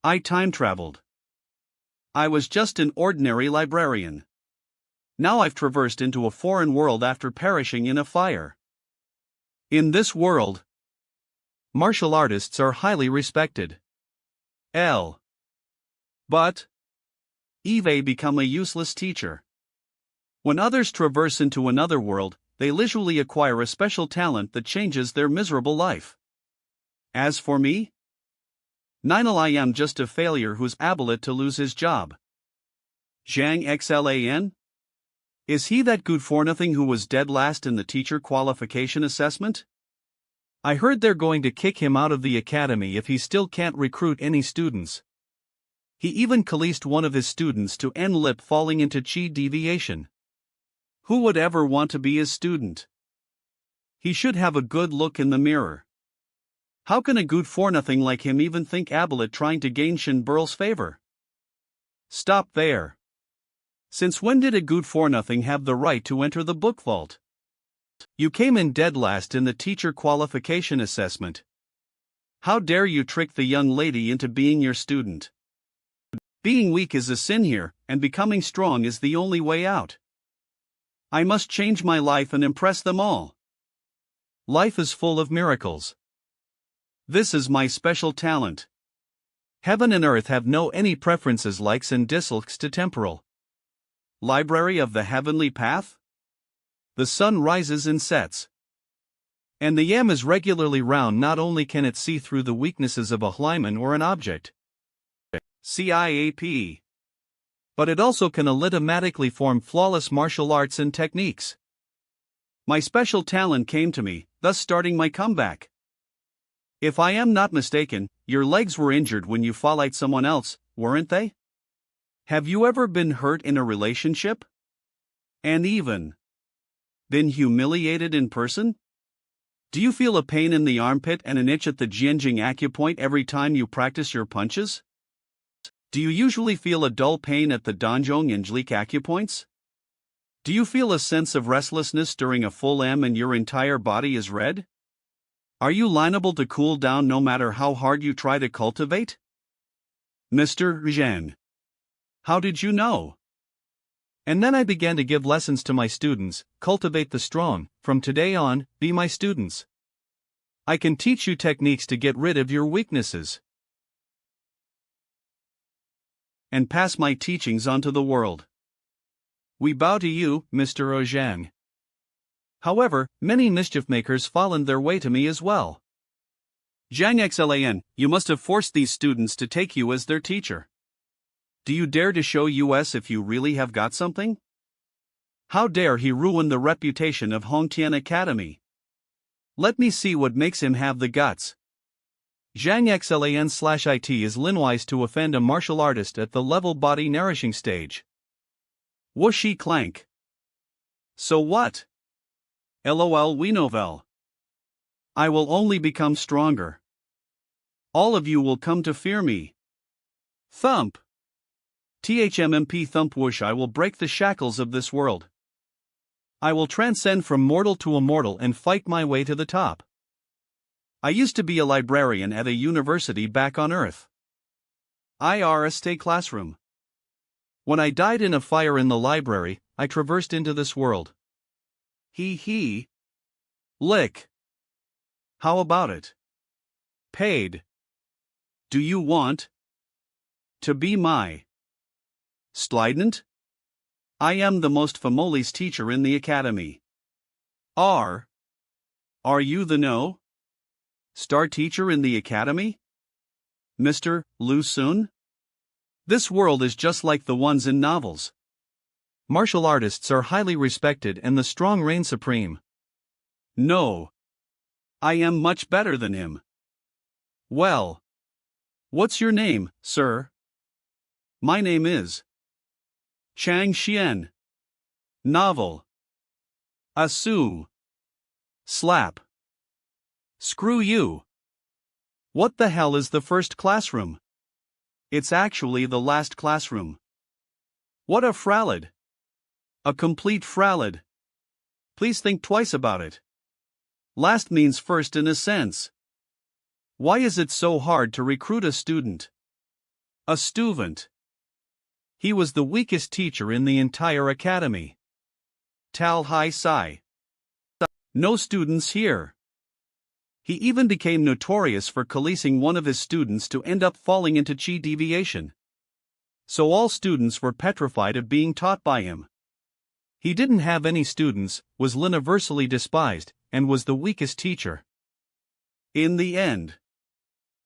I time traveled. I was just an ordinary librarian. Now I've traversed into a foreign world after perishing in a fire. In this world, martial artists are highly respected. L. But Eve become a useless teacher. When others traverse into another world, they leisurely acquire a special talent that changes their miserable life. As for me, I am just a failure who's able to lose his job. Zhang Xlan? Is he that good for nothing who was dead last in the teacher qualification assessment? I heard they're going to kick him out of the academy if he still can't recruit any students. He even coerced one of his students to end lip falling into chi deviation. Who would ever want to be his student? He should have a good look in the mirror. How can a good for nothing like him even think able at trying to gain Shin Burl's favor? Stop there. Since when did a good for nothing have the right to enter the book vault? You came in dead last in the teacher qualification assessment. How dare you trick the young lady into being your student? Being weak is a sin here, and becoming strong is the only way out. I must change my life and impress them all. Life is full of miracles. This is my special talent. Heaven and earth have no any preferences, likes and dislikes to temporal. Library of the heavenly path? The sun rises and sets. And the yam is regularly round. Not only can it see through the weaknesses of a hymen or an object, CIAP, but it also can automatically form flawless martial arts and techniques. My special talent came to me, thus starting my comeback. If I am not mistaken, your legs were injured when you fought like someone else, weren't they? Have you ever been hurt in a relationship? And even been humiliated in person? Do you feel a pain in the armpit and an itch at the Jianjing acupoint every time you practice your punches? Do you usually feel a dull pain at the Danzhong and Jlik acupoints? Do you feel a sense of restlessness during a full M and your entire body is red? Are you liable to cool down no matter how hard you try to cultivate? Mr. Zhang. How did you know? And then I began to give lessons to my students. Cultivate the strong. From today on, be my students. I can teach you techniques to get rid of your weaknesses and pass my teachings on to the world. We bow to you, Mr. Zhang. However, many mischief makers fallen their way to me as well. Zhang Xlan, you must have forced these students to take you as their teacher. Do you dare to show us if you really have got something? How dare he ruin the reputation of Hongtian Academy? Let me see what makes him have the guts. Zhang Xlan/IT is linwise to offend a martial artist at the level body nourishing stage. Whooshy clank. So what? LOL we novel. I will only become stronger. All of you will come to fear me. Thump. THMMP thump whoosh. I will break the shackles of this world. I will transcend from mortal to immortal and fight my way to the top. I used to be a librarian at a university back on Earth. IRST classroom. When I died in a fire in the library, I traversed into this world. He. Lick. How about it? Paid. Do you want to be my student? I am the most famous teacher in the academy. Are you the no star teacher in the academy? Mr. Lu Sun? This world is just like the ones in novels. Martial artists are highly respected and the strong reign supreme. No. I am much better than him. Well. What's your name, sir? My name is Chang Xian. Novel. Asu. Slap. Screw you. What the hell is the first classroom? It's actually the last classroom. What a frallad. A complete frallad. Please think twice about it. Last means first in a sense. Why is it so hard to recruit a student? A student. He was the weakest teacher in the entire academy. Tal Hai Sai. No students here. He even became notorious for coercing one of his students to end up falling into chi deviation. So all students were petrified of being taught by him. He didn't have any students, was universally despised, and was the weakest teacher. In the end,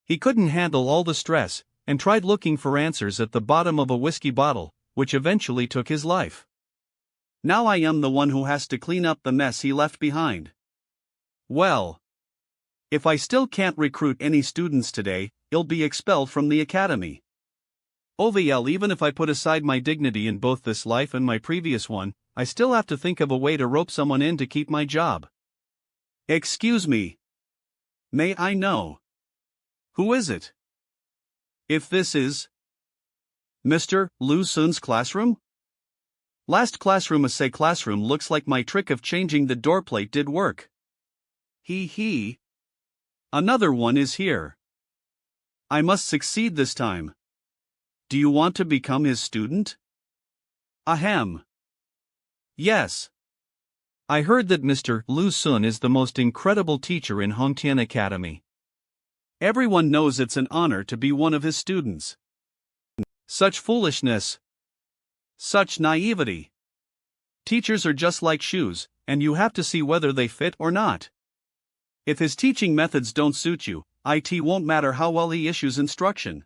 he couldn't handle all the stress, and tried looking for answers at the bottom of a whiskey bottle, which eventually took his life. Now I am the one who has to clean up the mess he left behind. Well, if I still can't recruit any students today, I'll be expelled from the academy. OVL, even if I put aside my dignity in both this life and my previous one, I still have to think of a way to rope someone in to keep my job. Excuse me. May I know? Who is it? If this is Mr. Lu Sun's classroom? Last classroom, say classroom, looks like my trick of changing the doorplate did work. He. Another one is here. I must succeed this time. Do you want to become his student? Ahem. Yes. I heard that Mr. Lu Sun is the most incredible teacher in Hongtian Academy. Everyone knows it's an honor to be one of his students. Such foolishness. Such naivety. Teachers are just like shoes, and you have to see whether they fit or not. If his teaching methods don't suit you, it won't matter how well he issues instruction.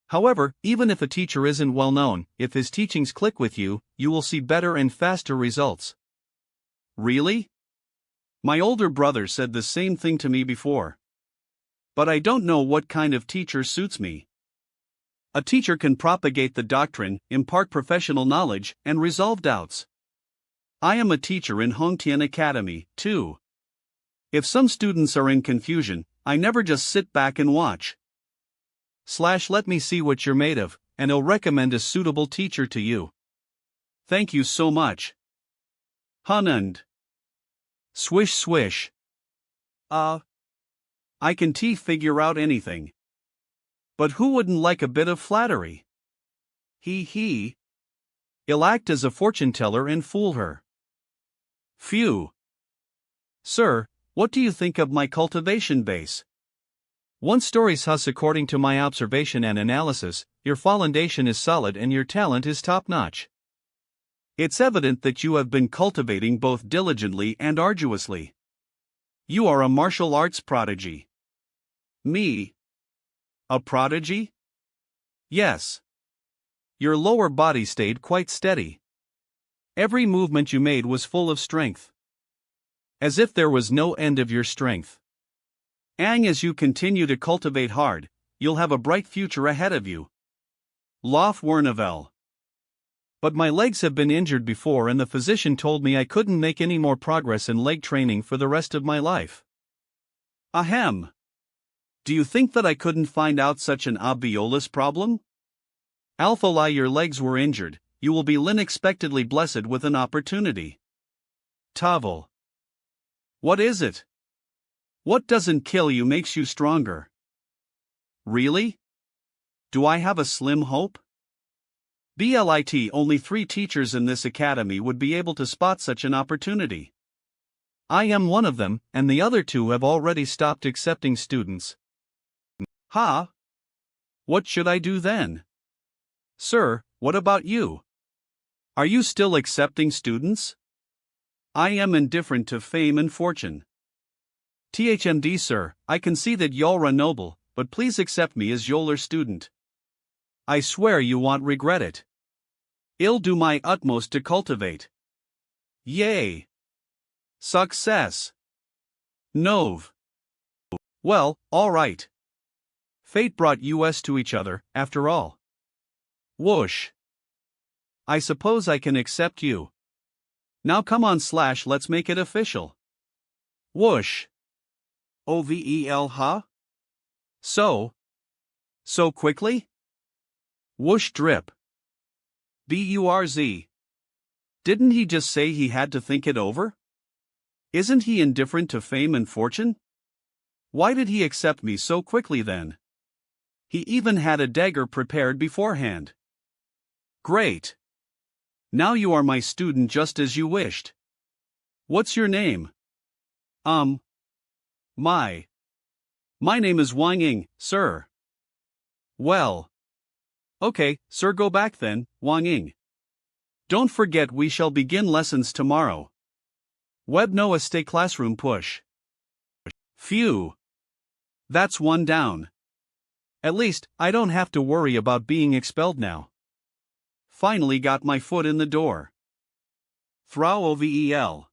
However, even if a teacher isn't well known, if his teachings click with you, you will see better and faster results. Really? My older brother said the same thing to me before. But I don't know what kind of teacher suits me. A teacher can propagate the doctrine, impart professional knowledge, and resolve doubts. I am a teacher in Hongtian Academy, too. If some students are in confusion, I never just sit back and watch. Let me see what you're made of, and I'll recommend a suitable teacher to you. Thank you so much. Hunand. Swish swish. I can figure out anything. But who wouldn't like a bit of flattery? He. I'll act as a fortune teller and fool her. Phew. Sir, what do you think of my cultivation base? One story's thus, according to my observation and analysis, your foundation is solid and your talent is top-notch. It's evident that you have been cultivating both diligently and arduously. You are a martial arts prodigy. Me? A prodigy? Yes. Your lower body stayed quite steady. Every movement you made was full of strength. As if there was no end of your strength. As you continue to cultivate hard, you'll have a bright future ahead of you. Lof Wernavel. But my legs have been injured before and the physician told me I couldn't make any more progress in leg training for the rest of my life. Ahem. Do you think that I couldn't find out such an obvious problem? Alpha lie, your legs were injured, you will be unexpectedly blessed with an opportunity. Tavel. What is it? What doesn't kill you makes you stronger. Really? Do I have a slim hope? Blit, only 3 teachers in this academy would be able to spot such an opportunity. I am one of them, and the other 2 have already stopped accepting students. Ha! What should I do then? Sir, what about you? Are you still accepting students? I am indifferent to fame and fortune. THMD, sir, I can see that y'all are noble, but please accept me as your student. I swear you won't regret it. I'll do my utmost to cultivate. Yay! Success! Nov. Well, all right. Fate brought us to each other, after all. Whoosh. I suppose I can accept you. Now come on, let's make it official. Whoosh. OVEL, huh? So quickly? Whoosh drip. BURZ. Didn't he just say he had to think it over? Isn't he indifferent to fame and fortune? Why did he accept me so quickly then? He even had a dagger prepared beforehand. Great! Now you are my student just as you wished. What's your name? My name is Wang Ying, sir. Well. Okay, sir, go back then, Wang Ying. Don't forget we shall begin lessons tomorrow. Web Noah stay classroom push. Phew. That's one down. At least, I don't have to worry about being expelled now. Finally got my foot in the door. Throw OVEL.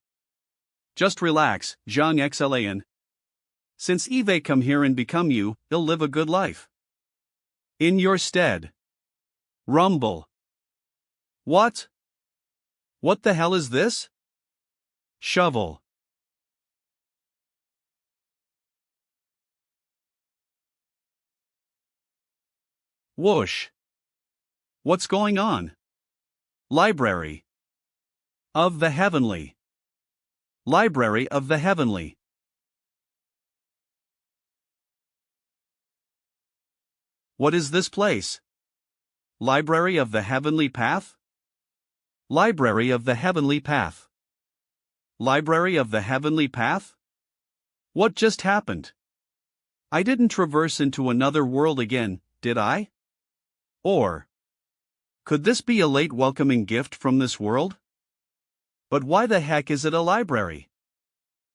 Just relax, Zhang Xlan. Since Eve come here and become you, he'll live a good life. In your stead. Rumble. What? What the hell is this? Shovel. Whoosh. What's going on? Library. Of the Heavenly. Library of the Heavenly. What is this place? Library of the Heavenly Path? Library of the Heavenly Path. Library of the Heavenly Path? What just happened? I didn't traverse into another world again, did I? Or could this be a late welcoming gift from this world? But why the heck is it a library?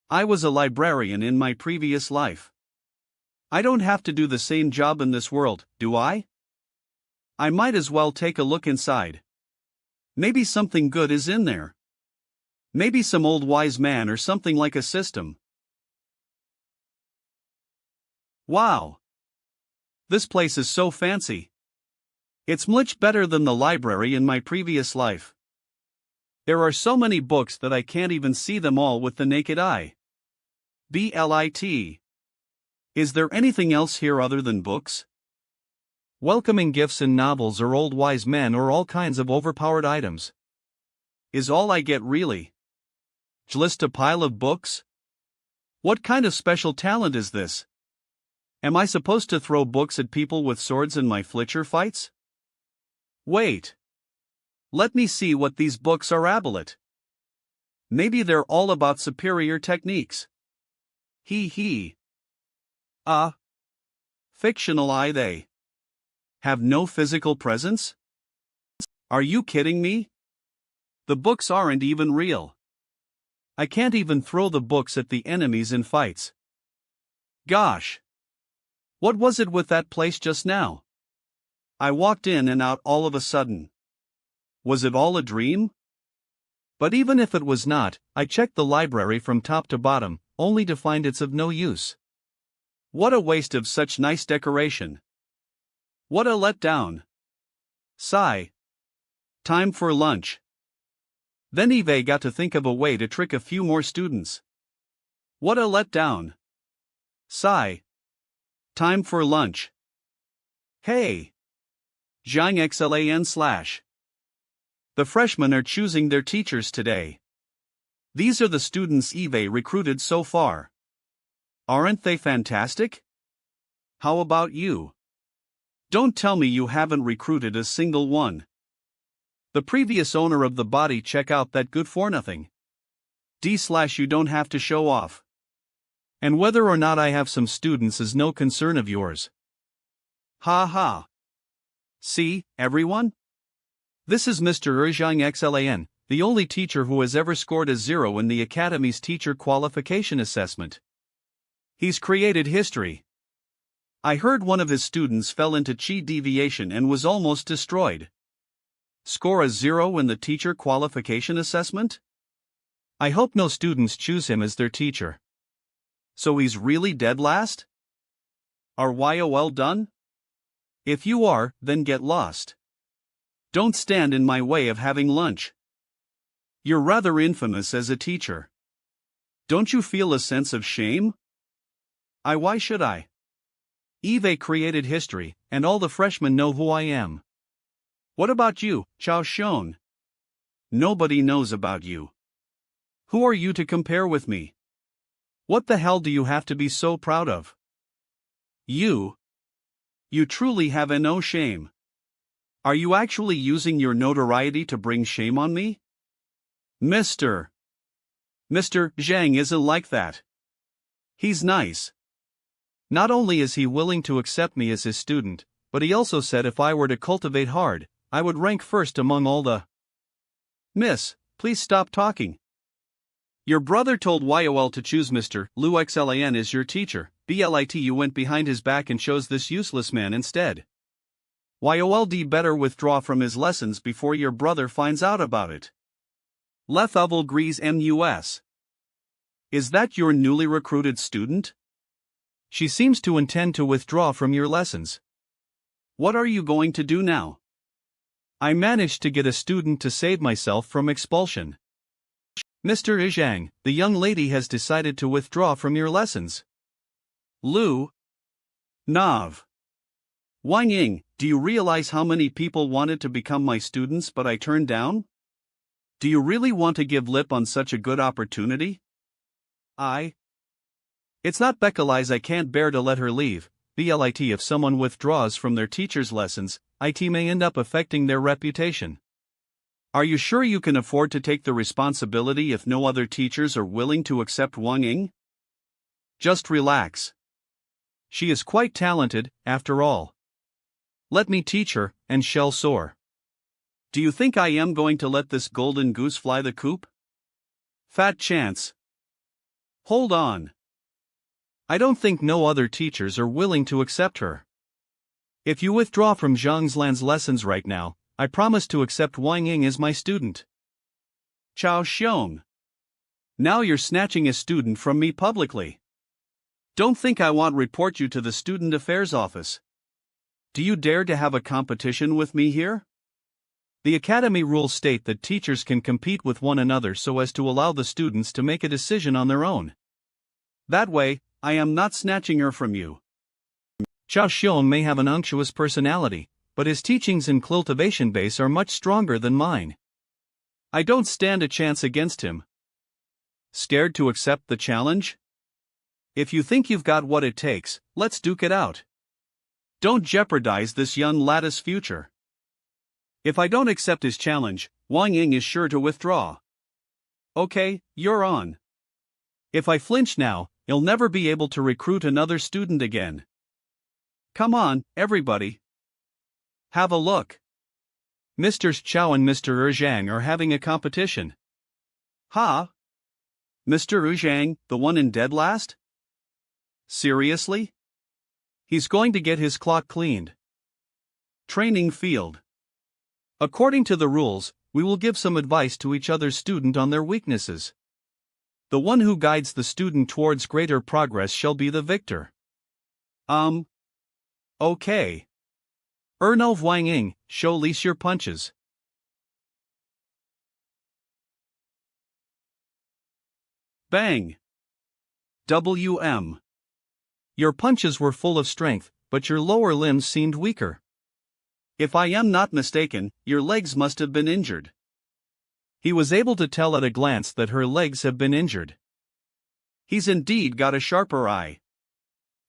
I was a librarian in my previous life. I don't have to do the same job in this world, do I? I might as well take a look inside. Maybe something good is in there. Maybe some old wise man or something like a system. Wow! This place is so fancy. It's much better than the library in my previous life. There are so many books that I can't even see them all with the naked eye. BLIT. Is there anything else here other than books? Welcoming gifts and novels or old wise men or all kinds of overpowered items. Is all I get really? Just a pile of books? What kind of special talent is this? Am I supposed to throw books at people with swords in my Fletcher fights? Wait. Let me see what these books are about. Maybe they're all about superior techniques. Hee. Fictional they. Have no physical presence? Are you kidding me? The books aren't even real. I can't even throw the books at the enemies in fights. Gosh. What was it with that place just now? I walked in and out all of a sudden. Was it all a dream? But even if it was not, I checked the library from top to bottom, only to find it's of no use. What a waste of such nice decoration. What a letdown. Sigh. Time for lunch. Then Eve got to think of a way to trick a few more students. What a letdown. Sigh. Time for lunch. Hey. Zhang Xlan/. The freshmen are choosing their teachers today. These are the students Eve recruited so far. Aren't they fantastic? How about you? Don't tell me you haven't recruited a single one. The previous owner of the body check out that good for nothing. You don't have to show off. And whether or not I have some students is no concern of yours. Ha ha. See, everyone? This is Mr. Zhang Xlan, the only teacher who has ever scored a 0 in the Academy's teacher qualification assessment. He's created history. I heard one of his students fell into chi deviation and was almost destroyed. Score a 0 in the teacher qualification assessment? I hope no students choose him as their teacher. So he's really dead last? Are YOL done? If you are, then get lost. Don't stand in my way of having lunch. You're rather infamous as a teacher. Don't you feel a sense of shame? Why should I? Eve created history, and all the freshmen know who I am. What about you, Chao Shon? Nobody knows about you. Who are you to compare with me? What the hell do you have to be so proud of? You? You truly have no shame. Are you actually using your notoriety to bring shame on me? Mr. Zhang isn't like that. He's nice. Not only is he willing to accept me as his student, but he also said if I were to cultivate hard, I would rank first among all the. Miss, please stop talking. Your brother told YOL to choose Mr. Lu Xlan as your teacher, BLIT you went behind his back and chose this useless man instead. YOLD better withdraw from his lessons before your brother finds out about it. Lethovel Grease MUS. Is that your newly recruited student? She seems to intend to withdraw from your lessons. What are you going to do now? I managed to get a student to save myself from expulsion. Mr. Zhang, the young lady has decided to withdraw from your lessons. Lu. Nav. Wang Ying, do you realize how many people wanted to become my students but I turned down? Do you really want to give lip on such a good opportunity? It's not Becca I can't bear to let her leave. BLIT if someone withdraws from their teacher's lessons, IT may end up affecting their reputation. Are you sure you can afford to take the responsibility if no other teachers are willing to accept Wang Ying? Just relax. She is quite talented, after all. Let me teach her, and shall soar. Do you think I am going to let this golden goose fly the coop? Fat chance. Hold on. I don't think no other teachers are willing to accept her. If you withdraw from Zhang's lessons right now, I promise to accept Wang Ying as my student. Chao Xiong. Now you're snatching a student from me publicly. Don't think I won't report you to the Student Affairs Office. Do you dare to have a competition with me here? The Academy rules state that teachers can compete with one another so as to allow the students to make a decision on their own. That way, I am not snatching her from you. Chao Xiong may have an unctuous personality, but his teachings and cultivation base are much stronger than mine. I don't stand a chance against him. Scared to accept the challenge? If you think you've got what it takes, let's duke it out. Don't jeopardize this young lad's future. If I don't accept his challenge, Wang Ying is sure to withdraw. Okay, you're on. If I flinch now, he'll never be able to recruit another student again. Come on, everybody. Have a look. Mr. Chao and Mr. Zhang are having a competition. Ha? Mr. Zhang, the one in dead last? Seriously? He's going to get his clock cleaned. Training field. According to the rules, we will give some advice to each other's student on their weaknesses. The one who guides the student towards greater progress shall be the victor. Okay. Ernov Wang Ying, show Lise your punches. Bang. WM. Your punches were full of strength, but your lower limbs seemed weaker. If I am not mistaken, your legs must have been injured. He was able to tell at a glance that her legs have been injured. He's indeed got a sharper eye.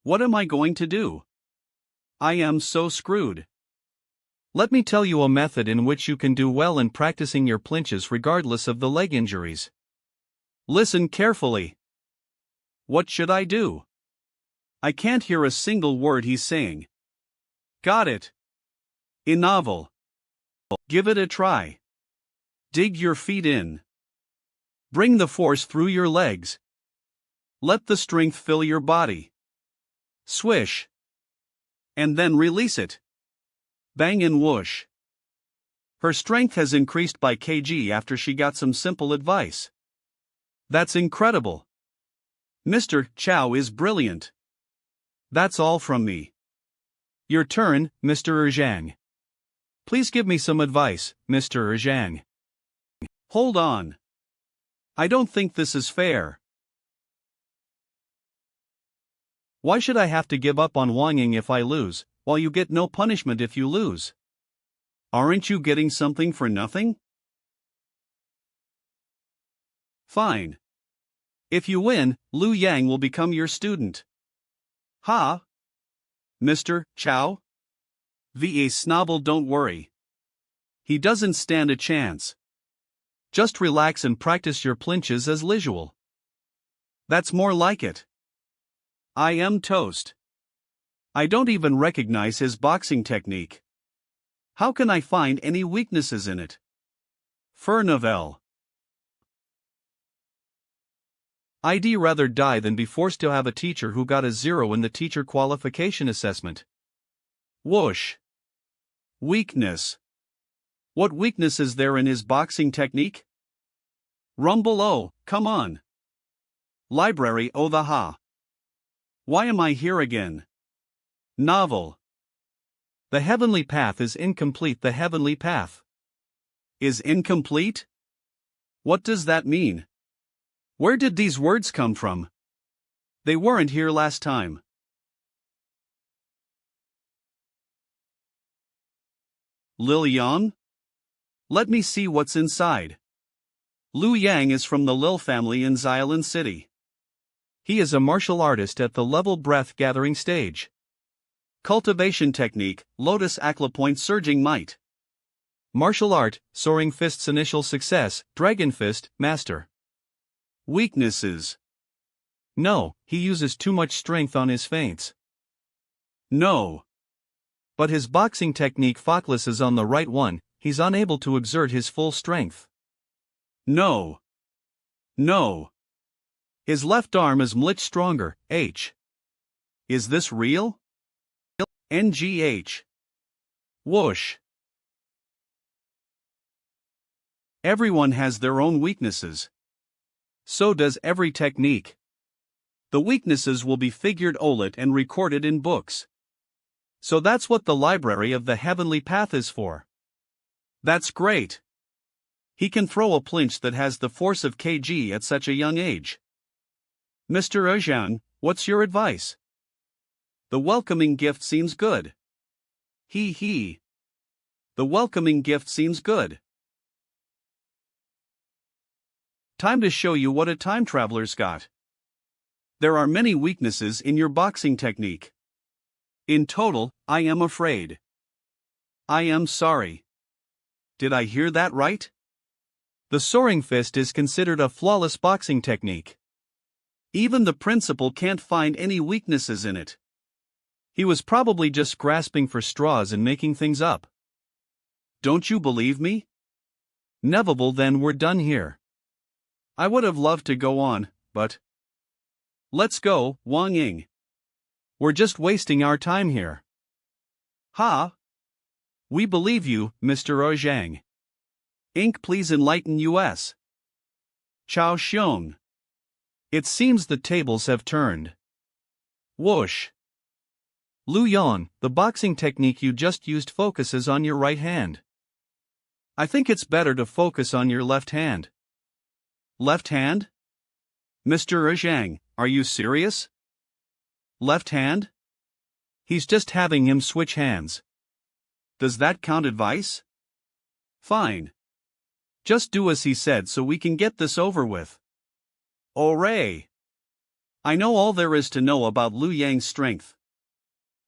What am I going to do? I am so screwed. Let me tell you a method in which you can do well in practicing your plinches regardless of the leg injuries. Listen carefully. What should I do? I can't hear a single word he's saying. Got it. Inovel. Give it a try. Dig your feet in. Bring the force through your legs. Let the strength fill your body. Swish. And then release it. Bang and whoosh. Her strength has increased by kg after she got some simple advice. That's incredible. Mr. Chao is brilliant. That's all from me. Your turn, Mr. Zhang. Please give me some advice, Mr. Zhang. Hold on. I don't think this is fair. Why should I have to give up on Wang Ying if I lose, while you get no punishment if you lose? Aren't you getting something for nothing? Fine. If you win, Lu Yang will become your student. Ha? Mr. Chao? Va Snobble, don't worry. He doesn't stand a chance. Just relax and practice your plinches as usual. That's more like it. I am toast. I don't even recognize his boxing technique. How can I find any weaknesses in it? Furnovel. I'd rather die than be forced to have a teacher who got a 0 in the teacher qualification assessment. Whoosh. Weakness. What weakness is there in his boxing technique? Rumble, oh, come on. Library, oh the ha. Why am I here again? Novel. The heavenly path is incomplete. The heavenly path is incomplete? What does that mean? Where did these words come from? They weren't here last time. Lil-Yang? Let me see what's inside. Liu Yang is from the Lil family in Xiaolin City. He is a martial artist at the level breath-gathering stage. Cultivation technique, Lotus Aquapoint Surging Might. Martial art, Soaring Fist's initial success, Dragon Fist, Master. Weaknesses. No, he uses too much strength on his feints. No. But his boxing technique focuses on the right one, he's unable to exert his full strength. No. No. His left arm is much stronger, H. Is this real? NGH. Whoosh. Everyone has their own weaknesses. So does every technique. The weaknesses will be figured out and recorded in books. So that's what the library of the heavenly path is for. That's great. He can throw a plinch that has the force of kg at such a young age. Mr. Zhang, what's your advice? The welcoming gift seems good. He. The welcoming gift seems good. Time to show you what a time traveler's got. There are many weaknesses in your boxing technique. In total, I am afraid. I am sorry. Did I hear that right? The soaring fist is considered a flawless boxing technique. Even the principal can't find any weaknesses in it. He was probably just grasping for straws and making things up. Don't you believe me? Neville, then we're done here. I would have loved to go on, but... Let's go, Wang Ying. We're just wasting our time here. Ha! We believe you, Mr. Zhang. Ink, please enlighten us. Chao Xiong. It seems the tables have turned. Whoosh. Liu Yan, the boxing technique you just used focuses on your right hand. I think it's better to focus on your left hand. Left hand? Mr. Zhang, are you serious? Left hand? He's just having him switch hands. Does that count advice? Fine. Just do as he said so we can get this over with. Hooray! I know all there is to know about Liu Yang's strength.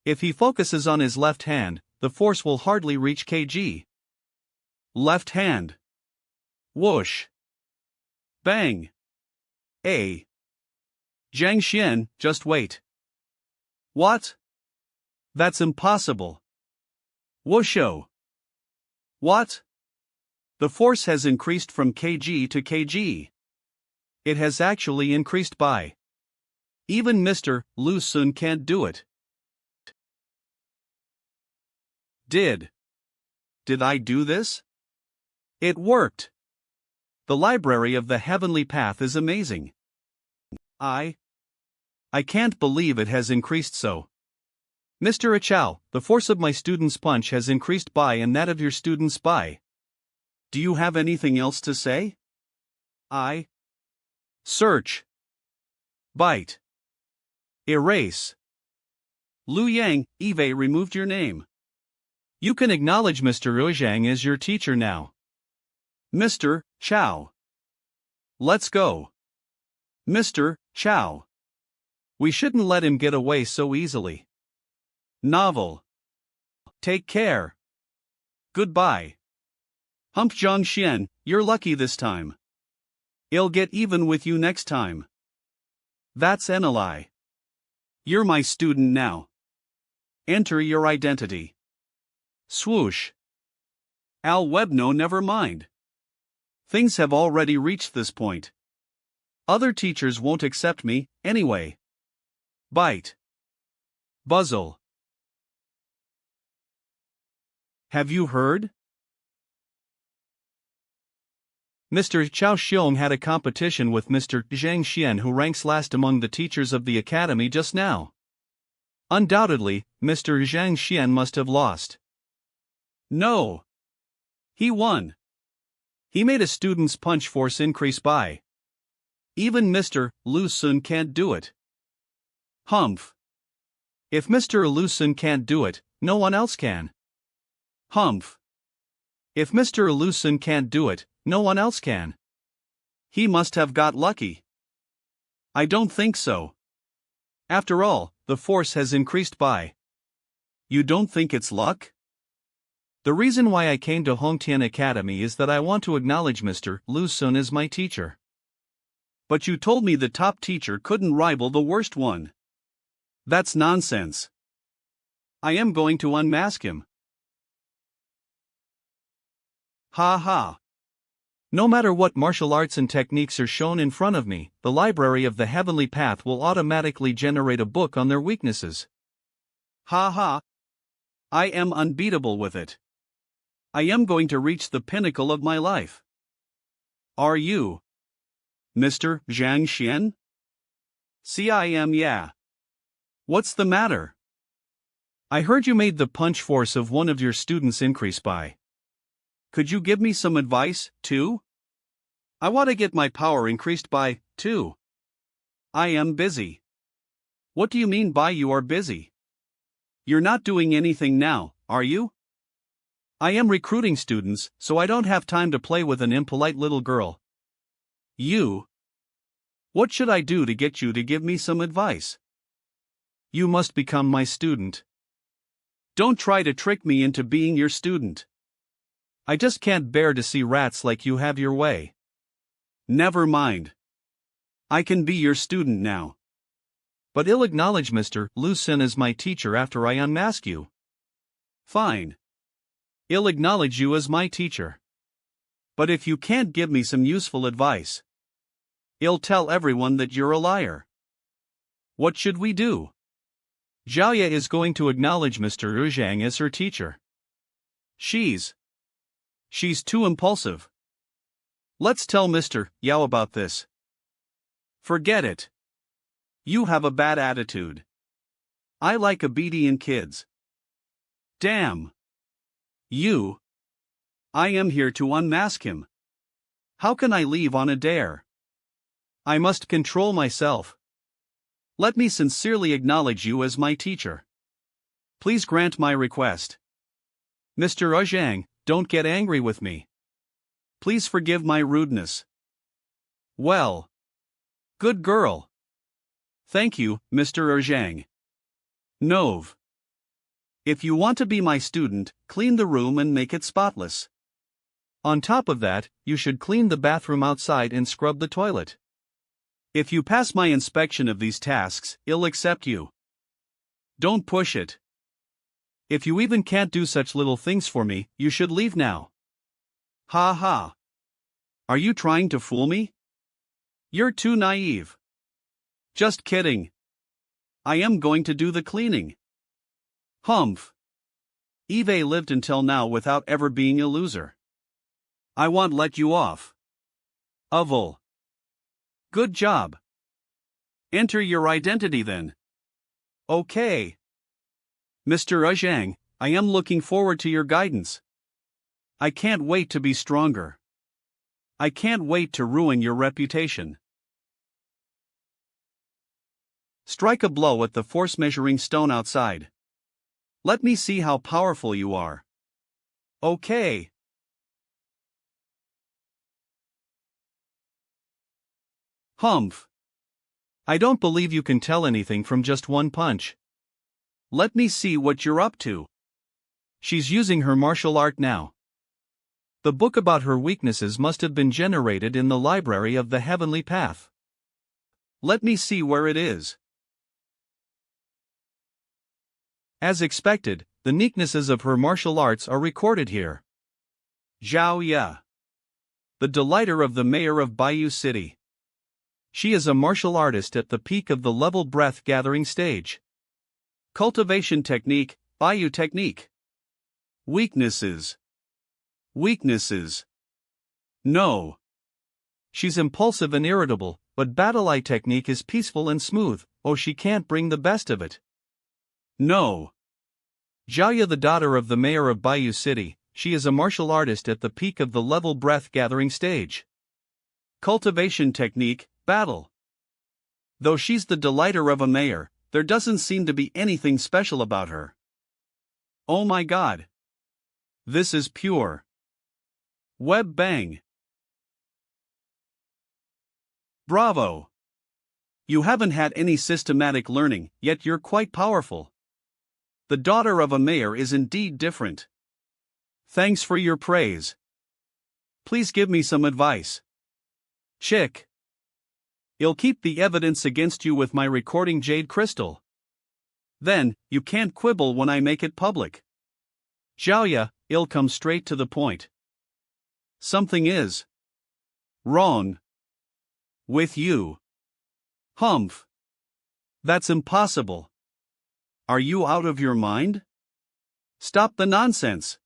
If he focuses on his left hand, the force will hardly reach kg. Left hand. Whoosh. Bang. A. Zhang Xian, just wait. What? That's impossible. Whoosho. What? The force has increased from kg to kg. It has actually increased by. Even Mr. Lu Sun can't do it. Did I do this? It worked. The library of the heavenly path is amazing. I can't believe it has increased so. Mr. Achao, the force of my student's punch has increased by and that of your student's by. Do you have anything else to say? Search. Bite. Erase. Liu Yang, Eve removed your name. You can acknowledge Mr. Zhang as your teacher now. Mr. Chao. Let's go. Mr. Chao. We shouldn't let him get away so easily. Novel. Take care. Goodbye. Hump Zhangxian, you're lucky this time. I'll get even with you next time. That's an lie. You're my student now. Enter your identity. Swoosh. Al Webno, never mind. Things have already reached this point. Other teachers won't accept me, anyway. Bite. Buzzle. Have you heard? Mr. Chao Xiong had a competition with Mr. Zhang Xian, who ranks last among the teachers of the academy just now. Undoubtedly, Mr. Zhang Xian must have lost. No. He won. He made a student's punch force increase by. Even Mr. Lu Sun can't do it. Humph. If Mr. Lu Sun can't do it, no one else can. Humph. If Mr. Lu Sun can't do it, no one else can. He must have got lucky. I don't think so. After all, the force has increased by. You don't think it's luck? The reason why I came to Hongtian Academy is that I want to acknowledge Mr. Lu Sun as my teacher. But you told me the top teacher couldn't rival the worst one. That's nonsense. I am going to unmask him. Ha ha. No matter what martial arts and techniques are shown in front of me, the library of the Heavenly Path will automatically generate a book on their weaknesses. Ha ha. I am unbeatable with it. I am going to reach the pinnacle of my life. Are you? Mr. Zhang Xian? See, I am, yeah. What's the matter? I heard you made the punch force of one of your students increase by. Could you give me some advice, too? I want to get my power increased by, too. I am busy. What do you mean by you are busy? You're not doing anything now, are you? I am recruiting students, so I don't have time to play with an impolite little girl. You? What should I do to get you to give me some advice? You must become my student. Don't try to trick me into being your student. I just can't bear to see rats like you have your way. Never mind. I can be your student now. But I'll acknowledge Mr. Lu Sun as my teacher after I unmask you. Fine. I'll acknowledge you as my teacher. But if you can't give me some useful advice, I'll tell everyone that you're a liar. What should we do? Zhaoye is going to acknowledge Mr. Zhang as her teacher. She's too impulsive. Let's tell Mr. Yao about this. Forget it. You have a bad attitude. I like obedient kids. Damn. You. I am here to unmask him. How can I leave on a dare? I must control myself. Let me sincerely acknowledge you as my teacher. Please grant my request. Mr. Zhang, don't get angry with me. Please forgive my rudeness. Well. Good girl. Thank you, Mr. Zhang. Nov. If you want to be my student, clean the room and make it spotless. On top of that, you should clean the bathroom outside and scrub the toilet. If you pass my inspection of these tasks, I'll accept you. Don't push it. If you even can't do such little things for me, you should leave now. Ha ha. Are you trying to fool me? You're too naive. Just kidding. I am going to do the cleaning. Humph. Eve lived until now without ever being a loser. I won't let you off. Oval. Good job. Enter your identity then. Okay. Mr. Zhang, I am looking forward to your guidance. I can't wait to be stronger. I can't wait to ruin your reputation. Strike a blow at the force measuring stone outside. Let me see how powerful you are. Okay. Humph. I don't believe you can tell anything from just one punch. Let me see what you're up to. She's using her martial art now. The book about her weaknesses must have been generated in the library of the Heavenly Path. Let me see where it is. As expected, the weaknesses of her martial arts are recorded here. Zhao Ya, the delighter of the mayor of Bayou City. She is a martial artist at the peak of the level breath-gathering stage. Cultivation technique, Bayou technique. Weaknesses. Weaknesses. No. She's impulsive and irritable, but battle eye technique is peaceful and smooth. Oh, she can't bring the best of it. No. Jiaya, the daughter of the mayor of Bayou City, she is a martial artist at the peak of the level breath-gathering stage. Cultivation technique, battle. Though she's the delighter of a mayor, there doesn't seem to be anything special about her. Oh my god. This is pure web bang. Bravo. You haven't had any systematic learning, yet you're quite powerful. The daughter of a mayor is indeed different. Thanks for your praise. Please give me some advice. Chick. I'll keep the evidence against you with my recording jade crystal. Then, you can't quibble when I make it public. Zhaoya, I'll come straight to the point. Something is wrong with you. Humph. That's impossible. Are you out of your mind? Stop the nonsense.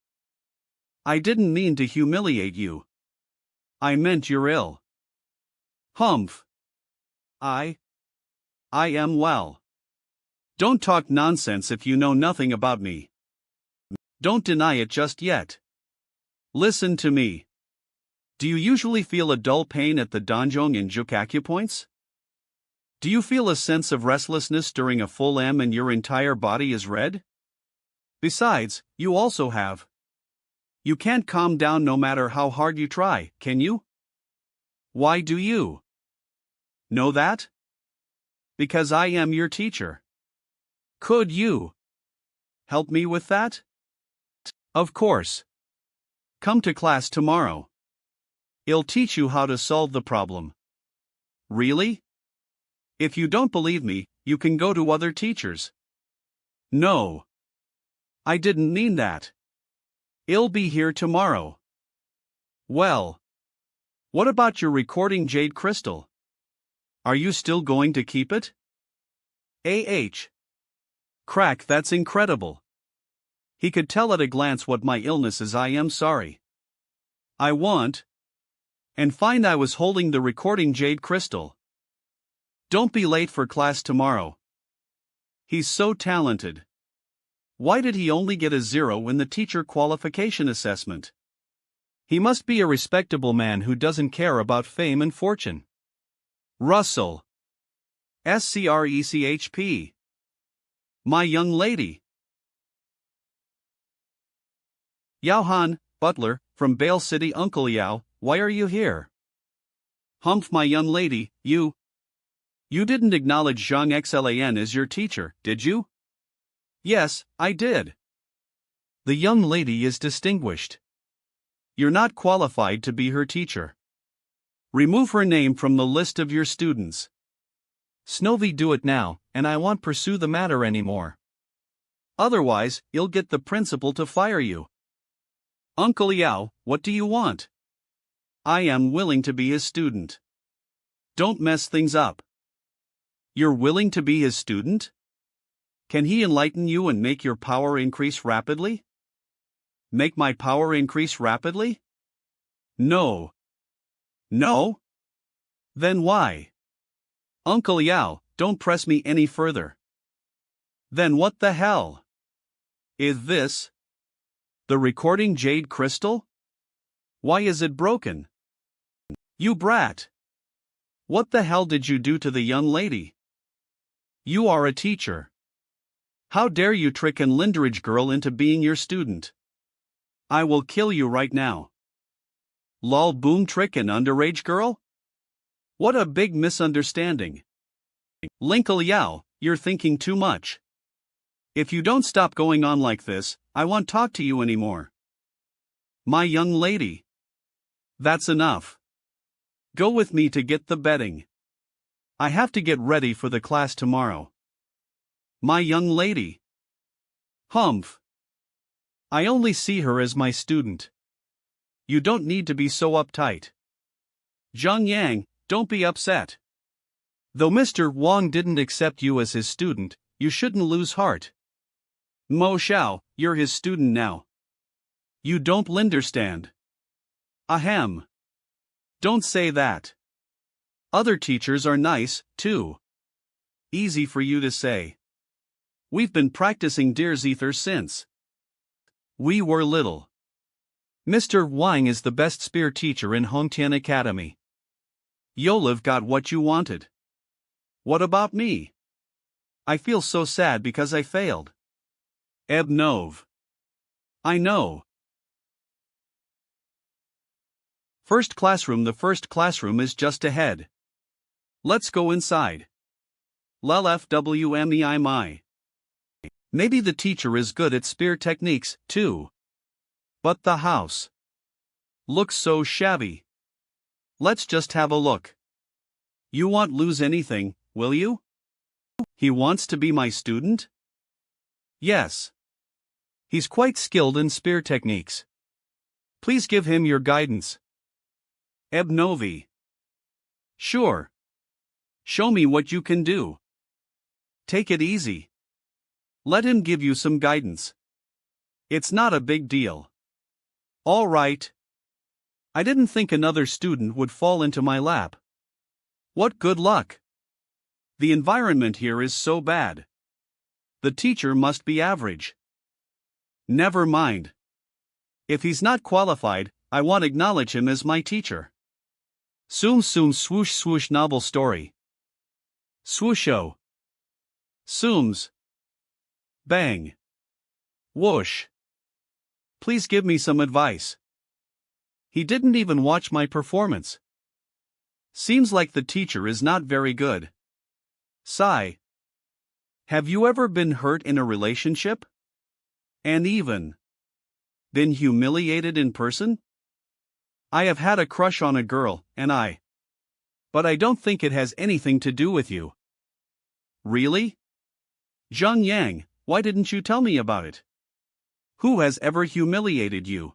I didn't mean to humiliate you. I meant you're ill. Humph. I am well. Don't talk nonsense if you know nothing about me. Don't deny it just yet. Listen to me. Do you usually feel a dull pain at the Donjong and Juk acupoints? Do you feel a sense of restlessness during a full M and your entire body is red? Besides, you also have. You can't calm down no matter how hard you try, can you? Why do you know that? Because I am your teacher. Could you help me with that? Of course. Come to class tomorrow. I'll teach you how to solve the problem. Really? If you don't believe me, you can go to other teachers. No. I didn't mean that. I'll be here tomorrow. Well. What about your recording jade crystal? Are you still going to keep it? Crack, that's incredible. He could tell at a glance what my illness is. I am sorry. I want and find I was holding the recording jade crystal. Don't be late for class tomorrow. He's so talented. Why did he only get a 0 in the teacher qualification assessment? He must be a respectable man who doesn't care about fame and fortune. Russell. SCRECHP. My young lady. Yao Han, butler, from Bale City. Uncle Yao, why are you here? Humph, my young lady, you didn't acknowledge Zhang Xlan as your teacher, did you? Yes, I did. The young lady is distinguished. You're not qualified to be her teacher. Remove her name from the list of your students. Snowy, do it now, and I won't pursue the matter anymore. Otherwise, you'll get the principal to fire you. Uncle Yao, what do you want? I am willing to be his student. Don't mess things up. You're willing to be his student? Can he enlighten you and make your power increase rapidly? Make my power increase rapidly? No. No? Then why? Uncle Yao, don't press me any further. Then what the hell is this? The recording jade crystal? Why is it broken? You brat! What the hell did you do to the young lady? You are a teacher. How dare you trick an Linderidge girl into being your student? I will kill you right now. Lol, boom, trick an underage girl? What a big misunderstanding. Linkle Yao, you're thinking too much. If you don't stop going on like this, I won't talk to you anymore. My young lady. That's enough. Go with me to get the bedding. I have to get ready for the class tomorrow. My young lady. Humph. I only see her as my student. You don't need to be so uptight. Zhang Yang, don't be upset. Though Mr. Wang didn't accept you as his student, you shouldn't lose heart. Mo Xiao, you're his student now. You don't understand. Ahem. Don't say that. Other teachers are nice, too. Easy for you to say. We've been practicing Deer's Ether since we were little. Mr. Wang is the best spear teacher in Hongtian Academy. Yoliv got what you wanted. What about me? I feel so sad because I failed. Ebnov. I know. First classroom. The first classroom is just ahead. Let's go inside. LFWMEI. Maybe the teacher is good at spear techniques, too. But the house looks so shabby. Let's just have a look. You won't lose anything, will you? He wants to be my student? Yes. He's quite skilled in spear techniques. Please give him your guidance. Ebnovi. Sure. Show me what you can do. Take it easy. Let him give you some guidance. It's not a big deal. All right. I didn't think another student would fall into my lap. What good luck. The environment here is so bad. The teacher must be average. Never mind. If he's not qualified, I won't acknowledge him as my teacher. Soom soom swoosh swoosh novel story. Swoosho. Sooms. Bang. Whoosh. Please give me some advice. He didn't even watch my performance. Seems like the teacher is not very good. Sigh. Have you ever been hurt in a relationship? And even been humiliated in person? I have had a crush on a girl, but I don't think it has anything to do with you. Really? Zhang Yang, why didn't you tell me about it? Who has ever humiliated you?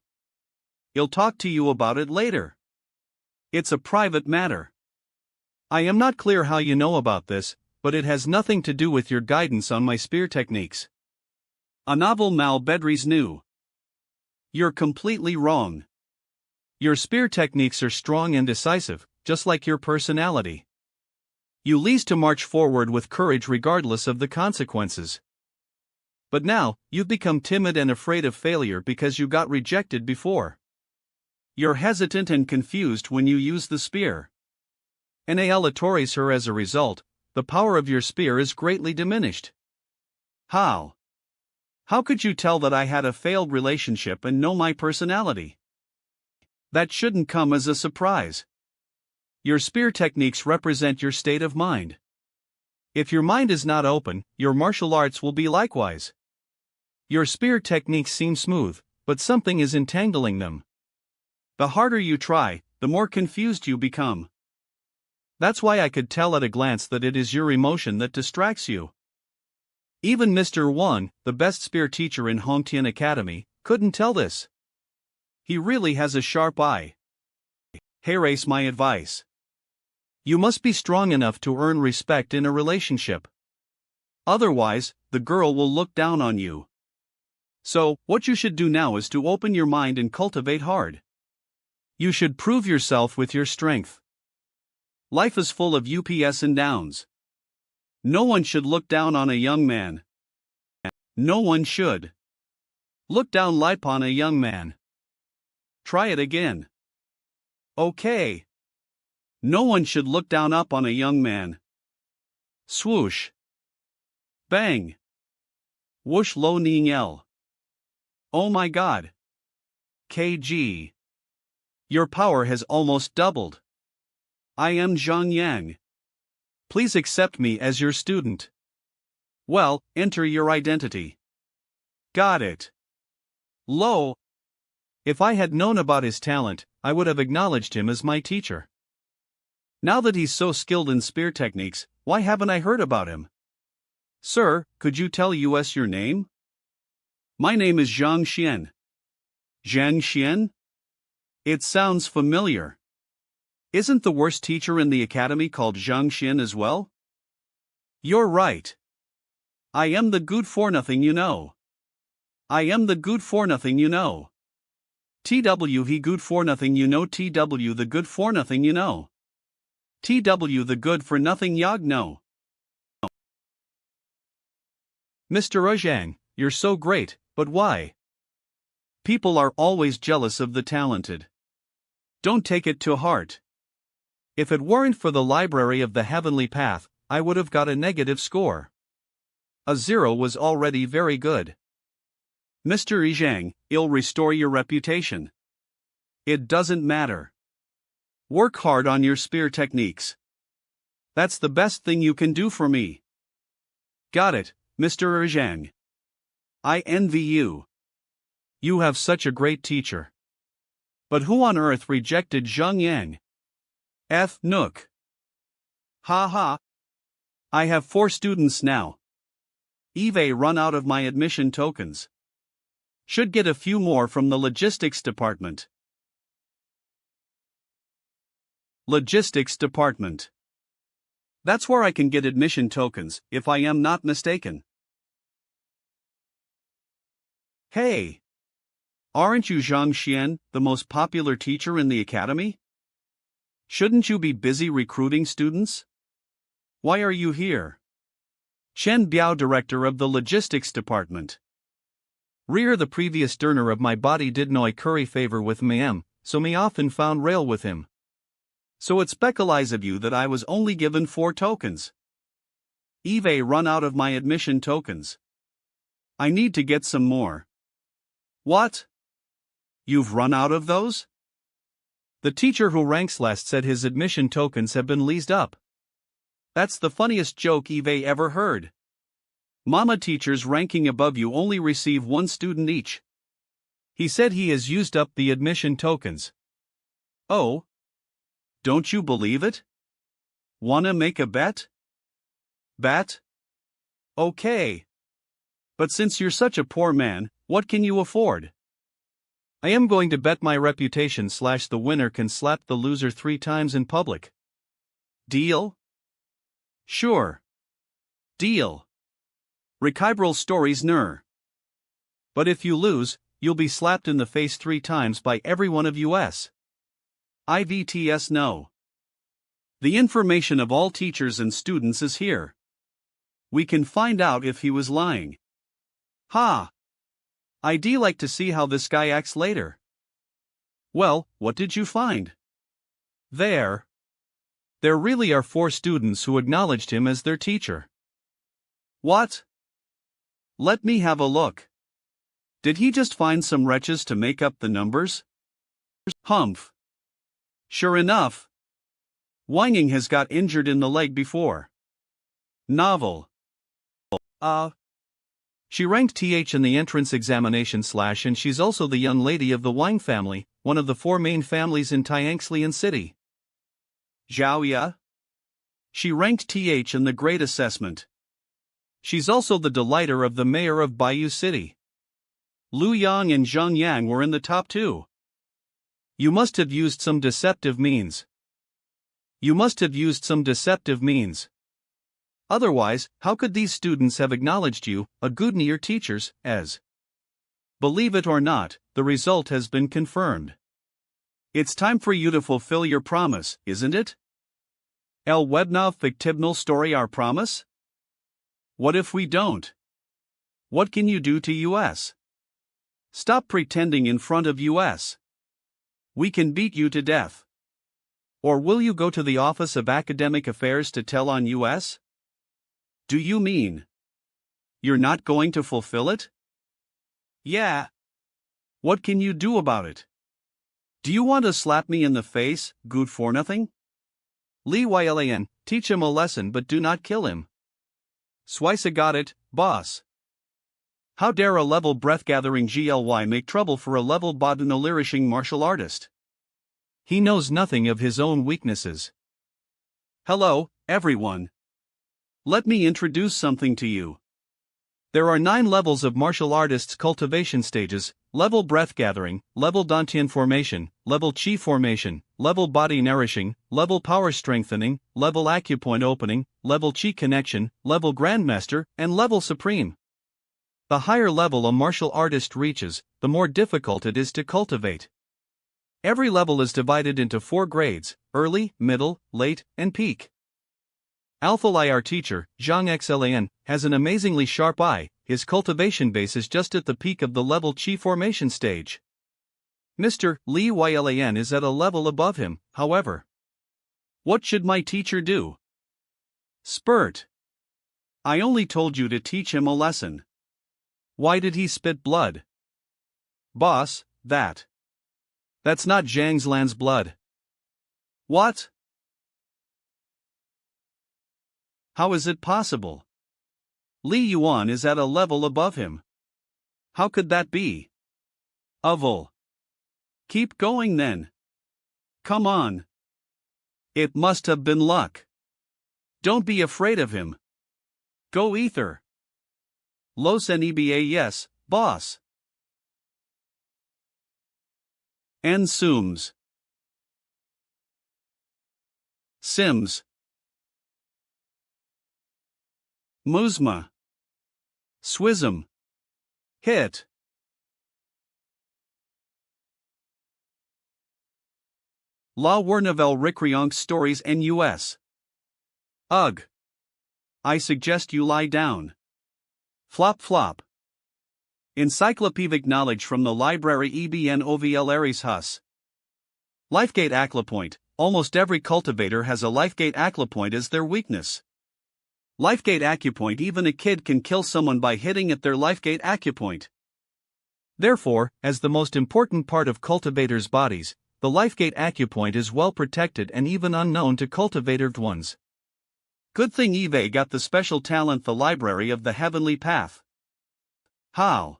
I'll talk to you about it later. It's a private matter. I am not clear how you know about this, but it has nothing to do with your guidance on my spear techniques. A novel Mal Bedri's new. You're completely wrong. Your spear techniques are strong and decisive, just like your personality. You lease to march forward with courage regardless of the consequences. But now, you've become timid and afraid of failure because you got rejected before. You're hesitant and confused when you use the spear. Aleatories her as a result, the power of your spear is greatly diminished. How? How could you tell that I had a failed relationship and know my personality? That shouldn't come as a surprise. Your spear techniques represent your state of mind. If your mind is not open, your martial arts will be likewise. Your spear techniques seem smooth, but something is entangling them. The harder you try, the more confused you become. That's why I could tell at a glance that it is your emotion that distracts you. Even Mr. Wang, the best spear teacher in Hongtian Academy, couldn't tell this. He really has a sharp eye. Here's my advice. You must be strong enough to earn respect in a relationship. Otherwise, the girl will look down on you. So, what you should do now is to open your mind and cultivate hard. You should prove yourself with your strength. Life is full of ups and downs. No one should look down on a young man. No one should look down light on a young man. Try it again. Okay. No one should look down up on a young man. Swoosh. Bang. Whoosh lo ning el. Oh my god. KG. Your power has almost doubled. I am Zhang Yang. Please accept me as your student. Well, enter your identity. Got it. Lo! If I had known about his talent, I would have acknowledged him as my teacher. Now that he's so skilled in spear techniques, why haven't I heard about him? Sir, could you tell us your name? My name is Zhang Xian. Zhang Xian? It sounds familiar. Isn't the worst teacher in the academy called Zhang Xian as well? You're right. I am the good for nothing you know. I am the good for nothing you know. TW he good for nothing you know. TW the good for nothing you know. TW the good for nothing yog know. Mr. Zhang, you're so great, but why? People are always jealous of the talented. Don't take it to heart. If it weren't for the library of the heavenly path, I would have got a negative score. A 0 was already very good. Mr. Zhang, it'll restore your reputation. It doesn't matter. Work hard on your spear techniques. That's the best thing you can do for me. Got it, Mr. Zhang. I envy you. You have such a great teacher. But who on earth rejected Zhang Yang? F. Nook. Ha ha. I have 4 students now. Eve run out of my admission tokens. Should get a few more from the logistics department. Logistics department. That's where I can get admission tokens, if I am not mistaken. Hey! Aren't you Zhang Xian, the most popular teacher in the academy? Shouldn't you be busy recruiting students? Why are you here? Chen Biao, director of the logistics department. Rear the previous donor of my body did no curry favor with me, so me often found rail with him. So it speculizes of you that I was only given 4 tokens. Eve run out of my admission tokens. I need to get some more. What? You've run out of those? The teacher who ranks last said his admission tokens have been leased up. That's the funniest joke Eve ever heard. Mama teachers ranking above you only receive 1 student each. He said he has used up the admission tokens. Oh? Don't you believe it? Wanna make a bet? Bet? Okay. But since you're such a poor man, what can you afford? I am going to bet my reputation / the winner can slap the loser 3 times in public. Deal? Sure. Deal. Recibral stories ner. But if you lose, you'll be slapped in the face 3 times by every one of us. IVTS no. The information of all teachers and students is here. We can find out if he was lying. Ha! I'd like to see how this guy acts later. Well, what did you find? There really are 4 students who acknowledged him as their teacher. What? Let me have a look. Did he just find some wretches to make up the numbers? Humph. Sure enough. Wanging has got injured in the leg before. Novel. She ranked TH in the entrance examination / and she's also the young lady of the Wang family, one of the 4 main families in Tianxian City. Zhao Ya? She ranked TH in the grade assessment. She's also the delighter of the mayor of Baiyu City. Lu Yang and Zhang Yang were in the top 2. You must have used some deceptive means. Otherwise, how could these students have acknowledged you, a good near teachers, as? Believe it or not, the result has been confirmed. It's time for you to fulfill your promise, isn't it? El Webnov fictibnal story our promise? What if we don't? What can you do to us? Stop pretending in front of us. We can beat you to death. Or will you go to the Office of Academic Affairs to tell on us? Do you mean you're not going to fulfill it? Yeah. What can you do about it? Do you want to slap me in the face, good for nothing? Li Ylan, teach him a lesson but do not kill him. Swice got it, boss. How dare a level breath-gathering GLY make trouble for a level botanolirishing martial artist? He knows nothing of his own weaknesses. Hello, everyone. Let me introduce something to you. There are 9 levels of martial artists' cultivation stages: level breath gathering, level Dantian formation, level Qi formation, level body nourishing, level power strengthening, level acupoint opening, level Qi connection, level grandmaster, and level supreme. The higher level a martial artist reaches, the more difficult it is to cultivate. Every level is divided into 4 grades: early, middle, late, and peak. Alpha Li, our teacher, Zhang Xlan, has an amazingly sharp eye. His cultivation base is just at the peak of the level Qi formation stage. Mr. Li Ylan is at a level above him, however. What should my teacher do? Spurt. I only told you to teach him a lesson. Why did he spit blood? Boss, that's not Zhang Zlan's blood. What? How is it possible? Li Yuan is at a level above him. How could that be? Oval. Keep going then. Come on. It must have been luck. Don't be afraid of him. Go Ether. Los Neba, yes, boss. And Sims. Musma. Swism. Hit. La Wernevel Rickrionk Stories NUS. Ugh. I suggest you lie down. Flop flop. Encyclopedic knowledge from the library EBN OVL Aries Hus. Lifegate Aclapoint. Almost every cultivator has a Lifegate Aclapoint as their weakness. Lifegate Acupoint. Even a kid can kill someone by hitting at their Lifegate Acupoint. Therefore, as the most important part of cultivators' bodies, the Lifegate Acupoint is well protected and even unknown to cultivated ones. Good thing Eve got the special talent, the Library of the Heavenly Path. How?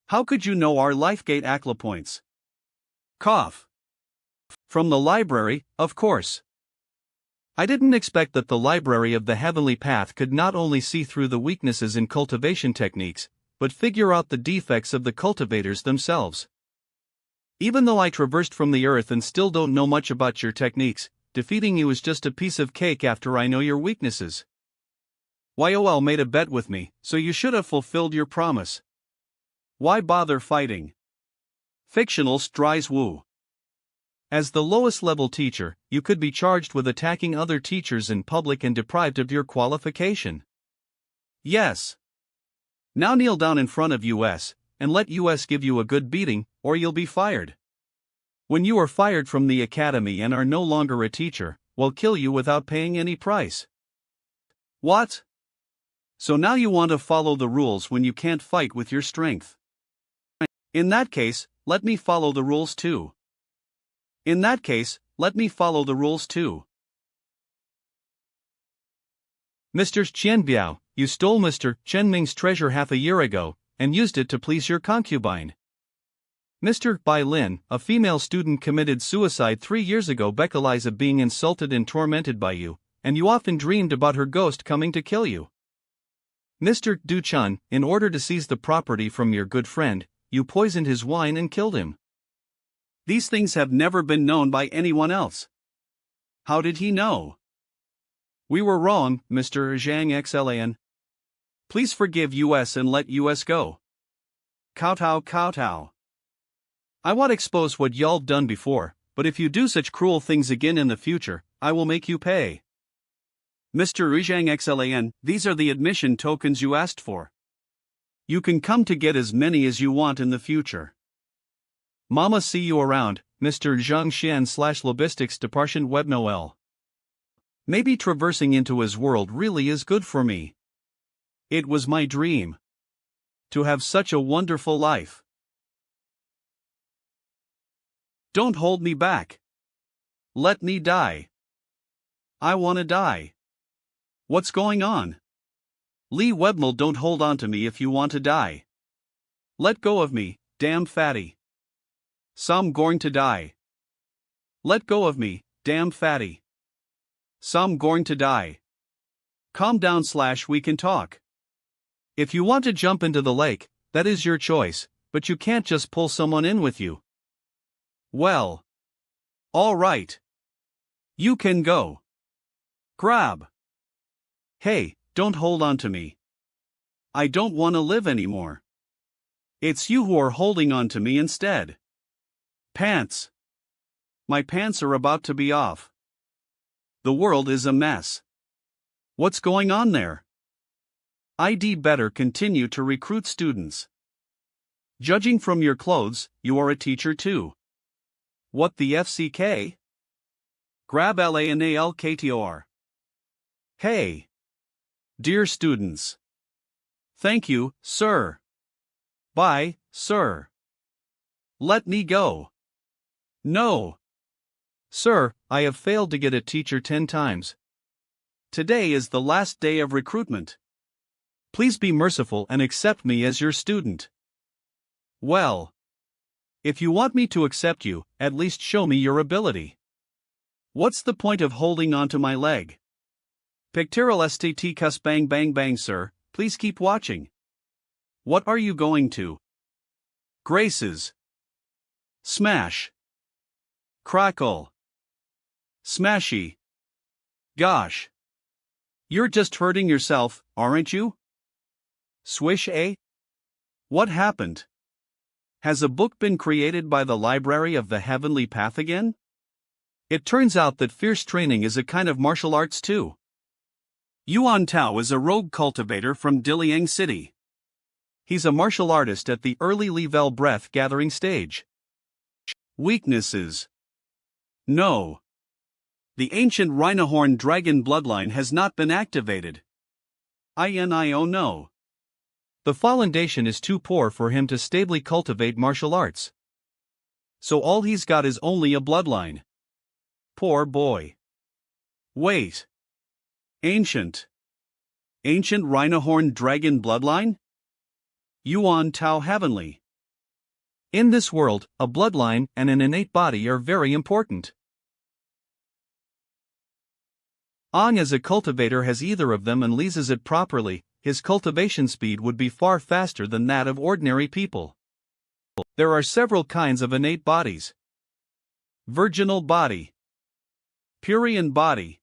How could you know our Lifegate Aclapoints? Cough. From the library, of course. I didn't expect that the Library of the Heavenly Path could not only see through the weaknesses in cultivation techniques, but figure out the defects of the cultivators themselves. Even though I traversed from the earth and still don't know much about your techniques, defeating you is just a piece of cake after I know your weaknesses. YOL made a bet with me, so you should have fulfilled your promise. Why bother fighting? Fictional Stries Wu. As the lowest level teacher, you could be charged with attacking other teachers in public and deprived of your qualification. Yes. Now kneel down in front of US, and let US give you a good beating, or you'll be fired. When you are fired from the academy and are no longer a teacher, we'll kill you without paying any price. What? So now you want to follow the rules when you can't fight with your strength. In that case, let me follow the rules too. Mr. Qianbiao, you stole Mr. Chen-Ming's treasure half a year ago, and used it to please your concubine. Mr. Bai Lin, a female student, committed suicide 3 years ago. Becca being insulted and tormented by you, and you often dreamed about her ghost coming to kill you. Mr. Du Chun, in order to seize the property from your good friend, you poisoned his wine and killed him. These things have never been known by anyone else. How did he know? We were wrong, Mr. Zhang Xlan. Please forgive US and let US go. Kowtow. I won't expose what y'all done before, but if you do such cruel things again in the future, I will make you pay. Mr. Zhang Xlan, these are the admission tokens you asked for. You can come to get as many as you want in the future. Mama, see you around, Mr. Zhang Xian / Logistics Department Web Noel. Maybe traversing into his world really is good for me. It was my dream to have such a wonderful life. Don't hold me back. Let me die. I wanna die. What's going on? Lee Webmel, don't hold on to me if you want to die. Let go of me, damn fatty. Some going to die. Let go of me, damn fatty. Some going to die. Calm down / we can talk. If you want to jump into the lake, that is your choice, but you can't just pull someone in with you. Well. All right. You can go. Grab. Hey, don't hold on to me. I don't want to live anymore. It's you who are holding on to me instead. Pants. My pants are about to be off. The world is a mess. What's going on there? I'd better continue to recruit students. Judging from your clothes, you are a teacher too. What the FCK? Grab LANALKTOR. Hey. Dear students. Thank you, sir. Bye, sir. Let me go. No. Sir, I have failed to get a teacher 10 times. Today is the last day of recruitment. Please be merciful and accept me as your student. Well. If you want me to accept you, at least show me your ability. What's the point of holding on to my leg? Pictorial STT cuss bang bang bang sir, please keep watching. What are you going to? Graces. Smash. Crackle. Smashy. Gosh. You're just hurting yourself, aren't you? Swish, eh? What happened? Has a book been created by the Library of the Heavenly Path again? It turns out that fierce training is a kind of martial arts too. Yuan Tao is a rogue cultivator from Diliang City. He's a martial artist at the early level breath gathering stage. Weaknesses. No. The ancient Rhinohorn dragon bloodline has not been activated. INIO no. The foundation is too poor for him to stably cultivate martial arts. So all he's got is only a bloodline. Poor boy. Wait. Ancient. Ancient Rhinohorn dragon bloodline? Yuan Tao Heavenly. In this world, a bloodline and an innate body are very important. Ong as a cultivator has either of them and leases it properly, his cultivation speed would be far faster than that of ordinary people. There are several kinds of innate bodies. Virginal body. Purian body.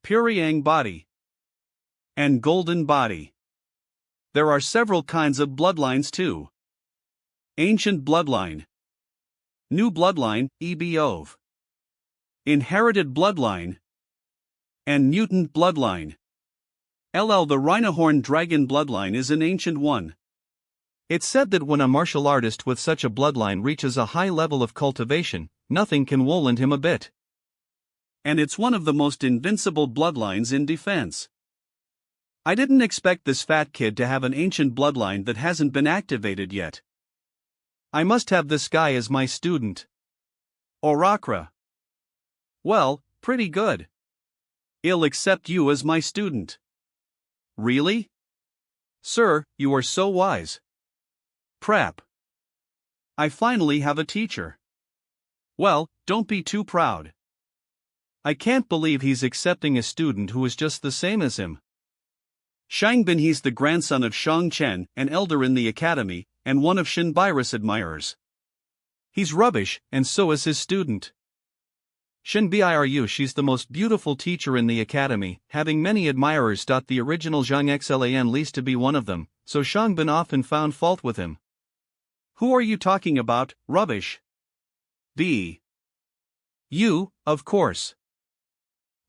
Puriang body. And golden body. There are several kinds of bloodlines too. Ancient bloodline. New bloodline, EBOV. Inherited bloodline. And mutant bloodline. LL the Rhinohorn dragon bloodline is an ancient one. It's said that when a martial artist with such a bloodline reaches a high level of cultivation, nothing can wound him a bit. And it's one of the most invincible bloodlines in defense. I didn't expect this fat kid to have an ancient bloodline that hasn't been activated yet. I must have this guy as my student. Orakra. Well, pretty good. I'll accept you as my student. Really? Sir, you are so wise. Prep. I finally have a teacher. Well, don't be too proud. I can't believe he's accepting a student who is just the same as him. Shangbin, he's the grandson of Shang Chen, an elder in the academy, and one of Shinbira's admirers. He's rubbish, and so is his student. Shinbiru, she's the most beautiful teacher in the academy, having many admirers. The original Zhang Xlan least to be one of them, so Shangbin often found fault with him. Who are you talking about, rubbish? B. You, of course.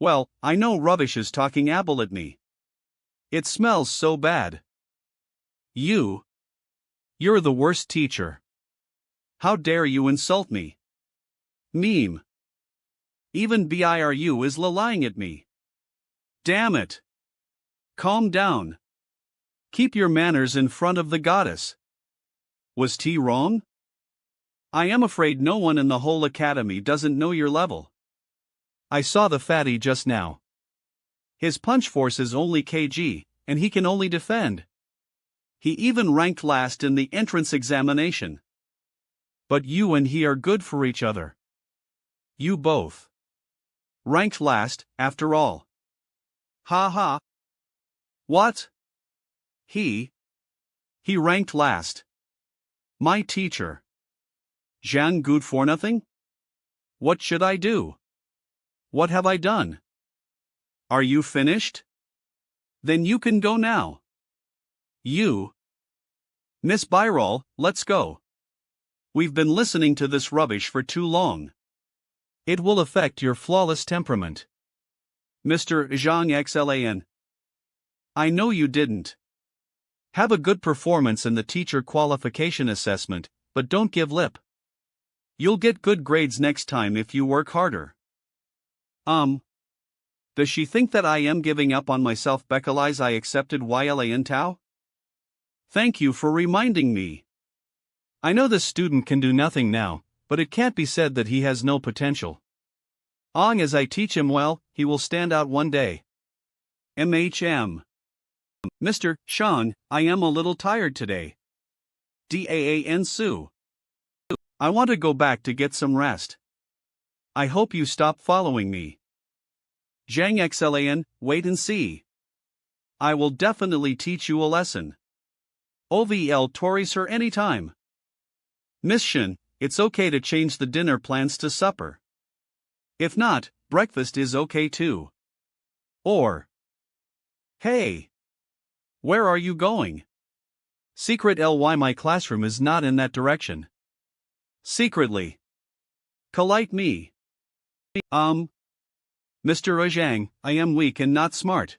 Well, I know rubbish is talking apple at me. It smells so bad. You. You're the worst teacher. How dare you insult me? Meme. Even Biru is lying at me. Damn it. Calm down. Keep your manners in front of the goddess. Was T wrong? I am afraid no one in the whole academy doesn't know your level. I saw the fatty just now. His punch force is only kg, and he can only defend. He even ranked last in the entrance examination. But you and he are good for each other. You both ranked last, after all. Ha ha. What? He ranked last. My teacher. Zhang good for nothing? What should I do? What have I done? Are you finished? Then you can go now. You. Miss Birol, let's go. We've been listening to this rubbish for too long. It will affect your flawless temperament. Mr. Zhang Xlan. I know you didn't have a good performance in the teacher qualification assessment, but don't give lip. You'll get good grades next time if you work harder. Does she think that I am giving up on myself because I accepted YLAN Tao? Thank you for reminding me. I know this student can do nothing now, but it can't be said that he has no potential. As I teach him well, he will stand out one day. MHM. Mr. Sean, I am a little tired today. DAAN Sue. I want to go back to get some rest. I hope you stop following me. Zhang Xlan, wait and see. I will definitely teach you a lesson. OVL Tories her anytime. Miss Shin, it's okay to change the dinner plans to supper. If not, breakfast is okay too. Or, hey, where are you going? Secret ly my classroom is not in that direction. Secretly. Polite me. Mr. Zhang, I am weak and not smart.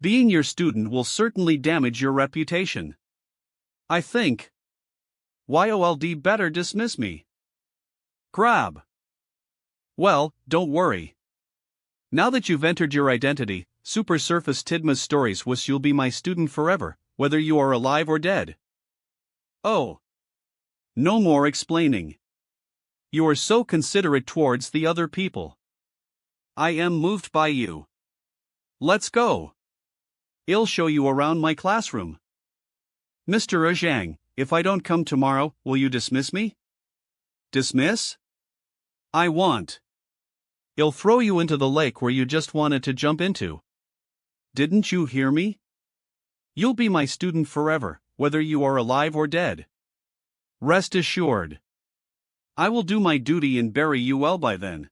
Being your student will certainly damage your reputation. I think YOLD better dismiss me. Grab. Well, don't worry. Now that you've entered your identity, Super Surface Tidma's stories wish you'll be my student forever, whether you are alive or dead. Oh. No more explaining. You are so considerate towards the other people. I am moved by you. Let's go. I'll show you around my classroom. Mr. Zhang, if I don't come tomorrow, will you dismiss me? Dismiss? I want. I'll throw you into the lake where you just wanted to jump into. Didn't you hear me? You'll be my student forever, whether you are alive or dead. Rest assured. I will do my duty and bury you well by then.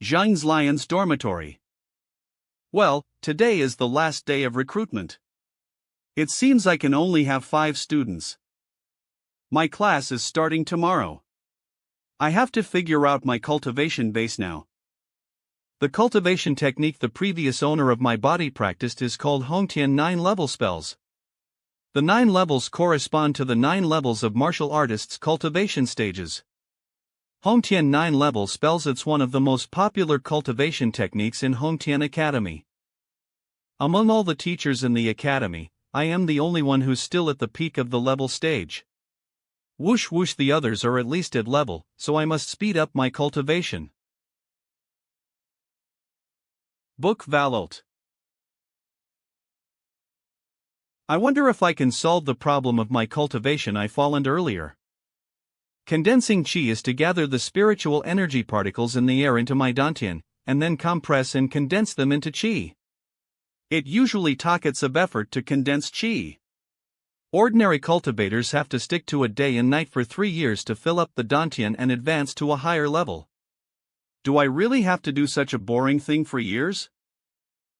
Zhang's Lion's dormitory. Well, today is the last day of recruitment. It seems I can only have 5 students. My class is starting tomorrow. I have to figure out my cultivation base now. The cultivation technique the previous owner of my body practiced is called Hongtian 9-level spells. The 9 levels correspond to the 9 levels of martial artists' cultivation stages. Hongtian 9-level spells it's one of the most popular cultivation techniques in Hongtian Academy. Among all the teachers in the academy, I am the only one who's still at the peak of the level stage. Whoosh whoosh, the others are at least at level, so I must speed up my cultivation. Book Valot. I wonder if I can solve the problem of my cultivation I fallen earlier. Condensing chi is to gather the spiritual energy particles in the air into my dantian, and then compress and condense them into chi. It usually takes a effort to condense chi. Ordinary cultivators have to stick to a day and night for 3 years to fill up the dantian and advance to a higher level. Do I really have to do such a boring thing for years?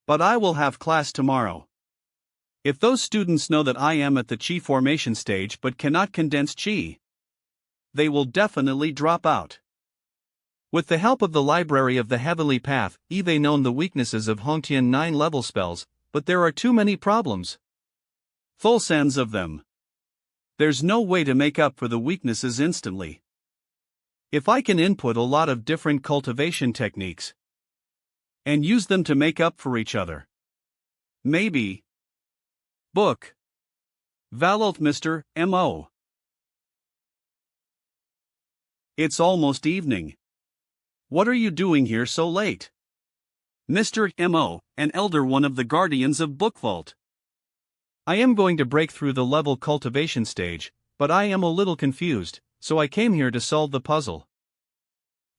But I will have class tomorrow. If those students know that I am at the chi formation stage but cannot condense chi, they will definitely drop out. With the help of the Library of the Heavenly Path, I've known the weaknesses of Hongtian 9-level spells, but there are too many problems. Thousands of them. There's no way to make up for the weaknesses instantly. If I can input a lot of different cultivation techniques and use them to make up for each other. Maybe. Book Valot Mr. M.O. It's almost evening. What are you doing here so late? Mr. M.O., an elder one of the guardians of Book Vault. I am going to break through the level cultivation stage, but I am a little confused, so I came here to solve the puzzle.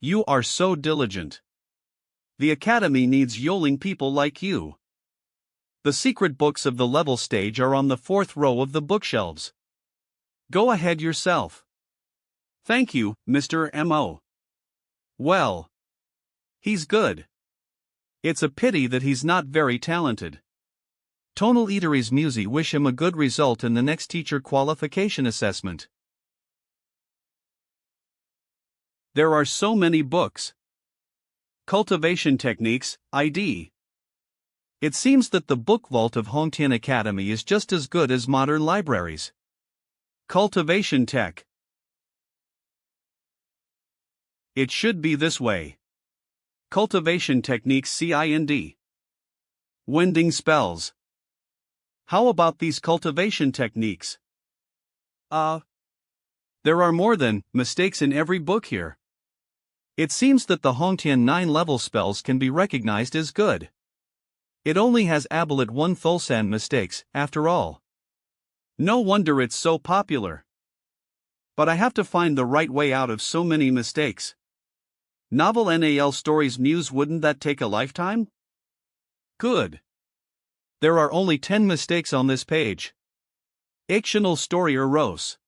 You are so diligent. The Academy needs yodeling people like you. The secret books of the level stage are on the 4th row of the bookshelves. Go ahead yourself. Thank you, Mr. M.O. Well, he's good. It's a pity that he's not very talented. Tonal Eateries Musi wish him a good result in the next teacher qualification assessment. There are so many books. Cultivation Techniques, ID. It seems that the book vault of Hongtian Academy is just as good as modern libraries. Cultivation Tech. It should be this way. Cultivation Techniques CIND. Wending spells. How about these cultivation techniques? There are more than mistakes in every book here. It seems that the Hongtian 9 level spells can be recognized as good. It only has Abelet 1 Thulsan mistakes, after all. No wonder it's so popular. But I have to find the right way out of so many mistakes. Novel NAL Stories Muse, wouldn't that take a lifetime? Good. There are only 10 mistakes on this page. Actional Story Rose.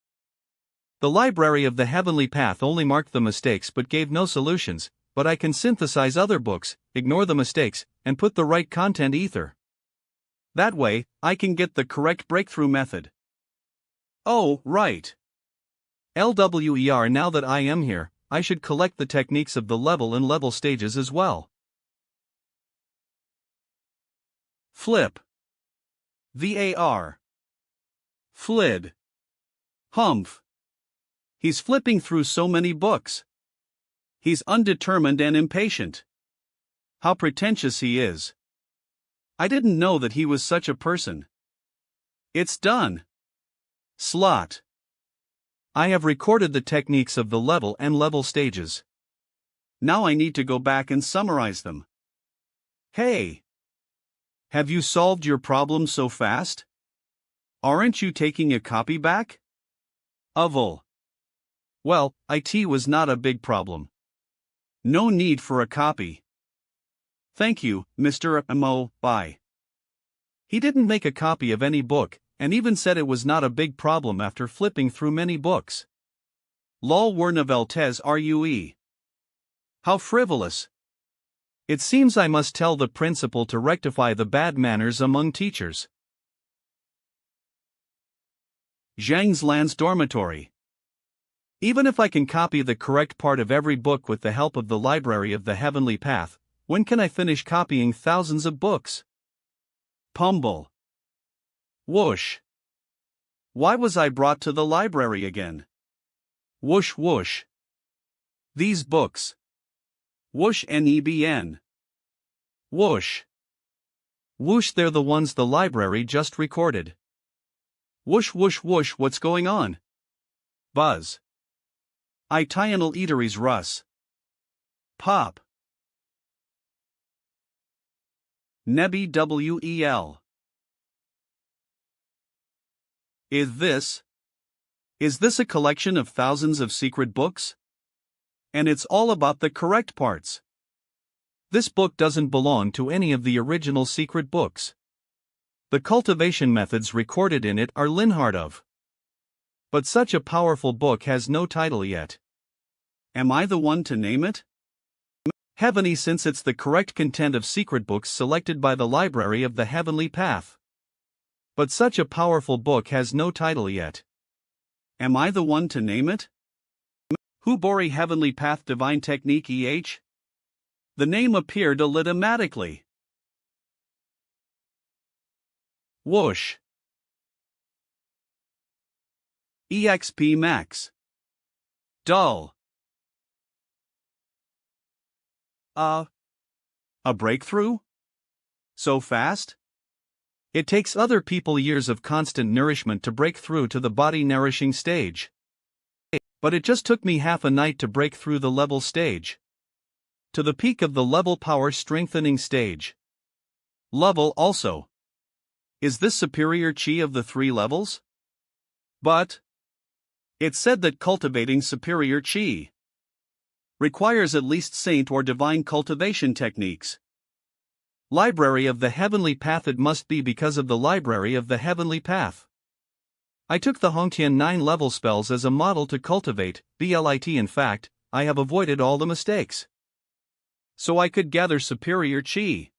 The Library of the Heavenly Path only marked the mistakes but gave no solutions, but I can synthesize other books, ignore the mistakes, and put the right content ether. That way, I can get the correct breakthrough method. Oh, right. LWER, now that I am here, I should collect the techniques of the level and level stages as well. Flip. VAR. Flid. Humph. He's flipping through so many books. He's undetermined and impatient. How pretentious he is. I didn't know that he was such a person. It's done. Slot. I have recorded the techniques of the level and level stages. Now I need to go back and summarize them. Hey! Have you solved your problem so fast? Aren't you taking a copy back? Well, it was not a big problem. No need for a copy. Thank you, Mr. M.O. Bye. He didn't make a copy of any book, and even said it was not a big problem after flipping through many books. Lol were noveltes rue. How frivolous. It seems I must tell the principal to rectify the bad manners among teachers. Zhang's Land's Dormitory. Even if I can copy the correct part of every book with the help of the Library of the Heavenly Path, when can I finish copying thousands of books? Pumble. Whoosh. Why was I brought to the library again? Whoosh whoosh. These books. Whoosh NEBN. Whoosh. Whoosh, they're the ones the library just recorded. Whoosh whoosh whoosh, what's going on? Buzz. Itianal Eateries Russ. Pop. Nebby WEL. Is this a collection of thousands of secret books? And it's all about the correct parts. This book doesn't belong to any of the original secret books. The cultivation methods recorded in it are Linhard of. But such a powerful book has no title yet. Am I the one to name it? Heavenly, since it's the correct content of secret books selected by the Library of the Heavenly Path. But such a powerful book has no title yet. Am I the one to name it? Hubori Heavenly Path Divine Technique EH? The name appeared automatically. Whoosh. EXP Max. Dull. A breakthrough? So fast? It takes other people years of constant nourishment to break through to the body-nourishing stage. But it just took me half a night to break through the level stage. To the peak of the level power strengthening stage. Level also. Is this superior chi of the 3 levels? But it said that cultivating superior chi requires at least saint or divine cultivation techniques. Library of the Heavenly Path. It must be because of the Library of the Heavenly Path. I took the Hongtian 9-level spells as a model to cultivate, BLIT. In fact, I have avoided all the mistakes. So I could gather superior chi.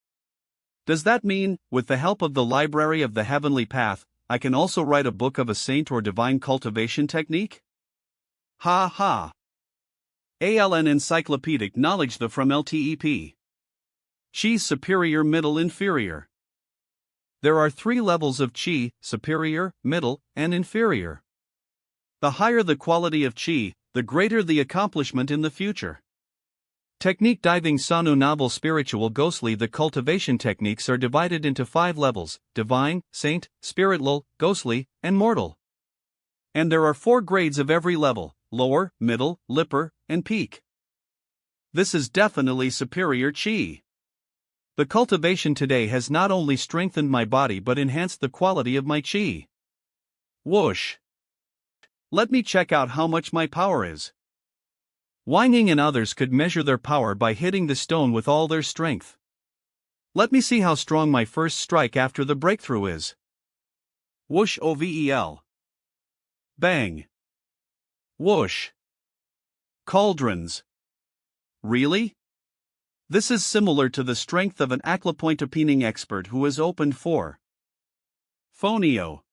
Does that mean, with the help of the Library of the Heavenly Path, I can also write a book of a saint or divine cultivation technique? Ha ha. ALN Encyclopedic Knowledge. The from LTEP. Chi superior, middle, inferior. There are 3 levels of chi: superior, middle, and inferior. The higher the quality of chi, the greater the accomplishment in the future. Technique diving. Sanu novel spiritual ghostly. The cultivation techniques are divided into 5 levels: divine, saint, spiritual, ghostly, and mortal. And there are 4 grades of every level: lower, middle, lipper, and peak. This is definitely superior chi. The cultivation today has not only strengthened my body but enhanced the quality of my chi. Whoosh! Let me check out how much my power is. Wang Ying and others could measure their power by hitting the stone with all their strength. Let me see how strong my first strike after the breakthrough is. Whoosh ovel. Bang. Whoosh. Cauldrons. Really? This is similar to the strength of an aquapoint opening expert who has opened 4. Phonio.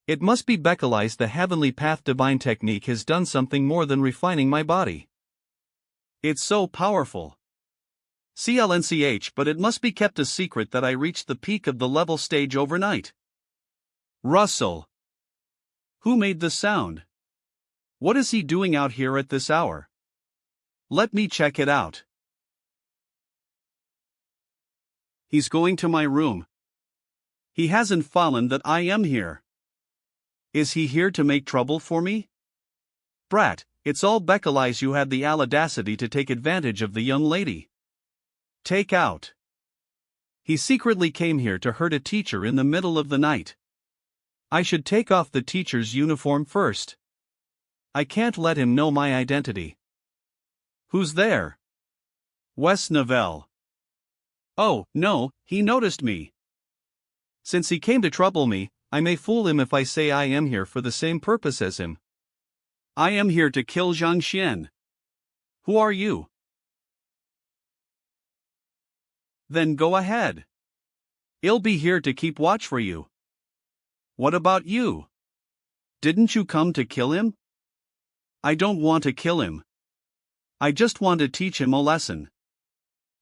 It must be Beckelized. The Heavenly Path divine technique has done something more than refining my body. It's so powerful. CLNCH, but it must be kept a secret that I reached the peak of the level stage overnight. Russell. Who made the sound? What is he doing out here at this hour? Let me check it out. He's going to my room. He hasn't fallen that I am here. Is he here to make trouble for me? Brat, it's all Beckelized. You had the audacity to take advantage of the young lady. Take out. He secretly came here to hurt a teacher in the middle of the night. I should take off the teacher's uniform first. I can't let him know my identity. Who's there? Wes Novell. Oh, no, he noticed me. Since he came to trouble me, I may fool him if I say I am here for the same purpose as him. I am here to kill Zhang Xian. Who are you? Then go ahead. I'll be here to keep watch for you. What about you? Didn't you come to kill him? I don't want to kill him. I just want to teach him a lesson.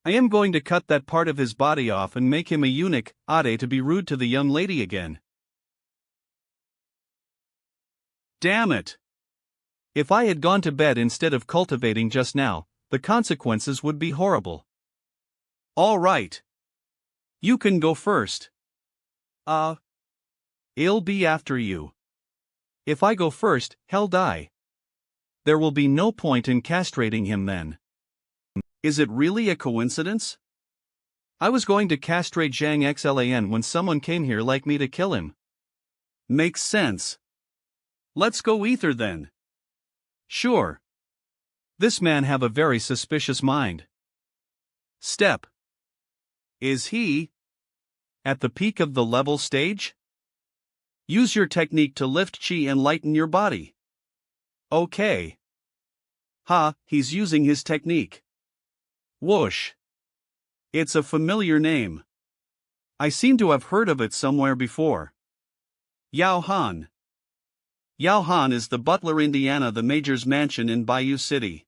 I am going to cut that part of his body off and make him a eunuch, Ade, to be rude to the young lady again. Damn it! If I had gone to bed instead of cultivating just now, the consequences would be horrible. All right. You can go first. I'll be after you. If I go first, he'll die. There will be no point in castrating him then. Is it really a coincidence? I was going to castrate Zhang Xlan when someone came here like me to kill him. Makes sense. Let's go ether then. Sure. This man have a very suspicious mind. Step. Is he at the peak of the level stage? Use your technique to lift chi and lighten your body. Okay. Ha, he's using his technique. Whoosh. It's a familiar name. I seem to have heard of it somewhere before. Yao Han. Yao Han is the butler Indiana the Major's mansion in Bayou City.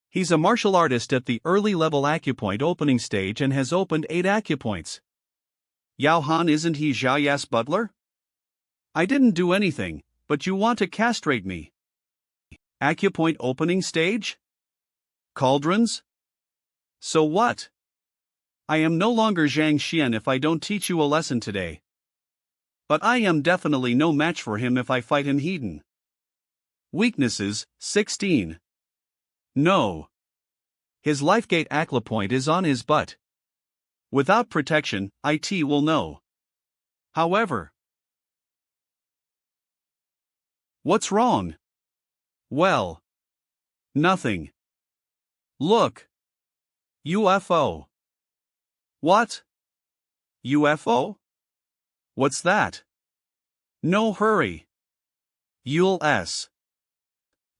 He's a martial artist at the early level acupoint opening stage and has opened 8 acupoints. Yao Han, isn't he Zhao Ya's butler? I didn't do anything, but you want to castrate me. Acupoint opening stage? Cauldrons? So what? I am no longer Zhang Xian if I don't teach you a lesson today. But I am definitely no match for him if I fight in Hedon. Weaknesses, 16. No. His Lifegate Acupoint is on his butt. Without protection, IT will know. However, what's wrong? Well, nothing. Look. UFO. What? UFO? What's that? No hurry. You'll S.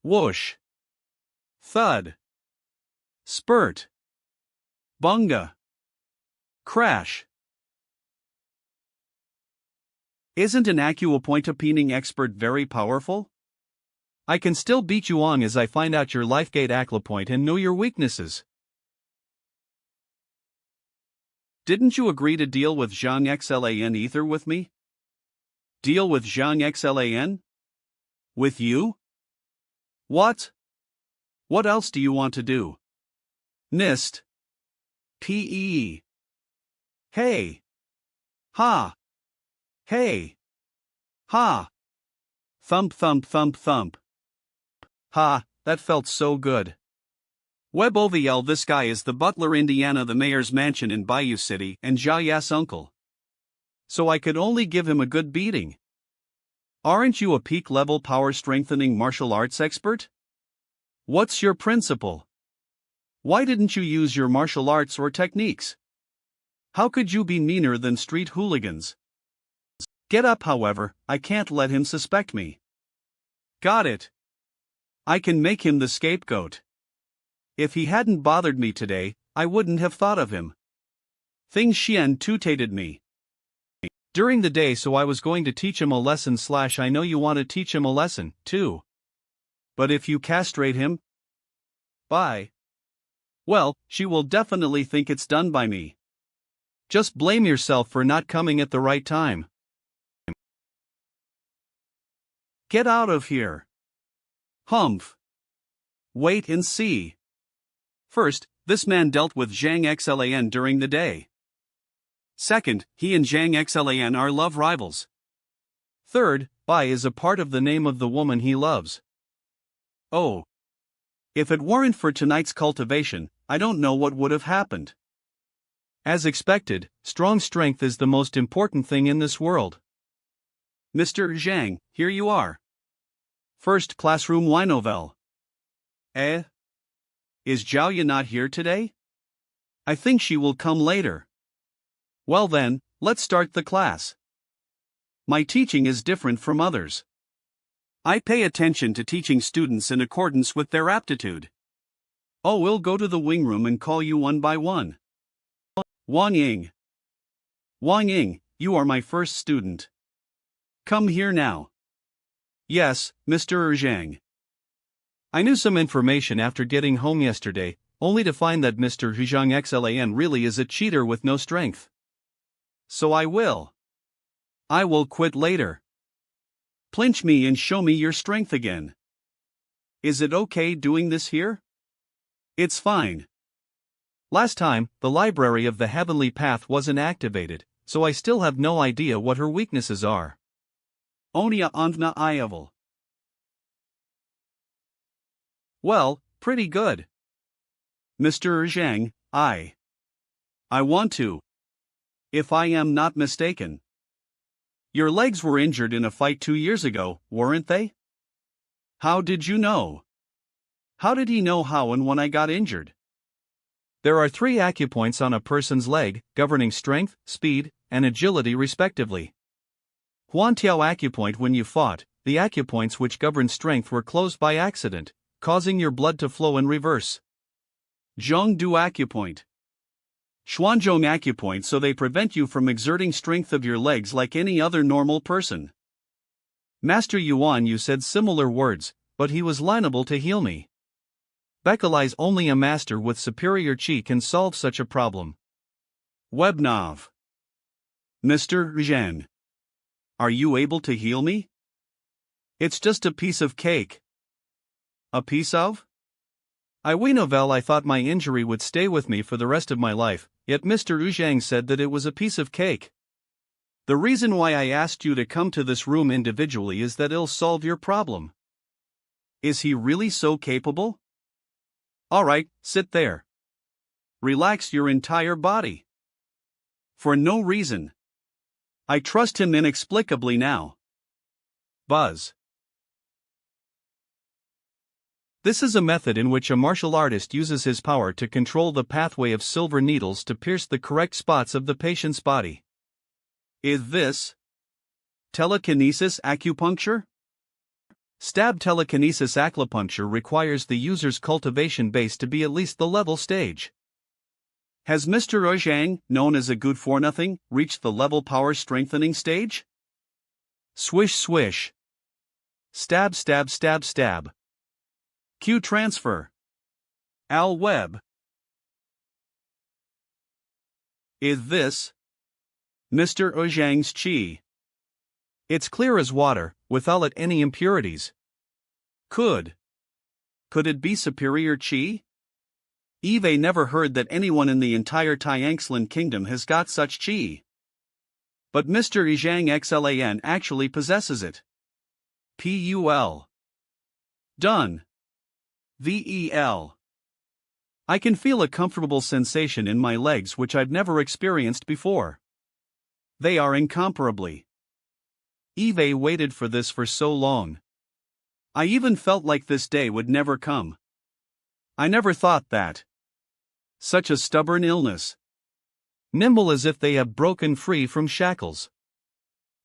Whoosh. Thud. Spurt. Bunga. Crash. Isn't an acupuncture expert very powerful? I can still beat you on as I find out your lifegate acupoint and know your weaknesses. Didn't you agree to deal with Zhang Xlan ether with me? Deal with Zhang Xlan? With you? What? What else do you want to do? NIST. PE. Hey. Ha. Hey. Ha. Thump thump thump thump. Ha, that felt so good. Web OVL. This guy is the butler Indiana, the mayor's mansion in Bayou City, and Jaya's uncle. So I could only give him a good beating. Aren't you a peak-level power-strengthening martial arts expert? What's your principle? Why didn't you use your martial arts or techniques? How could you be meaner than street hooligans? Get up, however, I can't let him suspect me. Got it. I can make him the scapegoat. If he hadn't bothered me today, I wouldn't have thought of him. Thing Xian tutated me during the day, so I was going to teach him a lesson. I know you want to teach him a lesson, too. But if you castrate him? Bye. Well, she will definitely think it's done by me. Just blame yourself for not coming at the right time. Get out of here. Humph. Wait and see. First, this man dealt with Zhang Xlan during the day. Second, he and Zhang Xlan are love rivals. Third, Bai is a part of the name of the woman he loves. Oh. If it weren't for tonight's cultivation, I don't know what would have happened. As expected, strong strength is the most important thing in this world. Mr. Zhang, here you are. First classroom Winovel. Is Zhaoya not here today? I think she will come later. Well then, let's start the class. My teaching is different from others. I pay attention to teaching students in accordance with their aptitude. Oh, we'll go to the wing room and call you one by one. Wang Ying. Wang Ying, you are my first student. Come here now. Yes, Mr. Zhang. I knew some information after getting home yesterday, only to find that Mr. Zhang Xlan really is a cheater with no strength. So I will quit later. Clinch me and show me your strength again. Is it okay doing this here? It's fine. Last time, the library of the Heavenly Path wasn't activated, so I still have no idea what her weaknesses are. Onia Andna Ioval. Well, pretty good. Mr. Zhang, I want to. If I am not mistaken. Your legs were injured in a fight 2 years ago, weren't they? How did you know? How did he know how and when I got injured? There are 3 acupoints on a person's leg, governing strength, speed, and agility respectively. Huantiao acupoint. When you fought, the acupoints which govern strength were closed by accident, causing your blood to flow in reverse. Zhongdu acupoint. Xuanzhong acupoint, so they prevent you from exerting strength of your legs like any other normal person. Master Yuan, you said similar words, but he was liable to heal me. Bekalai's only a master with superior chi can solve such a problem. Webnov. Mr. Zhang. Are you able to heal me? It's just a piece of cake. A piece of? Novel, I thought my injury would stay with me for the rest of my life, yet Mr. Zhang said that it was a piece of cake. The reason why I asked you to come to this room individually is that it'll solve your problem. Is he really so capable? Alright, sit there. Relax your entire body. For no reason. I trust him inexplicably now. Buzz. This is a method in which a martial artist uses his power to control the pathway of silver needles to pierce the correct spots of the patient's body. Is this telekinesis acupuncture? Stab telekinesis acupuncture requires the user's cultivation base to be at least the level stage. Has Mr. Ojang, known as a good for nothing, reached the level power strengthening stage? Swish swish. Stab stab stab stab. Q transfer. Al Web. Is this Mr. Ojang's chi? It's clear as water, without any impurities. Could it be superior chi? Eve never heard that anyone in the entire Tyanxlan kingdom has got such chi. But Mr. Ojang Xlan actually possesses it. Pul. Done. Vel. I can feel a comfortable sensation in my legs which I've never experienced before. They are incomparably. Eve waited for this for so long. I even felt like this day would never come. I never thought that. Such a stubborn illness, nimble as if they have broken free from shackles,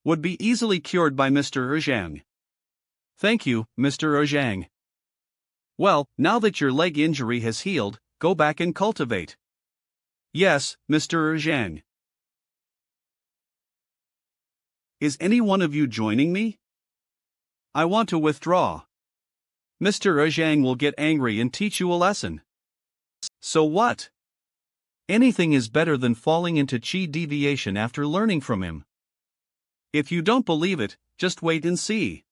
would be easily cured by Mr. Ojang. Thank you, Mr. Ojang. Well, now that your leg injury has healed, go back and cultivate. Yes, Mr. Ojang. Is any one of you joining me? I want to withdraw. Mr. Ojang will get angry and teach you a lesson. So what? Anything is better than falling into chi deviation after learning from him. If you don't believe it, just wait and see.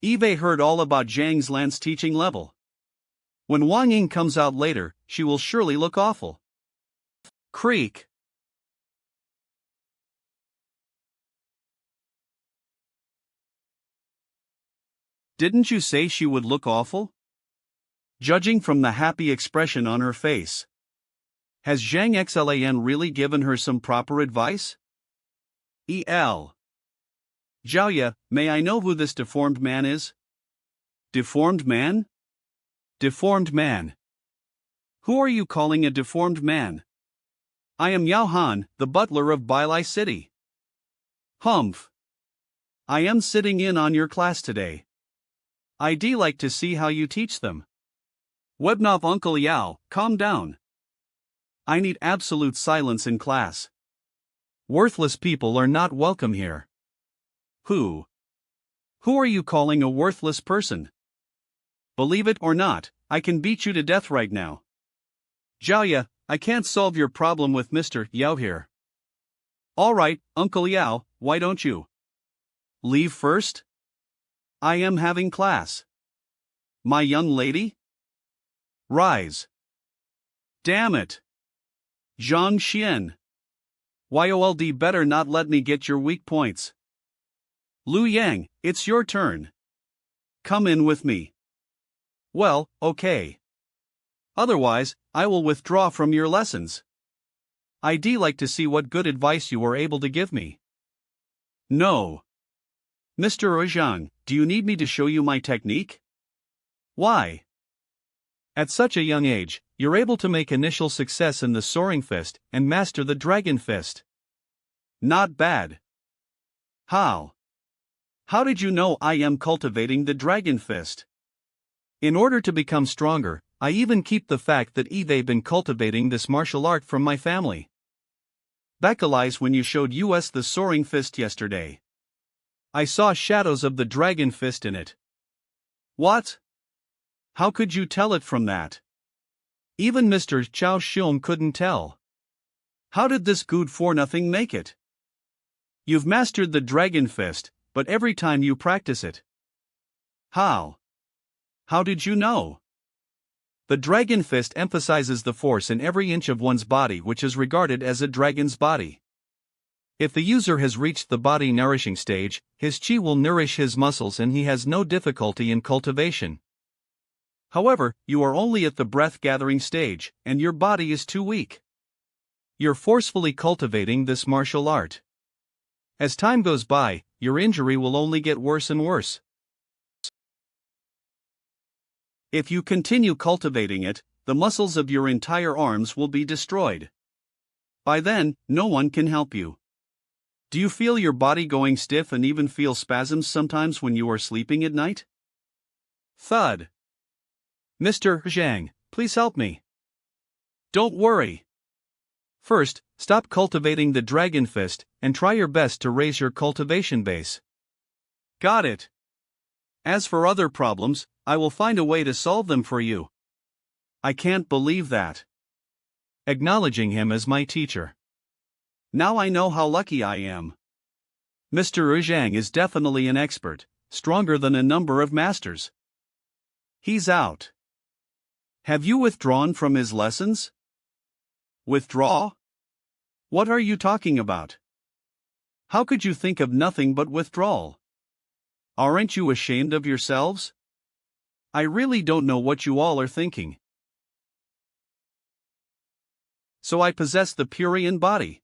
Eve heard all about Zhang Zlan's teaching level. When Wang Ying comes out later, she will surely look awful. Creak. Didn't you say she would look awful? Judging from the happy expression on her face. Has Zhang Xlan really given her some proper advice? El. Zhaoya, may I know who this deformed man is? Deformed man? Deformed man. Who are you calling a deformed man? I am Yao Han, the butler of Bailai City. Humph. I am sitting in on your class today. I'd like to see how you teach them. Webnov Uncle Yao, calm down. I need absolute silence in class. Worthless people are not welcome here. Who are you calling a worthless person? Believe it or not, I can beat you to death right now. Zhaoya, I can't solve your problem with Mr. Yao here. Alright, Uncle Yao, why don't you leave first? I am having class. My young lady? Rise. Damn it. Zhang Xian. YOLD better not let me get your weak points. Lu Yang, it's your turn. Come in with me. Well, okay. Otherwise, I will withdraw from your lessons. I'd like to see what good advice you were able to give me. No. Mr. Ojang, do you need me to show you my technique? Why? At such a young age, you're able to make initial success in the Soaring Fist and master the Dragon Fist. Not bad. How? How did you know I am cultivating the Dragon Fist? In order to become stronger, I even keep the fact that Eve been cultivating this martial art from my family. Backalize when you showed us the Soaring Fist yesterday. I saw shadows of the Dragon Fist in it. What? How could you tell it from that? Even Mr. Chao Xiong couldn't tell. How did this good for nothing make it? You've mastered the Dragon Fist, but every time you practice it. How? How did you know? The Dragon Fist emphasizes the force in every inch of one's body, which is regarded as a dragon's body. If the user has reached the body nourishing stage, his chi will nourish his muscles and he has no difficulty in cultivation. However, you are only at the breath-gathering stage, and your body is too weak. You're forcefully cultivating this martial art. As time goes by, your injury will only get worse and worse. If you continue cultivating it, the muscles of your entire arms will be destroyed. By then, no one can help you. Do you feel your body going stiff and even feel spasms sometimes when you are sleeping at night? Thud. Mr. Zhang, please help me. Don't worry. First, stop cultivating the dragon fist and try your best to raise your cultivation base. Got it. As for other problems, I will find a way to solve them for you. I can't believe that. Acknowledging him as my teacher. Now I know how lucky I am. Mr. Zhang is definitely an expert, stronger than a number of masters. He's out. Have you withdrawn from his lessons? Withdraw? What are you talking about? How could you think of nothing but withdrawal? Aren't you ashamed of yourselves? I really don't know what you all are thinking. So I possess the Purian body.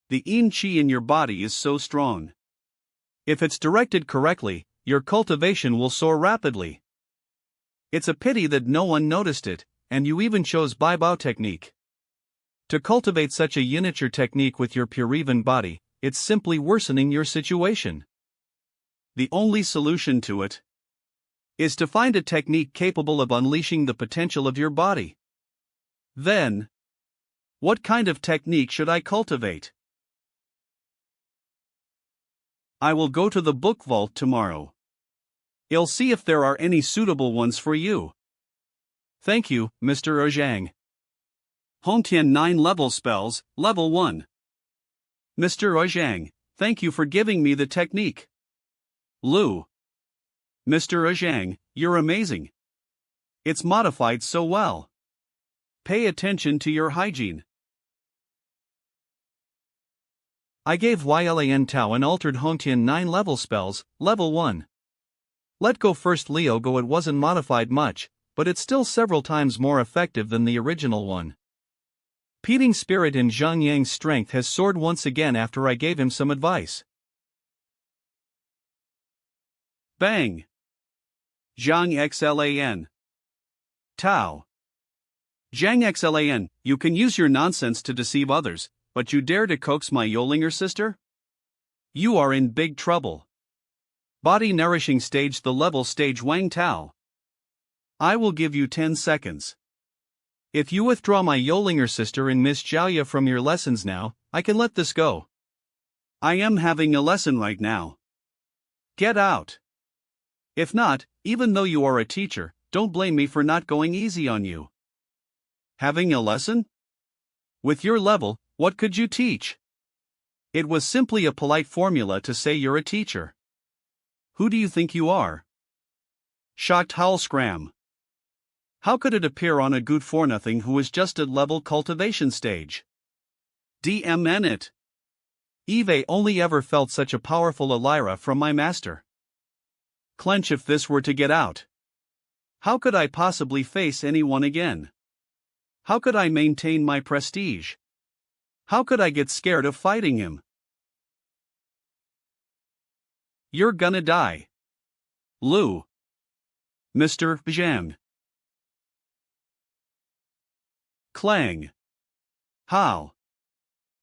The Yin Qi in your body is so strong. If it's directed correctly, your cultivation will soar rapidly. It's a pity that no one noticed it, and you even chose Baibao technique. To cultivate such a uniture technique with your Purivan body, it's simply worsening your situation. The only solution to it is to find a technique capable of unleashing the potential of your body. Then, what kind of technique should I cultivate? I will go to the book vault tomorrow. I'll see if there are any suitable ones for you. Thank you, Mr. Zhang. Hongtian 9 level spells, level 1. Mr. Zhang, thank you for giving me the technique. Lu. Mr. Zhang, you're amazing. It's modified so well. Pay attention to your hygiene. I gave Ylan Tao an altered Hongtian 9 level spells, level 1. Let go first Leo Go. It wasn't modified much, but it's still several times more effective than the original one. Peating Spirit in Zhang Yang's strength has soared once again after I gave him some advice. Bang! Zhang Xlan. Tao. Zhang Xlan, you can use your nonsense to deceive others, but you dare to coax my Yolinger sister? You are in big trouble. Body nourishing stage, the level stage Wang Tao. I will give you 10 seconds. If you withdraw my Yolinger sister and Miss Jiaoya from your lessons now, I can let this go. I am having a lesson right now. Get out. If not, even though you are a teacher, don't blame me for not going easy on you. Having a lesson? With your level, what could you teach? It was simply a polite formula to say you're a teacher. Who do you think you are? Shocked Howl Scram. How could it appear on a good for nothing who is just at level cultivation stage? DMN it. Eve only ever felt such a powerful Elira from my master. Clench if this were to get out. How could I possibly face anyone again? How could I maintain my prestige? How could I get scared of fighting him? You're gonna die. Lu. Mr. Zhang. Clang. How?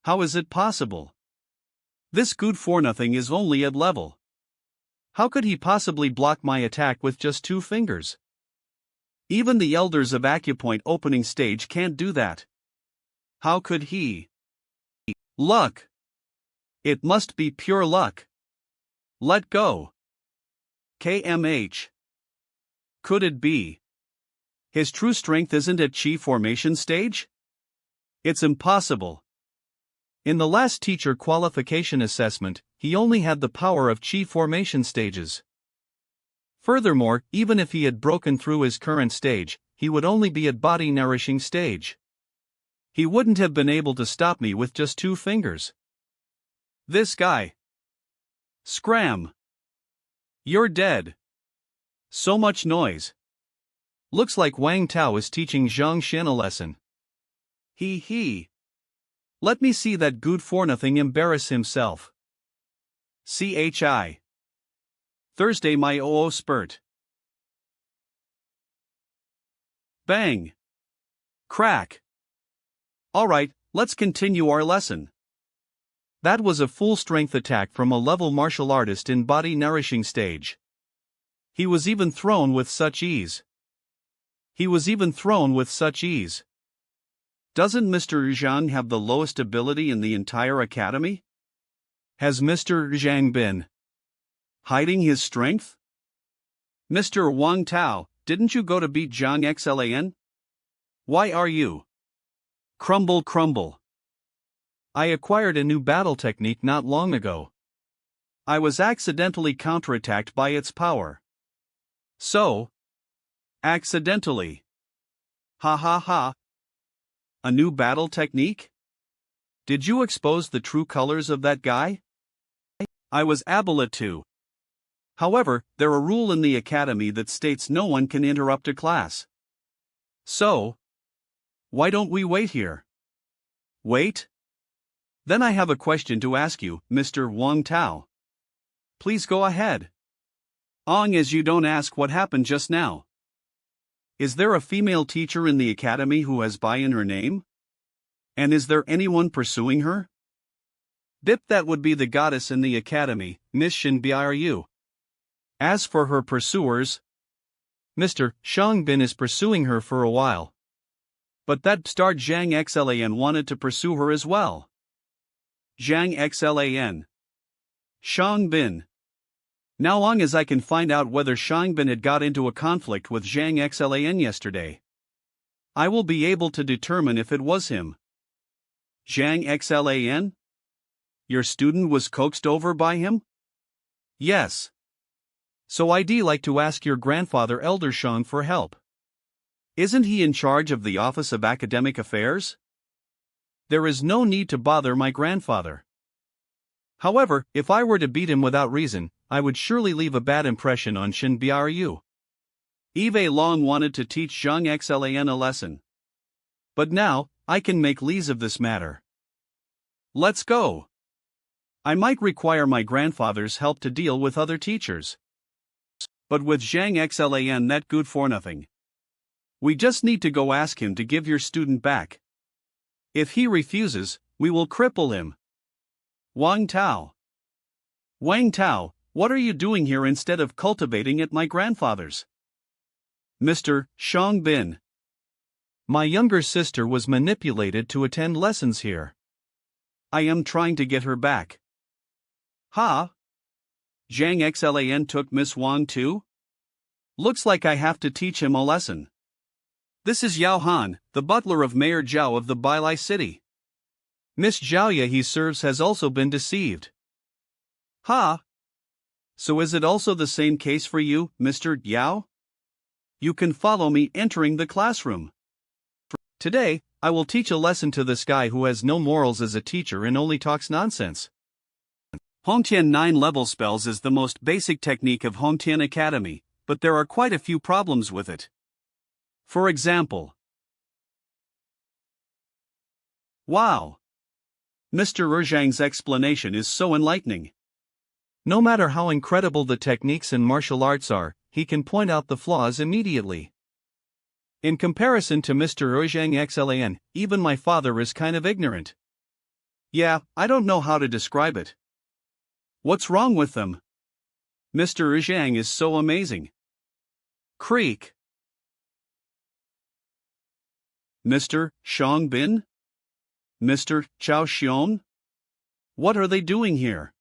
How is it possible? This good for nothing is only at level. How could he possibly block my attack with just 2 fingers? Even the elders of Acupoint opening stage can't do that. How could he? Luck. It must be pure luck. Let go. KMH. Could it be? His true strength isn't at Chi formation stage? It's impossible. In the last teacher qualification assessment, he only had the power of Chi formation stages. Furthermore, even if he had broken through his current stage, he would only be at body nourishing stage. He wouldn't have been able to stop me with just 2 fingers. This guy. Scram. You're dead. So much noise. Looks like Wang Tao is teaching Zhang Xin a lesson. He. Let me see that good for nothing embarrass himself. CHI. Thursday my OO spurt. Bang. Crack. Alright, let's continue our lesson. That was a full-strength attack from a level martial artist in body-nourishing stage. He was even thrown with such ease. Doesn't Mr. Zhang have the lowest ability in the entire academy? Has Mr. Zhang been hiding his strength? Mr. Wang Tao, didn't you go to beat Zhang Xlan? Why are you? Crumble. I acquired a new battle technique not long ago. I was accidentally counterattacked by its power. So? Accidentally. Ha ha ha. A new battle technique? Did you expose the true colors of that guy? I was able to. However, there's a rule in the academy that states no one can interrupt a class. So? Why don't we wait here? Wait? Then I have a question to ask you, Mr. Wang Tao. Please go ahead. As you don't ask what happened just now. Is there a female teacher in the academy who has Bai in her name? And is there anyone pursuing her? Bip, that would be the goddess in the academy, Miss Shin Biru. As for her pursuers, Mr. Shangbin is pursuing her for a while. But that star Zhang Xlan wanted to pursue her as well. Zhang Xlan. Shangbin. Now long as I can find out whether Shangbin had got into a conflict with Zhang Xlan yesterday, I will be able to determine if it was him. Zhang Xlan? Your student was coaxed over by him? Yes. So I'd like to ask your grandfather Elder Shang for help. Isn't he in charge of the Office of Academic Affairs? There is no need to bother my grandfather. However, if I were to beat him without reason, I would surely leave a bad impression on Shin Biru. Eve long wanted to teach Zhang Xlan a lesson. But now, I can make lees of this matter. Let's go. I might require my grandfather's help to deal with other teachers. But with Zhang Xlan that good for nothing. We just need to go ask him to give your student back. If he refuses, we will cripple him. Wang Tao, what are you doing here instead of cultivating at my grandfather's? Mr. Shangbin. My younger sister was manipulated to attend lessons here. I am trying to get her back. Ha? Zhang Xlan took Miss Wang too? Looks like I have to teach him a lesson. This is Yao Han, the butler of Mayor Zhao of the Bailai City. Miss Zhaoya he serves has also been deceived. Ha? So is it also the same case for you, Mr. Yao? You can follow me entering the classroom. Today, I will teach a lesson to this guy who has no morals as a teacher and only talks nonsense. Hongtian 9 level spells is the most basic technique of Hongtian Academy, but there are quite a few problems with it. For example, wow! Mr. Zhang's explanation is so enlightening. No matter how incredible the techniques in martial arts are, he can point out the flaws immediately. In comparison to Mr. Zhang Xlan, even my father is kind of ignorant. Yeah, I don't know how to describe it. What's wrong with them? Mr. Zhang is so amazing. Creak. Mr. Shangbin? Mr. Chao Xiong? What are they doing here?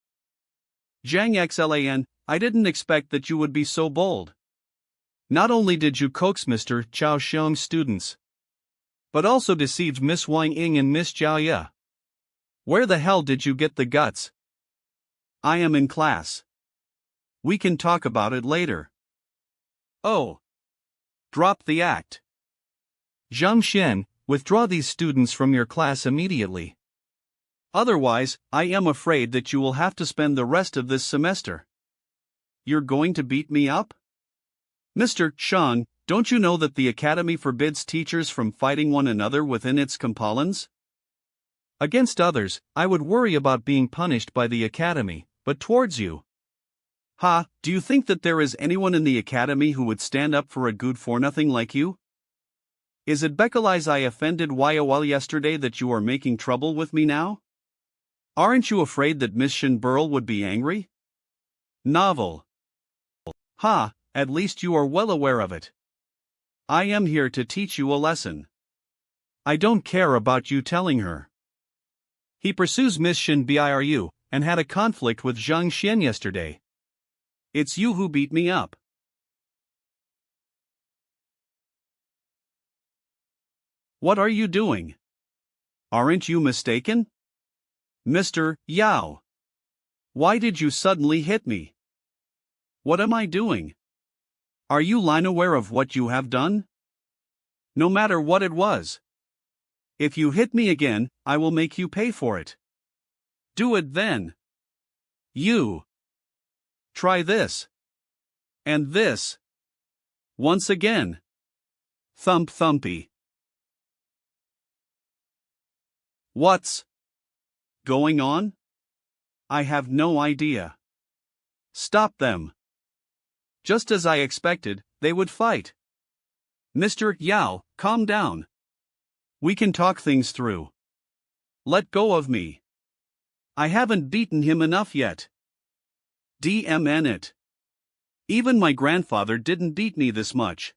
Zhang Xlan, I didn't expect that you would be so bold. Not only did you coax Mr. Chao Xiong's students, but also deceived Miss Wang Ying and Miss Zhaoya. Where the hell did you get the guts? I am in class. We can talk about it later. Oh. Drop the act. Zhang Shen, withdraw these students from your class immediately. Otherwise, I am afraid that you will have to spend the rest of this semester. You're going to beat me up? Mr. Shang, don't you know that the academy forbids teachers from fighting one another within its compounds? Against others, I would worry about being punished by the academy, but towards you. Ha, do you think that there is anyone in the academy who would stand up for a good-for-nothing like you? Is it because I offended Wyawal yesterday that you are making trouble with me now? Aren't you afraid that Miss Shinburl would be angry? Novel. Ha, at least you are well aware of it. I am here to teach you a lesson. I don't care about you telling her. He pursues Miss Shinbiru, and had a conflict with Zhang Xian yesterday. It's you who beat me up. What are you doing? Aren't you mistaken? Mr. Yao. Why did you suddenly hit me? What am I doing? Are you unaware of what you have done? No matter what it was. If you hit me again, I will make you pay for it. Do it then. You. Try this. And this. Once again. Thump thumpy. What's going on? I have no idea. Stop them. Just as I expected, they would fight. Mr. Yao, calm down. We can talk things through. Let go of me. I haven't beaten him enough yet. DMN it. Even my grandfather didn't beat me this much.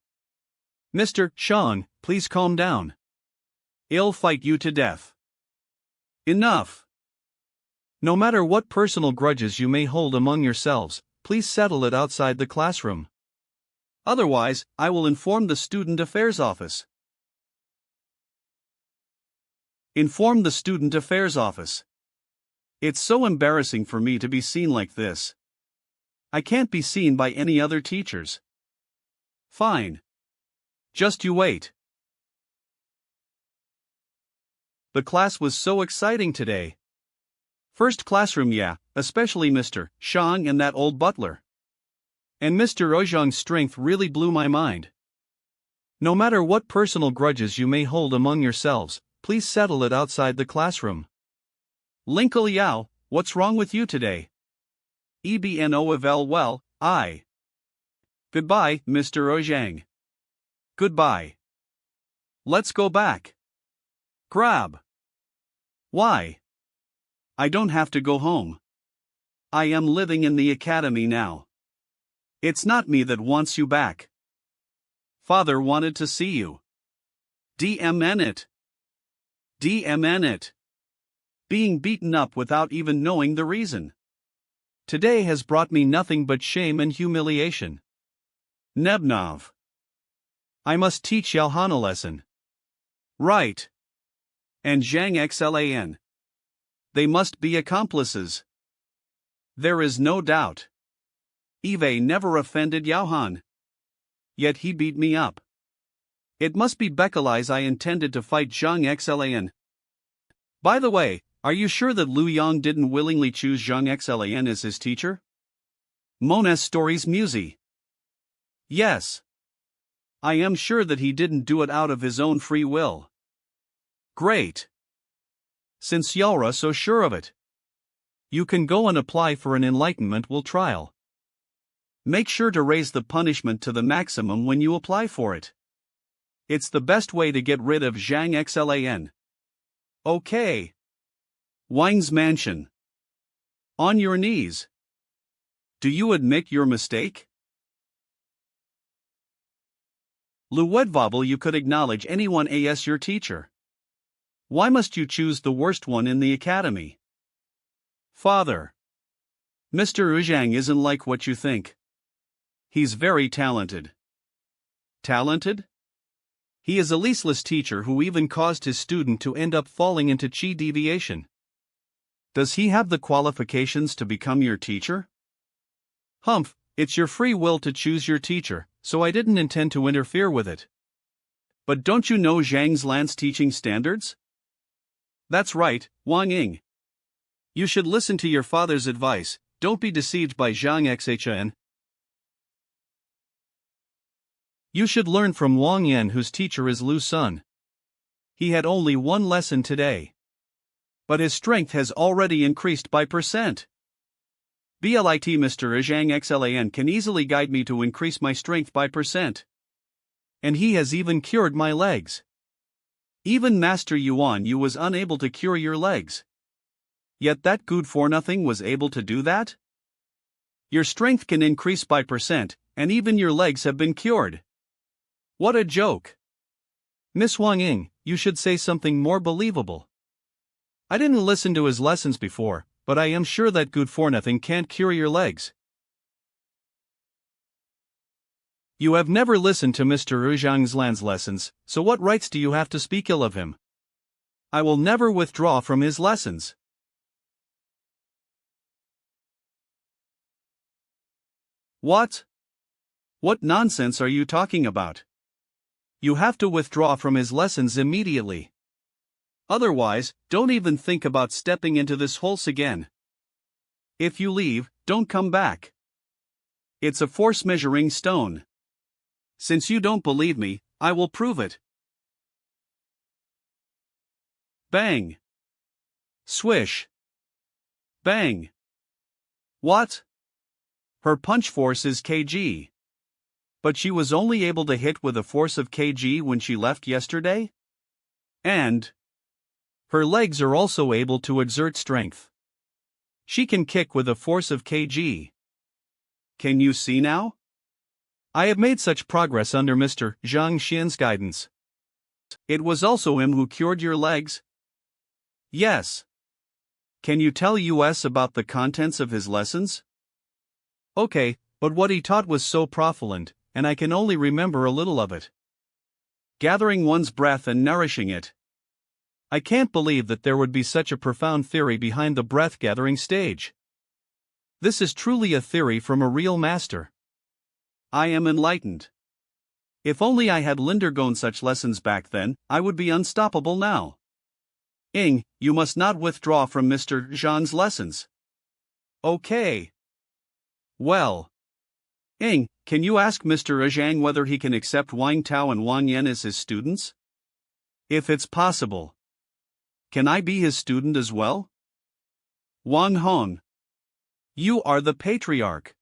Mr. Shang, please calm down. I'll fight you to death. Enough. No matter what personal grudges you may hold among yourselves, please settle it outside the classroom. Otherwise, I will inform the Student Affairs Office. Inform the Student Affairs Office. It's so embarrassing for me to be seen like this. I can't be seen by any other teachers. Fine. Just you wait. The class was so exciting today. First classroom, yeah, especially Mr. Shang and that old butler. And Mr. Ozhang's strength really blew my mind. No matter what personal grudges you may hold among yourselves, please settle it outside the classroom. Linkle Yao, what's wrong with you today? Well, I. Goodbye, Mr. Ozhang. Goodbye. Let's go back. Grab. Why? I don't have to go home. I am living in the academy now. It's not me that wants you back. Father wanted to see you. DMN it. DMN it. Being beaten up without even knowing the reason. Today has brought me nothing but shame and humiliation. Nebnov. I must teach Yalhan a lesson. Right. And Zhang Xlan. They must be accomplices. There is no doubt. Eve never offended Yalhan. Yet he beat me up. It must be because I intended to fight Zhang Xlan. By the way, are you sure that Lu Yang didn't willingly choose Zhang Xlan as his teacher? Mona's Stories Musée. Yes. I am sure that he didn't do it out of his own free will. Great. Since Yalra so sure of it, you can go and apply for an enlightenment will trial. Make sure to raise the punishment to the maximum when you apply for it. It's the best way to get rid of Zhang Xlan. Okay. Wang's mansion. On your knees. Do you admit your mistake? Luwedvobble, you could acknowledge anyone as your teacher. Why must you choose the worst one in the academy? Father. Mr. Ozhang isn't like what you think. He's very talented. Talented? He is a leaseless teacher who even caused his student to end up falling into chi deviation. Does he have the qualifications to become your teacher? Humph, it's your free will to choose your teacher, so I didn't intend to interfere with it. But don't you know Zhang Zlan's teaching standards? That's right, Wang Ying. You should listen to your father's advice, don't be deceived by Zhang Xhan. You should learn from Wang Yan, whose teacher is Lu Sun. He had only one lesson today. But his strength has already increased by %. BLIT Mr. Zhang XLAN can easily guide me to increase my strength by %. And he has even cured my legs. Even Master Yuan Yu was unable to cure your legs. Yet that good for nothing was able to do that? Your strength can increase by %, and even your legs have been cured. What a joke. Miss Wang Ying, you should say something more believable. I didn't listen to his lessons before, but I am sure that good for nothing can't cure your legs. You have never listened to Mr. Zhang's lessons, so what rights do you have to speak ill of him? I will never withdraw from his lessons. What? What nonsense are you talking about? You have to withdraw from his lessons immediately. Otherwise, don't even think about stepping into this house again. If you leave, don't come back. It's a force measuring stone. Since you don't believe me, I will prove it. Bang. Swish. Bang. What? Her punch force is kg. But she was only able to hit with a force of kg when she left yesterday? And her legs are also able to exert strength. She can kick with a force of kg. Can you see now? I have made such progress under Mr. Zhang Xian's guidance. It was also him who cured your legs? Yes. Can you tell us about the contents of his lessons? Okay, but what he taught was so profound, and I can only remember a little of it. Gathering one's breath and nourishing it. I can't believe that there would be such a profound theory behind the breath-gathering stage. This is truly a theory from a real master. I am enlightened. If only I had undergone such lessons back then, I would be unstoppable now. Ying, you must not withdraw from Mr. Zhang's lessons. Okay. Well. Ying, can you ask Mr. Zhang whether he can accept Wang Tao and Wang Yan as his students? If it's possible. Can I be his student as well? Wang Hong. You are the patriarch.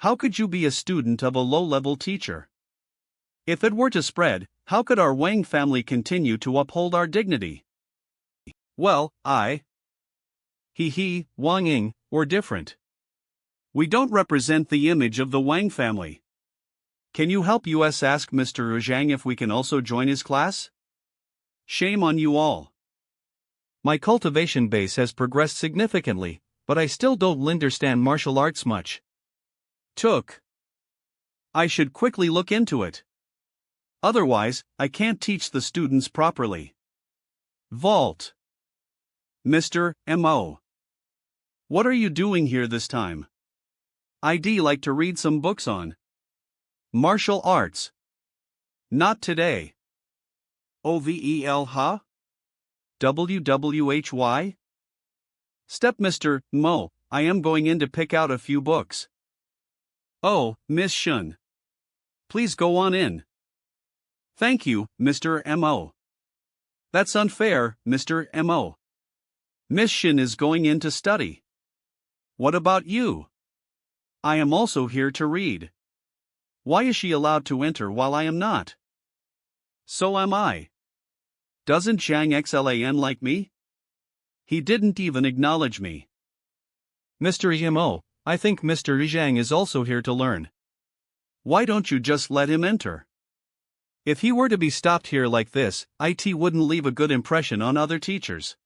How could you be a student of a low-level teacher? If it were to spread, how could our Wang family continue to uphold our dignity? Well, Wang Ying, we're different. We don't represent the image of the Wang family. Can you help us ask Mr. Zhang if we can also join his class? Shame on you all. My cultivation base has progressed significantly, but I still don't understand martial arts much. I should quickly look into it. Otherwise, I can't teach the students properly. Vault. Mr. M.O. What are you doing here this time? I'd like to read some books on martial arts. Not today. OVEL, huh? WWHY? Step Mr. Mo, I am going in to pick out a few books. Oh, Miss Shun. Please go on in. Thank you, Mr. M.O. That's unfair, Mr. M.O. Miss Shun is going in to study. What about you? I am also here to read. Why is she allowed to enter while I am not? So am I. Doesn't Zhang XLAN like me? He didn't even acknowledge me. Mr. M.O., I think Mr. Zhang is also here to learn. Why don't you just let him enter? If he were to be stopped here like this, it wouldn't leave a good impression on other teachers.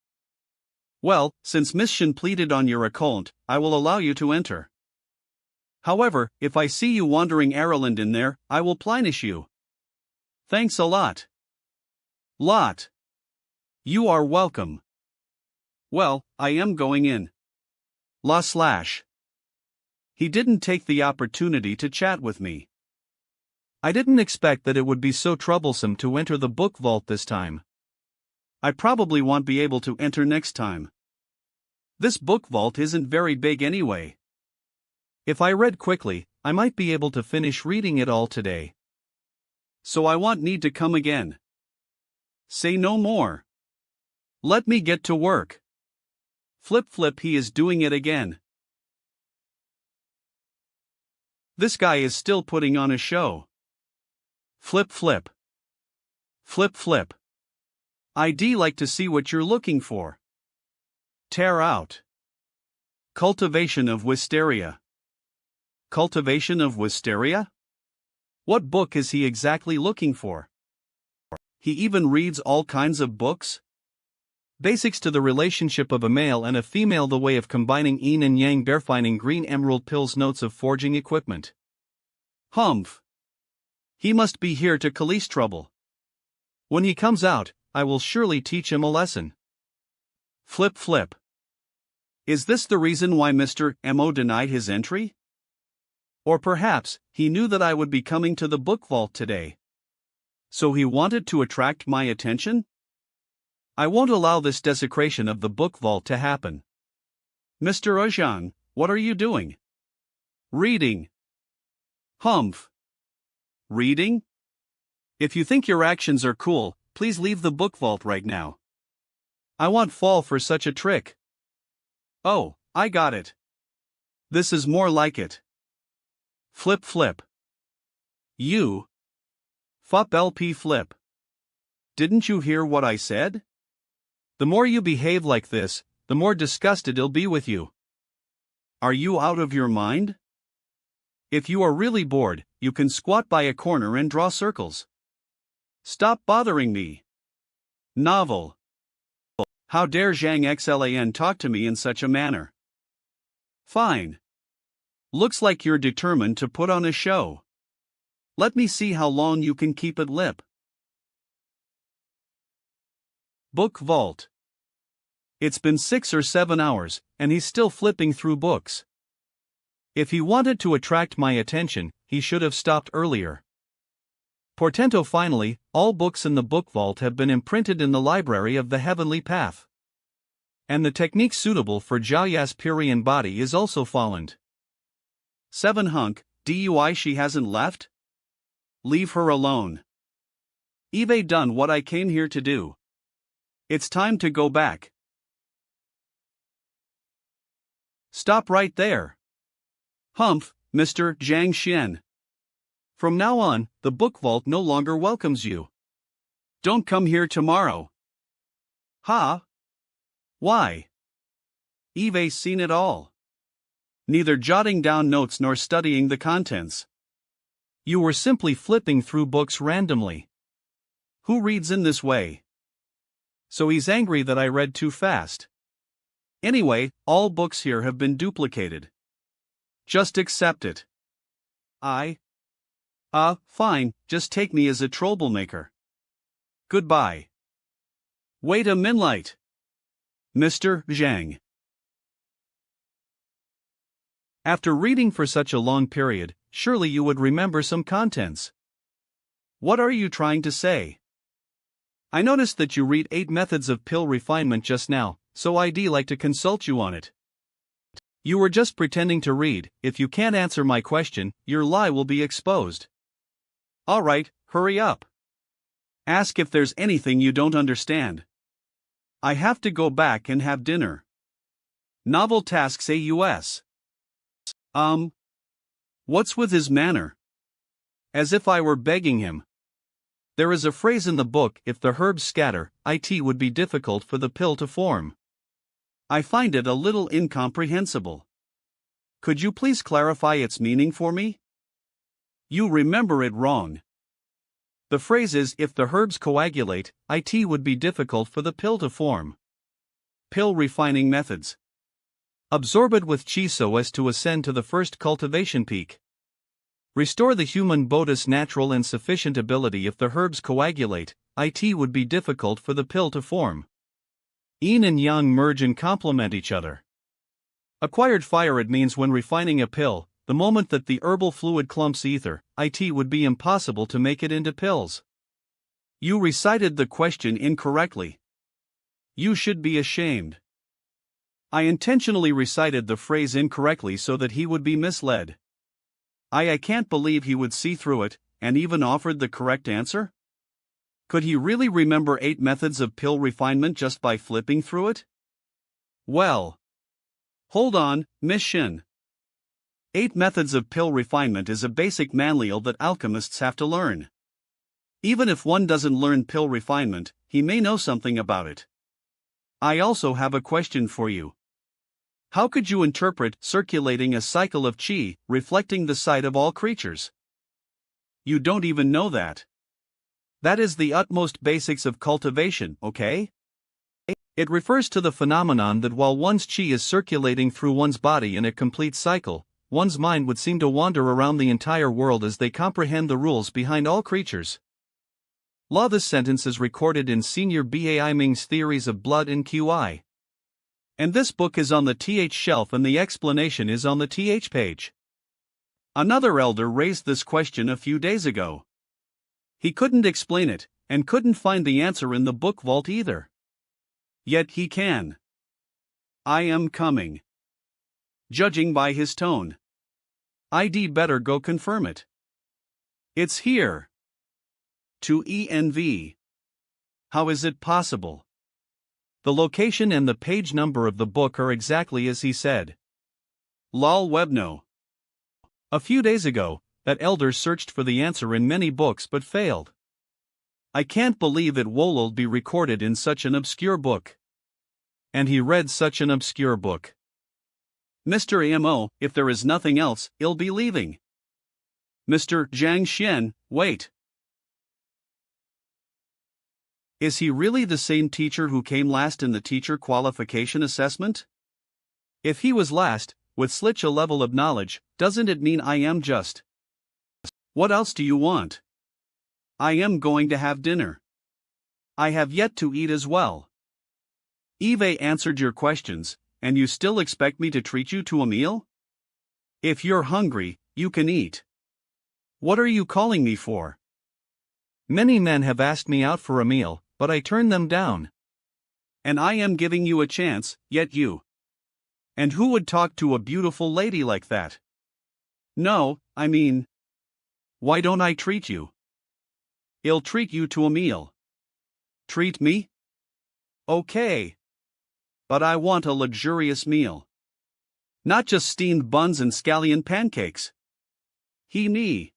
Well, since Miss Shin pleaded on your account, I will allow you to enter. However, if I see you wandering Ireland in there, I will punish you. Thanks a lot. You are welcome. Well, I am going in. He didn't take the opportunity to chat with me. I didn't expect that it would be so troublesome to enter the book vault this time. I probably won't be able to enter next time. This book vault isn't very big anyway. If I read quickly, I might be able to finish reading it all today. So I won't need to come again. Say no more. Let me get to work. Flip, he is doing it again. This guy is still putting on a show. Flip flip. Flip flip. I'd like to see what you're looking for. Tear out. Cultivation of Wisteria. Cultivation of Wisteria? What book is he exactly looking for? He even reads all kinds of books? Basics to the relationship of a male and a female, the way of combining yin and yang, barefinding green emerald pills, notes of forging equipment. Humph. He must be here to Khalees trouble. When he comes out, I will surely teach him a lesson. Flip flip. Is this the reason why Mr. M.O. denied his entry? Or perhaps, he knew that I would be coming to the book vault today. So he wanted to attract my attention? I won't allow this desecration of the book vault to happen. Mr. Ojang, what are you doing? Reading. Humph. Reading? If you think your actions are cool, please leave the book vault right now. I won't fall for such a trick. Oh, I got it. This is more like it. Flip flip. You. Fop LP flip. Didn't you hear what I said? The more you behave like this, the more disgusted I'll be with you. Are you out of your mind? If you are really bored, you can squat by a corner and draw circles. Stop bothering me. Novel. How dare Zhang Xlan talk to me in such a manner? Fine. Looks like you're determined to put on a show. Let me see how long you can keep it lip. Book vault. It's been 6 or 7 hours, and he's still flipping through books. If he wanted to attract my attention, he should have stopped earlier. Portento, finally, all books in the book vault have been imprinted in the library of the heavenly path. And the technique suitable for Jiaya's Purian body is also fallen. 7 hunk, DUI, she hasn't left? Leave her alone. Eve done what I came here to do. It's time to go back. Stop right there. Humph, Mr. Zhang Xian. From now on, the book vault no longer welcomes you. Don't come here tomorrow. Ha? Why? Eve's seen it all. Neither jotting down notes nor studying the contents. You were simply flipping through books randomly. Who reads in this way? So he's angry that I read too fast. Anyway, all books here have been duplicated. Just accept it. Fine, just take me as a troublemaker. Goodbye. Wait a minute. Mr. Zhang. After reading for such a long period, surely you would remember some contents. What are you trying to say? I noticed that you read 8 methods of pill refinement just now, so I'd like to consult you on it. You were just pretending to read. If you can't answer my question, your lie will be exposed. Alright, hurry up. Ask if there's anything you don't understand. I have to go back and have dinner. Novel tasks AUS. What's with his manner? As if I were begging him. There is a phrase in the book, if the herbs scatter, it would be difficult for the pill to form. I find it a little incomprehensible. Could you please clarify its meaning for me? You remember it wrong. The phrase is, if the herbs coagulate, it would be difficult for the pill to form. Pill refining methods. Absorb it with chi so as to ascend to the first cultivation peak. Restore the human body's natural and sufficient ability. If the herbs coagulate, it would be difficult for the pill to form. Yin and yang merge and complement each other. Acquired fire. It means when refining a pill, the moment that the herbal fluid clumps ether, it would be impossible to make it into pills. You recited the question incorrectly. You should be ashamed. I intentionally recited the phrase incorrectly so that he would be misled. I can't believe he would see through it, and even offered the correct answer? Could he really remember 8 methods of pill refinement just by flipping through it? Well. Hold on, Miss Shin. 8 Methods of Pill Refinement is a basic manual that alchemists have to learn. Even if one doesn't learn pill refinement, he may know something about it. I also have a question for you. How could you interpret circulating a cycle of chi, reflecting the sight of all creatures? You don't even know that. That is the utmost basics of cultivation, okay? It refers to the phenomenon that while one's chi is circulating through one's body in a complete cycle, one's mind would seem to wander around the entire world as they comprehend the rules behind all creatures. This sentence is recorded in Senior Bai Ming's Theories of Blood in QI. And this book is on the TH shelf and the explanation is on the TH page. Another elder raised this question a few days ago. He couldn't explain it, and couldn't find the answer in the book vault either. Yet he can. I am coming. Judging by his tone, I'd better go confirm it. It's here. To ENV. How is it possible? The location and the page number of the book are exactly as he said. Lol Webno. A few days ago, that elder searched for the answer in many books but failed. I can't believe it would be recorded in such an obscure book. And he read such an obscure book. Mr. Amo, if there is nothing else, he'll be leaving. Mr. Zhang Xian, wait. Is he really the same teacher who came last in the teacher qualification assessment? If he was last, with such a level of knowledge, doesn't it mean I am just? What else do you want? I am going to have dinner. I have yet to eat as well. Eve answered your questions, and you still expect me to treat you to a meal? If you're hungry, you can eat. What are you calling me for? Many men have asked me out for a meal, but I turned them down. And I am giving you a chance, yet you. And who would talk to a beautiful lady like that? No, I mean, why don't I treat you? I'll treat you to a meal. Treat me? Okay. But I want a luxurious meal. Not just steamed buns and scallion pancakes. Me.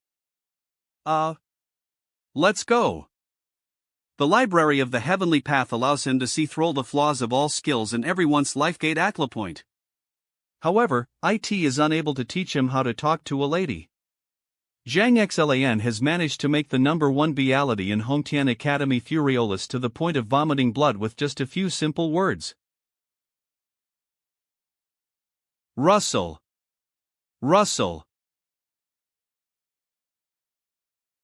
Let's go. The library of the heavenly path allows him to see through the flaws of all skills in everyone's lifegate point. However, IT is unable to teach him how to talk to a lady. Zhang Xlan has managed to make the #1 reality in Hongtian Academy Furiolus to the point of vomiting blood with just a few simple words. Russell. Russell.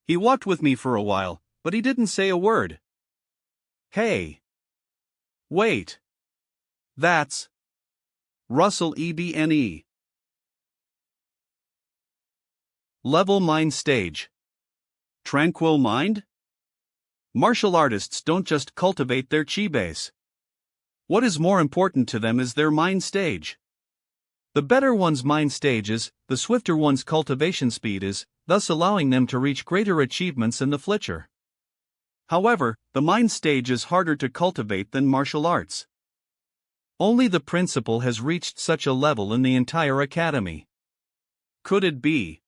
He walked with me for a while, but he didn't say a word. Hey. Wait. That's Russell Ebne. Level Mind Stage. Tranquil mind? Martial artists don't just cultivate their chi base. What is more important to them is their mind stage. The better one's mind stage is, the swifter one's cultivation speed is, thus allowing them to reach greater achievements in the flitcher. However, the mind stage is harder to cultivate than martial arts. Only the principal has reached such a level in the entire academy. Could it be?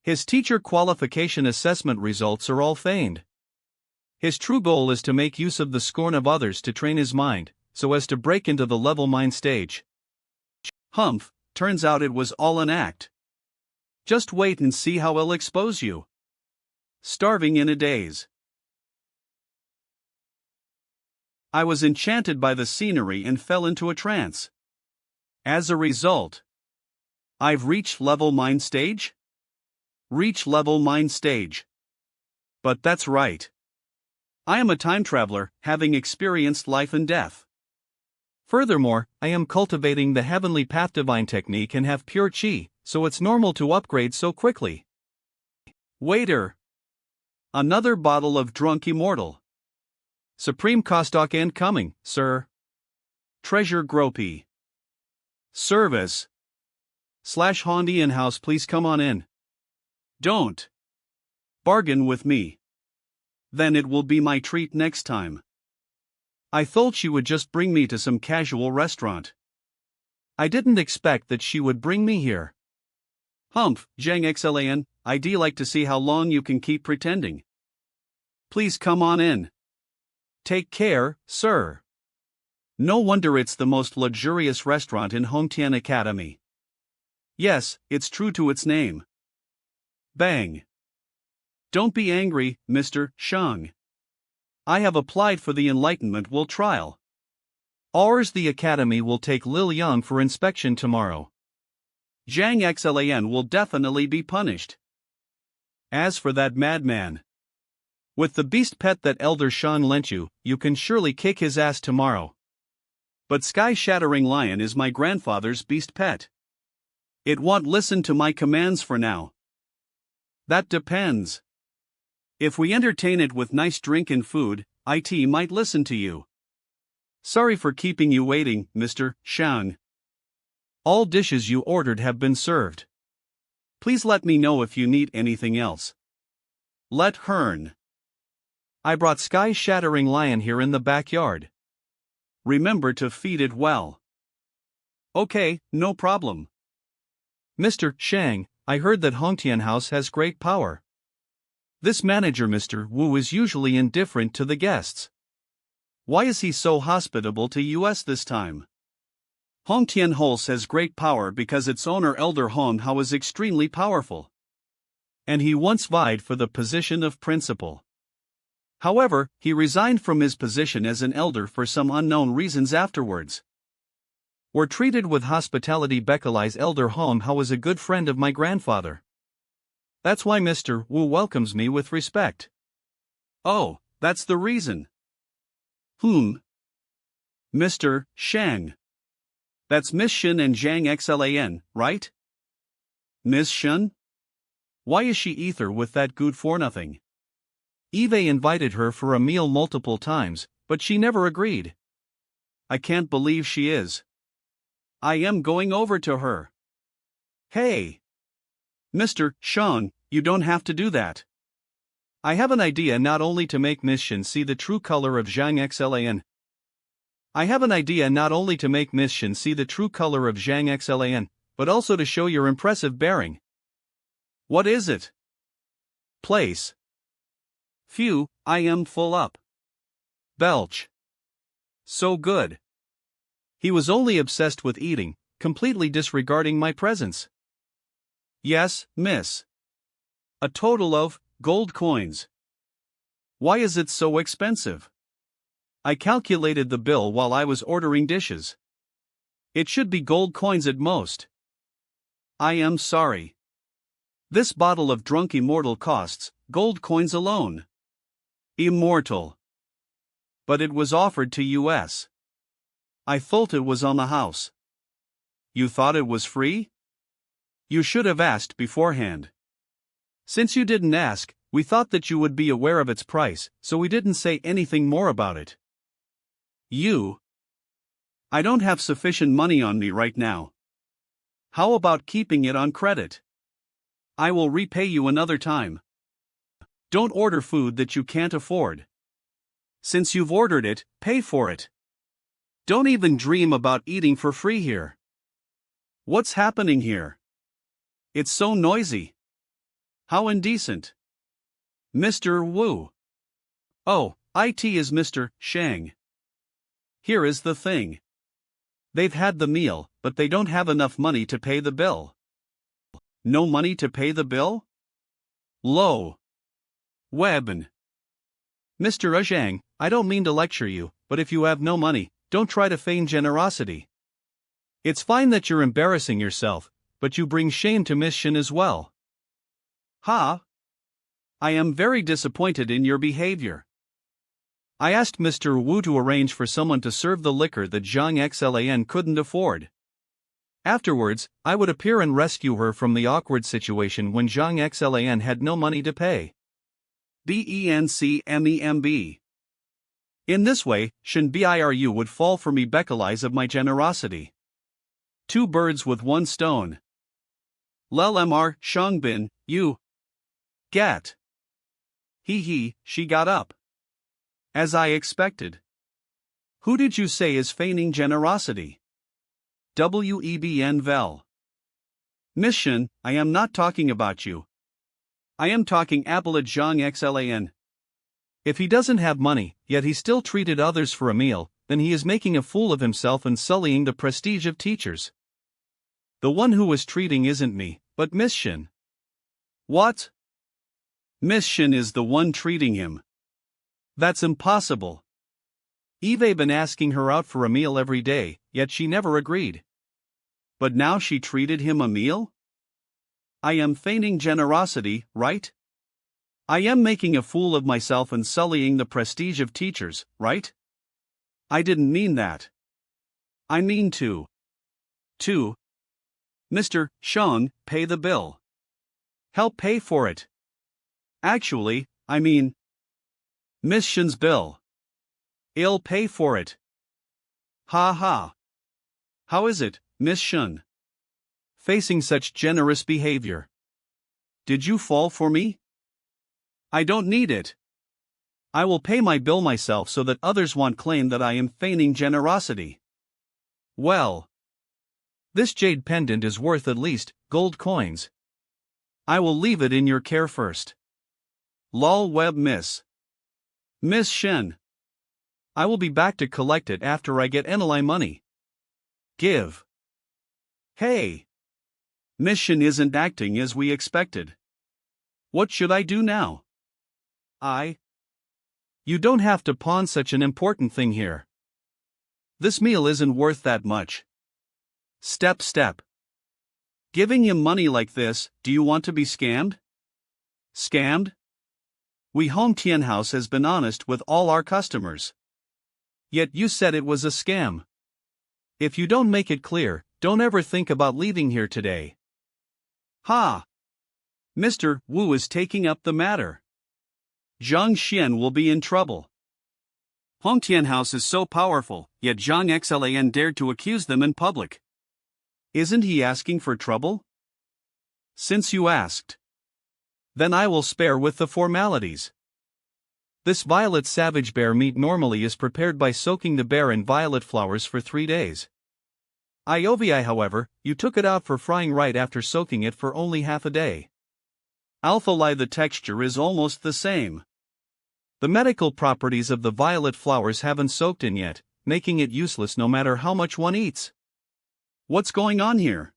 His teacher qualification assessment results are all feigned. His true goal is to make use of the scorn of others to train his mind, so as to break into the level mind stage. Humph, turns out it was all an act. Just wait and see how I'll expose you. Starving in a daze. I was enchanted by the scenery and fell into a trance. As a result, I've reached level mind stage? Reach level mind stage. But that's right. I am a time traveler, having experienced life and death. Furthermore, I am cultivating the heavenly path divine technique and have pure chi, so it's normal to upgrade so quickly. Waiter. Another bottle of Drunk Immortal. Supreme Kostok and coming, sir. Treasure Gropey. Service. /Hondi in-house, please come on in. Don't bargain with me. Then it will be my treat next time. I thought she would just bring me to some casual restaurant. I didn't expect that she would bring me here. Humph, Zhang Xlan, I'd like to see how long you can keep pretending. Please come on in. Take care, sir. No wonder it's the most luxurious restaurant in Hongtian Academy. Yes, it's true to its name. Bang. Don't be angry, Mr. Shang. I have applied for the Enlightenment Will trial. Ours the Academy will take Lil Yang for inspection tomorrow. Zhang Xlan will definitely be punished. As for that madman, with the beast pet that Elder Shang lent you, you can surely kick his ass tomorrow. But Sky-Shattering Lion is my grandfather's beast pet. It won't listen to my commands for now. That depends. If we entertain it with nice drink and food, it might listen to you. Sorry for keeping you waiting, Mr. Shang. All dishes you ordered have been served. Please let me know if you need anything else. Let Hearn. I brought Sky-Shattering Lion here in the backyard. Remember to feed it well. Okay, no problem. Mr. Shang, I heard that Hongtian House has great power. This manager Mr. Wu is usually indifferent to the guests. Why is he so hospitable to us this time? Hongtian House has great power because its owner Elder Hong Hao is extremely powerful. And he once vied for the position of principal. However, he resigned from his position as an elder for some unknown reasons afterwards. We're treated with hospitality. Beckelai's Elder Hong Hao is a good friend of my grandfather. That's why Mr. Wu welcomes me with respect. Oh, that's the reason. Mr. Shang. That's Miss Shen and Zhang Xlan, right? Miss Shen? Why is she ether with that good for nothing? Eve invited her for a meal multiple times, but she never agreed. I can't believe she is. I am going over to her. Hey! Mr. Shang, you don't have to do that. I have an idea not only to make Miss Shen see the true color of Zhang Xlan. But also to show your impressive bearing. What is it? Place. Phew, I am full up. Belch. So good. He was only obsessed with eating, completely disregarding my presence. Yes, miss. A total of gold coins. Why is it so expensive? I calculated the bill while I was ordering dishes. It should be gold coins at most. I am sorry. This bottle of Drunk Immortal costs gold coins alone. Immortal. But it was offered to us. I thought it was on the house. You thought it was free? You should have asked beforehand. Since you didn't ask, we thought that you would be aware of its price, so we didn't say anything more about it. I don't have sufficient money on me right now. How about keeping it on credit? I will repay you another time. Don't order food that you can't afford. Since you've ordered it, pay for it. Don't even dream about eating for free here. What's happening here? It's so noisy. How indecent. Mr. Wu. Oh, it is Mr. Shang. Here is the thing. They've had the meal, but they don't have enough money to pay the bill. No money to pay the bill? Low. Webben. Mr. Zhang, I don't mean to lecture you, but if you have no money, don't try to feign generosity. It's fine that you're embarrassing yourself, but you bring shame to Miss Shen as well. Ha! I am very disappointed in your behavior. I asked Mr. Wu to arrange for someone to serve the liquor that Zhang Xlan couldn't afford. Afterwards, I would appear and rescue her from the awkward situation when Zhang Xlan had no money to pay. Dencmemb. In this way, Shen Biru would fall for me Beckelais of my generosity. Two birds with one stone. Lel Mr. Shangbin, you. Gat. She got up. As I expected. Who did you say is feigning generosity? Webn Vel. Miss Shen, I am not talking about you. I am talking Abelet Zhang Xlan. If he doesn't have money, yet he still treated others for a meal, then he is making a fool of himself and sullying the prestige of teachers. The one who was treating isn't me, but Miss Shen. What? Miss Shen is the one treating him. That's impossible. Eve been asking her out for a meal every day, yet she never agreed. But now she treated him a meal? I am feigning generosity, right? I am making a fool of myself and sullying the prestige of teachers, right? I didn't mean that. I mean to. Mr. Shang, pay the bill. Help pay for it. Actually, I mean Miss Shen's bill. I'll pay for it. Ha ha. How is it, Miss Shen? Facing such generous behavior. Did you fall for me? I don't need it. I will pay my bill myself so that others won't claim that I am feigning generosity. Well, this jade pendant is worth at least gold coins. I will leave it in your care first. Lol web Miss Shen. I will be back to collect it after I get NLI money. Give. Hey. Miss Shen isn't acting as we expected. What should I do now? You don't have to pawn such an important thing here. This meal isn't worth that much. Step. Giving him money like this, do you want to be scammed? Scammed? We Home Tian House has been honest with all our customers. Yet you said it was a scam. If you don't make it clear, don't ever think about leaving here today. Ha! Mr. Wu is taking up the matter. Zhang Xian will be in trouble. Home Tian House is so powerful, yet Zhang Xlan dared to accuse them in public. Isn't he asking for trouble? Since you asked, then I will spare with the formalities. This violet savage bear meat normally is prepared by soaking the bear in violet flowers for 3 days. Iovi, however, you took it out for frying right after soaking it for only half a day. Alpha Li, the texture is almost the same. The medical properties of the violet flowers haven't soaked in yet, making it useless no matter how much one eats. What's going on here?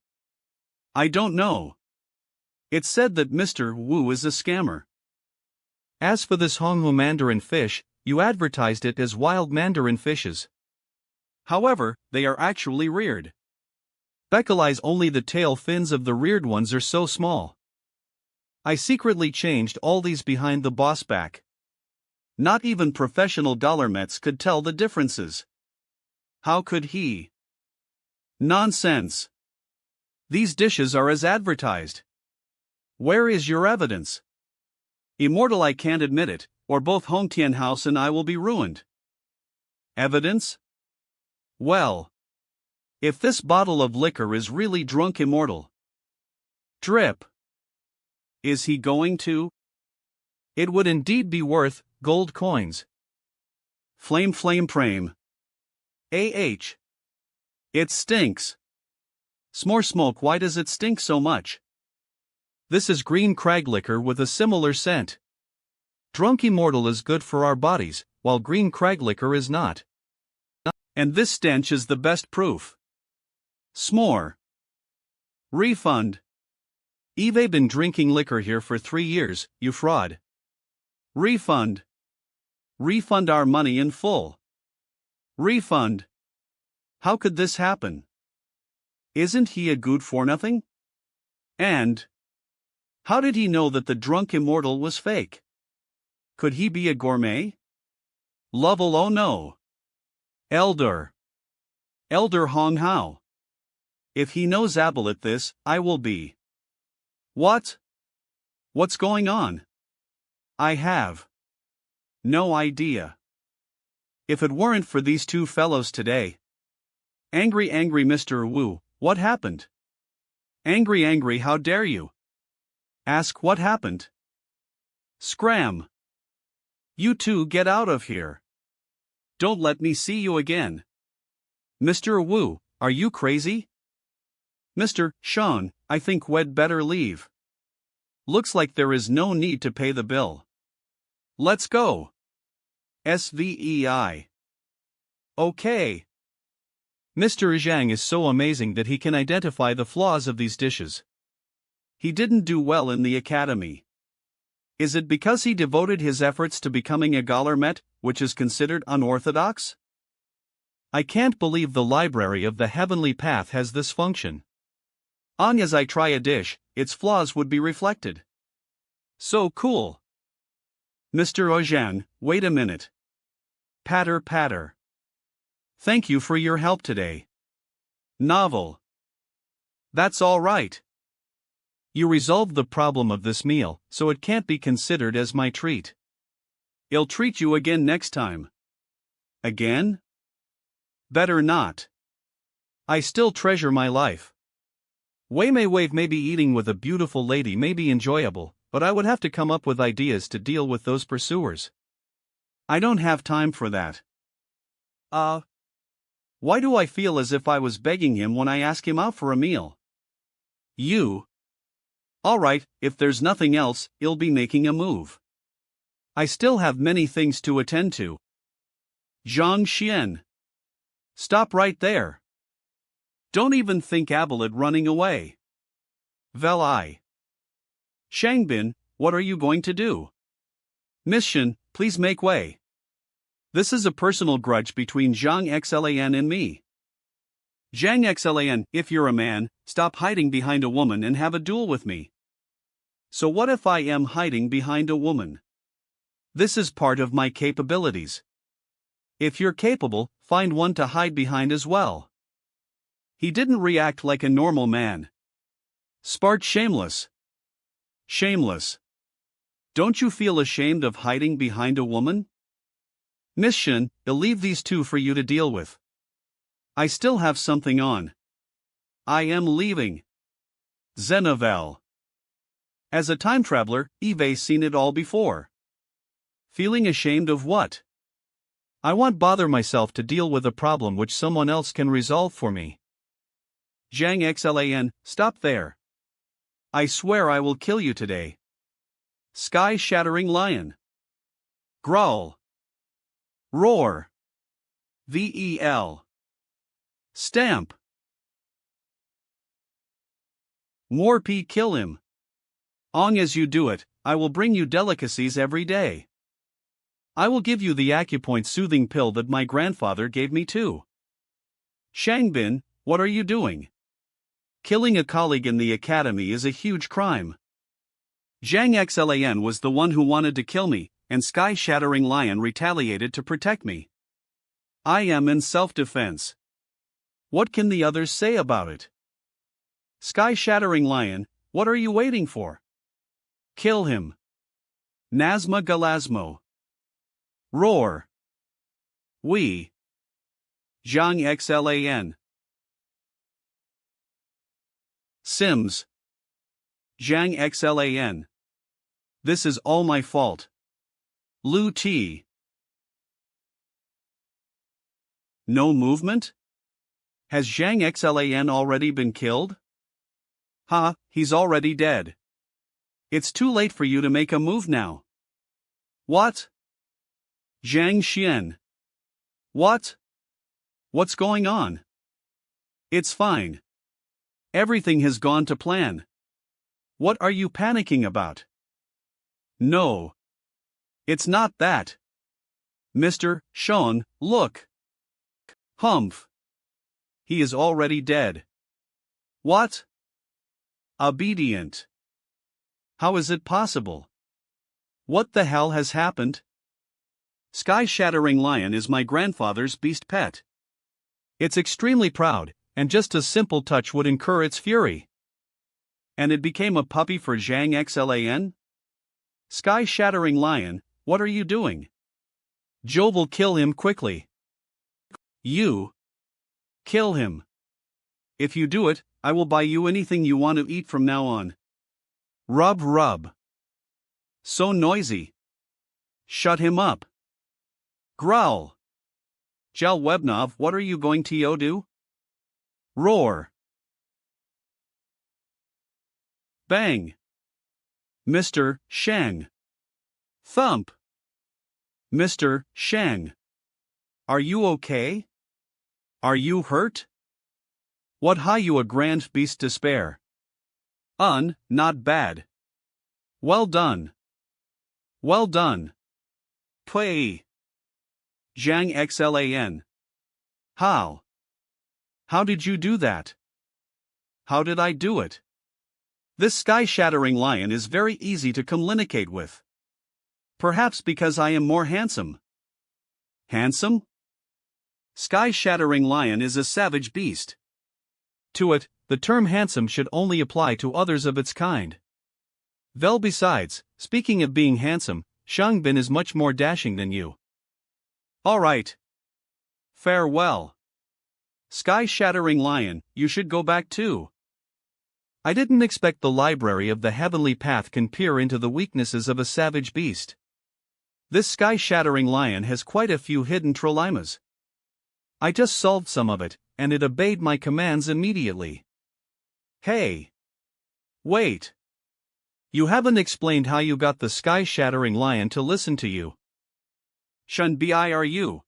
I don't know. It's said that Mr. Wu is a scammer. As for this Honghu mandarin fish, you advertised it as wild mandarin fishes. However, they are actually reared. Beckelai's only the tail fins of the reared ones are so small. I secretly changed all these behind the boss back. Not even professional dollarmets could tell the differences. How could he? Nonsense. These dishes are as advertised. Where is your evidence? Immortal, I can't admit it, or both Home Tian House and I will be ruined. Evidence? Well, if this bottle of liquor is really drunk Immortal. Drip. Is he going to? It would indeed be worth gold coins. Flame prame. Ah. It stinks. S'more smoke, why does it stink so much? This is green crag liquor with a similar scent. Drunk Immortal is good for our bodies, while green crag liquor is not. And this stench is the best proof. S'more. Refund. Eve been drinking liquor here for 3 years, you fraud. Refund. Refund our money in full. Refund. How could this happen? Isn't he a good for nothing? And how did he know that the drunk Immortal was fake? Could he be a gourmet? Lovell, oh no. Elder Hong Hao. If he knows Abelet this, I will be. What? What's going on? I have no idea. If it weren't for these two fellows today. Angry Mr. Wu, what happened? Angry, how dare you? Ask what happened. Scram. You two get out of here. Don't let me see you again. Mr. Wu, are you crazy? Mr. Sean, I think we'd better leave. Looks like there is no need to pay the bill. Let's go. SVEI. Okay. Mr. Zhang is so amazing that he can identify the flaws of these dishes. He didn't do well in the academy. Is it because he devoted his efforts to becoming a gourmet, which is considered unorthodox? I can't believe the library of the Heavenly Path has this function. As I try a dish, its flaws would be reflected. So cool. Mr. Ozhan, wait a minute. Patter patter. Thank you for your help today. Novel. That's all right. You resolved the problem of this meal, so it can't be considered as my treat. I'll treat you again next time. Again? Better not. I still treasure my life. Wave maybe eating with a beautiful lady may be enjoyable, but I would have to come up with ideas to deal with those pursuers. I don't have time for that. Why do I feel as if I was begging him when I ask him out for a meal? You. Alright, if there's nothing else, I'll be making a move. I still have many things to attend to. Zhang Xian. Stop right there. Don't even think about it running away. Vel I. Shangbin, what are you going to do? Miss Shen, please make way. This is a personal grudge between Zhang Xlan and me. Zhang Xlan, if you're a man, stop hiding behind a woman and have a duel with me. So what if I am hiding behind a woman? This is part of my capabilities. If you're capable, find one to hide behind as well. He didn't react like a normal man. Spart shameless. Shameless. Don't you feel ashamed of hiding behind a woman? Miss Shen, I'll leave these two for you to deal with. I still have something on. I am leaving. Zenavel. As a time traveler, Eve's seen it all before. Feeling ashamed of what? I won't bother myself to deal with a problem which someone else can resolve for me. Zhang Xlan, stop there. I swear I will kill you today. Sky-shattering lion. Growl. Roar. Vel. Stamp. Morpee kill him. Long as you do it, I will bring you delicacies every day. I will give you the acupoint soothing pill that my grandfather gave me too. Shangbin, what are you doing? Killing a colleague in the academy is a huge crime. Zhang Xlan was the one who wanted to kill me, and Sky-shattering lion retaliated to protect me. I am in self-defense. What can the others say about it? Sky-shattering lion, what are you waiting for? Kill him. Nazma Galasmo. Roar. We. Zhang Xlan. Sims. Zhang Xlan. This is all my fault. Lu T. No movement? Has Zhang Xlan already been killed? Ha, he's already dead. It's too late for you to make a move now. What? Zhang Xian. What? What's going on? It's fine. Everything has gone to plan. What are you panicking about? No. It's not that. Mr. Sean, look. Humph. He is already dead. What? Obedient. How is it possible? What the hell has happened? Sky-shattering lion is my grandfather's beast pet. It's extremely proud, and just a simple touch would incur its fury. And it became a puppy for Zhang Xlan? Sky-shattering lion, what are you doing? Joe will kill him quickly. You. Kill him. If you do it, I will buy you anything you want to eat from now on. Rub rub. So noisy. Shut him up. Growl. Jal Webnov, what are you going to do? Roar. Bang! Mr. Shang. Thump! Mr. Shang. Are you okay? Are you hurt? What high you a grand beast despair. Not bad. Well done. Well done. Pui. Zhang Xlan. How? How did you do that? How did I do it? This sky-shattering lion is very easy to communicate with. Perhaps because I am more handsome. Handsome? Sky-shattering lion is a savage beast. To it, the term handsome should only apply to others of its kind. Well, besides, speaking of being handsome, Shangbin is much more dashing than you. Alright. Farewell. Sky-shattering lion, you should go back too. I didn't expect the library of the heavenly path can peer into the weaknesses of a savage beast. This sky-shattering lion has quite a few hidden trolimas. I just solved some of it, and it obeyed my commands immediately. Hey! Wait! You haven't explained how you got the sky-shattering lion to listen to you. Shun biru.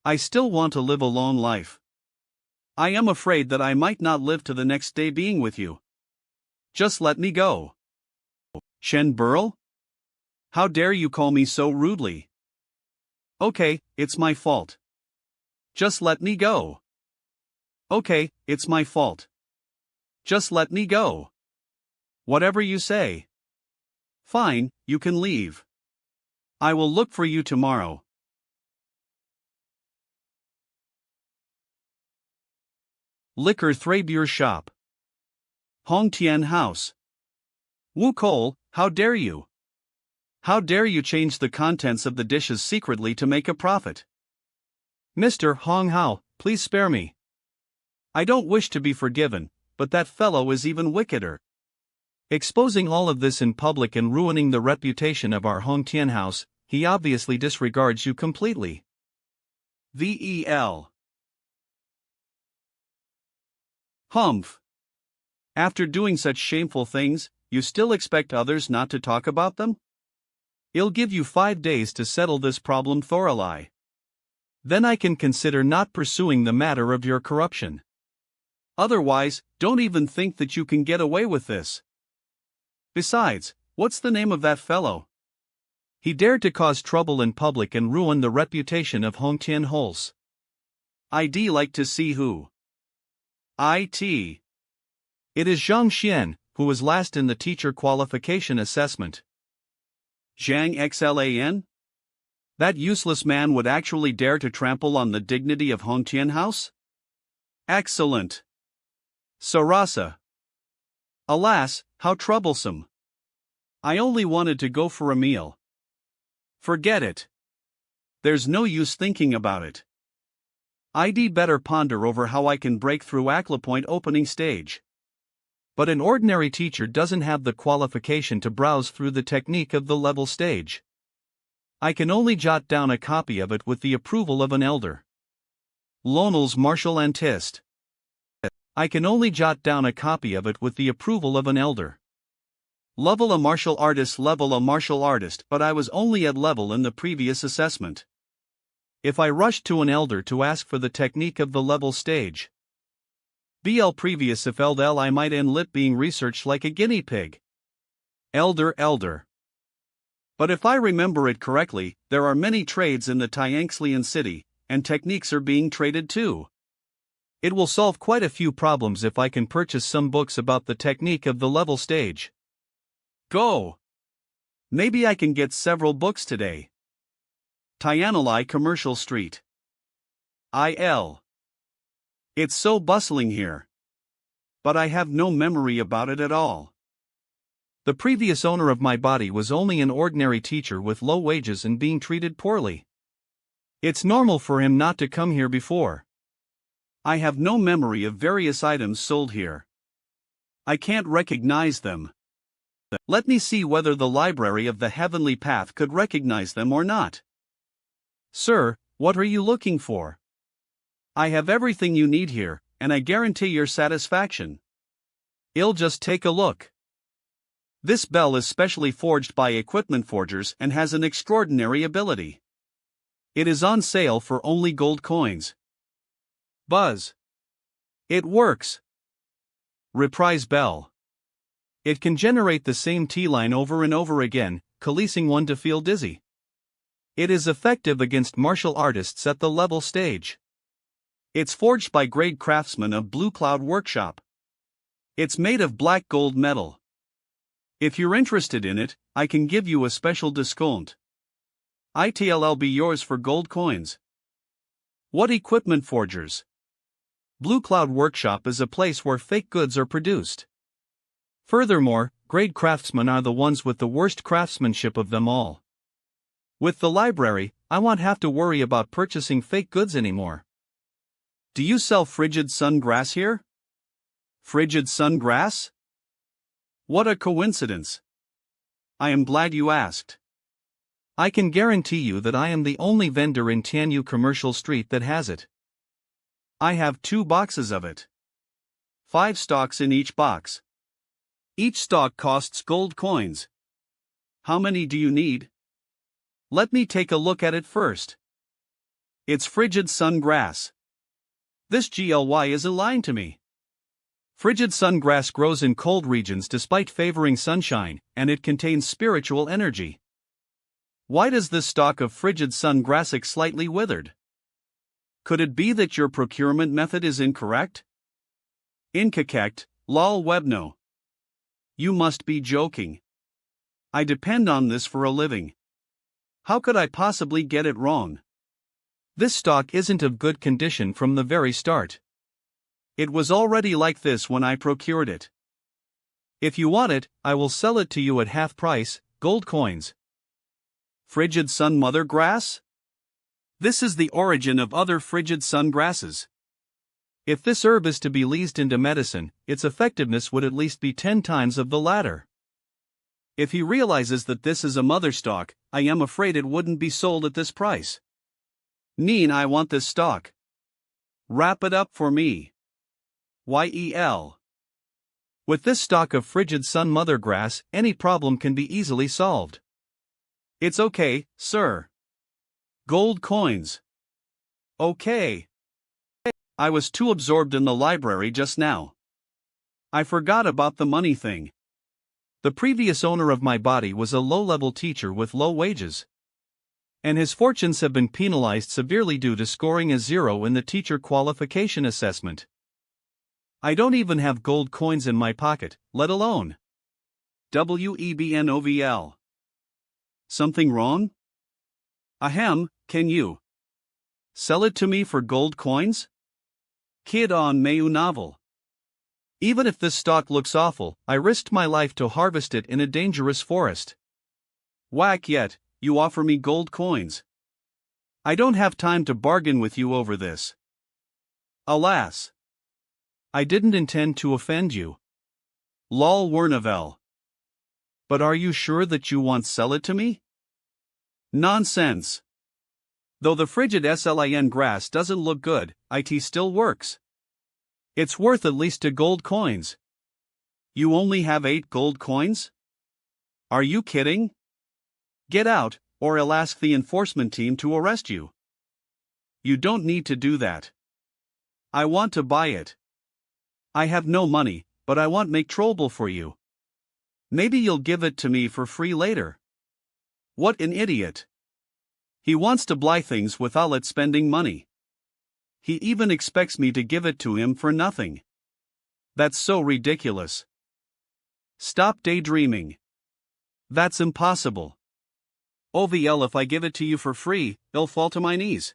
I still want to live a long life. I am afraid that I might not live to the next day being with you. Just let me go. Shen Burl? How dare you call me so rudely? Okay, it's my fault. Just let me go. Okay, it's my fault. Just let me go. Whatever you say. Fine, you can leave. I will look for you tomorrow. Liquor Thrabure Shop. Hongtian House. Wu Cole, how dare you? How dare you change the contents of the dishes secretly to make a profit? Mr. Hong Hao, please spare me. I don't wish to be forgiven, but that fellow is even wickeder. Exposing all of this in public and ruining the reputation of our Hongtian house, he obviously disregards you completely. VEL. Humph. After doing such shameful things, you still expect others not to talk about them? I'll give you 5 days to settle this problem thoroughly. Then I can consider not pursuing the matter of your corruption. Otherwise, don't even think that you can get away with this. Besides, what's the name of that fellow? He dared to cause trouble in public and ruin the reputation of Hongtian House. I'd like to see who. It. It is Zhang Xian, who was last in the teacher qualification assessment. Zhang Xlan? That useless man would actually dare to trample on the dignity of Hongtian House? Excellent. Sarasa. Alas, how troublesome. I only wanted to go for a meal. Forget it. There's no use thinking about it. I'd better ponder over how I can break through Aclapoint opening stage. But an ordinary teacher doesn't have the qualification to browse through the technique of the level stage. I can only jot down a copy of it with the approval of an elder. Lonel's martial antist. I can only jot down a copy of it with the approval of an elder. Level a martial artist, but I was only at level in the previous assessment. If I rushed to an elder to ask for the technique of the level stage, BL previous if LL I might end lit being researched like a guinea pig. Elder. But if I remember it correctly, there are many trades in the Tianxian city, and techniques are being traded too. It will solve quite a few problems if I can purchase some books about the technique of the level stage. Go! Maybe I can get several books today. Tianalai Commercial Street. IL. It's so bustling here. But I have no memory about it at all. The previous owner of my body was only an ordinary teacher with low wages and being treated poorly. It's normal for him not to come here before. I have no memory of various items sold here. I can't recognize them. Let me see whether the library of the Heavenly Path could recognize them or not. Sir, what are you looking for? I have everything you need here, and I guarantee your satisfaction. I'll just take a look. This bell is specially forged by equipment forgers and has an extraordinary ability. It is on sale for only gold coins. Buzz. It works. Reprise bell. It can generate the same T-line over and over again, causing one to feel dizzy. It is effective against martial artists at the level stage. It's forged by grade craftsmen of Blue Cloud Workshop. It's made of black gold metal. If you're interested in it, I can give you a special discount. I'll be yours for gold coins. What equipment forgers? Blue Cloud Workshop is a place where fake goods are produced. Furthermore, grade craftsmen are the ones with the worst craftsmanship of them all. With the library, I won't have to worry about purchasing fake goods anymore. Do you sell frigid sun grass here? Frigid sun grass? What a coincidence. I am glad you asked. I can guarantee you that I am the only vendor in Tianyu Commercial Street that has it. I have 2 boxes of it. 5 stalks in each box. Each stalk costs gold coins. How many do you need? Let me take a look at it first. It's frigid sun grass. This GLY is a line to me. Frigid sun grass grows in cold regions despite favoring sunshine, and it contains spiritual energy. Why does this stalk of frigid sun grass look slightly withered? Could it be that your procurement method is incorrect? Incorrect, lol webno. You must be joking. I depend on this for a living. How could I possibly get it wrong? This stock isn't of good condition from the very start. It was already like this when I procured it. If you want it, I will sell it to you at half price, gold coins. Frigid sun mother grass? This is the origin of other frigid sun grasses. If this herb is to be leased into medicine, its effectiveness would at least be 10 times of the latter. If he realizes that this is a mother stock, I am afraid it wouldn't be sold at this price. Neen, I want this stock. Wrap it up for me. YEL. With this stock of frigid sun mother grass, any problem can be easily solved. It's okay, sir. Gold coins. Okay. I was too absorbed in the library just now. I forgot about the money thing. The previous owner of my body was a low-level teacher with low wages. And his fortunes have been penalized severely due to scoring a 0 in the teacher qualification assessment. I don't even have gold coins in my pocket, let alone WEBNOVL. Something wrong? Ahem, can you sell it to me for gold coins? Kid on Mayu novel. Even if this stock looks awful, I risked my life to harvest it in a dangerous forest. Whack yet, you offer me gold coins. I don't have time to bargain with you over this. Alas. I didn't intend to offend you. Lol Wernavel. But are you sure that you want sell it to me? Nonsense. Though the frigid SLIN grass doesn't look good, it still works. It's worth at least 2 gold coins. You only have 8 gold coins? Are you kidding? Get out, or I'll ask the enforcement team to arrest you. You don't need to do that. I want to buy it. I have no money, but I want make trouble for you. Maybe you'll give it to me for free later. What an idiot. He wants to buy things without it spending money. He even expects me to give it to him for nothing. That's so ridiculous. Stop daydreaming. That's impossible. OVL, if I give it to you for free, I'll fall to my knees.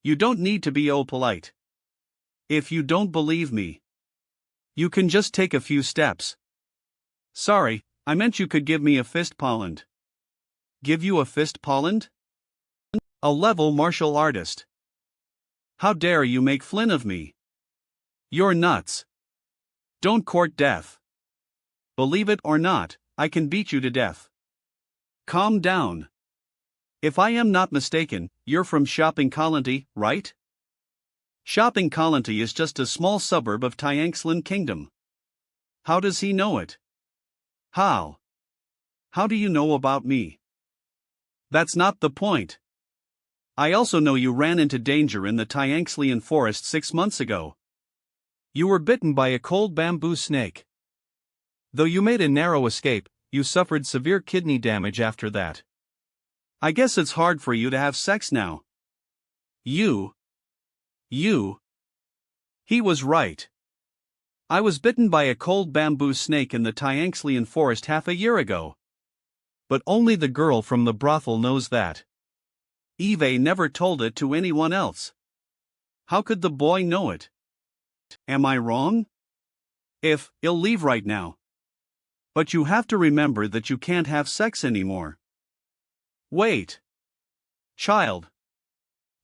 You don't need to be polite. If you don't believe me, you can just take a few steps. Sorry, I meant you could give me a fist Poland. Give you a fist Poland? A level martial artist. How dare you make Flynn of me? You're nuts. Don't court death. Believe it or not, I can beat you to death. Calm down. If I am not mistaken, you're from Shopping Colony, right? Shopping Colony is just a small suburb of Tianxlan Kingdom. How does he know it? How? How do you know about me? That's not the point. I also know you ran into danger in the Tianxian forest 6 months ago. You were bitten by a cold bamboo snake. Though you made a narrow escape, you suffered severe kidney damage after that. I guess it's hard for you to have sex now. You. He was right. I was bitten by a cold bamboo snake in the Tianxian forest half a year ago. But only the girl from the brothel knows that. Eve never told it to anyone else. How could the boy know it? Am I wrong? If, he'll leave right now. But you have to remember that you can't have sex anymore. Wait. Child.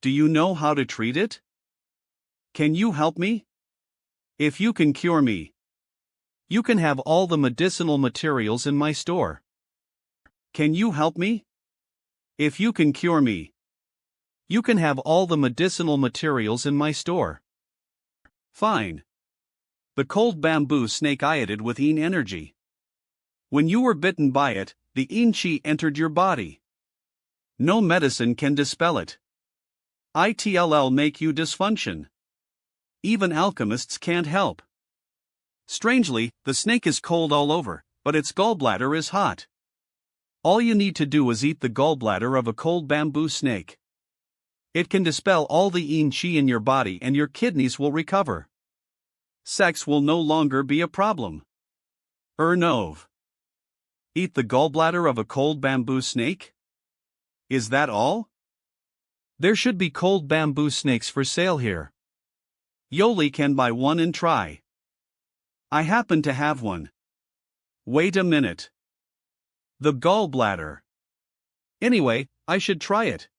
Do you know how to treat it? Can you help me? If you can cure me, you can have all the medicinal materials in my store. Can you help me? If you can cure me, you can have all the medicinal materials in my store. Fine. The cold bamboo snake eyed it with Yin energy. When you were bitten by it, the Yin Qi entered your body. No medicine can dispel it. It'll make you dysfunction. Even alchemists can't help. Strangely, the snake is cold all over, but its gallbladder is hot. All you need to do is eat the gallbladder of a cold bamboo snake. It can dispel all the Yin Qi in your body and your kidneys will recover. Sex will no longer be a problem. Nov. Eat the gallbladder of a cold bamboo snake? Is that all? There should be cold bamboo snakes for sale here. Yoli can buy one and try. I happen to have one. Wait a minute. The gallbladder. Anyway, I should try it.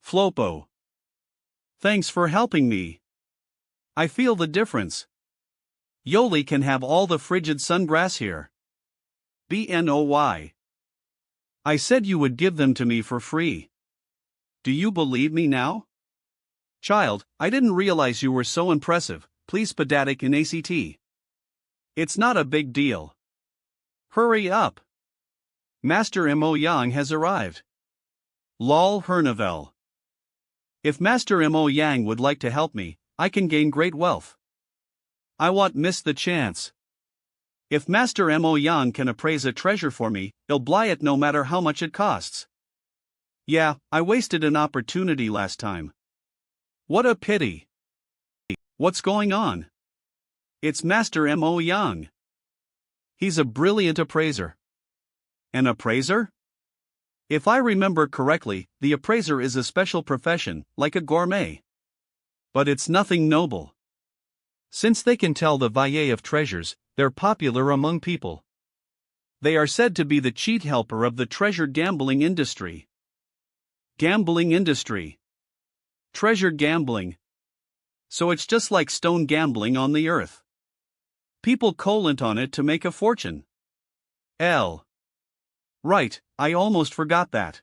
Flopo. Thanks for helping me. I feel the difference. Yoli can have all the frigid sungrass here. BNOY. I said you would give them to me for free. Do you believe me now? Child, I didn't realize you were so impressive, please pedatic in ACT. It's not a big deal. Hurry up. Master Mo Yang has arrived. Lol Hernavel. If Master Mo Yang would like to help me, I can gain great wealth. I won't miss the chance. If Master Mo Yang can appraise a treasure for me, he'll buy it no matter how much it costs. Yeah, I wasted an opportunity last time. What a pity. What's going on? It's Master Mo Yang. He's a brilliant appraiser. An appraiser? If I remember correctly, the appraiser is a special profession, like a gourmet. But it's nothing noble. Since they can tell the value of treasures, they're popular among people. They are said to be the cheat helper of the treasure gambling industry. Gambling industry. Treasure gambling. So it's just like stone gambling on the earth. People collent on it to make a fortune. Right, I almost forgot that.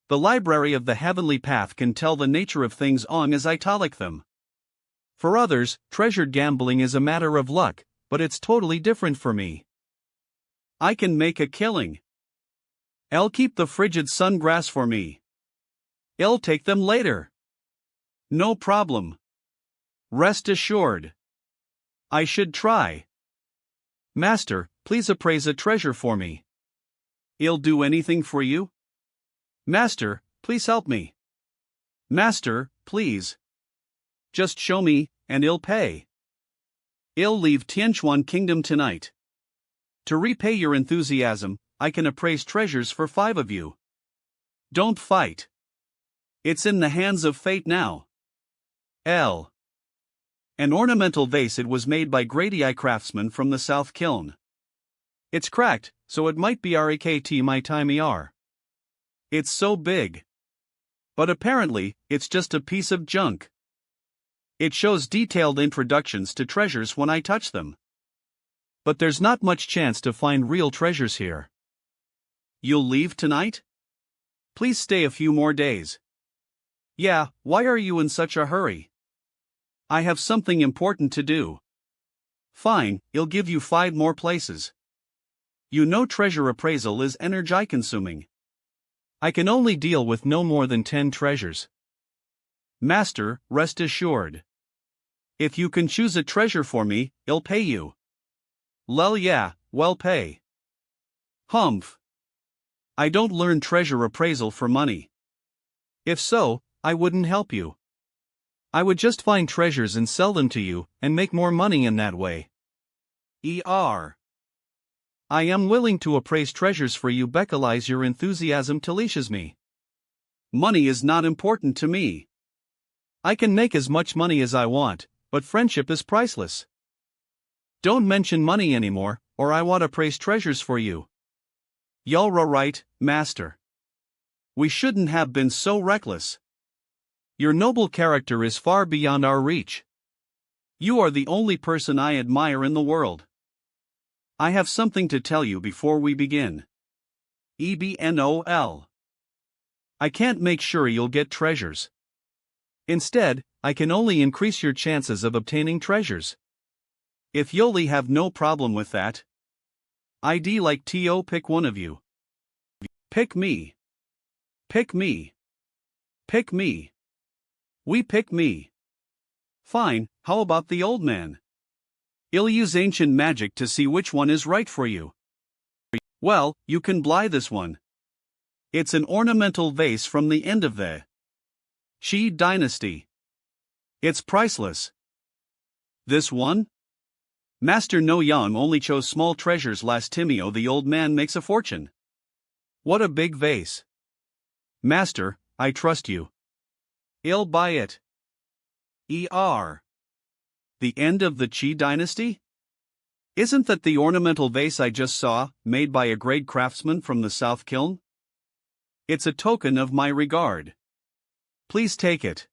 The Library of the Heavenly Path can tell the nature of things on as italic them. For others, treasure gambling is a matter of luck, but it's totally different for me. I can make a killing. I'll keep the frigid sungrass for me. I'll take them later. No problem. Rest assured. I should try. Master, please appraise a treasure for me. I'll do anything for you. Master, please help me. Master, please. Just show me, and I'll pay. I'll leave Tianchuan Kingdom tonight. To repay your enthusiasm, I can appraise treasures for 5 of you. Don't fight. It's in the hands of fate now. An ornamental vase. It was made by Grady I craftsman from the South Kiln. It's cracked, so it might be RAKT my time ER. It's so big. But apparently, it's just a piece of junk. It shows detailed introductions to treasures when I touch them. But there's not much chance to find real treasures here. You'll leave tonight? Please stay a few more days. Yeah, why are you in such a hurry? I have something important to do. Fine, I'll give you 5 more places. You know treasure appraisal is energy consuming. I can only deal with no more than 10 treasures. Master, rest assured. If you can choose a treasure for me, I'll pay you. Lel, yeah, well pay. Humph. I don't learn treasure appraisal for money. If so, I wouldn't help you. I would just find treasures and sell them to you, and make more money in that way. I am willing to appraise treasures for you. Beckalize your enthusiasm teleaches me. Money is not important to me. I can make as much money as I want, but friendship is priceless. Don't mention money anymore, or I want to appraise treasures for you. You're right, master. We shouldn't have been so reckless. Your noble character is far beyond our reach. You are the only person I admire in the world. I have something to tell you before we begin. EBNOL. I can't make sure you'll get treasures. Instead, I can only increase your chances of obtaining treasures. If you'll have no problem with that. ID like TO, pick one of you. Pick me. Pick me. Pick me. We pick me. Fine, how about the old man? I'll use ancient magic to see which one is right for you. Well, you can buy this one. It's an ornamental vase from the end of the Qi dynasty. It's priceless. This one? Master No Yang only chose small treasures. Last Timio, the old man makes a fortune. What a big vase. Master, I trust you. I'll buy it. The end of the Qi dynasty? Isn't that the ornamental vase I just saw, made by a great craftsman from the South Kiln? It's a token of my regard. Please take it.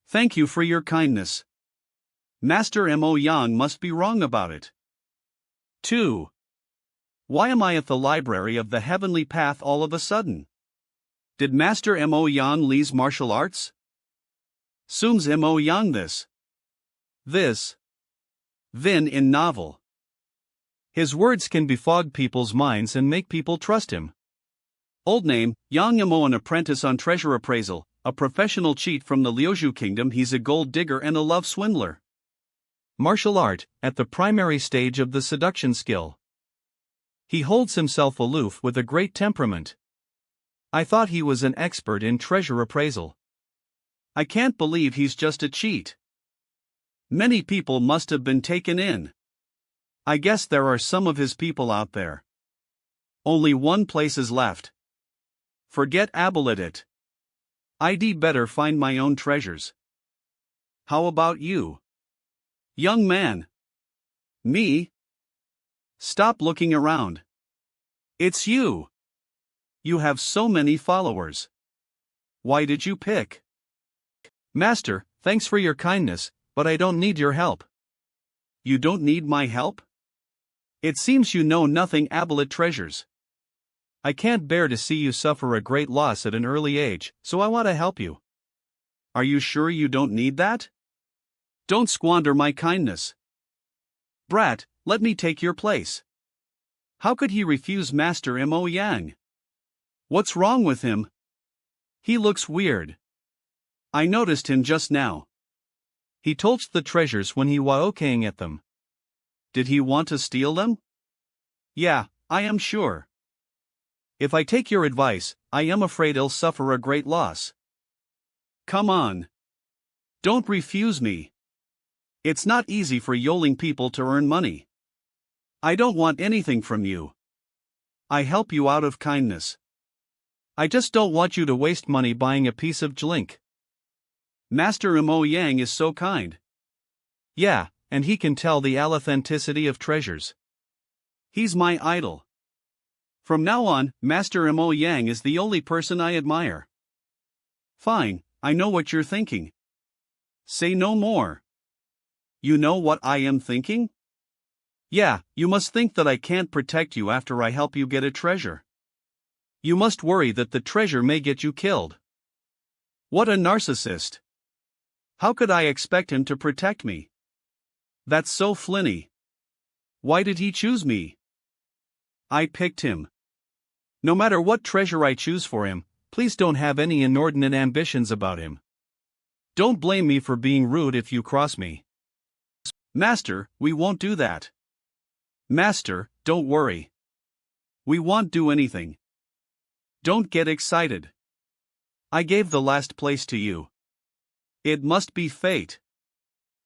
Thank you for your kindness. Master Mo Yang must be wrong about it. 2. Why am I at the library of the Heavenly Path all of a sudden? Did Master Mo Yang leave martial arts? Sums Mo Yang this. Vin in novel. His words can befog people's minds and make people trust him. Old name, Yang Mo, an apprentice on treasure appraisal, a professional cheat from the Liuju kingdom. He's a gold digger and a love swindler. Martial art, at the primary stage of the seduction skill. He holds himself aloof with a great temperament. I thought he was an expert in treasure appraisal. I can't believe he's just a cheat. Many people must have been taken in. I guess there are some of his people out there. Only one place is left. Forget about it. I'd better find my own treasures. How about you? Young man. Me? Stop looking around. It's you. You have so many followers. Why did you pick? Master, thanks for your kindness, but I don't need your help. You don't need my help? It seems you know nothing about treasures. I can't bear to see you suffer a great loss at an early age, so I want to help you. Are you sure you don't need that? Don't squander my kindness. Brat, let me take your place. How could he refuse Master Mo Yang? What's wrong with him? He looks weird. I noticed him just now. He touched the treasures when he was okaying at them. Did he want to steal them? Yeah, I am sure. If I take your advice, I am afraid I'll suffer a great loss. Come on. Don't refuse me. It's not easy for yoling people to earn money. I don't want anything from you. I help you out of kindness. I just don't want you to waste money buying a piece of jlink. Master Mo Yang is so kind. Yeah, and he can tell the authenticity of treasures. He's my idol. From now on, Master Mo Yang is the only person I admire. Fine, I know what you're thinking. Say no more. You know what I am thinking? Yeah, you must think that I can't protect you after I help you get a treasure. You must worry that the treasure may get you killed. What a narcissist. How could I expect him to protect me? That's so flinny. Why did he choose me? I picked him. No matter what treasure I choose for him, please don't have any inordinate ambitions about him. Don't blame me for being rude if you cross me. Master, we won't do that. Master, don't worry. We won't do anything. Don't get excited. I gave the last place to you. It must be fate.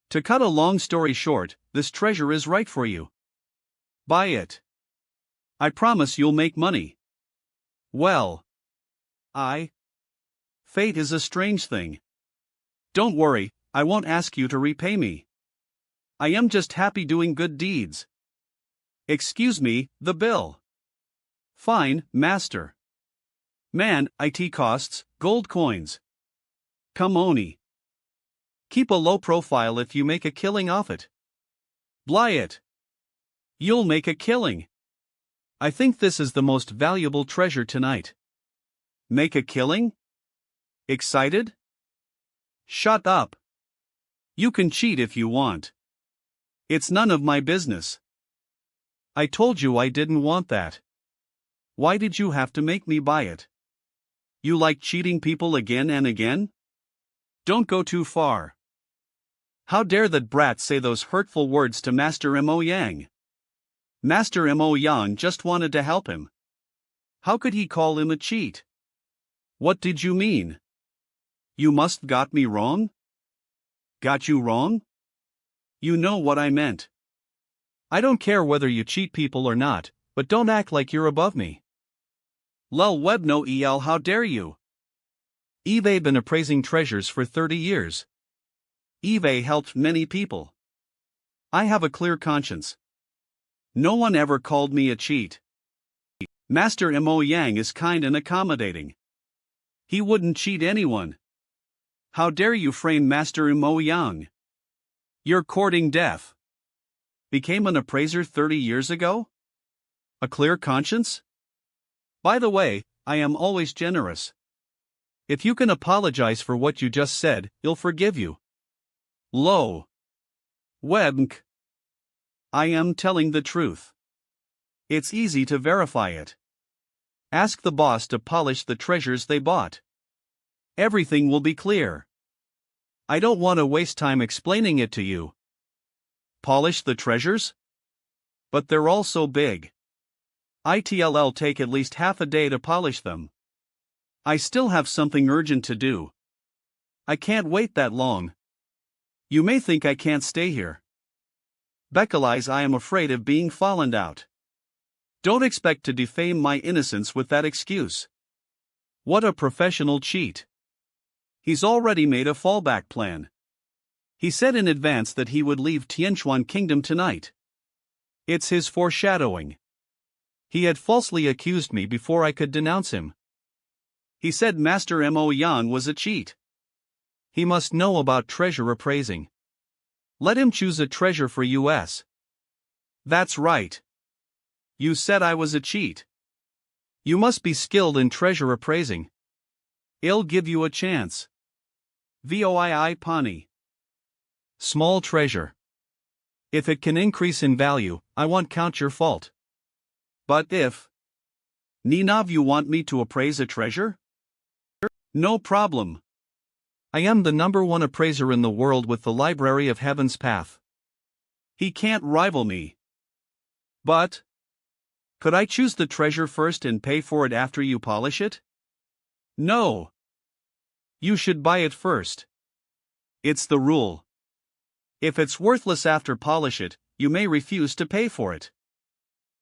To cut a long story short, this treasure is right for you. Buy it. I promise you'll make money. Well, fate is a strange thing. Don't worry, I won't ask you to repay me. I am just happy doing good deeds. Excuse me, the bill. Fine, master. Man, IT costs, gold coins. Come on. Keep a low profile if you make a killing off it. Buy it. You'll make a killing. I think this is the most valuable treasure tonight. Make a killing? Excited? Shut up. You can cheat if you want. It's none of my business. I told you I didn't want that. Why did you have to make me buy it? You like cheating people again and again? Don't go too far. How dare that brat say those hurtful words to Master Mo Yang? Master Mo Yang just wanted to help him. How could he call him a cheat? What did you mean? You must got me wrong? Got you wrong? You know what I meant. I don't care whether you cheat people or not, but don't act like you're above me. Lul web no el, how dare you? eBay been appraising treasures for 30 years. eBay helped many people. I have a clear conscience. No one ever called me a cheat. Master Mo Yang is kind and accommodating. He wouldn't cheat anyone. How dare you frame Master Mo Yang? You're courting death. Became an appraiser 30 years ago? A clear conscience? By the way, I am always generous. If you can apologize for what you just said, he'll forgive you. Lo. Webnk. I am telling the truth. It's easy to verify it. Ask the boss to polish the treasures they bought. Everything will be clear. I don't want to waste time explaining it to you. Polish the treasures? But they're all so big. It'll take at least half a day to polish them. I still have something urgent to do. I can't wait that long. You may think I can't stay here. Bekalize, I am afraid of being found out. Don't expect to defame my innocence with that excuse. What a professional cheat. He's already made a fallback plan. He said in advance that he would leave Tianchuan Kingdom tonight. It's his foreshadowing. He had falsely accused me before I could denounce him. He said Master Mo Yang was a cheat. He must know about treasure appraising. Let him choose a treasure for us. That's right. You said I was a cheat. You must be skilled in treasure appraising. I'll give you a chance. Voii Pani. Small treasure. If it can increase in value, I won't count your fault. But if Ninav, you want me to appraise a treasure? No problem. I am the #1 appraiser in the world with the Library of Heaven's Path. He can't rival me. But could I choose the treasure first and pay for it after you polish it? No. You should buy it first. It's the rule. If it's worthless after polish it, you may refuse to pay for it.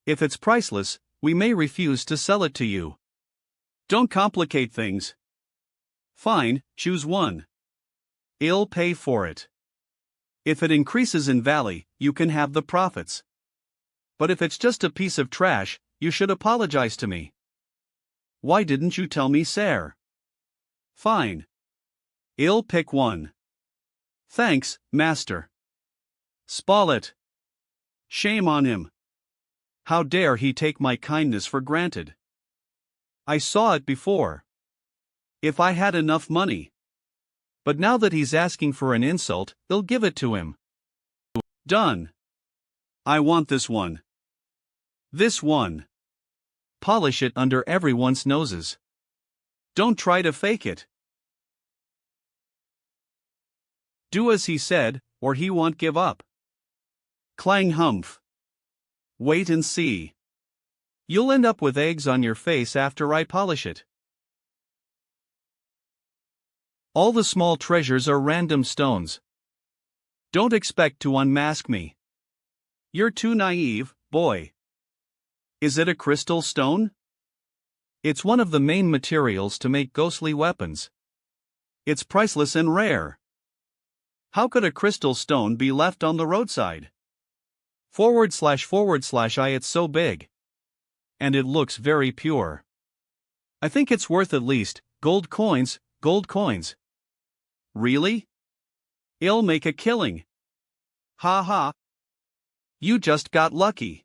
If it's priceless, we may refuse to sell it to you. Don't complicate things. Fine, choose one. I'll pay for it. If it increases in value, you can have the profits. But if it's just a piece of trash, you should apologize to me. Why didn't you tell me, sir? Fine. I'll pick one. Thanks, master. Spoil it. Shame on him. How dare he take my kindness for granted? I saw it before. If I had enough money. But now that he's asking for an insult, they'll give it to him. Done. I want this one. This one. Polish it under everyone's noses. Don't try to fake it. Do as he said, or he won't give up. Clang humph. Wait and see. You'll end up with eggs on your face after I polish it. All the small treasures are random stones. Don't expect to unmask me. You're too naive, boy. Is it a crystal stone? It's one of the main materials to make ghostly weapons. It's priceless and rare. How could a crystal stone be left on the roadside? / it's so big. And it looks very pure. I think it's worth at least, gold coins. Really? It'll make a killing. Ha ha. You just got lucky.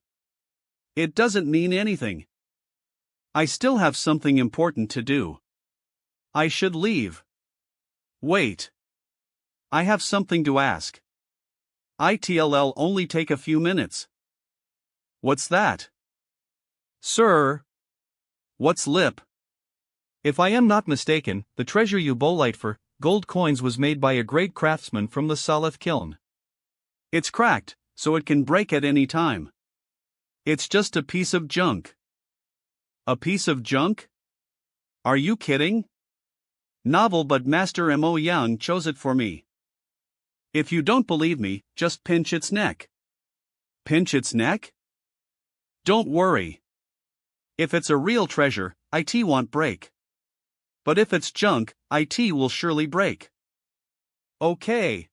It doesn't mean anything. I still have something important to do. I should leave. Wait. I have something to ask. It'll only take a few minutes. What's that? Sir. What's lip? If I am not mistaken, the treasure you bolite for gold coins was made by a great craftsman from the Salith kiln. It's cracked, so it can break at any time. It's just a piece of junk. A piece of junk? Are you kidding? Novel, but Master Mo Yang chose it for me. If you don't believe me, just pinch its neck. Pinch its neck? Don't worry. If it's a real treasure, it won't break. But if it's junk, it will surely break. Okay.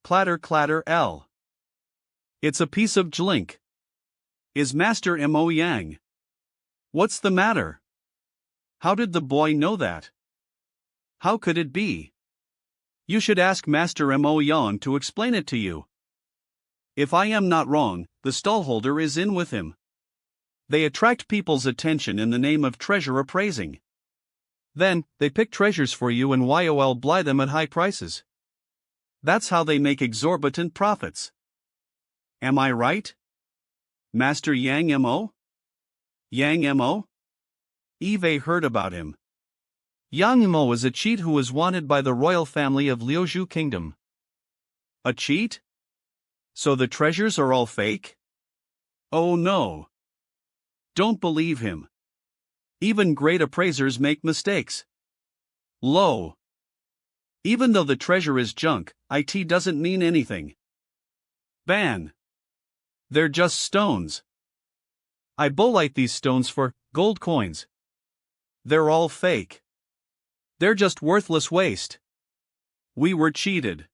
Clatter clatter L. It's a piece of jlink. Is Master Mo Yang? What's the matter? How did the boy know that? How could it be? You should ask Master Mo Yang to explain it to you. If I am not wrong, the stallholder is in with him. They attract people's attention in the name of treasure appraising. Then, they pick treasures for you and you'll buy them at high prices. That's how they make exorbitant profits. Am I right? Master Yang Mo? Yang Mo? Eve heard about him. Yang Mo is a cheat who is wanted by the royal family of Liuzhou Kingdom. A cheat? So the treasures are all fake? Oh no. Don't believe him. Even great appraisers make mistakes. Lo. Even though the treasure is junk, it doesn't mean anything. Ban. They're just stones. I bolite these stones for gold coins. They're all fake. They're just worthless waste. We were cheated.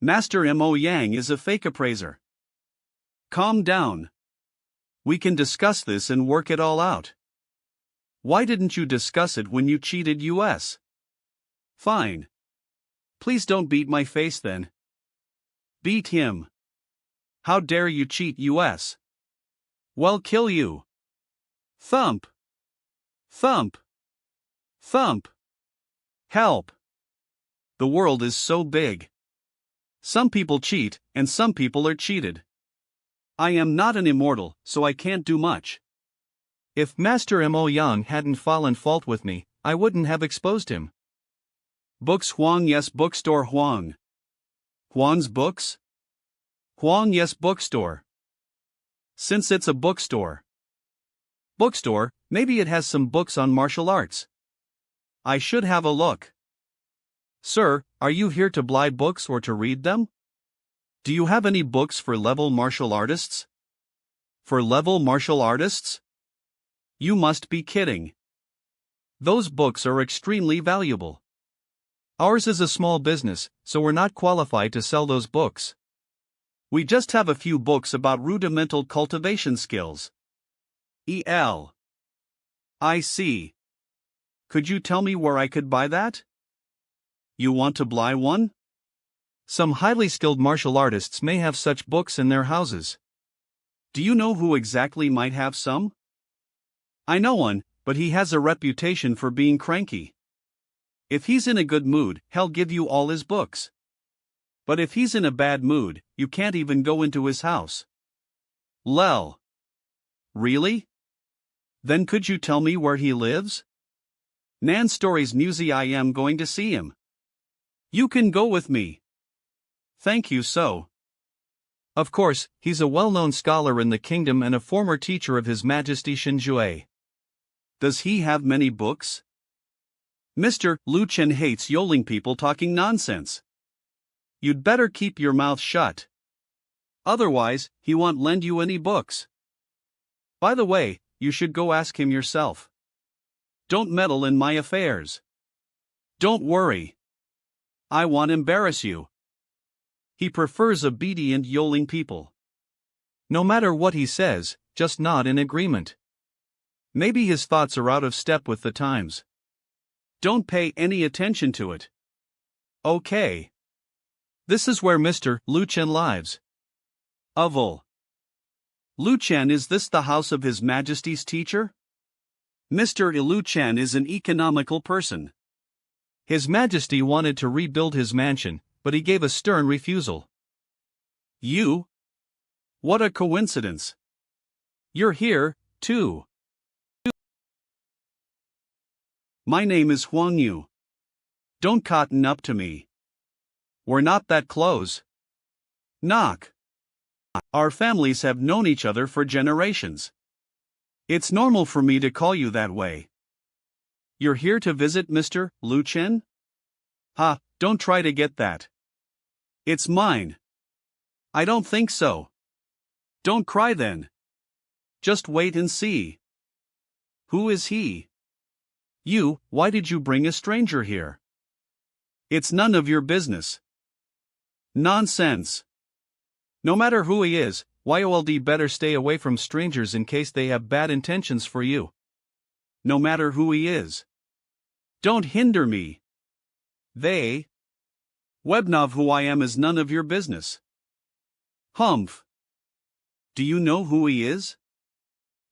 Master Mo Yang is a fake appraiser. Calm down. We can discuss this and work it all out. Why didn't you discuss it when you cheated us? Fine. Please don't beat my face then. Beat him. How dare you cheat us? Well, kill you. Thump. Thump. Thump. Help. The world is so big. Some people cheat, and some people are cheated. I am not an immortal, so I can't do much. If Master Mo Yang hadn't fallen fault with me, I wouldn't have exposed him. Books Huang, yes, bookstore Huang. Huang's books? Huang, yes, bookstore. Since it's a bookstore. Bookstore, maybe it has some books on martial arts. I should have a look. Sir, are you here to buy books or to read them? Do you have any books for level martial artists? For level martial artists? You must be kidding. Those books are extremely valuable. Ours is a small business, so we're not qualified to sell those books. We just have a few books about rudimental cultivation skills. I see. Could you tell me where I could buy that? You want to buy one? Some highly skilled martial artists may have such books in their houses. Do you know who exactly might have some? I know one, but he has a reputation for being cranky. If he's in a good mood, he'll give you all his books. But if he's in a bad mood, you can't even go into his house. Lel. Really? Then could you tell me where he lives? Nan Story's newsy I am going to see him. You can go with me. Thank you so. Of course, he's a well-known scholar in the kingdom and a former teacher of His Majesty Shinjue. Does he have many books? Mr. Lu Chen hates yodeling people talking nonsense. You'd better keep your mouth shut. Otherwise, he won't lend you any books. By the way, you should go ask him yourself. Don't meddle in my affairs. Don't worry. I won't embarrass you. He prefers obedient yodeling people. No matter what he says, just nod in agreement. Maybe his thoughts are out of step with the times. Don't pay any attention to it. Okay. This is where Mr. Lu Chen lives. Oval. Lu Chen, is this the house of His Majesty's teacher? Mr. Lu Chen is an economical person. His Majesty wanted to rebuild his mansion, but he gave a stern refusal. You? What a coincidence. You're here, too. My name is Huang Yu. Don't cotton up to me. We're not that close. Knock. Our families have known each other for generations. It's normal for me to call you that way. You're here to visit Mr. Lu Chen? Ha, don't try to get that. It's mine. I don't think so. Don't cry then. Just wait and see. Who is he? You, why did you bring a stranger here? It's none of your business. Nonsense. No matter who he is, YOLD better stay away from strangers in case they have bad intentions for you. No matter who he is. Don't hinder me. They. Webnov, who I am is none of your business. Humph. Do you know who he is?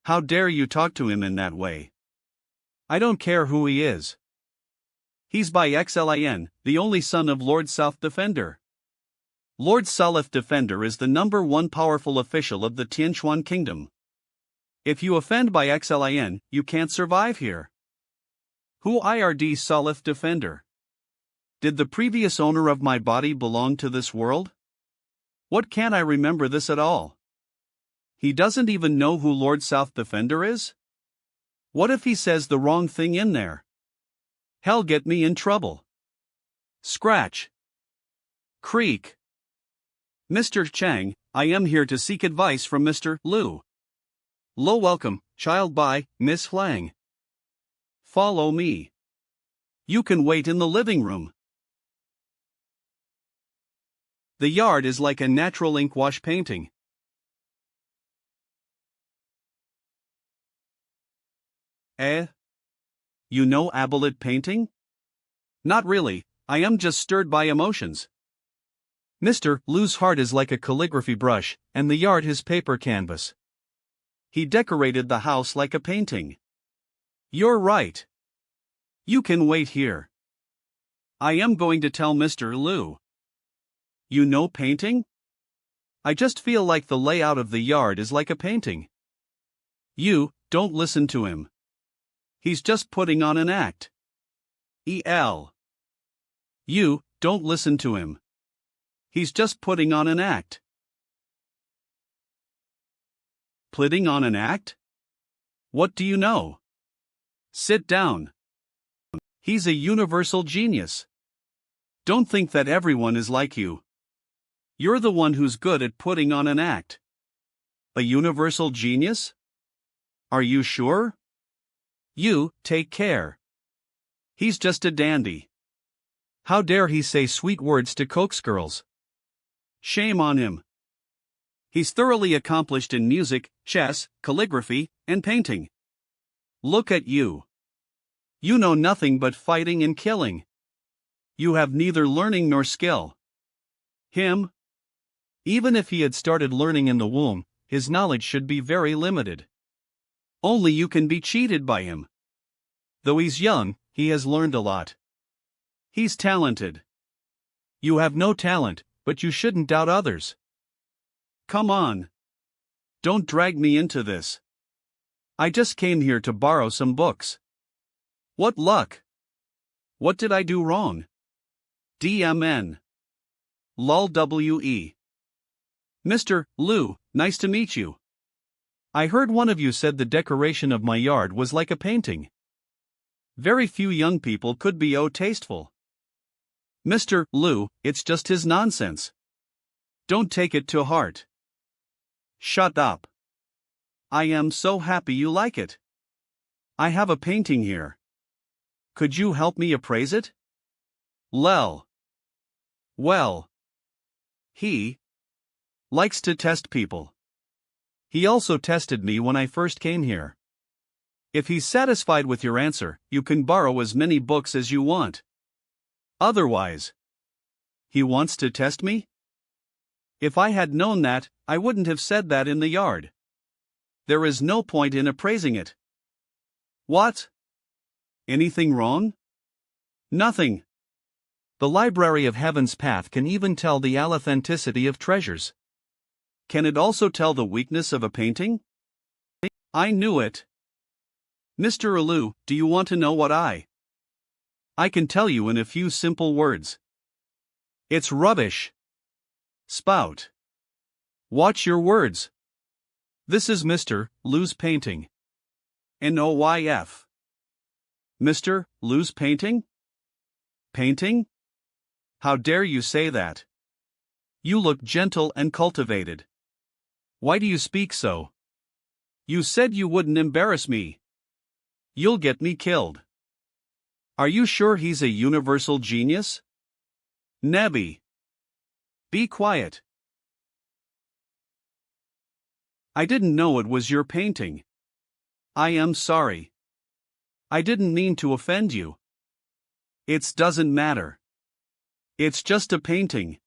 How dare you talk to him in that way? I don't care who he is. He's by Xlin, the only son of Lord South Defender. Lord South Defender is the #1 powerful official of the Tianquan Kingdom. If you offend by Xlin, you can't survive here. Who IRD South Defender? Did the previous owner of my body belong to this world? What, can't I remember this at all? He doesn't even know who Lord South Defender is? What if he says the wrong thing in there? Hell, get me in trouble. Scratch. Creak. Mr. Chang, I am here to seek advice from Mr. Lu. Lo, welcome, child, by Miss Huang. Follow me. You can wait in the living room. The yard is like a natural ink wash painting. You know abolition painting? Not really, I am just stirred by emotions. Mr. Lu's heart is like a calligraphy brush, and the yard his paper canvas. He decorated the house like a painting. You're right. You can wait here. I am going to tell Mr. Lu. You know painting? I just feel like the layout of the yard is like a painting. You, don't listen to him. He's just putting on an act. You, don't listen to him. He's just putting on an act. Putting on an act? What do you know? Sit down. He's a universal genius. Don't think that everyone is like you. You're the one who's good at putting on an act. A universal genius? Are you sure? You, take care. He's just a dandy. How dare he say sweet words to coax girls? Shame on him. He's thoroughly accomplished in music, chess, calligraphy, and painting. Look at you. You know nothing but fighting and killing. You have neither learning nor skill. Him? Even if he had started learning in the womb, his knowledge should be very limited. Only you can be cheated by him. Though he's young, he has learned a lot. He's talented. You have no talent, but you shouldn't doubt others. Come on. Don't drag me into this. I just came here to borrow some books. What luck? What did I do wrong? DMN. Lol WE. Mr. Liu, nice to meet you. I heard one of you said the decoration of my yard was like a painting. Very few young people could be so tasteful. Mr. Liu, it's just his nonsense. Don't take it to heart. Shut up. I am so happy you like it. I have a painting here. Could you help me appraise it? Lel. Well. He likes to test people. He also tested me when I first came here. If he's satisfied with your answer, you can borrow as many books as you want. Otherwise, he wants to test me? If I had known that, I wouldn't have said that in the yard. There is no point in appraising it. What? Anything wrong? Nothing. The Library of Heaven's Path can even tell the authenticity of treasures. Can it also tell the weakness of a painting? I knew it. Mr. Liu, do you want to know what I can tell you in a few simple words. It's rubbish. Spout. Watch your words. This is Mr. Liu's painting. NOYF. Mr. Liu's painting? Painting? How dare you say that? You look gentle and cultivated. Why do you speak so? You said you wouldn't embarrass me. You'll get me killed. Are you sure he's a universal genius? Nebby. Be quiet. I didn't know it was your painting. I am sorry. I didn't mean to offend you. It doesn't matter. It's just a painting.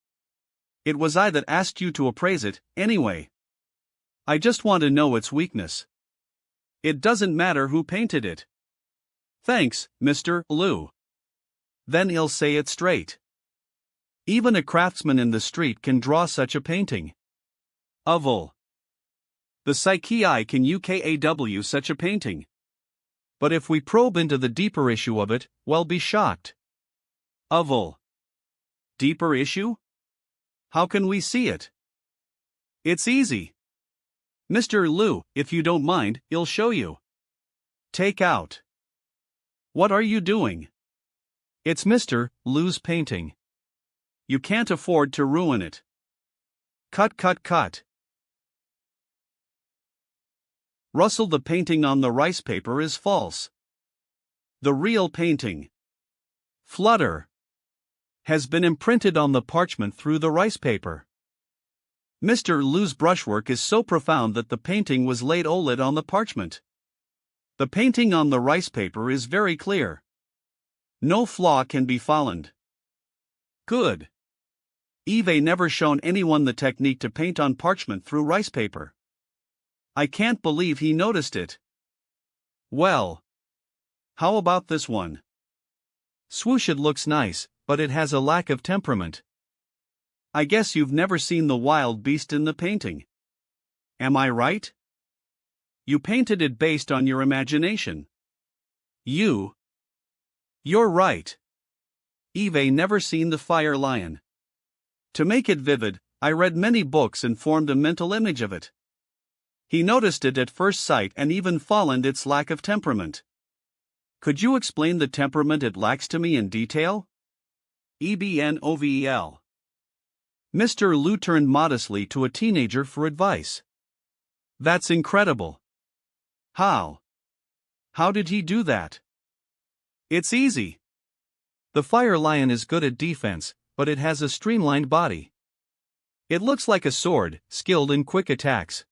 It was I that asked you to appraise it, anyway. I just want to know its weakness. It doesn't matter who painted it. Thanks, Mr. Liu. Then he'll say it straight. Even a craftsman in the street can draw such a painting. Oval. The psyche eye can UKAW such a painting. But if we probe into the deeper issue of it, we'll be shocked. Oval. Deeper issue? How can we see it? It's easy. Mr. Liu, if you don't mind, I'll show you. Take out. What are you doing? It's Mr. Liu's painting. You can't afford to ruin it. Cut. Russell, the painting on the rice paper is false. The real painting, Flutter, has been imprinted on the parchment through the rice paper. Mr. Liu's brushwork is so profound that the painting was laid OLED on the parchment. The painting on the rice paper is very clear. No flaw can be found. Good. Eve never shown anyone the technique to paint on parchment through rice paper. I can't believe he noticed it. Well, how about this one? Swoosh, it looks nice, but it has a lack of temperament. I guess you've never seen the wild beast in the painting. Am I right? You painted it based on your imagination. You're right. Eve never seen the fire lion. To make it vivid, I read many books and formed a mental image of it. He noticed it at first sight and even found its lack of temperament. Could you explain the temperament it lacks to me in detail? EBNOVEL. Mr. Liu turned modestly to a teenager for advice. That's incredible. How? How did he do that? It's easy. The fire lion is good at defense, but it has a streamlined body. It looks like a sword, skilled in quick attacks.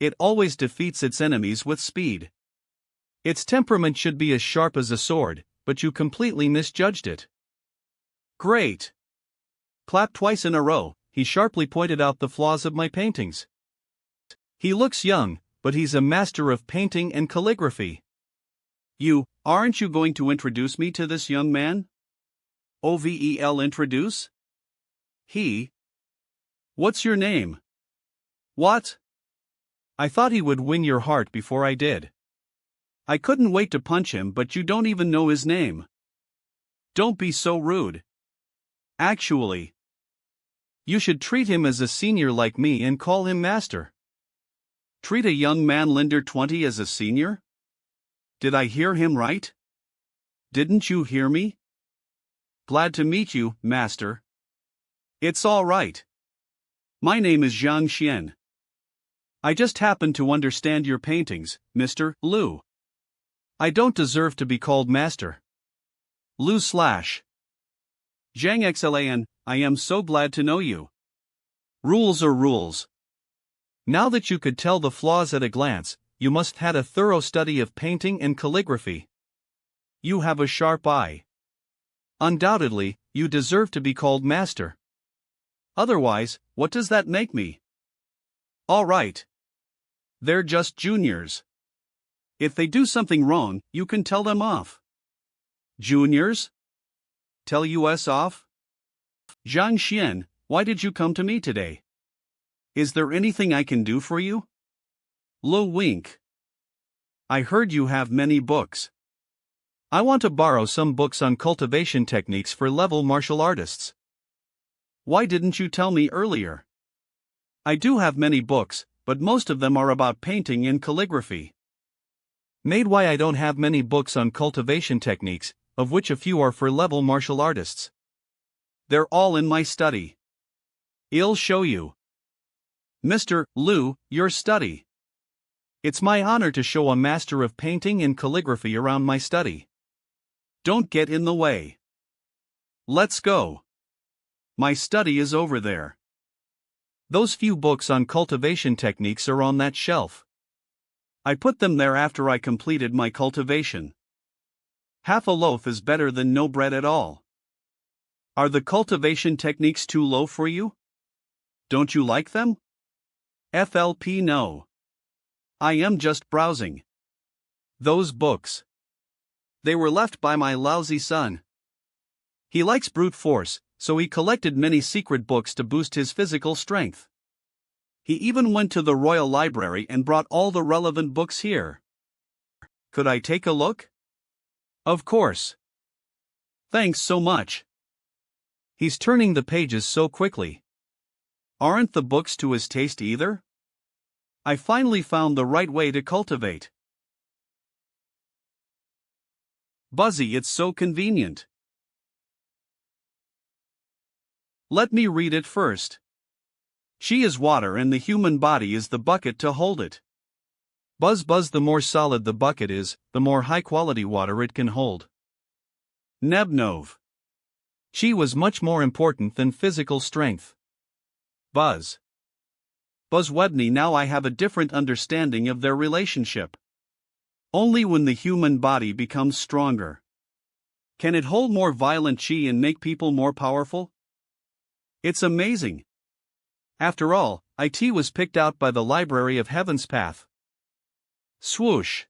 It always defeats its enemies with speed. Its temperament should be as sharp as a sword, but you completely misjudged it. Great. Clap twice in a row, he sharply pointed out the flaws of my paintings. He looks young, but he's a master of painting and calligraphy. Aren't you going to introduce me to this young man? OVEL introduce? He? What's your name? What? I thought he would win your heart before I did. I couldn't wait to punch him, but you don't even know his name. Don't be so rude. Actually, you should treat him as a senior like me and call him master. Treat a young man under 20 as a senior? Did I hear him right? Didn't you hear me? Glad to meet you, master. It's all right. My name is Zhang Xian. I just happen to understand your paintings, Mr. Liu. I don't deserve to be called master. Liu / Zhang Xlan, I am so glad to know you. Rules are rules. Now that you could tell the flaws at a glance, you must had a thorough study of painting and calligraphy. You have a sharp eye. Undoubtedly, you deserve to be called master. Otherwise, what does that make me? All right. They're just juniors. If they do something wrong, you can tell them off. Juniors? Tell us off? Zhang Xian, why did you come to me today? Is there anything I can do for you? Liu wink. I heard you have many books. I want to borrow some books on cultivation techniques for level martial artists. Why didn't you tell me earlier? I do have many books, but most of them are about painting and calligraphy. Made why I don't have many books on cultivation techniques, of which a few are for level martial artists. They're all in my study. I'll show you. Mr. Liu, your study. It's my honor to show a master of painting and calligraphy around my study. Don't get in the way. Let's go. My study is over there. Those few books on cultivation techniques are on that shelf. I put them there after I completed my cultivation. Half a loaf is better than no bread at all. Are the cultivation techniques too low for you? Don't you like them? FLP no. I am just browsing. Those books. They were left by my lousy son. He likes brute force, so he collected many secret books to boost his physical strength. He even went to the Royal Library and brought all the relevant books here. Could I take a look? Of course. Thanks so much. He's turning the pages so quickly. Aren't the books to his taste either? I finally found the right way to cultivate. Buzzy, it's so convenient. Let me read it first. She is water and the human body is the bucket to hold it. Buzz buzz, the more solid the bucket is, the more high quality water it can hold. Nebnov. She was much more important than physical strength. Buzz. Buzzwedney, now I have a different understanding of their relationship. Only when the human body becomes stronger. Can it hold more violent chi and make people more powerful? It's amazing. After all, IT was picked out by the Library of Heaven's Path. Swoosh.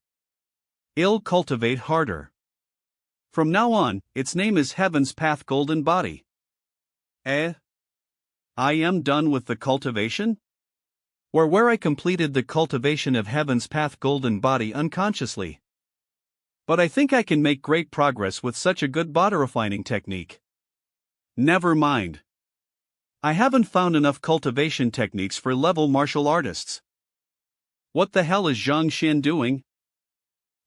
I'll cultivate harder. From now on, its name is Heaven's Path Golden Body. I am done with the cultivation? Or where I completed the cultivation of Heaven's Path Golden Body unconsciously. But I think I can make great progress with such a good body refining technique. Never mind. I haven't found enough cultivation techniques for level martial artists. What the hell is Zhang Xian doing?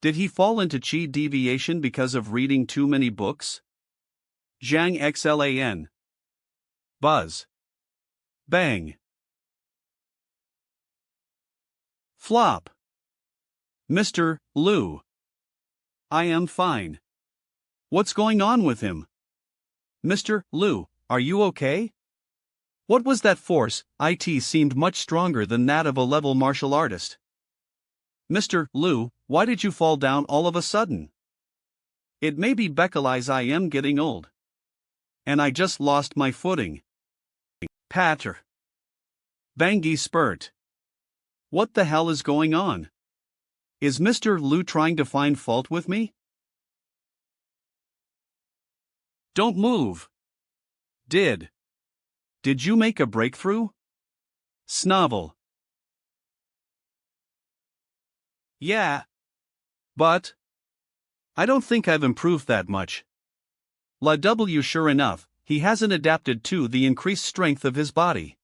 Did he fall into chi deviation because of reading too many books? Zhang Xlan. Buzz. Bang. Flop. Mr. Liu. I am fine. What's going on with him? Mr. Liu, are you okay? What was that force? IT seemed much stronger than that of a level martial artist. Mr. Liu, why did you fall down all of a sudden? It may be because I am getting old. And I just lost my footing. Patter. Bangy spurt. What the hell is going on? Is Mr. Liu trying to find fault with me? Don't move. Did you make a breakthrough? Snovel. Yeah. But I don't think I've improved that much. La W, sure enough, he hasn't adapted to the increased strength of his body.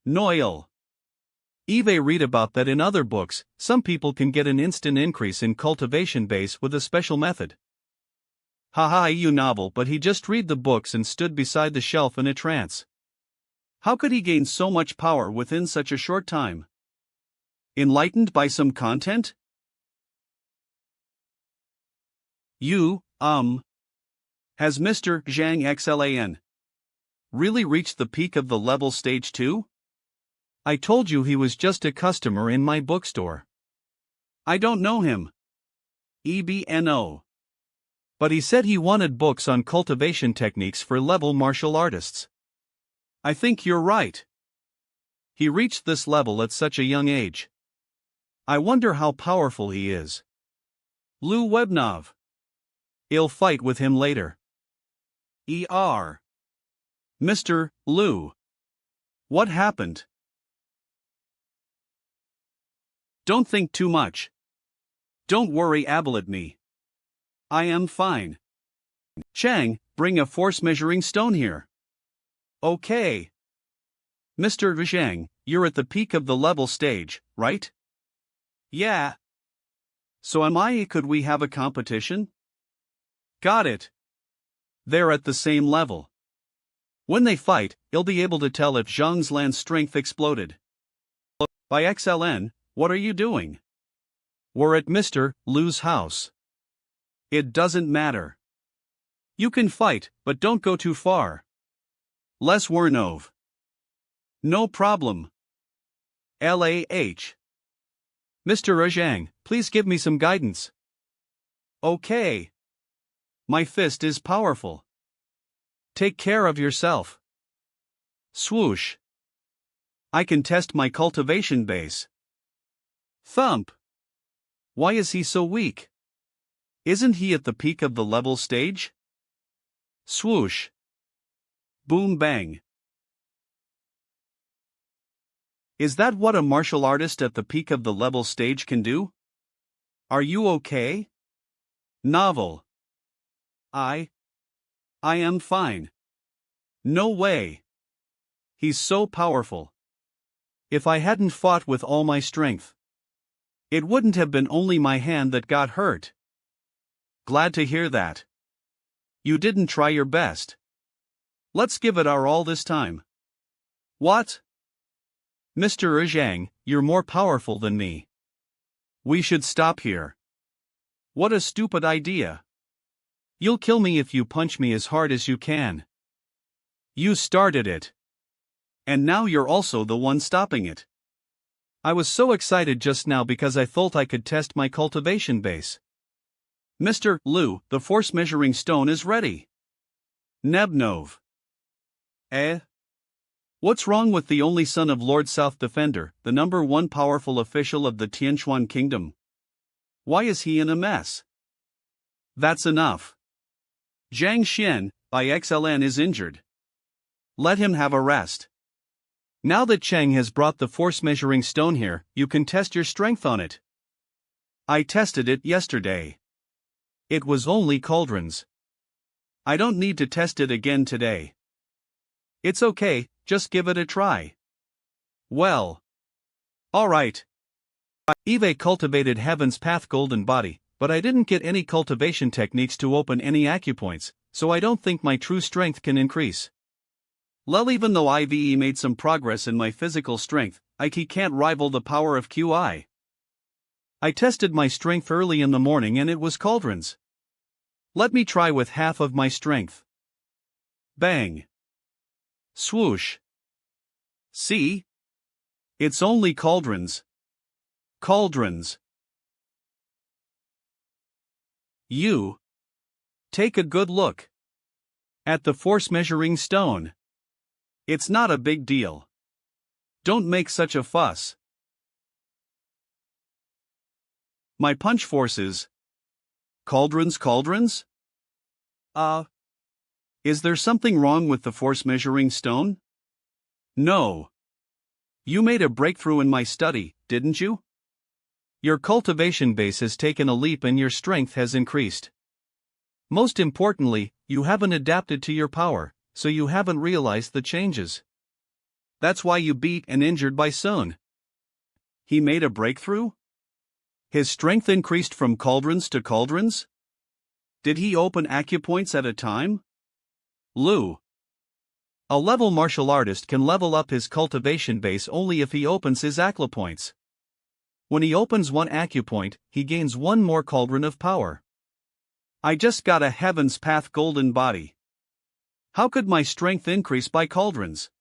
Noel. Eve, read about that in other books. Some people can get an instant increase in cultivation base with a special method. Haha, you novel, but he just read the books and stood beside the shelf in a trance. How could he gain so much power within such a short time? Enlightened by some content? Has Mr. Zhang XLAN really reached the peak of the level stage 2? I told you he was just a customer in my bookstore. I don't know him. EBNO. But he said he wanted books on cultivation techniques for level martial artists. I think you're right. He reached this level at such a young age. I wonder how powerful he is. Lou Webnov. I'll fight with him later. Mr. Lou. What happened? Don't think too much. Don't worry at me. I am fine. Chang, bring a force measuring stone here. Okay. Mr. Zhang, you're at the peak of the level stage, right? Yeah. So am I. Could we have a competition? Got it. They're at the same level. When they fight, he'll be able to tell if Zhang's land strength exploded. By XLN, what are you doing? We're at Mr. Lu's house. It doesn't matter. You can fight, but don't go too far. Les Wernov. No problem. LAH. Mr. Zhang, please give me some guidance. Okay. My fist is powerful. Take care of yourself. Swoosh. I can test my cultivation base. Thump. Why is he so weak? Isn't he at the peak of the level stage? Swoosh. Boom bang. Is that what a martial artist at the peak of the level stage can do? Are you okay? Novel. I am fine. No way. He's so powerful. If I hadn't fought with all my strength, it wouldn't have been only my hand that got hurt. Glad to hear that. You didn't try your best. Let's give it our all this time. What? Mr. Zhang, you're more powerful than me. We should stop here. What a stupid idea. You'll kill me if you punch me as hard as you can. You started it. And now you're also the one stopping it. I was so excited just now because I thought I could test my cultivation base. Mr. Lu, the force measuring stone is ready. Nebnov. What's wrong with the only son of Lord South Defender, the number one powerful official of the Tianchuan Kingdom? Why is he in a mess? That's enough. Zhang Xian, by XLN, is injured. Let him have a rest. Now that Chang has brought the force measuring stone here, you can test your strength on it. I tested it yesterday. It was only cauldrons. I don't need to test it again today. It's okay, just give it a try. Well. Alright. Eve cultivated Heaven's Path Golden Body, but I didn't get any cultivation techniques to open any acupoints, so I don't think my true strength can increase. Lel, even though IVE made some progress in my physical strength, IT can't rival the power of QI. I tested my strength early in the morning and it was cauldrons. Let me try with half of my strength. Bang. Swoosh. See? It's only cauldrons. Cauldrons. You. Take a good look at the force measuring stone. It's not a big deal. Don't make such a fuss. My punch force is cauldrons. Is there something wrong with the force measuring stone? No. You made a breakthrough in my study, didn't you? Your cultivation base has taken a leap and your strength has increased. Most importantly, you haven't adapted to your power, so you haven't realized the changes. That's why you beat and injured by Sun. He made a breakthrough? His strength increased from cauldrons to cauldrons? Did he open acupoints at a time? Lu. A level martial artist can level up his cultivation base only if he opens his acupoints. When he opens one acupoint, he gains one more cauldron of power. I just got a Heaven's Path golden body. How could my strength increase by cauldrons?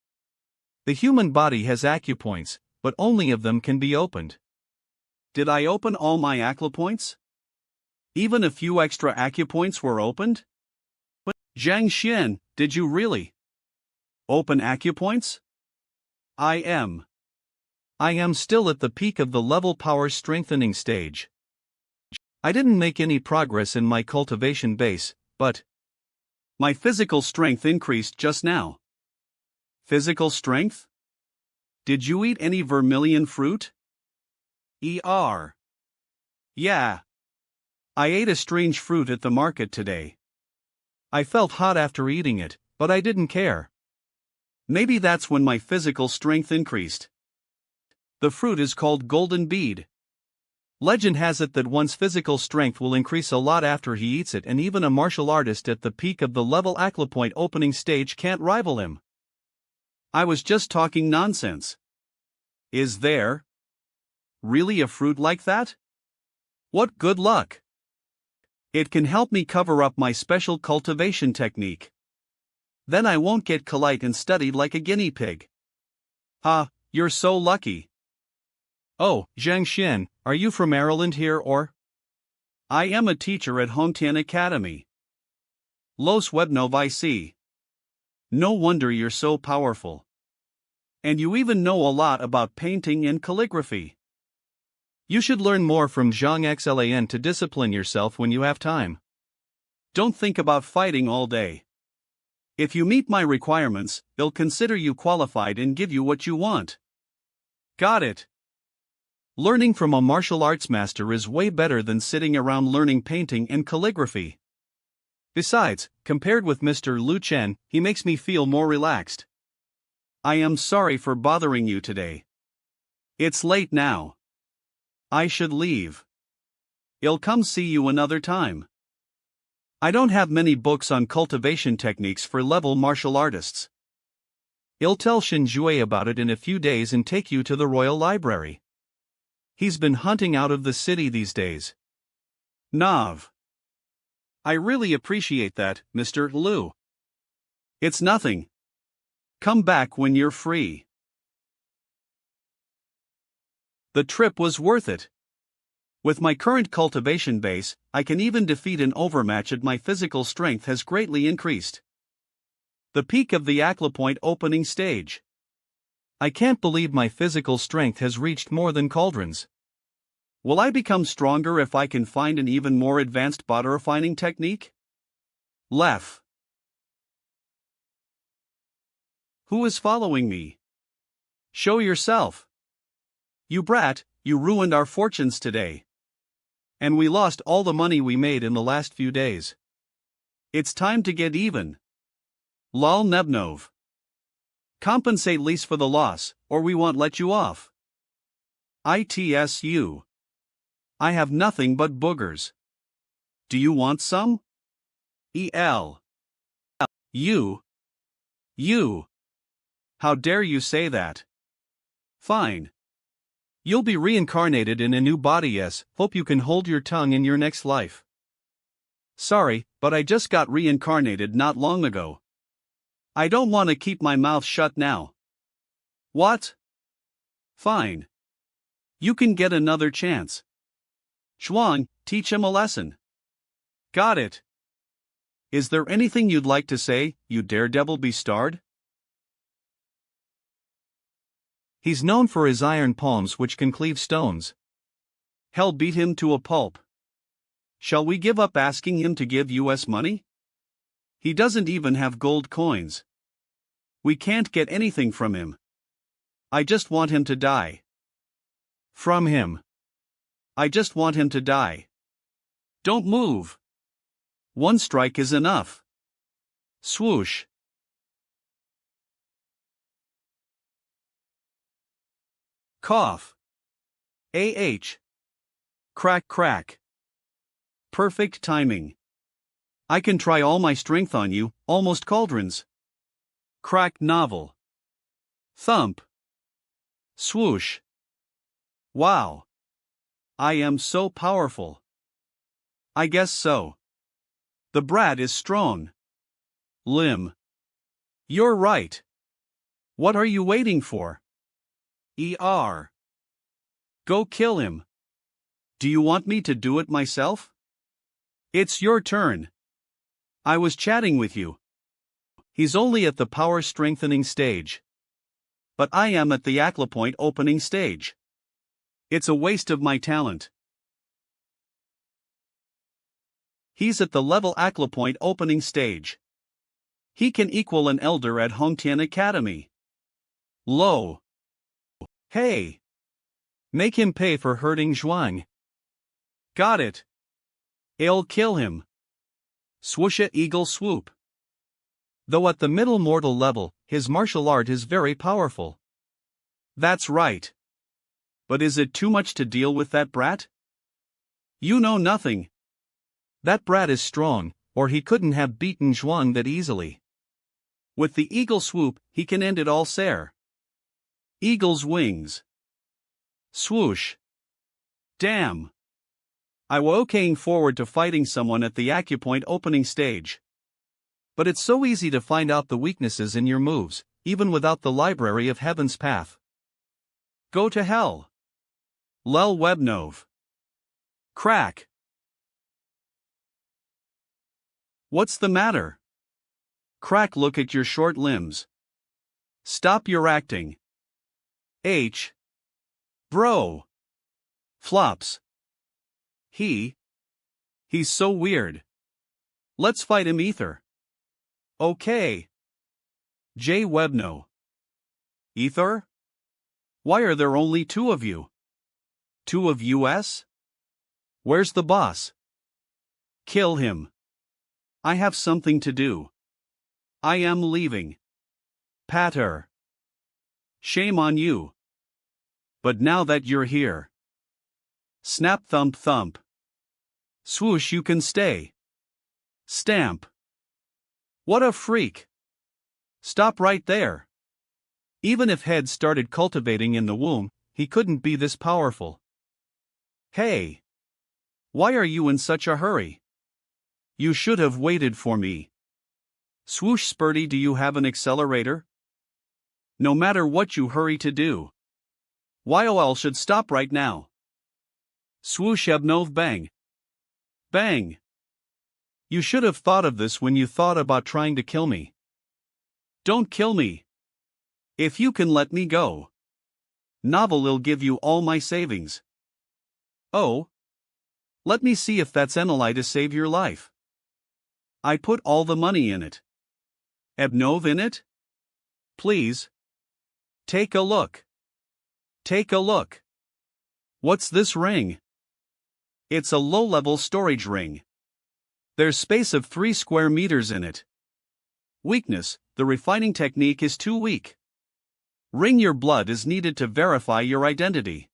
The human body has acupoints, but only of them can be opened. Did I open all my acupoints? Even a few extra acupoints were opened? But Zhang Xian, did you really open acupoints? I am still at the peak of the level power strengthening stage. I didn't make any progress in my cultivation base, but my physical strength increased just now. Physical strength? Did you eat any vermilion fruit? Yeah. I ate a strange fruit at the market today. I felt hot after eating it, but I didn't care. Maybe that's when my physical strength increased. The fruit is called golden bead. Legend has it that one's physical strength will increase a lot after he eats it, and even a martial artist at the peak of the level acupoint opening stage can't rival him. I was just talking nonsense. Is there really a fruit like that? What good luck! It can help me cover up my special cultivation technique. Then I won't get polite and studied like a guinea pig. You're so lucky. Oh, Zhang Xian, are you from Maryland here or? I am a teacher at Hongtian Academy. Los Webnovici. No wonder you're so powerful. And you even know a lot about painting and calligraphy. You should learn more from Zhang Xlan to discipline yourself when you have time. Don't think about fighting all day. If you meet my requirements, they'll consider you qualified and give you what you want. Got it. Learning from a martial arts master is way better than sitting around learning painting and calligraphy. Besides, compared with Mr. Lu Chen, he makes me feel more relaxed. I am sorry for bothering you today. It's late now. I should leave. I'll come see you another time. I don't have many books on cultivation techniques for level martial artists. I'll tell Shen Jue about it in a few days and take you to the Royal Library. He's been hunting out of the city these days. Nav. I really appreciate that, Mr. Lu. It's nothing. Come back when you're free. The trip was worth it. With my current cultivation base, I can even defeat an overmatch, and my physical strength has greatly increased. The peak of the acupoint opening stage. I can't believe my physical strength has reached more than cauldrons. Will I become stronger if I can find an even more advanced body refining technique? Left. Who is following me? Show yourself. You brat, you ruined our fortunes today. And we lost all the money we made in the last few days. It's time to get even. Lal Nebnov. Compensate lease for the loss, or we won't let you off. ITSU. I have nothing but boogers. Do you want some? EL. You. How dare you say that? Fine. You'll be reincarnated in a new body. Yes, hope you can hold your tongue in your next life. Sorry, but I just got reincarnated not long ago. I don't want to keep my mouth shut now. What? Fine. You can get another chance. Shuang, teach him a lesson. Got it. Is there anything you'd like to say, you daredevil bastard? He's known for his iron palms which can cleave stones. Hell beat him to a pulp. Shall we give up asking him to give us money? He doesn't even have gold coins. We can't get anything from him. I just want him to die. From him. I just want him to die. Don't move. One strike is enough. Swoosh. Cough. Crack crack. Perfect timing. I can try all my strength on you, almost cauldrons. Crack novel. Thump. Swoosh. Wow. I am so powerful. I guess so. The brat is strong. Limb. You're right. What are you waiting for? Go kill him. Do you want me to do it myself? It's your turn. I was chatting with you. He's only at the power strengthening stage. But I am at the Aclapoint opening stage. It's a waste of my talent. He's at the level Aclapoint opening stage. He can equal an elder at Hongtian Academy. Low. Hey. Make him pay for hurting Zhuang. Got it. I'll kill him. Swoosha eagle swoop. Though at the middle mortal level, his martial art is very powerful. That's right. But is it too much to deal with that brat? You know nothing. That brat is strong, or he couldn't have beaten Zhuang that easily. With the eagle swoop, he can end it all sir. Eagle's wings. Swoosh. Damn. I was okaying forward to fighting someone at the Acupoint opening stage. But it's so easy to find out the weaknesses in your moves, even without the library of Heaven's Path. Go to hell. Lel Webnov. Crack. What's the matter? Crack, look at your short limbs. Stop your acting. Bro. Flops. He's so weird. Let's fight him ether. Okay. J. Webno. Ether? Why are there only two of you? Two of us? Where's the boss? Kill him. I have something to do. I am leaving. Patter. Shame on you. But now that you're here. Snap thump thump. Swoosh, you can stay. Stamp. What a freak. Stop right there. Even if heads started cultivating in the womb, he couldn't be this powerful. Hey. Why are you in such a hurry? You should have waited for me. Swoosh Spurty, do you have an accelerator? No matter what you hurry to do. YOL should stop right now. Swoosh Ebnov bang. Bang. You should have thought of this when you thought about trying to kill me. Don't kill me. If you can let me go. Novel'll give you all my savings. Oh. Let me see if that's Eneli to save your life. I put all the money in it. Ebnov in it? Please. Take a look. Take a look. What's this ring? It's a low-level storage ring. There's space of 3 square meters in it. Weakness, the refining technique is too weak. Ring your blood is needed to verify your identity.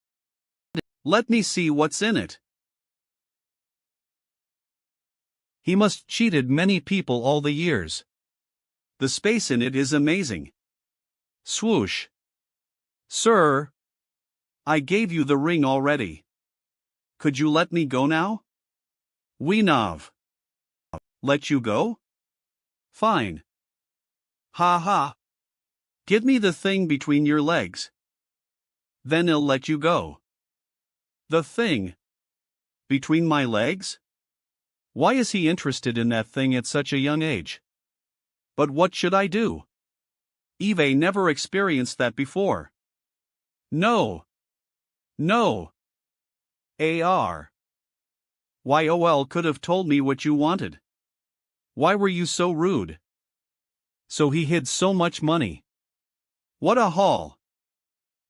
Let me see what's in it. He must cheated many people all the years. The space in it is amazing. Swoosh. Sir. I gave you the ring already. Could you let me go now? Weenov. Let you go? Fine. Ha ha. Give me the thing between your legs. Then I'll let you go. The thing. Between my legs? Why is he interested in that thing at such a young age? But what should I do? Eve never experienced that before. No. No. AR. YOL could have told me what you wanted. Why were you so rude? So he hid so much money. What a haul!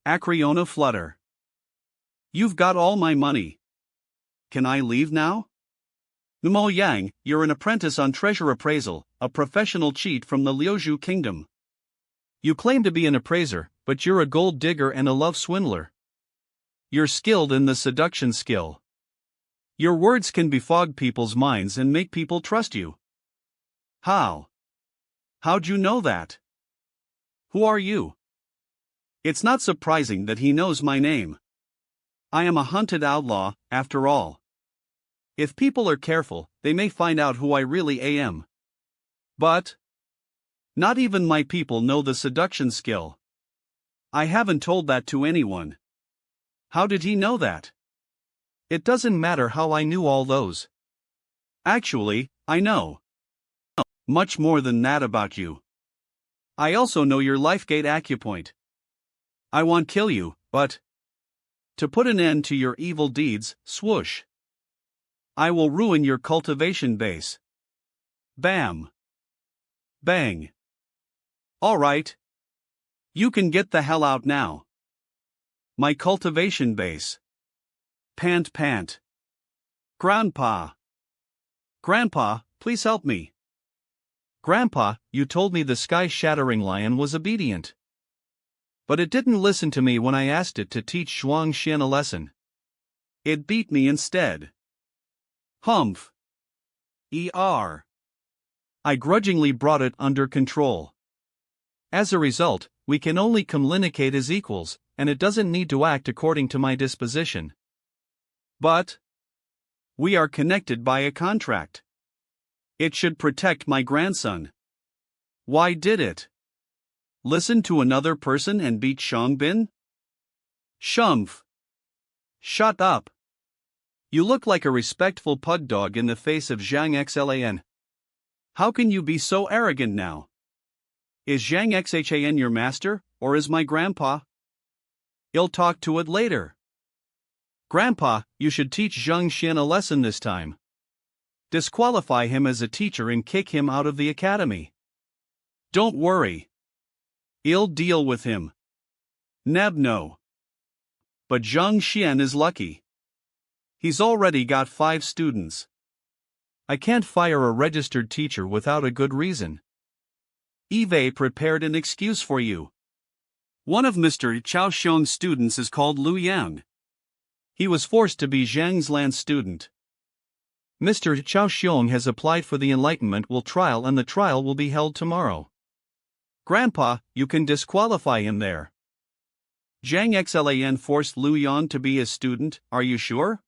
Acryona flutter. You've got all my money. Can I leave now? Mo Yang, you're an apprentice on treasure appraisal, a professional cheat from the Liuzhou kingdom. You claim to be an appraiser, but you're a gold digger and a love swindler. You're skilled in the seduction skill. Your words can befog people's minds and make people trust you. How? How'd you know that? Who are you? It's not surprising that he knows my name. I am a hunted outlaw, after all. If people are careful, they may find out who I really am. But not even my people know the seduction skill. I haven't told that to anyone. How did he know that? It doesn't matter how I knew all those. Actually, I know much more than that about you. I also know your Lifegate acupoint. I won't kill you, but to put an end to your evil deeds, swoosh. I will ruin your cultivation base. Bam. Bang. All right. You can get the hell out now. My cultivation base. Pant pant. Grandpa. Grandpa, please help me. Grandpa, you told me the sky-shattering lion was obedient. But it didn't listen to me when I asked it to teach Shuang Xian a lesson. It beat me instead. Humph. I grudgingly brought it under control. As a result, we can only communicate as equals, and it doesn't need to act according to my disposition. But we are connected by a contract. It should protect my grandson. Why did it? Listen to another person and beat Shangbin? Shumph. Shut up. You look like a respectful pug dog in the face of Zhang Xlan. How can you be so arrogant now? Is Zhang Xhan your master, or is my grandpa? I'll talk to it later. Grandpa, you should teach Zhang Xian a lesson this time. Disqualify him as a teacher and kick him out of the academy. Don't worry. I'll deal with him. Nebno. But Zhang Xian is lucky. He's already got 5 students. I can't fire a registered teacher without a good reason. Eve prepared an excuse for you. One of Mr. Chao Xiong's students is called Lu Yang. He was forced to be Zhang's land student. Mr. Chao Xiong has applied for the Enlightenment Will trial and the trial will be held tomorrow. Grandpa, you can disqualify him there. Zhang Xlan forced Lu Yang to be his student, are you sure?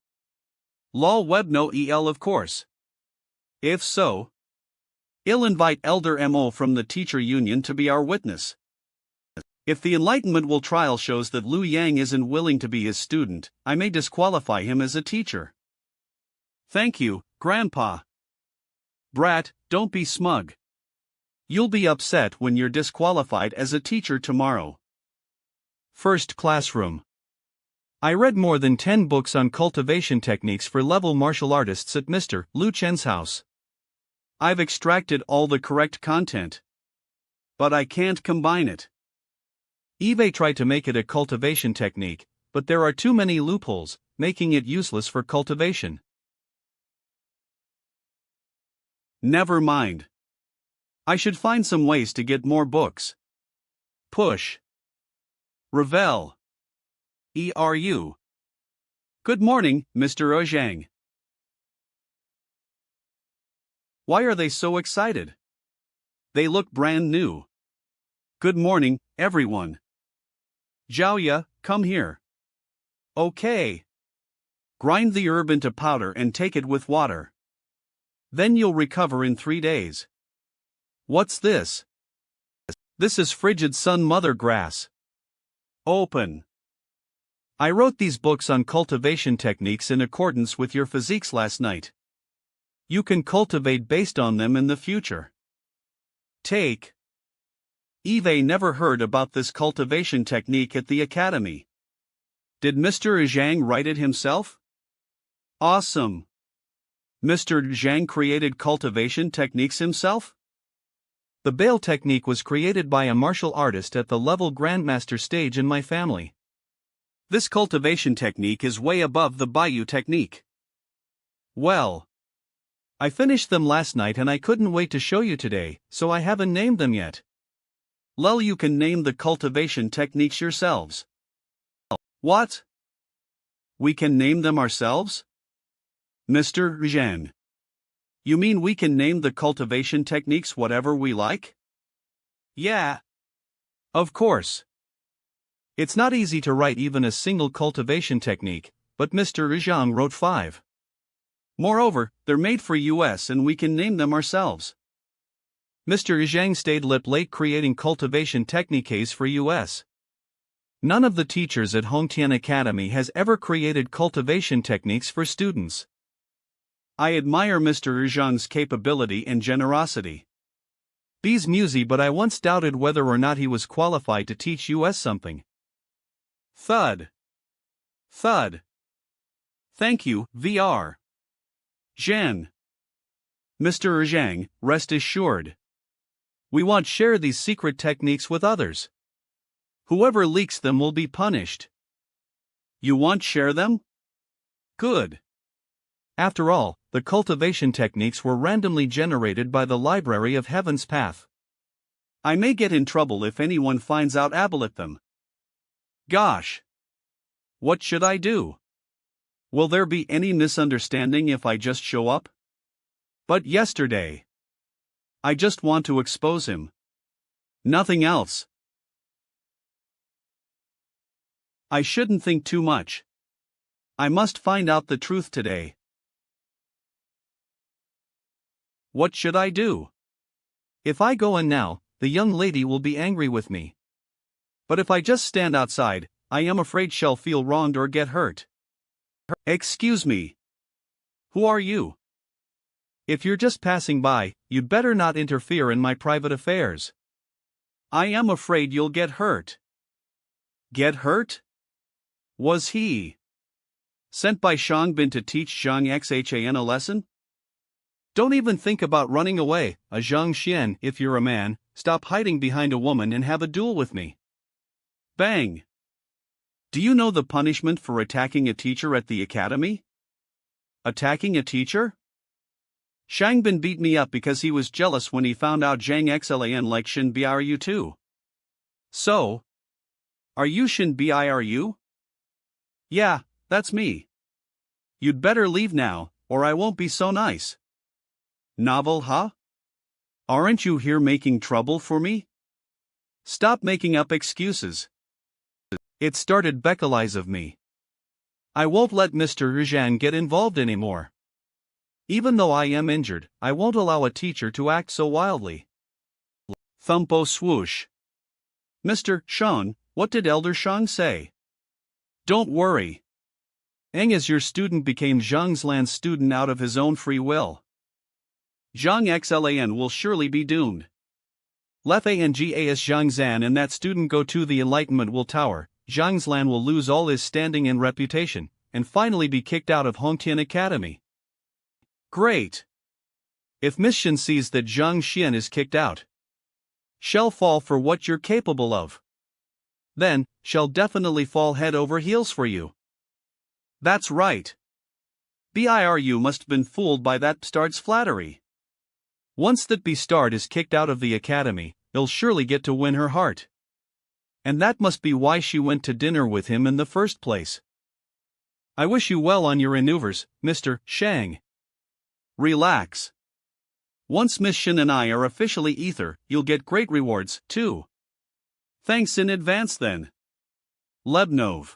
Lol Webno EL of course. If so, I'll invite Elder Mo from the teacher union to be our witness. If the Enlightenment Will trial shows that Lu Yang isn't willing to be his student, I may disqualify him as a teacher. Thank you, Grandpa. Brat, don't be smug. You'll be upset when you're disqualified as a teacher tomorrow. First classroom. I read more than 10 books on cultivation techniques for level martial artists at Mr. Lu Chen's house. I've extracted all the correct content. But I can't combine it. Eve tried to make it a cultivation technique, but there are too many loopholes, making it useless for cultivation. Never mind. I should find some ways to get more books. Push. Revel. ERU. Good morning, Mr. Zhang. Why are they so excited? They look brand new. Good morning, everyone. Zhaoya, come here. Okay. Grind the herb into powder and take it with water. Then you'll recover in 3 days. What's this? This is frigid sun mother grass. Open. I wrote these books on cultivation techniques in accordance with your physiques last night. You can cultivate based on them in the future. Take. Eve never heard about this cultivation technique at the academy. Did Mr. Zhang write it himself? Awesome. Mr. Zhang created cultivation techniques himself? The bale technique was created by a martial artist at the level grandmaster stage in my family. This cultivation technique is way above the Bayou technique. Well, I finished them last night and I couldn't wait to show you today, so I haven't named them yet. Lel, you can name the cultivation techniques yourselves. What? We can name them ourselves? Mr. Zhang. You mean we can name the cultivation techniques whatever we like? Yeah. Of course. It's not easy to write even a single cultivation technique, but Mr. Zhang wrote 5. Moreover, they're made for US and we can name them ourselves. Mr. Zhang stayed up late creating cultivation techniques for US. None of the teachers at Hongtian Academy has ever created cultivation techniques for students. I admire Mr. Zhang's capability and generosity. Bees musy, but I once doubted whether or not he was qualified to teach US something. Thud. Thud. Thank you, VR. Zhan. Mr. Zhang, rest assured. We won't share these secret techniques with others. Whoever leaks them will be punished. You won't share them? Good. After all, the cultivation techniques were randomly generated by the Library of Heaven's Path. I may get in trouble if anyone finds out about them. Gosh. What should I do? Will there be any misunderstanding if I just show up? But yesterday. I just want to expose him. Nothing else. I shouldn't think too much. I must find out the truth today. What should I do? If I go in now, the young lady will be angry with me. But if I just stand outside, I am afraid she'll feel wronged or get hurt. Excuse me. Who are you? If you're just passing by, you'd better not interfere in my private affairs. I am afraid you'll get hurt. Get hurt? Was he sent by Shangbin to teach Zhang Xhan a lesson? Don't even think about running away, a Zhang Xian. If you're a man, stop hiding behind a woman and have a duel with me. Bang! Do you know the punishment for attacking a teacher at the academy? Attacking a teacher? Shangbin beat me up because he was jealous when he found out Zhang Xlan liked Shin Biru too. So? Are you Shin Biru? Yeah, that's me. You'd better leave now, or I won't be so nice. Novel, huh? Aren't you here making trouble for me? Stop making up excuses. It started Beccalize of me. I won't let Mr. Zhang get involved anymore. Even though I am injured, I won't allow a teacher to act so wildly. Thumpo swoosh. Mr. Shang, what did Elder Shang say? Don't worry. Eng as your student became Zhang's student out of his own free will. Zhang Xlan will surely be doomed. Lef Angas Zhang Zan and that student go to the Enlightenment will tower, Zhang's Lan will lose all his standing and reputation, and finally be kicked out of Hongtian Academy. Great! If Miss Shen sees that Zhang Xian is kicked out, she'll fall for what you're capable of. Then, she'll definitely fall head over heels for you. That's right. Biru must have been fooled by that bastard's flattery. Once that bastard is kicked out of the academy, he'll surely get to win her heart. And that must be why she went to dinner with him in the first place. I wish you well on your maneuvers, Mr. Shang. Relax. Once Miss Shin and I are officially ether, you'll get great rewards, too. Thanks in advance then. Lebnov.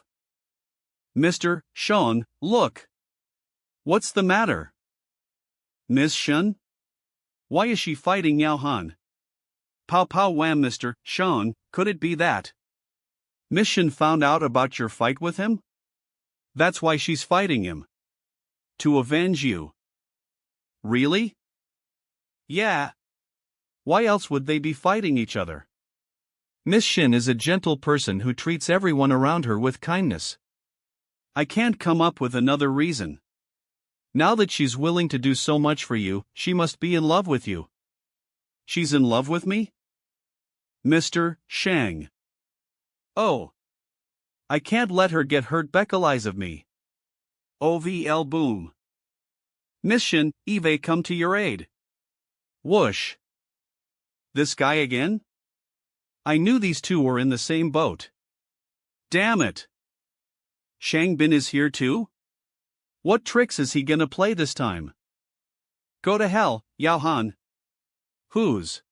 Mr. Sean, look. What's the matter? Miss Shin? Why is she fighting Yao Han? Pow pow wham, Mr. Sean, could it be that Miss Shin found out about your fight with him? That's why she's fighting him. To avenge you. Really? Yeah. Why else would they be fighting each other? Miss Shin is a gentle person who treats everyone around her with kindness. I can't come up with another reason. Now that she's willing to do so much for you, she must be in love with you. She's in love with me? Mr. Shang. Oh. I can't let her get hurt Beckalize of me. OVL boom. Mission, Eve come to your aid. Whoosh. This guy again? I knew these two were in the same boat. Damn it. Shang Bin is here too? What tricks is he gonna play this time? Go to hell, Yao Han. Whose?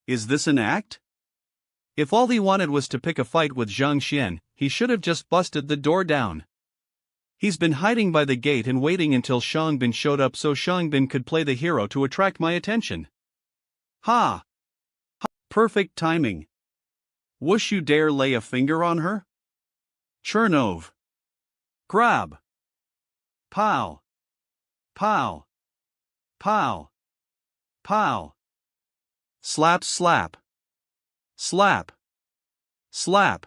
Is this an act? If all he wanted was to pick a fight with Zhang Xian, he should have just busted the door down. He's been hiding by the gate and waiting until Shang Bin showed up so Shang Bin could play the hero to attract my attention. Ha! Perfect timing. Whoosh, you dare lay a finger on her? Chernov. Grab. Pow. Pow. Pow. Pow. Slap slap. Slap. Slap.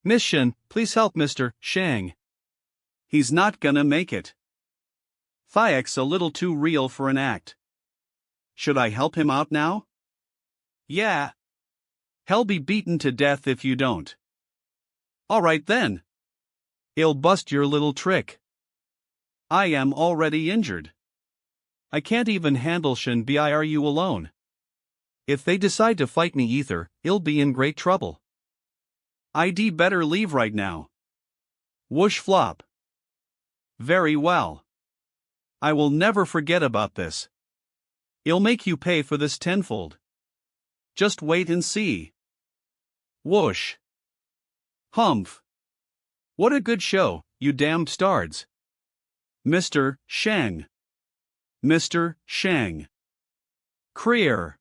Mission, please help Mr. Shang. He's not gonna make it. Thiek's a little too real for an act. Should I help him out now? Yeah. He'll be beaten to death if you don't. Alright then. I'll bust your little trick. I am already injured. I can't even handle Shen Biru alone. If they decide to fight me either, I'll be in great trouble. I'd better leave right now. Whoosh flop. Very well. I will never forget about this. I'll make you pay for this tenfold. Just wait and see. Whoosh. Humph. What a good show, you damned stards. Mr. Shang. Mr. Shang. Creer.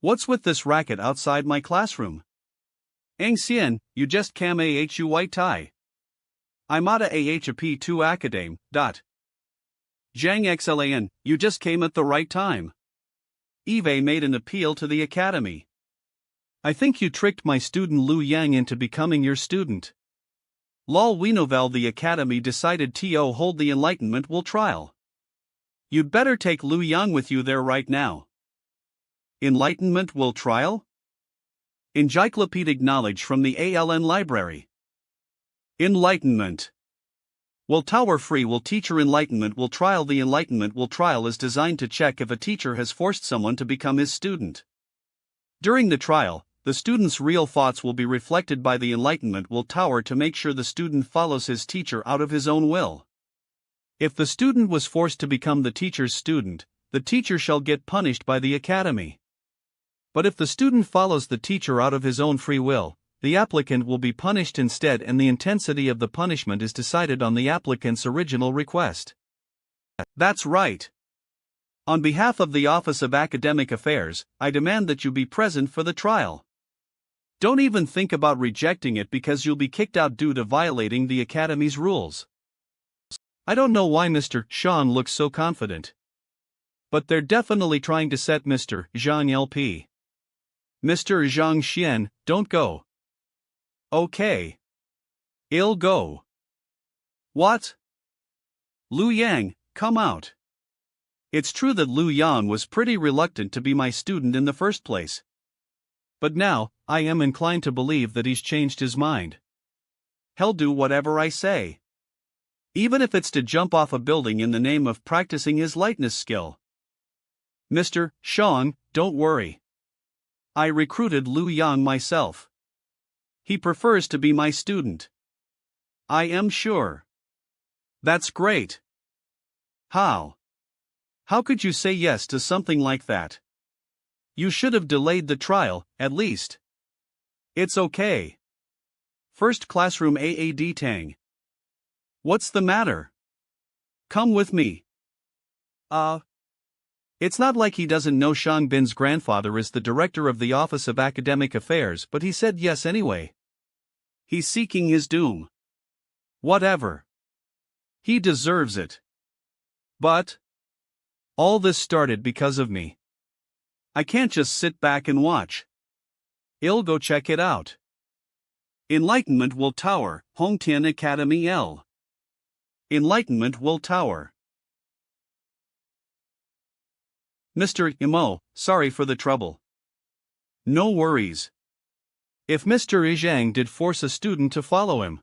What's with this racket outside my classroom? Ang Xian, you just cam ahu white tie. I'm at AHP2 Academe. Zhang Xlan, you just came at the right time. Eve made an appeal to the academy. I think you tricked my student Lu Yang into becoming your student. Lol, we novel the academy decided to hold the Enlightenment will trial. You'd better take Lu Yang with you there right now. Enlightenment will trial? Encyclopedic knowledge from the ALN library. Enlightenment. Will tower free will teacher Enlightenment will trial. The Enlightenment will trial is designed to check if a teacher has forced someone to become his student. During the trial, the student's real thoughts will be reflected by the Enlightenment will tower to make sure the student follows his teacher out of his own will. If the student was forced to become the teacher's student, the teacher shall get punished by the academy. But if the student follows the teacher out of his own free will, the applicant will be punished instead, and the intensity of the punishment is decided on the applicant's original request. That's right. On behalf of the Office of Academic Affairs, I demand that you be present for the trial. Don't even think about rejecting it because you'll be kicked out due to violating the Academy's rules. I don't know why Mr. Sean looks so confident. But they're definitely trying to set Mr. Zhang LP. Mr. Zhang Xian, don't go. Okay. I'll go. What? Lu Yang, come out. It's true that Lu Yan was pretty reluctant to be my student in the first place. But now, I am inclined to believe that he's changed his mind. He'll do whatever I say. Even if it's to jump off a building in the name of practicing his lightness skill. Mr. Shang, don't worry. I recruited Lu Yang myself. He prefers to be my student. I am sure. That's great. How? How could you say yes to something like that? You should have delayed the trial, at least. It's okay. First classroom AAD Tang. What's the matter? Come with me. It's not like he doesn't know Shang Bin's grandfather is the director of the Office of Academic Affairs, but he said yes anyway. He's seeking his doom. Whatever. He deserves it. But all this started because of me. I can't just sit back and watch. I'll go check it out. Enlightenment will tower, Hongtian Academy L. Enlightenment will tower. Mr. Mo, sorry for the trouble. No worries. If Mr. Zhang did force a student to follow him,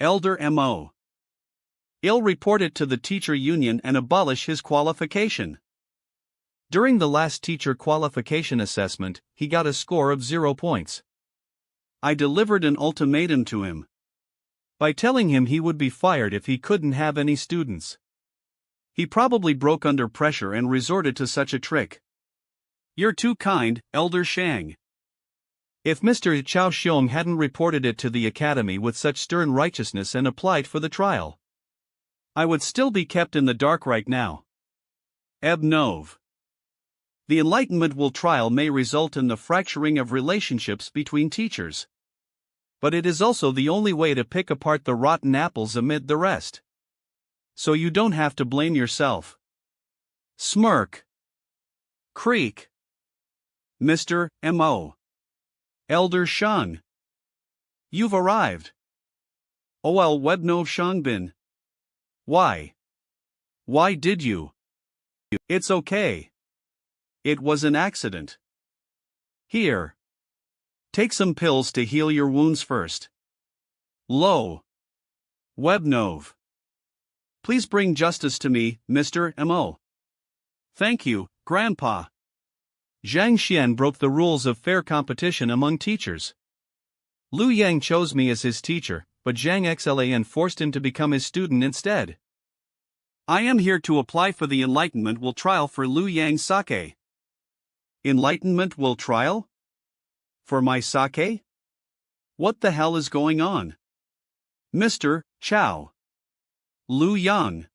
Elder Mo, I'll report it to the teacher union and abolish his qualification. During the last teacher qualification assessment, he got a score of 0 points. I delivered an ultimatum to him by telling him he would be fired if he couldn't have any students. He probably broke under pressure and resorted to such a trick. You're too kind, Elder Shang. If Mr. Chao Xiong hadn't reported it to the academy with such stern righteousness and applied for the trial, I would still be kept in the dark right now. Nov. The Enlightenment will trial may result in the fracturing of relationships between teachers. But it is also the only way to pick apart the rotten apples amid the rest. So you don't have to blame yourself. Smirk. Creak. Mr. Mo. Elder Shang. You've arrived. Ol Webnov Shangbin. Why? Why did you? It's okay. It was an accident. Here. Take some pills to heal your wounds first. Lo. Webnov. Please bring justice to me, Mr. Mo. Thank you, Grandpa. Zhang Xian broke the rules of fair competition among teachers. Lu Yang chose me as his teacher, but Zhang Xlan forced him to become his student instead. I am here to apply for the Enlightenment will trial for Lu Yang sake. Enlightenment will trial? For my sake? What the hell is going on? Mr. Chao. Lu Yang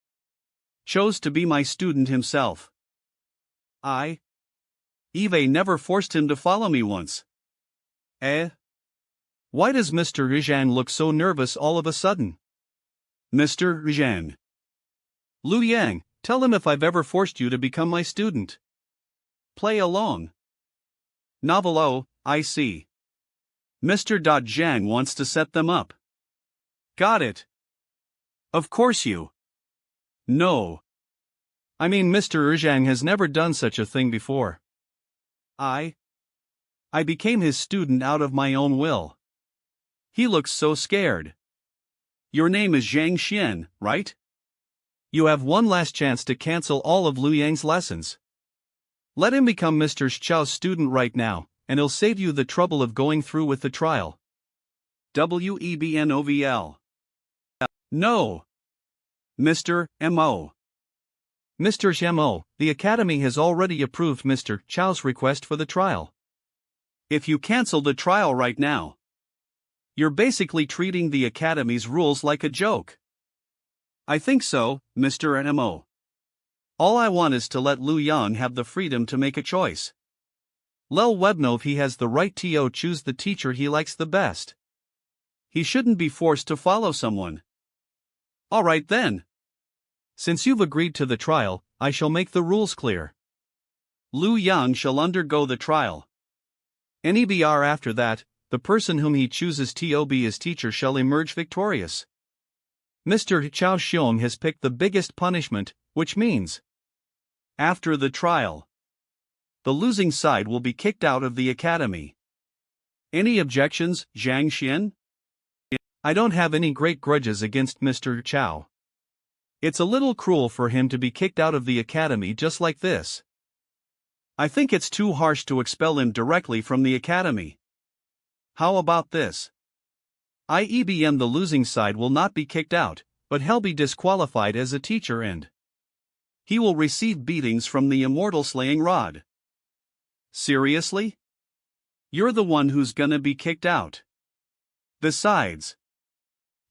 chose to be my student himself. Eve never forced him to follow me once. Why does Mr. Zhang look so nervous all of a sudden? Mr. Zhang. Lu Yang, tell him if I've ever forced you to become my student. Play along. Novel O, I see. Mr. Zhang wants to set them up. Got it. Of course you. No. I mean, Mr. Zhang has never done such a thing before. I became his student out of my own will. He looks so scared. Your name is Zhang Xian, right? You have one last chance to cancel all of Lu Yang's lessons. Let him become Mr. Chao's student right now, and he'll save you the trouble of going through with the trial. Webnovl. No. Mr. Mo. Mr. Mo, the Academy has already approved Mr. Chao's request for the trial. If you cancel the trial right now, you're basically treating the Academy's rules like a joke. I think so, Mr. Mo. All I want is to let Lu Yang have the freedom to make a choice. Lel Webnov he has the right to choose the teacher he likes the best. He shouldn't be forced to follow someone. Alright then. Since you've agreed to the trial, I shall make the rules clear. Lu Yang shall undergo the trial. NEBR after that, the person whom he chooses to be his teacher shall emerge victorious. Mr. Chao Xiong has picked the biggest punishment, which means, after the trial, the losing side will be kicked out of the academy. Any objections, Zhang Xian? I don't have any great grudges against Mr. Chao. It's a little cruel for him to be kicked out of the academy just like this. I think it's too harsh to expel him directly from the academy. How about this? IEBM the losing side will not be kicked out, but he'll be disqualified as a teacher and he will receive beatings from the immortal slaying rod. Seriously? You're the one who's gonna be kicked out. Besides,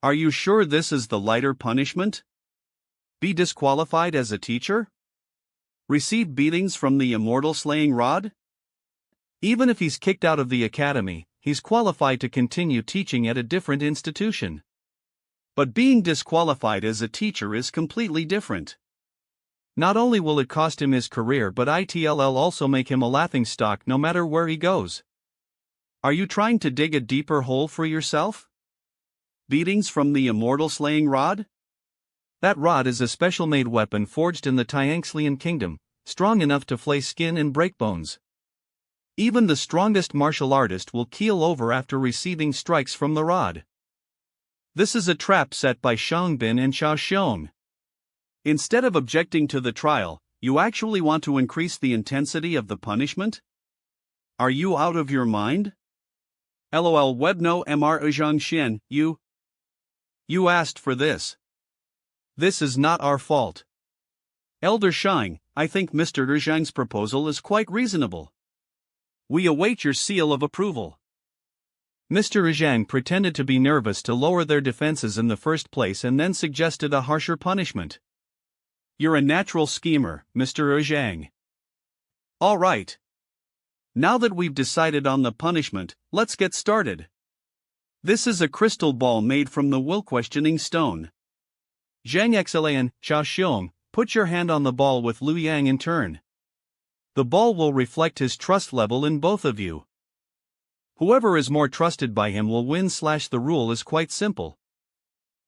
are you sure this is the lighter punishment? Be disqualified as a teacher? Receive beatings from the immortal slaying rod? Even if he's kicked out of the academy, he's qualified to continue teaching at a different institution. But being disqualified as a teacher is completely different. Not only will it cost him his career, but it'll also make him a laughingstock no matter where he goes. Are you trying to dig a deeper hole for yourself? Beatings from the immortal slaying rod? That rod is a special-made weapon forged in the Tianxian kingdom, strong enough to flay skin and break bones. Even the strongest martial artist will keel over after receiving strikes from the rod. This is a trap set by Shangbin and Xiao Xiong. Instead of objecting to the trial, you actually want to increase the intensity of the punishment? Are you out of your mind? LOL Webno Mr. Zhangxian, You asked for this. This is not our fault. Elder Shang, I think Mr. Zhang's proposal is quite reasonable. We await your seal of approval. Mr. Zhang pretended to be nervous to lower their defenses in the first place and then suggested a harsher punishment. You're a natural schemer, Mr. Zhang. All right. Now that we've decided on the punishment, let's get started. This is a crystal ball made from the will-questioning stone. Zhang Xlan, Xiao Xiong, put your hand on the ball with Lu Yang in turn. The ball will reflect his trust level in both of you. Whoever is more trusted by him will win. The rule is quite simple.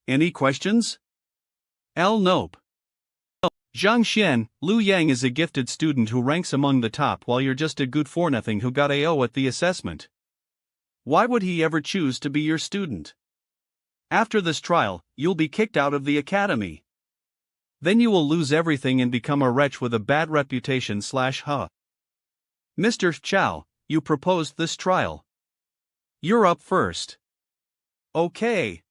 Any questions? Nope. Zhang Xian, Lu Yang is a gifted student who ranks among the top while you're just a good-for-nothing who got AO at the assessment. Why would he ever choose to be your student? After this trial, you'll be kicked out of the academy. Then you will lose everything and become a wretch with a bad reputation. Mr. Chow, you proposed this trial. You're up first. Okay.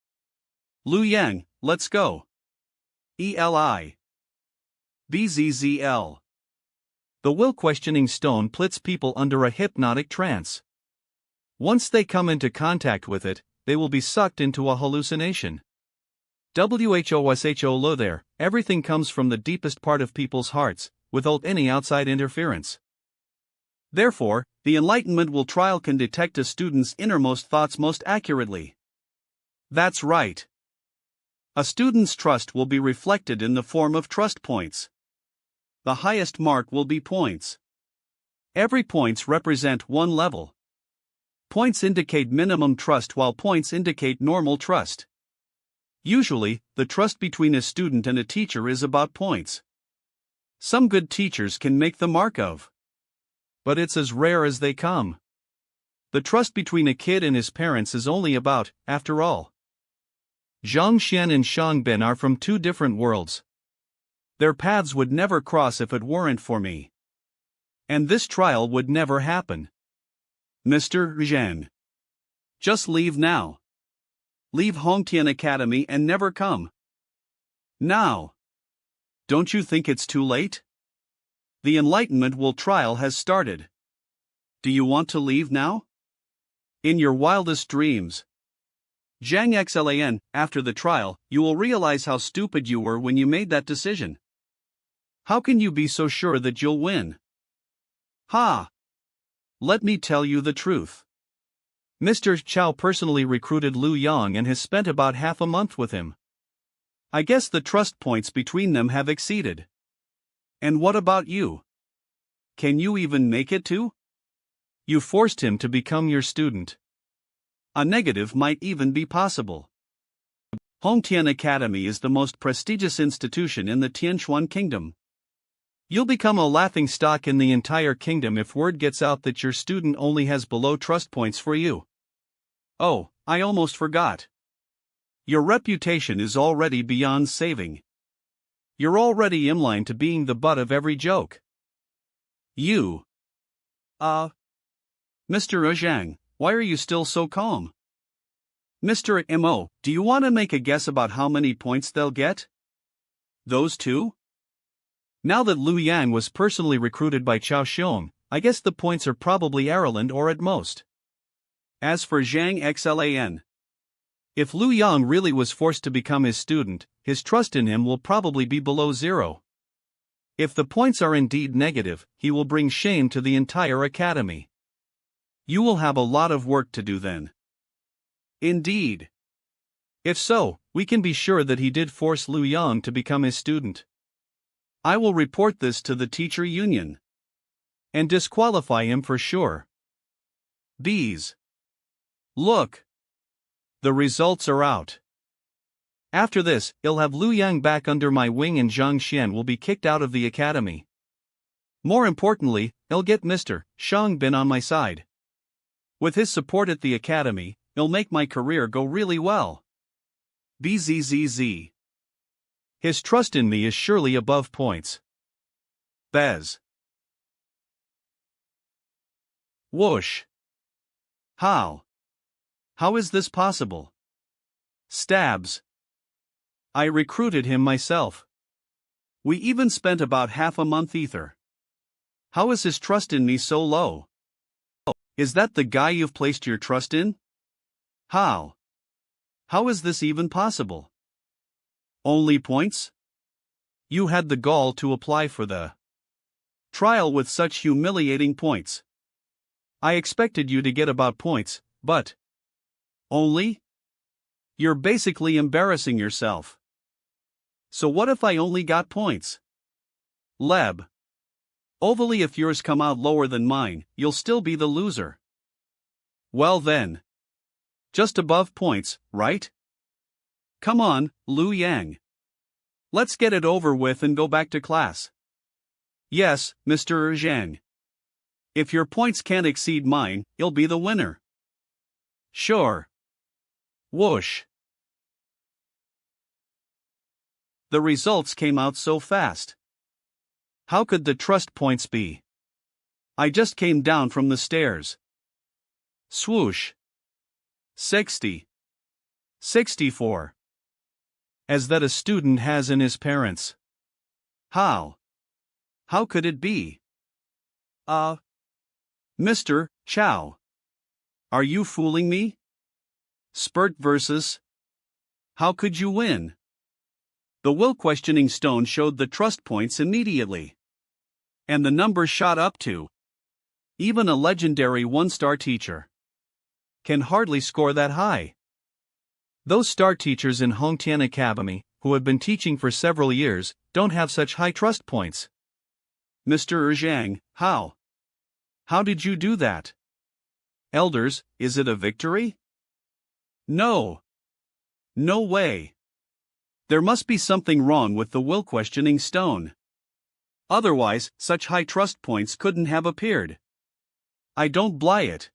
Lu Yang, let's go. ELI. BZZL. The will-questioning stone puts people under a hypnotic trance. Once they come into contact with it, they will be sucked into a hallucination. WHOSHO there, everything comes from the deepest part of people's hearts, without any outside interference. Therefore, the Enlightenment will trial can detect a student's innermost thoughts most accurately. That's right. A student's trust will be reflected in the form of trust points. The highest mark will be points. Every points represent one level. Points indicate minimum trust while points indicate normal trust. Usually, the trust between a student and a teacher is about points. Some good teachers can make the mark of. But it's as rare as they come. The trust between a kid and his parents is only about, after all. Zhang Xian and Shangbin are from two different worlds. Their paths would never cross if it weren't for me. And this trial would never happen. Mr. Zhang. Just leave now. Leave Hongtian Academy and never come. Now. Don't you think it's too late? The Enlightenment will trial has started. Do you want to leave now? In your wildest dreams. Zhang Xlan, after the trial, you will realize how stupid you were when you made that decision. How can you be so sure that you'll win? Ha! Let me tell you the truth. Mr. Chow personally recruited Lu Yang and has spent about half a month with him. I guess the trust points between them have exceeded. And what about you? Can you even make it to? You forced him to become your student. A negative might even be possible. Hongtian Academy is the most prestigious institution in the Tianquan Kingdom. You'll become a laughingstock in the entire kingdom if word gets out that your student only has below trust points for you. Oh, I almost forgot. Your reputation is already beyond saving. You're already in line to being the butt of every joke. You. Mr. Zhang, why are you still so calm? Mr. Mo, do you want to make a guess about how many points they'll get? Those two? Now that Lu Yang was personally recruited by Xiao Xiong, I guess the points are probably Ireland or at most. As for Zhang Xlan, if Lu Yang really was forced to become his student, his trust in him will probably be below 0. If the points are indeed negative, he will bring shame to the entire academy. You will have a lot of work to do then. Indeed. If so, we can be sure that he did force Lu Yang to become his student. I will report this to the teacher union. And disqualify him for sure. Bees. Look. The results are out. After this, I'll have Lu Yang back under my wing and Zhang Xian will be kicked out of the academy. More importantly, I'll get Mr. Shang Bin on my side. With his support at the academy, it'll make my career go really well. Bzzz. His trust in me is surely above points. Bez. Whoosh. How? How is this possible? Stabs. I recruited him myself. We even spent about half a month ether. How is his trust in me so low? Is that the guy you've placed your trust in? How? How is this even possible? Only points? You had the gall to apply for the trial with such humiliating points. I expected you to get about points, but only? You're basically embarrassing yourself. So what if I only got points? Leb. Ovally, if yours come out lower than mine, you'll still be the loser. Well then. Just above points, right? Come on, Lu Yang. Let's get it over with and go back to class. Yes, Mr. Zhang. If your points can't exceed mine, you'll be the winner. Sure. Whoosh. The results came out so fast. How could the trust points be? I just came down from the stairs. Swoosh. 60. 64. As that a student has in his parents. How? How could it be? Mr. Chow. Are you fooling me? Spurt versus. How could you win? The will questioning stone showed the trust points immediately. And the number shot up to. Even a legendary one-star teacher can hardly score that high. Those star teachers in Hongtian Academy, who have been teaching for several years, don't have such high trust points. Mr. Zhang, how? How did you do that? Elders, is it a victory? No. No way. There must be something wrong with the will questioning stone. Otherwise, such high trust points couldn't have appeared. I don't buy it.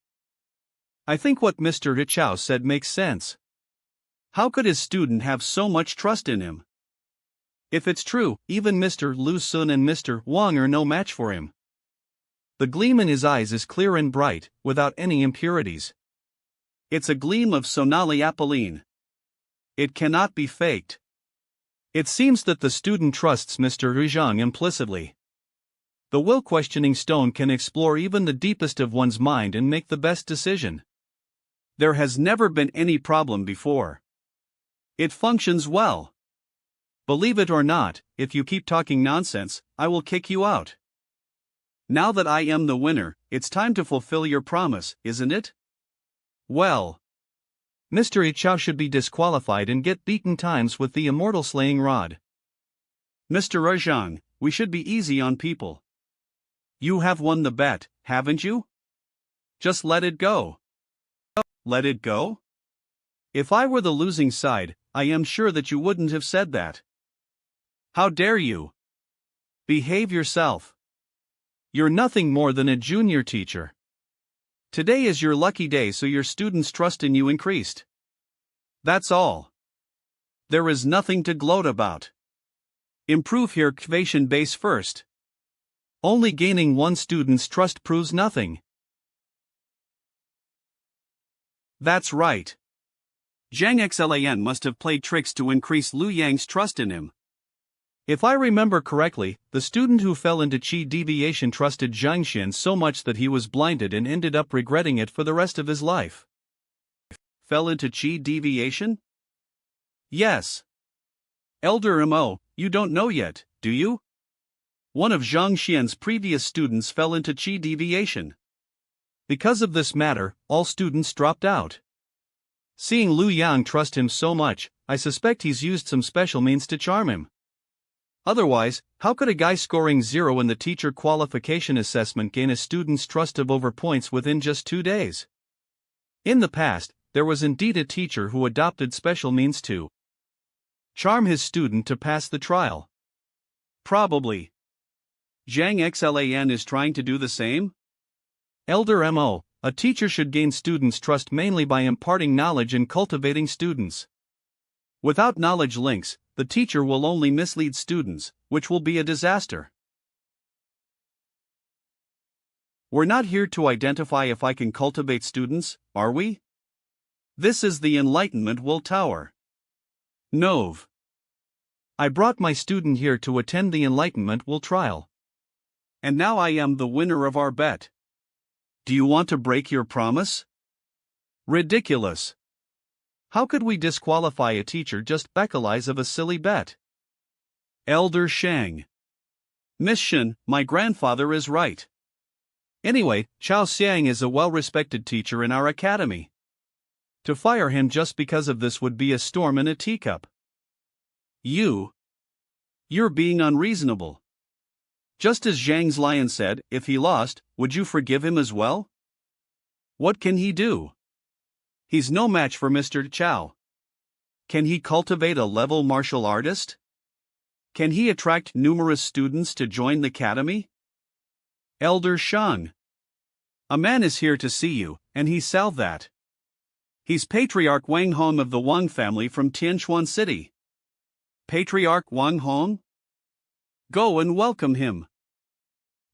I think what Mr. Hichao said makes sense. How could his student have so much trust in him? If it's true, even Mr. Lu Sun and Mr. Wang are no match for him. The gleam in his eyes is clear and bright, without any impurities. It's a gleam of sonali apoline. It cannot be faked. It seems that the student trusts Mr. Zhang implicitly. The will questioning stone can explore even the deepest of one's mind and make the best decision. There has never been any problem before. It functions well. Believe it or not, if you keep talking nonsense, I will kick you out. Now that I am the winner, it's time to fulfill your promise, isn't it? Well, Mr. Ichao should be disqualified and get beaten times with the immortal slaying rod. Mr. Zhang, we should be easy on people. You have won the bet, haven't you? Just let it go. Let it go? If I were the losing side, I am sure that you wouldn't have said that. How dare you? Behave yourself. You're nothing more than a junior teacher. Today is your lucky day, so your students' trust in you increased. That's all. There is nothing to gloat about. Improve your kvation base first. Only gaining one student's trust proves nothing. That's right. Zhang Xlan must have played tricks to increase Lu Yang's trust in him. If I remember correctly, the student who fell into qi deviation trusted Zhang Xian so much that he was blinded and ended up regretting it for the rest of his life. Fell into qi deviation? Yes. Elder Mo, you don't know yet, do you? One of Zhang Xian's previous students fell into qi deviation. Because of this matter, all students dropped out. Seeing Lu Yang trust him so much, I suspect he's used some special means to charm him. Otherwise, how could a guy scoring 0 in the teacher qualification assessment gain a student's trust of over points within just 2 days? In the past, there was indeed a teacher who adopted special means to Charm his student to pass the trial. Probably. Zhang Xlan is trying to do the same? Elder Mo, a teacher should gain students' trust mainly by imparting knowledge and cultivating students. Without knowledge links, the teacher will only mislead students, which will be a disaster. We're not here to identify if I can cultivate students, are we? This is the Enlightenment Will Tower. Nov. I brought my student here to attend the Enlightenment Will trial. And now I am the winner of our bet. Do you want to break your promise? Ridiculous. How could we disqualify a teacher just because of a silly bet? Elder Shang. Miss Shen, my grandfather is right. Anyway, Chao Xiang is a well-respected teacher in our academy. To fire him just because of this would be a storm in a teacup. You're being unreasonable. Just as Zhang's lion said, if he lost, would you forgive him as well? What can he do? He's no match for Mr. Chao. Can he cultivate a level martial artist? Can he attract numerous students to join the academy? Elder Shang. A man is here to see you, and he's Sal that. He's Patriarch Wang Hong of the Wang family from Tianchuan City. Patriarch Wang Hong? Go and welcome him.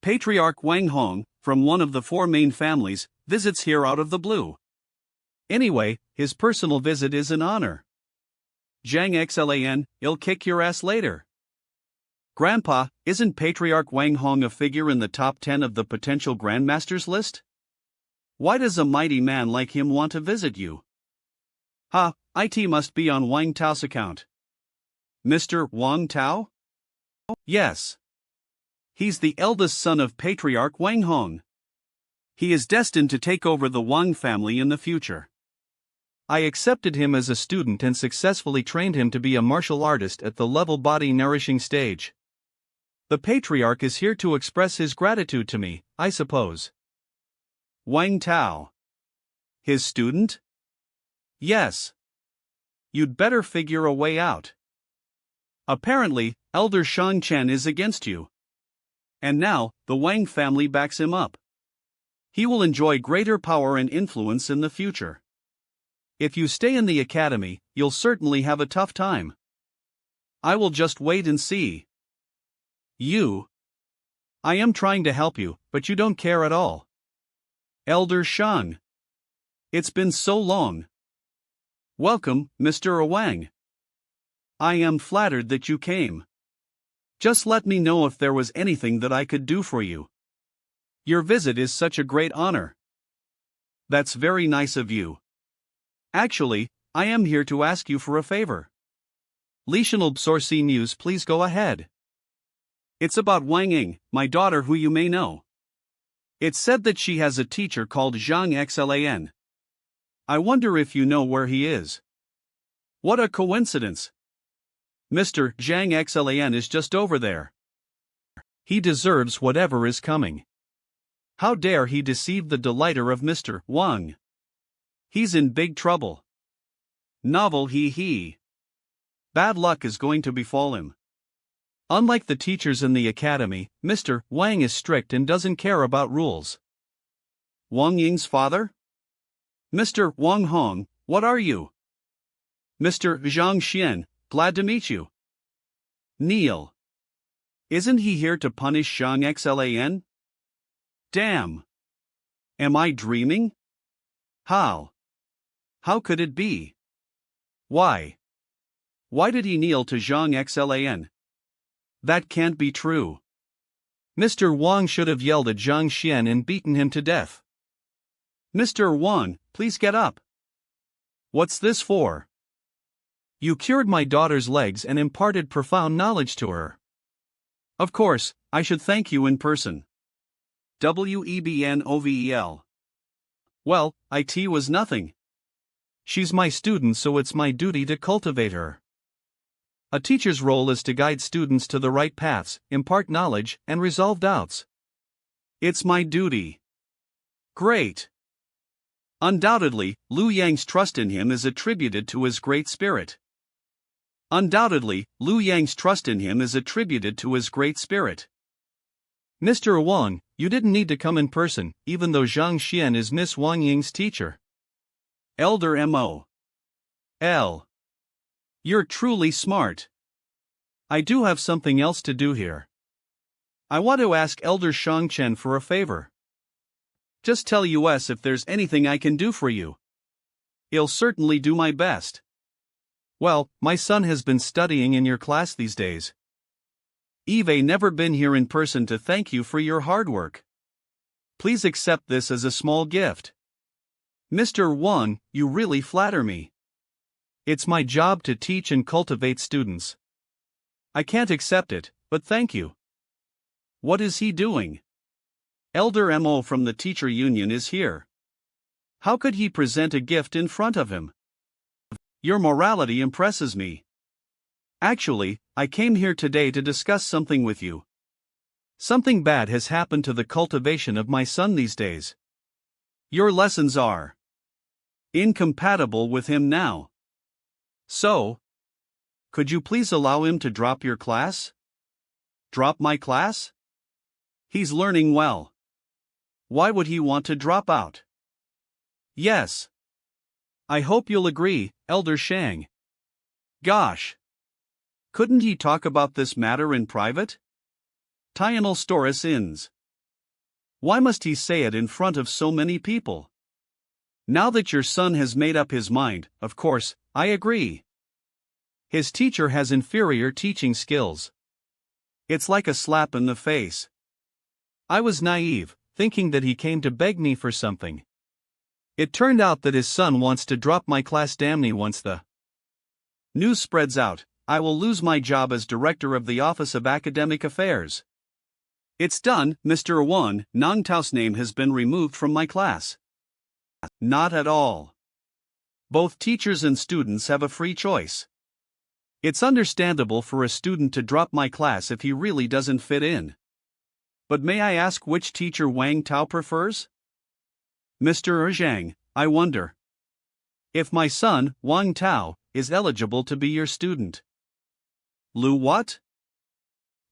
Patriarch Wang Hong, from one of the four main families, visits here out of the blue. Anyway, his personal visit is an honor. Zhang Xlan, he'll kick your ass later. Grandpa, isn't Patriarch Wang Hong a figure in the top 10 of the potential grandmasters list? Why does a mighty man like him want to visit you? It must be on Wang Tao's account. Mr. Wang Tao? Yes. He's the eldest son of Patriarch Wang Hong. He is destined to take over the Wang family in the future. I accepted him as a student and successfully trained him to be a martial artist at the level body nourishing stage. The patriarch is here to express his gratitude to me, I suppose. Wang Tao. His student? Yes. You'd better figure a way out. Apparently, Elder Shang Chen is against you. And now, the Wang family backs him up. He will enjoy greater power and influence in the future. If you stay in the academy, you'll certainly have a tough time. I will just wait and see. I am trying to help you, but you don't care at all. Elder Shang. It's been so long. Welcome, Mr. Wang. I am flattered that you came. Just let me know if there was anything that I could do for you. Your visit is such a great honor. That's very nice of you. Actually, I am here to ask you for a favor. Litional Sourcey News, please go ahead. It's about Wang Ying, my daughter who you may know. It's said that she has a teacher called Zhang Xlan. I wonder if you know where he is. What a coincidence. Mr. Zhang Xlan is just over there. He deserves whatever is coming. How dare he deceive the delighter of Mr. Wang? He's in big trouble. Novel he. Bad luck is going to befall him. Unlike the teachers in the academy, Mr. Wang is strict and doesn't care about rules. Wang Ying's father? Mr. Wang Hong, what are you? Mr. Zhang Xian, glad to meet you. Kneel. Isn't he here to punish Zhang Xlan? Damn. Am I dreaming? How could it be? Why did he kneel to Zhang Xlan? That can't be true. Mr. Wang should have yelled at Zhang Xian and beaten him to death. Mr. Wang, please get up. What's this for? You cured my daughter's legs and imparted profound knowledge to her. Of course, I should thank you in person. Webnovel. Well, it was nothing. She's my student, so it's my duty to cultivate her. A teacher's role is to guide students to the right paths, impart knowledge, and resolve doubts. It's my duty. Great. Undoubtedly, Lu Yang's trust in him is attributed to his great spirit. Undoubtedly, Lu Yang's trust in him is attributed to his great spirit. Mr. Wang, you didn't need to come in person, even though Zhang Xian is Miss Wang Ying's teacher. Elder Mo. L. You're truly smart. I do have something else to do here. I want to ask Elder Shangchen for a favor. Just tell us if there's anything I can do for you. I'll certainly do my best. Well, my son has been studying in your class these days. Eve never been here in person to thank you for your hard work. Please accept this as a small gift. Mr. Wang, you really flatter me. It's my job to teach and cultivate students. I can't accept it, but thank you. What is he doing? Elder Mo from the teacher union is here. How could he present a gift in front of him? Your morality impresses me. Actually, I came here today to discuss something with you. Something bad has happened to the cultivation of my son these days. Your lessons are incompatible with him now. So, could you please allow him to drop your class? Drop my class? He's learning well. Why would he want to drop out? Yes. I hope you'll agree, Elder Shang. Gosh. Couldn't he talk about this matter in private? Tional Storis Inns. Why must he say it in front of so many people? Now that your son has made up his mind, of course, I agree. His teacher has inferior teaching skills. It's like a slap in the face. I was naive, thinking that he came to beg me for something. It turned out that his son wants to drop my class. Damn me, once the news spreads out, I will lose my job as director of the Office of Academic Affairs. It's done, Mr. Wang. Nang Tao's name has been removed from my class. Not at all. Both teachers and students have a free choice. It's understandable for a student to drop my class if he really doesn't fit in. But may I ask which teacher Wang Tao prefers? Mr. Zhang, I wonder if my son, Wang Tao, is eligible to be your student. Lu what?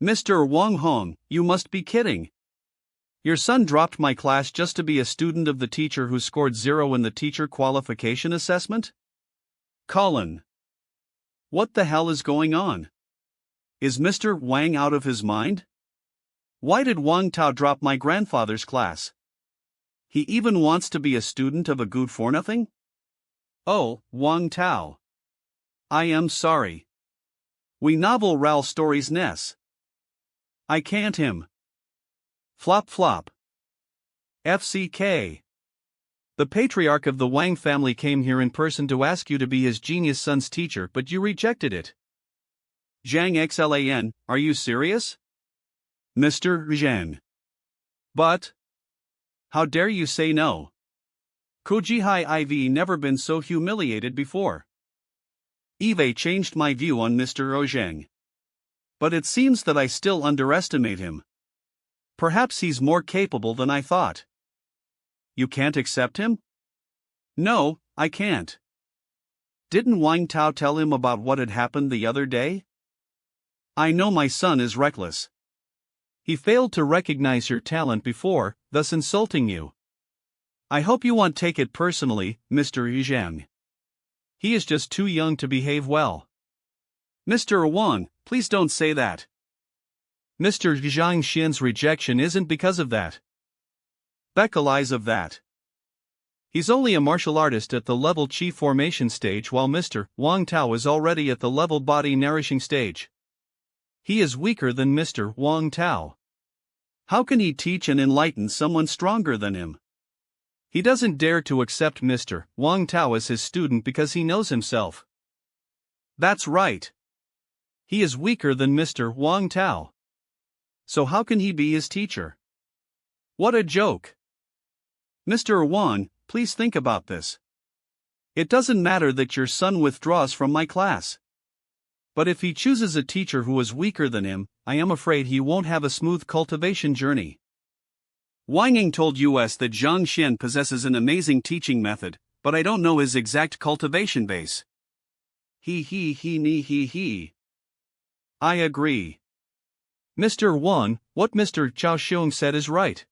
Mr. Wang Hong, you must be kidding. Your son dropped my class just to be a student of the teacher who scored 0 in the teacher qualification assessment? Colin. What the hell is going on? Is Mr. Wang out of his mind? Why did Wang Tao drop my grandfather's class? He even wants to be a student of a good for nothing? Oh, Wang Tao. I am sorry. We novel Ral stories Ness. I can't him. Flop flop. FCK. The patriarch of the Wang family came here in person to ask you to be his genius son's teacher, but you rejected it. Zhang Xlan, are you serious? Mr. Zhang. But how dare you say no? Kojihai IV never been so humiliated before. Eve changed my view on Mr. Zhang. But it seems that I still underestimate him. Perhaps he's more capable than I thought. You can't accept him? No, I can't. Didn't Wang Tao tell him about what had happened the other day? I know my son is reckless. He failed to recognize your talent before, thus insulting you. I hope you won't take it personally, Mr. Zhang. He is just too young to behave well. Mr. Wang, please don't say that. Mr. Zhang Xian's rejection isn't because of that. Becca lies of that. He's only a martial artist at the level chi formation stage, while Mr. Wang Tao is already at the level body nourishing stage. He is weaker than Mr. Wang Tao. How can he teach and enlighten someone stronger than him? He doesn't dare to accept Mr. Wang Tao as his student because he knows himself. That's right. He is weaker than Mr. Wang Tao. So how can he be his teacher? What a joke. Mr. Wang, please think about this. It doesn't matter that your son withdraws from my class. But if he chooses a teacher who is weaker than him, I am afraid he won't have a smooth cultivation journey. Wang Ying told us that Zhang Xian possesses an amazing teaching method, but I don't know his exact cultivation base. He. I agree. Mr. Wang, what Mr. Zhao Xiong said is right.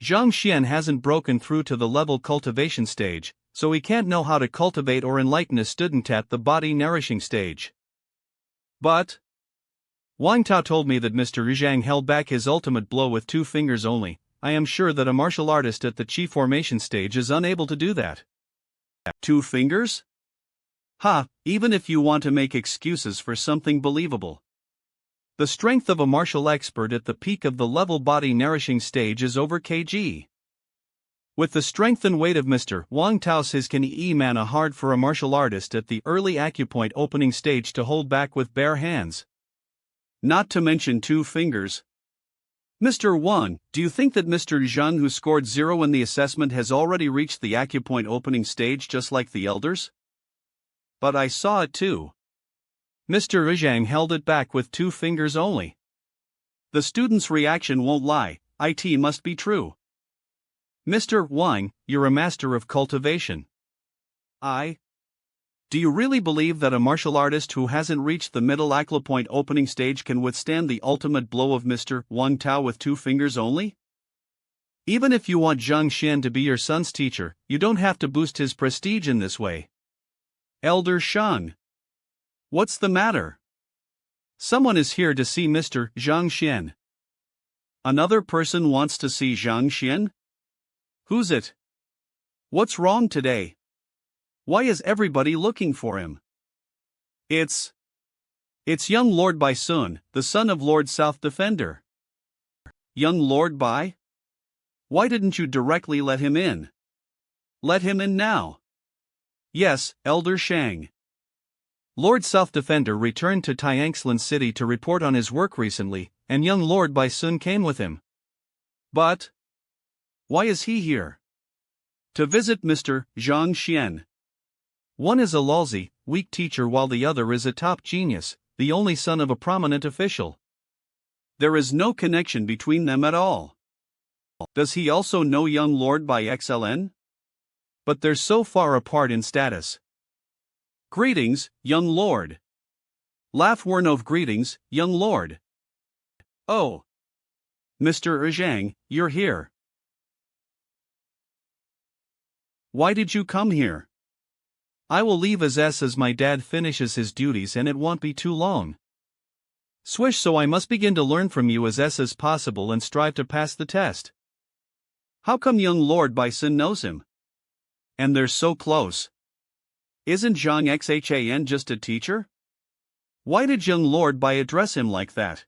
Zhang Xian hasn't broken through to the level cultivation stage, so he can't know how to cultivate or enlighten a student at the body nourishing stage. But Wang Tao told me that Mr. Zhang held back his ultimate blow with 2 fingers only. I am sure that a martial artist at the chi formation stage is unable to do that. 2 fingers? Ha, even if you want to make excuses for something believable. The strength of a martial expert at the peak of the level body nourishing stage is over kg. With the strength and weight of Mr. Wang Tao's his can mana hard for a martial artist at the early acupoint opening stage to hold back with bare hands. Not to mention 2 fingers. Mr. Wang, do you think that Mr. Zhang, who scored 0 in the assessment, has already reached the acupoint opening stage just like the elders? But I saw it too. Mr. Zhang held it back with 2 fingers only. The student's reaction won't lie, it must be true. Mr. Wang, you're a master of cultivation. Do you really believe that a martial artist who hasn't reached the middle acupoint opening stage can withstand the ultimate blow of Mr. Wang Tao with 2 fingers only? Even if you want Zhang Xian to be your son's teacher, you don't have to boost his prestige in this way. Elder Shang. What's the matter? Someone is here to see Mr. Zhang Xian. Another person wants to see Zhang Xian? Who's it? What's wrong today? Why is everybody looking for him? It's young Lord Bai Sun, the son of Lord South Defender. Young Lord Bai? Why didn't you directly let him in? Let him in now. Yes, Elder Shang. Lord South Defender returned to Tianxlan City to report on his work recently, and young Lord Bai Sun came with him. But why is he here? To visit Mr. Zhang Xian. One is a lousy, weak teacher while the other is a top genius, the only son of a prominent official. There is no connection between them at all. Does he also know young Lord Bai XLN? But they're so far apart in status. Greetings, young lord. Laugh Wernov greetings, young lord. Oh. Mr. Zhang, you're here. Why did you come here? I will leave as my dad finishes his duties and it won't be too long. Swish, so I must begin to learn from you as possible and strive to pass the test. How come young Lord Bai Sun knows him? And they're so close. Isn't Zhang Xhan just a teacher? Why did young Lord Bai address him like that?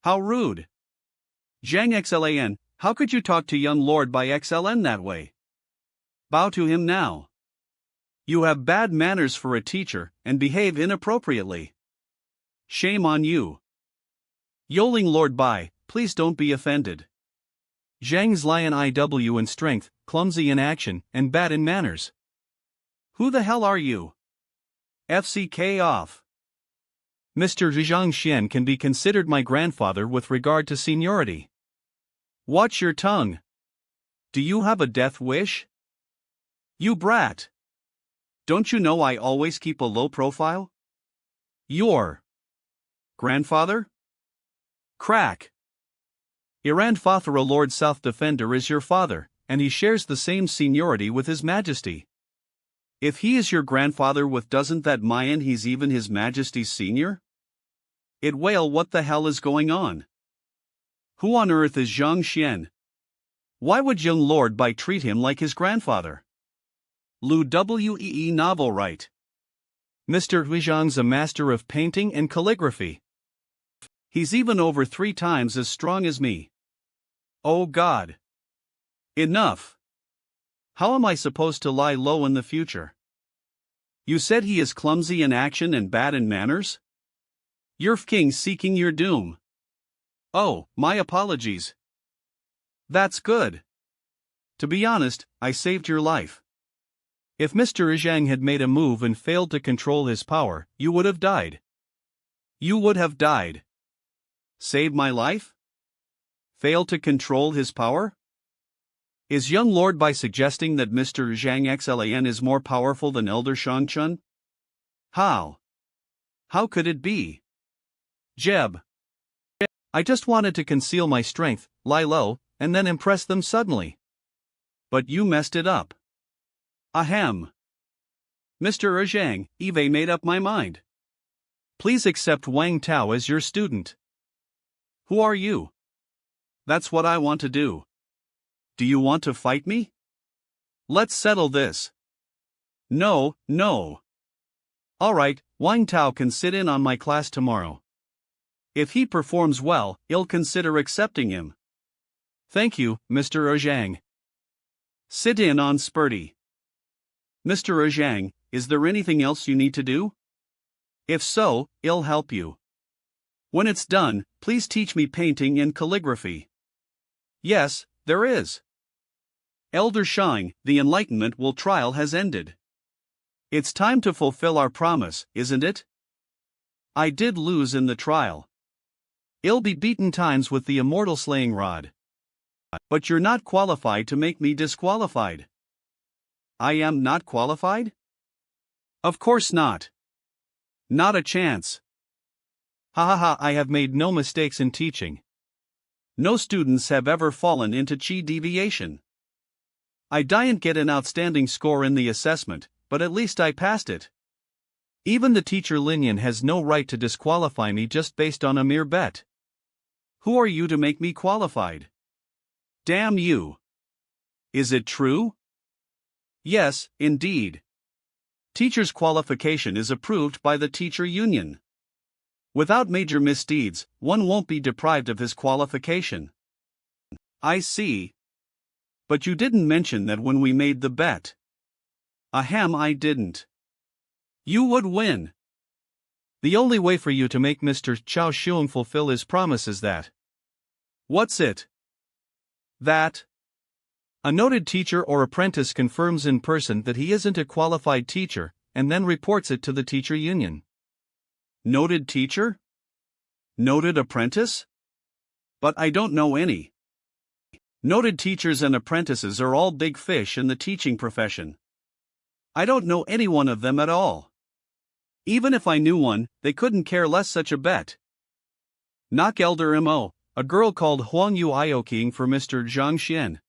How rude. Zhang Xlan, how could you talk to young Lord Bai XLN that way? Bow to him now. You have bad manners for a teacher and behave inappropriately. Shame on you. Yoling Lord Bai, please don't be offended. Zhang's lion IW in strength, clumsy in action, and bad in manners. Who the hell are you? FCK off. Mr. Zhang Xian can be considered my grandfather with regard to seniority. Watch your tongue. Do you have a death wish? You brat. Don't you know I always keep a low profile? Your grandfather? Crack. Iran Fathera Lord South Defender is your father, and he shares the same seniority with His Majesty. If he is your grandfather with doesn't that mean he's even His Majesty's senior? It whale, what the hell is going on? Who on earth is Zhang Xian? Why would young Lord Bai treat him like his grandfather? Lu Wee novel right. Mr. Zhang's a master of painting and calligraphy. He's even over 3 times as strong as me. Oh God. Enough. How am I supposed to lie low in the future? You said he is clumsy in action and bad in manners? You're king seeking your doom. Oh, my apologies. That's good. To be honest, I saved your life. If Mr. Zhang had made a move and failed to control his power, you would have died. You would have died. Saved my life? Failed to control his power? Is young Lord Bai suggesting that Mr. Zhang Xlan is more powerful than Elder Shangchun? How? How could it be? Jeb. I just wanted to conceal my strength, lie low, and then impress them suddenly. But you messed it up. Ahem. Mr. Zhang, Eve made up my mind. Please accept Wang Tao as your student. Who are you? That's what I want to do. Do you want to fight me? Let's settle this. No, no. Alright, Wang Tao can sit in on my class tomorrow. If he performs well, I'll consider accepting him. Thank you, Mr. Zhang. Sit in on Spurty. Mr. Zhang, is there anything else you need to do? If so, I'll help you. When it's done, please teach me painting and calligraphy. Yes, there is. Elder Shang, the Enlightenment will trial has ended. It's time to fulfill our promise, isn't it? I did lose in the trial. I'll be beaten times with the immortal slaying rod. But you're not qualified to make me disqualified. I am not qualified? Of course not. Not a chance. Ha ha ha, I have made no mistakes in teaching. No students have ever fallen into chi deviation. I didn't get an outstanding score in the assessment, but at least I passed it. Even the teacher Linian has no right to disqualify me just based on a mere bet. Who are you to make me qualified? Damn you. Is it true? Yes, indeed. Teacher's qualification is approved by the teacher union. Without major misdeeds, one won't be deprived of his qualification. I see. But you didn't mention that when we made the bet. Ahem, I didn't. You would win. The only way for you to make Mr. Chao Xiong fulfill his promise is that. What's it? That. A noted teacher or apprentice confirms in person that he isn't a qualified teacher, and then reports it to the teacher union. Noted teacher? Noted apprentice? But I don't know any. Noted teachers and apprentices are all big fish in the teaching profession. I don't know any one of them at all. Even if I knew one, they couldn't care less such a bet. Knock Elder Mo, a girl called Huang Yu Ioking for Mr. Zhang Xian.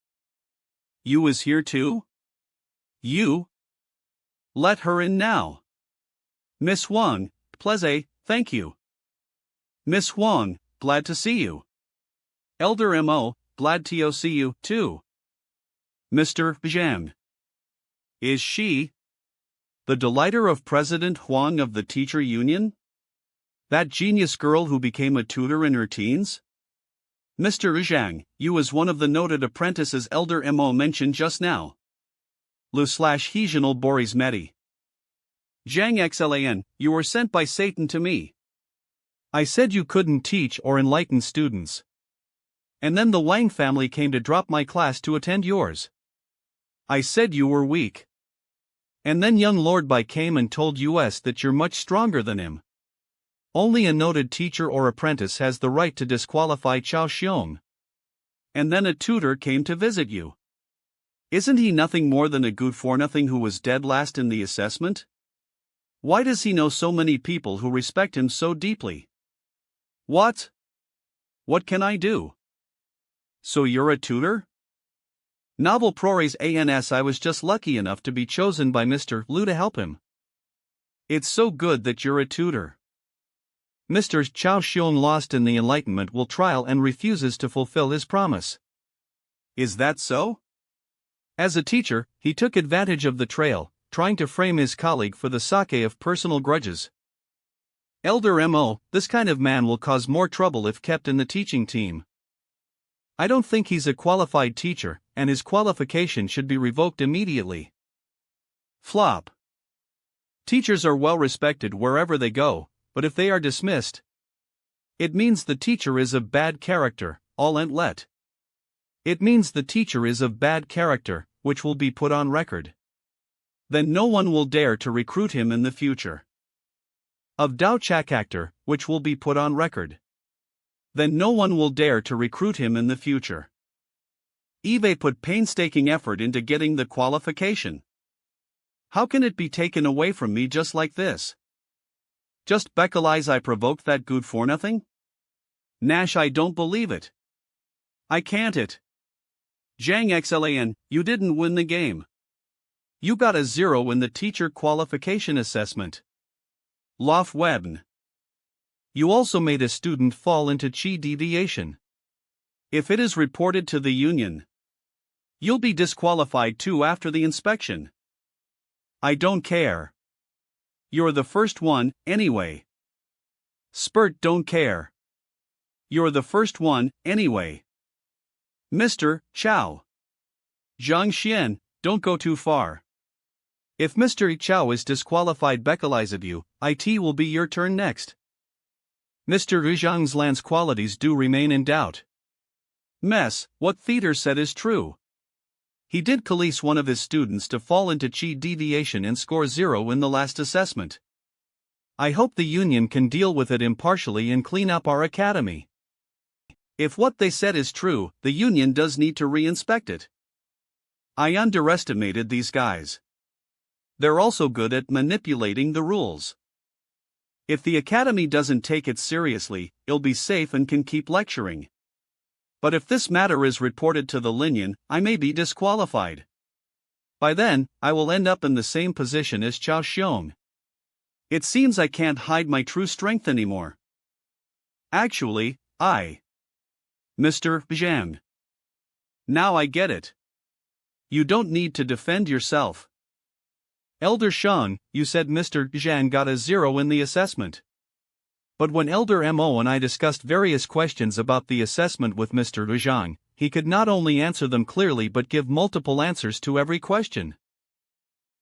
You is here too? You? Let her in now. Miss Huang, please, thank you. Miss Huang, glad to see you. Elder Mo, glad to see you too. Mr. Zhang. Is she the delighter of President Huang of the teacher union? That genius girl who became a tutor in her teens? Mr. Zhang, you is one of the noted apprentices Elder Mo mentioned just now. Lu/Hesional Boris Medi. Zhang Xlan, you were sent by Satan to me. I said you couldn't teach or enlighten students. And then the Wang family came to drop my class to attend yours. I said you were weak. And then young Lord Bai came and told us that you're much stronger than him. Only a noted teacher or apprentice has the right to disqualify Chao Xiong. And then a tutor came to visit you. Isn't he nothing more than a good-for-nothing who was dead last in the assessment? Why does he know so many people who respect him so deeply? What? What can I do? So you're a tutor? Novel Prores ANS. I was just lucky enough to be chosen by Mr. Liu to help him. It's so good that you're a tutor. Mr. Chao Xiong lost in the Enlightenment will trial and refuses to fulfill his promise. Is that so? As a teacher, he took advantage of the trail, trying to frame his colleague for the sake of personal grudges. Elder Mo, this kind of man will cause more trouble if kept in the teaching team. I don't think he's a qualified teacher, and his qualification should be revoked immediately. Flop. Teachers are well respected wherever they go, but if they are dismissed, it means the teacher is of bad character, all and let. It means the teacher is of bad character, which will be put on record. Then no one will dare to recruit him in the future. Of Dao Chak actor, which will be put on record. Then no one will dare to recruit him in the future. Eve put painstaking effort into getting the qualification. How can it be taken away from me just like this? Just because I provoked that good for nothing? Nash, I don't believe it. I can't it. Zhang Xlan, you didn't win the game. You got a 0 in the teacher qualification assessment. Lof Webn. You also made a student fall into chi deviation. If it is reported to the union, you'll be disqualified too after the inspection. I don't care. You're the first one, anyway. Spurt don't care. You're the first one, anyway. Mr. Chow. Zhang Xian, don't go too far. If Mr. Chow is disqualified because of you, it will be your turn next. Mr. Zhang's land's qualities do remain in doubt. Mess, what Theater said is true. He did police one of his students to fall into chi deviation and score 0 in the last assessment. I hope the union can deal with it impartially and clean up our academy. If what they said is true, the union does need to re-inspect it. I underestimated these guys. They're also good at manipulating the rules. If the academy doesn't take it seriously, it'll be safe and can keep lecturing. But if this matter is reported to the union, I may be disqualified. By then, I will end up in the same position as Chao Xiong. It seems I can't hide my true strength anymore. Actually, Mr. Zhang. Now I get it. You don't need to defend yourself. Elder Shang, you said Mr. Zhang got a 0 in the assessment. But when Elder Mo and I discussed various questions about the assessment with Mr. Zhang, he could not only answer them clearly but give multiple answers to every question.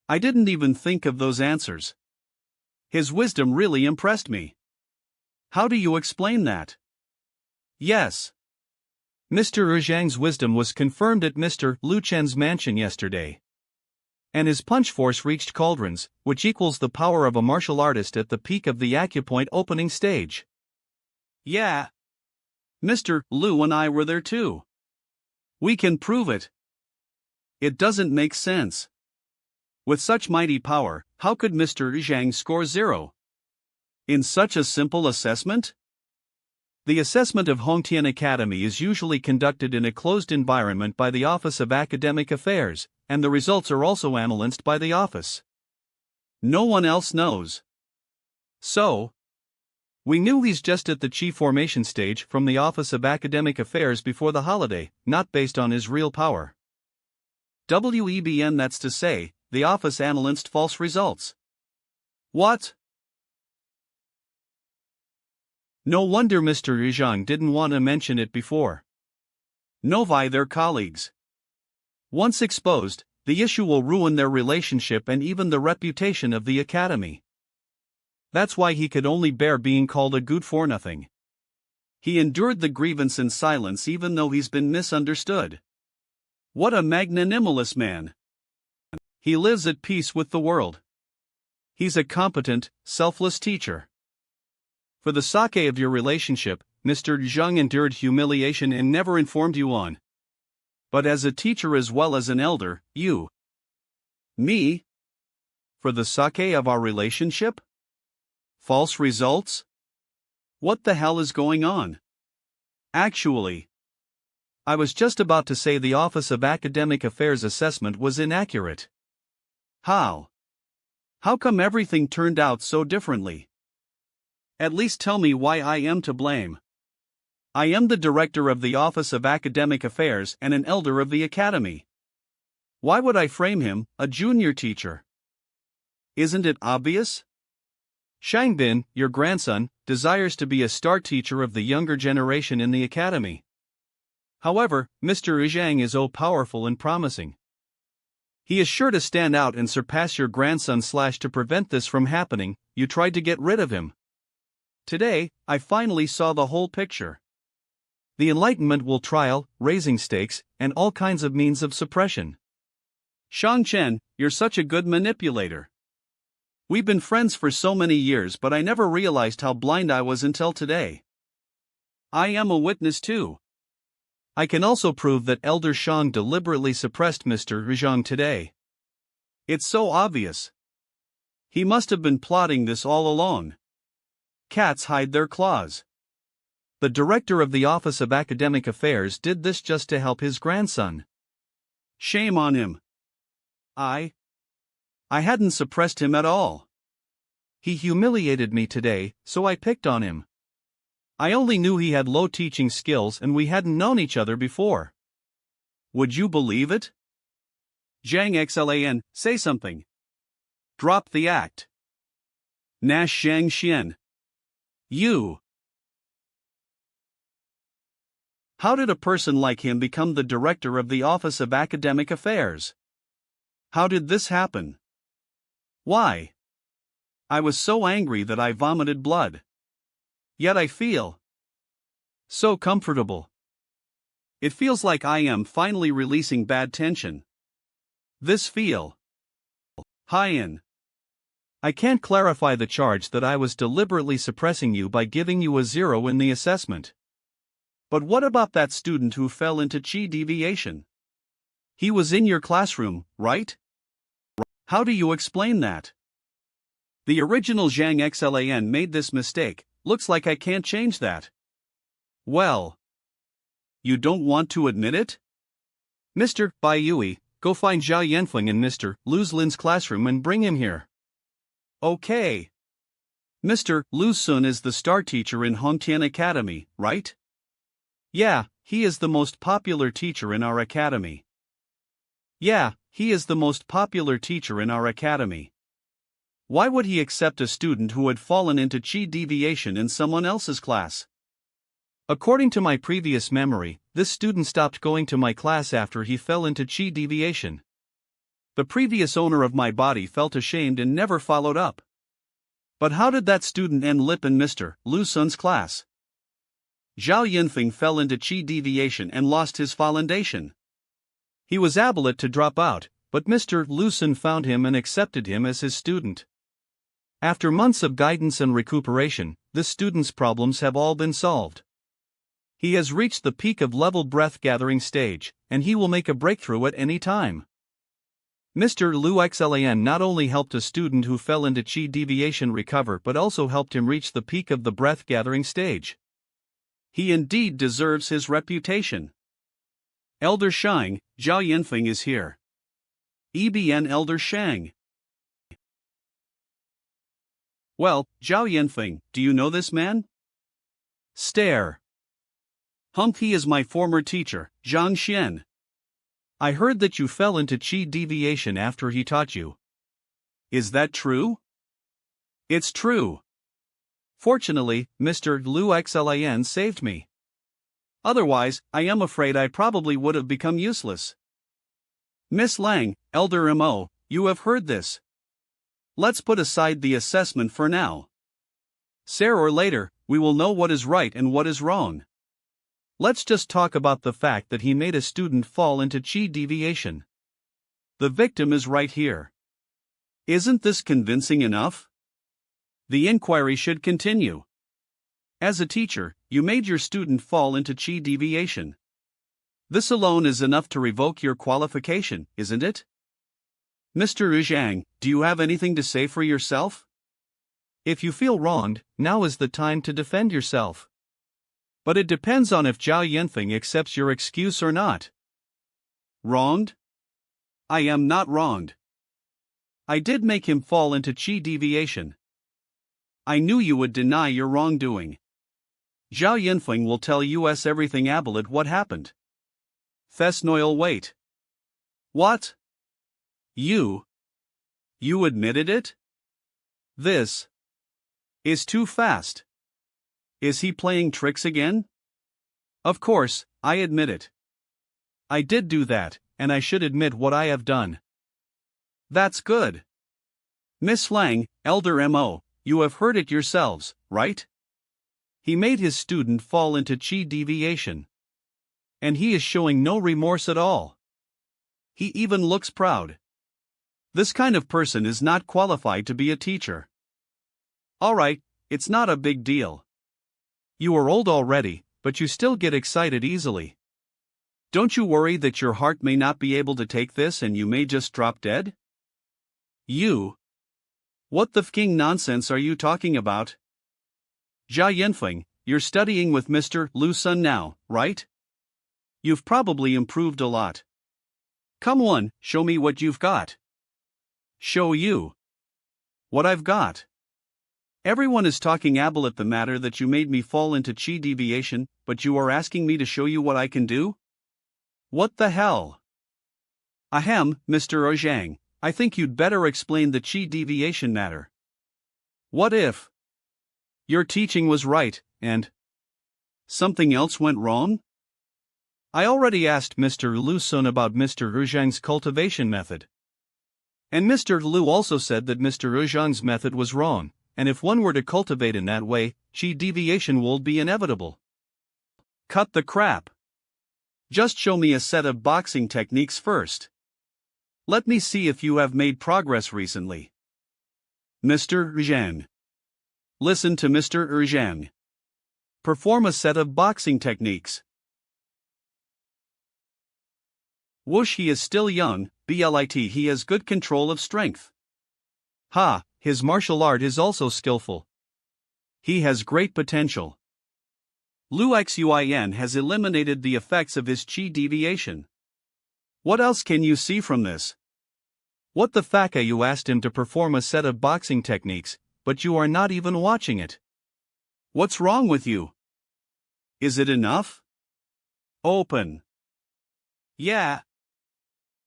I didn't even think of those answers. His wisdom really impressed me. How do you explain that? Yes. Mr. Zhang's wisdom was confirmed at Mr. Lu Chen's mansion yesterday. And his punch force reached cauldrons, which equals the power of a martial artist at the peak of the acupoint opening stage. Yeah. Mr. Lu and I were there too. We can prove it. It doesn't make sense. With such mighty power, how could Mr. Zhang score 0? In such a simple assessment? The assessment of Hongtian Academy is usually conducted in a closed environment by the Office of Academic Affairs, and the results are also analyzed by the office. No one else knows. So, we knew he's just at the Chi formation stage from the Office of Academic Affairs before the holiday, not based on his real power. WEBN, that's to say, the office analyzed false results. What? No wonder Mr. Zhang didn't want to mention it before. Novi, their colleagues. Once exposed, the issue will ruin their relationship and even the reputation of the academy. That's why he could only bear being called a good for nothing. He endured the grievance in silence even though he's been misunderstood. What a magnanimous man. He lives at peace with the world. He's a competent, selfless teacher. For the sake of your relationship, Mr. Zhang endured humiliation and never informed you on. But as a teacher as well as an elder, you. Me? For the sake of our relationship? False results? What the hell is going on? Actually, I was just about to say the Office of Academic Affairs assessment was inaccurate. How? How come everything turned out so differently? At least tell me why I am to blame. I am the director of the Office of Academic Affairs and an elder of the academy. Why would I frame him, a junior teacher? Isn't it obvious? Shangbin, your grandson, desires to be a star teacher of the younger generation in the academy. However, Mr. Zhang is powerful and promising. He is sure to stand out and surpass your grandson. To prevent this from happening, you tried to get rid of him. Today, I finally saw the whole picture. The Enlightenment will trial, raising stakes, and all kinds of means of suppression. Shang Chen, you're such a good manipulator. We've been friends for so many years, but I never realized how blind I was until today. I am a witness too. I can also prove that Elder Shang deliberately suppressed Mr. Zhang today. It's so obvious. He must have been plotting this all along. cats hide their claws. The director of the Office of Academic Affairs did this just to help his grandson. Shame on him. I hadn't suppressed him at all. He humiliated me today, so I picked on him. I only knew he had low teaching skills and we hadn't known each other before. Would you believe it? Zhang Xlan, say something. Drop the act. Nash Zhang Xian. You. How did a person like him become the director of the Office of Academic Affairs? How did this happen? Why? I was so angry that I vomited blood. Yet I feel so comfortable. It feels like I am finally releasing bad tension. This feel high in. I can't clarify the charge that I was deliberately suppressing you by giving you a 0 in the assessment. But what about that student who fell into chi deviation? He was in your classroom, right? How do you explain that? The original Zhang Xlan made this mistake, looks like I can't change that. Well, you don't want to admit it? Mr. Bai Yui, go find Zhao Yanfeng in Mr. Lu Lin's classroom and bring him here. Okay. Mr. Lu Sun is the star teacher in Hongtian Academy, right? Yeah, he is the most popular teacher in our academy. Yeah, he is the most popular teacher in our academy. Why would he accept a student who had fallen into chi deviation in someone else's class? According to my previous memory, this student stopped going to my class after he fell into chi deviation. The previous owner of my body felt ashamed and never followed up. But how did that student end up in Mr. Lu Sun's class? Zhao Yinfeng fell into chi deviation and lost his foundation. He was able to drop out, but Mr. Lu Sun found him and accepted him as his student. After months of guidance and recuperation, this student's problems have all been solved. He has reached the peak of level breath-gathering stage, and he will make a breakthrough at any time. Mr. Lu Xlan not only helped a student who fell into chi deviation recover but also helped him reach the peak of the breath-gathering stage. He indeed deserves his reputation. Elder Shang, Zhao Yanfeng is here. EBN Elder Shang. Well, Zhao Yanfeng, do you know this man? Stare. He is my former teacher, Zhang Xian. I heard that you fell into chi deviation after he taught you. Is that true? It's true. Fortunately, Mr. Lu Xlan saved me. Otherwise, I am afraid I probably would have become useless. Miss Lang, Elder Mo, you have heard this. Let's put aside the assessment for now. Sooner or later, we will know what is right and what is wrong. Let's just talk about the fact that he made a student fall into chi deviation. The victim is right here. Isn't this convincing enough? The inquiry should continue. As a teacher, you made your student fall into chi deviation. This alone is enough to revoke your qualification, isn't it? Mr. Zhang, do you have anything to say for yourself? If you feel wronged, now is the time to defend yourself. But it depends on if Zhao Yanfeng accepts your excuse or not. Wronged? I am not wronged. I did make him fall into chi deviation. I knew you would deny your wrongdoing. Zhao Yanfeng will tell us everything about what happened. Thesnoil wait. What? You admitted it? This is too fast. Is he playing tricks again? Of course, I admit it. I did do that, and I should admit what I have done. That's good. Miss Lang, Elder Mo, you have heard it yourselves, right? He made his student fall into chi deviation. And he is showing no remorse at all. He even looks proud. This kind of person is not qualified to be a teacher. Alright, it's not a big deal. You are old already, but you still get excited easily. Don't you worry that your heart may not be able to take this and you may just drop dead? You? What the fking nonsense are you talking about? Jia Yinfeng, you're studying with Mr. Lu Sun now, right? You've probably improved a lot. Come on, show me what you've got. Show you what I've got. Everyone is talking about the matter that you made me fall into chi deviation, but you are asking me to show you what I can do? What the hell? Ahem, Mr. Ojang, I think you'd better explain the chi deviation matter. What if your teaching was right, and something else went wrong? I already asked Mr. Lu Sun about Mr. Ojang's cultivation method. And Mr. Lu also said that Mr. Ojang's method was wrong, and if one were to cultivate in that way, chi deviation would be inevitable. Cut the crap. Just show me a set of boxing techniques first. Let me see if you have made progress recently. Mr. Zhang. Listen to Mr. Zhang. Perform a set of boxing techniques. Whoosh, he is still young, blit he has good control of strength. Ha, his martial art is also skillful. He has great potential. Lu Xuyin has eliminated the effects of his chi deviation. What else can you see from this? What the fuck, you asked him to perform a set of boxing techniques, but you are not even watching it. What's wrong with you? Is it enough? Open. Yeah.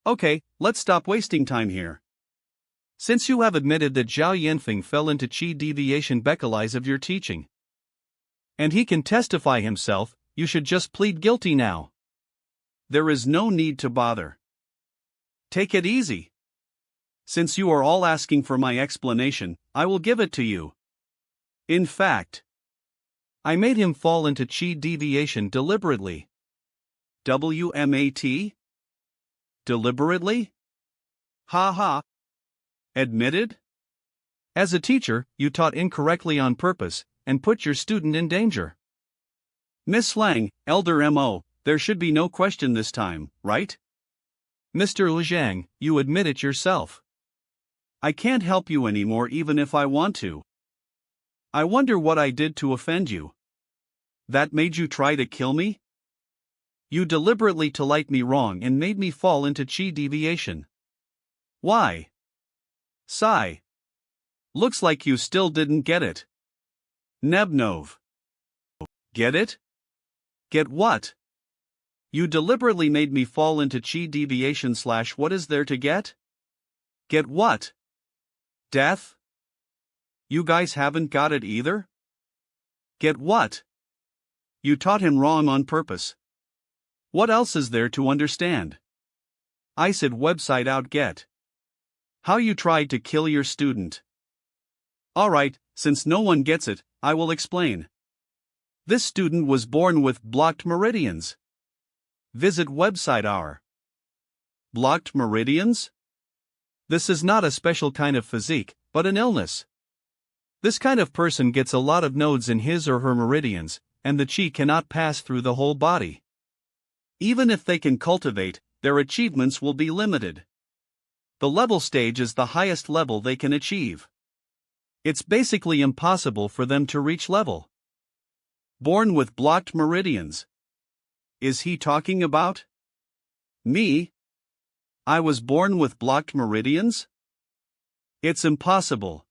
Okay, let's stop wasting time here. Since you have admitted that Zhao Yanfeng fell into chi deviation because of your teaching, and he can testify himself, you should just plead guilty now. There is no need to bother. Take it easy. Since you are all asking for my explanation, I will give it to you. In fact, I made him fall into chi deviation deliberately. WMAT? Deliberately? Ha ha. Admitted? As a teacher, you taught incorrectly on purpose, and put your student in danger. Miss Lang, Elder Mo, there should be no question this time, right? Mr. Zhang, you admit it yourself. I can't help you anymore even if I want to. I wonder what I did to offend you. That made you try to kill me? You deliberately light me wrong and made me fall into chi deviation. Why? Sigh. Looks like you still didn't get it. Nebnov. Get it? Get what? You deliberately made me fall into chi deviation / what is there to get? Get what? Death? You guys haven't got it either? Get what? You taught him wrong on purpose. What else is there to understand? I said website out get. How you tried to kill your student. Alright, since no one gets it, I will explain. This student was born with blocked meridians. Visit website our. Blocked meridians? This is not a special kind of physique, but an illness. This kind of person gets a lot of nodes in his or her meridians, and the chi cannot pass through the whole body. Even if they can cultivate, their achievements will be limited. The level stage is the highest level they can achieve. It's basically impossible for them to reach level. Born with blocked meridians. Is he talking about me? I was born with blocked meridians? It's impossible.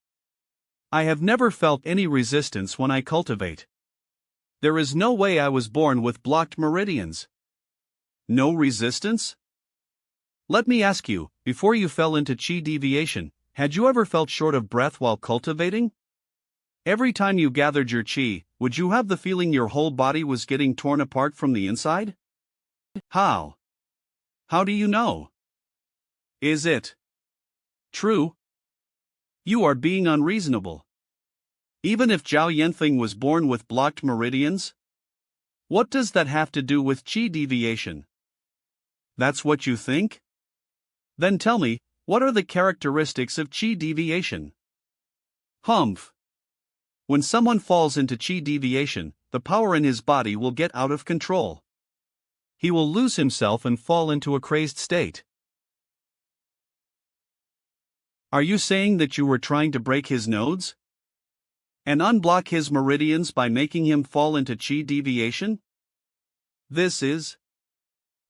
I have never felt any resistance when I cultivate. There is no way I was born with blocked meridians. No resistance? Let me ask you, before you fell into chi deviation, had you ever felt short of breath while cultivating? Every time you gathered your chi, would you have the feeling your whole body was getting torn apart from the inside? How? How do you know? Is it true? You are being unreasonable. Even if Zhao Yanfeng was born with blocked meridians? What does that have to do with chi deviation? That's what you think? Then tell me, what are the characteristics of chi deviation? Humph. When someone falls into chi deviation, the power in his body will get out of control. He will lose himself and fall into a crazed state. Are you saying that you were trying to break his nodes? and unblock his meridians by making him fall into chi deviation? This is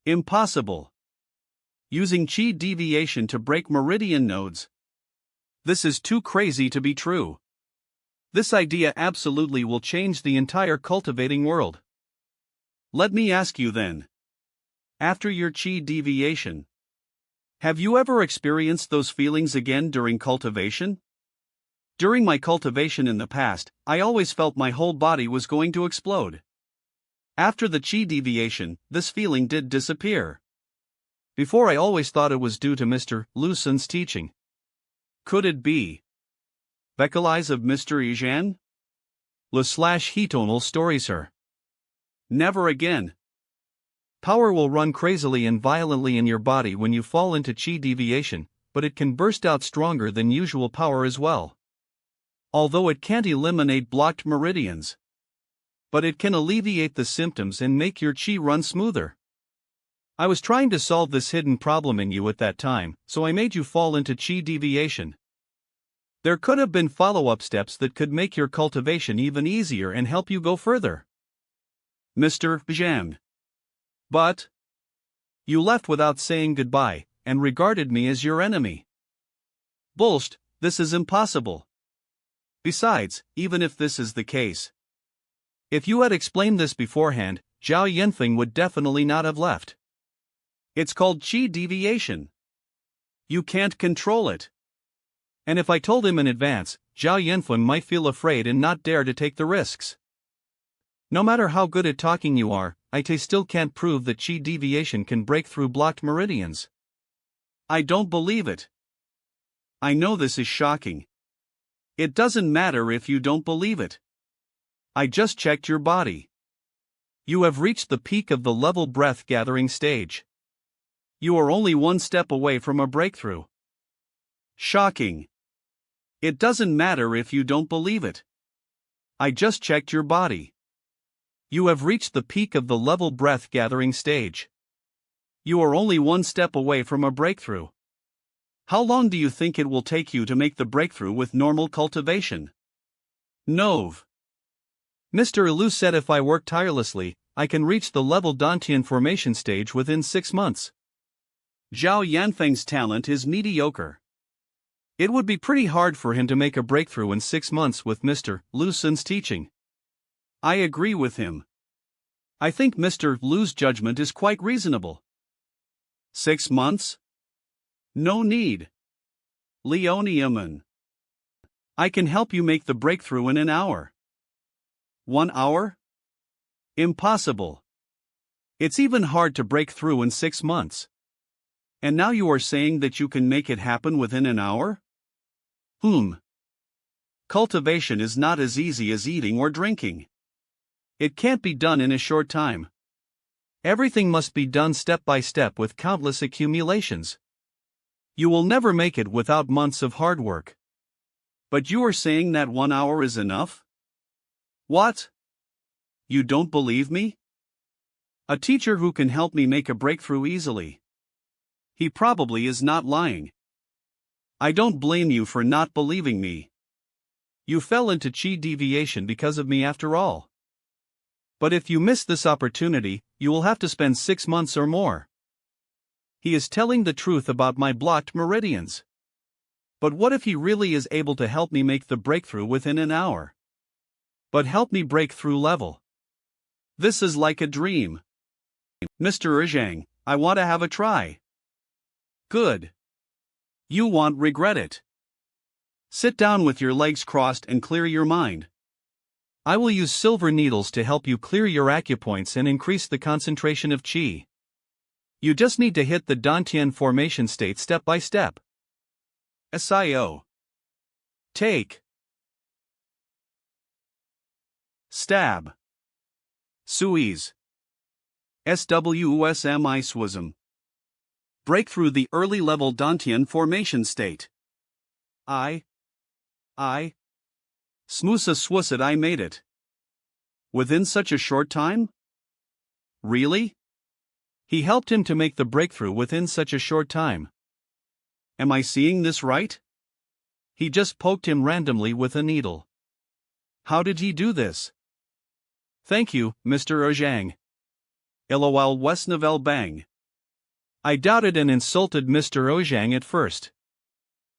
impossible. Using chi deviation to break meridian nodes. This is too crazy to be true. This idea absolutely will change the entire cultivating world. Let me ask you then. After your chi deviation, have you ever experienced those feelings again during cultivation? During my cultivation in the past, I always felt my whole body was going to explode. After the chi deviation, this feeling did disappear. Before, I always thought it was due to Mr. Lu Sun's teaching. Could it be Becalize of Mr. Eugène? Le/Hetonal story, sir. Never again. Power will run crazily and violently in your body when you fall into chi deviation, but it can burst out stronger than usual power as well. Although it can't eliminate blocked meridians, but it can alleviate the symptoms and make your chi run smoother. I was trying to solve this hidden problem in you at that time, so I made you fall into chi deviation. There could have been follow-up steps that could make your cultivation even easier and help you go further. Mr. Zhang. But you left without saying goodbye, and regarded me as your enemy. Bullshit, this is impossible. Besides, even if this is the case, if you had explained this beforehand, Zhao Yanfeng would definitely not have left. It's called chi deviation. You can't control it. And if I told him in advance, Zhao Yanfeng might feel afraid and not dare to take the risks. No matter how good at talking you are, I still can't prove that chi deviation can break through blocked meridians. I don't believe it. I know this is shocking. It doesn't matter if you don't believe it. I just checked your body. You have reached the peak of the level breath-gathering stage. You are only one step away from a breakthrough. Shocking. It doesn't matter if you don't believe it. I just checked your body. You have reached the peak of the level breath-gathering stage. You are only one step away from a breakthrough. How long do you think it will take you to make the breakthrough with normal cultivation? Nove. Mr. Lu said if I work tirelessly, I can reach the level Dantian formation stage within 6 months. Zhao Yanfeng's talent is mediocre. It would be pretty hard for him to make a breakthrough in 6 months with Mr. Lu Sun's teaching. I agree with him. I think Mr. Lu's judgment is quite reasonable. 6 months? No need. Leoniaman. I can help you make the breakthrough in an hour. 1 hour? Impossible. It's even hard to break through in 6 months. And now you are saying that you can make it happen within an hour? Cultivation is not as easy as eating or drinking. It can't be done in a short time. Everything must be done step by step with countless accumulations. You will never make it without months of hard work. But you are saying that 1 hour is enough? What? You don't believe me? A teacher who can help me make a breakthrough easily. He probably is not lying. I don't blame you for not believing me. You fell into chi deviation because of me after all. But if you miss this opportunity, you will have to spend 6 months or more. He is telling the truth about my blocked meridians. But what if he really is able to help me make the breakthrough within an hour? But help me break through level. This is like a dream. Mr. Zhang, I want to have a try. Good. You won't regret it. Sit down with your legs crossed and clear your mind. I will use silver needles to help you clear your acupoints and increase the concentration of qi. You just need to hit the Dantian formation state step by step. SIO. Take. Stab. Suize. SWUSMI Swism. Break through the early level Dantian formation state. Smoosa Swisset, I made it. Within such a short time? Really? He helped him to make the breakthrough within such a short time. Am I seeing this right? He just poked him randomly with a needle. How did he do this? Thank you, Mr. Ojang. LOL West Novel Bang. I doubted and insulted Mr. Ojang at first.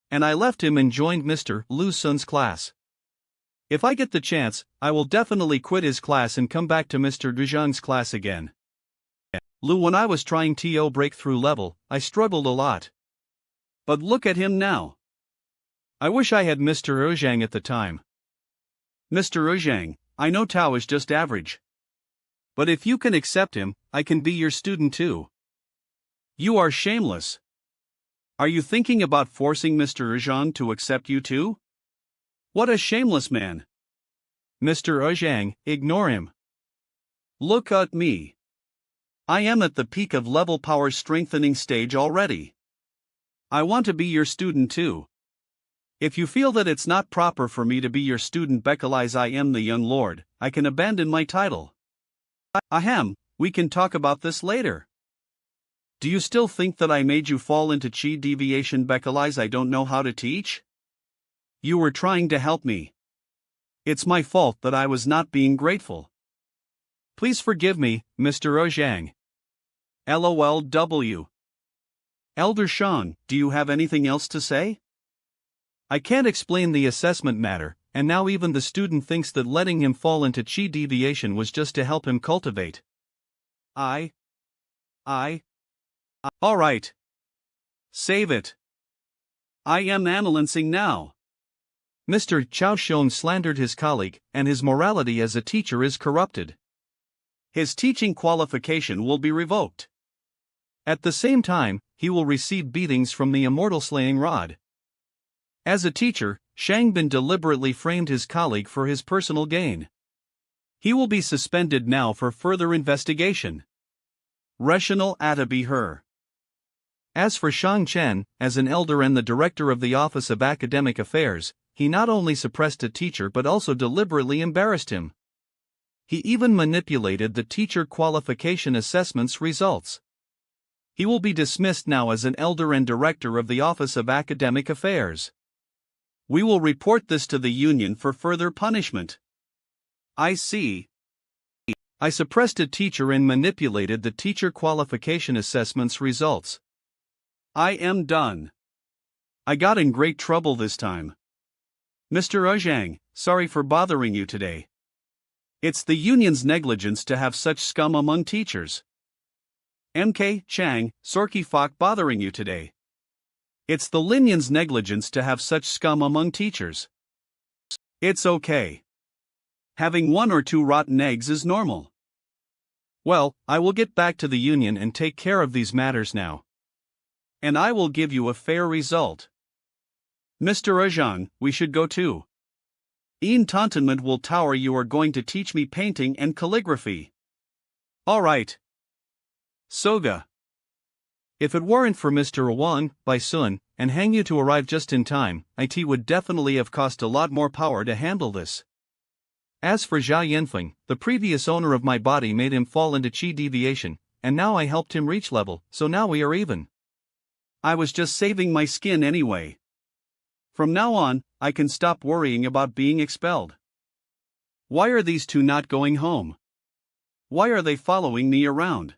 And I left him and joined Mr. Lu Sun's class. If I get the chance, I will definitely quit his class and come back to Mr. Ojang's class again. Lu, when I was trying TO breakthrough level, I struggled a lot. But look at him now. I wish I had Mr. Ojang at the time. Mr. Ojang, I know Tao is just average. But if you can accept him, I can be your student too. You are shameless. Are you thinking about forcing Mr. Ojang to accept you too? What a shameless man. Mr. Ojang, ignore him. Look at me. I am at the peak of level power strengthening stage already. I want to be your student too. If you feel that it's not proper for me to be your student because I am the young lord, I can abandon my title. Ahem, we can talk about this later. Do you still think that I made you fall into chi deviation because I don't know how to teach? You were trying to help me. It's my fault that I was not being grateful. Please forgive me, Mr. Ojang. LOLW. Elder Shang, do you have anything else to say? I can't explain the assessment matter, and now even the student thinks that letting him fall into chi deviation was just to help him cultivate. Alright. Save it. I am analyzing now. Mr. Chao Shun slandered his colleague, and his morality as a teacher is corrupted. His teaching qualification will be revoked. At the same time, he will receive beatings from the immortal slaying rod. As a teacher, Shang Bin deliberately framed his colleague for his personal gain. He will be suspended now for further investigation. Rational Atabi her. As for Shang Chen, as an elder and the director of the Office of Academic Affairs, he not only suppressed a teacher but also deliberately embarrassed him. He even manipulated the teacher qualification assessment's results. He will be dismissed now as an elder and director of the Office of Academic Affairs. We will report this to the union for further punishment. I see. I suppressed a teacher and manipulated the teacher qualification assessment's results. I am done. I got in great trouble this time. Mr. Ojang, sorry for bothering you today. It's the union's negligence to have such scum among teachers. MK Chang, Sorky Fok bothering you today. It's the union's negligence to have such scum among teachers. It's okay. Having one or two rotten eggs is normal. Well, I will get back to the union and take care of these matters now. And I will give you a fair result. Mr. Ojang, we should go too. Entontement will tower. You are going to teach me painting and calligraphy. Alright. Soga. If it weren't for Mr. Wang, Bai Sun, and Hang Yu to arrive just in time, it would definitely have cost a lot more power to handle this. As for Zhao Yanfeng, the previous owner of my body made him fall into chi deviation, and now I helped him reach level, so now we are even. I was just saving my skin anyway. From now on, I can stop worrying about being expelled. Why are these two not going home? Why are they following me around?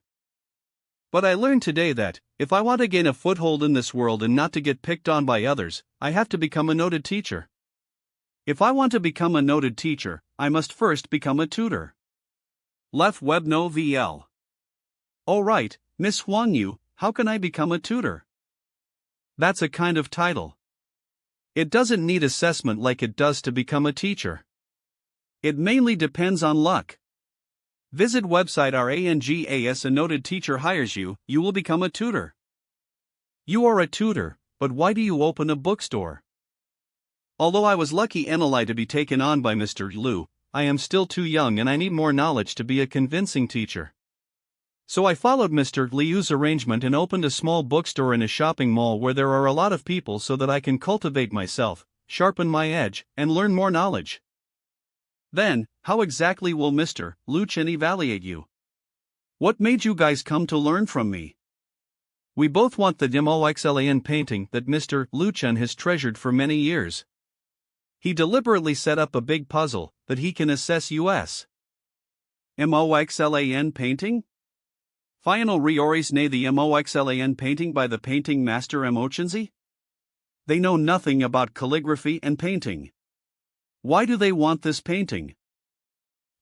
But I learned today that, if I want to gain a foothold in this world and not to get picked on by others, I have to become a noted teacher. If I want to become a noted teacher, I must first become a tutor. Left Web No VL. Oh right, Miss Huang Yu, how can I become a tutor? That's a kind of title. It doesn't need assessment like it does to become a teacher. It mainly depends on luck. Visit website RANGAS. A noted teacher hires you, you will become a tutor. You are a tutor, but why do you open a bookstore? Although I was lucky enough to be taken on by Mr. Liu, I am still too young and I need more knowledge to be a convincing teacher. So I followed Mr. Liu's arrangement and opened a small bookstore in a shopping mall where there are a lot of people so that I can cultivate myself, sharpen my edge, and learn more knowledge. Then, how exactly will Mr. Liu Chen evaluate you? What made you guys come to learn from me? We both want the DMOXLAN painting that Mr. Liu Chen has treasured for many years. He deliberately set up a big puzzle that he can assess US MOXLAN painting? Final reores ne the MOXLAN painting by the painting master Emochenzi? They know nothing about calligraphy and painting. Why do they want this painting?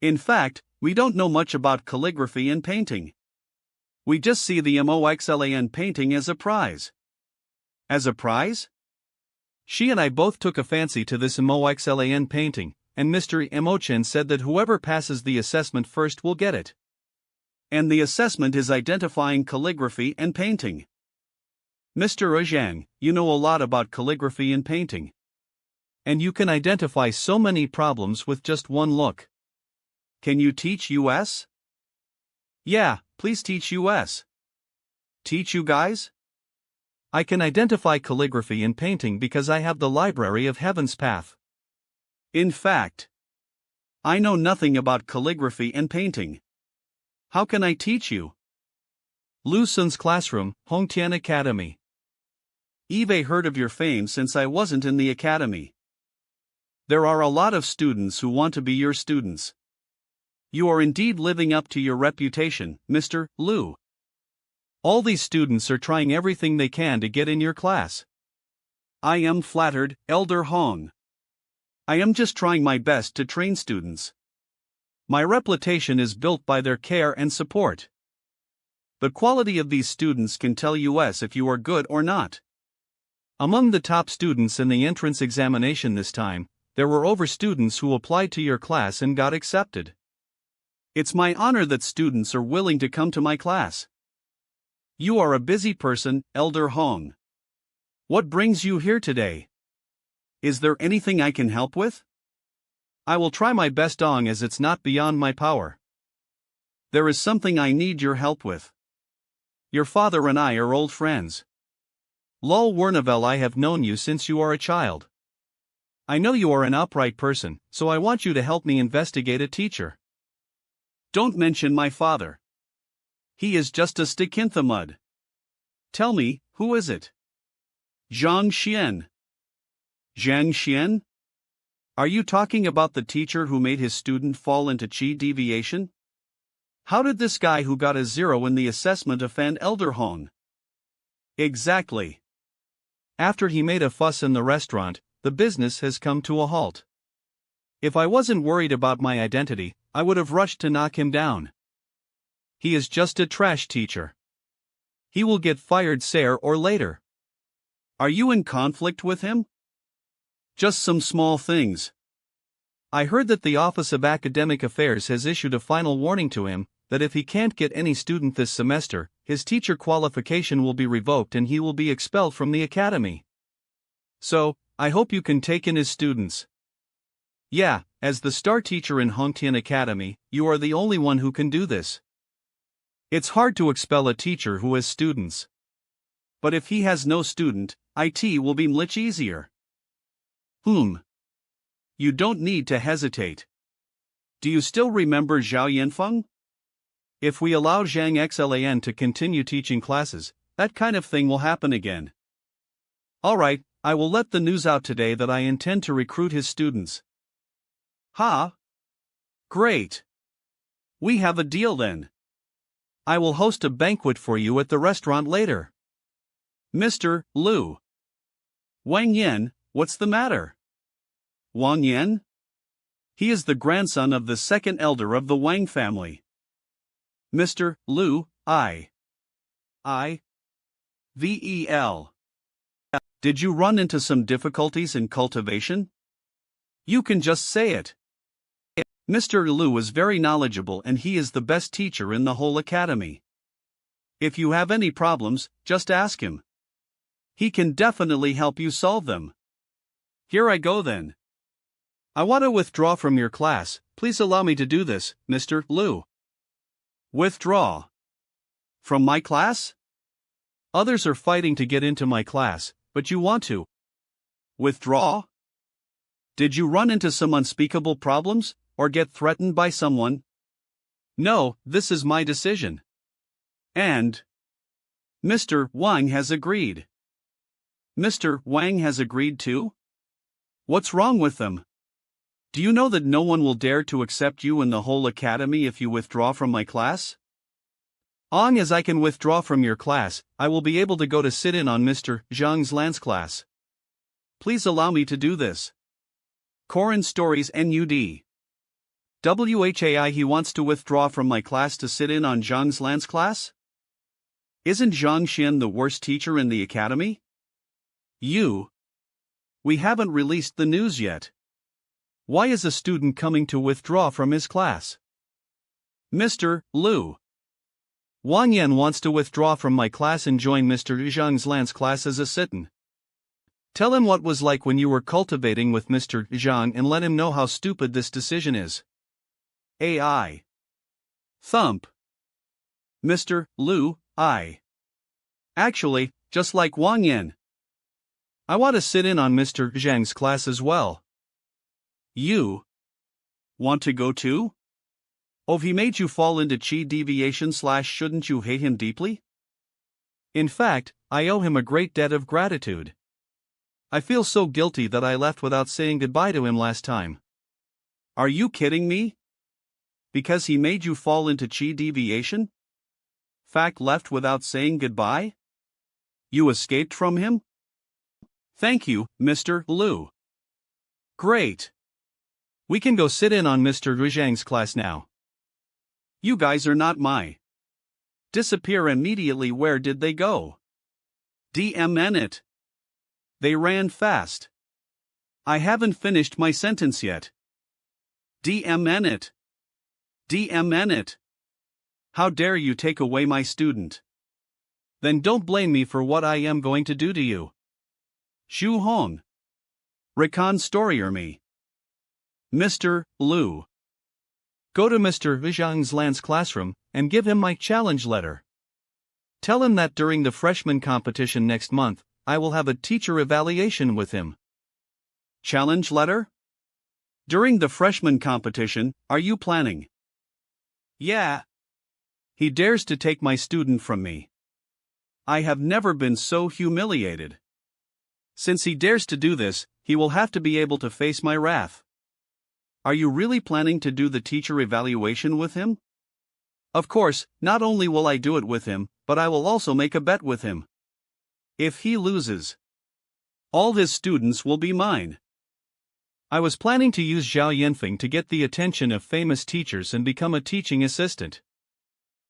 In fact, we don't know much about calligraphy and painting. We just see the MOXLAN painting as a prize. As a prize? She and I both took a fancy to this MOXLAN painting, and Mr. Emochen said that whoever passes the assessment first will get it. And the assessment is identifying calligraphy and painting. Mr. Zhang, you know a lot about calligraphy and painting. And you can identify so many problems with just one look. Can you teach US? Yeah, please teach US. Teach you guys? I can identify calligraphy and painting because I have the Library of Heaven's Path. In fact, I know nothing about calligraphy and painting. How can I teach you? Lu Sun's classroom, Hongtian Academy. Eve heard of your fame since I wasn't in the academy. There are a lot of students who want to be your students. You are indeed living up to your reputation, Mr. Lu. All these students are trying everything they can to get in your class. I am flattered, Elder Hong. I am just trying my best to train students. My reputation is built by their care and support. The quality of these students can tell us if you are good or not. Among the top students in the entrance examination this time, there were over students who applied to your class and got accepted. It's my honor that students are willing to come to my class. You are a busy person, Elder Hong. What brings you here today? Is there anything I can help with? I will try my best, Dong, as it's not beyond my power. There is something I need your help with. Your father and I are old friends. Lol Wernavel, I have known you since you are a child. I know you are an upright person, so I want you to help me investigate a teacher. Don't mention my father. He is just a stick in the mud. Tell me, who is it? Zhang Xian. Zhang Xian? Are you talking about the teacher who made his student fall into chi deviation? How did this guy who got a 0 in the assessment offend Elder Hong? Exactly. After he made a fuss in the restaurant, the business has come to a halt. If I wasn't worried about my identity, I would have rushed to knock him down. He is just a trash teacher. He will get fired sooner or later. Are you in conflict with him? Just some small things. I heard that the Office of Academic Affairs has issued a final warning to him, that if he can't get any student this semester, his teacher qualification will be revoked and he will be expelled from the academy. So, I hope you can take in his students. Yeah, as the star teacher in Hongtian Academy, you are the only one who can do this. It's hard to expel a teacher who has students. But if he has no student, it will be much easier. You don't need to hesitate. Do you still remember Zhao Yanfeng? If we allow Zhang Xlan to continue teaching classes, that kind of thing will happen again. Alright, I will let the news out today that I intend to recruit his students. Great. We have a deal then. I will host a banquet for you at the restaurant later. Mr. Lu. Wang Yan, what's the matter? Wang Yan? He is the grandson of the second elder of the Wang family. Mr. Lu, VEL. Did you run into some difficulties in cultivation? You can just say it. Mr. Lu is very knowledgeable and he is the best teacher in the whole academy. If you have any problems, just ask him. He can definitely help you solve them. Here I go then. I want to withdraw from your class, please allow me to do this, Mr. Lu. Withdraw? From my class? Others are fighting to get into my class, but you want to withdraw? Did you run into some unspeakable problems, or get threatened by someone? No, this is my decision. And Mr. Wang has agreed. Mr. Wang has agreed too? What's wrong with them? Do you know that no one will dare to accept you in the whole academy if you withdraw from my class? Long as I can withdraw from your class, I will be able to go to sit in on Mr. Zhang's Lance class. Please allow me to do this. Koran Stories NUD. WHAI he wants to withdraw from my class to sit in on Zhang's Lance class? Isn't Zhang Xian the worst teacher in the academy? We haven't released the news yet. Why is a student coming to withdraw from his class? Mr. Liu. Wang Yan wants to withdraw from my class and join Mr. Zhang's Lance class as a sit-in. Tell him what was like when you were cultivating with Mr. Zhang and let him know how stupid this decision is. AI. Thump. Mr. Liu, Actually, just like Wang Yan. I want to sit in on Mr. Zhang's class as well. You want to go too? Oh, he made you fall into chi deviation / shouldn't you hate him deeply? In fact, I owe him a great debt of gratitude. I feel so guilty that I left without saying goodbye to him last time. Are you kidding me? Because he made you fall into chi deviation? Fact, left without saying goodbye? You escaped from him? Thank you, Mr. Liu. Great. We can go sit in on Mr. Zhang's class now. You guys are not my. Disappear immediately. Where did they go? DMN it. They ran fast. I haven't finished my sentence yet. DMN it. DMN it. How dare you take away my student? Then don't blame me for what I am going to do to you. Xu Hong. Recon storyer me. Mr. Liu. Go to Mr. Zhang's Lance classroom and give him my challenge letter. Tell him that during the freshman competition next month, I will have a teacher evaluation with him. Challenge letter? During the freshman competition, are you planning? Yeah. He dares to take my student from me. I have never been so humiliated. Since he dares to do this, he will have to be able to face my wrath. Are you really planning to do the teacher evaluation with him? Of course, not only will I do it with him, but I will also make a bet with him. If he loses, all his students will be mine. I was planning to use Zhao Yanfeng to get the attention of famous teachers and become a teaching assistant.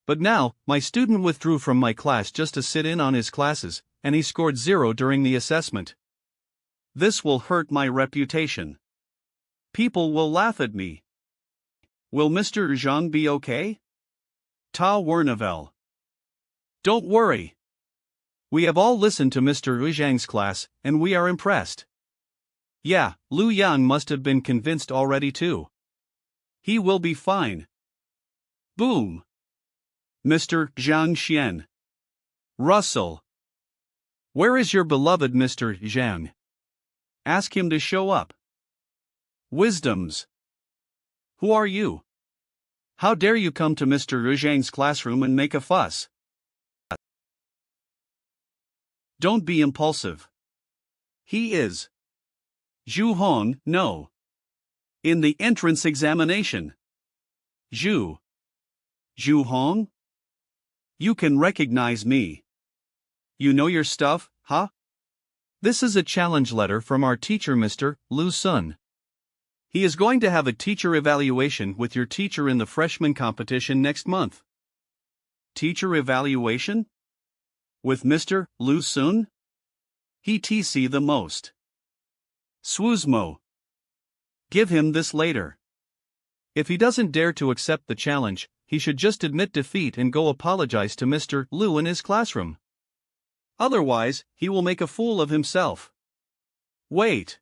But now, my student withdrew from my class just to sit in on his classes, and he scored 0 during the assessment. This will hurt my reputation. People will laugh at me. Will Mr. Zhang be okay? Ta Wernavel. Don't worry. We have all listened to Mr. Zhang's class, and we are impressed. Yeah, Lu Yang must have been convinced already too. He will be fine. Boom. Mr. Zhang Xian. Russell. Where is your beloved Mr. Zhang? Ask him to show up. Wisdoms. Who are you? How dare you come to Mr. Zhang's classroom and make a fuss? Don't be impulsive. He is. Zhu Hong, no. In the entrance examination. Zhu Hong? You can recognize me. You know your stuff, huh? This is a challenge letter from our teacher Mr. Lu Sun. He is going to have a teacher evaluation with your teacher in the freshman competition next month. Teacher evaluation? With Mr. Lu Sun? He TC the most. Swoosmo. Give him this later. If he doesn't dare to accept the challenge, he should just admit defeat and go apologize to Mr. Liu in his classroom. Otherwise, he will make a fool of himself. Wait.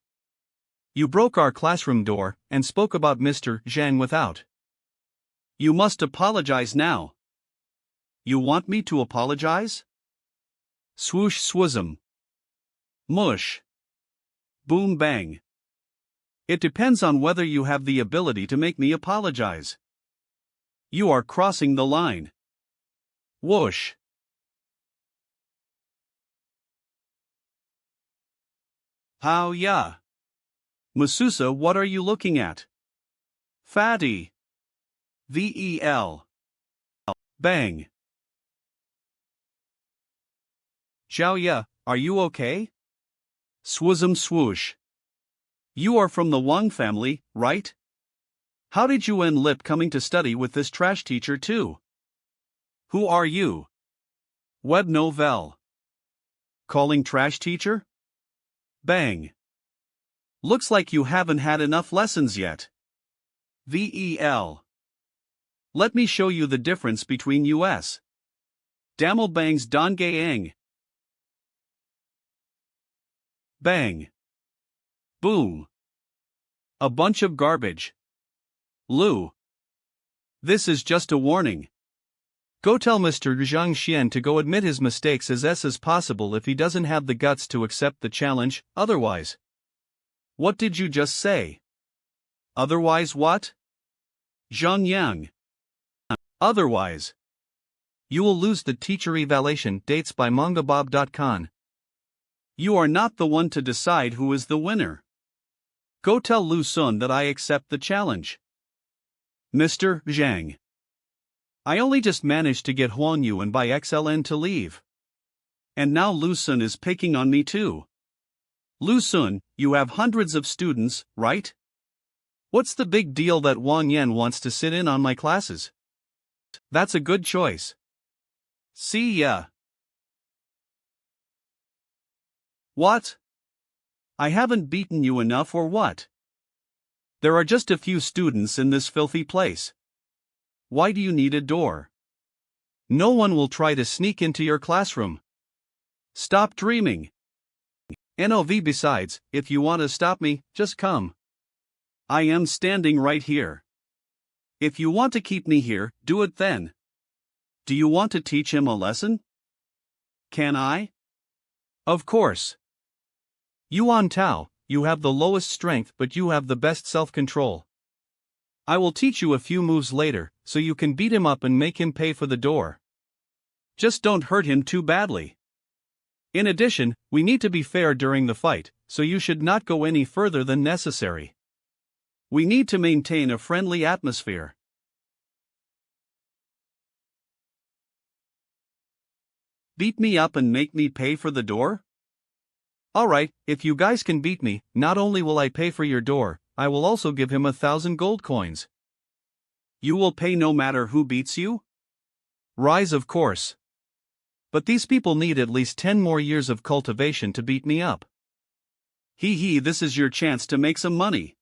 You broke our classroom door and spoke about Mr. Zhang without. You must apologize now. You want me to apologize? Swoosh swoosm. Mush. Boom bang. It depends on whether you have the ability to make me apologize. You are crossing the line. Whoosh. How ya? Masusa, what are you looking at? Fatty. VEL. Bang. Xiaoya, are you okay? Swoosum swoosh. You are from the Wang family, right? How did you end up coming to study with this trash teacher too? Who are you? Web novel. Calling trash teacher? Bang. Looks like you haven't had enough lessons yet. VEL. Let me show you the difference between US. Damel bangs don gang. Bang. Boom. A bunch of garbage. Lu. This is just a warning. Go tell Mr. Zhang Xian to go admit his mistakes as possible if he doesn't have the guts to accept the challenge, otherwise. What did you just say? Otherwise what? Zhang Yang. Otherwise. You will lose the teacher evaluation dates by mangabob.com. You are not the one to decide who is the winner. Go tell Lu Sun that I accept the challenge. Mr. Zhang. I only just managed to get Huan Yuan by XLN to leave. And now Lu Sun is picking on me too. Lu Sun, you have hundreds of students, right? What's the big deal that Wang Yan wants to sit in on my classes? That's a good choice. See ya. What? I haven't beaten you enough or what? There are just a few students in this filthy place. Why do you need a door? No one will try to sneak into your classroom. Stop dreaming. NOV besides, if you want to stop me, just come. I am standing right here. If you want to keep me here, do it then. Do you want to teach him a lesson? Can I? Of course. Yuan Tao, you have the lowest strength but you have the best self-control. I will teach you a few moves later, so you can beat him up and make him pay for the door. Just don't hurt him too badly. In addition, we need to be fair during the fight, so you should not go any further than necessary. We need to maintain a friendly atmosphere. Beat me up and make me pay for the door? Alright, if you guys can beat me, not only will I pay for your door, I will also give him 1,000 gold coins. You will pay no matter who beats you? Rise, of course. But these people need at least 10 more years of cultivation to beat me up. This is your chance to make some money.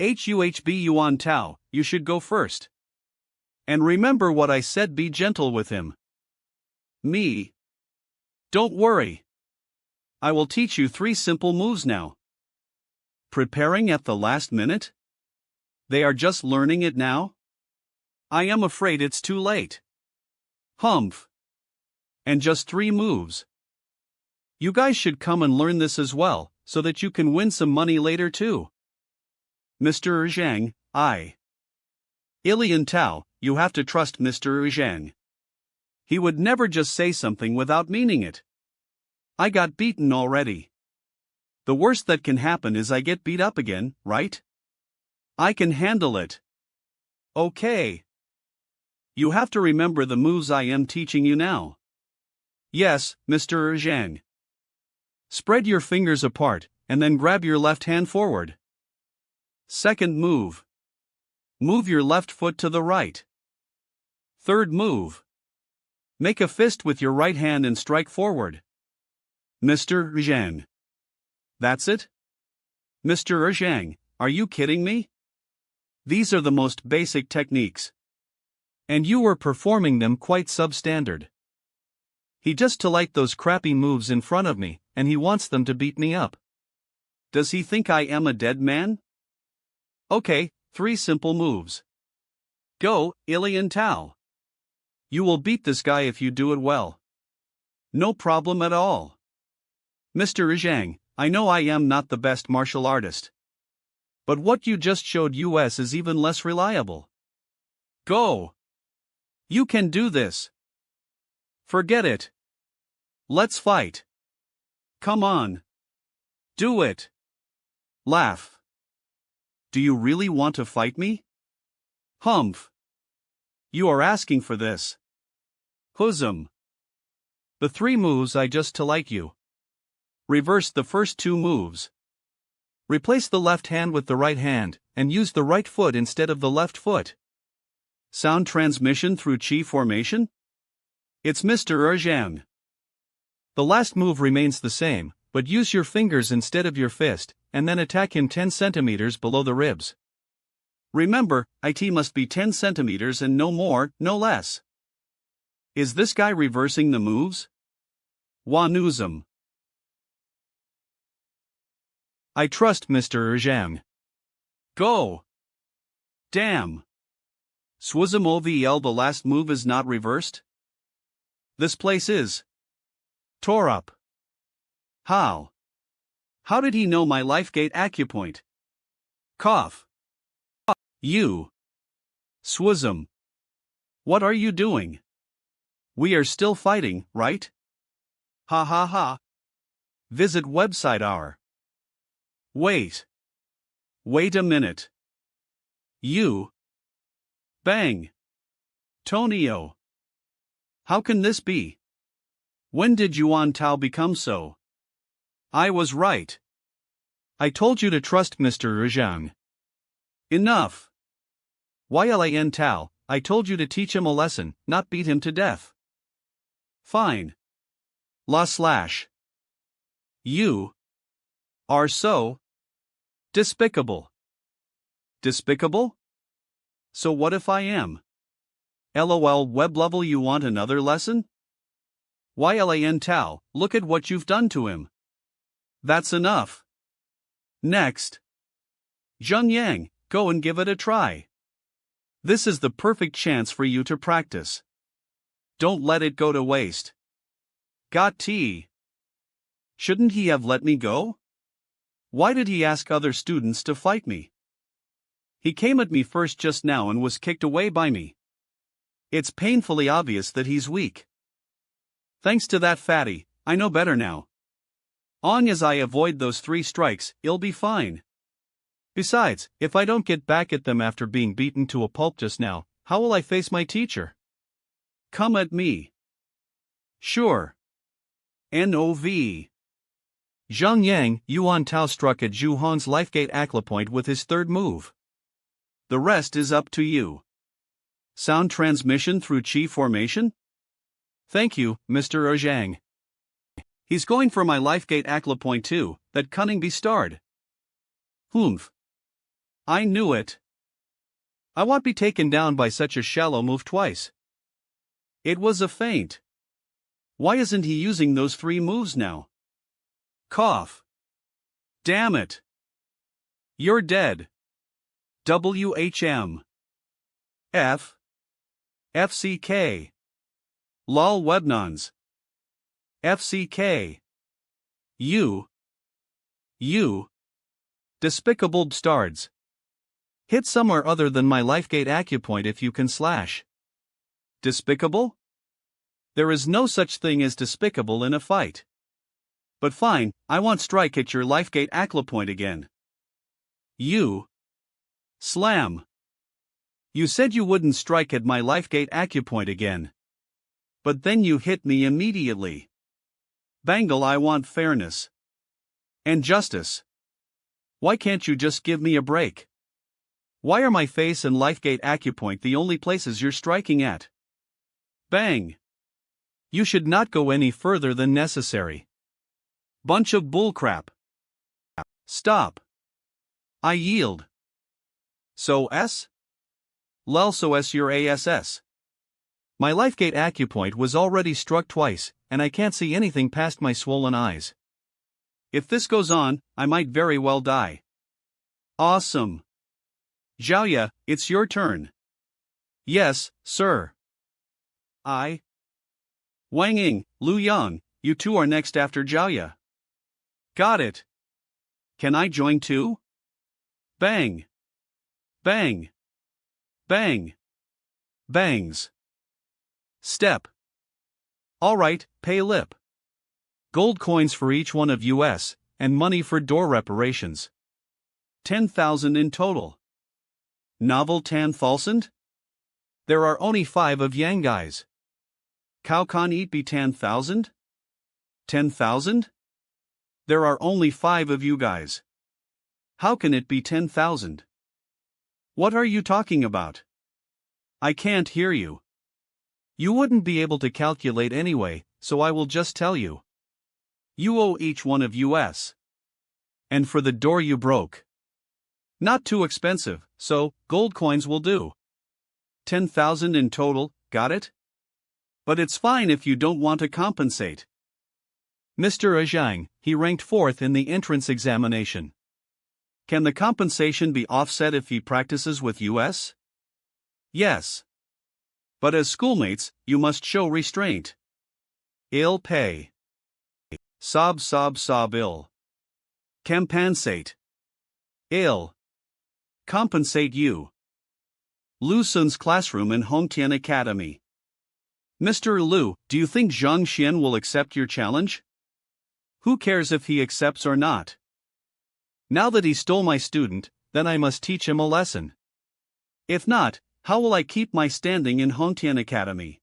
HUHB Yuan Tao, you should go first. And remember what I said, be gentle with him. Me? Don't worry. I will teach you 3 simple moves now. Preparing at the last minute? They are just learning it now? I am afraid it's too late. Humph. And just 3 moves. You guys should come and learn this as well, so that you can win some money later too. Mr. Zhang, Ilian Tao, you have to trust Mr. Zhang. He would never just say something without meaning it. I got beaten already. The worst that can happen is I get beat up again, right? I can handle it. Okay. You have to remember the moves I am teaching you now. Yes, Mr. Zhang. Spread your fingers apart, and then grab your left hand forward. Second move. Move your left foot to the right. Third move. Make a fist with your right hand and strike forward. Mr. Zhang. That's it? Mr. Zhang, are you kidding me? These are the most basic techniques. And you were performing them quite substandard. He just to like those crappy moves in front of me, and he wants them to beat me up. Does he think I am a dead man? Okay, 3 simple moves. Go, Ilian Tao. You will beat this guy if you do it well. No problem at all. Mr. Zhang, I know I am not the best martial artist. But what you just showed us is even less reliable. Go! You can do this. Forget it. Let's fight. Come on. Do it. Laugh. Do you really want to fight me? Humph. You are asking for this. Husum. The 3 moves I just to like you. Reverse the first 2 moves. Replace the left hand with the right hand, and use the right foot instead of the left foot. Sound transmission through chi formation? It's Mr. Urjiang. The last move remains the same, but use your fingers instead of your fist, and then attack him 10 centimeters below the ribs. Remember, IT must be 10 centimeters and no more, no less. Is this guy reversing the moves? Wanuzum. I trust Mr. Urjiang. Go! Damn! Swazum OVL, the last move is not reversed? This place is tore up. How? How did he know my Lifegate acupoint? Cough. You. Swazum. What are you doing? We are still fighting, right? Ha ha ha. Visit website hour. Wait. Wait a minute. You. Bang. Tonio. How can this be? When did Yuan Tao become so? I was right. I told you to trust Mr. Urjiang. Enough. Ylin Tao, I told you to teach him a lesson, not beat him to death. Fine. / You are so despicable. Despicable? So what if I am? LOL web level, you want another lesson? Ylin Tao, look at what you've done to him. That's enough. Next. Zheng Yang, go and give it a try. This is the perfect chance for you to practice. Don't let it go to waste. Got tea. Shouldn't he have let me go? Why did he ask other students to fight me? He came at me first just now and was kicked away by me. It's painfully obvious that he's weak. Thanks to that fatty, I know better now. On as I avoid those 3 strikes, it'll be fine. Besides, if I don't get back at them after being beaten to a pulp just now, how will I face my teacher? Come at me. Sure. NOV. Zheng Yang, Yuan Tao struck at Zhu Han's Lifegate Aclapoint with his 3rd move. The rest is up to you. Sound transmission through chi formation? Thank you, Mr. Urjiang. He's going for my Lifegate Aclapoint too, that cunning bestard. Humph. I knew it. I won't be taken down by such a shallow move twice. It was a feint. Why isn't he using those 3 moves now? Cough. Damn it. You're dead. WHM. F. FCK. LOL Webnons. FCK. You. Despicable bastards. Hit somewhere other than my Lifegate acupoint if you can / Despicable? There is no such thing as despicable in a fight. But fine, I won't strike at your Lifegate aclapoint again. You. Slam. You said you wouldn't strike at my Lifegate acupoint again. But then you hit me immediately. Bangle, I want fairness. And justice. Why can't you just give me a break? Why are my face and Lifegate acupoint the only places you're striking at? Bang. You should not go any further than necessary. Bunch of bullcrap. Stop. I yield. So S? Lel so S your ASS. My Lifegate acupoint was already struck twice, and I can't see anything past my swollen eyes. If this goes on, I might very well die. Awesome. Zhaoya, it's your turn. Yes, sir. Wang Ying, Lu Yang, you 2 are next after Zhaoya. Got it. Can I join too? Bang. Bang. Bang. Bangs. Step. Alright, pay lip. Gold coins for each one of US, and money for door reparations. 10,000 in total. Novel 10,000? There are only 5 of yang guys. How can it be 10,000? 10,000? There are only 5 of you guys. How can it be 10,000? What are you talking about? I can't hear you. You wouldn't be able to calculate anyway, so I will just tell you. You owe each one of US. And for the door you broke. Not too expensive, so gold coins will do. 10,000 in total, got it? But it's fine if you don't want to compensate. Mr. Zhang, he ranked 4th in the entrance examination. Can the compensation be offset if he practices with US? Yes. But as schoolmates, you must show restraint. I'll pay. Sob ill. Compensate. I'll compensate you. Lu Sun's classroom in Hongtian Academy. Mr. Lu, do you think Zhang Xian will accept your challenge? Who cares if he accepts or not? Now that he stole my student, then I must teach him a lesson. If not, how will I keep my standing in Hongtian Academy?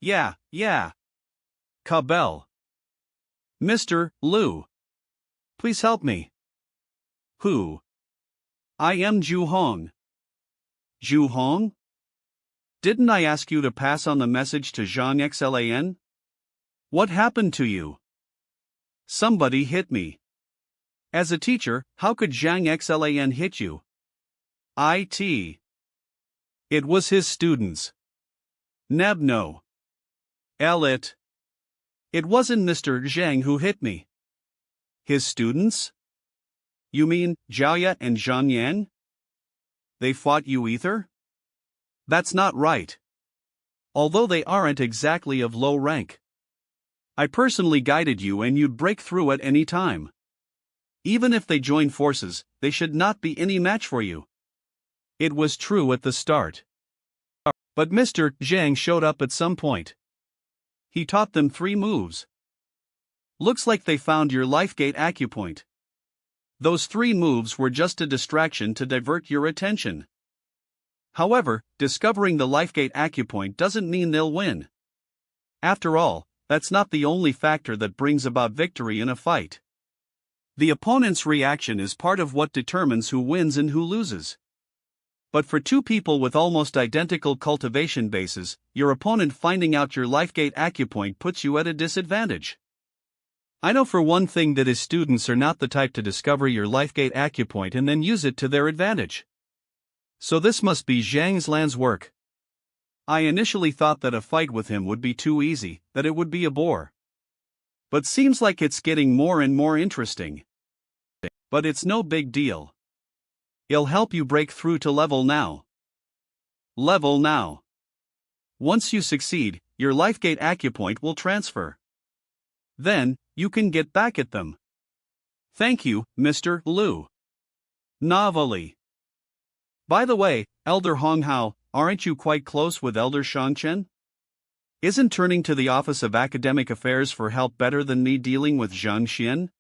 Yeah. Cabell. Mr. Lu. Please help me. Who? I am Zhu Hong. Zhu Hong? Didn't I ask you to pass on the message to Zhang Xlan? What happened to you? Somebody hit me. As a teacher, how could Zhang Xlan hit you? It was his students. Neb no. It wasn't Mr. Zhang who hit me. His students? You mean Zhaoya and Zhang Yang? They fought you either? That's not right. Although they aren't exactly of low rank. I personally guided you and you'd break through at any time. Even if they join forces, they should not be any match for you. It was true at the start. But Mr. Zhang showed up at some point. He taught them 3 moves. Looks like they found your Lifegate acupoint. Those 3 moves were just a distraction to divert your attention. However, discovering the Lifegate acupoint doesn't mean they'll win. After all, that's not the only factor that brings about victory in a fight. The opponent's reaction is part of what determines who wins and who loses. But for 2 people with almost identical cultivation bases, your opponent finding out your Lifegate acupoint puts you at a disadvantage. I know for one thing that his students are not the type to discover your Lifegate acupoint and then use it to their advantage. So this must be Zhang Xlan's work. I initially thought that a fight with him would be too easy, that it would be a bore. But seems like it's getting more and more interesting. But it's no big deal. It'll help you break through to level now. Level now. Once you succeed, your Lifegate acupoint will transfer. Then, you can get back at them. Thank you, Mr. Lu. Novelly. By the way, Elder Hong Hao, aren't you quite close with Elder Shangchen? Isn't turning to the Office of Academic Affairs for help better than me dealing with Zhang Xian?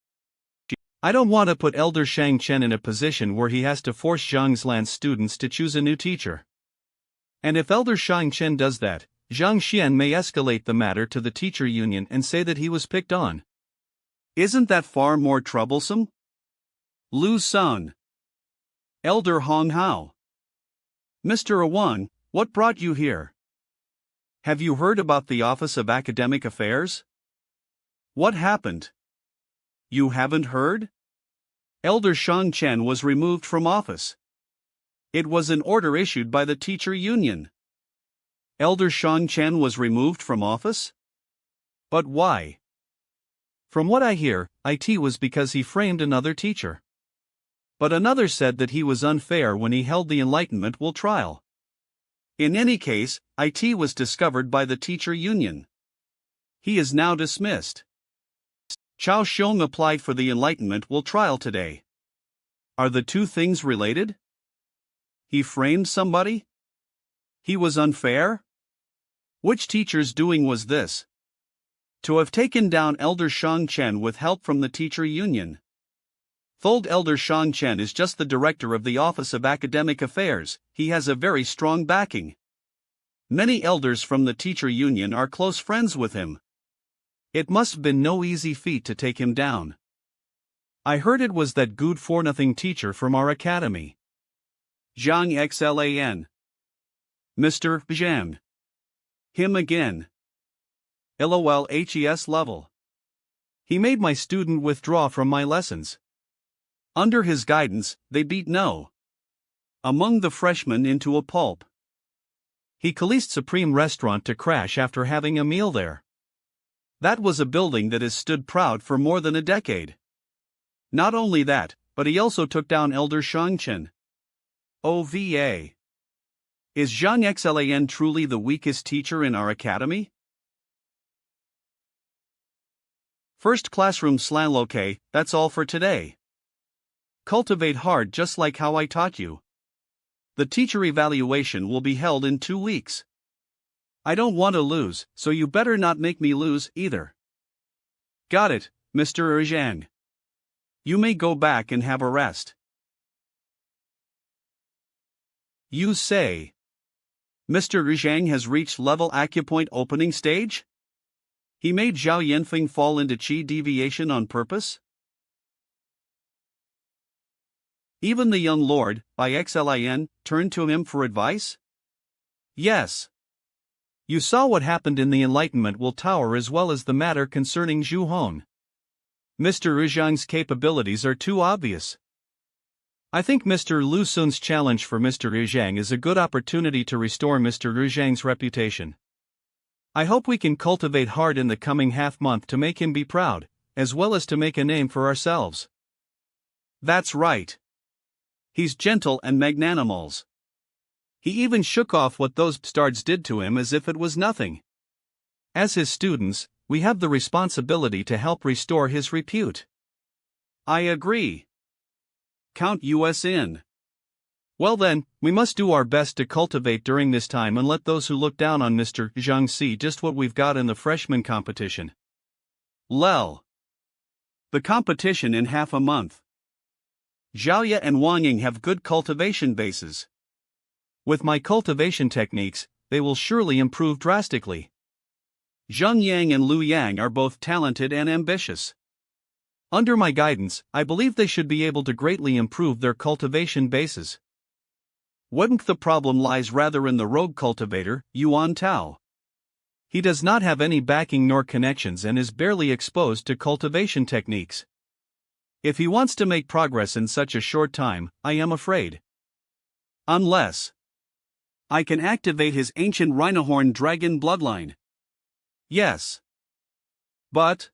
I don't want to put Elder Shangchen in a position where he has to force Zhang Xlan's students to choose a new teacher. And if Elder Shangchen does that, Zhang Xian may escalate the matter to the teacher union and say that he was picked on. Isn't that far more troublesome? Lu Sun. Elder Hong Hao. Mr. Wang, what brought you here? Have you heard about the Office of Academic Affairs? What happened? You haven't heard? Elder Shangchen was removed from office. It was an order issued by the teacher union. Elder Shangchen was removed from office? But why? From what I hear, it was because he framed another teacher. But another said that he was unfair when he held the Enlightenment Will trial. In any case, it was discovered by the teacher union. He is now dismissed. Chao Xiong applied for the Enlightenment Will trial today. Are the 2 things related? He framed somebody? He was unfair? Which teacher's doing was this? To have taken down Elder Shangchen with help from the teacher union. Fold Elder Shang Chen is just the director of the Office of Academic Affairs. He has a very strong backing. Many elders from the teacher union are close friends with him. It must have been no easy feat to take him down. I heard it was that good-for-nothing teacher from our academy. Zhang Xlan. Mr. Zhang. Him again. LOL HES level. He made my student withdraw from my lessons. Under his guidance, they beat No. Among the freshmen into a pulp. He policed Supreme Restaurant to crash after having a meal there. That was a building that has stood proud for more than a decade. Not only that, but he also took down Elder Shang Chen. OVA. Is Zhang Xlan truly the weakest teacher in our academy? First classroom slang. Okay, that's all for today. Cultivate hard just like how I taught you. The teacher evaluation will be held in 2 weeks. I don't want to lose, so you better not make me lose either. Got it, Mr. Zhang. You may go back and have a rest. You say. Mr. Zhang has reached level acupoint opening stage? He made Zhao Yanfeng fall into chi deviation on purpose? Even the young lord, by Xlin, turned to him for advice? Yes. You saw what happened in the Enlightenment Will Tower as well as the matter concerning Zhu Hong. Mr. Zhang's capabilities are too obvious. I think Mr. Lu Sun's challenge for Mr. Zhang is a good opportunity to restore Mr. Zhang's reputation. I hope we can cultivate hard in the coming half-month to make him be proud, as well as to make a name for ourselves. That's right. He's gentle and magnanimous. He even shook off what those bastards did to him as if it was nothing. As his students, we have the responsibility to help restore his repute. I agree. Count us in. Well then, we must do our best to cultivate during this time and let those who look down on Mr. Zhang see just what we've got in the freshman competition. Lel. The competition in half a month. Zhaoya and Wang Ying have good cultivation bases. With my cultivation techniques, they will surely improve drastically. Zheng Yang and Lu Yang are both talented and ambitious. Under my guidance, I believe they should be able to greatly improve their cultivation bases. Wouldn't the problem lies rather in the rogue cultivator, Yuan Tao? He does not have any backing nor connections and is barely exposed to cultivation techniques. If he wants to make progress in such a short time, I am afraid. Unless I can activate his ancient Rhinohorn dragon bloodline. Yes. But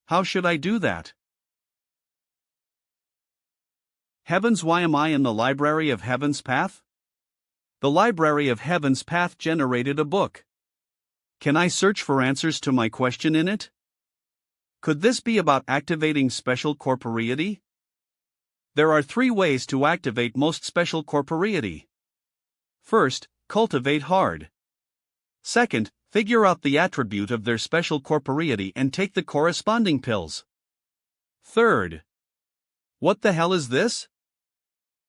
how should I do that? Heavens, why am I in the Library of Heaven's Path? The Library of Heaven's Path generated a book. Can I search for answers to my question in it? Could this be about activating special corporeity? There are 3 ways to activate most special corporeity. First, cultivate hard. Second, figure out the attribute of their special corporeity and take the corresponding pills. Third, what the hell is this?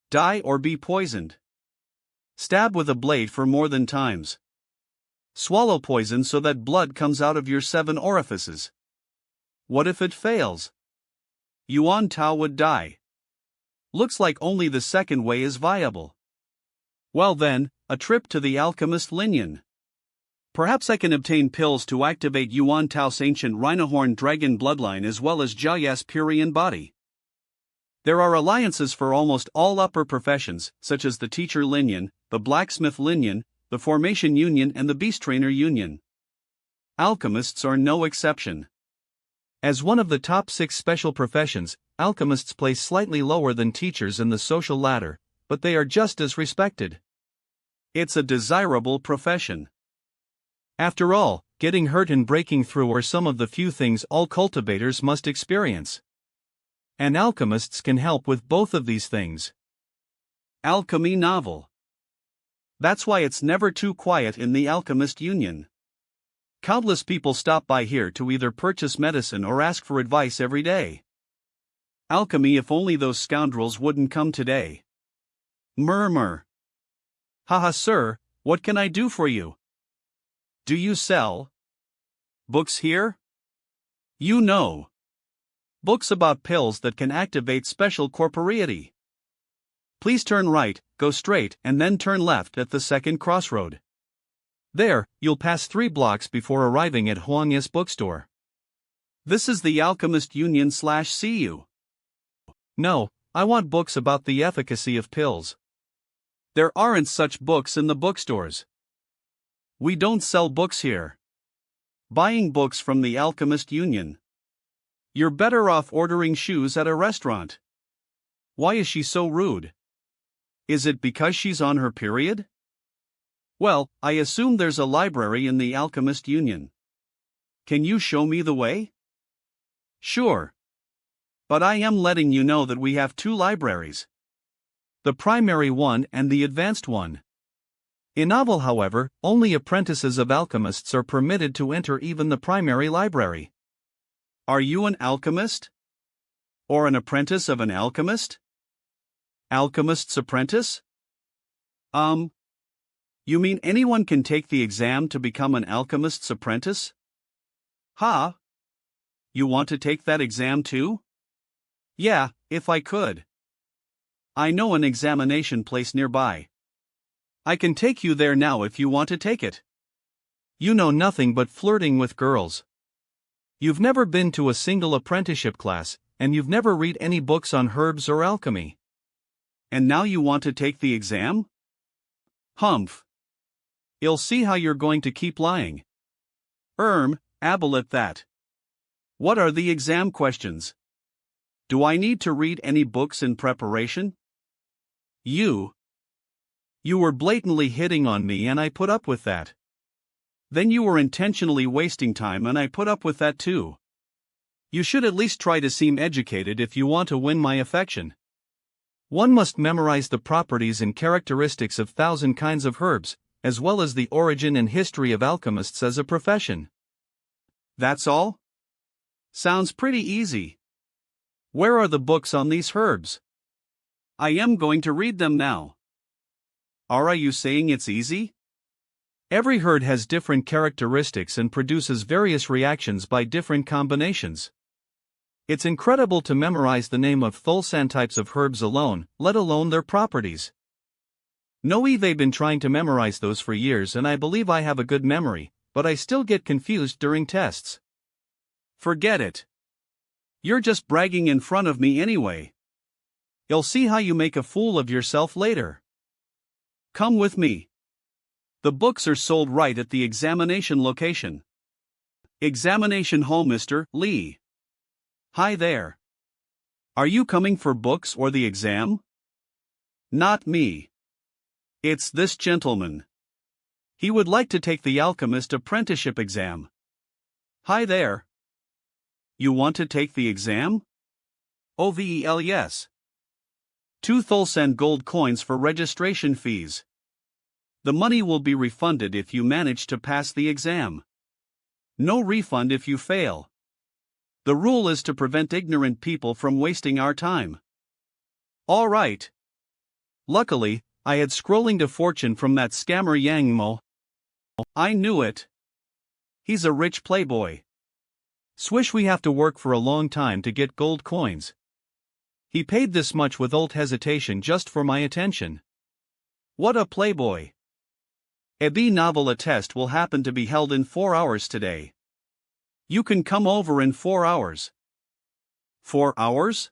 Die or be poisoned. Stab with a blade for more than times. Swallow poison so that blood comes out of your 7 orifices. What if it fails? Yuan Tao would die. Looks like only the second way is viable. Well then, a trip to the alchemist Linian. Perhaps I can obtain pills to activate Yuan Tao's ancient Rhinohorn dragon bloodline as well as Jiaya's Purian body. There are alliances for almost all upper professions, such as the teacher Linian, the blacksmith Linian, the formation union and the beast trainer union. Alchemists are no exception. As one of the top 6 special professions, alchemists place slightly lower than teachers in the social ladder, but they are just as respected. It's a desirable profession. After all, getting hurt and breaking through are some of the few things all cultivators must experience. And alchemists can help with both of these things. Alchemy novel. That's why it's never too quiet in the Alchemist Union. Countless people stop by here to either purchase medicine or ask for advice every day. Alchemy, if only those scoundrels wouldn't come today. Murmur. Haha, sir, what can I do for you? Do you sell books here? You know. Books about pills that can activate special corporeity. Please turn right, go straight, and then turn left at the second crossroad. There, you'll pass 3 blocks before arriving at Huang's bookstore. This is the Alchemist Union/CU. No, I want books about the efficacy of pills. There aren't such books in the bookstores. We don't sell books here. Buying books from the Alchemist Union. You're better off ordering shoes at a restaurant. Why is she so rude? Is it because she's on her period? Well, I assume there's a library in the Alchemist Union. Can you show me the way? Sure. But I am letting you know that we have 2 libraries. The primary one and the advanced one. In novel, however, only apprentices of alchemists are permitted to enter even the primary library. Are you an alchemist? Or an apprentice of an alchemist? Alchemist's apprentice? You mean anyone can take the exam to become an alchemist's apprentice? Huh? You want to take that exam too? Yeah, if I could. I know an examination place nearby. I can take you there now if you want to take it. You know nothing but flirting with girls. You've never been to a single apprenticeship class, and you've never read any books on herbs or alchemy. And now you want to take the exam? Humph. You'll see how you're going to keep lying. Able at that. What are the exam questions? Do I need to read any books in preparation? You were blatantly hitting on me and I put up with that. Then you were intentionally wasting time and I put up with that too. You should at least try to seem educated if you want to win my affection. One must memorize the properties and characteristics of 1,000 kinds of herbs, as well as the origin and history of alchemists as a profession. That's all? Sounds pretty easy. Where are the books on these herbs? I am going to read them now. Are you saying it's easy? Every herb has different characteristics and produces various reactions by different combinations. It's incredible to memorize the name of Thulsan types of herbs alone, let alone their properties. They've been trying to memorize those for years and I believe I have a good memory, but I still get confused during tests. Forget it. You're just bragging in front of me anyway. You'll see how you make a fool of yourself later. Come with me. The books are sold right at the examination location. Examination hall, Mr. Lee. Hi there. Are you coming for books or the exam? Not me. It's this gentleman. He would like to take the alchemist apprenticeship exam. Hi there. You want to take the exam? OVEL, yes. 2 Thulsan gold coins for registration fees. The money will be refunded if you manage to pass the exam. No refund if you fail. The rule is to prevent ignorant people from wasting our time. All right. Luckily, I had scrolling to fortune from that scammer Yang Mo. I knew it. He's a rich playboy. Swish, we have to work for a long time to get gold coins. He paid this much without hesitation just for my attention. What a playboy. A B novel test will happen to be held in 4 hours today. You can come over in 4 hours. 4 hours?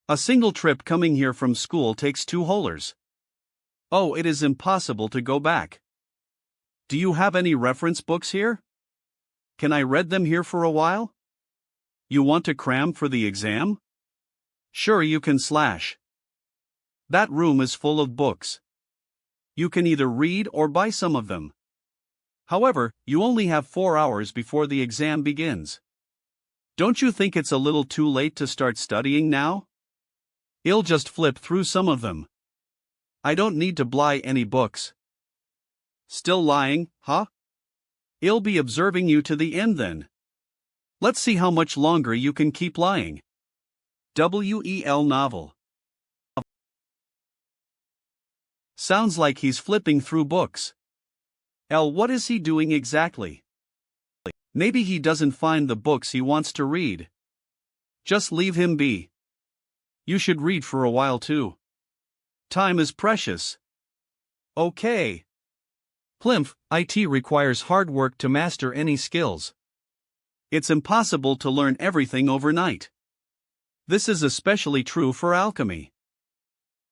A single trip coming here from school takes 2 holers. Oh, it is impossible to go back. Do you have any reference books here? Can I read them here for a while? You want to cram for the exam? Sure, you can slash. That room is full of books. You can either read or buy some of them. However, you only have 4 hours before the exam begins. Don't you think it's a little too late to start studying now? I'll just flip through some of them. I don't need to buy any books. Still lying, huh? I'll be observing you to the end then. Let's see how much longer you can keep lying. WEL novel. Sounds like he's flipping through books. L. What is he doing exactly? Maybe he doesn't find the books he wants to read. Just leave him be. You should read for a while too. Time is precious. Okay. Plimp, IT requires hard work to master any skills. It's impossible to learn everything overnight. This is especially true for alchemy.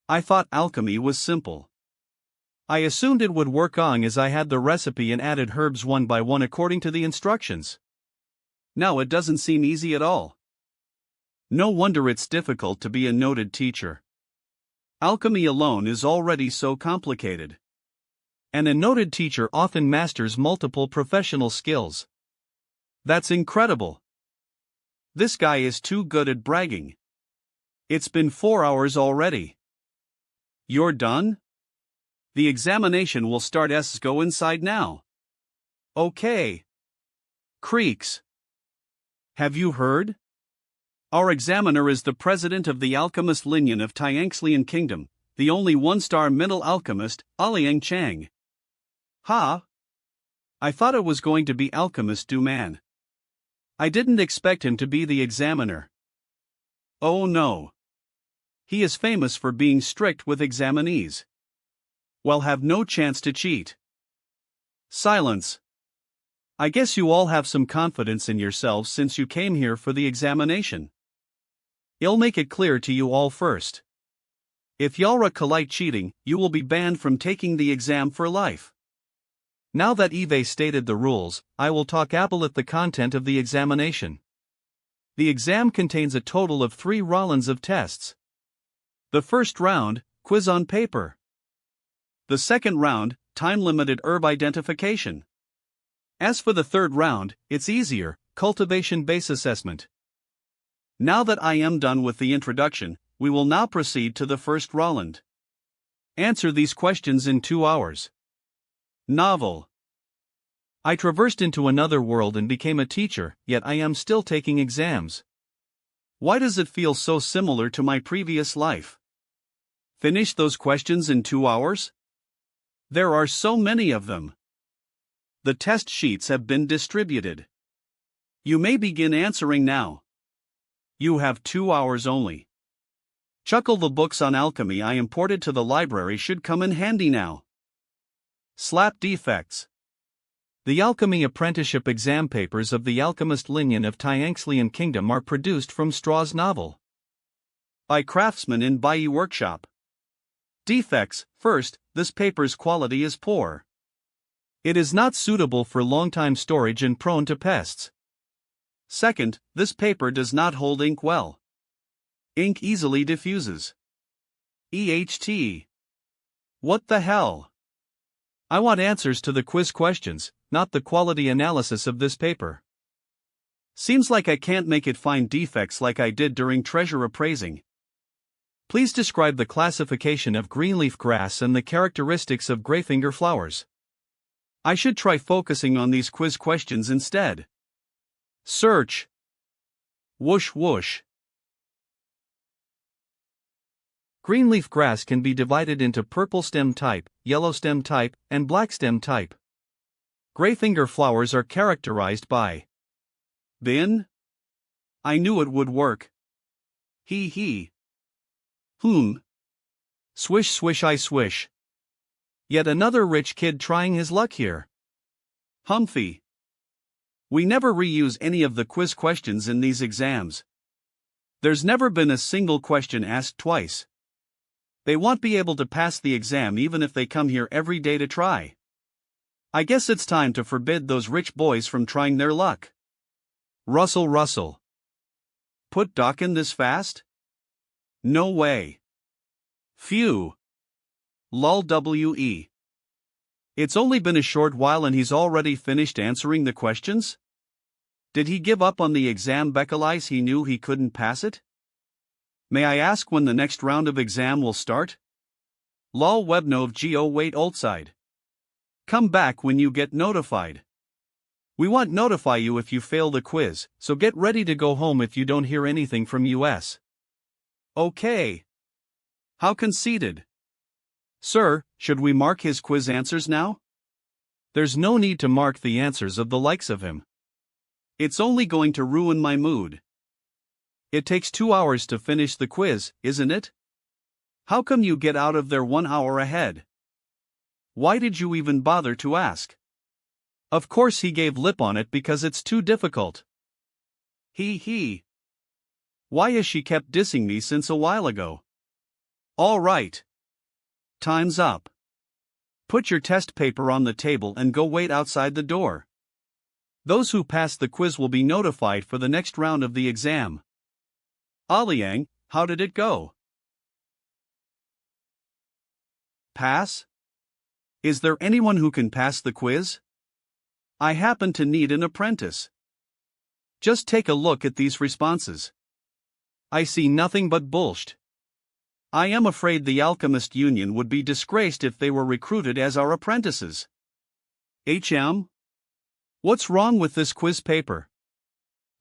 I thought alchemy was simple. I assumed it would work on as I had the recipe and added herbs one by one according to the instructions. Now it doesn't seem easy at all. No wonder it's difficult to be a noted teacher. Alchemy alone is already so complicated. And a noted teacher often masters multiple professional skills. That's incredible. This guy is too good at bragging. It's been 4 hours already. You're done? The examination will start. Go inside now. Okay. Creaks. Have you heard? Our examiner is the president of the alchemist lineage of Tianxian Kingdom, the only one-star middle alchemist, Aliang Chang. Ha! I thought it was going to be alchemist Du Man. I didn't expect him to be the examiner. Oh no. He is famous for being strict with examinees. Well, have no chance to cheat. Silence. I guess you all have some confidence in yourselves since you came here for the examination. I'll make it clear to you all first. If y'all collide cheating, you will be banned from taking the exam for life. Now that Eve stated the rules, I will talk about the content of the examination. The exam contains a total of 3 rounds of tests. The first round, quiz on paper. The second round, time-limited herb identification. As for the third round, it's easier, cultivation-based assessment. Now that I am done with the introduction, we will now proceed to the first round. Answer these questions in 2 hours. Novel. I traversed into another world and became a teacher, yet I am still taking exams. Why does it feel so similar to my previous life? Finish those questions in 2 hours? There are so many of them. The test sheets have been distributed. You may begin answering now. You have 2 hours only. Chuckle, the books on alchemy I imported to the library should come in handy now. Slap defects. The alchemy apprenticeship exam papers of the alchemist lineage of Tianxian Kingdom are produced from Straw's novel. By craftsmen in Bai Workshop. Defects. First, this paper's quality is poor. It is not suitable for long-time storage and prone to pests. Second, this paper does not hold ink well. Ink easily diffuses. What the hell? I want answers to the quiz questions, not the quality analysis of this paper. Seems like I can't make it find defects like I did during treasure appraising. Please describe the classification of greenleaf grass and the characteristics of grayfinger flowers. I should try focusing on these quiz questions instead. Search. Whoosh whoosh. Greenleaf grass can be divided into purple stem type, yellow stem type, and black stem type. Grayfinger flowers are characterized by bin. I knew it would work. He. Swish swish I swish. Yet another rich kid trying his luck here. Humphy. We never reuse any of the quiz questions in these exams. There's never been a single question asked twice. They won't be able to pass the exam even if they come here every day to try. I guess it's time to forbid those rich boys from trying their luck. Russell. Put Doc in this fast? No way. Phew. Lol we. It's only been a short while and he's already finished answering the questions? Did he give up on the exam because he knew he couldn't pass it? May I ask when the next round of exam will start? Lol webnov go wait outside. Come back when you get notified. We won't notify you if you fail the quiz, so get ready to go home if you don't hear anything from us. Okay. How conceited. Sir, should we mark his quiz answers now? There's no need to mark the answers of the likes of him. It's only going to ruin my mood. It takes 2 hours to finish the quiz, isn't it? How come you get out of there 1 hour ahead? Why did you even bother to ask? Of course he gave lip on it because it's too difficult. He. Why has she kept dissing me since a while ago? All right. Time's up. Put your test paper on the table and go wait outside the door. Those who pass the quiz will be notified for the next round of the exam. Liang, how did it go? Pass? Is there anyone who can pass the quiz? I happen to need an apprentice. Just take a look at these responses. I see nothing but bullshit. I am afraid the Alchemist Union would be disgraced if they were recruited as our apprentices. HM? What's wrong with this quiz paper?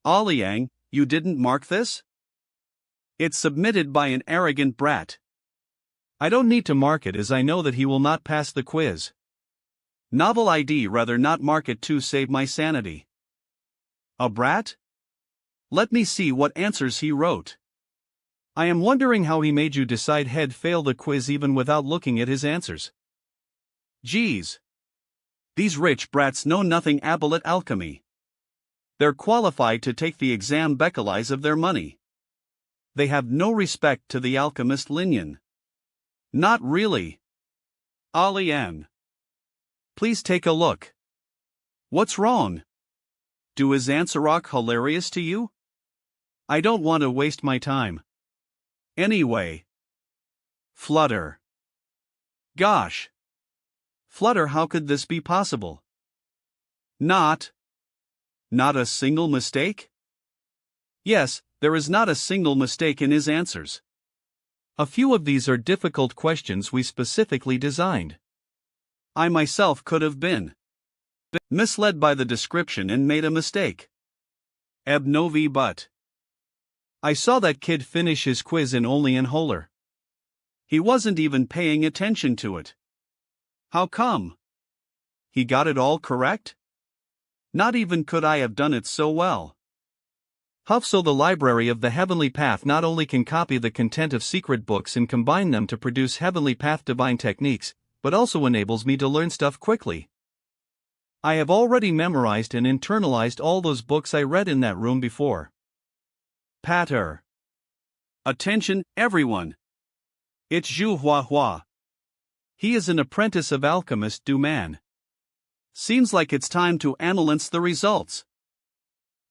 Liang, you didn't mark this? It's submitted by an arrogant brat. I don't need to mark it as I know that he will not pass the quiz. Novel ID rather not mark it to save my sanity. A brat? Let me see what answers he wrote. I am wondering how he made you decide he'd fail the quiz even without looking at his answers. Geez. These rich brats know nothing about alchemy. They're qualified to take the exam because of their money. They have no respect to the alchemist Linian. Not really. Liang. Please take a look. What's wrong? Do his answers rock hilarious to you? I don't want to waste my time. Anyway. Flutter. Gosh. Flutter, how could this be possible? Not a single mistake? Yes, there is not a single mistake in his answers. A few of these are difficult questions we specifically designed. I myself could have been misled by the description and made a mistake. Novi, but I saw that kid finish his quiz in only an hour. He wasn't even paying attention to it. How come? He got it all correct? Not even could I have done it so well. So the library of the Heavenly Path not only can copy the content of secret books and combine them to produce Heavenly Path divine techniques, but also enables me to learn stuff quickly. I have already memorized and internalized all those books I read in that room before. Patter. Attention, everyone. It's Zhu Huahua. He is an apprentice of Alchemist Du Man. Seems like it's time to analyze the results.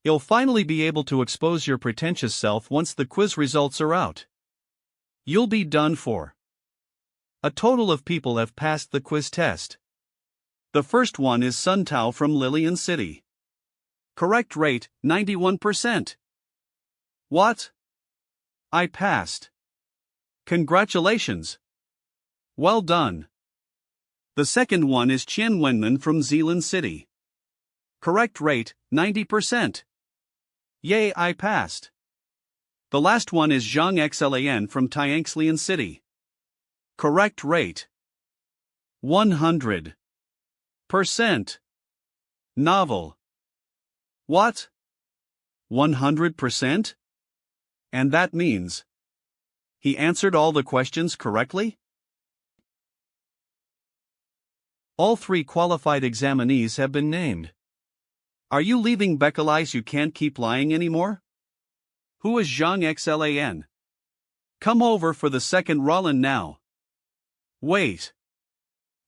You'll finally be able to expose your pretentious self once the quiz results are out. You'll be done for. A total of people have passed the quiz test. The first one is Sun Tao from Lilian City. Correct rate, 91%. What? I passed. Congratulations. Well done. The second one is Qian Wenman from Zealand City. Correct rate, 90%. Yay, I passed. The last one is Zhang Xlan from Tianxian City. Correct rate, 100%. Novel. What? 100%? And that means he answered all the questions correctly? All 3 qualified examinees have been named. Are you leaving because you can't keep lying anymore? Who is Zhang Xlan? Come over for the second Rollin now. Wait.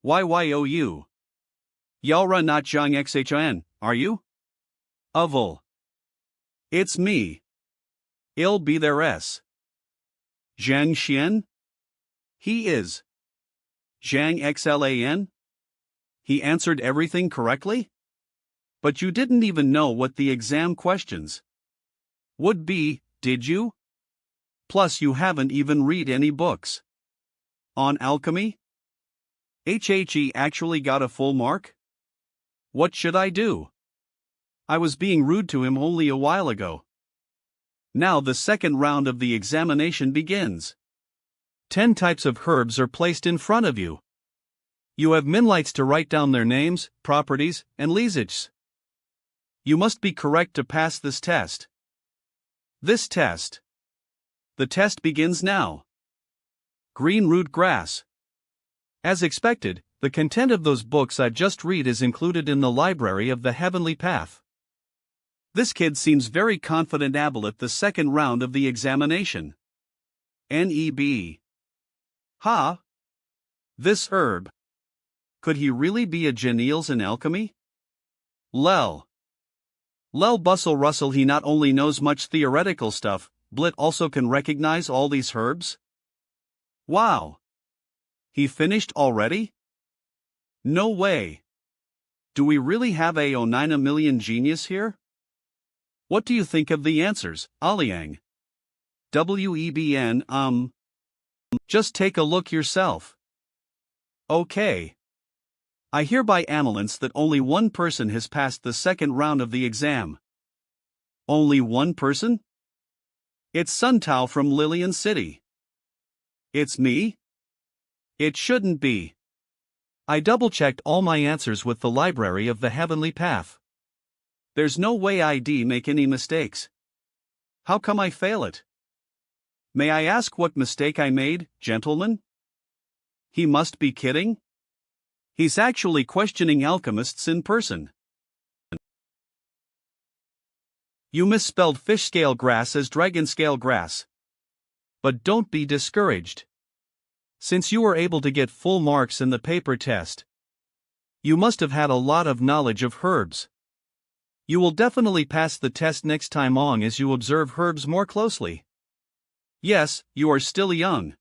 YYOU. Yalra not Zhang Xhan, are you? Oval. It's me. I'll be there s. Zhang Xian? He is. Zhang Xlan? He answered everything correctly? But you didn't even know what the exam questions would be, did you? Plus you haven't even read any books on alchemy? HHE actually got a full mark? What should I do? I was being rude to him only a while ago. Now the second round of the examination begins. 10 types of herbs are placed in front of you. You have minutes to write down their names, properties, and leasages. You must be correct to pass this test. The test begins now. Green root grass. As expected, the content of those books I just read is included in the library of the Heavenly Path. This kid seems very confident able at the second round of the examination. NEB. Ha! This herb. Could he really be a genius in alchemy? Lel Bustle Russell, he not only knows much theoretical stuff, but also can recognize all these herbs? Wow! He finished already? No way! Do we really have a 9 million genius here? What do you think of the answers, Aliang? WEBN, Just take a look yourself. Okay. I hereby announce that only one person has passed the second round of the exam. Only one person? It's Sun Tao from Lillian City. It's me? It shouldn't be. I double-checked all my answers with the library of the Heavenly Path. There's no way I'd make any mistakes. How come I fail it? May I ask what mistake I made, gentlemen? He must be kidding. He's actually questioning alchemists in person. You misspelled fish scale grass as dragon scale grass. But don't be discouraged. Since you were able to get full marks in the paper test, you must have had a lot of knowledge of herbs. You will definitely pass the test next time on as you observe herbs more closely. Yes, you are still young.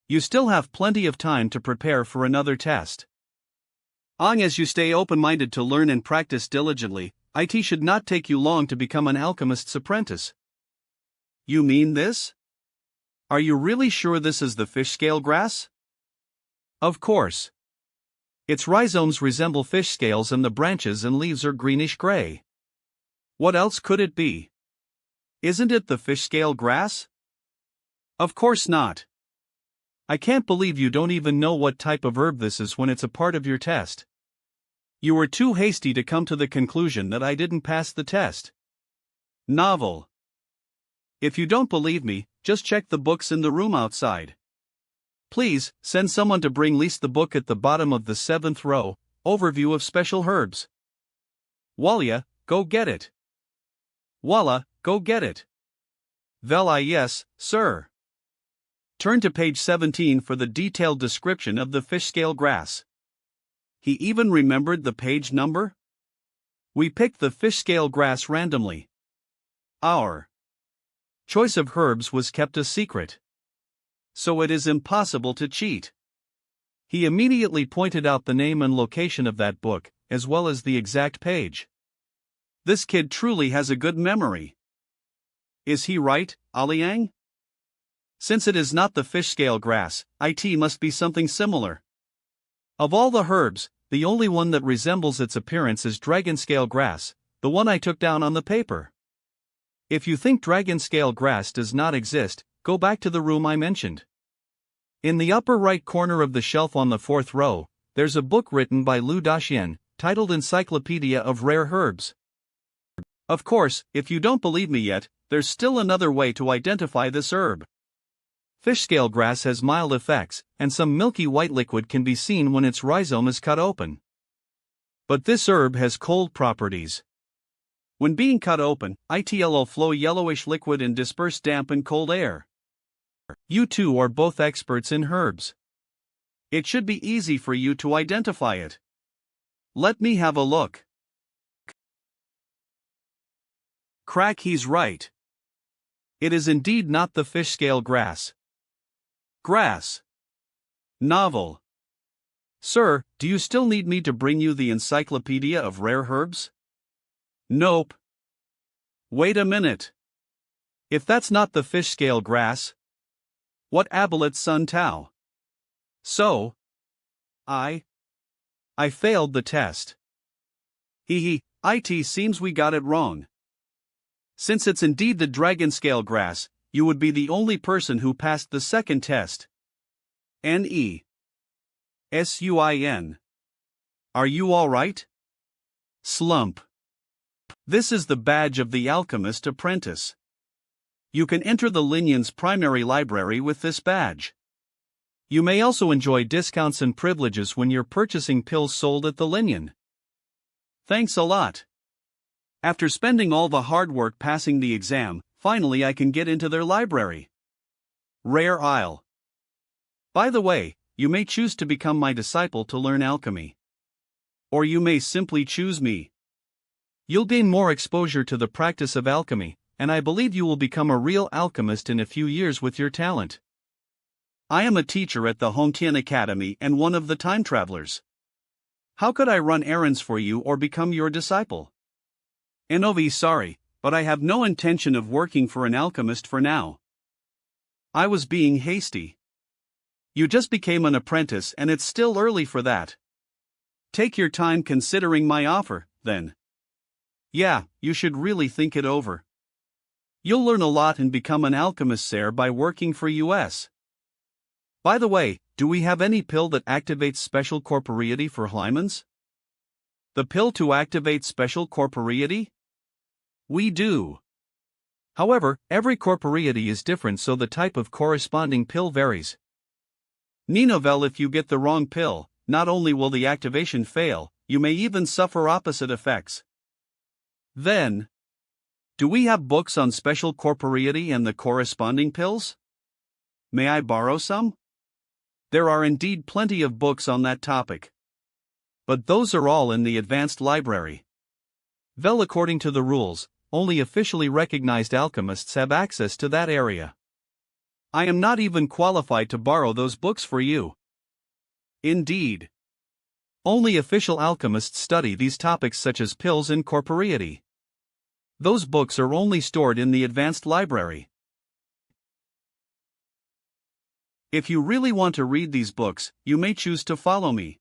You still have plenty of time to prepare for another test. As you stay open-minded to learn and practice diligently, it should not take you long to become an alchemist's apprentice. You mean this? Are you really sure this is the fish scale grass? Of course. Its rhizomes resemble fish scales and the branches and leaves are greenish-gray. What else could it be? Isn't it the fish scale grass? Of course not. I can't believe you don't even know what type of herb this is when it's a part of your test. You were too hasty to come to the conclusion that I didn't pass the test. Novel. If you don't believe me, just check the books in the room outside. Please, send someone to bring Lise the book at the bottom of the 7th row, Overview of Special Herbs. Walia, go get it. Walla, go get it. Vela, yes, sir. Turn to page 17 for the detailed description of the fish scale grass. He even remembered the page number? We picked the fish scale grass randomly. Our choice of herbs was kept a secret. So it is impossible to cheat. He immediately pointed out the name and location of that book, as well as the exact page. This kid truly has a good memory. Is he right, Aliang? Since it is not the fish scale grass, it must be something similar. Of all the herbs, the only one that resembles its appearance is dragon scale grass, the one I took down on the paper. If you think dragon scale grass does not exist, go back to the room I mentioned. In the upper right corner of the shelf on the 4th row, there's a book written by Lu Daxian, titled Encyclopedia of Rare Herbs. Of course, if you don't believe me yet, there's still another way to identify this herb. Fish scale grass has mild effects, and some milky white liquid can be seen when its rhizome is cut open. But this herb has cold properties. When being cut open, it'll flow yellowish liquid and disperse damp and cold air. You two are both experts in herbs. It should be easy for you to identify it. Let me have a look. Crack, he's right. It is indeed not the fish scale grass. Grass. Novel. Sir, do you still need me to bring you the Encyclopedia of Rare Herbs? Nope. Wait a minute. If that's not the fish scale grass, what abilets Sun Tao? So, I failed the test. It seems we got it wrong. Since it's indeed the dragon scale grass, you would be the only person who passed the second test. Nesuin. Are you alright? Slump. This is the badge of the alchemist apprentice. You can enter the Linyan's primary library with this badge. You may also enjoy discounts and privileges when you're purchasing pills sold at the Linyan. Thanks a lot. After spending all the hard work passing the exam, finally I can get into their library. Rare Isle. By the way, you may choose to become my disciple to learn alchemy. Or you may simply choose me. You'll gain more exposure to the practice of alchemy, and I believe you will become a real alchemist in a few years with your talent. I am a teacher at the Hongtian Academy and one of the time travelers. How could I run errands for you or become your disciple? Inovi, sorry, but I have no intention of working for an alchemist for now. I was being hasty. You just became an apprentice and it's still early for that. Take your time considering my offer, then. Yeah, you should really think it over. You'll learn a lot and become an alchemist, sir, by working for us. By the way, do we have any pill that activates special corporeity for Hymens? The pill to activate special corporeity? We do. However, every corporeity is different, so the type of corresponding pill varies. Ninovel, if you get the wrong pill, not only will the activation fail, you may even suffer opposite effects. Then, do we have books on special corporeity and the corresponding pills? May I borrow some? There are indeed plenty of books on that topic. But those are all in the advanced library. Well, according to the rules, only officially recognized alchemists have access to that area. I am not even qualified to borrow those books for you. Indeed. Only official alchemists study these topics such as pills and corporeity. Those books are only stored in the advanced library. If you really want to read these books, you may choose to follow me.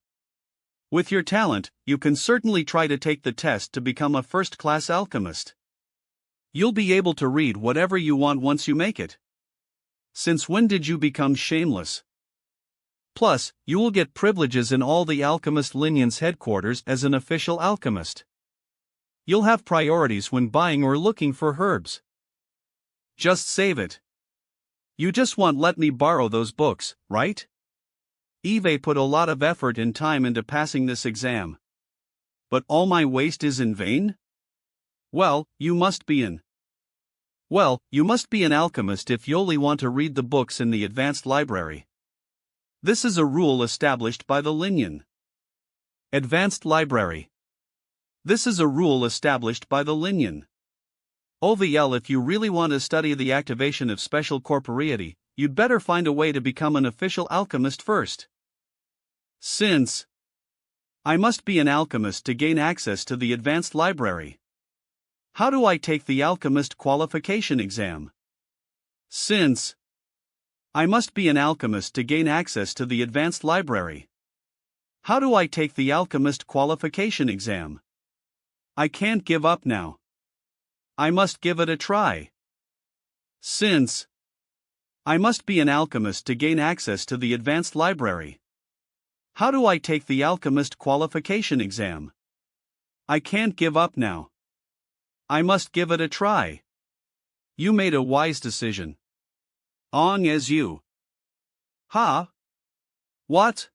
With your talent, you can certainly try to take the test to become a first-class alchemist. You'll be able to read whatever you want once you make it. Since when did you become shameless? Plus, you will get privileges in all the Alchemist Linyan's headquarters as an official alchemist. You'll have priorities when buying or looking for herbs. Just save it. You just won't let me borrow those books, right? Eve put a lot of effort and time into passing this exam. But all my waste is in vain? Well, you must be an alchemist if you only want to read the books in the advanced library. This is a rule established by the Linyan. Advanced library. This is a rule established by the Linyan. OVL, if you really want to study the activation of special corporeity, you'd better find a way to become an official alchemist first. Since I must be an alchemist to gain access to the advanced library. How do I take the alchemist qualification exam? Since I must be an alchemist to gain access to the advanced library. How do I take the alchemist qualification exam? I can't give up now. I must give it a try. Since I must be an alchemist to gain access to the advanced library. How do I take the alchemist qualification exam? I can't give up now. I must give it a try. You made a wise decision. Ong as you. Ha? What?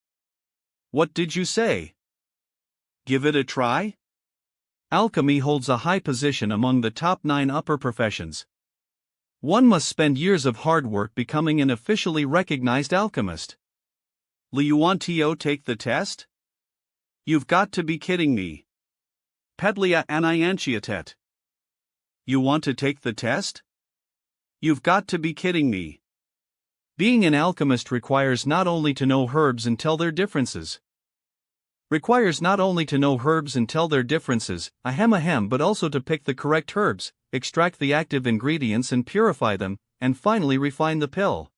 What did you say? Give it a try? Alchemy holds a high position among the top 9 upper professions. One must spend years of hard work becoming an officially recognized alchemist. Liuantio take the test? You've got to be kidding me. Pedlia aniantiatet. You want to take the test? You've got to be kidding me. Being an alchemist requires not only to know herbs and tell their differences. Ahem, but also to pick the correct herbs, extract the active ingredients and purify them, and finally refine the pill.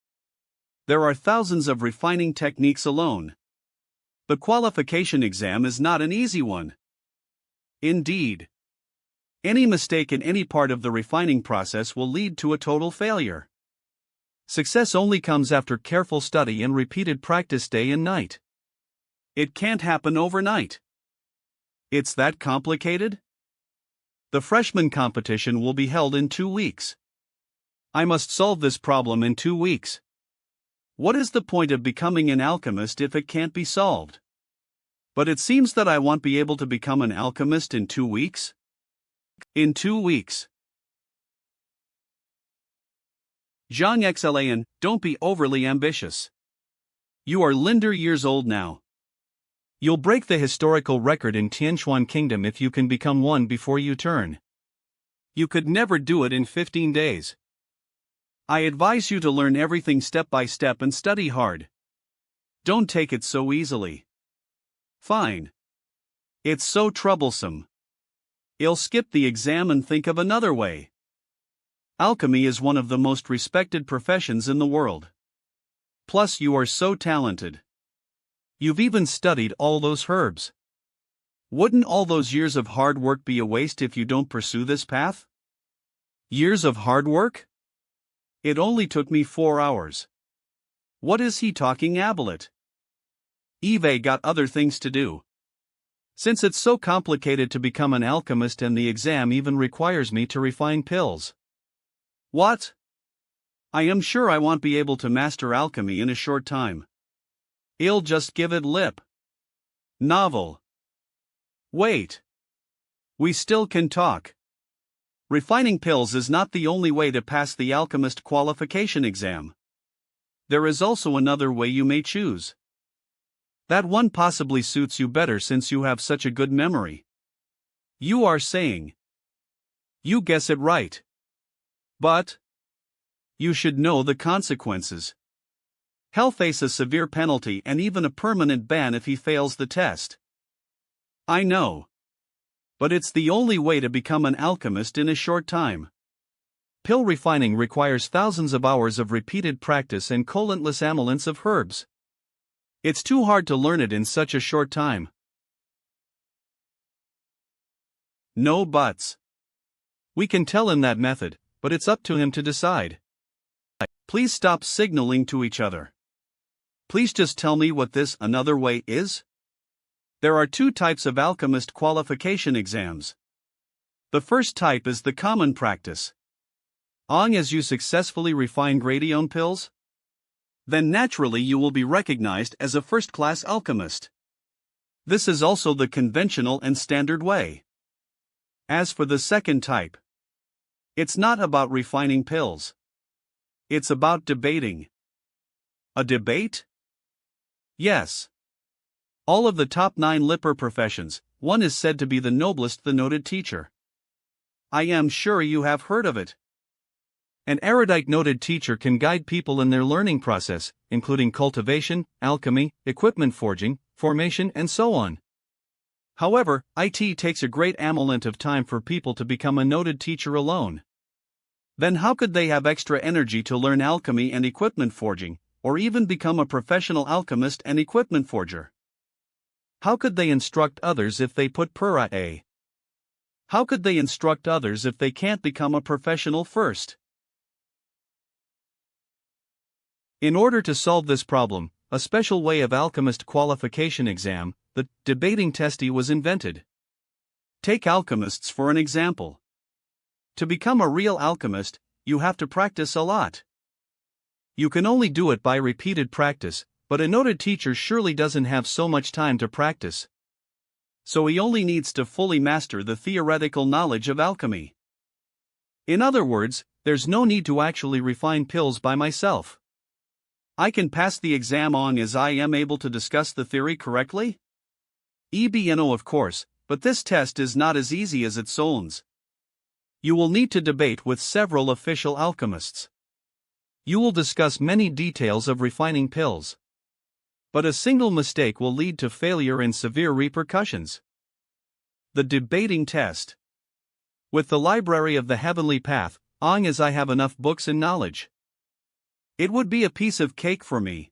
There are thousands of refining techniques alone. The qualification exam is not an easy one. Indeed. Any mistake in any part of the refining process will lead to a total failure. Success only comes after careful study and repeated practice day and night. It can't happen overnight. It's that complicated? The freshman competition will be held in 2 weeks. I must solve this problem in 2 weeks. What is the point of becoming an alchemist if it can't be solved? But it seems that I won't be able to become an alchemist in 2 weeks. In 2 weeks. Zhang Xlan, don't be overly ambitious. You are Linder years old now. You'll break the historical record in Tianquan Kingdom if you can become one before you turn. You could never do it in 15 days. I advise you to learn everything step by step and study hard. Don't take it so easily. Fine. It's so troublesome. I'll skip the exam and think of another way. Alchemy is one of the most respected professions in the world. Plus, you are so talented. You've even studied all those herbs. Wouldn't all those years of hard work be a waste if you don't pursue this path? Years of hard work? It only took me 4 hours. What is he talking about? Eve got other things to do. Since it's so complicated to become an alchemist and the exam even requires me to refine pills. What? I am sure I won't be able to master alchemy in a short time. I'll just give it lip. Novel. Wait. We still can talk. Refining pills is not the only way to pass the alchemist qualification exam. There is also another way you may choose. That one possibly suits you better since you have such a good memory. You are saying. You guess it right. But you should know the consequences. He'll face a severe penalty and even a permanent ban if he fails the test. I know. But it's the only way to become an alchemist in a short time. Pill refining requires thousands of hours of repeated practice and countless amounts of herbs. It's too hard to learn it in such a short time. No buts. We can tell him that method, but it's up to him to decide. Please stop signaling to each other. Please just tell me what this another way is. There are 2 types of alchemist qualification exams. The first type is the common practice. As you successfully refine gradient pills, then naturally you will be recognized as a first-class alchemist. This is also the conventional and standard way. As for the second type, it's not about refining pills. It's about debating. A debate? Yes. All of the top 9 Lipper professions, one is said to be the noblest, the noted teacher. I am sure you have heard of it. An erudite noted teacher can guide people in their learning process, including cultivation, alchemy, equipment forging, formation, and so on. However, it takes a great amount of time for people to become a noted teacher alone. Then how could they have extra energy to learn alchemy and equipment forging, or even become a professional alchemist and equipment forger? How could they instruct others if they put a? How could they instruct others if they can't become a professional first? In order to solve this problem, a special way of alchemist qualification exam, the debating testy, was invented. Take alchemists for an example. To become a real alchemist, you have to practice a lot. You can only do it by repeated practice, but a noted teacher surely doesn't have so much time to practice. So he only needs to fully master the theoretical knowledge of alchemy. In other words, there's no need to actually refine pills by myself. I can pass the exam as I am able to discuss the theory correctly? EBNO, of course, but this test is not as easy as it sounds. You will need to debate with several official alchemists. You will discuss many details of refining pills. But a single mistake will lead to failure and severe repercussions. The debating test. With the library of the heavenly path, as I have enough books and knowledge, it would be a piece of cake for me.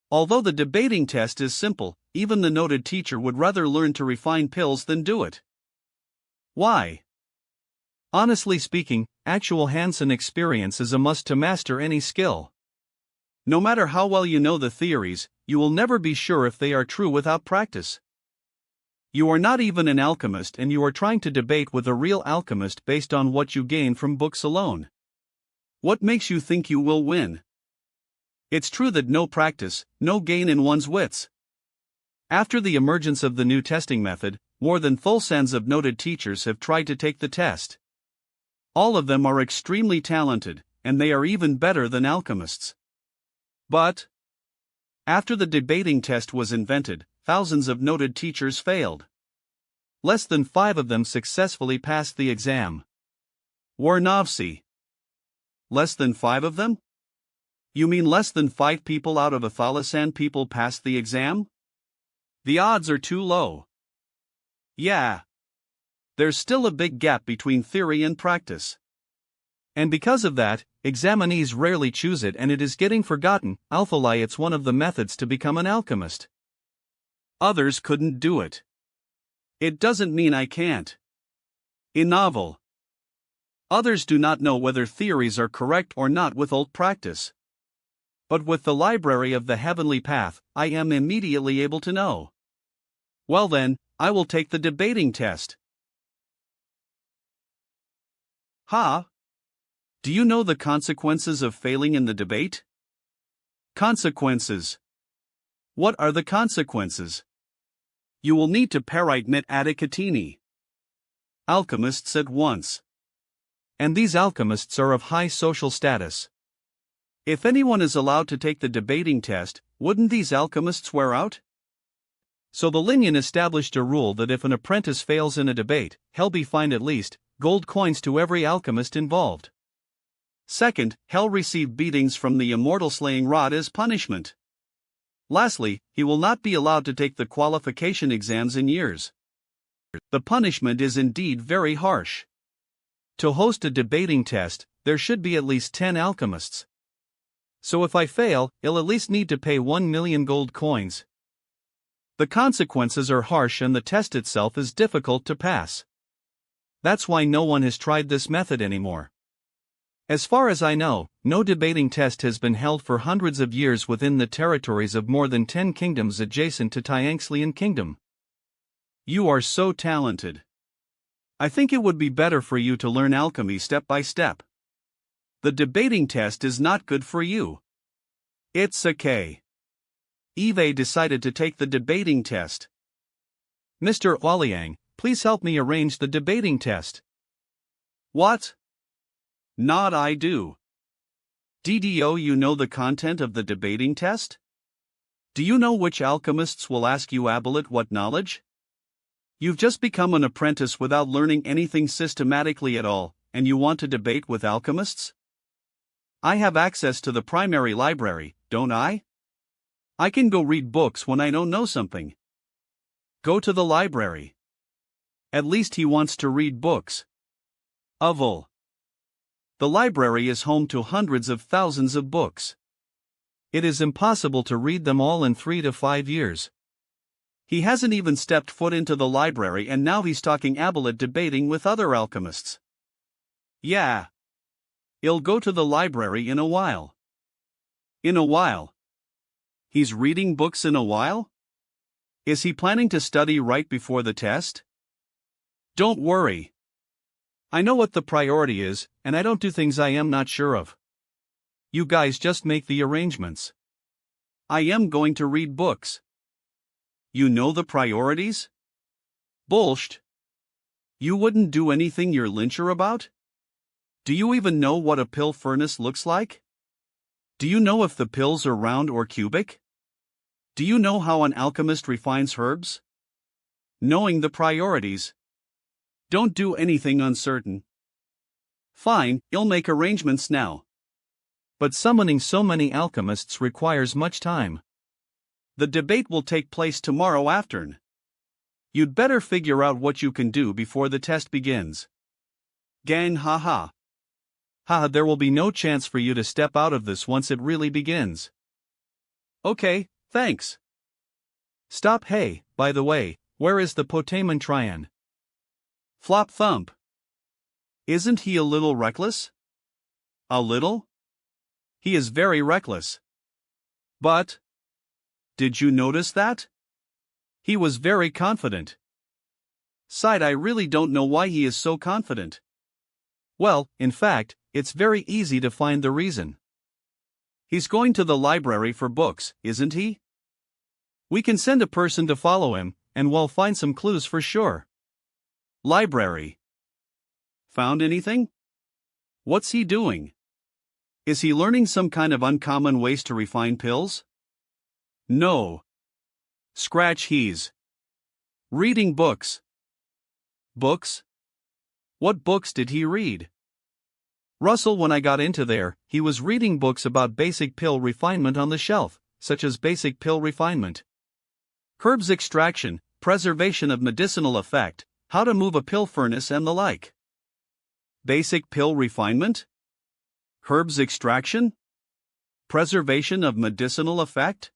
Although the debating test is simple, even the noted teacher would rather learn to refine pills than do it. Why? Honestly speaking, actual hands-on experience is a must to master any skill. No matter how well you know the theories, you will never be sure if they are true without practice. You are not even an alchemist and you are trying to debate with a real alchemist based on what you gain from books alone. What makes you think you will win? It's true that no practice, no gain in one's wits. After the emergence of the new testing method, more than thousands of noted teachers have tried to take the test. All of them are extremely talented, and they are even better than alchemists. But after the debating test was invented, thousands of noted teachers failed. Less than 5 of them successfully passed the exam. Warnovsy. Less than 5 of them? You mean less than 5 people out of 1,000 people passed the exam? The odds are too low. Yeah. There's still a big gap between theory and practice. And because of that, examinees rarely choose it and it is getting forgotten. Alphalai, it's one of the methods to become an alchemist. Others couldn't do it. It doesn't mean I can't. In novel. Others do not know whether theories are correct or not with old practice. But with the library of the heavenly path, I am immediately able to know. Well then, I will take the debating test. Ha! Do you know the consequences of failing in the debate? Consequences. What are the consequences? You will need to parite net adicatini. Alchemists at once. And these alchemists are of high social status. If anyone is allowed to take the debating test, wouldn't these alchemists wear out? So the Linyan established a rule that if an apprentice fails in a debate, he'll be fined at least gold coins to every alchemist involved. Second, he'll receive beatings from the immortal slaying rod as punishment. Lastly, he will not be allowed to take the qualification exams in years. The punishment is indeed very harsh. To host a debating test, there should be at least 10 alchemists. So if I fail, I'll at least need to pay 1 million gold coins. The consequences are harsh and the test itself is difficult to pass. That's why no one has tried this method anymore. As far as I know, no debating test has been held for hundreds of years within the territories of more than 10 kingdoms adjacent to Tianxlian Kingdom. You are so talented. I think it would be better for you to learn alchemy step by step. The debating test is not good for you. It's okay. Eve decided to take the debating test. Mr. Hualiang, please help me arrange the debating test. What? Not I do. DDO, you know the content of the debating test? Do you know which alchemists will ask you abilate what knowledge? You've just become an apprentice without learning anything systematically at all, and you want to debate with alchemists? I have access to the primary library, don't I? I can go read books when I don't know something. Go to the library. At least he wants to read books. Oval. The library is home to hundreds of thousands of books. It is impossible to read them all in 3 to 5 years. He hasn't even stepped foot into the library and now he's talking abilate debating with other alchemists. Yeah. He'll go to the library in a while. In a while. He's reading books in a while? Is he planning to study right before the test? Don't worry. I know what the priority is, and I don't do things I am not sure of. You guys just make the arrangements. I am going to read books. You know the priorities? Bullshit. You wouldn't do anything you're lyncher about? Do you even know what a pill furnace looks like? Do you know if the pills are round or cubic? Do you know how an alchemist refines herbs? Knowing the priorities. Don't do anything uncertain. Fine, I'll make arrangements now. But summoning so many alchemists requires much time. The debate will take place tomorrow afternoon. You'd better figure out what you can do before the test begins. Gang haha. Haha, there will be no chance for you to step out of this once it really begins. Okay, thanks. Stop, hey, by the way, where is the Potamen Trian? Flop thump. Isn't he a little reckless? A little? He is very reckless. But did you notice that? He was very confident. Side, I really don't know why he is so confident. Well, in fact, it's very easy to find the reason. He's going to the library for books, isn't he? We can send a person to follow him, and we'll find some clues for sure. Library. Found anything? What's he doing? Is he learning some kind of uncommon ways to refine pills? No. Scratch, he's reading books. Books? What books did he read? Russell, when I got into there, he was reading books about basic pill refinement on the shelf, such as basic pill refinement, herbs extraction, preservation of medicinal effect, how to move a pill furnace and the like. Basic pill refinement? Herbs extraction? Preservation of medicinal effect?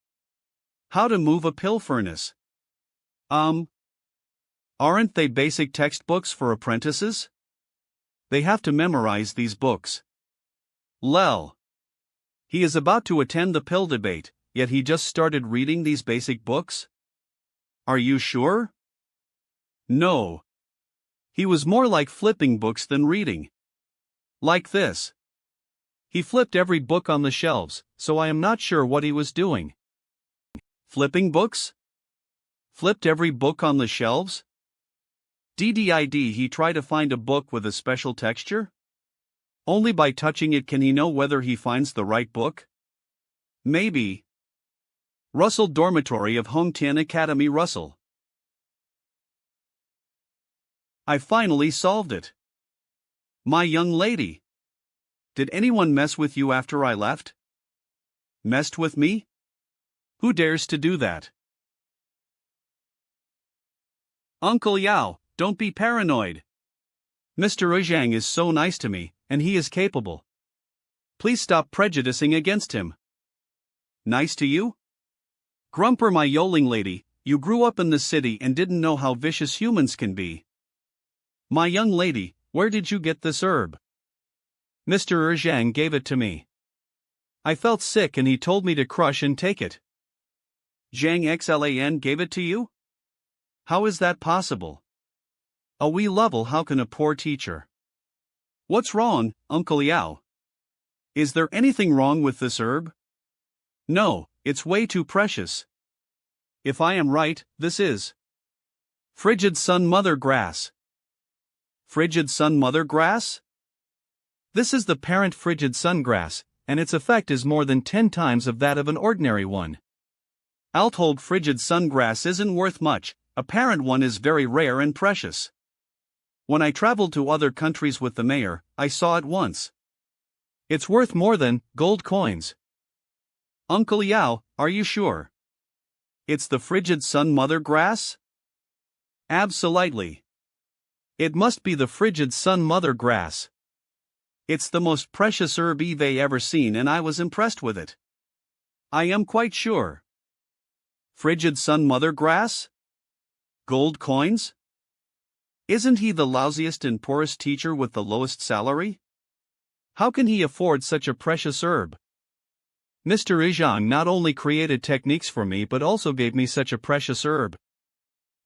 How to move a pill furnace? Aren't they basic textbooks for apprentices? They have to memorize these books. Lel. He is about to attend the pill debate, yet he just started reading these basic books? Are you sure? No. He was more like flipping books than reading. Like this. He flipped every book on the shelves, so I am not sure what he was doing. Flipping books? Flipped every book on the shelves? Did he try to find a book with a special texture? Only by touching it can he know whether he finds the right book? Maybe. Russell Dormitory of Home Tien Academy Russell. I finally solved it. My young lady. Did anyone mess with you after I left? Messed with me? Who dares to do that? Uncle Yao, don't be paranoid. Mr. Zhang is so nice to me, and he is capable. Please stop prejudicing against him. Nice to you? Grumper, my yoling lady, you grew up in the city and didn't know how vicious humans can be. My young lady, where did you get this herb? Mr. Zhang gave it to me. I felt sick and he told me to crush and take it. Zhang Xlan gave it to you? How is that possible? A wee level, how can a poor teacher? What's wrong, Uncle Yao? Is there anything wrong with this herb? No, it's way too precious. If I am right, this is frigid sun mother grass. Frigid sun mother grass? This is the parent frigid sungrass, and its effect is more than 10 times of that of an ordinary one. Althold frigid sungrass isn't worth much, a parent one is very rare and precious. When I traveled to other countries with the mayor, I saw it once. It's worth more than gold coins. Uncle Yao, are you sure? It's the frigid sun mother grass? Absolutely. It must be the frigid sun mother grass. It's the most precious herb I've ever seen and I was impressed with it. I am quite sure. Frigid sun mother grass? Gold coins? Isn't he the lousiest and poorest teacher with the lowest salary? How can he afford such a precious herb? Mr. Zhang not only created techniques for me but also gave me such a precious herb.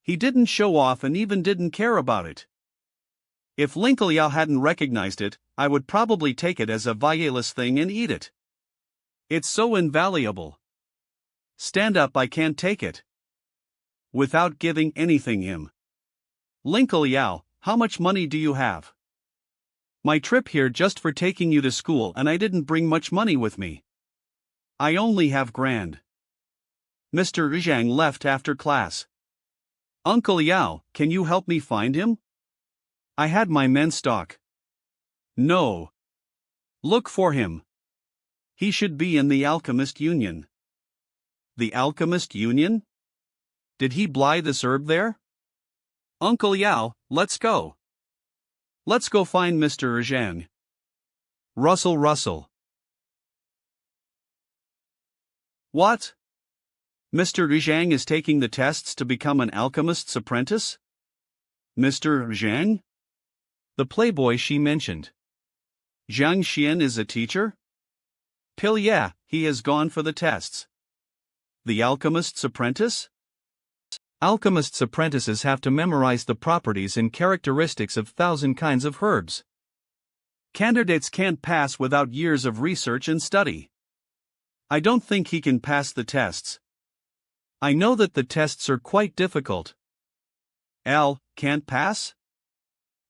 He didn't show off and even didn't care about it. If Lin Liao hadn't recognized it, I would probably take it as a valueless thing and eat it. It's so invaluable. Stand up, I can't take it. Without giving anything him. Lin Liao, how much money do you have? My trip here just for taking you to school and I didn't bring much money with me. I only have grand. Mr. Zhang left after class. Uncle Yao, can you help me find him? I had my men stalk. No. Look for him. He should be in the Alchemist Union. The Alchemist Union? Did he buy this herb there? Uncle Yao, let's go. Let's go find Mr. Zhang. Russell. What? Mr. Zhang is taking the tests to become an alchemist's apprentice? Mr. Zhang? The playboy she mentioned. Zhang Xian is a teacher? Pill, yeah, he has gone for the tests. The alchemist's apprentice? Alchemist's apprentices have to memorize the properties and characteristics of 1,000 kinds of herbs. Candidates can't pass without years of research and study. I don't think he can pass the tests. I know that the tests are quite difficult. Can't pass?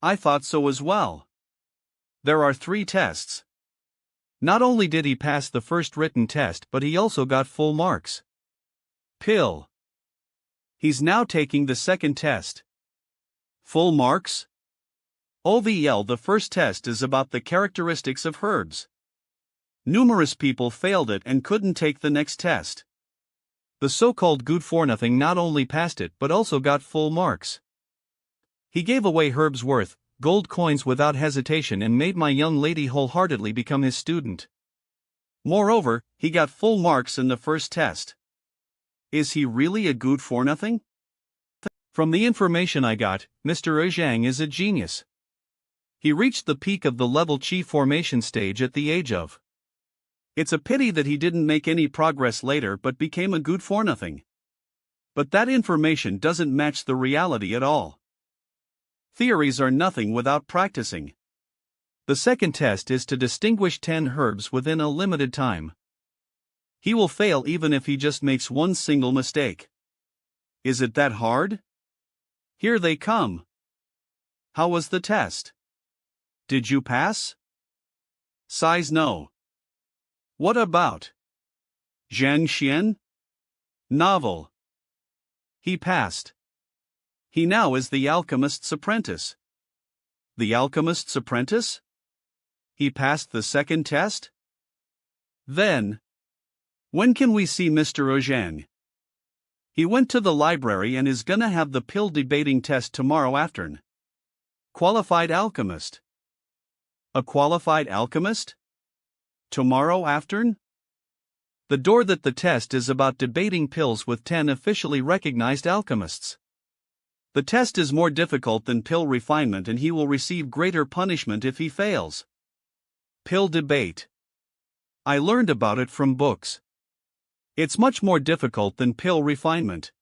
I thought so as well. There are 3 tests. Not only did he pass the first written test, but he also got full marks. Pill. He's now taking the second test. Full marks? OVL, the first test is about the characteristics of herbs. Numerous people failed it and couldn't take the next test. The so-called good for nothing not only passed it but also got full marks. He gave away herbs worth gold coins without hesitation and made my young lady wholeheartedly become his student. Moreover, he got full marks in the first test. Is he really a good for nothing? From the information I got, Mr. Zhang is a genius. He reached the peak of the level Qi formation stage at the age of. It's a pity that he didn't make any progress later but became a good for nothing. But that information doesn't match the reality at all. Theories are nothing without practicing. The second test is to distinguish 10 herbs within a limited time. He will fail even if he just makes one single mistake. Is it that hard? Here they come. How was the test? Did you pass? Size no. What about Zhang Xian? Novel. He passed. He now is the alchemist's apprentice. The alchemist's apprentice? He passed the second test? Then, when can we see Mr. Zhang? He went to the library and is gonna have the pill debating test tomorrow afternoon. Qualified alchemist. A qualified alchemist? Tomorrow afternoon? The door that the test is about debating pills with 10 officially recognized alchemists. The test is more difficult than pill refinement and he will receive greater punishment if he fails. Pill debate. I learned about it from books. It's much more difficult than pill refinement.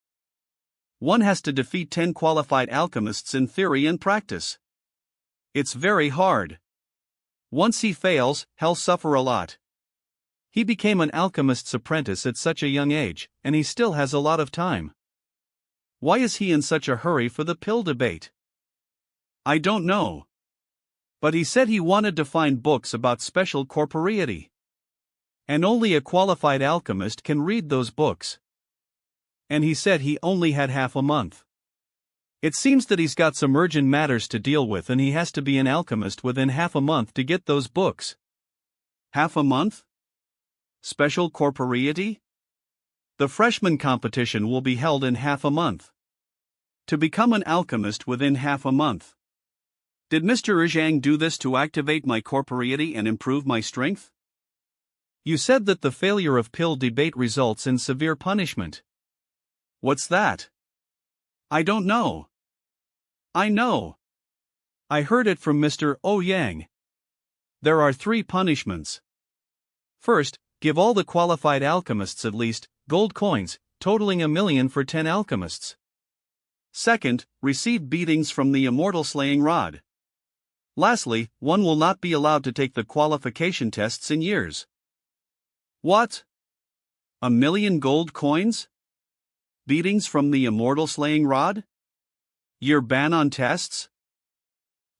One has to defeat 10 qualified alchemists in theory and practice. It's very hard. Once he fails, he'll suffer a lot. He became an alchemist's apprentice at such a young age, and he still has a lot of time. Why is he in such a hurry for the pill debate? I don't know. But he said he wanted to find books about special corporeity. And only a qualified alchemist can read those books. And he said he only had half a month. It seems that he's got some urgent matters to deal with and he has to be an alchemist within half a month to get those books. Half a month? Special corporeity? The freshman competition will be held in half a month. To become an alchemist within half a month. Did Mr. Zhang do this to activate my corporeity and improve my strength? You said that the failure of pill debate results in severe punishment. What's that? I don't know. I know. I heard it from Mr. Yang. There are 3 punishments. First, give all the qualified alchemists at least gold coins, totaling 1,000,000 for 10 alchemists. Second, receive beatings from the immortal slaying rod. Lastly, one will not be allowed to take the qualification tests in years. What? 1,000,000 gold coins? Beatings from the immortal slaying rod? Year ban on tests?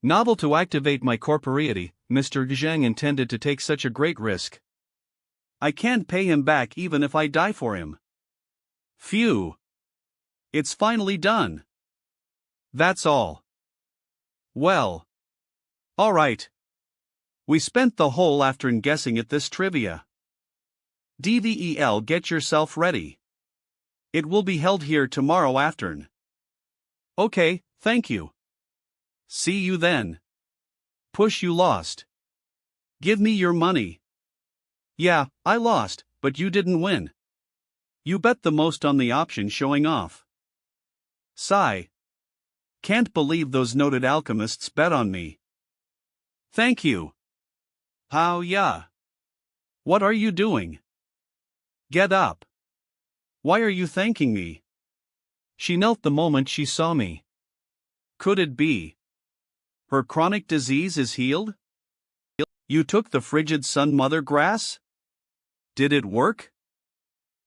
Novel. To activate my corporeity, Mr. Zhang intended to take such a great risk. I can't pay him back even if I die for him. Phew. It's finally done. That's all. Well. Alright. We spent the whole afternoon guessing at this trivia. DVEL, get yourself ready. It will be held here tomorrow afternoon. Okay, thank you. See you then. Push, you lost. Give me your money. Yeah, I lost, but you didn't win. You bet the most on the option showing off. Sigh. Can't believe those noted alchemists bet on me. Thank you. How ya? What are you doing? Get up. Why are you thanking me? She knelt the moment she saw me. Could it be her chronic disease is healed? You took the frigid sun mother grass? Did it work?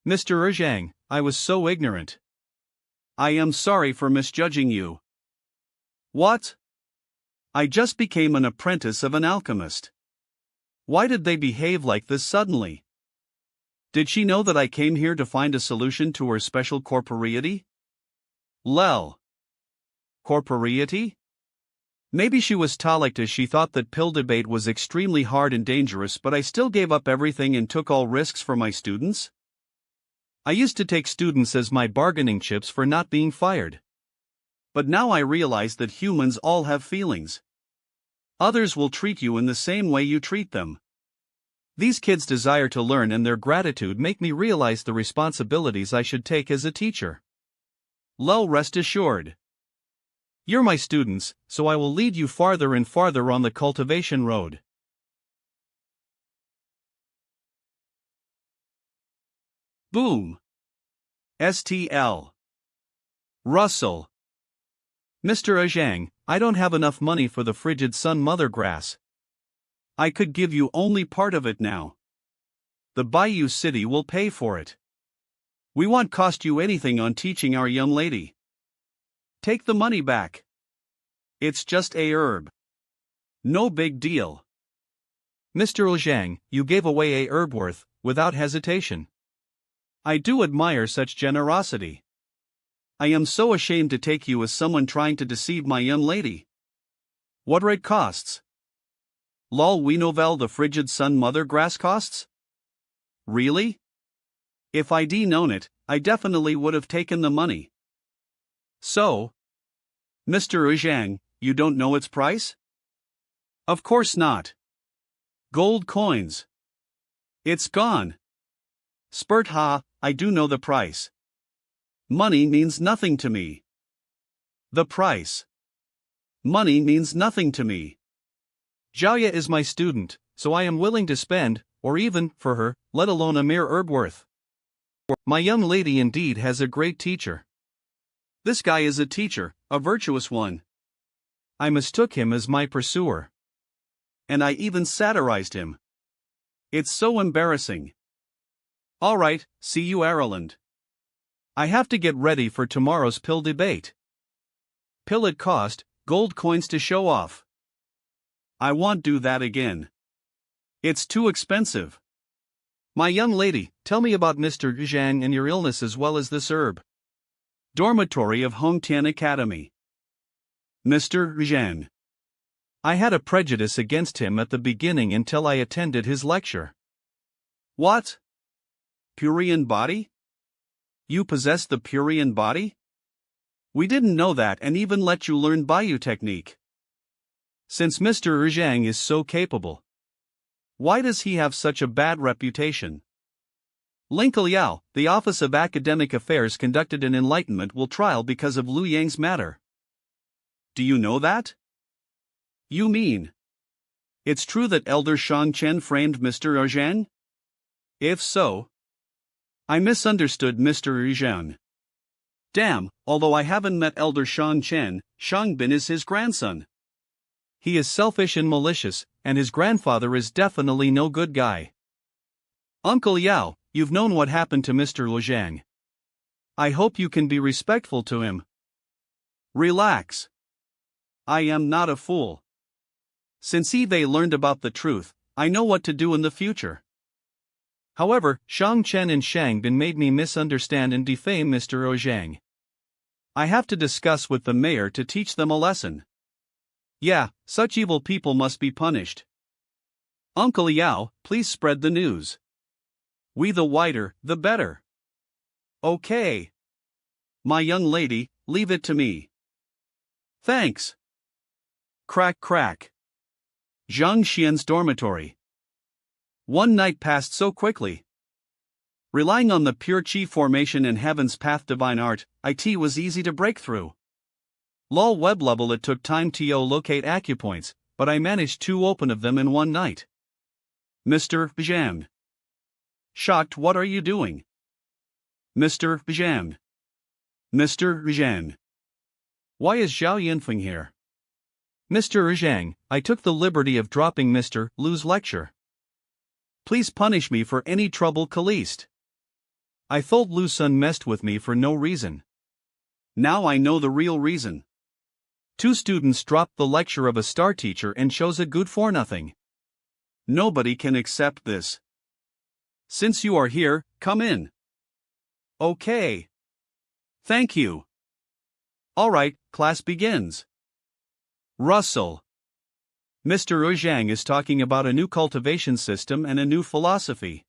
Mr. Zhang, I was so ignorant. I am sorry for misjudging you. What? I just became an apprentice of an alchemist. Why did they behave like this suddenly? Did she know that I came here to find a solution to her special corporeity? Lel. Corporeity? Maybe she was Taleked as she thought that pill debate was extremely hard and dangerous, but I still gave up everything and took all risks for my students? I used to take students as my bargaining chips for not being fired. But now I realize that humans all have feelings. Others will treat you in the same way you treat them. These kids' desire to learn and their gratitude make me realize the responsibilities I should take as a teacher. Lel, rest assured. You're my students, so I will lead you farther and farther on the cultivation road. Boom. STL. Russell. Mr. Zhang, I don't have enough money for the frigid sun mother grass. I could give you only part of it now. The Bayou City will pay for it. We won't cost you anything on teaching our young lady. Take the money back. It's just a herb. No big deal. Mr. Zhang, you gave away a herb worth, without hesitation. I do admire such generosity. I am so ashamed to take you as someone trying to deceive my young lady. What it costs? Lol, we novel the frigid sun mother grass costs? Really? If I'd known it, I definitely would have taken the money. So? Mr. Zhang, you don't know its price? Of course not. Gold coins. It's gone. Spurt ha, I do know the price. Money means nothing to me. The price. Money means nothing to me. Xiaoya is my student, so I am willing to spend, or even, for her, let alone a mere herb worth. My young lady indeed has a great teacher. This guy is a teacher, a virtuous one. I mistook him as my pursuer. And I even satirized him. It's so embarrassing. Alright, see you Ireland. I have to get ready for tomorrow's pill debate. Pill it cost, gold coins to show off. I won't do that again. It's too expensive. My young lady, tell me about Mr. Zhang and your illness as well as this herb. Dormitory of Hongtian Academy. Mr. Zhang. I had a prejudice against him at the beginning until I attended his lecture. What? Purian body? You possess the Purian body? We didn't know that and even let you learn Bayou technique. Since Mr. Zhang is so capable, why does he have such a bad reputation? Lin Liao, the Office of Academic Affairs conducted an enlightenment will trial because of Lu Yang's matter. Do you know that? You mean it's true that Elder Shang Chen framed Mr. Zhang? If so, I misunderstood Mr. Zhang. Damn, although I haven't met Elder Shang Chen, Shang Bin is his grandson. He is selfish and malicious, and his grandfather is definitely no good guy. Uncle Yao, you've known what happened to Mr. Zhang. I hope you can be respectful to him. Relax. I am not a fool. Since they learned about the truth, I know what to do in the future. However, Shang Chen and Shang Bin made me misunderstand and defame Mr. Zhang. I have to discuss with the mayor to teach them a lesson. Yeah, such evil people must be punished. Uncle Yao, please spread the news. We the wider, the better. Okay. My young lady, leave it to me. Thanks. Crack crack. Zhang Xian's dormitory. One night passed so quickly. Relying on the pure chi formation and heaven's path divine art, it was easy to break through. Lol web level it took time to locate acupoints, but I managed to open of them in one night. Mr. Zhang. Shocked, what are you doing? Mr. Zhang. Mr. Zhang. Why is Zhao Yinfeng here? Mr. Zhang, I took the liberty of dropping Mr. Lu's lecture. Please punish me for any trouble caused. I thought Lu's son messed with me for no reason. Now I know the real reason. Two students dropped the lecture of a star teacher and chose a good for nothing. Nobody can accept this. Since you are here, come in. Okay. Thank you. Alright, class begins. Russell. Mr. Zhang is talking about a new cultivation system and a new philosophy.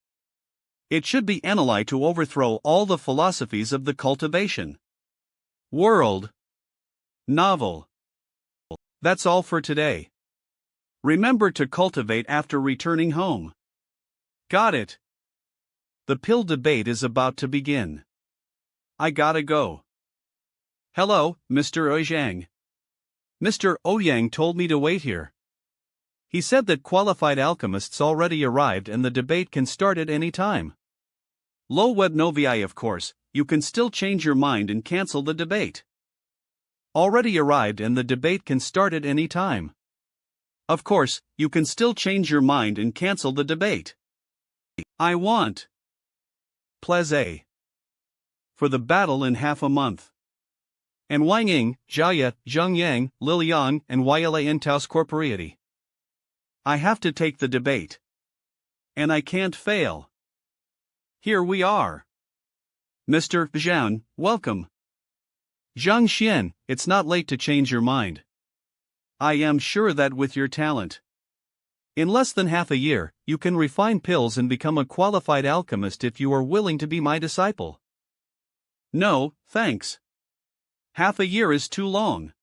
It should be analyzed to overthrow all the philosophies of the cultivation world. Novel. That's all for today. Remember to cultivate after returning home. Got it. The pill debate is about to begin. I gotta go. Hello, Mr. Zhang. Mr. Ouyang told me to wait here. He said that qualified alchemists already arrived and the debate can start at any time. Lo web novi, of course, you can still change your mind and cancel the debate. Already arrived and the debate can start at any time. Of course, you can still change your mind and cancel the debate. I want. Plaise. For the battle in half a month. And Wang Ying, Jia, Zheng Yang, Liliang, and Yla Intaus Corporeity. I have to take the debate. And I can't fail. Here we are. Mr. Zhang, welcome. Zhang Xian, it's not late to change your mind. I am sure that with your talent, in less than half a year, you can refine pills and become a qualified alchemist if you are willing to be my disciple. No, thanks. Half a year is too long.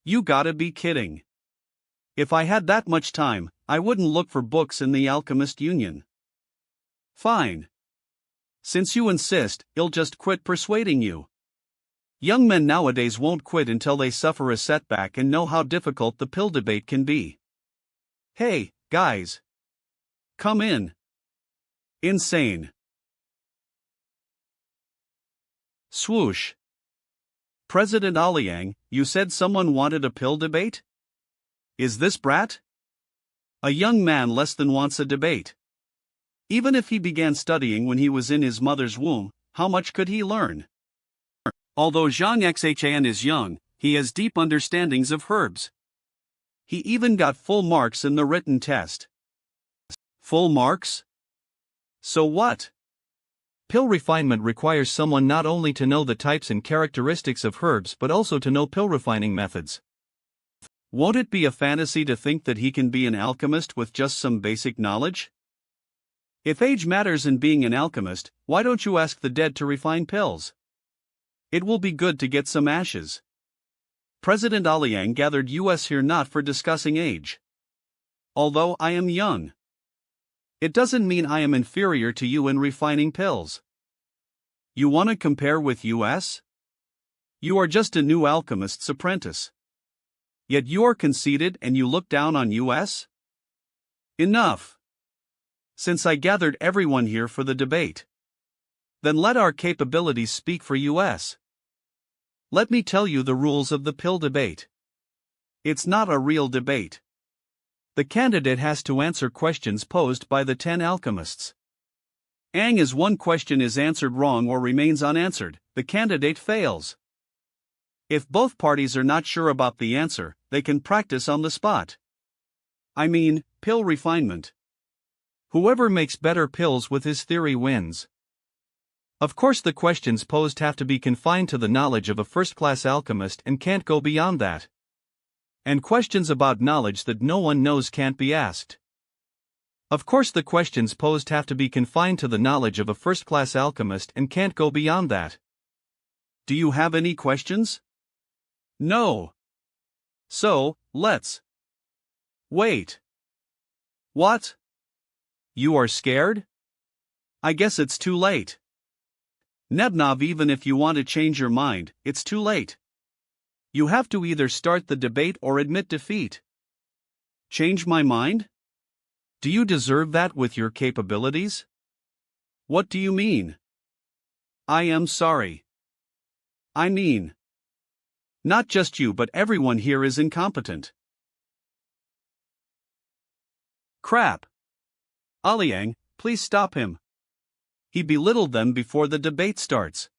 You gotta be kidding. If I had that much time, I wouldn't look for books in the Alchemist Union. Fine. Since you insist, I'll just quit persuading you. Young men nowadays won't quit until they suffer a setback and know how difficult the pill debate can be. Hey, guys. Come in. Insane. Swoosh. President Aliang, you said someone wanted a pill debate? Is this brat? A young man less than wants a debate. Even if he began studying when he was in his mother's womb, how much could he learn? Although Zhang Xhan is young, he has deep understandings of herbs. He even got full marks in the written test. Full marks? So what? Pill refinement requires someone not only to know the types and characteristics of herbs but also to know pill refining methods. Won't it be a fantasy to think that he can be an alchemist with just some basic knowledge? If age matters in being an alchemist, why don't you ask the dead to refine pills? It will be good to get some ashes. President Aliang gathered us here not for discussing age. Although I am young, it doesn't mean I am inferior to you in refining pills. You want to compare with us? You are just a new alchemist's apprentice. Yet you are conceited and you look down on us? Enough. Since I gathered everyone here for the debate, then let our capabilities speak for us. Let me tell you the rules of the pill debate. It's not a real debate. The candidate has to answer questions posed by the 10 alchemists. As one question is answered wrong or remains unanswered, the candidate fails. If both parties are not sure about the answer, they can practice on the spot. I mean, pill refinement. Whoever makes better pills with his theory wins. Of course, the questions posed have to be confined to the knowledge of a first-class alchemist and can't go beyond that. And questions about knowledge that no one knows can't be asked. Of course, the questions posed have to be confined to the knowledge of a first-class alchemist and can't go beyond that. Do you have any questions? No. So, let's wait. What? You are scared? I guess it's too late. Nebnov, even if you want to change your mind, it's too late. You have to either start the debate or admit defeat. Change my mind? Do you deserve that with your capabilities? What do you mean? I am sorry. I mean, not just you but everyone here is incompetent. Crap. Aliang, please stop him. He belittled them before the debate starts.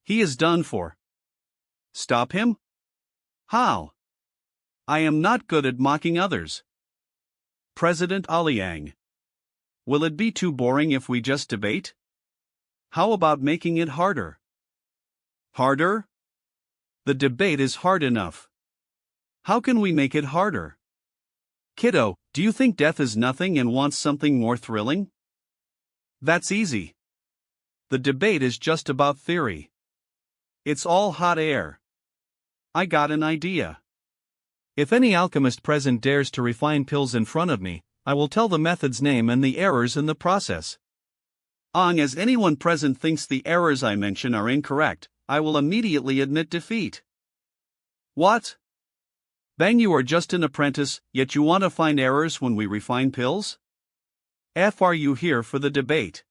He is done for. Stop him? How? I am not good at mocking others. President Aliang. Will it be too boring if we just debate? How about making it harder? Harder? The debate is hard enough. How can we make it harder? Kiddo, do you think death is nothing and wants something more thrilling? That's easy. The debate is just about theory. It's all hot air. I got an idea. If any alchemist present dares to refine pills in front of me, I will tell the method's name and the errors in the process. As anyone present thinks the errors I mention are incorrect, I will immediately admit defeat. What? Bang, you are just an apprentice, yet you want to find errors when we refine pills? Are you here for the debate?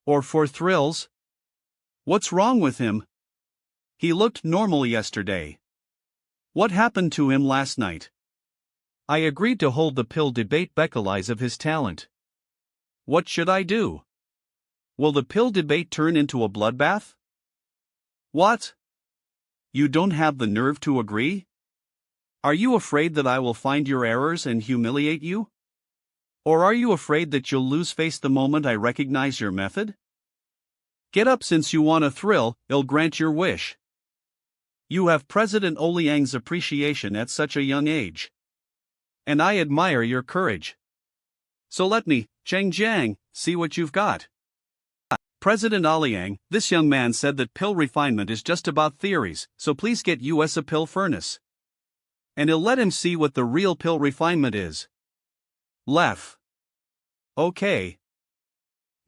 Or for thrills? What's wrong with him? He looked normal yesterday. What happened to him last night? I agreed to hold the pill debate because of his talent. What should I do? Will the pill debate turn into a bloodbath? What? You don't have the nerve to agree? Are you afraid that I will find your errors and humiliate you? Or are you afraid that you'll lose face the moment I recognize your method? Get up, since you want a thrill, I'll grant your wish. You have President Oliang's appreciation at such a young age. And I admire your courage. So let me, Cheng Jiang, see what you've got. President Aliang, this young man said that pill refinement is just about theories, so please get us a pill furnace. And he'll let him see what the real pill refinement is. Left. Okay.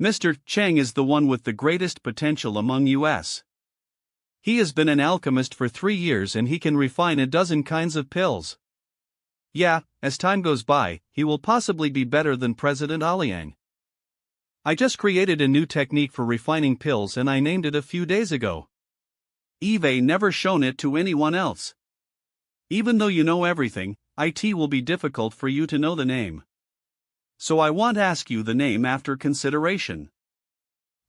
Mr. Cheng is the one with the greatest potential among us. He has been an alchemist for 3 years and he can refine a dozen kinds of pills. Yeah, as time goes by, he will possibly be better than President Aliang. I just created a new technique for refining pills and I named it a few days ago. Eve never shown it to anyone else. Even though you know everything, it will be difficult for you to know the name. So I won't ask you the name after consideration.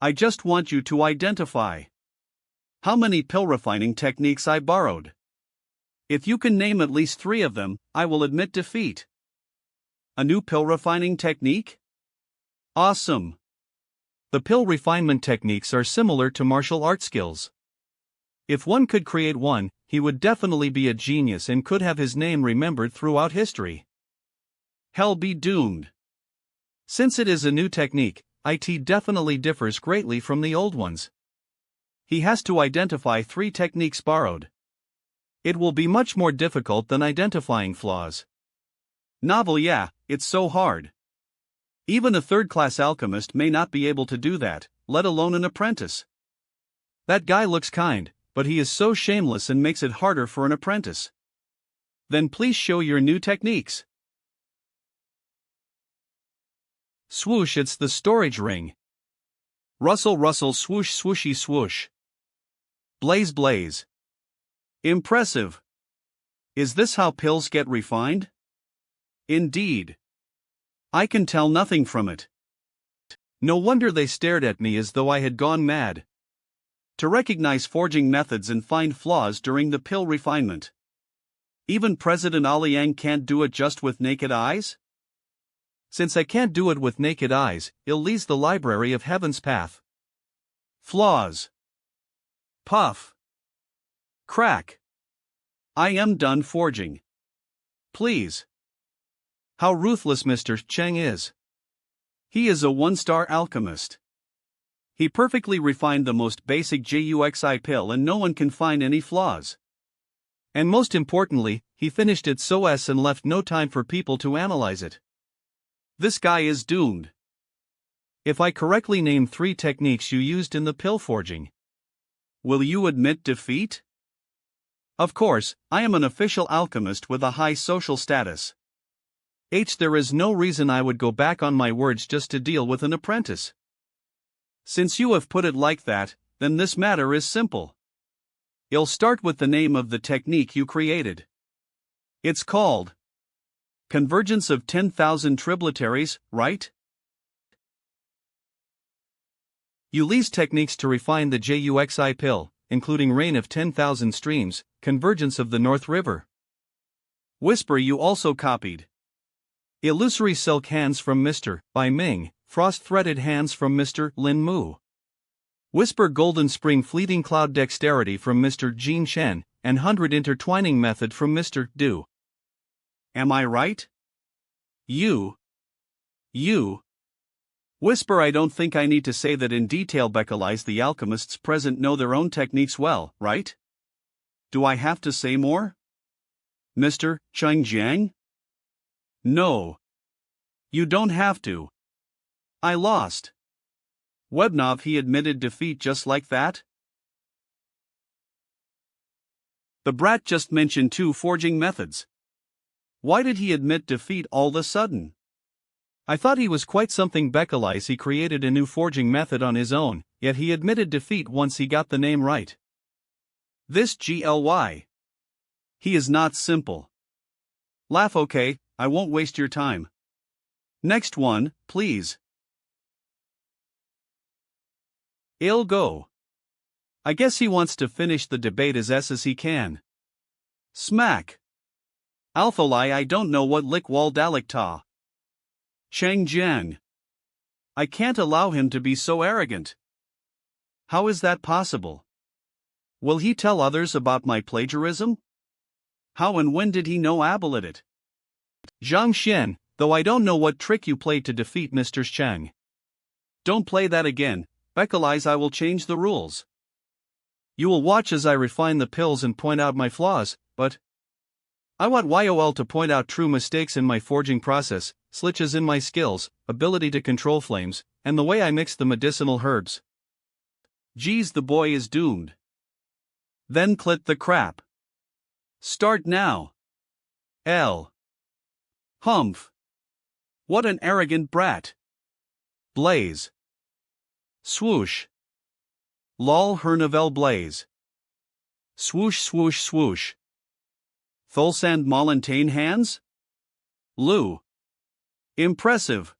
I just want you to identify how many pill refining techniques I borrowed. If you can name at least 3 of them, I will admit defeat. A new pill refining technique? Awesome. The pill refinement techniques are similar to martial art skills. If one could create one, he would definitely be a genius and could have his name remembered throughout history. Hell be doomed. Since it is a new technique, it definitely differs greatly from the old ones. He has to identify 3 techniques borrowed. It will be much more difficult than identifying flaws. Novel, yeah, it's so hard. Even a third-class alchemist may not be able to do that, let alone an apprentice. That guy looks kind, but he is so shameless and makes it harder for an apprentice. Then please show your new techniques. Swoosh, it's the storage ring. Rustle, rustle, swoosh, swooshy, swoosh. Blaze, blaze. Impressive. Is this how pills get refined? Indeed. I can tell nothing from it. No wonder they stared at me as though I had gone mad. To recognize forging methods and find flaws during the pill refinement. Even President Aliang can't do it just with naked eyes? Since I can't do it with naked eyes, I'll leave the library of Heaven's path. Flaws. Puff. Crack. I am done forging. Please. How ruthless Mr. Cheng is. He is a 1-star alchemist. He perfectly refined the most basic JUXI pill and no one can find any flaws. And most importantly, he finished it so and left no time for people to analyze it. This guy is doomed. If I correctly name 3 techniques you used in the pill forging, will you admit defeat? Of course, I am an official alchemist with a high social status. There is no reason I would go back on my words just to deal with an apprentice. Since you have put it like that, then this matter is simple. I'll start with the name of the technique you created. It's called Convergence of 10,000 Tributaries, right? You use techniques to refine the JUXI pill, including Rain of 10,000 Streams, Convergence of the North River. Whisper you also copied. Illusory Silk Hands from Mr. by Ming, Frost Threaded Hands from Mr. Lin Mu. Whisper Golden Spring Fleeting Cloud Dexterity from Mr. Jin Shen, and 100 Intertwining Method from Mr. Du. Am I right? You. Whisper I don't think I need to say that in detail because the alchemists present know their own techniques well, right? Do I have to say more? Mr. Chengjiang? No. You don't have to. I lost. Webnov he admitted defeat just like that? The brat just mentioned 2 forging methods. Why did he admit defeat all of a sudden? I thought he was quite something because he created a new forging method on his own, yet he admitted defeat once he got the name right. This GLY. He is not simple. Laugh okay, I won't waste your time. Next one, please. I'll go. I guess he wants to finish the debate as he can. Smack. Alphalai I don't know what Likwal Dalikta. Chang Jiang. I can't allow him to be so arrogant. How is that possible? Will he tell others about my plagiarism? How and when did he know about it? Zhang Xian, though I don't know what trick you played to defeat Mr. Chang. Don't play that again, because I will change the rules. You will watch as I refine the pills and point out my flaws, but I want YOL to point out true mistakes in my forging process, glitches in my skills, ability to control flames, and the way I mix the medicinal herbs. Geez, the boy is doomed. Then clit the crap. Start now. L. Humph. What an arrogant brat. Blaze. Swoosh. Lol Hernavel Blaze. Swoosh swoosh swoosh. Thulsand Molintain Hands? Lu. Impressive.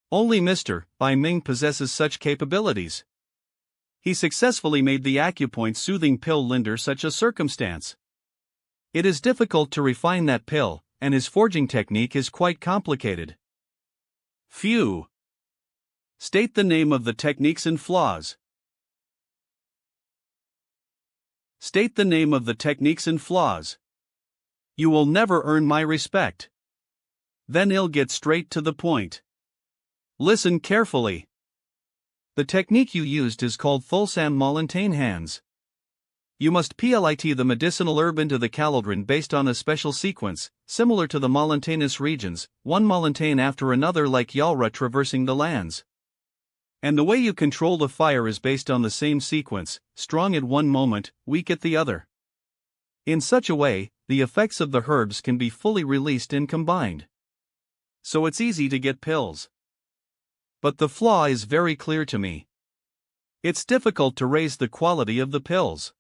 Only Mr. Bai Ming possesses such capabilities. He successfully made the acupoint soothing pill Linder such a circumstance. It is difficult to refine that pill, and his forging technique is quite complicated. Phew. State the name of the techniques and flaws. State the name of the techniques and flaws. You will never earn my respect. Then I'll get straight to the point. Listen carefully. The technique you used is called Thulsam Molintain Hands. You must plit the medicinal herb into the cauldron based on a special sequence, similar to the Molintainous regions, one Molintain after another like Yalra traversing the lands. And the way you control the fire is based on the same sequence, strong at one moment, weak at the other. In such a way, the effects of the herbs can be fully released and combined. So it's easy to get pills. But the flaw is very clear to me. It's difficult to raise the quality of the pills.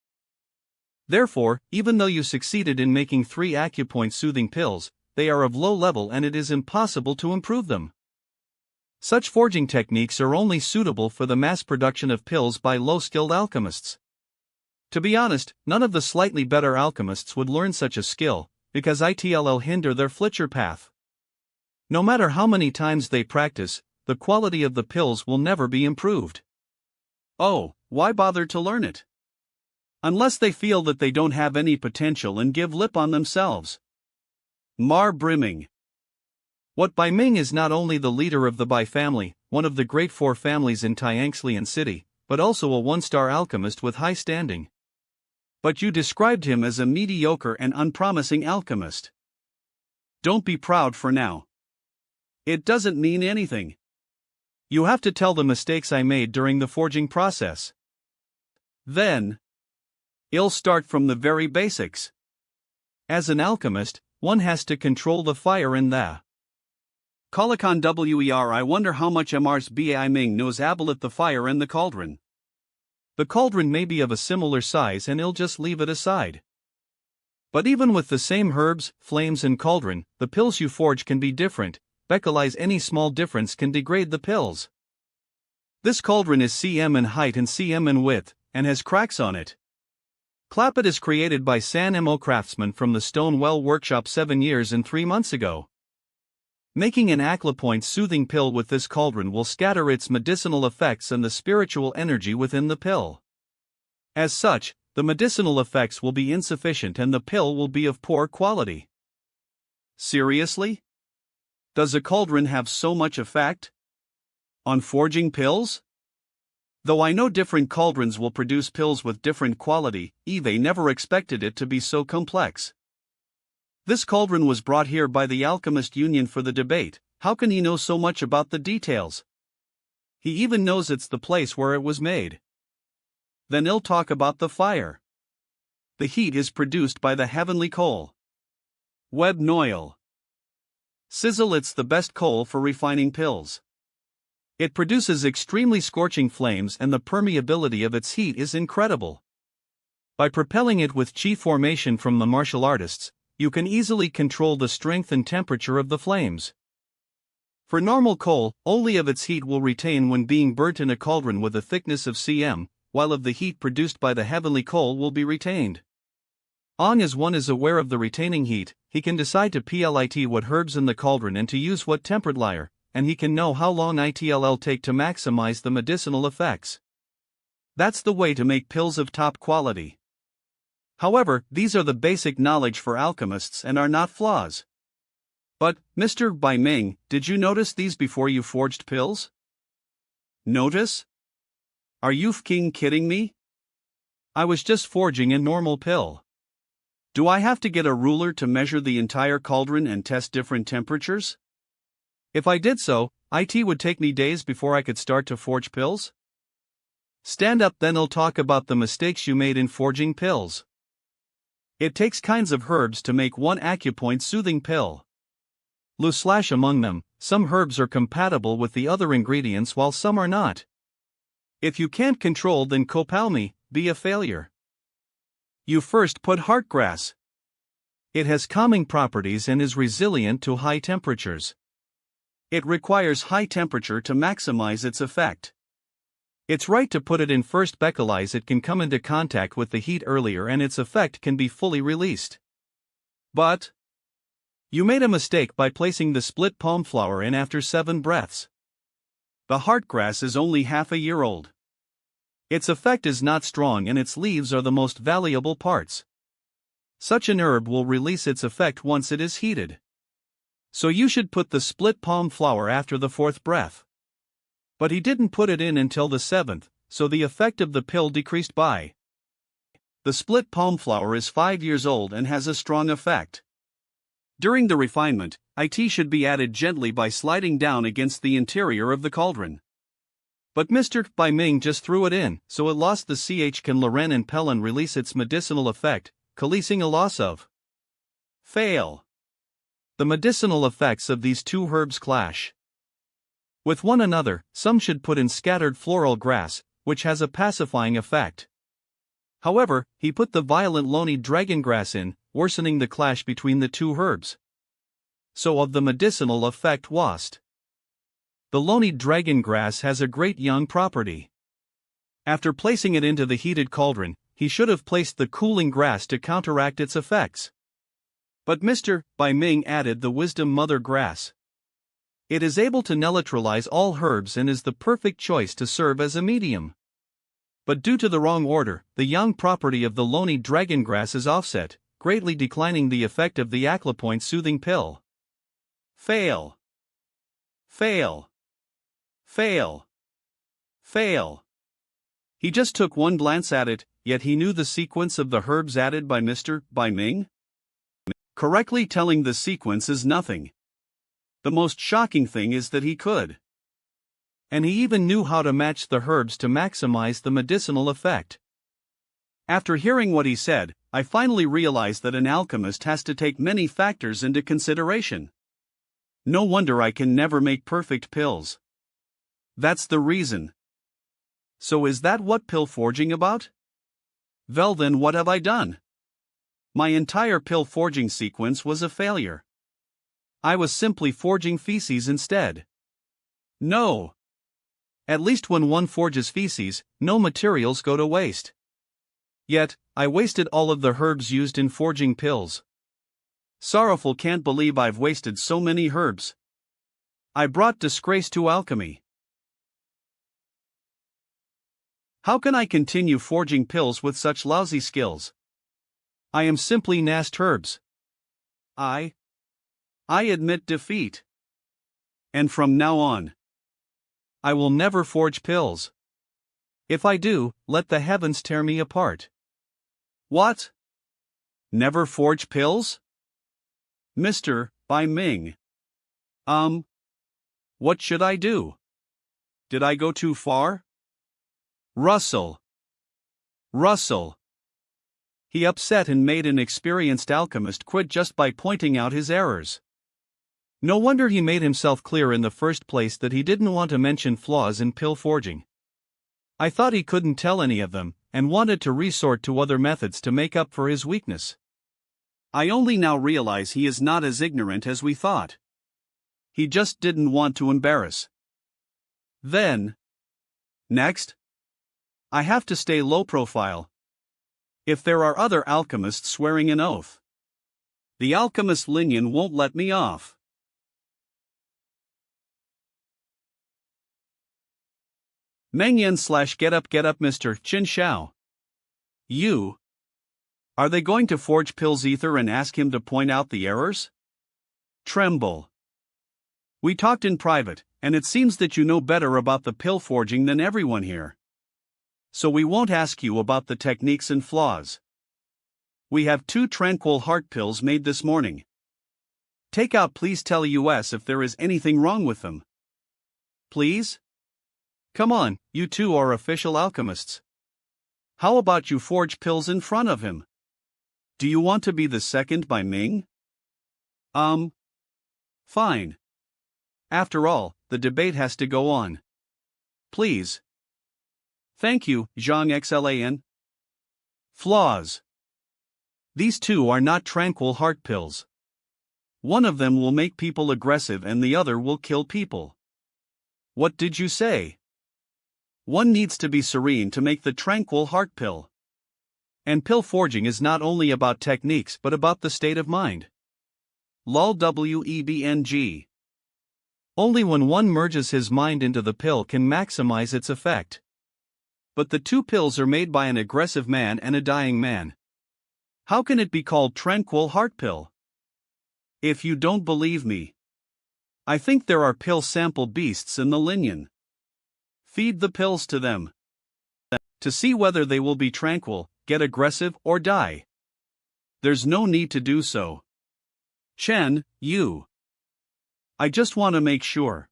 Therefore, even though you succeeded in making 3 acupoint soothing pills, they are of low level and it is impossible to improve them. Such forging techniques are only suitable for the mass production of pills by low-skilled alchemists. To be honest, none of the slightly better alchemists would learn such a skill, because it'll hinder their flitcher path. No matter how many times they practice, the quality of the pills will never be improved. Oh, why bother to learn it? Unless they feel that they don't have any potential and give lip on themselves. Mar Brimming. What Bai Ming is not only the leader of the Bai family, one of the great 4 families in Tianxian City, but also a 1-star alchemist with high standing. But you described him as a mediocre and unpromising alchemist. Don't be proud for now. It doesn't mean anything. You have to tell the mistakes I made during the forging process. Then, I'll start from the very basics. As an alchemist, one has to control the fire in the Colicon WER. I wonder how much Mrs. Bai Ming knows about the fire and the cauldron. The cauldron may be of a similar size and I'll just leave it aside. But even with the same herbs, flames and cauldron, the pills you forge can be different. Because any small difference can degrade the pills. This cauldron is cm in height and cm in width, and has cracks on it. Clappet is created by San Mo craftsman from the Stonewell workshop 7 years and 3 months ago. Making an aquapoint soothing pill with this cauldron will scatter its medicinal effects and the spiritual energy within the pill. As such, the medicinal effects will be insufficient and the pill will be of poor quality. Seriously? Does a cauldron have so much effect on forging pills? Though I know different cauldrons will produce pills with different quality, Eve never expected it to be so complex. This cauldron was brought here by the Alchemist Union for the debate. How can he know so much about the details? He even knows it's the place where it was made. Then he'll talk about the fire. The heat is produced by the heavenly coal. Web Noil. Sizzle. It's the best coal for refining pills. It produces extremely scorching flames and the permeability of its heat is incredible. By propelling it with chi formation from the martial artists, you can easily control the strength and temperature of the flames. For normal coal, only of its heat will retain when being burnt in a cauldron with a thickness of cm, while of the heat produced by the heavenly coal will be retained. As one is aware of the retaining heat, he can decide to plit what herbs in the cauldron and to use what tempered lyre, and he can know how long it'll take to maximize the medicinal effects. That's the way to make pills of top quality. However, these are the basic knowledge for alchemists and are not flaws. But, Mr. Bai Ming, did you notice these before you forged pills? Notice? Are you f***ing kidding me? I was just forging a normal pill. Do I have to get a ruler to measure the entire cauldron and test different temperatures? If I did so, it would take me days before I could start to forge pills? Stand up, then I'll talk about the mistakes you made in forging pills. It takes kinds of herbs to make one acupoint soothing pill. Among them, some herbs are compatible with the other ingredients while some are not. If you can't control, then copalme, be a failure. You first put heartgrass. It has calming properties and is resilient to high temperatures. It requires high temperature to maximize its effect. It's right to put it in first because it can come into contact with the heat earlier and its effect can be fully released. But you made a mistake by placing the split palm flower in after 7 breaths. The heartgrass is only half a year old. Its effect is not strong and its leaves are the most valuable parts. Such an herb will release its effect once it is heated. So you should put the split palm flower after the 4th breath. But he didn't put it in until the 7th, so the effect of the pill decreased by. The split palm flower is 5 years old and has a strong effect. During the refinement, it should be added gently by sliding down against the interior of the cauldron. But Mr. Bai Ming just threw it in, so it lost the ch. Can Loren and Pellin release its medicinal effect, releasing a loss of fail. The medicinal effects of these two herbs clash with one another. Some should put in scattered floral grass, which has a pacifying effect. However, he put the violent lonely dragongrass in, worsening the clash between the two herbs. So of the medicinal effect lost. The lonely dragongrass has a great young property. After placing it into the heated cauldron, he should have placed the cooling grass to counteract its effects. But Mr. Bai Ming added the wisdom mother grass. It is able to neutralize all herbs and is the perfect choice to serve as a medium. But due to the wrong order, the young property of the lonely dragongrass is offset, greatly declining the effect of the aquapoint soothing pill. Fail. Fail. Fail. Fail. He just took one glance at it, yet he knew the sequence of the herbs added by Mr. Bai Ming. Correctly telling the sequence is nothing. The most shocking thing is that he could. And he even knew how to match the herbs to maximize the medicinal effect. After hearing what he said, I finally realized that an alchemist has to take many factors into consideration. No wonder I can never make perfect pills. That's the reason. So is that what pill forging about? Well then what have I done? My entire pill forging sequence was a failure. I was simply forging feces instead. No. At least when one forges feces, no materials go to waste. Yet, I wasted all of the herbs used in forging pills. Sorrowful, can't believe I've wasted so many herbs. I brought disgrace to alchemy. How can I continue forging pills with such lousy skills? I am simply nast herbs. I admit defeat. And from now on, I will never forge pills. If I do, let the heavens tear me apart. What? Never forge pills? Mr. By Ming. What should I do? Did I go too far? Russell. He upset and made an experienced alchemist quit just by pointing out his errors. No wonder he made himself clear in the first place that he didn't want to mention flaws in pill forging. I thought he couldn't tell any of them, and wanted to resort to other methods to make up for his weakness. I only now realize he is not as ignorant as we thought. He just didn't want to embarrass. Then, next, I have to stay low profile. If there are other alchemists swearing an oath, the alchemist Linian won't let me off. Mengyan/get up Mr. Chin Shao. You. Are they going to forge pills ether and ask him to point out the errors? Tremble. We talked in private, and it seems that you know better about the pill forging than everyone here. So we won't ask you about the techniques and flaws. We have 2 tranquil heart pills made this morning. Take out, please tell us if there is anything wrong with them. Please? Come on, you 2 are official alchemists. How about you forge pills in front of him? Do you want to be the second by Ming? Fine. After all, the debate has to go on. Please. Thank you, Zhang Xlan. Flaws. These 2 are not tranquil heart pills. One of them will make people aggressive and the other will kill people. What did you say? One needs to be serene to make the tranquil heart pill. And pill forging is not only about techniques but about the state of mind. Lol webng. Only when one merges his mind into the pill can maximize its effect. But the 2 pills are made by an aggressive man and a dying man. How can it be called tranquil heart pill? If you don't believe me, I think there are pill sample beasts in the Linian. Feed the pills to them. To see whether they will be tranquil, get aggressive, or die. There's no need to do so. Chen, you. I just want to make sure.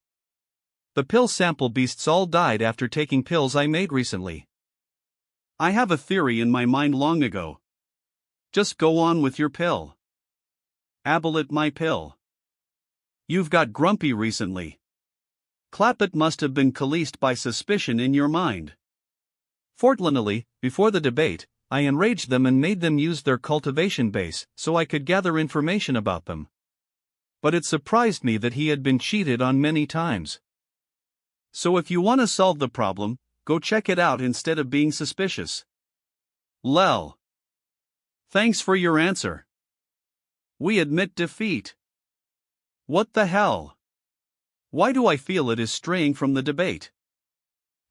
The pill sample beasts all died after taking pills I made recently. I have a theory in my mind long ago. Just go on with your pill. Abolish my pill. You've got grumpy recently. Clappet must have been coalesced by suspicion in your mind. Fortunately, before the debate, I enraged them and made them use their cultivation base so I could gather information about them. But it surprised me that he had been cheated on many times. So if you want to solve the problem, go check it out instead of being suspicious. Lel. Thanks for your answer. We admit defeat. What the hell? Why do I feel it is straying from the debate?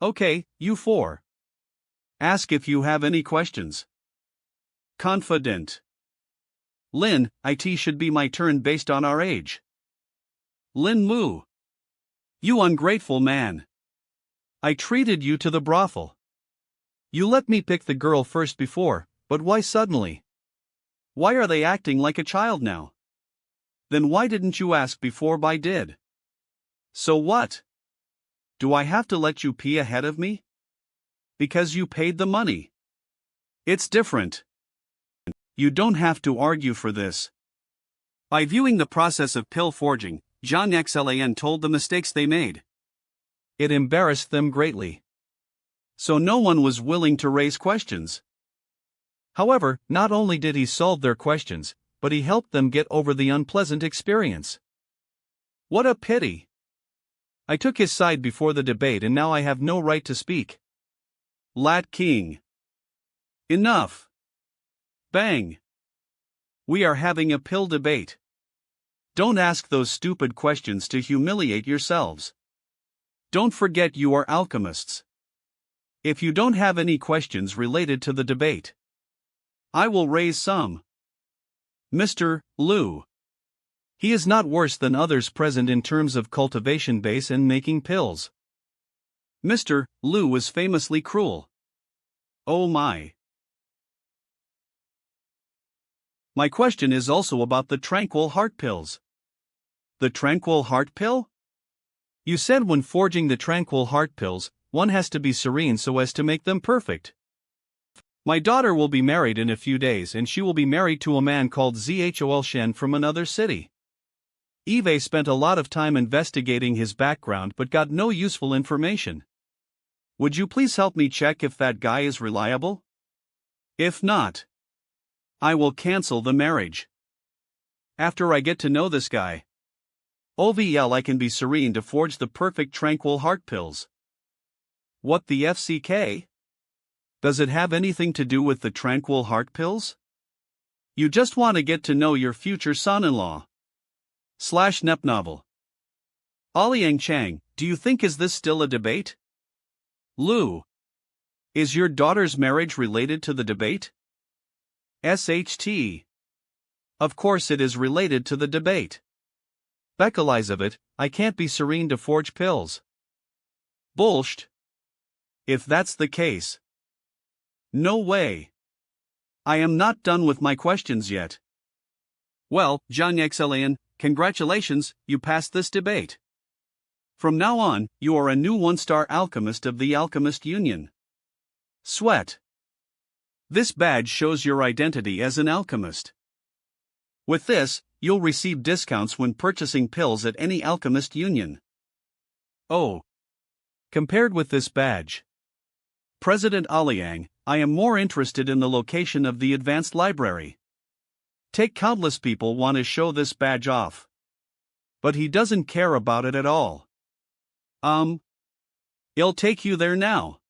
Okay, you 4. Ask if you have any questions. Confident. Lin, it should be my turn based on our age. Lin Mu. You ungrateful man. I treated you to the brothel. You let me pick the girl first before, but why suddenly? Why are they acting like a child now? Then why didn't you ask before I did? So what? Do I have to let you pee ahead of me? Because you paid the money. It's different. You don't have to argue for this. By viewing the process of pill forging, John Xlan told the mistakes they made. It embarrassed them greatly. So no one was willing to raise questions. However, not only did he solve their questions, but he helped them get over the unpleasant experience. What a pity! I took his side before the debate and now I have no right to speak. Lat King. Enough! Bang! We are having a pill debate. Don't ask those stupid questions to humiliate yourselves. Don't forget you are alchemists. If you don't have any questions related to the debate, I will raise some. Mr. Liu. He is not worse than others present in terms of cultivation base and making pills. Mr. Liu was famously cruel. Oh my. My question is also about the Tranquil Heart pills. The Tranquil Heart pill? You said when forging the Tranquil Heart pills, one has to be serene so as to make them perfect. My daughter will be married in a few days and she will be married to a man called Zhol Shen from another city. Eve spent a lot of time investigating his background but got no useful information. Would you please help me check if that guy is reliable? If not, I will cancel the marriage. After I get to know this guy, OVL I can be serene to forge the perfect Tranquil Heart pills. What the FCK? Does it have anything to do with the Tranquil Heart pills? You just want to get to know your future son-in-law. /nep novel. Oliang Chang, do you think is this still a debate? Liu. Is your daughter's marriage related to the debate? SHT. Of course it is related to the debate. Bekelizavit, I can't be serene to forge pills. Bullshit. If that's the case. No way. I am not done with my questions yet. Well, John Xlan, congratulations, you passed this debate. From now on, you are a new one-star alchemist of the Alchemist Union. Sweat. This badge shows your identity as an alchemist. With this, you'll receive discounts when purchasing pills at any Alchemist Union. Oh. Compared with this badge, President Oliang, I am more interested in the location of the advanced library. Take countless people want to show this badge off. But he doesn't care about it at all. I'll take you there now.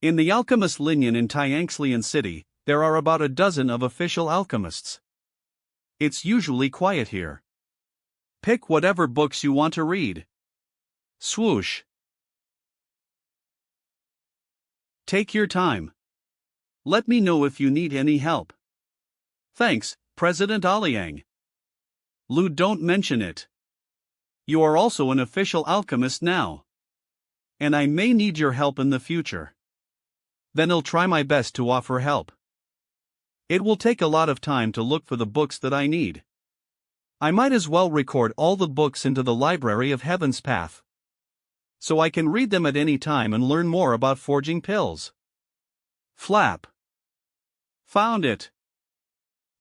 In the Alchemist Linian in Tianxian City, there are about a dozen of official alchemists. It's usually quiet here. Pick whatever books you want to read. Swoosh. Take your time. Let me know if you need any help. Thanks, President Oliang. Liu, don't mention it. You are also an official alchemist now. And I may need your help in the future. Then I'll try my best to offer help. It will take a lot of time to look for the books that I need. I might as well record all the books into the Library of Heaven's Path, so I can read them at any time and learn more about forging pills. Flap. Found it.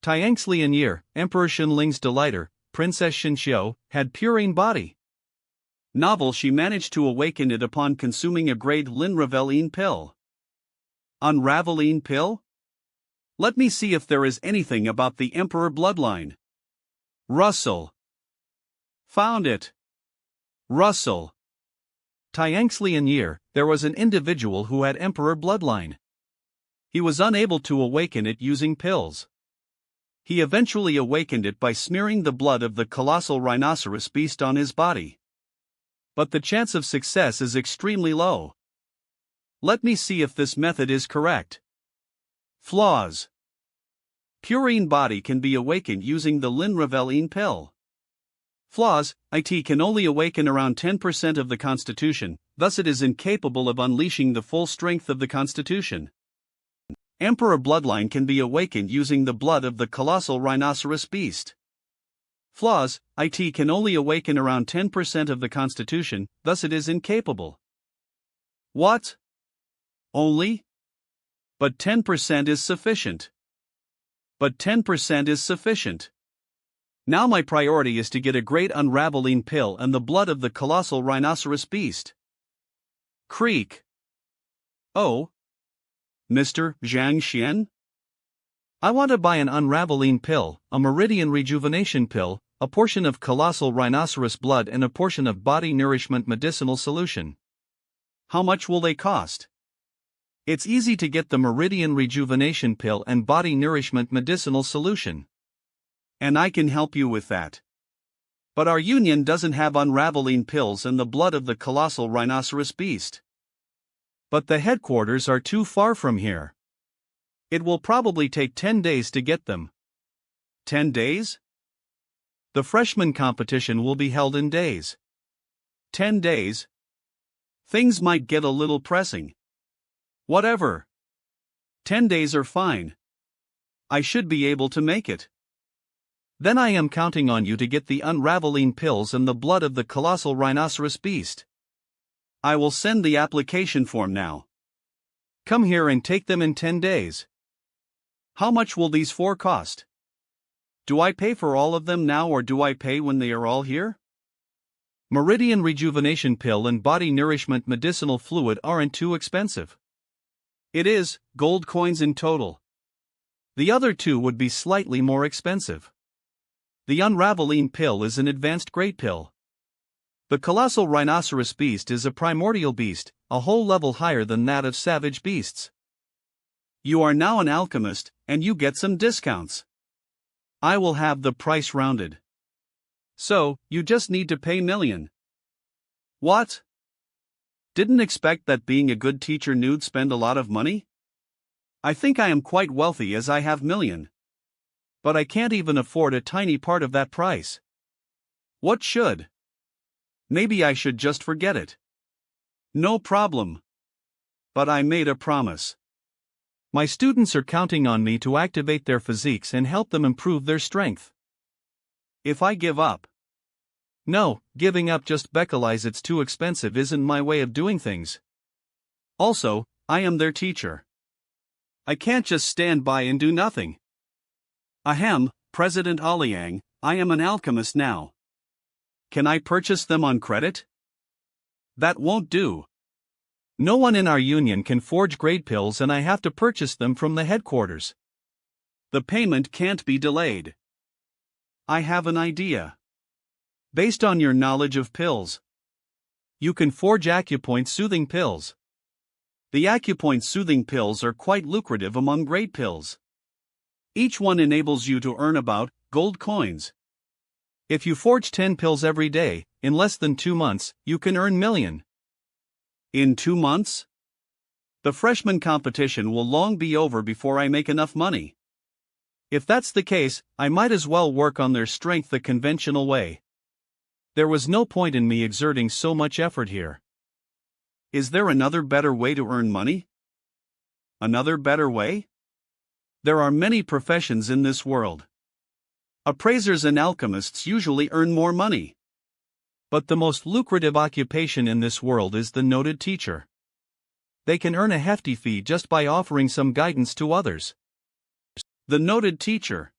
Tianxian Year, Emperor Shenling's Delighter, Princess Shinxiu, had purine body. Novel she managed to awaken it upon consuming a grade Linraveline pill. Unraveline pill? Let me see if there is anything about the Emperor bloodline. Russell. Found it. Russell. Tianxian Year, there was an individual who had Emperor bloodline. He was unable to awaken it using pills. He eventually awakened it by smearing the blood of the colossal rhinoceros beast on his body. But the chance of success is extremely low. Let me see if this method is correct. Flaws. Purine body can be awakened using the Linraveline pill. Flaws, it can only awaken around 10% of the constitution, thus it is incapable of unleashing the full strength of the constitution. Emperor bloodline can be awakened using the blood of the colossal rhinoceros beast. Flaws, it can only awaken around 10% of the constitution, thus it is incapable. What? Only? But 10% is sufficient. But 10% is sufficient. Now my priority is to get a great unraveling pill and the blood of the colossal rhinoceros beast. Creak. Oh. Mr. Zhang Xian? I want to buy an unraveling pill, a meridian rejuvenation pill, a portion of colossal rhinoceros blood and a portion of body nourishment medicinal solution. How much will they cost? It's easy to get the meridian rejuvenation pill and body nourishment medicinal solution. And I can help you with that. But our union doesn't have unraveling pills and the blood of the colossal rhinoceros beast. But the headquarters are too far from here. It will probably take 10 days to get them. 10 days? The freshman competition will be held in days. 10 days? Things might get a little pressing. Whatever. 10 days are fine. I should be able to make it. Then I am counting on you to get the unraveling pills and the blood of the colossal rhinoceros beast. I will send the application form now. Come here and take them in 10 days. How much will these 4 cost? Do I pay for all of them now or do I pay when they are all here? Meridian rejuvenation pill and body nourishment medicinal fluid aren't too expensive. It is, gold coins in total. The other 2 would be slightly more expensive. The unraveling pill is an advanced grade pill. The colossal rhinoceros beast is a primordial beast, a whole level higher than that of savage beasts. You are now an alchemist, and you get some discounts. I will have the price rounded. So, you just need to pay million. What? Didn't expect that being a good teacher you'd spend a lot of money? I think I am quite wealthy as I have million. But I can't even afford a tiny part of that price. What should? Maybe I should just forget it. No problem. But I made a promise. My students are counting on me to activate their physiques and help them improve their strength. If I give up? No, giving up just because it's too expensive isn't my way of doing things. Also, I am their teacher. I can't just stand by and do nothing. Ahem, President Aliang, I am an alchemist now. Can I purchase them on credit? That won't do. No one in our union can forge grade pills and I have to purchase them from the headquarters. The payment can't be delayed. I have an idea. Based on your knowledge of pills, you can forge acupoint soothing pills. The acupoint soothing pills are quite lucrative among grade pills. Each one enables you to earn about gold coins. If you forge 10 pills every day, in less than 2 months, you can earn million. In 2 months? The freshman competition will long be over before I make enough money. If that's the case, I might as well work on their strength the conventional way. There was no point in me exerting so much effort here. Is there another better way to earn money? Another better way? There are many professions in this world. Appraisers and alchemists usually earn more money. But the most lucrative occupation in this world is the noted teacher. They can earn a hefty fee just by offering some guidance to others. The noted teacher.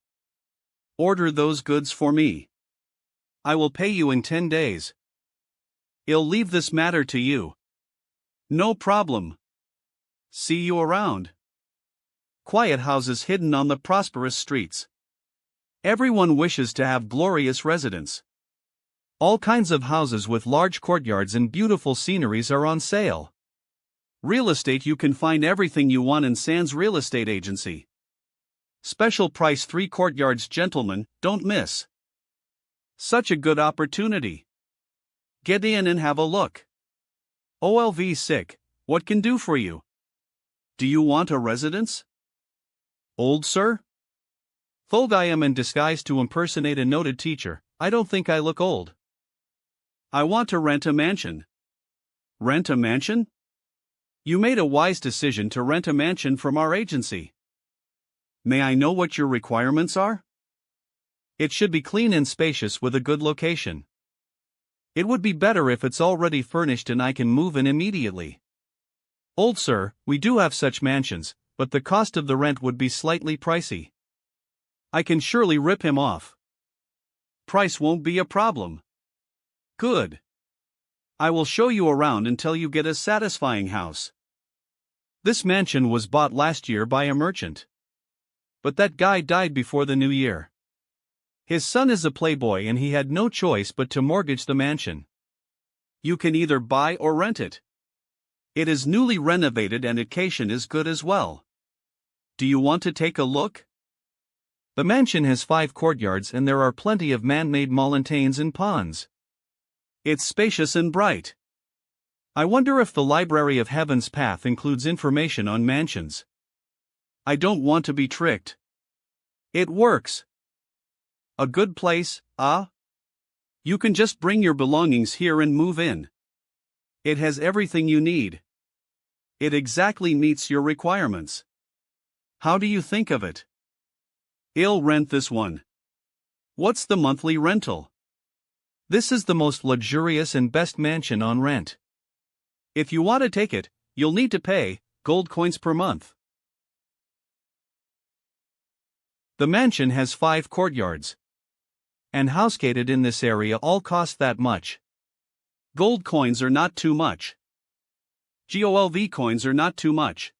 Order those goods for me. I will pay you in 10 days. I'll leave this matter to you. No problem. See you around. Quiet houses hidden on the prosperous streets. Everyone wishes to have glorious residence. All kinds of houses with large courtyards and beautiful sceneries are on sale. Real estate, you can find everything you want in Sands Real Estate Agency. Special price 3 courtyards, gentlemen, don't miss. Such a good opportunity. Get in and have a look. OLV sick, what can do for you? Do you want a residence? Old sir? Though I am in disguise to impersonate a noted teacher, I don't think I look old. I want to rent a mansion. Rent a mansion? You made a wise decision to rent a mansion from our agency. May I know what your requirements are? It should be clean and spacious with a good location. It would be better if it's already furnished and I can move in immediately. Old sir, we do have such mansions, but the cost of the rent would be slightly pricey. I can surely rip him off. Price won't be a problem. Good. I will show you around until you get a satisfying house. This mansion was bought last year by a merchant. But that guy died before the new year. His son is a playboy and he had no choice but to mortgage the mansion. You can either buy or rent it. It is newly renovated and location is good as well. Do you want to take a look? The mansion has 5 courtyards and there are plenty of man-made mountains and ponds. It's spacious and bright. I wonder if the Library of Heaven's Path includes information on mansions. I don't want to be tricked. It works. A good place, ah? You can just bring your belongings here and move in. It has everything you need. It exactly meets your requirements. How do you think of it? I'll rent this one. What's the monthly rental? This is the most luxurious and best mansion on rent. If you want to take it, you'll need to pay gold coins per month. The mansion has 5 courtyards. And housecated in this area all cost that much. Gold coins are not too much. GOLV coins are not too much.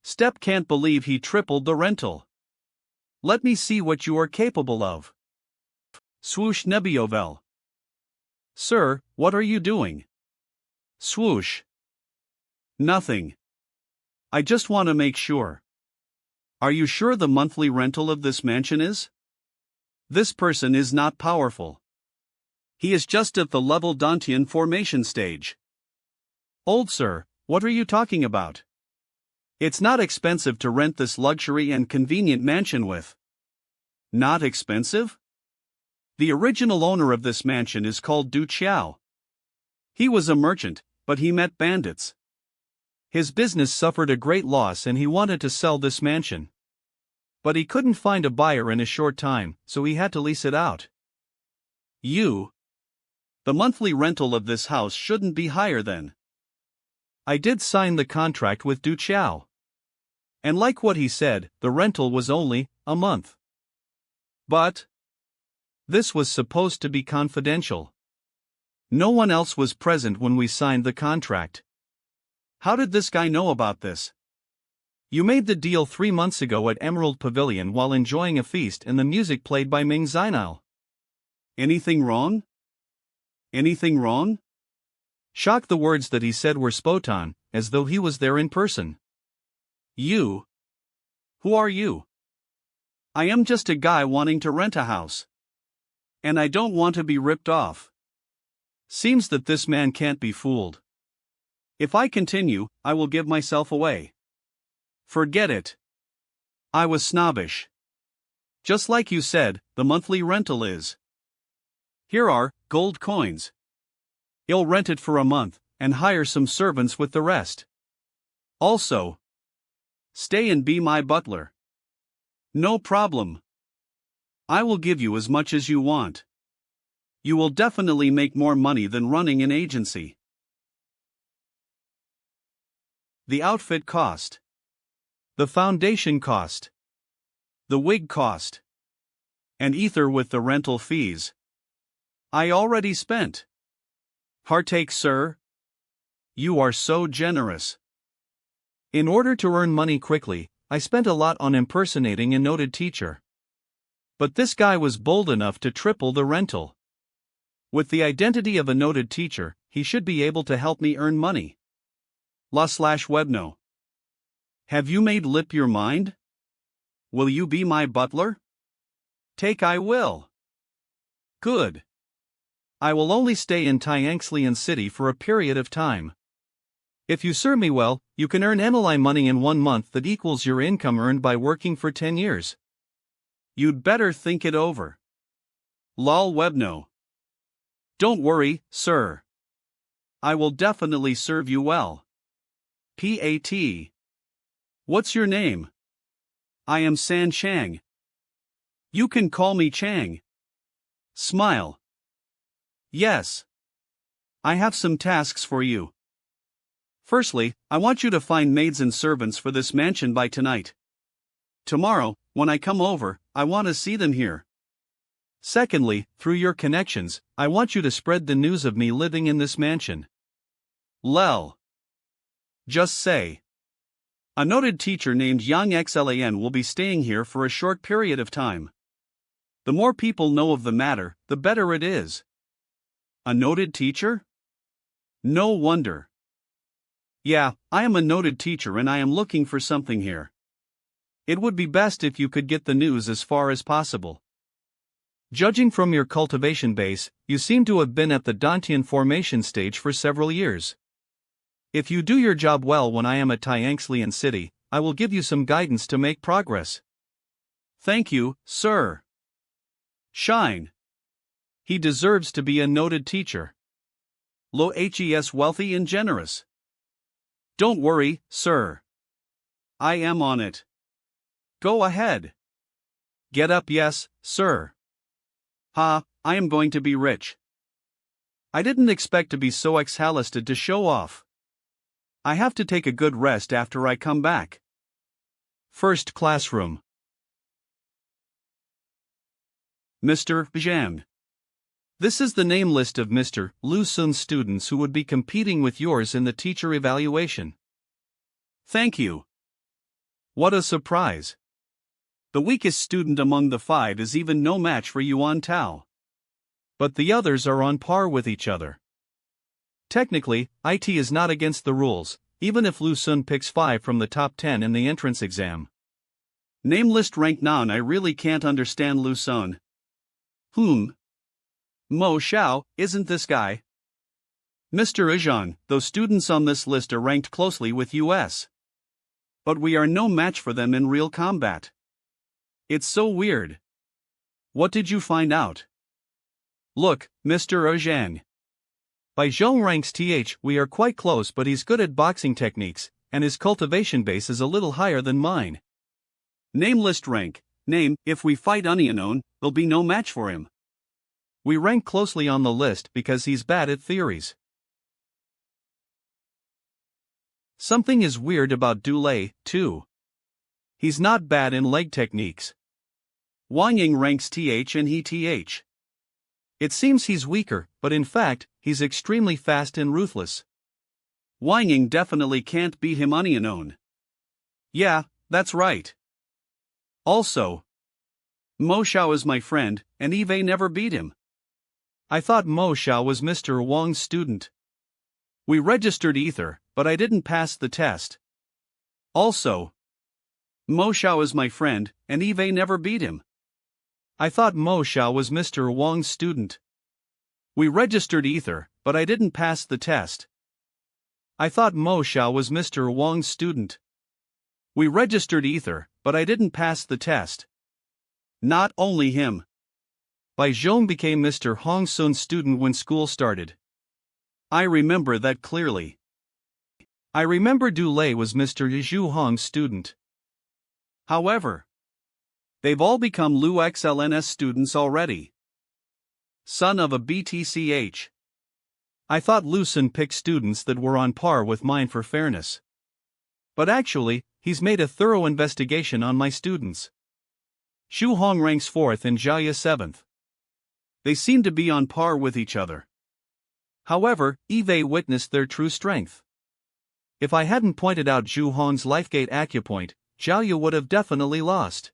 Step can't believe he tripled the rental. Let me see what you are capable of. Swoosh Nebiovel. Sir, what are you doing? Swoosh. Nothing. I just want to make sure. Are you sure the monthly rental of this mansion is? This person is not powerful. He is just at the level Dantian formation stage. Old sir, what are you talking about? It's not expensive to rent this luxury and convenient mansion with. Not expensive? The original owner of this mansion is called Du Qiao. He was a merchant, but he met bandits. His business suffered a great loss and he wanted to sell this mansion. But he couldn't find a buyer in a short time, so he had to lease it out. The monthly rental of this house shouldn't be higher than. I did sign the contract with Du Qiao. And like what he said, the rental was only a month. But this was supposed to be confidential. No one else was present when we signed the contract. How did this guy know about this? You made the deal 3 months ago at Emerald Pavilion while enjoying a feast and the music played by Ming Zinal. Anything wrong? Anything wrong? Shocked, the words that he said were spotan, as though he was there in person. You? Who are you? I am just a guy wanting to rent a house. And I don't want to be ripped off. Seems that this man can't be fooled. If I continue, I will give myself away. Forget it. I was snobbish. Just like you said, the monthly rental is. Here are gold coins. I'll rent it for a month, and hire some servants with the rest. Also, stay and be my butler. No problem. I will give you as much as you want. You will definitely make more money than running an agency. The outfit cost. The foundation cost. The wig cost. And ether with the rental fees. I already spent. Partake, sir. You are so generous. In order to earn money quickly, I spent a lot on impersonating a noted teacher. But this guy was bold enough to triple the rental. With the identity of a noted teacher, he should be able to help me earn money. La/Webno. Have you made lip your mind? Will you be my butler? Take, I will. Good. I will only stay in Tianxian City for a period of time. If you serve me well, you can earn MLI money in 1 month that equals your income earned by working for 10 years. You'd better think it over. Lol Webno. Don't worry, sir. I will definitely serve you well. Pat. What's your name? I am San Chang. You can call me Chang. Smile. Yes. I have some tasks for you. Firstly, I want you to find maids and servants for this mansion by tonight. Tomorrow, when I come over, I want to see them here. Secondly, through your connections, I want you to spread the news of me living in this mansion. Lel. Just say. A noted teacher named Yang Xlan will be staying here for a short period of time. The more people know of the matter, the better it is. A noted teacher? No wonder. Yeah, I am a noted teacher and I am looking for something here. It would be best if you could get the news as far as possible. Judging from your cultivation base, you seem to have been at the Dantian formation stage for several years. If you do your job well when I am at Tianxlian City, I will give you some guidance to make progress. Thank you, sir. Shine. He deserves to be a noted teacher. Lo hes wealthy and generous. Don't worry, sir. I am on it. Go ahead. Get up, yes, sir. Ha, I am going to be rich. I didn't expect to be so exhausted to show off. I have to take a good rest after I come back. First classroom. Mr. Zhang. This is the name list of Mr. Lu Sun's students who would be competing with yours in the teacher evaluation. Thank you. What a surprise. The weakest student among the 5 is even no match for Yuan Tao. But the others are on par with each other. Technically, IT is not against the rules, even if Lu Sun picks 5 from the top 10 in the entrance exam. Name list rank 9. I really can't understand Lu Sun. Mo Xiao, isn't this guy? Mr. Zhang, those students on this list are ranked closely with US. But we are no match for them in real combat. It's so weird. What did you find out? Look, Mr. Zhang. By Zhong ranks TH, we are quite close, but he's good at boxing techniques, and his cultivation base is a little higher than mine. Name list rank. Name, if we fight unknown, there'll be no match for him. We rank closely on the list because he's bad at theories. Something is weird about Dulei, too. He's not bad in leg techniques. Wang Ying ranks TH and he TH. It seems he's weaker, but in fact, he's extremely fast and ruthless. Wang Ying definitely can't beat him unknown. Yeah, that's right. Also, Mo Xiao is my friend, and Eve never beat him. I thought Mo Xiao was Mr. Wang's student. We registered Ether, but I didn't pass the test. Also, Mo Xiao is my friend, and Eve never beat him. I thought Mo Xiao was Mr. Wang's student. We registered Ether, but I didn't pass the test. I thought Mo Xiao was Mr. Wang's student. We registered Ether, but I didn't pass the test. Not only him. Bai Zhong became Mr. Hong Sun's student when school started. I remember that clearly. I remember Dulei was Mr. Zhu Hong's student. However, they've all become Lu XLNS students already. Son of a BTCH. I thought Lu Sun picked students that were on par with mine for fairness. But actually, he's made a thorough investigation on my students. Xu Hong ranks 4th and Jia 7th. They seem to be on par with each other. However, Eve witnessed their true strength. If I hadn't pointed out Zhu Hong's Lifegate acupoint, Jiaoyu would have definitely lost.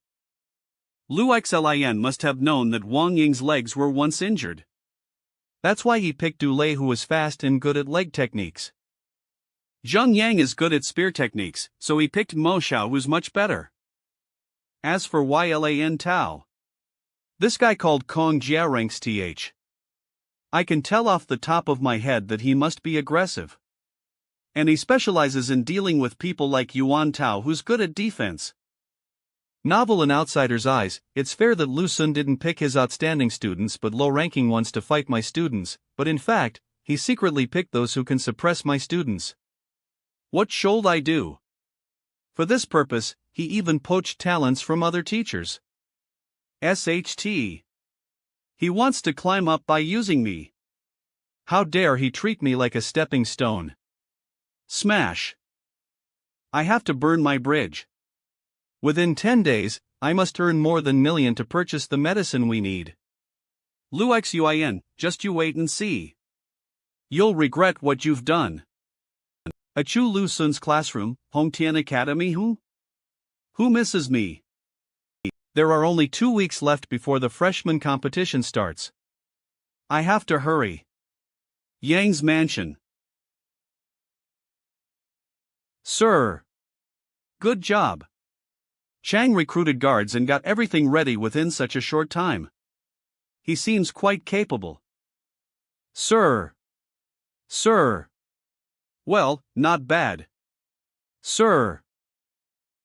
Lu Xlin must have known that Wang Ying's legs were once injured. That's why he picked Dulei, who was fast and good at leg techniques. Zheng Yang is good at spear techniques, so he picked Mo Xiao, who's much better. As for Ylan Tao, this guy called Kong Jia ranks TH. I can tell off the top of my head that he must be aggressive. And he specializes in dealing with people like Yuan Tao, who's good at defense. Novel in outsider's eyes, it's fair that Lu Sun didn't pick his outstanding students but low-ranking ones to fight my students, but in fact, he secretly picked those who can suppress my students. What should I do? For this purpose, he even poached talents from other teachers. SHT. He wants to climb up by using me. How dare he treat me like a stepping stone? Smash. I have to burn my bridge. Within 10 days, I must earn more than million to purchase the medicine we need. Luxuin, just you wait and see. You'll regret what you've done. A Chu Lu Sun's classroom, Hong Tian Academy Who misses me? There are only 2 weeks left before the freshman competition starts. I have to hurry. Yang's mansion. Sir. Good job. Chang recruited guards and got everything ready within such a short time. He seems quite capable. Sir. Sir. Well, not bad. Sir.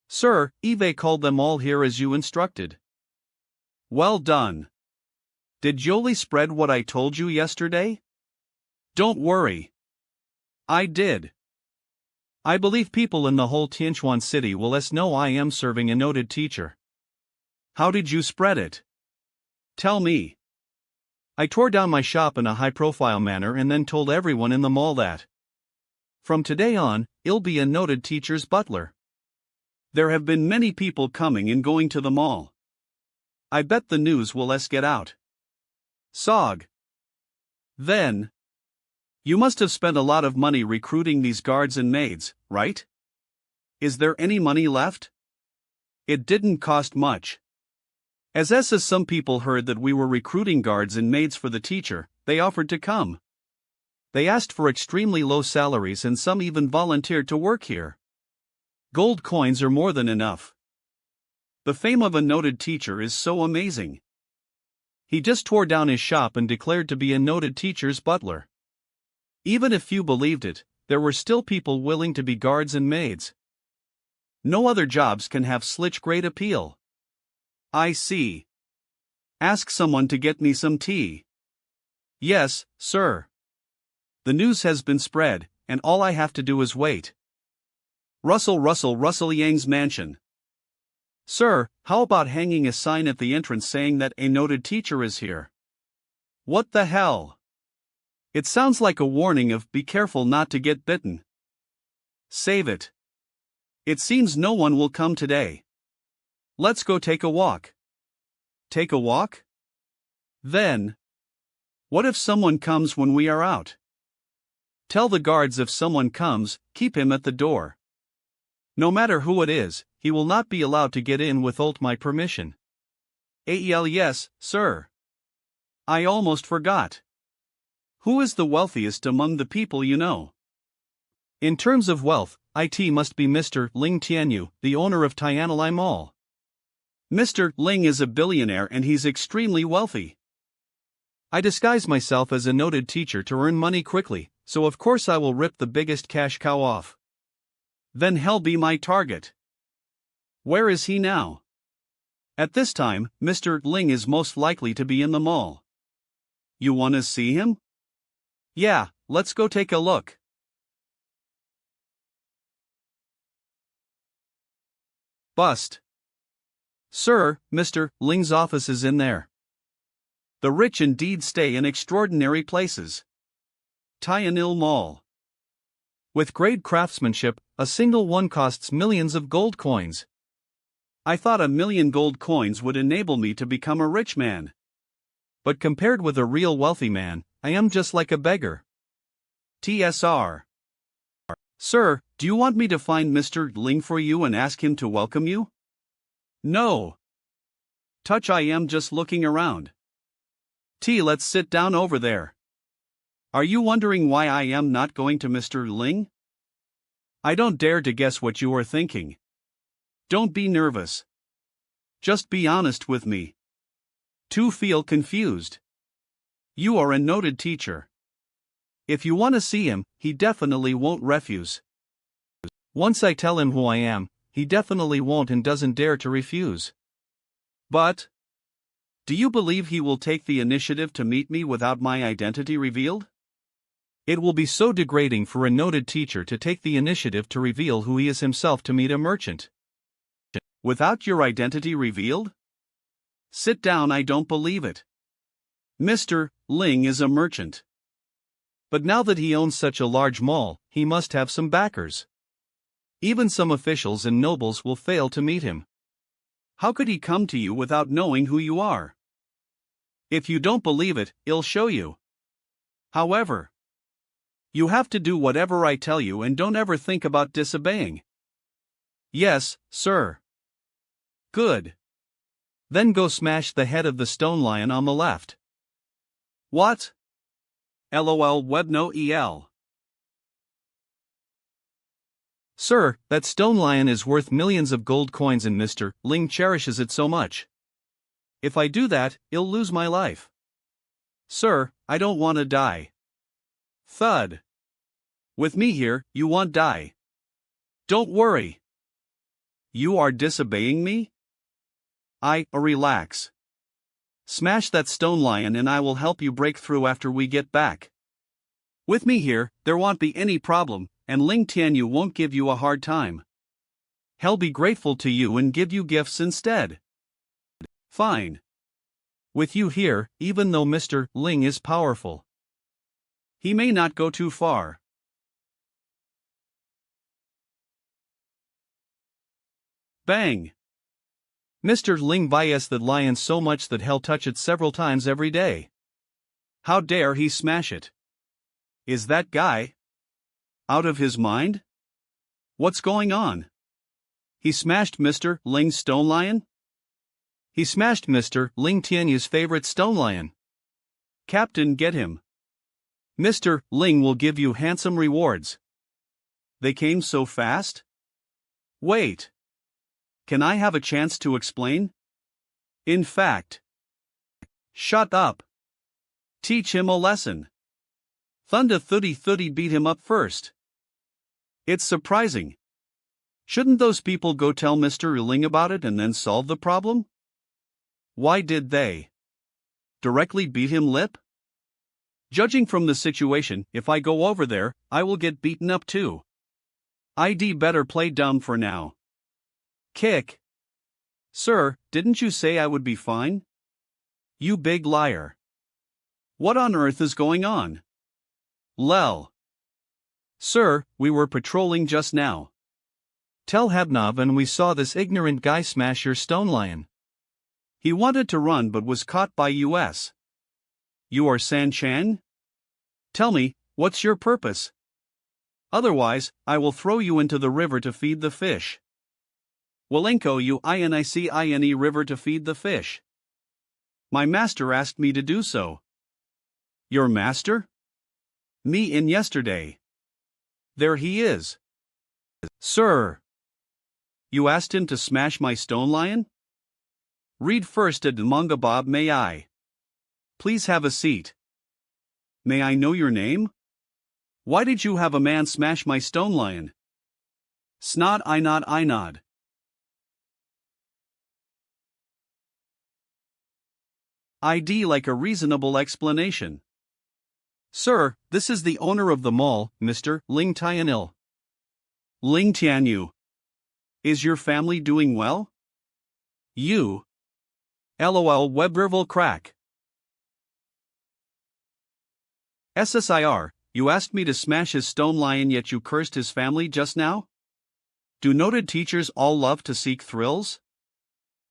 Sir, Eve called them all here as you instructed. Well done. Did Jolie spread what I told you yesterday? Don't worry. I did. I believe people in the whole Tianchuan city will know I am serving a noted teacher. How did you spread it? Tell me. I tore down my shop in a high-profile manner and then told everyone in the mall that from today on, I'll be a noted teacher's butler. There have been many people coming and going to the mall. I bet the news will get out. Sog. Then. You must have spent a lot of money recruiting these guards and maids, right? Is there any money left? It didn't cost much. As some people heard that we were recruiting guards and maids for the teacher, they offered to come. They asked for extremely low salaries and some even volunteered to work here. Gold coins are more than enough. The fame of a noted teacher is so amazing. He just tore down his shop and declared to be a noted teacher's butler. Even if few believed it, there were still people willing to be guards and maids. No other jobs can have such great appeal. I see. Ask someone to get me some tea. Yes, sir. The news has been spread, and all I have to do is wait. Russell Yang's mansion. Sir, how about hanging a sign at the entrance saying that a noted teacher is here? What the hell? It sounds like a warning of be careful not to get bitten. Save it. It seems no one will come today. Let's go take a walk. Take a walk? Then. What if someone comes when we are out? Tell the guards if someone comes, keep him at the door. No matter who it is, he will not be allowed to get in without my permission. Yes, sir. I almost forgot. Who is the wealthiest among the people you know? In terms of wealth, it must be Mr. Ling Tianyu, the owner of Tianalai Mall. Mr. Ling is a billionaire and he's extremely wealthy. I disguise myself as a noted teacher to earn money quickly, so of course I will rip the biggest cash cow off. Then he'll be my target. Where is he now? At this time, Mr. Ling is most likely to be in the mall. You want to see him? Yeah, let's go take a look. Bust. Sir, Mr. Ling's office is in there. The rich indeed stay in extraordinary places. Tianil Mall. With great craftsmanship, a single one costs millions of gold coins. I thought 1,000,000 gold coins would enable me to become a rich man. But compared with a real wealthy man, I am just like a beggar. TSR. Sir, do you want me to find Mr. Ling for you and ask him to welcome you? No. Touch, I am just looking around. Let's sit down over there. Are you wondering why I am not going to Mr. Ling? I don't dare to guess what you are thinking. Don't be nervous. Just be honest with me. To feel confused. You are a noted teacher. If you want to see him, he definitely won't refuse. Once I tell him who I am, he definitely won't and doesn't dare to refuse. But, do you believe he will take the initiative to meet me without my identity revealed? It will be so degrading for a noted teacher to take the initiative to reveal who he is himself to meet a merchant. Without your identity revealed? Sit down, I don't believe it. Mr. Ling is a merchant. But now that he owns such a large mall, he must have some backers. Even some officials and nobles will fail to meet him. How could he come to you without knowing who you are? If you don't believe it, I'll show you. However, you have to do whatever I tell you and don't ever think about disobeying. Yes, sir. Good. Then go smash the head of the stone lion on the left. What? LOL Webno EL. Sir, that stone lion is worth millions of gold coins and Mr. Ling cherishes it so much. If I do that, I'll lose my life. Sir, I don't want to die. Thud. With me here, you won't die. Don't worry. You are disobeying me? Relax. Smash that stone lion and I will help you break through after we get back. With me here, there won't be any problem, and Ling Tianyu won't give you a hard time. He'll be grateful to you and give you gifts instead. Fine. With you here, even though Mr. Ling is powerful, he may not go too far. Bang! Mr. Ling bias that lion so much that he'll touch it several times every day. How dare he smash it? Is that guy out of his mind? What's going on? He smashed Mr. Ling's stone lion? He smashed Mr. Ling Tianyu's favorite stone lion. Captain, get him. Mr. Ling will give you handsome rewards. They came so fast? Wait. Can I have a chance to explain? In fact. Shut up. Teach him a lesson. Thunda Thudi Thudi beat him up first. It's surprising. Shouldn't those people go tell Mr. Ling about it and then solve the problem? Why did they directly beat him lip? Judging from the situation, if I go over there, I will get beaten up too. I'd better play dumb for now. Kick. Sir, didn't you say I would be fine? You big liar. What on earth is going on? Lel. Sir, we were patrolling just now. Tell Habnov and we saw this ignorant guy smash your stone lion. He wanted to run but was caught by us. You are San Chan? Tell me, what's your purpose? Otherwise, I will throw you into the river to feed the fish. Walenko you INICINE river to feed the fish. My master asked me to do so. Your master? Me in yesterday. There he is. Sir. You asked him to smash my stone lion? Read first at Manga Bob may I? Please have a seat. May I know your name? Why did you have a man smash my stone lion? Snod I nod. ID like a reasonable explanation. Sir, this is the owner of the mall, Mr. Ling Tianil. Ling Tianyu. Is your family doing well? You. LOL Webrival crack. SSIR, you asked me to smash his stone lion yet you cursed his family just now? Do noted teachers all love to seek thrills?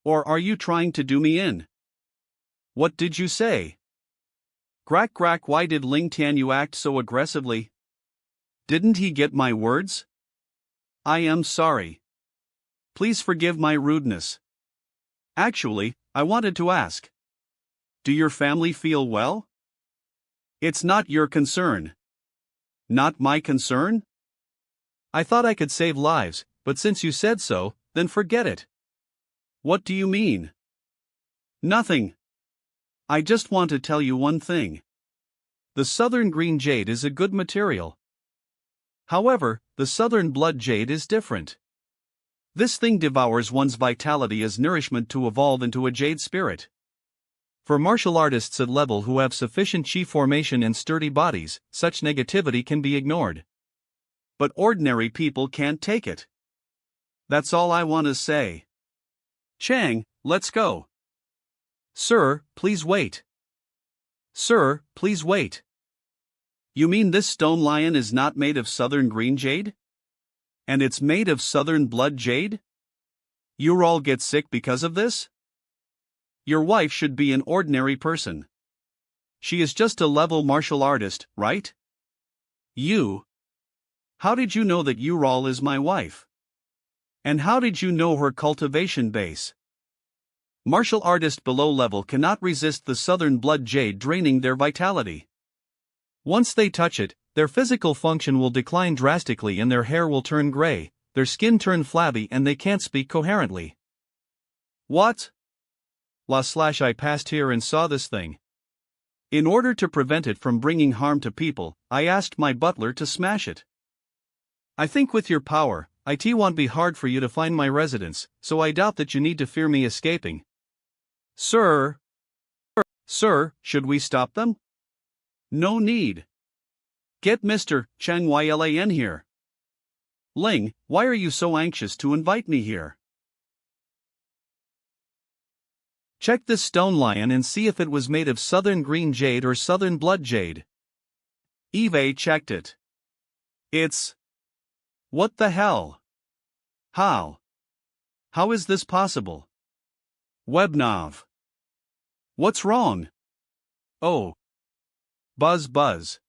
Or are you trying to do me in? What did you say? Grak, why did Ling Tianyu act so aggressively? Didn't he get my words? I am sorry. Please forgive my rudeness. Actually, I wanted to ask. Do your family feel well? It's not your concern. Not my concern? I thought I could save lives, but since you said so, then forget it. What do you mean? Nothing. I just want to tell you one thing. The southern green jade is a good material. However, the southern blood jade is different. This thing devours one's vitality as nourishment to evolve into a jade spirit. For martial artists at level who have sufficient chi formation and sturdy bodies, such negativity can be ignored. But ordinary people can't take it. That's all I want to say. Chang, let's go. Sir, please wait. Sir, please wait. You mean this stone lion is not made of southern green jade? And it's made of southern blood jade? You all get sick because of this? Your wife should be an ordinary person. She is just a level martial artist, right? You? How did you know that Ural is my wife? And how did you know her cultivation base? Martial artist below level cannot resist the southern blood jade draining their vitality. Once they touch it, their physical function will decline drastically and their hair will turn gray, their skin turn flabby and they can't speak coherently. What? I passed here and saw this thing. In order to prevent it from bringing harm to people, I asked my butler to smash it. I think with your power, it won't be hard for you to find my residence, so I doubt that you need to fear me escaping. Sir, should we stop them? No need. Get Mr. Chang Ylan here. Ling, why are you so anxious to invite me here? Check this stone lion and see if it was made of southern green jade or southern blood jade. Eve checked it. It's... What the hell? How? How is this possible? Webnov. What's wrong? Oh. Buzz.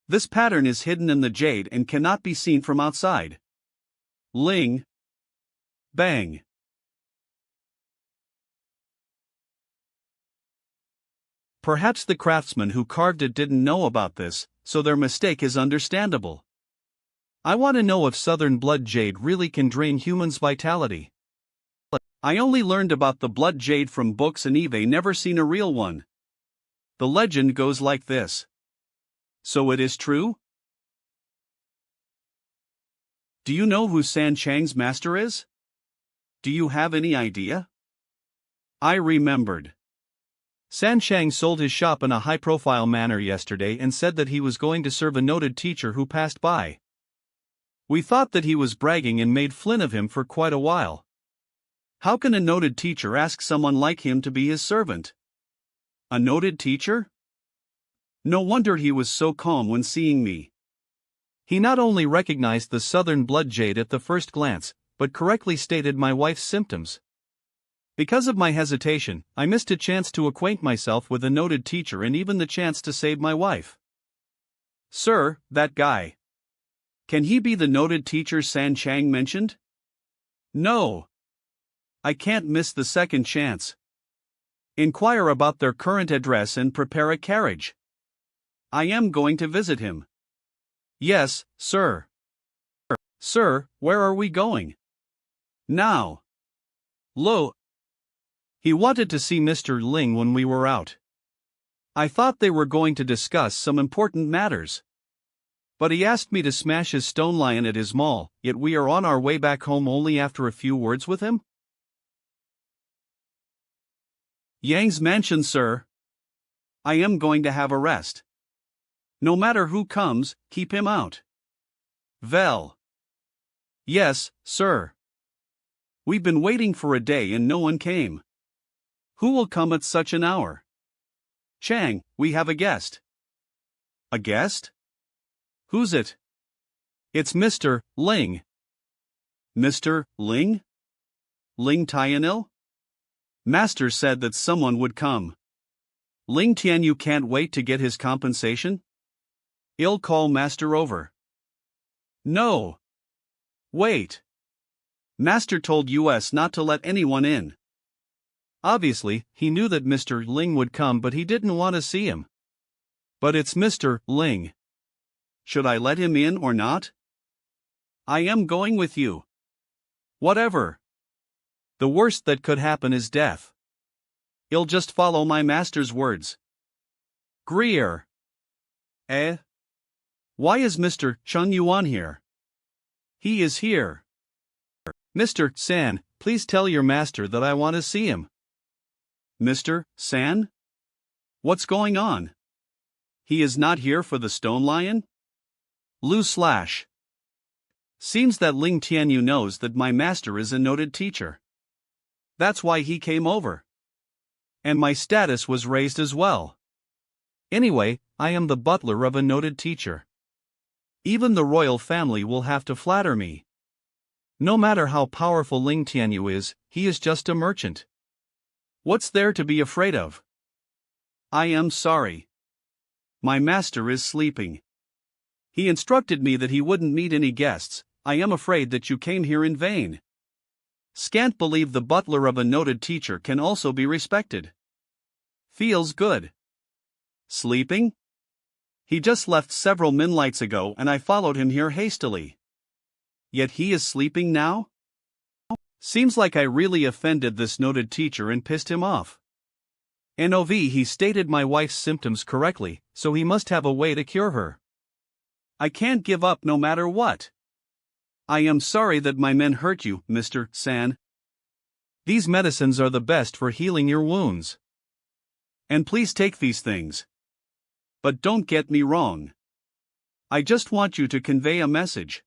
This pattern is hidden in the jade and cannot be seen from outside. Ling. Bang. Perhaps the craftsman who carved it didn't know about this, so their mistake is understandable. I want to know if southern blood jade really can drain humans' vitality. I only learned about the blood jade from books and Eve never seen a real one. The legend goes like this. So it is true? Do you know who San Chang's master is? Do you have any idea? I remembered. San Chang sold his shop in a high-profile manner yesterday and said that he was going to serve a noted teacher who passed by. We thought that he was bragging and made Flynn of him for quite a while. How can a noted teacher ask someone like him to be his servant? A noted teacher? No wonder he was so calm when seeing me. He not only recognized the southern blood jade at the first glance, but correctly stated my wife's symptoms. Because of my hesitation, I missed a chance to acquaint myself with a noted teacher and even the chance to save my wife. Sir, that guy. Can he be the noted teacher San Chang mentioned? No. I can't miss the second chance. Inquire about their current address and prepare a carriage. I am going to visit him. Yes, sir. Sir, where are we going? Now. Lo. He wanted to see Mr. Ling when we were out. I thought they were going to discuss some important matters. But he asked me to smash his stone lion at his mall, yet we are on our way back home only after a few words with him? Yang's mansion, sir. I am going to have a rest. No matter who comes, keep him out. Vel. Yes, sir. We've been waiting for a day and no one came. Who will come at such an hour? Chang, we have a guest. A guest? Who's it? It's Mr. Ling. Mr. Ling? Ling Tianil? Master said that someone would come. Ling Tianyu can't wait to get his compensation? I'll call Master over. No. Wait. Master told us not to let anyone in. Obviously, he knew that Mr. Ling would come but he didn't want to see him. But it's Mr. Ling. Should I let him in or not? I am going with you. Whatever. The worst that could happen is death. I'll just follow my master's words. Greer. Eh? Why is Mr. Chun Yuan here? He is here. Mr. San, please tell your master that I want to see him. Mr. San? What's going on? He is not here for the stone lion? Lu Slash. Seems that Ling Tianyu knows that my master is a noted teacher. That's why he came over. And my status was raised as well. Anyway, I am the butler of a noted teacher. Even the royal family will have to flatter me. No matter how powerful Ling Tianyu is, he is just a merchant. What's there to be afraid of? I am sorry. My master is sleeping. He instructed me that he wouldn't meet any guests. I am afraid that you came here in vain. Can't believe the butler of a noted teacher can also be respected. Feels good. Sleeping? He just left several minutes ago and I followed him here hastily. Yet he is sleeping now? Seems like I really offended this noted teacher and pissed him off. NOV, he stated my wife's symptoms correctly, so he must have a way to cure her. I can't give up no matter what. I am sorry that my men hurt you, Mr. San. These medicines are the best for healing your wounds. And please take these things. But don't get me wrong. I just want you to convey a message.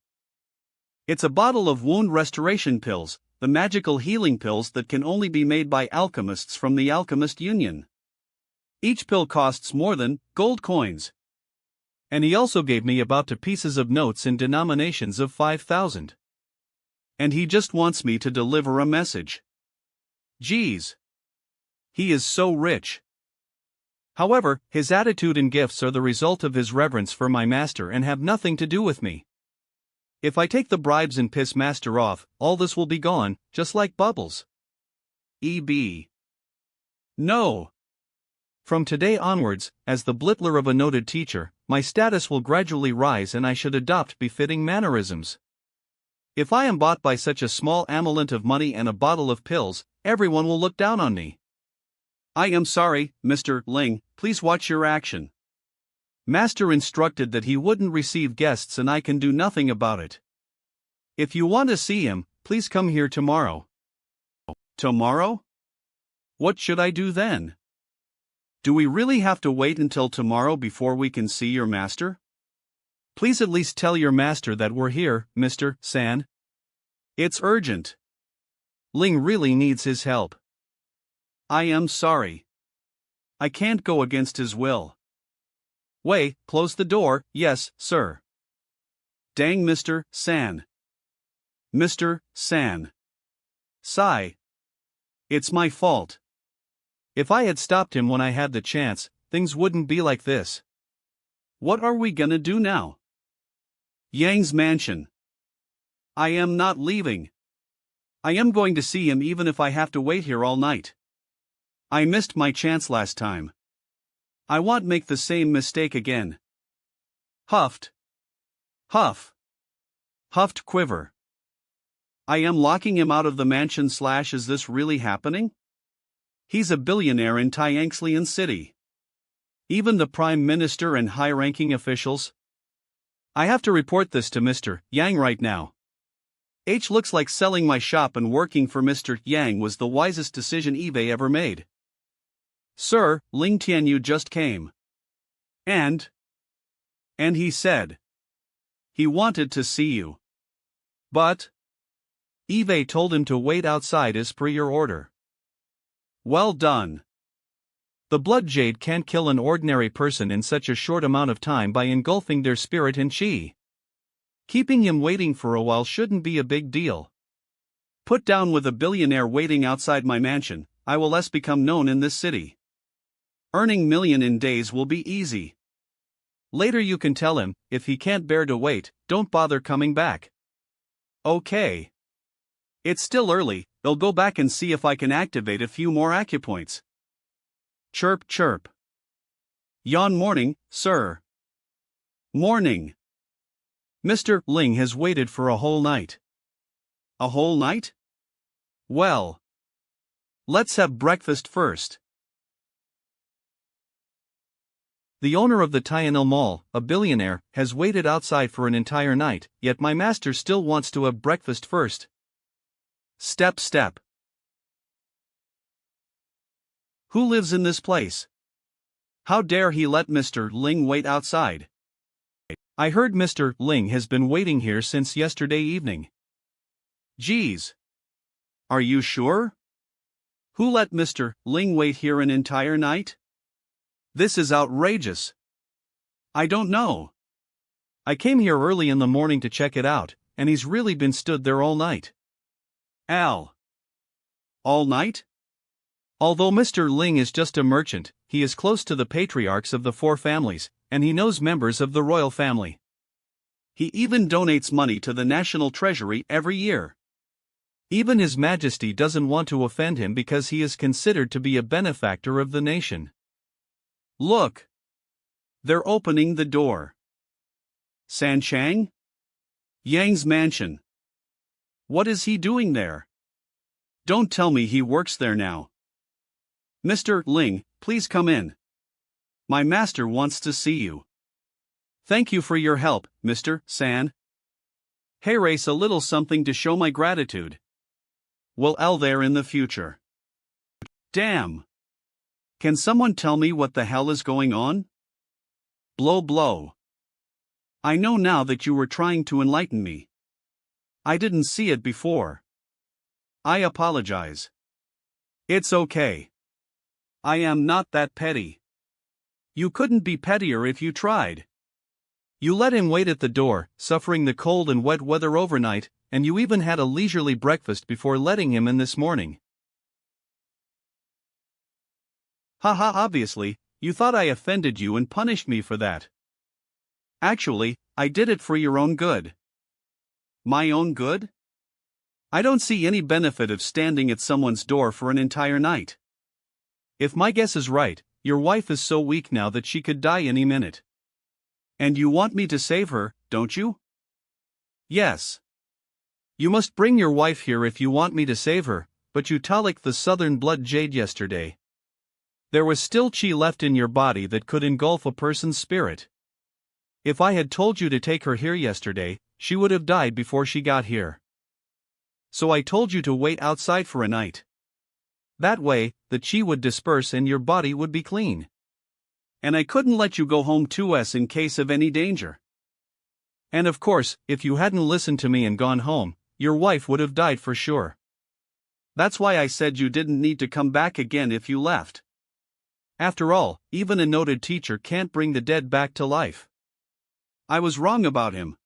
It's a bottle of wound restoration pills, the magical healing pills that can only be made by alchemists from the Alchemist Union. Each pill costs more than gold coins. And he also gave me about 2 pieces of notes in denominations of 5,000. And he just wants me to deliver a message. Geez. He is so rich. However, his attitude and gifts are the result of his reverence for my master and have nothing to do with me. If I take the bribes and piss master off, all this will be gone, just like bubbles. E.B. No. From today onwards, as the blittler of a noted teacher, my status will gradually rise and I should adopt befitting mannerisms. If I am bought by such a small amulet of money and a bottle of pills, everyone will look down on me. I am sorry, Mr. Ling, please watch your action. Master instructed that he wouldn't receive guests and I can do nothing about it. If you want to see him, please come here tomorrow. Tomorrow? What should I do then? Do we really have to wait until tomorrow before we can see your master? Please at least tell your master that we're here, Mr. San. It's urgent. Ling really needs his help. I am sorry. I can't go against his will. Wei, close the door. Yes, sir. Dang, Mr. San. Mr. San. Sigh. It's my fault. If I had stopped him when I had the chance, things wouldn't be like this. What are we gonna do now? Yang's mansion. I am not leaving. I am going to see him even if I have to wait here all night. I missed my chance last time. I won't make the same mistake again. Huffed. Huff. Huffed quiver. I am locking him out of the mansion / is this really happening? He's a billionaire in Tianxian City. Even the Prime Minister and high-ranking officials. I have to report this to Mr. Yang right now. Looks like selling my shop and working for Mr. Yang was the wisest decision eBay ever made. Sir, Ling Tianyu just came. And he said he wanted to see you. But eBay told him to wait outside as per your order. Well done. The blood jade can't kill an ordinary person in such a short amount of time by engulfing their spirit and chi. Keeping him waiting for a while shouldn't be a big deal. Put down with a billionaire waiting outside my mansion, I will less become known in this city. Earning million in days will be easy. Later you can tell him, if he can't bear to wait, don't bother coming back. Okay. It's still early, I'll go back and see if I can activate a few more acupoints. Chirp chirp. Yawn morning, sir. Morning. Mr. Ling has waited for a whole night. A whole night? Well. Let's have breakfast first. The owner of the Tianil Mall, a billionaire, has waited outside for an entire night, yet my master still wants to have breakfast first. Step step. Who lives in this place? How dare he let Mr. Ling wait outside? I heard Mr. Ling has been waiting here since yesterday evening. Geez. Are you sure? Who let Mr. Ling wait here an entire night? This is outrageous. I don't know. I came here early in the morning to check it out, and he's really been stood there all night. Al. All night? Although Mr. Ling is just a merchant, he is close to the patriarchs of the four families, and he knows members of the royal family. He even donates money to the national treasury every year. Even His Majesty doesn't want to offend him because he is considered to be a benefactor of the nation. Look! They're opening the door. San Chang? Yang's mansion. What is he doing there? Don't tell me he works there now. Mr. Ling, please come in. My master wants to see you. Thank you for your help, Mr. San. Here's a little something to show my gratitude. Will L there in the future. Damn! Can someone tell me what the hell is going on? Blow blow. I know now that you were trying to enlighten me. I didn't see it before. I apologize. It's okay. I am not that petty. You couldn't be pettier if you tried. You let him wait at the door, suffering the cold and wet weather overnight, and you even had a leisurely breakfast before letting him in this morning. Haha, obviously, you thought I offended you and punished me for that. Actually, I did it for your own good. My own good? I don't see any benefit of standing at someone's door for an entire night. If my guess is right, your wife is so weak now that she could die any minute. And you want me to save her, don't you? Yes. You must bring your wife here if you want me to save her, but you tonicked the southern blood jade yesterday. There was still chi left in your body that could engulf a person's spirit. If I had told you to take her here yesterday, she would have died before she got here. So I told you to wait outside for a night. That way, the chi would disperse and your body would be clean. And I couldn't let you go home to us in case of any danger. And of course, if you hadn't listened to me and gone home, your wife would have died for sure. That's why I said you didn't need to come back again if you left. After all, even a noted teacher can't bring the dead back to life. I was wrong about him.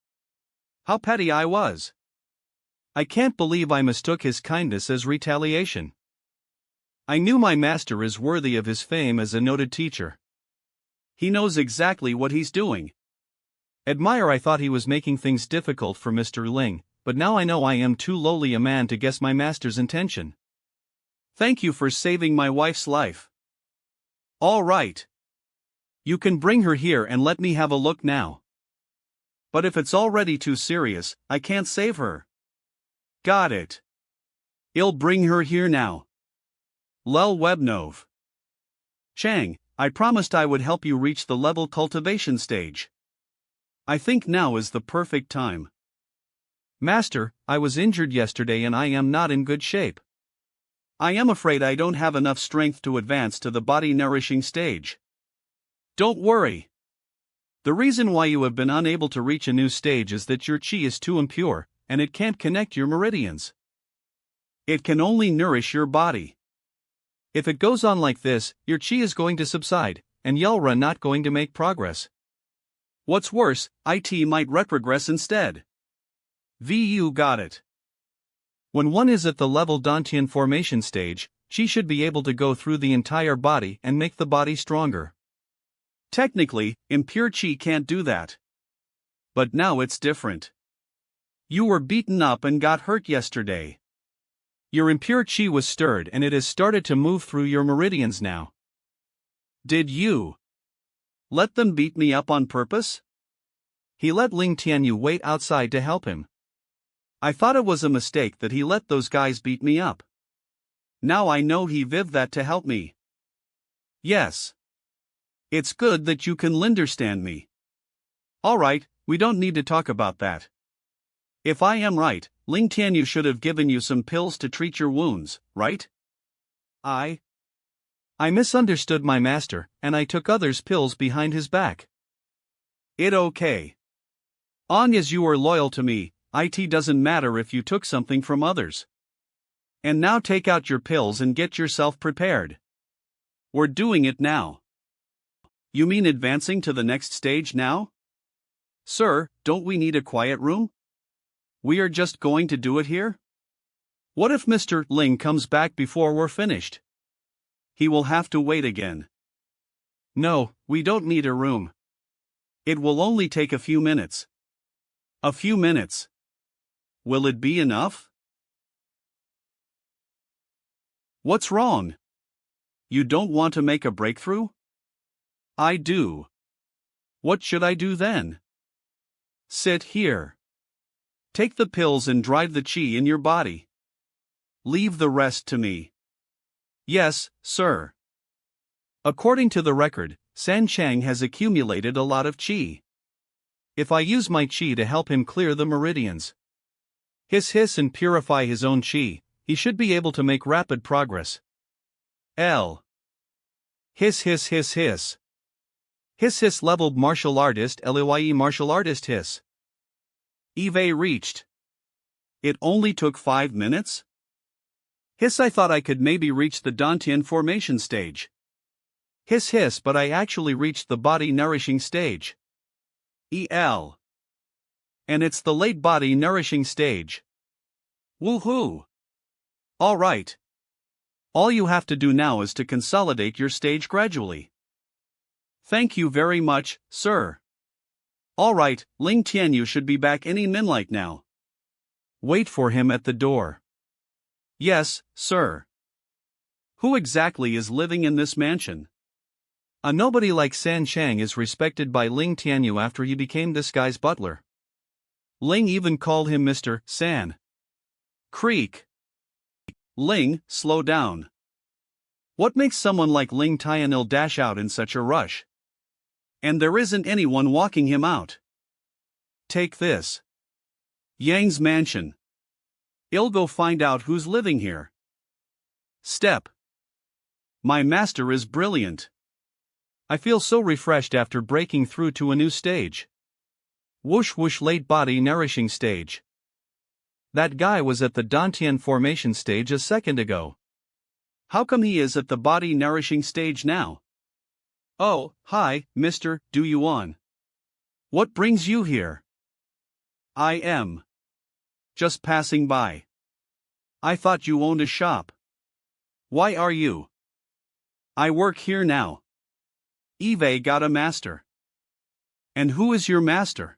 How petty I was. I can't believe I mistook his kindness as retaliation. I knew my master is worthy of his fame as a noted teacher. He knows exactly what he's doing. I thought he was making things difficult for Mr. Ling, but now I know I am too lowly a man to guess my master's intention. Thank you for saving my wife's life. All right. You can bring her here and let me have a look now. But if it's already too serious, I can't save her. Got it. I'll bring her here now. Lel Webnov. Chang, I promised I would help you reach the level cultivation stage. I think now is the perfect time. Master, I was injured yesterday and I am not in good shape. I am afraid I don't have enough strength to advance to the body-nourishing stage. Don't worry. The reason why you have been unable to reach a new stage is that your chi is too impure, and it can't connect your meridians. It can only nourish your body. If it goes on like this, your chi is going to subside, and Yelra not going to make progress. What's worse, it might retrogress instead. VU got it. When one is at the level Dantian formation stage, chi should be able to go through the entire body and make the body stronger. Technically, impure chi can't do that. But now it's different. You were beaten up and got hurt yesterday. Your impure chi was stirred and it has started to move through your meridians now. Did you let them beat me up on purpose? He let Ling Tianyu wait outside to help him. I thought it was a mistake that he let those guys beat me up. Now I know he viv that to help me. Yes. It's good that you can understand me. Alright, we don't need to talk about that. If I am right, Ling Tianyu should have given you some pills to treat your wounds, right? I misunderstood my master, and I took others' pills behind his back. It okay. On as you are loyal to me, it doesn't matter if you took something from others. And now take out your pills and get yourself prepared. We're doing it now. You mean advancing to the next stage now? Sir, don't we need a quiet room? We are just going to do it here? What if Mr. Ling comes back before we're finished? He will have to wait again. No, we don't need a room. It will only take a few minutes. A few minutes. Will it be enough? What's wrong? You don't want to make a breakthrough? I do. What should I do then? Sit here. Take the pills and drive the qi in your body. Leave the rest to me. Yes, sir. According to the record, San Chang has accumulated a lot of qi. If I use my qi to help him clear the meridians, hiss and purify his own qi, he should be able to make rapid progress. Hiss. Hiss level martial artist LOIE martial artist hiss. Eve reached. It only took 5 minutes? Hiss, I thought I could maybe reach the Dantian formation stage. Hiss, but I actually reached the body nourishing stage. And it's the late body nourishing stage. Woohoo! Alright. All you have to do now is to consolidate your stage gradually. Thank you very much, sir. Alright, Ling Tianyu should be back any minute now. Wait for him at the door. Yes, sir. Who exactly is living in this mansion? A nobody like San Chang is respected by Ling Tianyu after he became this guy's butler. Ling even called him Mr. San. Creak. Ling, slow down. What makes someone like Ling Tianyu dash out in such a rush? And there isn't anyone walking him out. Take this. Yang's mansion. I'll go find out who's living here. Step. My master is brilliant. I feel so refreshed after breaking through to a new stage. Whoosh late body nourishing stage. That guy was at the Dantian formation stage a second ago. How come he is at the body nourishing stage now? Oh, hi, Mr. Du Yuan. What brings you here? I am just passing by. I thought you owned a shop. Why are you? I work here now. Eve got a master. And who is your master?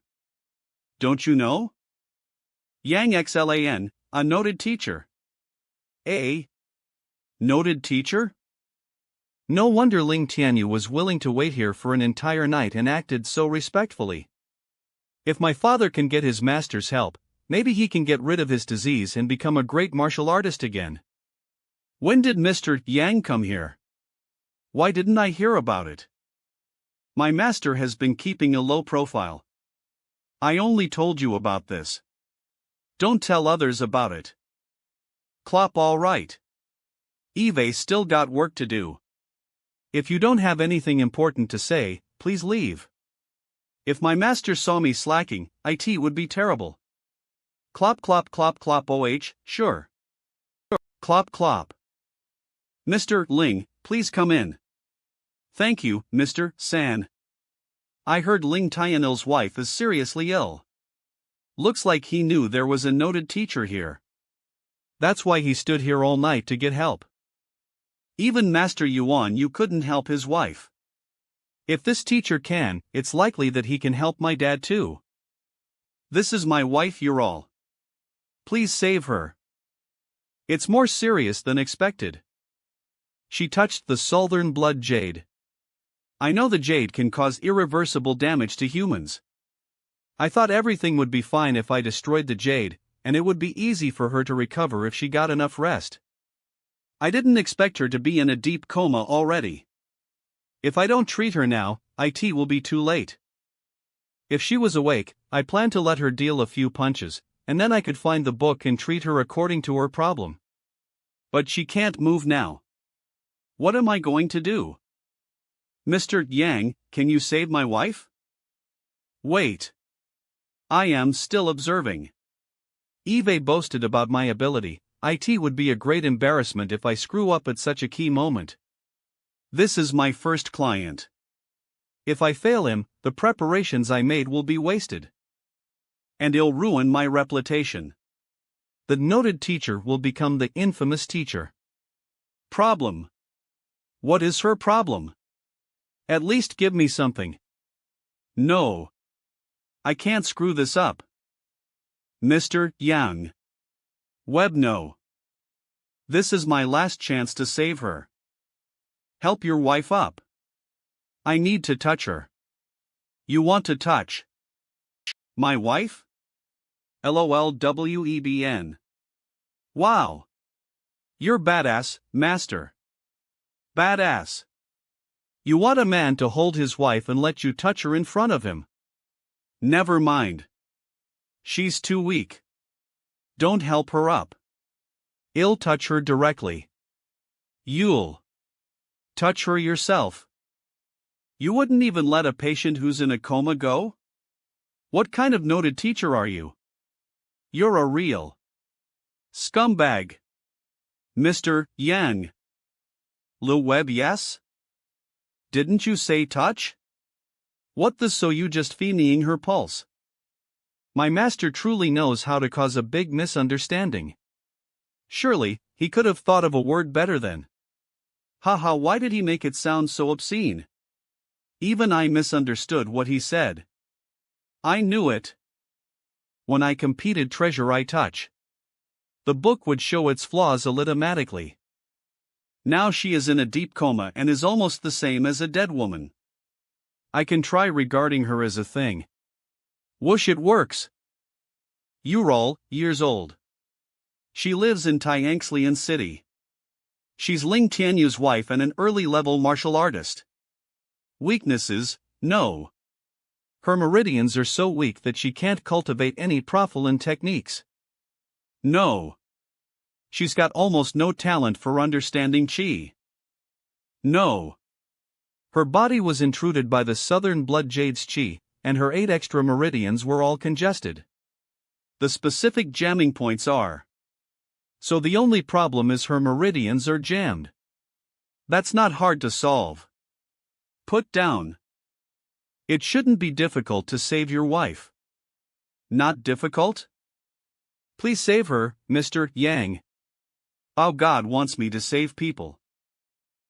Don't you know? Yang Xlan, a noted teacher. A noted teacher? No wonder Ling Tianyu was willing to wait here for an entire night and acted so respectfully. If my father can get his master's help, maybe he can get rid of his disease and become a great martial artist again. When did Mr. Yang come here? Why didn't I hear about it? My master has been keeping a low profile. I only told you about this. Don't tell others about it. Clop, all right. Eve still got work to do. If you don't have anything important to say, please leave. If my master saw me slacking, it would be terrible. Clop oh, sure. Clop. Mr. Ling, please come in. Thank you, Mr. San. I heard Ling Tianyu's wife is seriously ill. Looks like he knew there was a noted teacher here. That's why he stood here all night to get help. Even Master Yuan you couldn't help his wife. If this teacher can, it's likely that he can help my dad too. This is my wife Ural. Please save her. It's more serious than expected. She touched the southern blood jade. I know the jade can cause irreversible damage to humans. I thought everything would be fine if I destroyed the jade, and it would be easy for her to recover if she got enough rest. I didn't expect her to be in a deep coma already. If I don't treat her now, it will be too late. If she was awake, I planned to let her deal a few punches, and then I could find the book and treat her according to her problem. But she can't move now. What am I going to do? Mr. Yang, can you save my wife? Wait. I am still observing. Eve boasted about my ability. It would be a great embarrassment if I screw up at such a key moment. This is my first client. If I fail him, the preparations I made will be wasted. And it'll ruin my reputation. The noted teacher will become the infamous teacher. Problem. What is her problem? At least give me something. No. I can't screw this up. Mr. Yang. Webb, no. This is my last chance to save her. Help your wife up. I need to touch her. You want to touch my wife? LOLWEBN. Wow. You're badass, master. Badass. You want a man to hold his wife and let you touch her in front of him. Never mind. She's too weak. Don't help her up. I'll touch her directly. You'll touch her yourself. You wouldn't even let a patient who's in a coma go? What kind of noted teacher are you? You're a real scumbag. Mr. Yang. Lil Webb, yes? Didn't you say touch? What the so you just feeling her pulse? My master truly knows how to cause a big misunderstanding. Surely, he could have thought of a word better than. Haha, why did he make it sound so obscene? Even I misunderstood what he said. I knew it. When I competed Treasure I Touch, the book would show its flaws automatically. Now she is in a deep coma and is almost the same as a dead woman. I can try regarding her as a thing. Whoosh, it works. Ural, years old. She lives in Tianxian City. She's Ling Tianyu's wife and an early-level martial artist. Weaknesses, no. Her meridians are so weak that she can't cultivate any Profilan techniques. No. She's got almost no talent for understanding Qi. No. Her body was intruded by the southern blood jade's Qi, and her 8 extra meridians were all congested. The specific jamming points are. So the only problem is her meridians are jammed. That's not hard to solve. Put down. It shouldn't be difficult to save your wife. Not difficult? Please save her, Mr. Yang. Oh, God wants me to save people.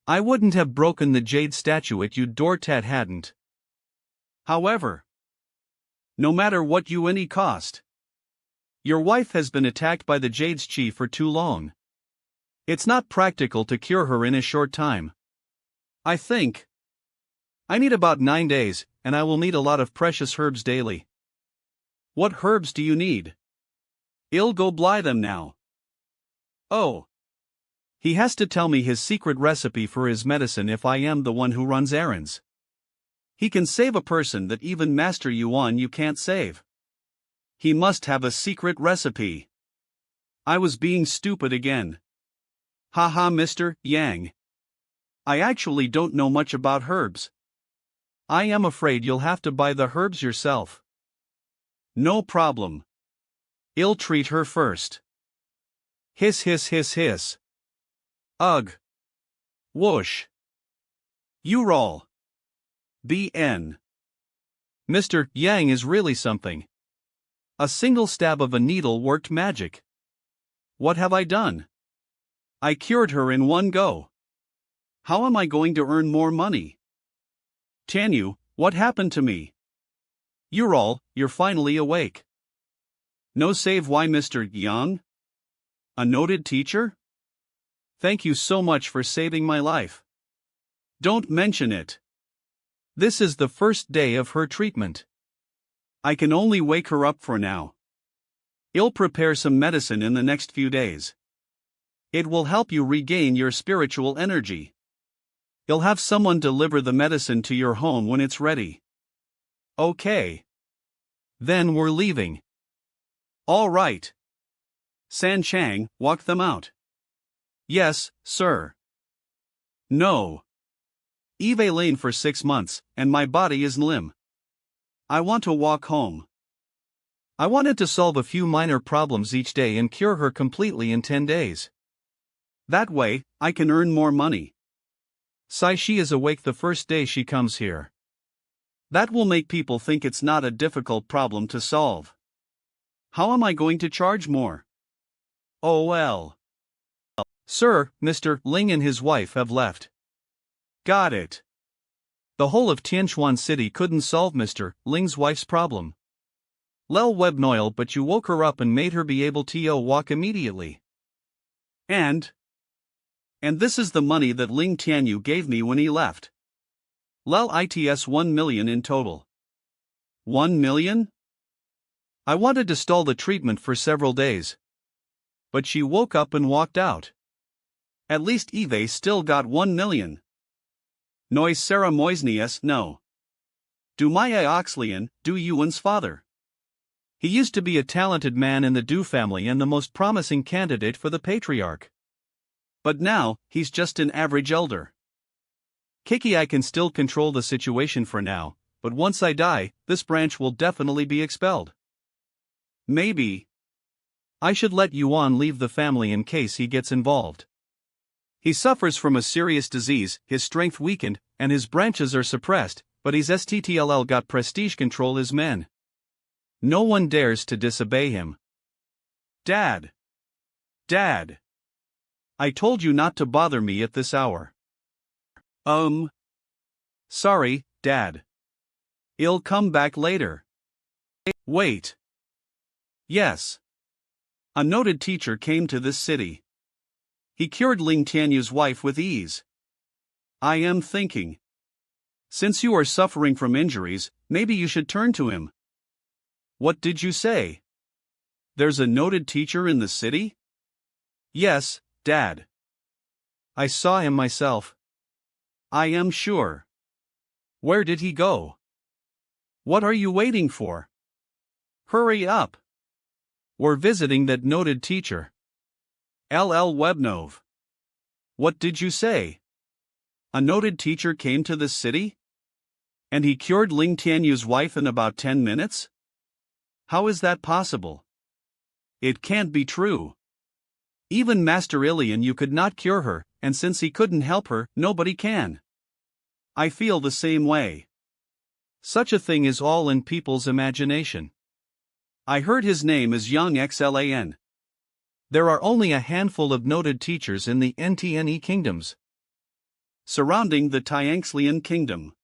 I wouldn't have broken the jade statue if you Dortat hadn't. However, no matter what you any cost, your wife has been attacked by the jade's Qi for too long. It's not practical to cure her in a short time. I think I need about 9 days, and I will need a lot of precious herbs daily. What herbs do you need? I'll go buy them now. Oh. He has to tell me his secret recipe for his medicine if I am the one who runs errands. He can save a person that even Master Yuan you can't save. He must have a secret recipe. I was being stupid again. Haha, Mr. Yang. I actually don't know much about herbs. I am afraid you'll have to buy the herbs yourself. No problem. I'll treat her first. Hiss, hiss, hiss, hiss. Ugh. Whoosh. Ural. BN. Mr. Yang is really something. A single stab of a needle worked magic. What have I done? I cured her in one go. How am I going to earn more money? Tianyu, what happened to me? Ural, you're finally awake. No save why Mr. Yang? A noted teacher? Thank you so much for saving my life. Don't mention it. This is the first day of her treatment. I can only wake her up for now. I'll prepare some medicine in the next few days. It will help you regain your spiritual energy. You'll have someone deliver the medicine to your home when it's ready. Okay. Then we're leaving. All right. San Chang, walk them out. Yes, sir. No. Eve Lane for 6 months, and my body is limp. I want to walk home. I wanted to solve a few minor problems each day and cure her completely in 10 days. That way, I can earn more money. Sai she is awake the first day she comes here. That will make people think it's not a difficult problem to solve. How am I going to charge more? Oh well. Sir, Mr. Ling and his wife have left. Got it. The whole of Tianchuan City couldn't solve Mr. Ling's wife's problem. Lel Webnoil, but you woke her up and made her be able to walk immediately. And this is the money that Ling Tianyu gave me when he left. Lel its 1 million in total. 1 million? I wanted to stall the treatment for several days. But she woke up and walked out. At least Eve still got 1 million. Nois Sarah Moisnius, no. Du Maya Oxlian, Du Yuan's father. He used to be a talented man in the Du family and the most promising candidate for the patriarch. But now, he's just an average elder. Kiki, I can still control the situation for now, but once I die, this branch will definitely be expelled. Maybe I should let Yuan leave the family in case he gets involved. He suffers from a serious disease, his strength weakened, and his branches are suppressed, but he's STTLL got prestige control his men. No one dares to disobey him. Dad! Dad! I told you not to bother me at this hour. Sorry, Dad. I'll come back later. Wait. Yes. A noted teacher came to this city. He cured Ling Tianyu's wife with ease. I am thinking. Since you are suffering from injuries, maybe you should turn to him. What did you say? There's a noted teacher in the city? Yes, Dad. I saw him myself. I am sure. Where did he go? What are you waiting for? Hurry up. We're visiting that noted teacher. LL Webnov. What did you say? A noted teacher came to this city? And he cured Ling Tianyu's wife in about 10 minutes? How is that possible? It can't be true. Even Master Ilian, you could not cure her, and since he couldn't help her, nobody can. I feel the same way. Such a thing is all in people's imagination. I heard his name is Yang Xlan. There are only a handful of noted teachers in the NTNE kingdoms surrounding the Tianxlian kingdom.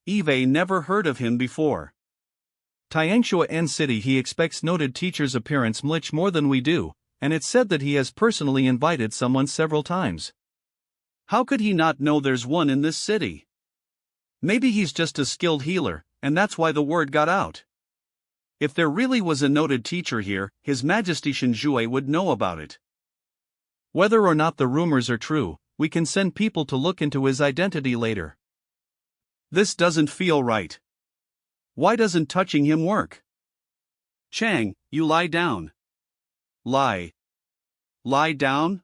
Eve never heard of him before. Tianxua N City, he expects noted teachers' appearance much more than we do, and it's said that he has personally invited someone several times. How could he not know there's one in this city? Maybe he's just a skilled healer, and that's why the word got out. If there really was a noted teacher here, His Majesty Shinjue would know about it. Whether or not the rumors are true, we can send people to look into his identity later. This doesn't feel right. Why doesn't touching him work? Chang, you lie down. Lie down?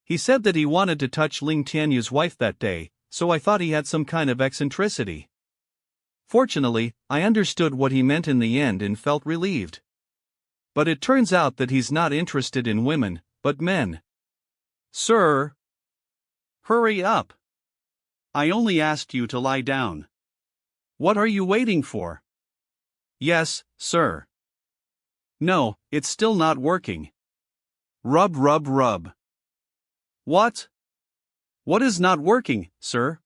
He said that he wanted to touch Ling Tianyu's wife that day, so I thought he had some kind of eccentricity. Fortunately, I understood what he meant in the end and felt relieved. But it turns out that he's not interested in women, but men. Sir! Hurry up! I only asked you to lie down. What are you waiting for? Yes, sir. No, it's still not working. Rub, rub, rub. What? What is not working, sir?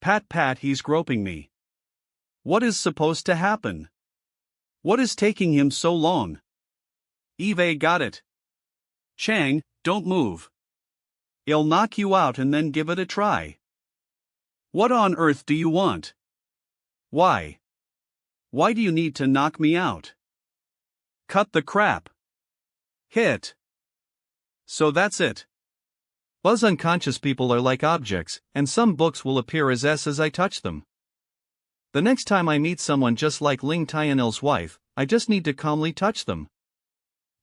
Pat, pat, he's groping me. What is supposed to happen? What is taking him so long? Eve got it. Chang, don't move. I'll knock you out and then give it a try. What on earth do you want? Why? Why do you need to knock me out? Cut the crap. Hit. So that's it. Buzz unconscious people are like objects, and some books will appear as I touch them. The next time I meet someone just like Ling Tianil's wife, I just need to calmly touch them.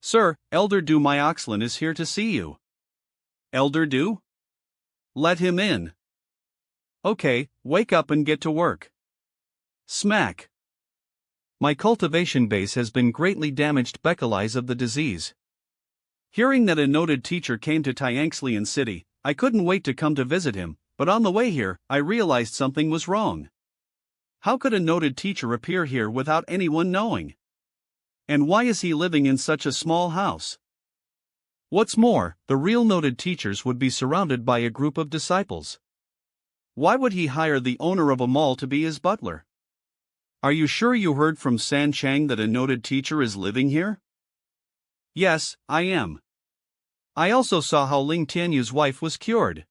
Sir, Elder Du Myoxlin is here to see you. Elder Du? Let him in. Okay, wake up and get to work. Smack. My cultivation base has been greatly damaged because of the disease. Hearing that a noted teacher came to Tianxlian City, I couldn't wait to come to visit him, but on the way here, I realized something was wrong. How could a noted teacher appear here without anyone knowing? And why is he living in such a small house? What's more, the real noted teachers would be surrounded by a group of disciples. Why would he hire the owner of a mall to be his butler? Are you sure you heard from San Chang that a noted teacher is living here? Yes, I am. I also saw how Ling Tianyu's wife was cured.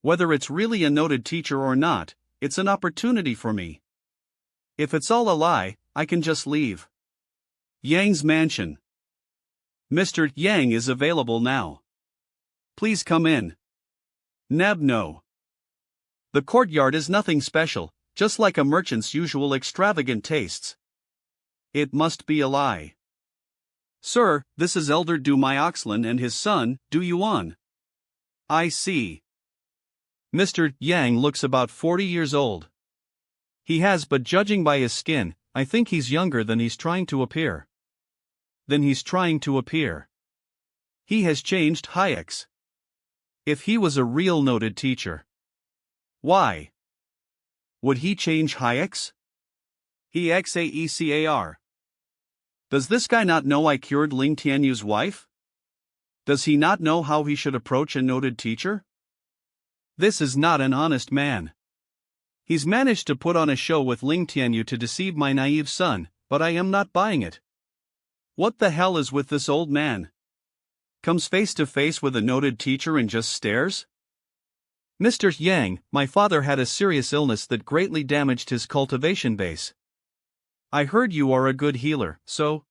Whether it's really a noted teacher or not, it's an opportunity for me. If it's all a lie, I can just leave. Yang's mansion. Mr. Yang is available now. Please come in. Neb no. The courtyard is nothing special, just like a merchant's usual extravagant tastes. It must be a lie. Sir, this is Elder Du Myoxlin and his son, Du Yuan. I see. Mr. Yang looks about 40 years old. He has, but judging by his skin, I think he's younger than he's trying to appear. He has changed Hayek's. If he was a real noted teacher. Why? Would he change Hayek's? He xaecar. Does this guy not know I cured Ling Tianyu's wife? Does he not know how he should approach a noted teacher? This is not an honest man. He's managed to put on a show with Ling Tianyu to deceive my naive son, but I am not buying it. What the hell is with this old man? Comes face to face with a noted teacher and just stares? Mr. Yang, my father had a serious illness that greatly damaged his cultivation base. I heard you are a good healer, so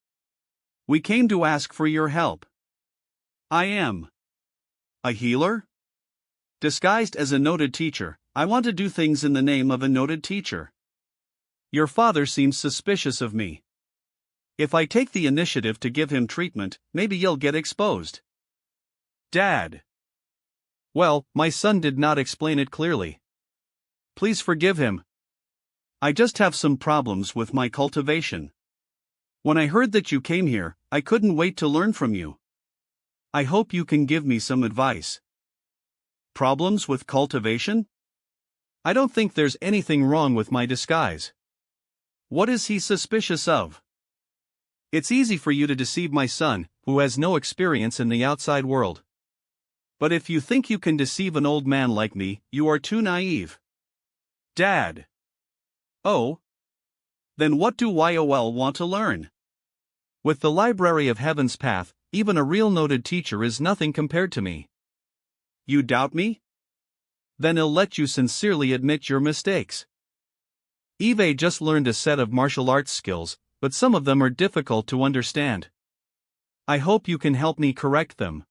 we came to ask for your help. I am a healer? Disguised as a noted teacher, I want to do things in the name of a noted teacher. Your father seems suspicious of me. If I take the initiative to give him treatment, maybe you'll get exposed. Dad. Well, my son did not explain it clearly. Please forgive him. I just have some problems with my cultivation. When I heard that you came here, I couldn't wait to learn from you. I hope you can give me some advice. Problems with cultivation? I don't think there's anything wrong with my disguise. What is he suspicious of? It's easy for you to deceive my son, who has no experience in the outside world. But if you think you can deceive an old man like me, you are too naive. Dad. Oh? Then what do YOL want to learn? With the Library of Heaven's Path, even a real noted teacher is nothing compared to me. You doubt me? Then I'll let you sincerely admit your mistakes. Eve just learned a set of martial arts skills, but some of them are difficult to understand. I hope you can help me correct them.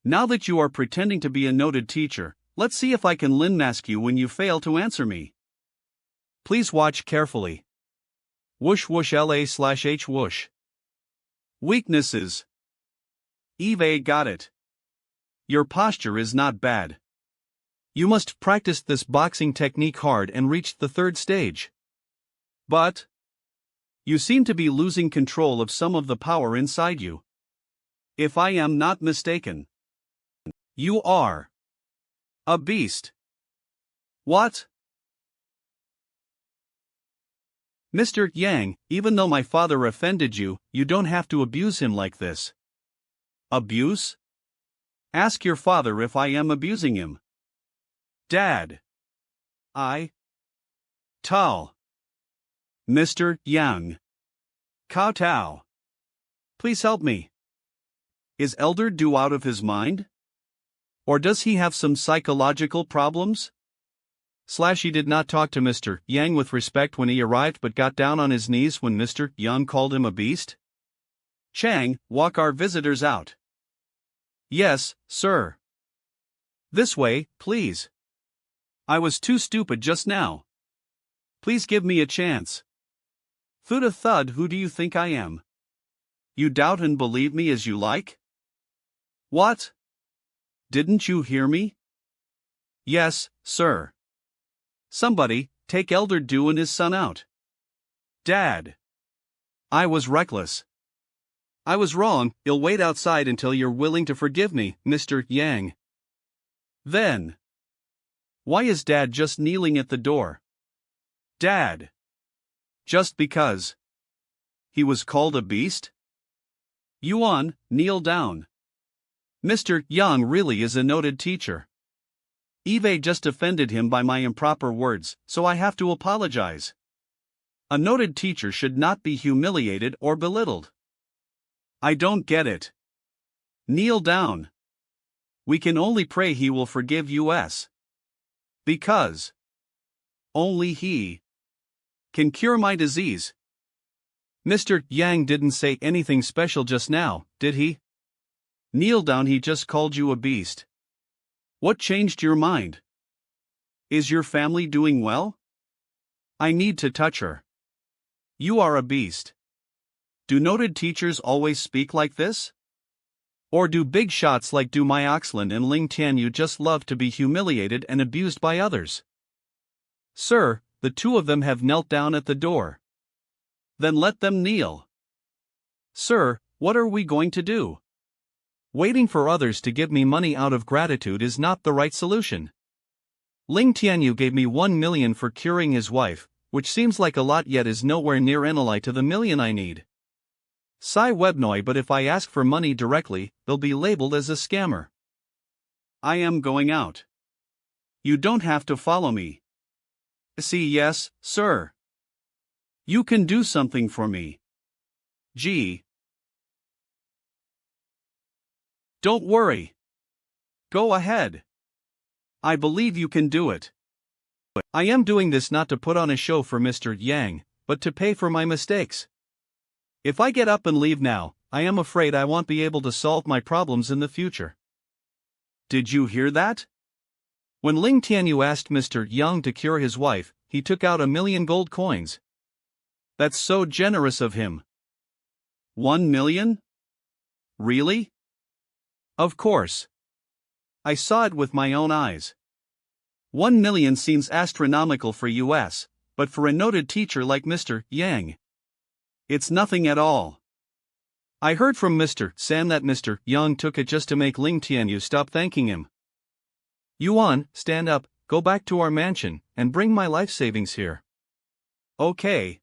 Now that you are pretending to be a noted teacher, let's see if I can Lin mask you when you fail to answer me. Please watch carefully. Whoosh whoosh LA/H whoosh. Weaknesses. Eve got it. Your posture is not bad. You must practice this boxing technique hard and reach the third stage. But you seem to be losing control of some of the power inside you. If I am not mistaken, you are a beast. What? Mr. Yang, even though my father offended you, you don't have to abuse him like this. Abuse? Ask your father if I am abusing him. Dad. Tao. Mr. Yang. Kowtow. Please help me. Is Elder Du out of his mind? Or does he have some psychological problems? He did not talk to Mr. Yang with respect when he arrived but got down on his knees when Mr. Yang called him a beast. Chang, walk our visitors out. Yes, sir. This way, please. I was too stupid just now. Please give me a chance. Thuda thud, who do you think I am? You doubt and believe me as you like? What? Didn't you hear me? Yes, sir. Somebody, take Elder Du and his son out. Dad. I was reckless. I was wrong, I'll wait outside until you're willing to forgive me, Mr. Yang. Then. Why is Dad just kneeling at the door? Dad. Just because. He was called a beast? Yuan, kneel down. Mr. Yang really is a noted teacher. Eve just offended him by my improper words, so I have to apologize. A noted teacher should not be humiliated or belittled. I don't get it. Kneel down. We can only pray he will forgive us. Because only he can cure my disease. Mr. Yang didn't say anything special just now, did he? Kneel down, he just called you a beast. What changed your mind? Is your family doing well? I need to touch her. You are a beast. Do noted teachers always speak like this? Or do big shots like Du Myoxlin and Ling Tianyu just love to be humiliated and abused by others? Sir, the two of them have knelt down at the door. Then let them kneel. Sir, what are we going to do? Waiting for others to give me money out of gratitude is not the right solution. Ling Tianyu gave me 1 million for curing his wife, which seems like a lot yet is nowhere near analy to the million I need. Sai Webnoi, but if I ask for money directly, they'll be labeled as a scammer. I am going out. You don't have to follow me. See, yes, sir. You can do something for me. Gee. Don't worry. Go ahead. I believe you can do it. I am doing this not to put on a show for Mr. Yang, but to pay for my mistakes. If I get up and leave now, I am afraid I won't be able to solve my problems in the future. Did you hear that? When Ling Tianyu asked Mr. Yang to cure his wife, he took out 1 million gold coins. That's so generous of him. 1 million? Really? Of course. I saw it with my own eyes. 1 million seems astronomical for us, but for a noted teacher like Mr. Yang, it's nothing at all. I heard from Mr. San that Mr. Yang took it just to make Ling Tianyu stop thanking him. Yuan, stand up, go back to our mansion, and bring my life savings here. Okay.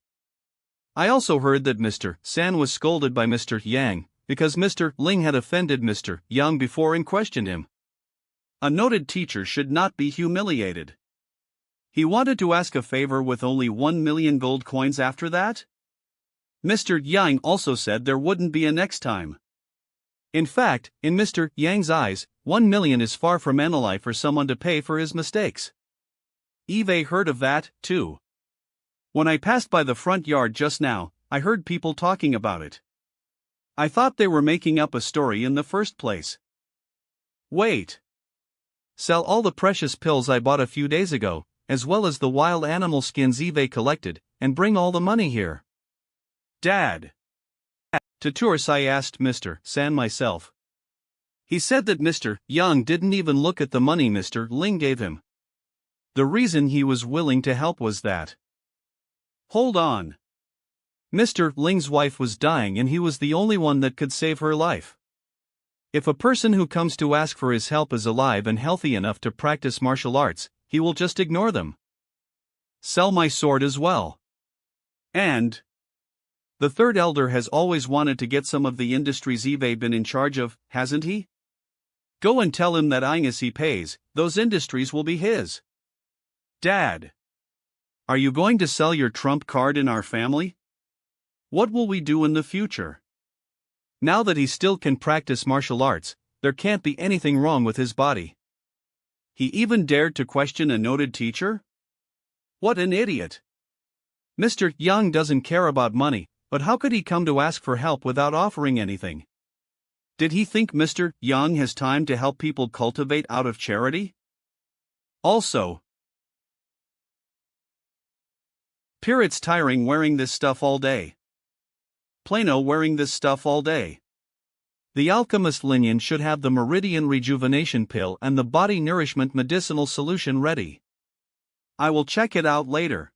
I also heard that Mr. San was scolded by Mr. Yang, because Mr. Ling had offended Mr. Yang before and questioned him. A noted teacher should not be humiliated. He wanted to ask a favor with only 1 million gold coins after that? Mr. Yang also said there wouldn't be a next time. In fact, in Mr. Yang's eyes, 1 million is far from analy for someone to pay for his mistakes. Eve heard of that, too. When I passed by the front yard just now, I heard people talking about it. I thought they were making up a story in the first place. Wait. Sell all the precious pills I bought a few days ago, as well as the wild animal skins Eve collected, and bring all the money here. Dad. To tours I asked Mr. San myself. He said that Mr. Yang didn't even look at the money Mr. Ling gave him. The reason he was willing to help was that. Hold on. Mr. Ling's wife was dying and he was the only one that could save her life. If a person who comes to ask for his help is alive and healthy enough to practice martial arts, he will just ignore them. Sell my sword as well. And the third elder has always wanted to get some of the industries Eve been in charge of, hasn't he? Go and tell him that as he pays, those industries will be his. Dad. Are you going to sell your trump card in our family? What will we do in the future? Now that he still can practice martial arts, there can't be anything wrong with his body. He even dared to question a noted teacher? What an idiot. Mr. Yang doesn't care about money, but how could he come to ask for help without offering anything? Did he think Mr. Yang has time to help people cultivate out of charity? Also, it's tiring wearing this stuff all day. Plano wearing this stuff all day. The alchemist Linian should have the Meridian Rejuvenation Pill and the Body Nourishment Medicinal Solution ready. I will check it out later.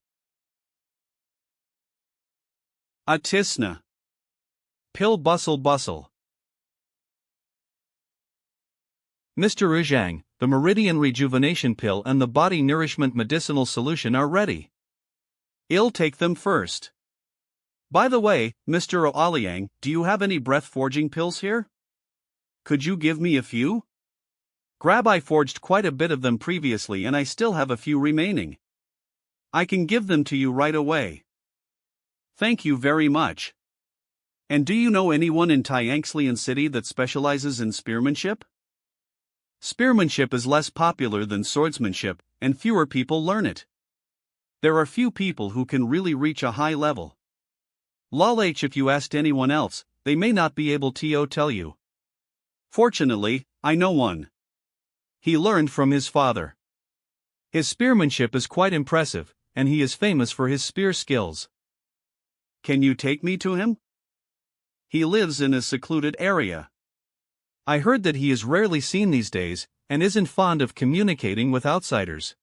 Atisna. Pill bustle bustle. Mr. Zhang, the Meridian Rejuvenation Pill and the Body Nourishment Medicinal Solution are ready. I'll take them first. By the way, Mr. Oaliang, do you have any breath-forging pills here? Could you give me a few? Grab, I forged quite a bit of them previously and I still have a few remaining. I can give them to you right away. Thank you very much. And do you know anyone in Tyanxlian City that specializes in spearmanship? Spearmanship is less popular than swordsmanship, and fewer people learn it. There are few people who can really reach a high level. Lol, if you asked anyone else, they may not be able to tell you. Fortunately, I know one. He learned from his father. His spearmanship is quite impressive, and he is famous for his spear skills. Can you take me to him? He lives in a secluded area. I heard that he is rarely seen these days, and isn't fond of communicating with outsiders.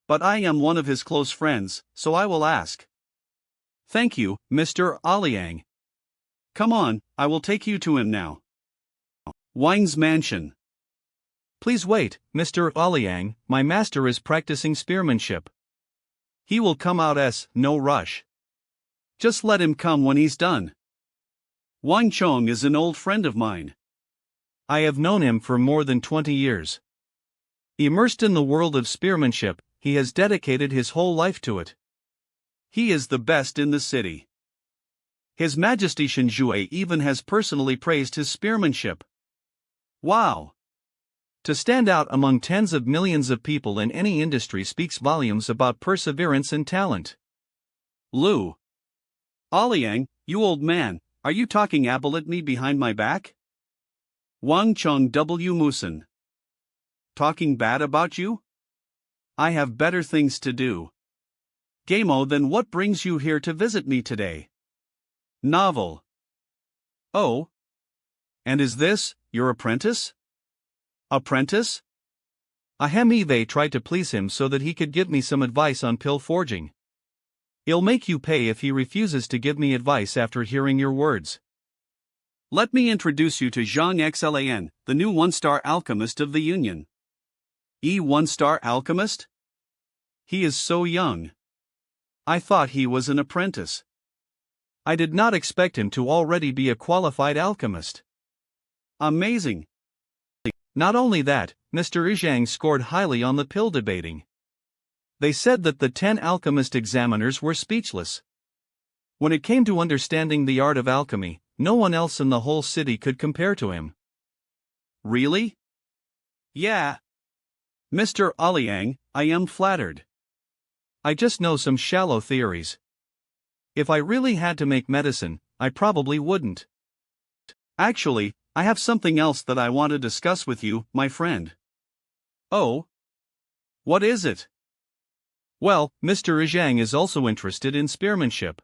But I am one of his close friends, so I will ask. Thank you, Mr. Aliang. Come on, I will take you to him now. Wang's mansion. Please wait, Mr. Aliang, my master is practicing spearmanship. He will come out no rush. Just let him come when he's done. Wang Chong is an old friend of mine. I have known him for more than 20 years. Immersed in the world of spearmanship, he has dedicated his whole life to it. He is the best in the city. His Majesty Shenjue even has personally praised his spearmanship. Wow! To stand out among tens of millions of people in any industry speaks volumes about perseverance and talent. Lu. Aliang, you old man, are you talking apple at me behind my back? Wang Chong W. Musen. Talking bad about you? I have better things to do. Gamo, then what brings you here to visit me today? Novel. Oh. And is this your apprentice? Apprentice? Ahem, tried to please him so that he could give me some advice on pill forging. He'll make you pay if he refuses to give me advice after hearing your words. Let me introduce you to Zhang Xlan, the new one-star alchemist of the Union. One-star alchemist? He is so young. I thought he was an apprentice. I did not expect him to already be a qualified alchemist. Amazing. Not only that, Mr. Zhang scored highly on the pill debating. They said that the 10 alchemist examiners were speechless. When it came to understanding the art of alchemy, no one else in the whole city could compare to him. Really? Yeah. Mr. Aliang, I am flattered. I just know some shallow theories. If I really had to make medicine, I probably wouldn't. Actually, I have something else that I want to discuss with you, my friend. Oh? What is it? Well, Mr. Zhang is also interested in spearmanship.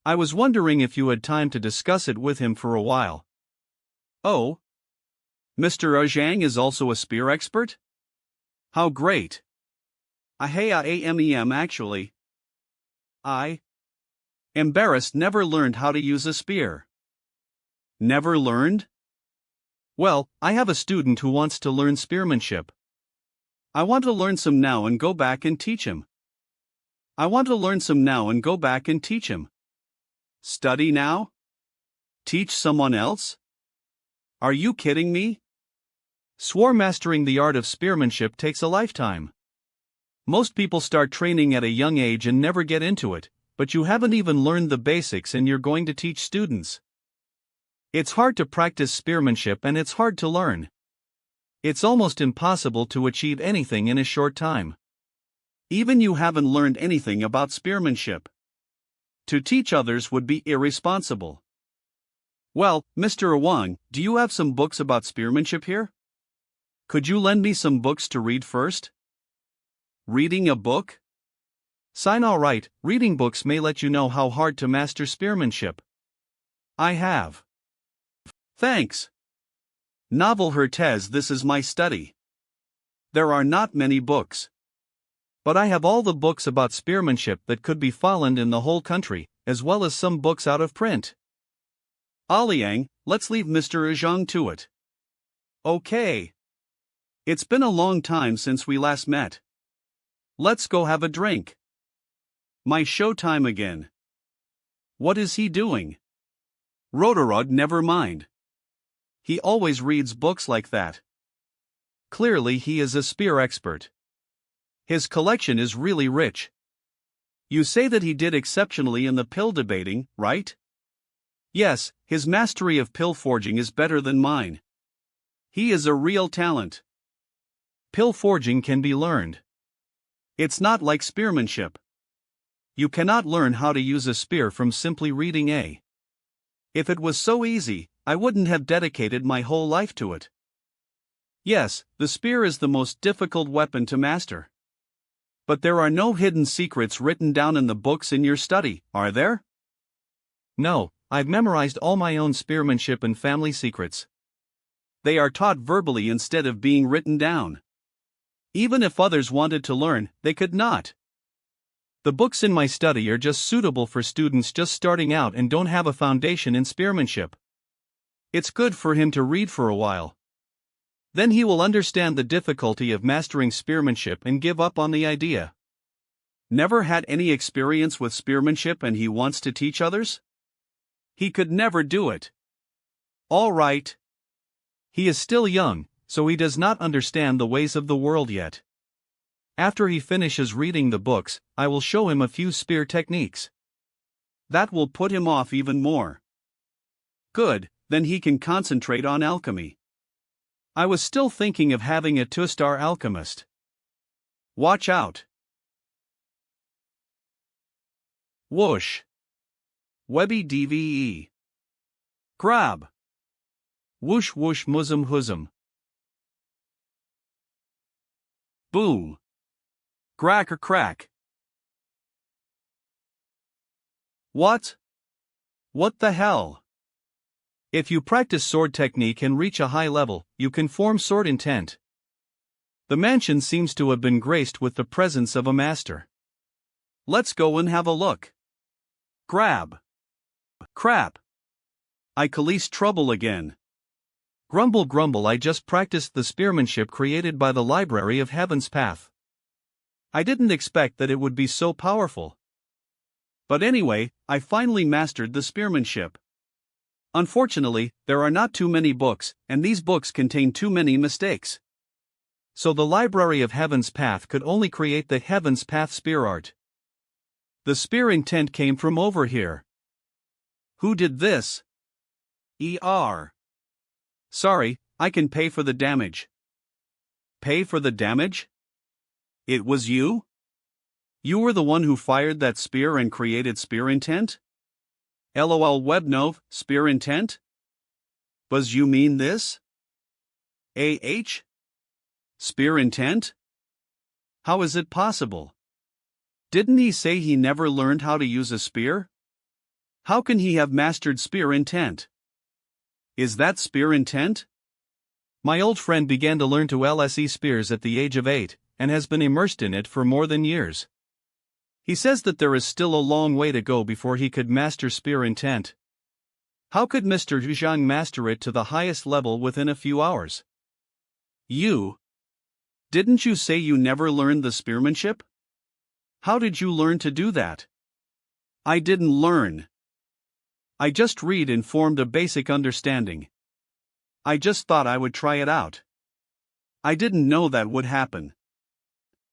I was wondering if you had time to discuss it with him for a while. Oh? Mr. Zhang is also a spear expert? How great! Actually. I. Embarrassed, never learned how to use a spear. Never learned? Well, I have a student who wants to learn spearmanship. I want to learn some now and go back and teach him. Study now? Teach someone else? Are you kidding me? Swore mastering the art of spearmanship takes a lifetime. Most people start training at a young age and never get into it, but you haven't even learned the basics and you're going to teach students. It's hard to practice spearmanship and it's hard to learn. It's almost impossible to achieve anything in a short time. Even you haven't learned anything about spearmanship. To teach others would be irresponsible. Well, Mr. Wang, do you have some books about spearmanship here? Could you lend me some books to read first? Reading a book? Sign all right, reading books may let you know how hard to master spearmanship. I have. Thanks. Novel Hertez, this is my study. There are not many books. But I have all the books about spearmanship that could be found in the whole country, as well as some books out of print. Aliang, let's leave Mr. Zhang to it. Okay. It's been a long time since we last met. Let's go have a drink. My show time again. What is he doing? Rotorod, never mind. He always reads books like that. Clearly he is a spear expert. His collection is really rich. You say that he did exceptionally in the pill debating, right? Yes, his mastery of pill forging is better than mine. He is a real talent. Pill forging can be learned. It's not like spearmanship. You cannot learn how to use a spear from simply reading a. If it was so easy, I wouldn't have dedicated my whole life to it. Yes, the spear is the most difficult weapon to master. But there are no hidden secrets written down in the books in your study, are there? No, I've memorized all my own spearmanship and family secrets. They are taught verbally instead of being written down. Even if others wanted to learn, they could not. The books in my study are just suitable for students just starting out and don't have a foundation in spearmanship. It's good for him to read for a while. Then he will understand the difficulty of mastering spearmanship and give up on the idea. Never had any experience with spearmanship and he wants to teach others? He could never do it. All right. He is still young, so he does not understand the ways of the world yet. After he finishes reading the books, I will show him a few spear techniques. That will put him off even more. Good, then he can concentrate on alchemy. I was still thinking of having a 2-star alchemist. Watch out. Whoosh. Webby DVE. Grab. Whoosh whoosh muzzum huzzum. Boom. Cracker crack. What? What the hell? If you practice sword technique and reach a high level, you can form sword intent. The mansion seems to have been graced with the presence of a master. Let's go and have a look. Grab. Crap. I Khalees trouble again. Grumble grumble, I just practiced the spearmanship created by the Library of Heaven's Path. I didn't expect that it would be so powerful. But anyway, I finally mastered the spearmanship. Unfortunately, there are not too many books, and these books contain too many mistakes. So the Library of Heaven's Path could only create the Heaven's Path spear art. The spear intent came from over here. Who did this? Sorry, I can pay for the damage. Pay for the damage? It was you? You were the one who fired that spear and created spear intent? LOL Webnov, spear intent? Buzz, you mean this? Spear intent? How is it possible? Didn't he say he never learned how to use a spear? How can he have mastered spear intent? Is that spear intent? My old friend began to learn to LSE spears at the age of 8, and has been immersed in it for more than years. He says that there is still a long way to go before he could master spear intent. How could Mr. Zhang master it to the highest level within a few hours? Didn't you say you never learned the spearmanship? How did you learn to do that? I didn't learn. I just read and formed a basic understanding. I just thought I would try it out. I didn't know that would happen.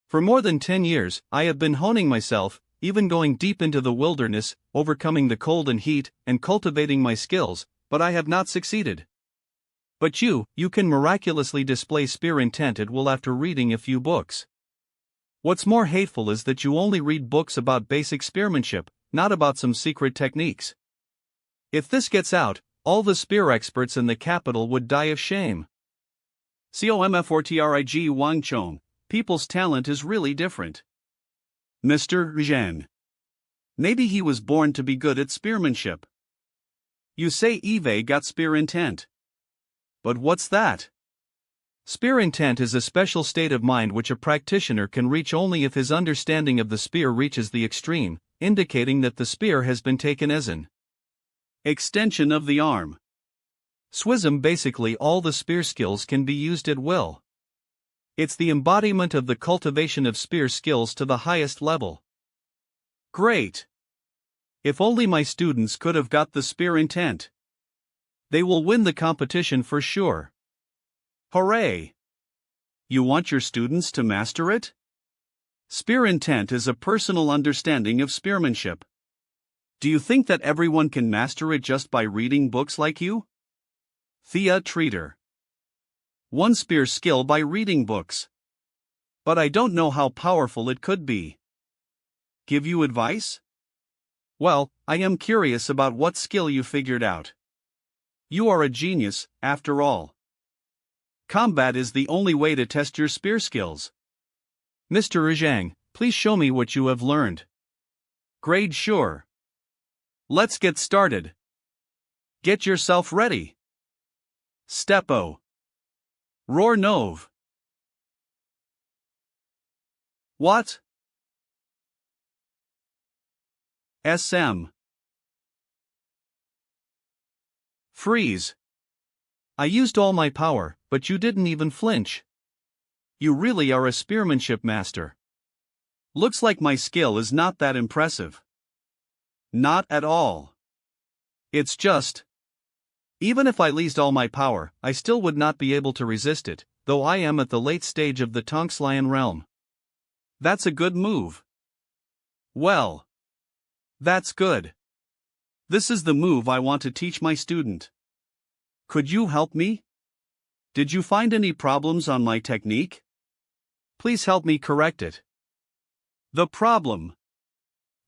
For more than 10 years, I have been honing myself, even going deep into the wilderness, overcoming the cold and heat, and cultivating my skills, but I have not succeeded. But you can miraculously display spear intent at will after reading a few books. What's more hateful is that you only read books about basic spearmanship, not about some secret techniques. If this gets out, all the spear experts in the capital would die of shame. COMF4TRIG Wang Chong. People's talent is really different. Mr. Zhang. Maybe he was born to be good at spearmanship. You say Eve got spear intent. But what's that? Spear intent is a special state of mind which a practitioner can reach only if his understanding of the spear reaches the extreme, indicating that the spear has been taken as an extension of the arm. Swism. Basically all the spear skills can be used at will. It's the embodiment of the cultivation of spear skills to the highest level. Great! If only my students could have got the spear intent. They will win the competition for sure. Hooray! You want your students to master it? Spear intent is a personal understanding of spearmanship. Do you think that everyone can master it just by reading books like you? Thea Treater. One spear skill by reading books. But I don't know how powerful it could be. Give you advice? Well, I am curious about what skill you figured out. You are a genius, after all. Combat is the only way to test your spear skills. Mr. Zhang, please show me what you have learned. Grade sure. Let's get started. Get yourself ready. Step O. Roar Nov. What? SM. Freeze. I used all my power, but you didn't even flinch. You really are a spearmanship master. Looks like my skill is not that impressive. Not at all. It's just. Even if I used all my power, I still would not be able to resist it, though I am at the late stage of the Tonks Lion realm. That's a good move. Well. That's good. This is the move I want to teach my student. Could you help me? Did you find any problems on my technique? Please help me correct it. The problem.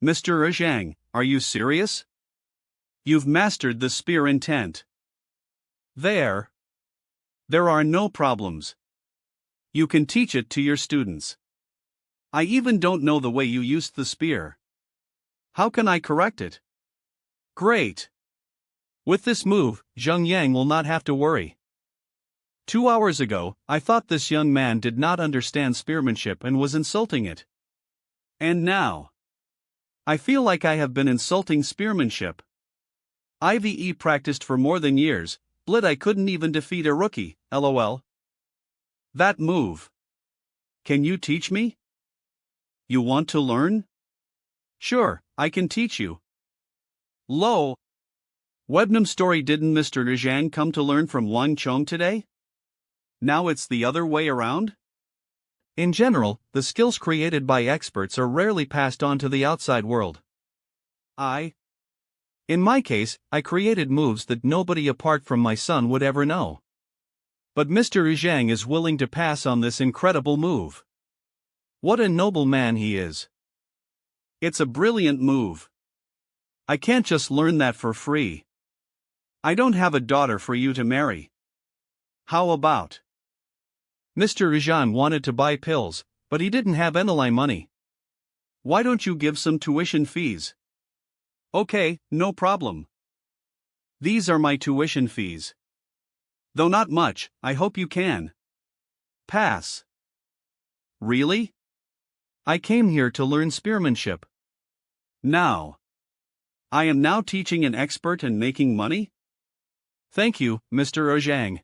Mr. Zhang, are you serious? You've mastered the spear intent. There are no problems. You can teach it to your students. I even don't know the way you used the spear. How can I correct it? Great. With this move, Zheng Yang will not have to worry. 2 hours ago, I thought this young man did not understand spearmanship and was insulting it. And now, I feel like I have been insulting spearmanship. IVE practiced for more than years, but I couldn't even defeat a rookie, lol. That move. Can you teach me? You want to learn? Sure, I can teach you. Lo. Webnum story. Didn't Mr. Zhang come to learn from Wang Chong today? Now it's the other way around? In general, the skills created by experts are rarely passed on to the outside world. In my case, I created moves that nobody apart from my son would ever know. But Mr. Zhang is willing to pass on this incredible move. What a noble man he is. It's a brilliant move. I can't just learn that for free. I don't have a daughter for you to marry. How about? Mr. Zhang wanted to buy pills, but he didn't have any money. Why don't you give some tuition fees? Okay, no problem. These are my tuition fees. Though not much, I hope you can pass. Really? I came here to learn spearmanship. Now. I am now teaching an expert and making money? Thank you, Mr. Zhang.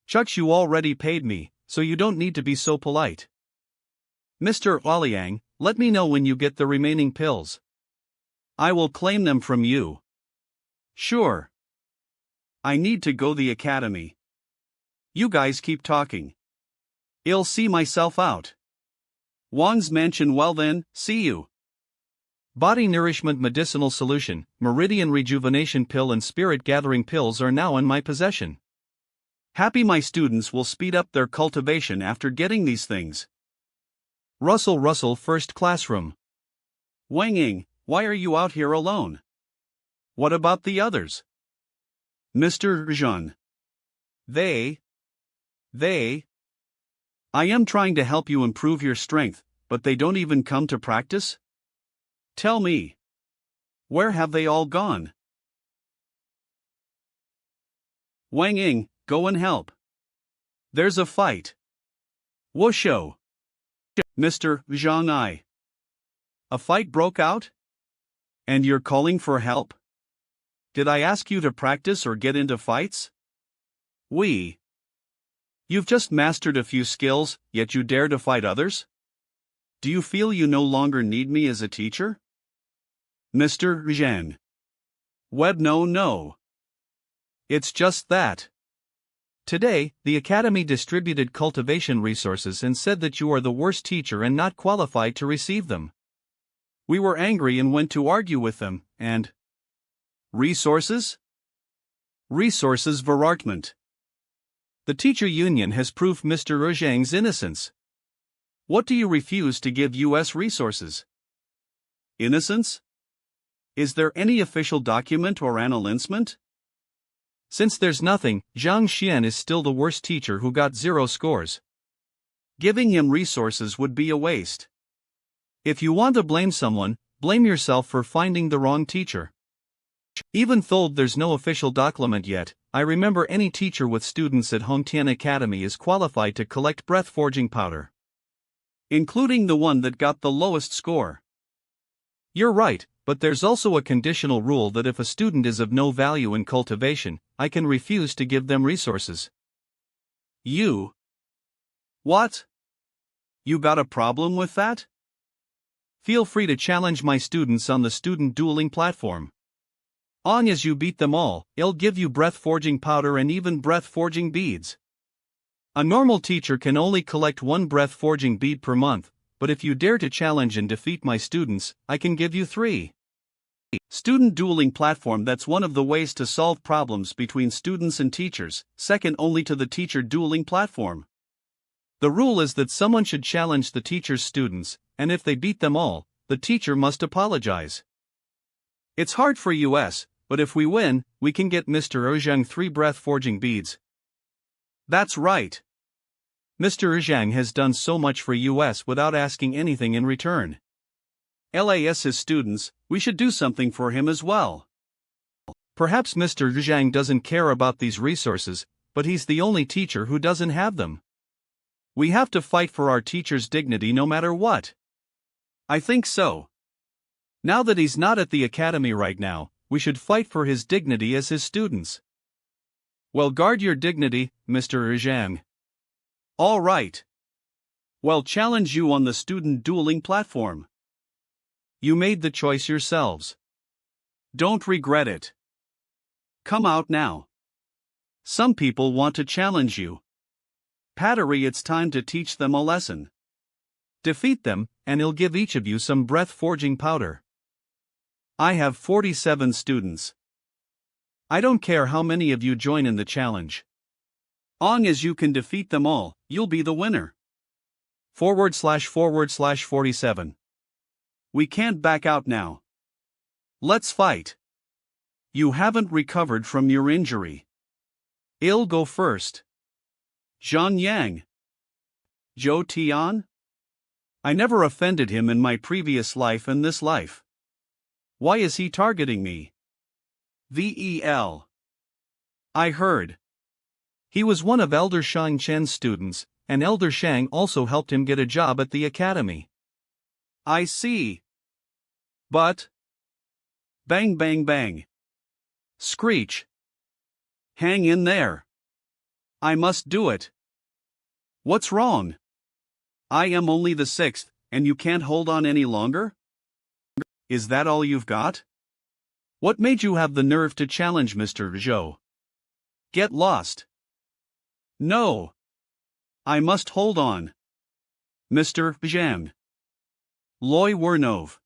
Shucks, you already paid me, so you don't need to be so polite. Mr. Oliang, let me know when you get the remaining pills. I will claim them from you. Sure. I need to go to the academy. You guys keep talking. I'll see myself out. Wang's mansion. Well then, see you. Body Nourishment Medicinal Solution, Meridian Rejuvenation Pill and Spirit Gathering Pills are now in my possession. Happy my students will speed up their cultivation after getting these things. Russell First Classroom. Wang Ying, why are you out here alone? What about the others? Mr. Zhang. They. I am trying to help you improve your strength, but they don't even come to practice? Tell me. Where have they all gone? Wang Ying, go and help. There's a fight. Whoosho. Mr. Zhang. A fight broke out? And you're calling for help? Did I ask you to practice or get into fights? You've just mastered a few skills, yet you dare to fight others? Do you feel you no longer need me as a teacher? Mr. Zhang. No. It's just that. Today, the Academy distributed cultivation resources and said that you are the worst teacher and not qualified to receive them. We were angry and went to argue with them, and... Resources? Resources verargument. The teacher union has proved Mr. Zhang's innocence. What do you refuse to give U.S. resources? Innocence? Is there any official document or announcement? Since there's nothing, Zhang Xian is still the worst teacher who got 0 scores. Giving him resources would be a waste. If you want to blame someone, blame yourself for finding the wrong teacher. Even though there's no official document yet, I remember any teacher with students at Hongtian Academy is qualified to collect breath-forging powder. Including the one that got the lowest score. You're right, but there's also a conditional rule that if a student is of no value in cultivation, I can refuse to give them resources. You? What? You got a problem with that? Feel free to challenge my students on the student dueling platform. Long as you beat them all, I'll give you breath-forging powder and even breath-forging beads. A normal teacher can only collect 1 breath-forging bead per month, but if you dare to challenge and defeat my students, I can give you 3. Student dueling platform. That's one of the ways to solve problems between students and teachers, second only to the teacher dueling platform. The rule is that someone should challenge the teacher's students, and if they beat them all, the teacher must apologize. It's hard for us, but if we win, we can get Mr. Zhang 3 breath-forging beads. That's right. Mr. Zhang has done so much for us without asking anything in return. LAS his students, we should do something for him as well. Perhaps Mr. Zhang doesn't care about these resources, but he's the only teacher who doesn't have them. We have to fight for our teacher's dignity no matter what. I think so. Now that he's not at the academy right now, we should fight for his dignity as his students. Well, guard your dignity, Mr. Zhang. All right. Well, challenge you on the student dueling platform. You made the choice yourselves. Don't regret it. Come out now. Some people want to challenge you. Pattery, it's time to teach them a lesson. Defeat them, and I'll give each of you some breath-forging powder. I have 47 students. I don't care how many of you join in the challenge. Long as you can defeat them all, you'll be the winner. ///47. We can't back out now. Let's fight. You haven't recovered from your injury. I'll go first. Zhang Yang. Zhou Tian? I never offended him in my previous life and this life. Why is he targeting me? VEL. I heard. He was one of Elder Shang Chen's students, and Elder Shang also helped him get a job at the academy. I see. But... Bang bang bang. Screech. Hang in there. I must do it. What's wrong? I am only the 6th, and you can't hold on any longer? Is that all you've got? What made you have the nerve to challenge Mr. Zhou? Get lost. No. I must hold on. Mr. Zhang. Loi Wernov.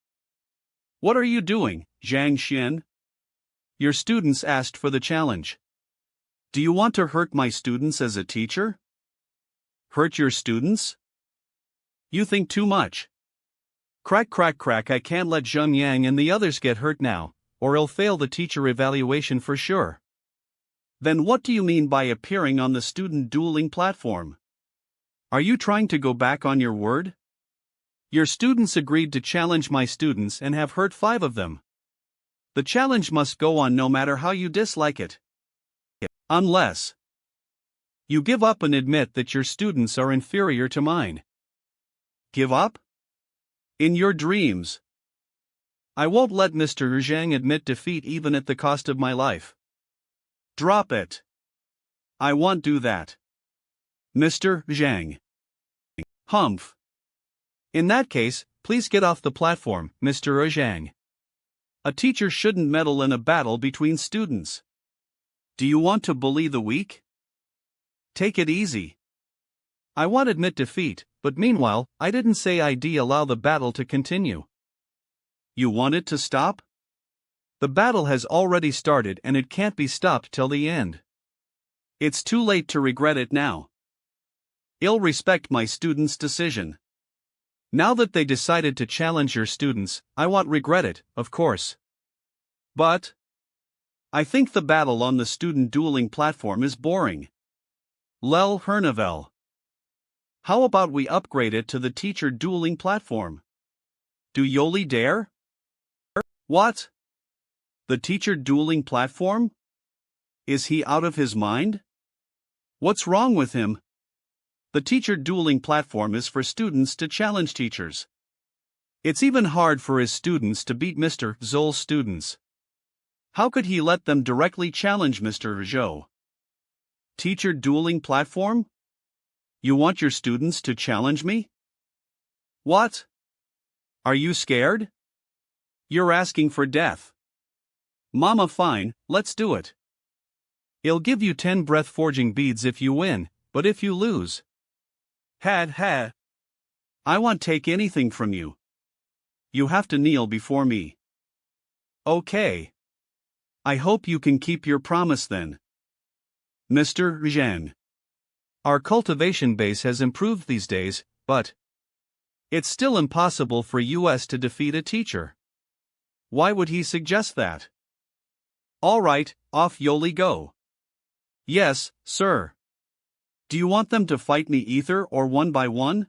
What are you doing, Zhang Xian? Your students asked for the challenge. Do you want to hurt my students as a teacher? Hurt your students? You think too much. Crack crack crack, I can't let Zhang Yang and the others get hurt now, or I'll fail the teacher evaluation for sure. Then what do you mean by appearing on the student dueling platform? Are you trying to go back on your word? Your students agreed to challenge my students and have hurt 5 of them. The challenge must go on no matter how you dislike it. Unless you give up and admit that your students are inferior to mine. Give up? In your dreams. I won't let Mr. Zhang admit defeat even at the cost of my life. Drop it. I won't do that. Mr. Zhang. Humph. In that case, please get off the platform, Mr. Zhang. A teacher shouldn't meddle in a battle between students. Do you want to bully the weak? Take it easy. I won't admit defeat, but meanwhile, I didn't say I'd allow the battle to continue. You want it to stop? The battle has already started and it can't be stopped till the end. It's too late to regret it now. I'll respect my students' decision. Now that they decided to challenge your students, I won't regret it, of course. But I think the battle on the student dueling platform is boring. Lel Hernavel. How about we upgrade it to the teacher dueling platform? Do Yoli dare? What? The teacher dueling platform? Is he out of his mind? What's wrong with him? The teacher dueling platform is for students to challenge teachers. It's even hard for his students to beat Mr. Zol's students. How could he let them directly challenge Mr. Zhou? Teacher dueling platform? You want your students to challenge me? What? Are you scared? You're asking for death. Mama, fine, let's do it. I'll give you 10 breath-forging beads if you win, but if you lose... I won't take anything from you. You have to kneel before me. Okay. I hope you can keep your promise then. Mr. Zhang. Our cultivation base has improved these days, but it's still impossible for us to defeat a teacher. Why would he suggest that? All right, off Yoli go. Yes, sir. Do you want them to fight me either or one by one?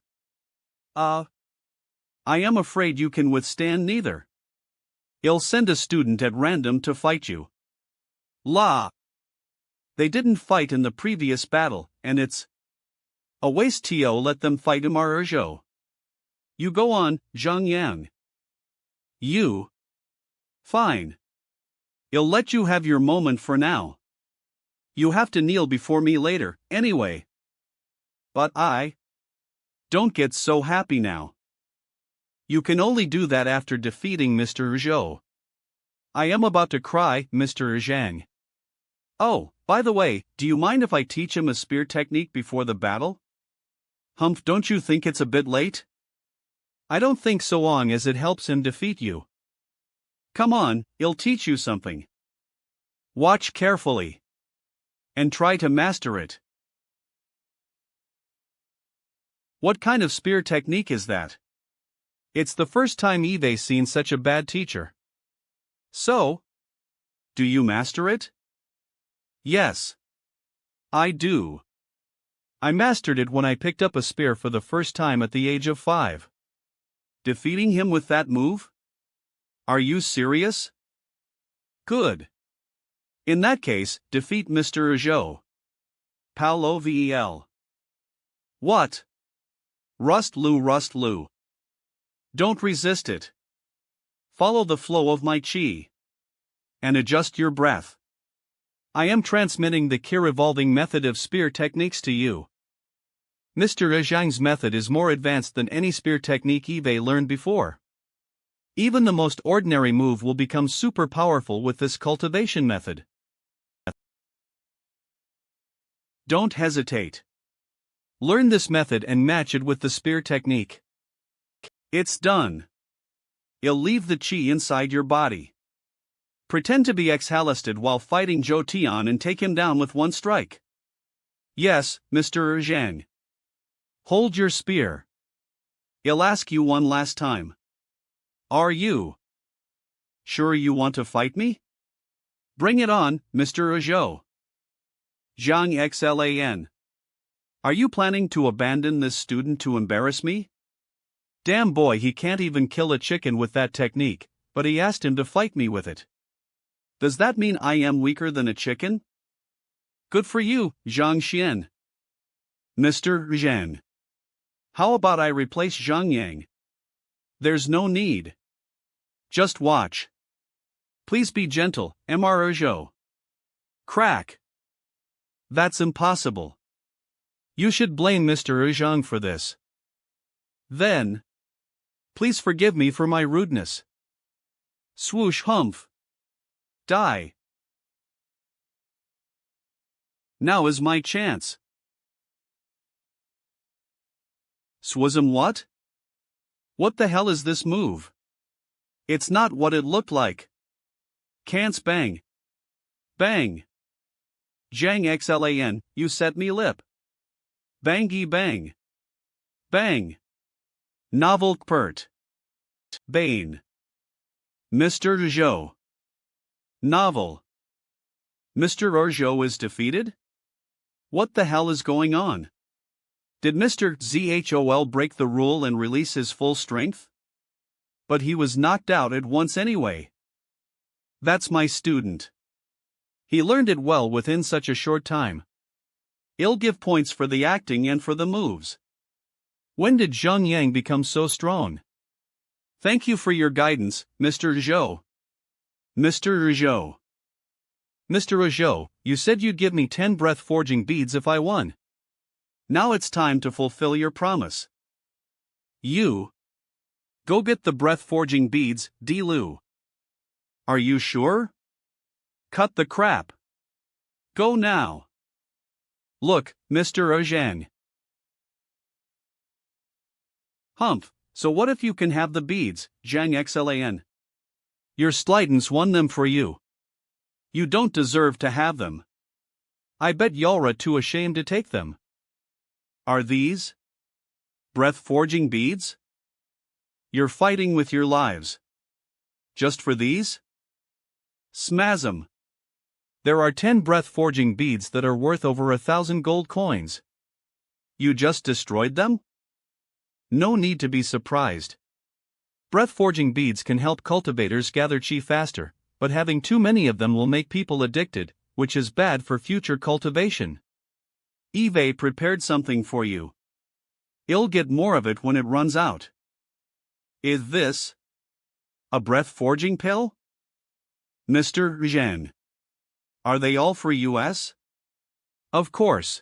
I am afraid you can withstand neither. I'll send a student at random to fight you. La! They didn't fight in the previous battle, and it's a waste to let them fight Imar Zhou. You go on, Zhang Yang. You? Fine. I'll let you have your moment for now. You have to kneel before me later, anyway. But I don't get so happy now. You can only do that after defeating Mr. Zhou. I am about to cry, Mr. Zhang. Oh, by the way, do you mind if I teach him a spear technique before the battle? Humph, don't you think it's a bit late? I don't think so long as it helps him defeat you. Come on, I'll teach you something. Watch carefully. And try to master it. What kind of spear technique is that? It's the first time Eve's seen such a bad teacher. So, do you master it? Yes. I do. I mastered it when I picked up a spear for the first time at the age of 5. Defeating him with that move? Are you serious? Good. In that case, defeat Mr. Zhou. Paulo Vel. What? Rust Lu. Don't resist it. Follow the flow of my chi. And adjust your breath. I am transmitting the Qi revolving method of spear techniques to you. Mr. Zhang's method is more advanced than any spear technique Eve learned before. Even the most ordinary move will become super powerful with this cultivation method. Don't hesitate. Learn this method and match it with the spear technique. It's done. I'll leave the chi inside your body. Pretend to be exhausted while fighting Zhou Tian and take him down with one strike. Yes, Mr. Zhang. Hold your spear. I'll ask you one last time. Are you sure you want to fight me? Bring it on, Mr. Zhou. Zhang Xlan. Are you planning to abandon this student to embarrass me? Damn boy, he can't even kill a chicken with that technique, but he asked him to fight me with it. Does that mean I am weaker than a chicken? Good for you, Zhang Xian. Mr. Zhang. How about I replace Zhang Yang? There's no need. Just watch. Please be gentle, Mr. Zhou. Crack. That's impossible. You should blame Mr. Zhang for this. Then, please forgive me for my rudeness. Swoosh humph. Die. Now is my chance. Swasm what? What the hell is this move? It's not what it looked like. Can't bang. Bang. Jang xlan, you set me lip. Bangy bang. Bang. Novel pert. Bane. Mr. Zhou. Novel. Mr. Zhou is defeated? What the hell is going on? Did Mr. Zhou break the rule and release his full strength? But he was knocked out at once anyway. That's my student. He learned it well within such a short time. I'll give points for the acting and for the moves. When did Zhang Yang become so strong? Thank you for your guidance, Mr. Zhou. Mr. Zhou. Mr. Zhou, you said you'd give me 10 breath-forging beads if I won. Now it's time to fulfill your promise. You. Go get the breath-forging beads, Di-Lu. Are you sure? Cut the crap. Go now. Look, Mr. Zhang. Humph, so what if you can have the beads, Zhang xlan? Your Slidens won them for you. You don't deserve to have them. I bet Yalra too ashamed to take them. Are these breath-forging beads? You're fighting with your lives. Just for these? Smasm. There are 10 breath-forging beads that are worth over 1,000 gold coins. You just destroyed them? No need to be surprised. Breath-forging beads can help cultivators gather chi faster, but having too many of them will make people addicted, which is bad for future cultivation. Eve prepared something for you. I'll get more of it when it runs out. Is this a breath-forging pill? Mr. Zhang. Are they all for US? Of course.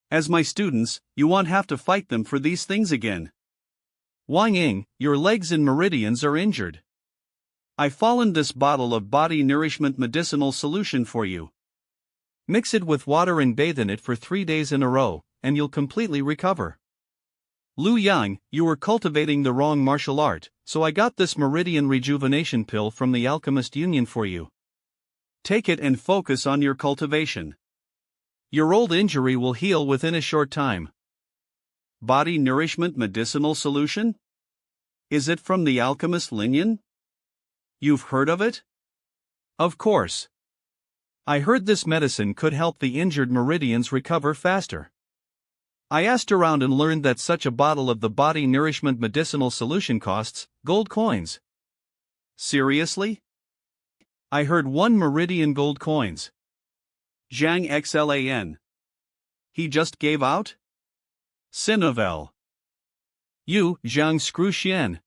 As my students, you won't have to fight them for these things again. Wang Ying, your legs and meridians are injured. I fallen this bottle of body nourishment medicinal solution for you. Mix it with water and bathe in it for 3 days in a row, and you'll completely recover. Lu Yang, you were cultivating the wrong martial art, so I got this meridian rejuvenation pill from the Alchemist Union for you. Take it and focus on your cultivation. Your old injury will heal within a short time. Body nourishment medicinal solution? Is it from the Alchemist Union? You've heard of it? Of course. I heard this medicine could help the injured meridians recover faster. I asked around and learned that such a bottle of the body nourishment medicinal solution costs gold coins. Seriously? I heard 1 meridian gold coins. Zhang xlan. He just gave out? Sinovel. You, Zhang Screw Xian.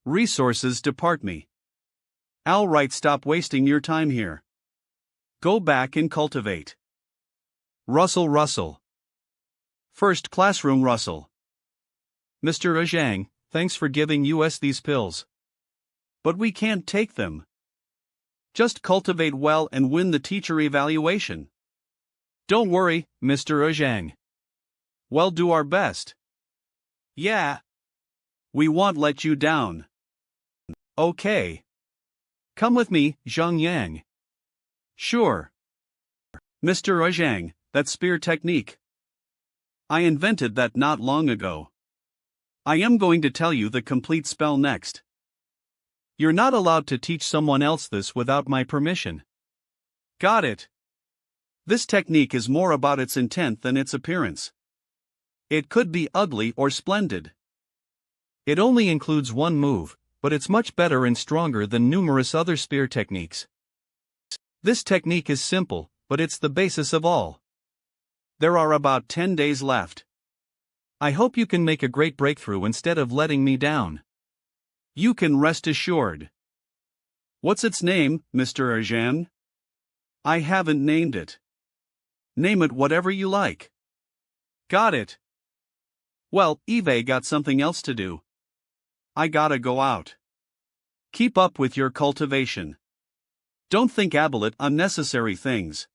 Resources depart me. All right, stop wasting your time here. Go back and cultivate. Russell. First classroom Russell. Mr. Zhang, thanks for giving us these pills. But we can't take them. Just cultivate well and win the teacher evaluation. Don't worry, Mr. Zhang. We'll do our best. Yeah. We won't let you down. Okay. Come with me, Zhang Yang. Sure. Mr. Zhang, that spear technique. I invented that not long ago. I am going to tell you the complete spell next. You're not allowed to teach someone else this without my permission. Got it. This technique is more about its intent than its appearance. It could be ugly or splendid. It only includes 1 move, but it's much better and stronger than numerous other spear techniques. This technique is simple, but it's the basis of all. There are about 10 days left. I hope you can make a great breakthrough instead of letting me down. You can rest assured. What's its name, Mr. Zhang? I haven't named it. Name it whatever you like. Got it. Well, Eve got something else to do. I gotta go out. Keep up with your cultivation. Don't think about unnecessary things.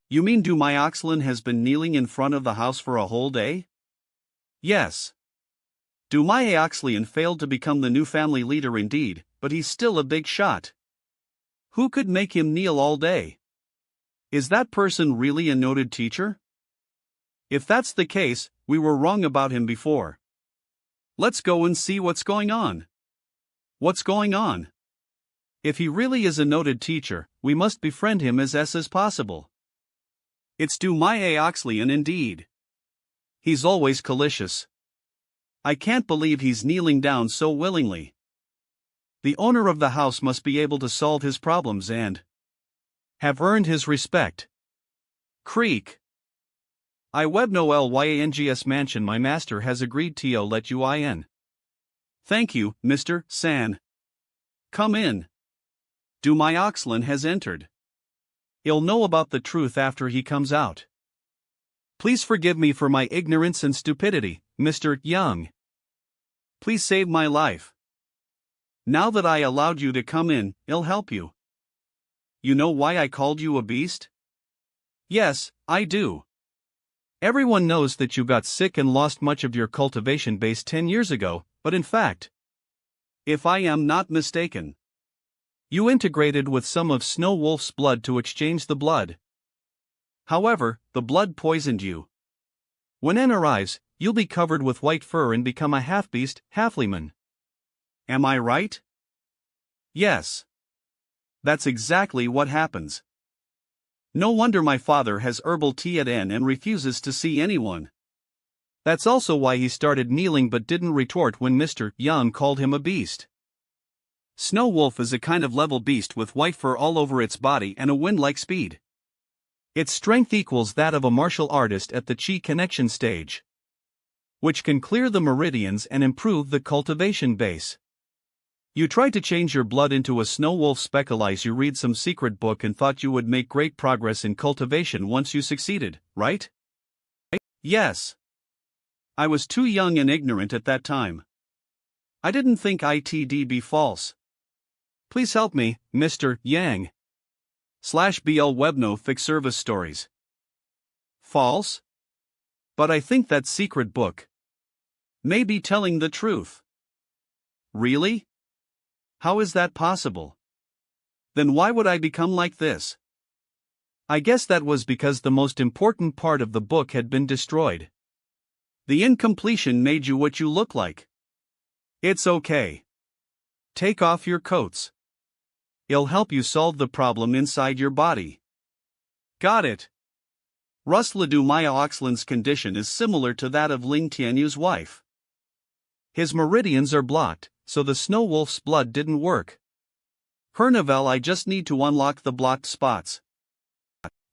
You mean Dumyoxlin has been kneeling in front of the house for a whole day? Yes. Oxlian failed to become the new family leader indeed, but he's still a big shot. Who could make him kneel all day? Is that person really a noted teacher? If that's the case, we were wrong about him before. Let's go and see what's going on. What's going on? If he really is a noted teacher, we must befriend him as possible. It's Oxlian indeed. He's always malicious. I can't believe he's kneeling down so willingly. The owner of the house must be able to solve his problems and have earned his respect. Creak. I webno lyangs mansion. My master has agreed to let you in. Thank you, Mr. San. Come in. Oxlian has entered. He'll know about the truth after he comes out. Please forgive me for my ignorance and stupidity, Mr. Young. Please save my life. Now that I allowed you to come in, I'll help you. You know why I called you a beast? Yes, I do. Everyone knows that you got sick and lost much of your cultivation base 10 years ago, but in fact, if I am not mistaken, you integrated with some of Snow Wolf's blood to exchange the blood. However, the blood poisoned you. When N arrives, you'll be covered with white fur and become a half-beast, halflyman. Am I right? Yes. That's exactly what happens. No wonder my father has herbal tea at N and refuses to see anyone. That's also why he started kneeling but didn't retort when Mr. Young called him a beast. Snow Wolf is a kind of level beast with white fur all over its body and a wind-like speed. Its strength equals that of a martial artist at the chi connection stage, which can clear the meridians and improve the cultivation base. You tried to change your blood into a Snow Wolf speckleize. You read some secret book and thought you would make great progress in cultivation once you succeeded, right? Yes. I was too young and ignorant at that time. I didn't think it'd be false. Please help me, Mr. Yang. /BL Webno Fic Service Stories. False? But I think that secret book may be telling the truth. Really? How is that possible? Then why would I become like this? I guess that was because the most important part of the book had been destroyed. The incompletion made you what you look like. It's okay. Take off your coats. It'll help you solve the problem inside your body. Got it. Oxlian's condition is similar to that of Ling Tianyu's wife. His meridians are blocked, so the Snow Wolf's blood didn't work. Hernavel, I just need to unlock the blocked spots.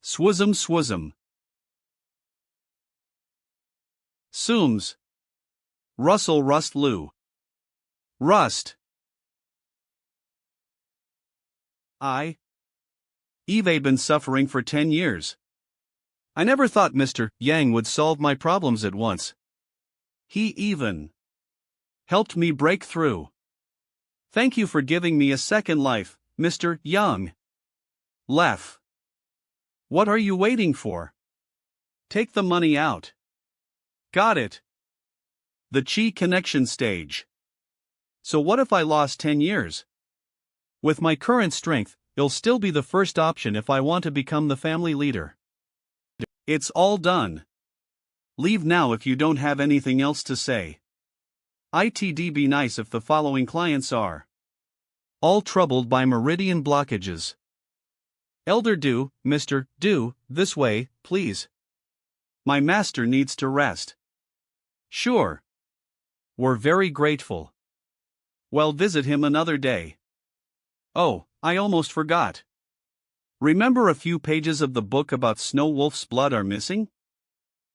Swism. Sooms. Russell Rust Lou. Rust. I've been suffering for 10 years. I never thought Mr. Yang would solve my problems at once. He even helped me break through. Thank you for giving me a second life, Mr. Young. Lef. What are you waiting for? Take the money out. Got it. The chi connection stage. So what if I lost 10 years? With my current strength, it'll still be the first option if I want to become the family leader. It's all done. Leave now if you don't have anything else to say. It'd be nice if the following clients are all troubled by meridian blockages. Elder Do, Mr. Do, this way, please. My master needs to rest. Sure. We're very grateful. Well, visit him another day. Oh, I almost forgot. Remember a few pages of the book about Snow Wolf's blood are missing?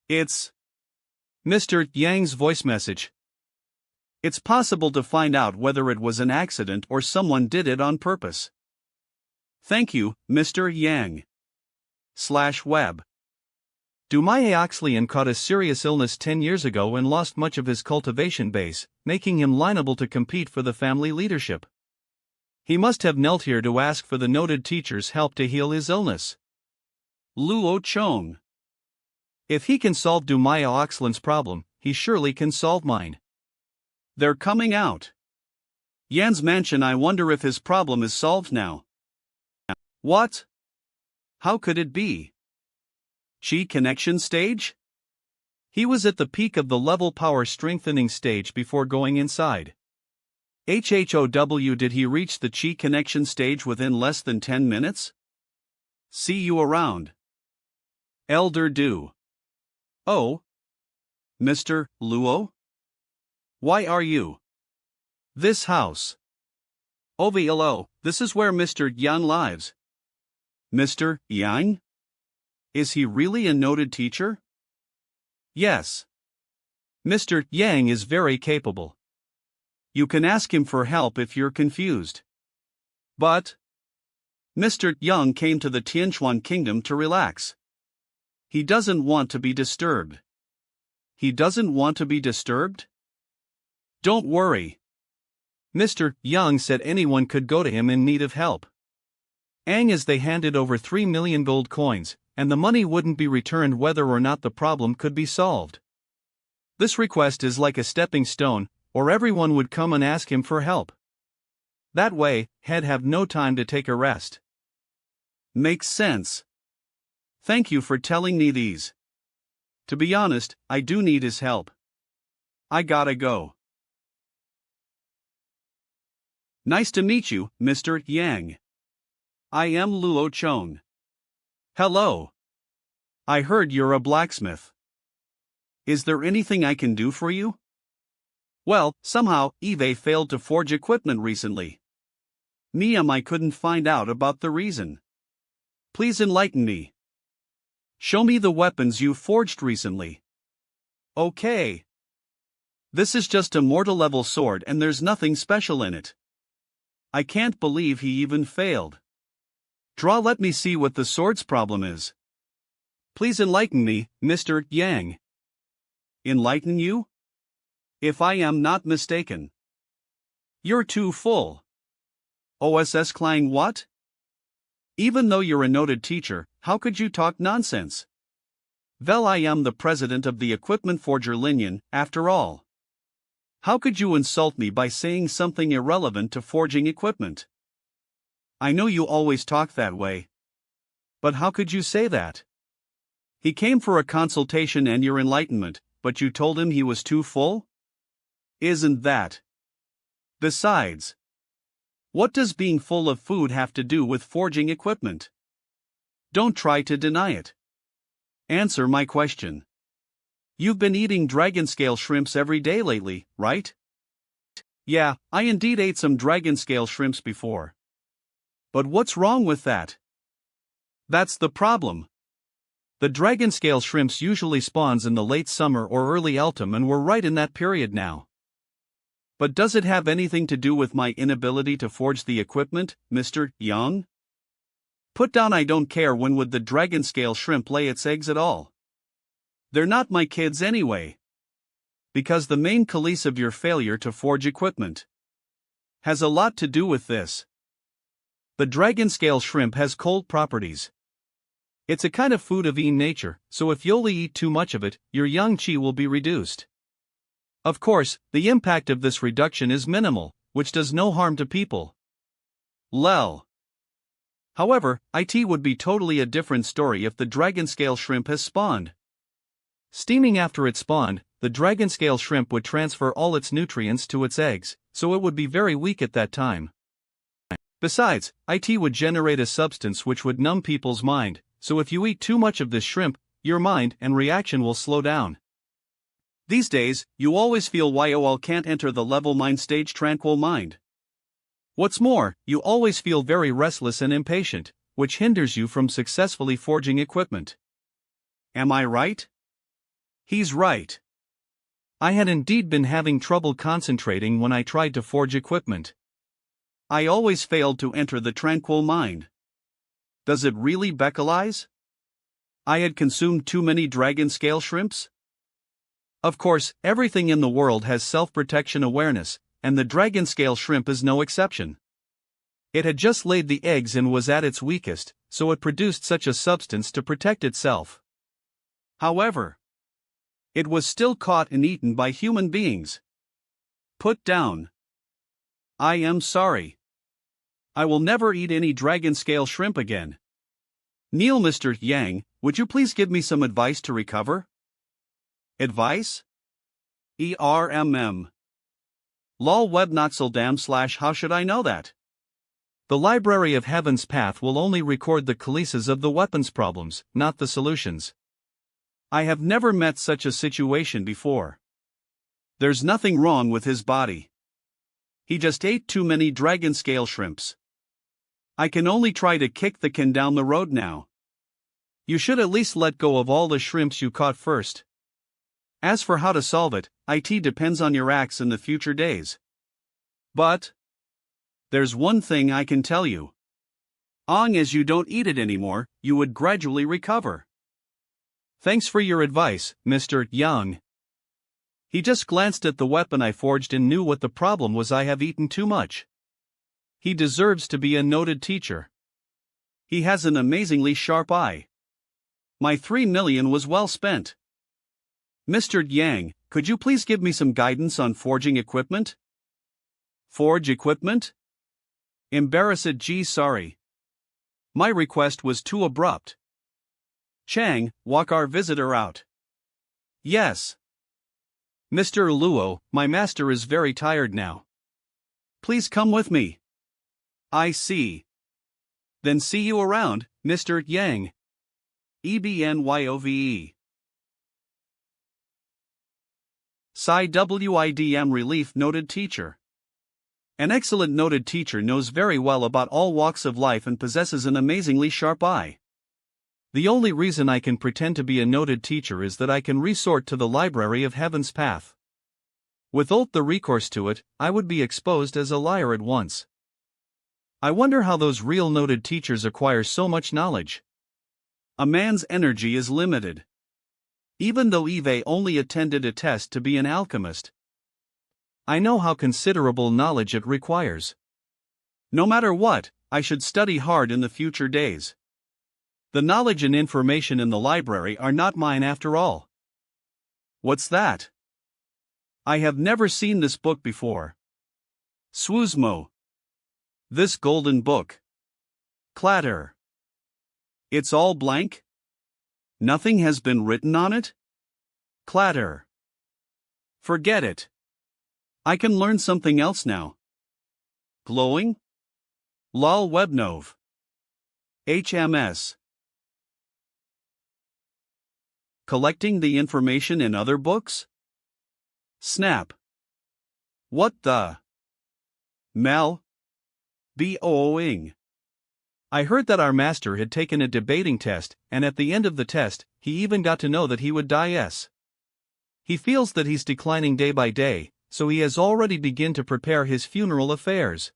It's Mr. Yang's voice message. It's possible to find out whether it was an accident or someone did it on purpose. Thank you, Mr. Yang. /web. Oxlian caught a serious illness 10 years ago and lost much of his cultivation base, making him liable to compete for the family leadership. He must have knelt here to ask for the noted teacher's help to heal his illness. Luo Chong. If he can solve Oxlian's problem, he surely can solve mine. They're coming out. Yan's mansion. I wonder if his problem is solved now. What? How could it be? Chi connection stage? He was at the peak of the level power strengthening stage before going inside. HHOW, did he reach the Chi connection stage within less than 10 minutes? See you around. Elder Do. Oh? Mr. Luo? Why are you? This house. OVLO, this is where Mr. Yang lives. Mr. Yang? Is he really a noted teacher? Yes. Mr. Yang is very capable. You can ask him for help if you're confused. But Mr. Yang came to the Tianquan kingdom to relax. He doesn't want to be disturbed. He doesn't want to be disturbed? Don't worry. Mr. Yang said anyone could go to him in need of help. As they handed over 3 million gold coins, and the money wouldn't be returned whether or not the problem could be solved. This request is like a stepping stone, or everyone would come and ask him for help. That way, he'd have no time to take a rest. Makes sense. Thank you for telling me these. To be honest, I do need his help. I gotta go. Nice to meet you, Mr. Yang. I am Luo Chong. Hello. I heard you're a blacksmith. Is there anything I can do for you? Well, somehow, Eve failed to forge equipment recently. I couldn't find out about the reason. Please enlighten me. Show me the weapons you forged recently. Okay. This is just a mortal level sword and there's nothing special in it. I can't believe he even failed. Let me see what the sword's problem is. Please enlighten me, Mr. Yang. Enlighten you? If I am not mistaken. You're too full. OSS Klang what? Even though you're a noted teacher, how could you talk nonsense? Well, I am the president of the equipment forger Linian, after all. How could you insult me by saying something irrelevant to forging equipment? I know you always talk that way. But how could you say that? He came for a consultation and your enlightenment, but you told him he was too full? Isn't that? Besides, what does being full of food have to do with forging equipment? Don't try to deny it. Answer my question. You've been eating dragon scale shrimps every day lately, right? Yeah, I indeed ate some dragon scale shrimps before. But what's wrong with that? That's the problem. The dragon scale shrimps usually spawns in the late summer or early autumn and we're right in that period now. But does it have anything to do with my inability to forge the equipment, Mr. Yang? Put down I don't care. When would the dragon scale shrimp lay its eggs at all? They're not my kids anyway. Because the main cause of your failure to forge equipment has a lot to do with this. The dragon scale shrimp has cold properties. It's a kind of food of in nature, so if you only eat too much of it, your yang qi will be reduced. Of course, the impact of this reduction is minimal, which does no harm to people. Lel. However, it would be totally a different story if the dragon scale shrimp has spawned. Steaming after it spawned, the dragon scale shrimp would transfer all its nutrients to its eggs, so it would be very weak at that time. Besides, it would generate a substance which would numb people's mind, so if you eat too much of this shrimp, your mind and reaction will slow down. These days, you always feel YOL can't enter the level mind stage tranquil mind. What's more, you always feel very restless and impatient, which hinders you from successfully forging equipment. Am I right? He's right. I had indeed been having trouble concentrating when I tried to forge equipment. I always failed to enter the tranquil mind. Does it really Beccalize? I had consumed too many dragon scale shrimps? Of course, everything in the world has self-protection awareness, and the dragon scale shrimp is no exception. It had just laid the eggs and was at its weakest, so it produced such a substance to protect itself. However, It was still caught and eaten by human beings. Put down. I am sorry. I will never eat any dragon scale shrimp again. Kneel, Mr. Yang, would you please give me some advice to recover? Advice? Lol webnotsildam / how should I know that? The Library of Heaven's Path will only record the cases of the weapons problems, not the solutions. I have never met such a situation before. There's nothing wrong with his body. He just ate too many dragon scale shrimps. I can only try to kick the can down the road now. You should at least let go of all the shrimps you caught first. As for how to solve it, it depends on your acts in the future days. But there's one thing I can tell you. Long as you don't eat it anymore, you would gradually recover. Thanks for your advice, Mr. Yang. He just glanced at the weapon I forged and knew what the problem was. I have eaten too much. He deserves to be a noted teacher. He has an amazingly sharp eye. My 3 million was well spent. Mr. Yang, could you please give me some guidance on forging equipment? Forge equipment? Sorry. My request was too abrupt. Chang, walk our visitor out. Yes. Mr. Luo, my master is very tired now. Please come with me. I see. Then see you around, Mr. Yang. EBNYOVE. Psi WIDM Relief Noted Teacher. An excellent noted teacher knows very well about all walks of life and possesses an amazingly sharp eye. The only reason I can pretend to be a noted teacher is that I can resort to the Library of Heaven's Path. Without the recourse to it, I would be exposed as a liar at once. I wonder how those real noted teachers acquire so much knowledge. A man's energy is limited. Even though Eve only attended a test to be an alchemist, I know how considerable knowledge it requires. No matter what, I should study hard in the future days. The knowledge and information in the library are not mine after all. What's that? I have never seen this book before. Swoosmo. This golden book. Clatter. It's all blank? Nothing has been written on it? Clatter. Forget it. I can learn something else now. Glowing? Lol Webnov. HMS. Collecting the information in other books? Snap. What the? Mel? Boing. I heard that our master had taken a debating test, and at the end of the test, he even got to know that he would die. He feels that he's declining day by day, so he has already begun to prepare his funeral affairs.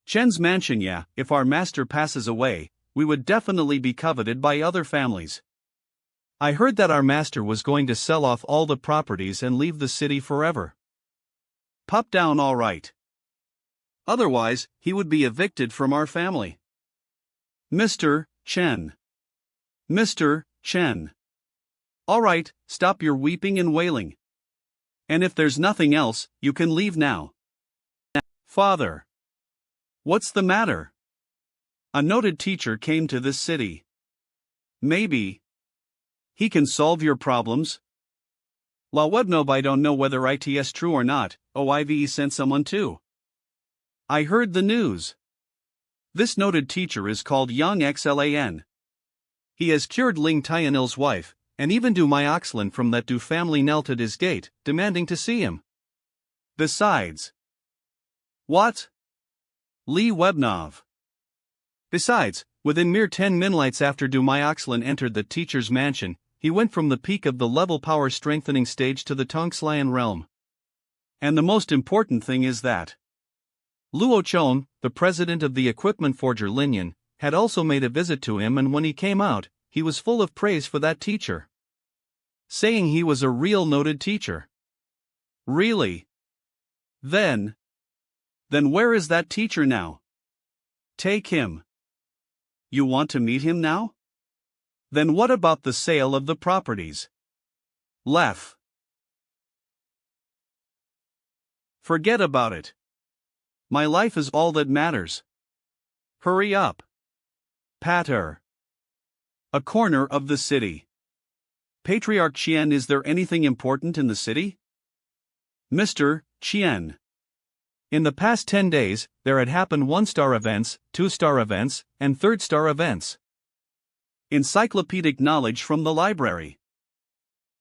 Chen's mansion. Yeah, if our master passes away, we would definitely be coveted by other families. I heard that our master was going to sell off all the properties and leave the city forever. Pop down, all right. Otherwise, he would be evicted from our family. Mr. Chen. Mr. Chen. All right, stop your weeping and wailing. And if there's nothing else, you can leave now. Father. What's the matter? A noted teacher came to this city. Maybe he can solve your problems. La Webnob, I don't know whether it's true or not. OIVE sent someone too. I heard the news. This noted teacher is called Yang Xlan. He has cured Ling Tianil's wife, and even Du Myoxlin from that Du family knelt at his gate, demanding to see him. Besides. What? Li Webnov. Besides, within mere 10 minutes after Du Myoxlin entered the teacher's mansion, he went from the peak of the level power strengthening stage to the Tongxlian realm. And the most important thing is that Luo Chon, the president of the equipment forger Linian, had also made a visit to him, and when he came out, he was full of praise for that teacher, saying he was a real noted teacher. Really? Then where is that teacher now? Take him. You want to meet him now? Then what about the sale of the properties? Laugh. Forget about it. My life is all that matters. Hurry up. Pater. A corner of the city. Patriarch Chien, is there anything important in the city? Mr. Chien. In the past 10 days, there had happened 1-star events, 2-star events, and 3rd-star events. Encyclopedic knowledge from the library.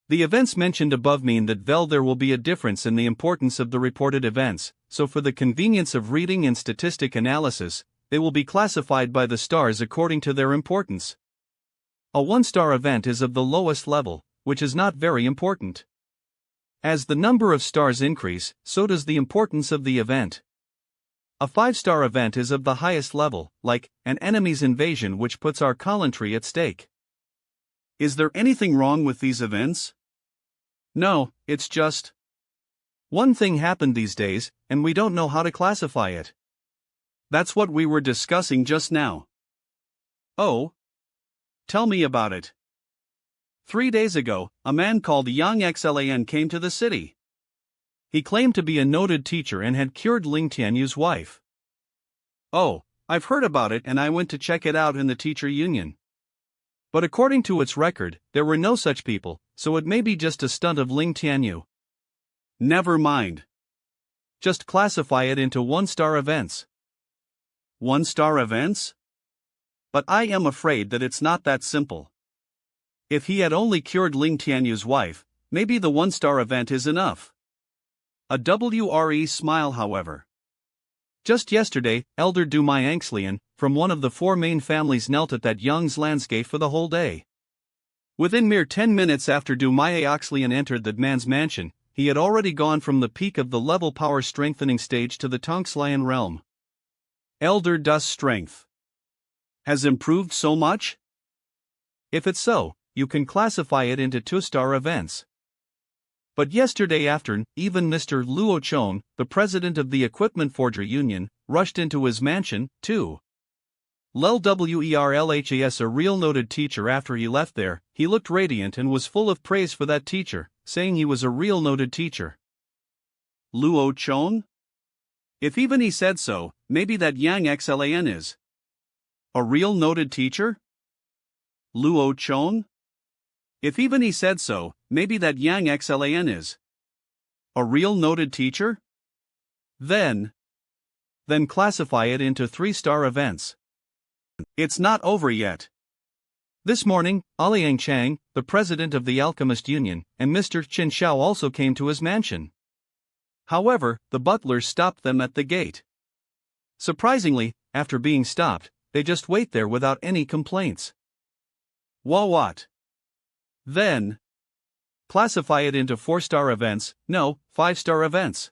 The events mentioned above mean that there will be a difference in the importance of the reported events, so for the convenience of reading and statistic analysis, they will be classified by the stars according to their importance. A 1-star event is of the lowest level, which is not very important. As the number of stars increase, so does the importance of the event. A 5-star event is of the highest level, like an enemy's invasion, which puts our country at stake. Is there anything wrong with these events? No, it's just one thing happened these days, and we don't know how to classify it. That's what we were discussing just now. Oh? Tell me about it. 3 days ago, a man called Yang Xlan came to the city. He claimed to be a noted teacher and had cured Ling Tianyu's wife. Oh, I've heard about it and I went to check it out in the teacher union. But according to its record, there were no such people, so it may be just a stunt of Ling Tianyu. Never mind. Just classify it into 1-star events. 1-star events? But I am afraid that it's not that simple. If he had only cured Ling Tianyu's wife, maybe the 1-star event is enough. A WRE smile, however. Just yesterday, Elder Dumai Angxlian, from one of the 4 main families, knelt at that Yang's landscape for the whole day. Within mere 10 minutes after Dumai Angxlian entered the man's mansion, he had already gone from the peak of the level power strengthening stage to the Tonkslian realm. Elder Dust's strength has improved so much? If it's so, you can classify it into 2-star events. But yesterday afternoon, even Mr. Luo Chong, the president of the Equipment Forger Union, rushed into his mansion, too. Werlhas, a real noted teacher. After he left there, he looked radiant and was full of praise for that teacher, saying he was a real noted teacher. Luo Chong? If even he said so, maybe that Yang Xlan is a real noted teacher? Luo Chong? If even he said so, maybe that Yang Xlan is a real noted teacher? Then classify it into 3-star events. It's not over yet. This morning, Aliang Chang, the president of the Alchemist Union, and Mr. Qin Xiao also came to his mansion. However, the butlers stopped them at the gate. Surprisingly, after being stopped, they just wait there without any complaints. What? Then classify it into 4-star events, no, 5-star events.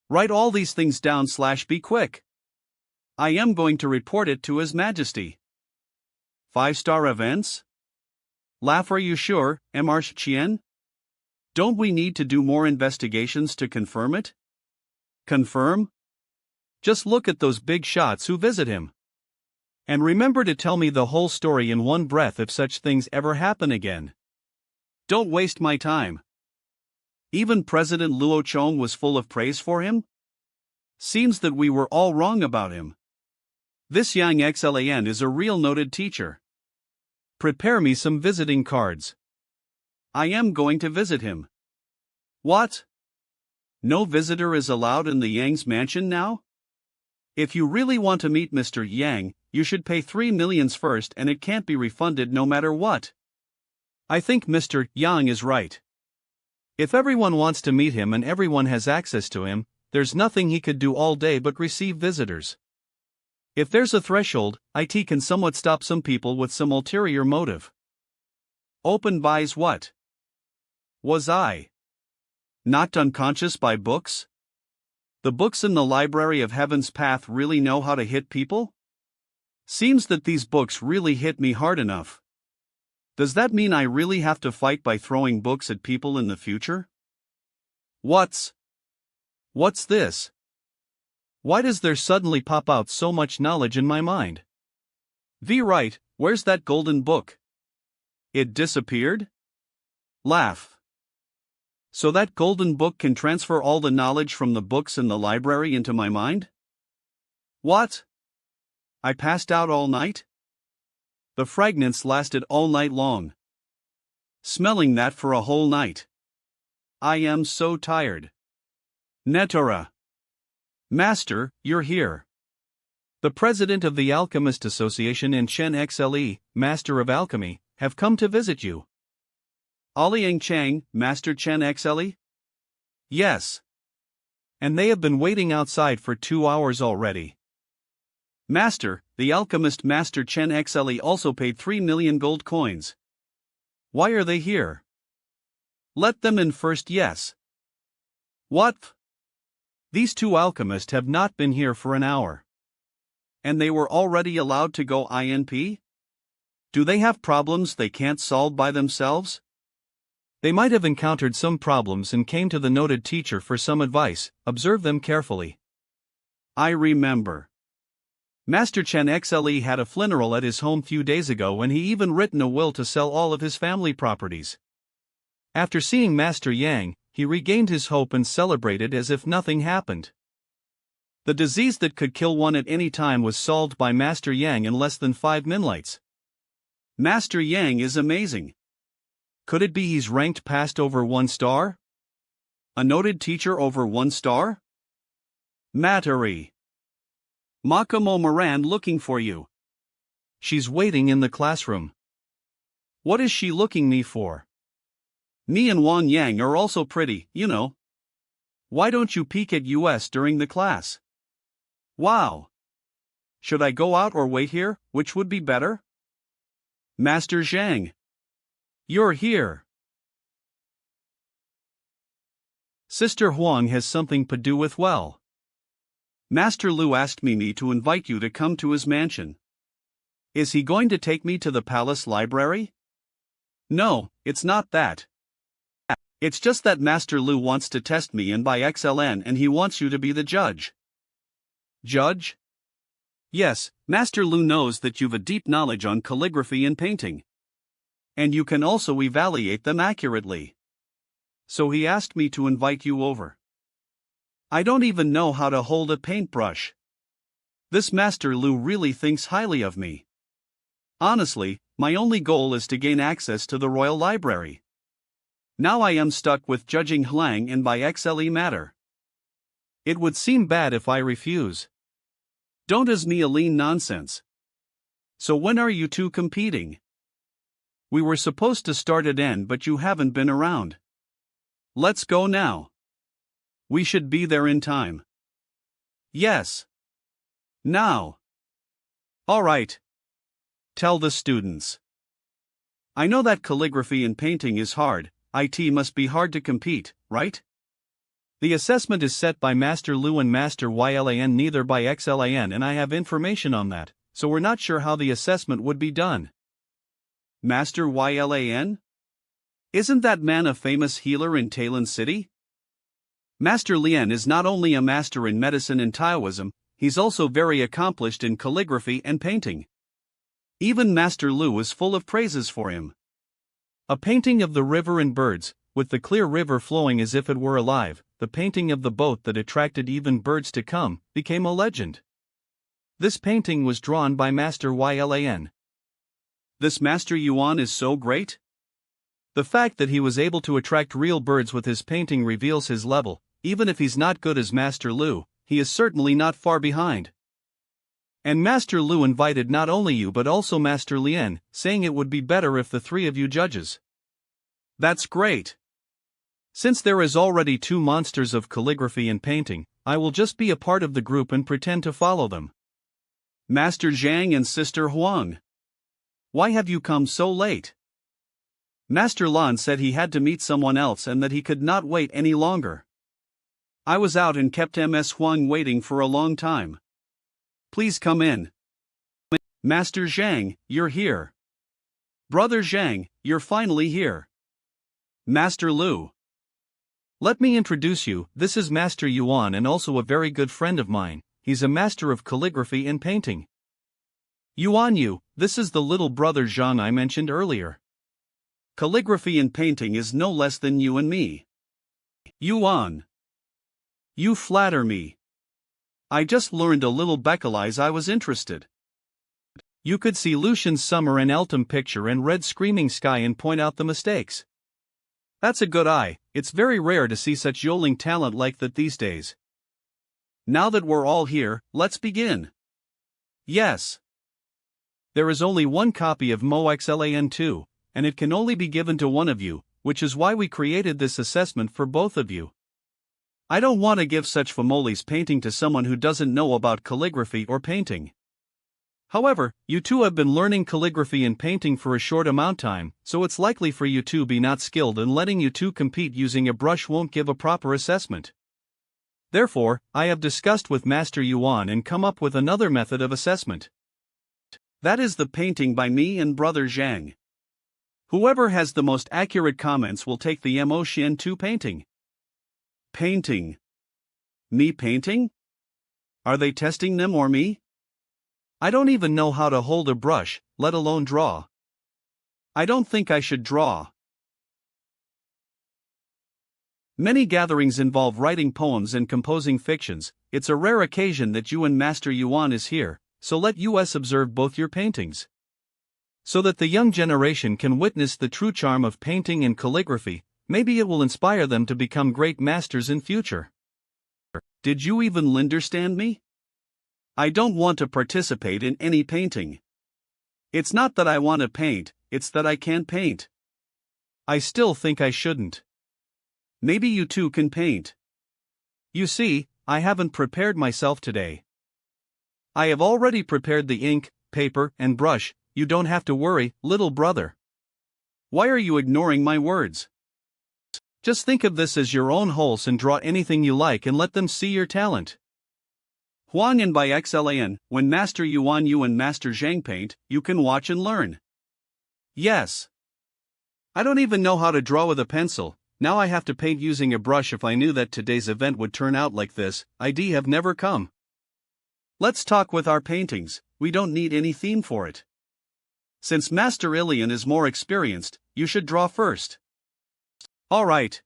Write all these things down / be quick. I am going to report it to His Majesty. 5-star events? Laugh, are you sure, Marsh Chien? Don't we need to do more investigations to confirm it? Confirm? Just look at those big shots who visit him. And remember to tell me the whole story in one breath if such things ever happen again. Don't waste my time. Even President Luo Chong was full of praise for him? Seems that we were all wrong about him. This Yang Xlan is a real noted teacher. Prepare me some visiting cards. I am going to visit him. What? No visitor is allowed in the Yang's mansion now? If you really want to meet Mr. Yang, you should pay 3 million first and it can't be refunded no matter what. I think Mr. Yang is right. If everyone wants to meet him and everyone has access to him, there's nothing he could do all day but receive visitors. If there's a threshold, it can somewhat stop some people with some ulterior motive. Open buys what? Was I knocked unconscious by books? The books in the Library of Heaven's Path really know how to hit people? Seems that these books really hit me hard enough. Does that mean I really have to fight by throwing books at people in the future? What's this? Why does there suddenly pop out so much knowledge in my mind? Right, where's that golden book? It disappeared? Laugh. So that golden book can transfer all the knowledge from the books in the library into my mind? What? I passed out all night? The fragments lasted all night long. Smelling that for a whole night. I am so tired. Netora. Master, you're here. The president of the Alchemist Association and Chen Xle, Master of Alchemy, have come to visit you. Liang Chang, Master Chen Xle? Yes. And they have been waiting outside for 2 hours already. Master, the alchemist Master Chen Xle also paid 3 million gold coins. Why are they here? Let them in first, yes. What? These two alchemists have not been here for an hour. And they were already allowed to go INP? Do they have problems they can't solve by themselves? They might have encountered some problems and came to the noted teacher for some advice. Observe them carefully. I remember. Master Chen Xle had a funeral at his home few days ago and he even written a will to sell all of his family properties. After seeing Master Yang, he regained his hope and celebrated as if nothing happened. The disease that could kill one at any time was solved by Master Yang in less than 5 minutes. Master Yang is amazing. Could it be he's ranked past over 1 star? A noted teacher over 1 star? Materi. Makamo Moran looking for you. She's waiting in the classroom. What is she looking me for? Me and Wan Yang are also pretty, you know. Why don't you peek at us during the class? Wow. Should I go out or wait here, which would be better? Master Zhang. You're here. Sister Huang has something to do with well. Master Lu asked me to invite you to come to his mansion. Is he going to take me to the palace library? No, it's not that. It's just that Master Lu wants to test me and by XLN and he wants you to be the judge. Judge? Yes, Master Lu knows that you've a deep knowledge on calligraphy and painting. And you can also evaluate them accurately. So he asked me to invite you over. I don't even know how to hold a paintbrush. This Master Lu really thinks highly of me. Honestly, my only goal is to gain access to the Royal Library. Now I am stuck with judging Hlang and by XLE matter. It would seem bad if I refuse. Don't as me a lean nonsense. So when are you two competing? We were supposed to start at N but you haven't been around. Let's go now. We should be there in time. Yes. Now. Alright. Tell the students. I know that calligraphy and painting is hard, IT must be hard to compete, right? The assessment is set by Master Lu and Master YLAN, neither by XLAN, and I have information on that, so we're not sure how the assessment would be done. Master YLAN? Isn't that man a famous healer in Talon City? Master Lian is not only a master in medicine and Taoism, he's also very accomplished in calligraphy and painting. Even Master Lu is full of praises for him. A painting of the river and birds, with the clear river flowing as if it were alive, the painting of the boat that attracted even birds to come, became a legend. This painting was drawn by Master YLAN. This Master Yuan is so great? The fact that he was able to attract real birds with his painting reveals his level. Even if he's not good as Master Lu, he is certainly not far behind. And Master Lu invited not only you but also Master Lian, saying it would be better if the 3 of you judges. That's great. Since there is already 2 monsters of calligraphy and painting, I will just be a part of the group and pretend to follow them. Master Zhang and Sister Huang. Why have you come so late? Master Lan said he had to meet someone else and that he could not wait any longer. I was out and kept Ms. Huang waiting for a long time. Please come in. Master Zhang, you're here. Brother Zhang, you're finally here. Master Lu. Let me introduce you, this is Master Yuan and also a very good friend of mine, he's a master of calligraphy and painting. Yuan Yu, this is the little brother Zhang I mentioned earlier. Calligraphy and painting is no less than you and me. Yuan. You flatter me. I just learned a little Becalize I was interested. You could see Lucian's summer and Eltham picture and read Screaming Sky and point out the mistakes. That's a good eye. It's very rare to see such yodeling talent like that these days. Now that we're all here, let's begin. Yes. There is only one copy of MoXLAN2, and it can only be given to one of you, which is why we created this assessment for both of you. I don't want to give such Famoli's painting to someone who doesn't know about calligraphy or painting. However, you two have been learning calligraphy and painting for a short amount of time, so it's likely for you two be not skilled, and letting you two compete using a brush won't give a proper assessment. Therefore, I have discussed with Master Yuan and come up with another method of assessment. That is the painting by me and Brother Zhang. Whoever has the most accurate comments will take the MoXLAN2 painting. Painting. Me painting? Are they testing them or me? I don't even know how to hold a brush, let alone draw. I don't think I should draw. Many gatherings involve writing poems and composing fictions. It's a rare occasion that you and Master Yuan is here, so let us observe both your paintings. So that the young generation can witness the true charm of painting and calligraphy, maybe it will inspire them to become great masters in future. Did you even understand me? I don't want to participate in any painting. It's not that I want to paint, it's that I can't paint. I still think I shouldn't. Maybe you two can paint. You see, I haven't prepared myself today. I have already prepared the ink, paper, and brush. You don't have to worry, little brother. Why are you ignoring my words? Just think of this as your own holes and draw anything you like and let them see your talent. Huang and by XLAN, when Master Yuan you and Master Zhang paint, you can watch and learn. Yes. I don't even know how to draw with a pencil. Now I have to paint using a brush. If I knew that today's event would turn out like this, I'd have never come. Let's talk with our paintings. We don't need any theme for it. Since Master Ilian is more experienced, you should draw first. All right.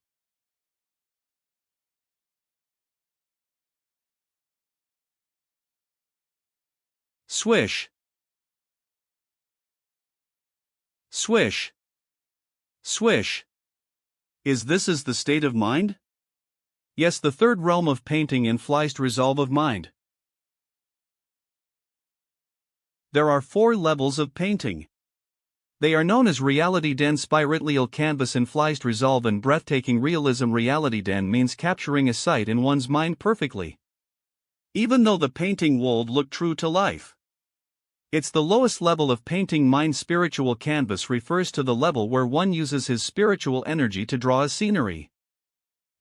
Swish. Swish. Swish. Is this the state of mind? Yes, the third realm of painting implies resolve of mind. There are 4 levels of painting. They are known as reality den, spiritual canvas, inflies resolve, and breathtaking realism. Reality den means capturing a sight in one's mind perfectly, even though the painting would look true to life. It's the lowest level of painting. Mind spiritual canvas refers to the level where one uses his spiritual energy to draw a scenery.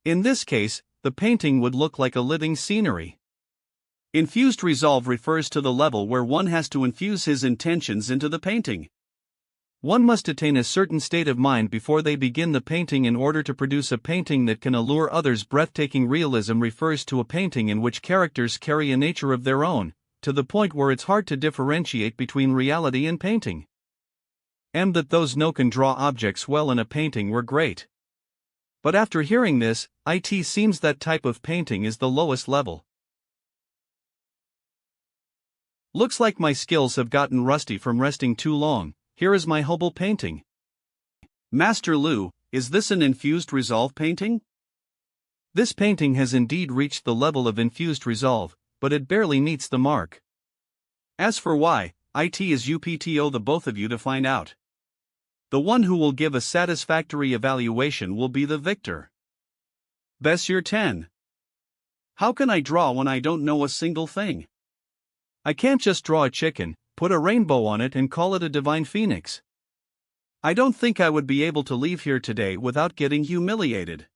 In this case, the painting would look like a living scenery. Infused resolve refers to the level where one has to infuse his intentions into the painting. One must attain a certain state of mind before they begin the painting in order to produce a painting that can allure others. Breathtaking realism refers to a painting in which characters carry a nature of their own, to the point where it's hard to differentiate between reality and painting. And that those no can draw objects well in a painting were great. But after hearing this, it seems that type of painting is the lowest level. Looks like my skills have gotten rusty from resting too long. Here is my Hubble painting. Master Lu, is this an infused resolve painting? This painting has indeed reached the level of infused resolve, but it barely meets the mark. As for why, it is UPTO the both of you to find out. The one who will give a satisfactory evaluation will be the victor. Besir 10. How can I draw when I don't know a single thing? I can't just draw a chicken, put a rainbow on it and call it a divine phoenix. I don't think I would be able to leave here today without getting humiliated.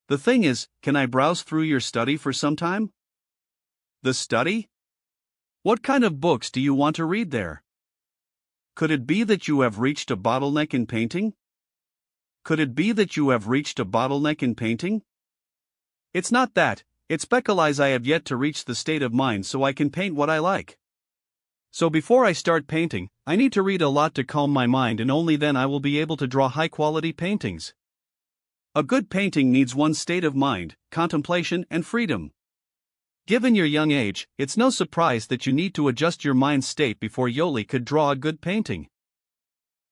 The thing is, can I browse through your study for some time? The study? What kind of books do you want to read there? Could it be that you have reached a bottleneck in painting? Could it be that you have reached a bottleneck in painting? It's not that, it's because I have yet to reach the state of mind so I can paint what I like. So before I start painting, I need to read a lot to calm my mind, and only then I will be able to draw high-quality paintings. A good painting needs one's state of mind, contemplation, and freedom. Given your young age, it's no surprise that you need to adjust your mind state before Yoli could draw a good painting.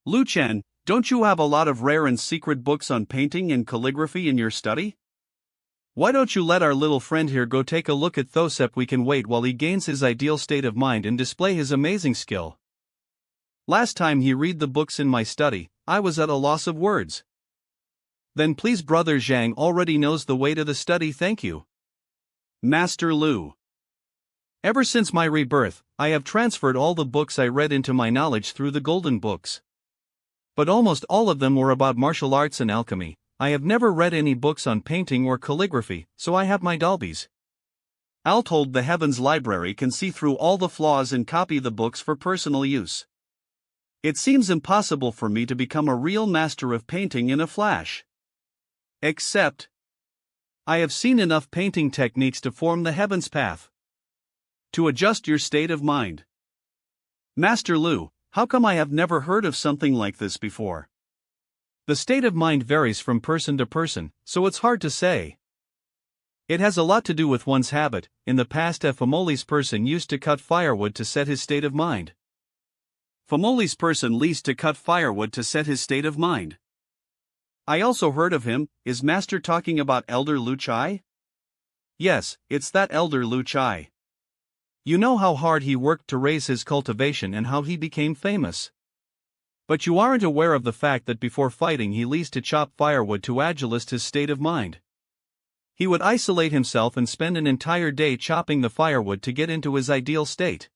Lu Chen, don't you have a lot of rare and secret books on painting and calligraphy in your study? Why don't you let our little friend here go take a look at Thosep? We can wait while he gains his ideal state of mind and display his amazing skill. Last time he read the books in my study, I was at a loss of words. Then please Brother Zhang already knows the way to the study, thank you. Master Lu. Ever since my rebirth, I have transferred all the books I read into my knowledge through the golden books. But almost all of them were about martial arts and alchemy. I have never read any books on painting or calligraphy, so I have my Dalbys. I'll told the Heavens Library can see through all the flaws and copy the books for personal use. It seems impossible for me to become a real master of painting in a flash. Except, I have seen enough painting techniques to form the Heavens path. To adjust your state of mind. Master Lu, how come I have never heard of something like this before? The state of mind varies from person to person, so it's hard to say. It has a lot to do with one's habit. In the past, a Famoli's person used to cut firewood to set his state of mind. Famoli's person leads to cut firewood to set his state of mind. I also heard of him. Is Master talking about Elder Lu Chai? Yes, it's that Elder Lu Chai. You know how hard he worked to raise his cultivation and how he became famous. But you aren't aware of the fact that before fighting he leads to chop firewood to adjust his state of mind. He would isolate himself and spend an entire day chopping the firewood to get into his ideal state.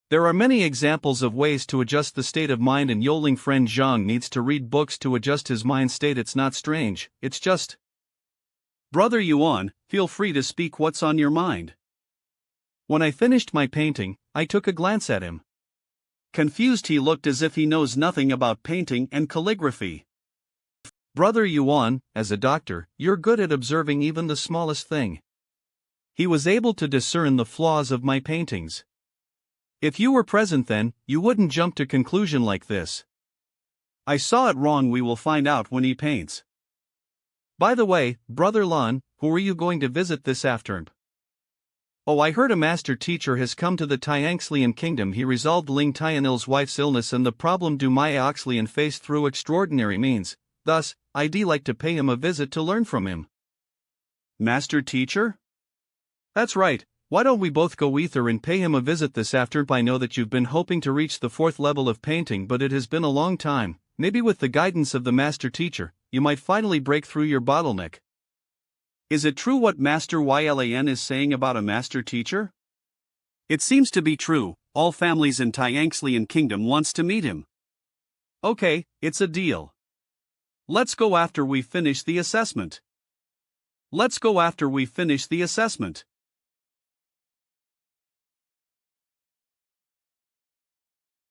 There are many examples of ways to adjust the state of mind, and Yoling friend Zhang needs to read books to adjust his mind state. It's not strange, it's just... Brother Yuan, feel free to speak what's on your mind. When I finished my painting, I took a glance at him. Confused, he looked as if he knows nothing about painting and calligraphy. Brother Yuan, as a doctor, you're good at observing even the smallest thing. He was able to discern the flaws of my paintings. If you were present then, you wouldn't jump to conclusion like this. I saw it wrong. We will find out when he paints. By the way, Brother Lan, who are you going to visit this afternoon? Oh, I heard a master teacher has come to the Tianxlian kingdom. He resolved Ling Tianil's wife's illness and the problem du Maya Oxlian faced through extraordinary means. Thus, I'd like to pay him a visit to learn from him. Master teacher? That's right. Why don't we both go ether and pay him a visit this afternoon? I know that you've been hoping to reach the 4th level of painting, but it has been a long time. Maybe with the guidance of the master teacher, you might finally break through your bottleneck. Is it true what Master Ylan is saying about a master teacher? It seems to be true. All families in Tianxlian kingdom wants to meet him. Okay, it's a deal. Let's go after we finish the assessment. Let's go after we finish the assessment.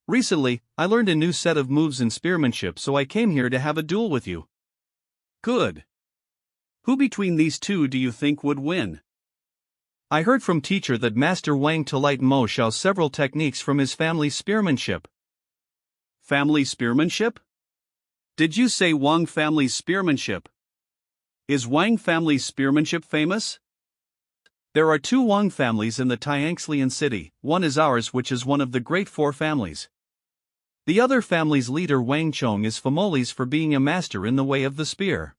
Recently, I learned a new set of moves in spearmanship, so I came here to have a duel with you. Good. Who between these two do you think would win? I heard from teacher that Master Wang Talite Mo shows several techniques from his family's spearmanship. Family spearmanship? Did you say Wang family's spearmanship? Is Wang family's spearmanship famous? There are 2 Wang families in the Tianxlian city. One is ours, which is one of the great 4 families. The other family's leader Wang Chong is famous for being a master in the way of the spear.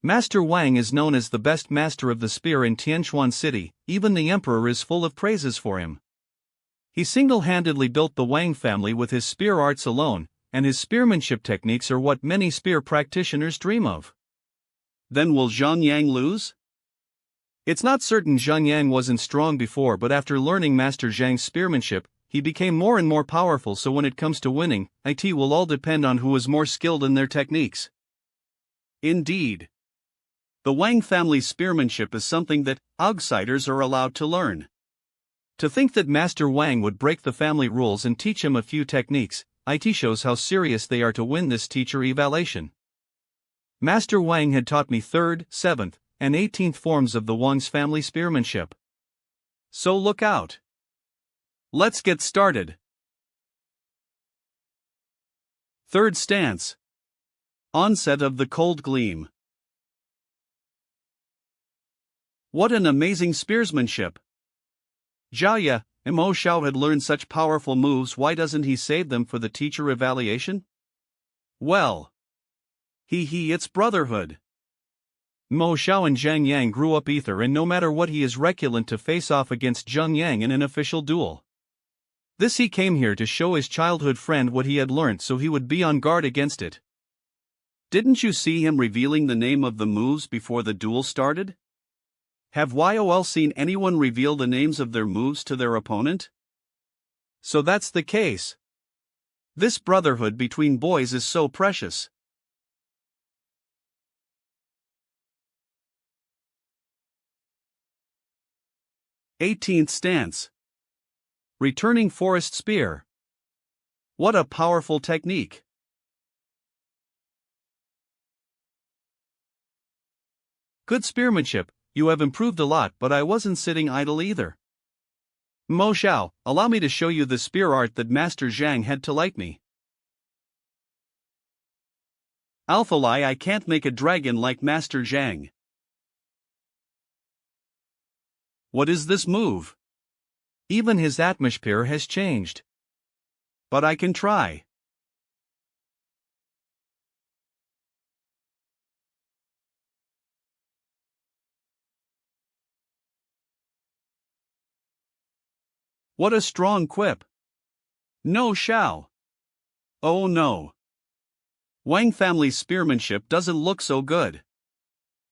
Master Wang is known as the best master of the spear in Tianchuan City. Even the emperor is full of praises for him. He single-handedly built the Wang family with his spear arts alone, and his spearmanship techniques are what many spear practitioners dream of. Then will Zhang Yang lose? It's not certain. Zhang Yang wasn't strong before, but after learning Master Zhang's spearmanship, he became more and more powerful. So when it comes to winning, it will all depend on who is more skilled in their techniques. Indeed. The Wang family's spearmanship is something that outsiders are allowed to learn. To think that Master Wang would break the family rules and teach him a few techniques, it shows how serious they are to win this teacher evaluation. Master Wang had taught me 3rd, 7th, and 18th forms of the Wang's family spearmanship. So look out. Let's get started. 3rd stance. Onset of the cold gleam. What an amazing spearsmanship! Jiaoya, Mo Xiao had learned such powerful moves, why doesn't he save them for the teacher evaluation? Well. It's brotherhood. Mo Xiao and Zhang Yang grew up ether, and no matter what, he is reluctant to face off against Zhang Yang in an official duel. This he came here to show his childhood friend what he had learnt so he would be on guard against it. Didn't you see him revealing the name of the moves before the duel started? Have YOL seen anyone reveal the names of their moves to their opponent? So that's the case. This brotherhood between boys is so precious. Eighteenth stance. Returning forest spear. What a powerful technique. Good spearmanship, you have improved a lot, but I wasn't sitting idle either. Mo Xiao, allow me to show you the spear art that Master Zhang had to light me. Alpha Lie, I can't make a dragon like Master Zhang. What is this move? Even his atmosphere has changed. But I can try. What a strong quip! No Xiao. Oh no. Wang family's spearmanship doesn't look so good.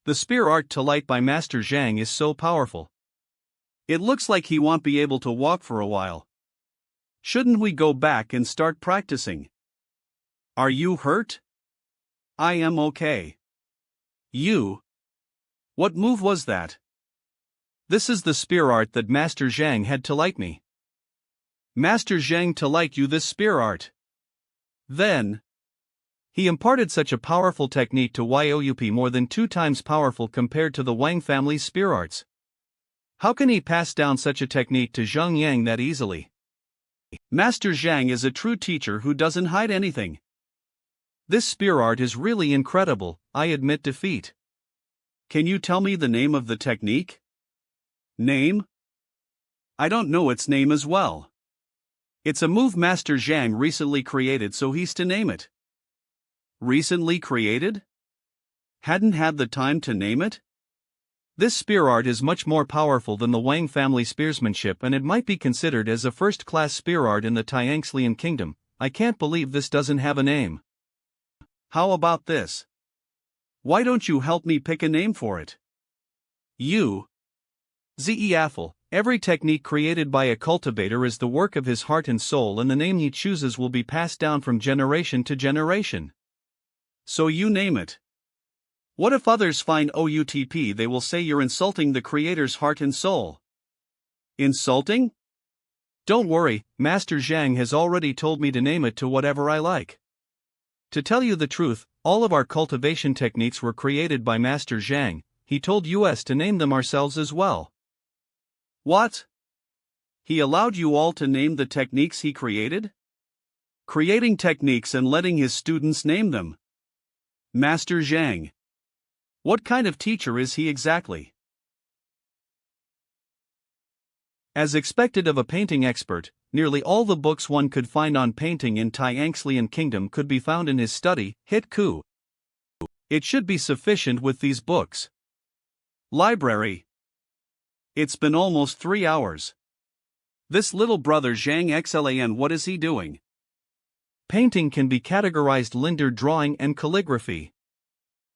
The spear art to light by Master Zhang is so powerful. It looks like he won't be able to walk for a while. Shouldn't we go back and start practicing? Are you hurt? I am okay. You? What move was that? This is the spear art that Master Zhang had to light me. Master Zhang to light you this spear art. Then, he imparted such a powerful technique to YOUP, more than 2 times powerful compared to the Wang family's spear arts. How can he pass down such a technique to Zhang Yang that easily? Master Zhang is a true teacher who doesn't hide anything. This spear art is really incredible, I admit defeat. Can you tell me the name of the technique? Name? I don't know its name as well. It's a move Master Zhang recently created, so he's to name it. Recently created? Hadn't had the time to name it? This spear art is much more powerful than the Wang family spearsmanship, and it might be considered as a first-class spear art in the Tianxlian kingdom. I can't believe this doesn't have a name. How about this? Why don't you help me pick a name for it? You. Zeafel. Every technique created by a cultivator is the work of his heart and soul, and the name he chooses will be passed down from generation to generation. So you name it. What if others find OUTP? They will say you're insulting the creator's heart and soul. Insulting? Don't worry, Master Zhang has already told me to name it to whatever I like. To tell you the truth, all of our cultivation techniques were created by Master Zhang. He told us to name them ourselves as well. What? He allowed you all to name the techniques he created? Creating techniques and letting his students name them. Master Zhang. What kind of teacher is he exactly? As expected of a painting expert, nearly all the books one could find on painting in Tianxlian Kingdom could be found in his study, Hit Ku. It should be sufficient with these books. Library. It's been almost 3 hours. This little brother Zhang Xlan, what is he doing? Painting can be categorized Linder drawing and calligraphy.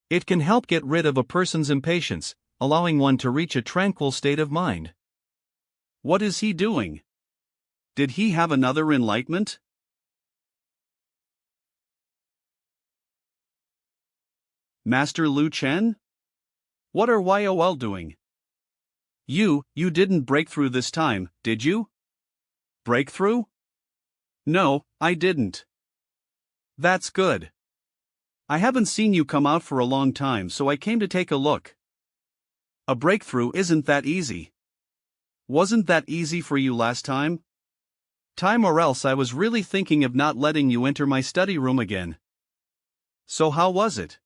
It can help get rid of a person's impatience, allowing one to reach a tranquil state of mind. What is he doing? Did he have another enlightenment? Master Lu Chen? What are YOL doing? You didn't break through this time, did you? Breakthrough? No, I didn't. That's good. I haven't seen you come out for a long time, so I came to take a look. A breakthrough isn't that easy. Wasn't that easy for you last time? Or else I was really thinking of not letting you enter my study room again. So how was it?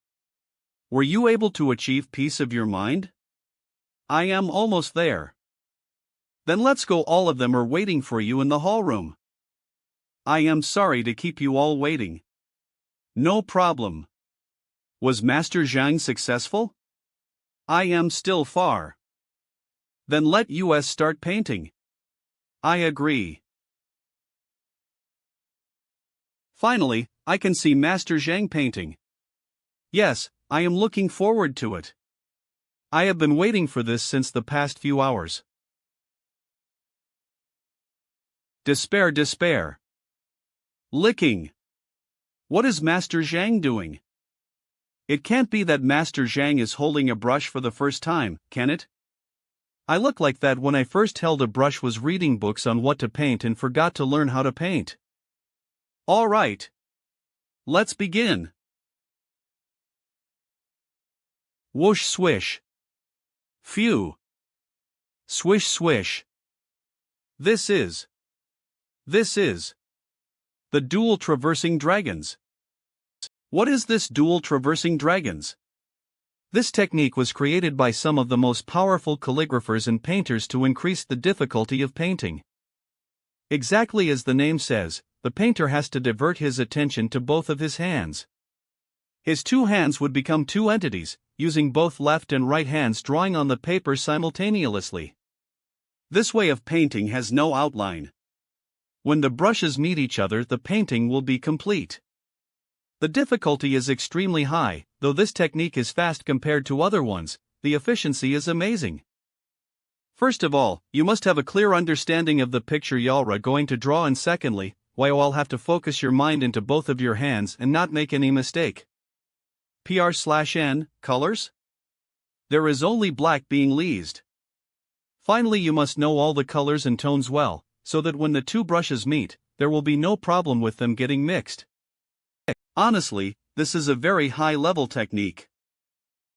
Were you able to achieve peace of your mind? I am almost there. Then let's go, all of them are waiting for you in the hall room. I am sorry to keep you all waiting. No problem. Was Master Zhang successful? I am still far. Then let us start painting. I agree. Finally, I can see Master Zhang painting. Yes, I am looking forward to it. I have been waiting for this since the past few hours. Despair, despair. Licking. What is Master Zhang doing? It can't be that Master Zhang is holding a brush for the first time, can it? I look like that when I first held a brush, was reading books on what to paint and forgot to learn how to paint. All right. Let's begin. Whoosh swish. Phew. Swish swish. This is the dual traversing dragons. What is this dual traversing dragons? This technique was created by some of the most powerful calligraphers and painters to increase the difficulty of painting. Exactly as the name says, the painter has to divert his attention to both of his hands. His two hands would become two entities, using both left and right hands drawing on the paper simultaneously. This way of painting has no outline. When the brushes meet each other, the painting will be complete. The difficulty is extremely high, though this technique is fast compared to other ones, the efficiency is amazing. First of all, you must have a clear understanding of the picture you're going to draw, and secondly, why you'll have to focus your mind into both of your hands and not make any mistake. PR/N, colors? There is only black being leased. Finally, you must know all the colors and tones well, so that when the two brushes meet, there will be no problem with them getting mixed. Honestly, this is a very high-level technique.